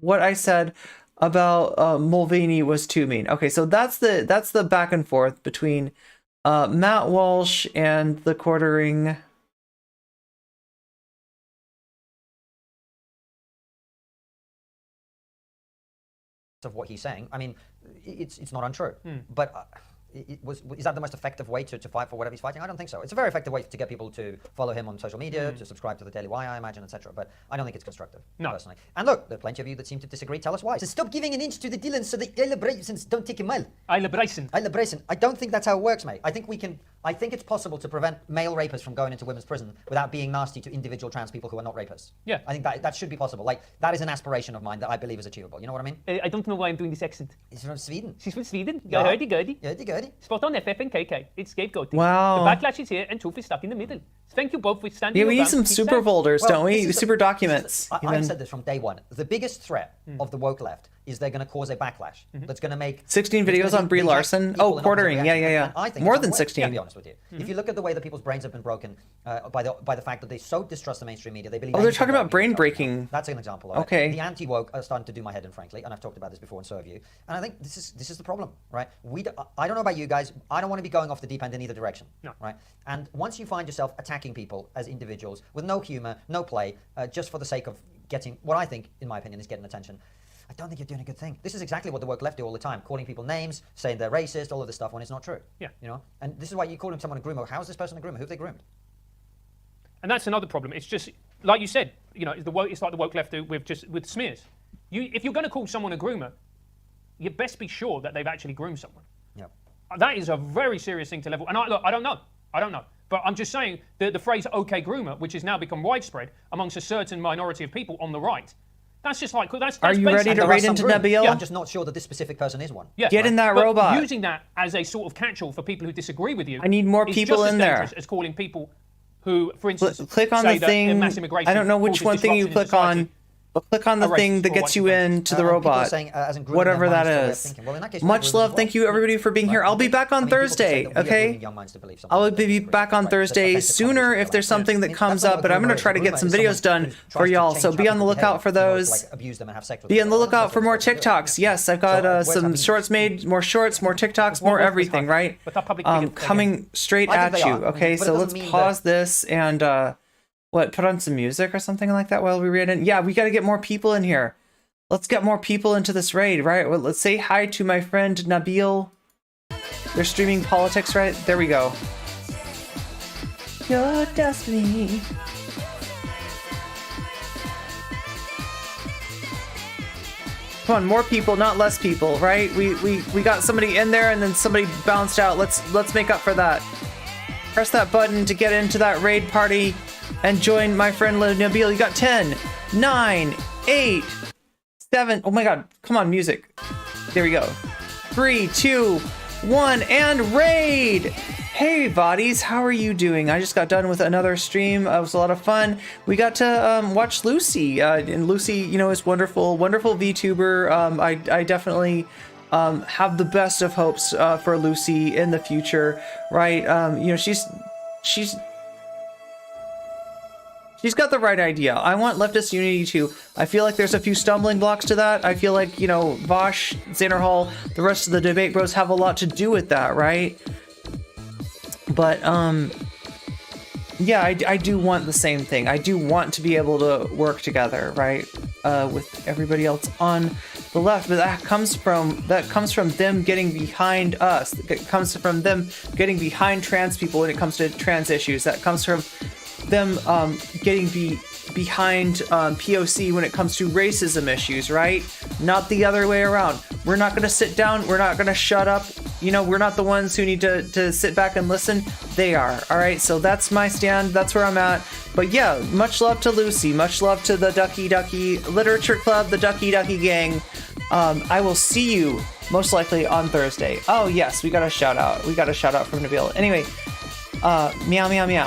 what I said about Mulvaney was too mean. Okay, so that's the back and forth between Matt Walsh and the quartering. Of what he's saying, I mean, it's not untrue, but is that the most effective way to fight for whatever he's fighting? I don't think so. It's a very effective way to get people to follow him on social media, to subscribe to the Daily Wire, I imagine, etc. But I don't think it's constructive, personally. And look, there are plenty of you that seem to disagree. Tell us why. So stop giving an inch to the Dylans so the Brysons don't take a mile. Isla Bryson. I don't think that's how it works, mate. I think it's possible to prevent male rapists from going into women's prison without being nasty to individual trans people who are not rapists. Yeah. I think that should be possible. Like, that is an aspiration of mine that I believe is achievable. You know what I mean? I don't know why I'm doing this accent. He's from Sweden. She's from Sweden. Yeah. Hurdy-gurdy. Spot on FF and KK. It's scapegoating. Wow. The backlash is here and truth is stuck in the middle. Thank you both for standing. Yeah, we need some super folders, don't we? Super documents. I've said this from day one. The biggest threat of the woke left is they're going to cause a backlash that's going to make 16 videos on Brie Larson. Oh, quartering. Yeah. I think more than 16. To be honest with you, if you look at the way that people's brains have been broken by the fact that they so distrust the mainstream media, they believe. Oh, they're talking about brain breaking. That's an example of it. The anti-woke are starting to do my head in, frankly, and I've talked about this before, and so have you. And I think this is the problem, right? I don't know about you guys. I don't want to be going off the deep end in either direction, right? And once you find yourself attacking people as individuals with no humor, no play, just for the sake of getting what I think, in my opinion, is getting attention, I don't think you're doing a good thing. This is exactly what the woke left do all the time, calling people names, saying they're racist, all of this stuff when it's not true. Yeah. You know? And this is why you call someone a groomer. How is this person a groomer? Who have they groomed? And that's another problem. It's just, like you said, it's like the woke left do with smears. If you're going to call someone a groomer, you best be sure that they've actually groomed someone. Yep. That is a very serious thing to level. And I don't know. But I'm just saying that the phrase "okay groomer," which has now become widespread amongst a certain minority of people on the right, that's just like that's. Are you ready to raid into Nabil? I'm just not sure that this specific person is one. Yeah, Get in that but robot. Using that as a sort of catch-all for people who disagree with you. I need more is people just as in there. dangerous as calling people who, for instance, Click on say the that thing. mass immigration I don't know which causes one thing you disruption in click on, society. but click on the Erase thing that or gets white you space. into the People are robot. saying, as in grooming Whatever young that minds to a way of is. thinking. Well, in that case, Much we're love. grooming Thank you everybody for being here. I'll be back on people can say Thursday. that we are Okay. grooming young minds to believe something I will that they be disagree back on with, right? That's Thursday offensive sooner conversation if there's about something that that's comes not up, what but I'm groomer going to is. try to A get groomer some is videos someone done who for tries to y'all. change So be how on the people lookout behave for in order to, those. like, abuse them and have sex with Be on them. the I don't think lookout for that's more what we're doing. TikToks. Yes, I've got where's some happening? shorts made, more shorts, more TikToks, more everything, right? Coming straight I at think they you. are. Okay, But it so doesn't let's mean pause this and put on some music or something like that while we read it. Yeah, we got to get more people in here. Let's get more people into this raid, right? Well, let's say hi to my friend Nabil. They're streaming politics, right? There we go. Your destiny. Come on, more people, not less people, right? We got somebody in there and then somebody bounced out. Let's make up for that. Press that button to get into that raid party and join my friend Nabil. You got 10, 9, 8, 7. Oh my god, come on, music. There we go. 3, 2, 1, and raid! Hey bodies, how are you doing? I just got done with another stream. It was a lot of fun. We got to watch Lucy, and Lucy, you know, is wonderful, wonderful VTuber. I definitely have the best of hopes for Lucy in the future, right? You know, she's got the right idea. I want leftist unity too. I feel like there's a few stumbling blocks to that. I feel like, you know, Vaush, Xander Hall, the rest of the debate bros have a lot to do with that, right? But, yeah, I do want the same thing. I do want to be able to work together, right? With everybody else on the left, but that comes from them getting behind us. It comes from them getting behind trans people when it comes to trans issues. That comes from them getting behind POC when it comes to racism issues, right? Not the other way around. We're not going to sit down. We're not going to shut up. You know, we're not the ones who need to sit back and listen. They are. All right, so that's my stand. That's where I'm at. But yeah, much love to Lucy. Much love to the Ducky Ducky Literature Club, the Ducky Ducky Gang. I will see you most likely on Thursday. Oh yes, we got a shout out. We got a shout out from Nabil. Anyway, meow meow meow.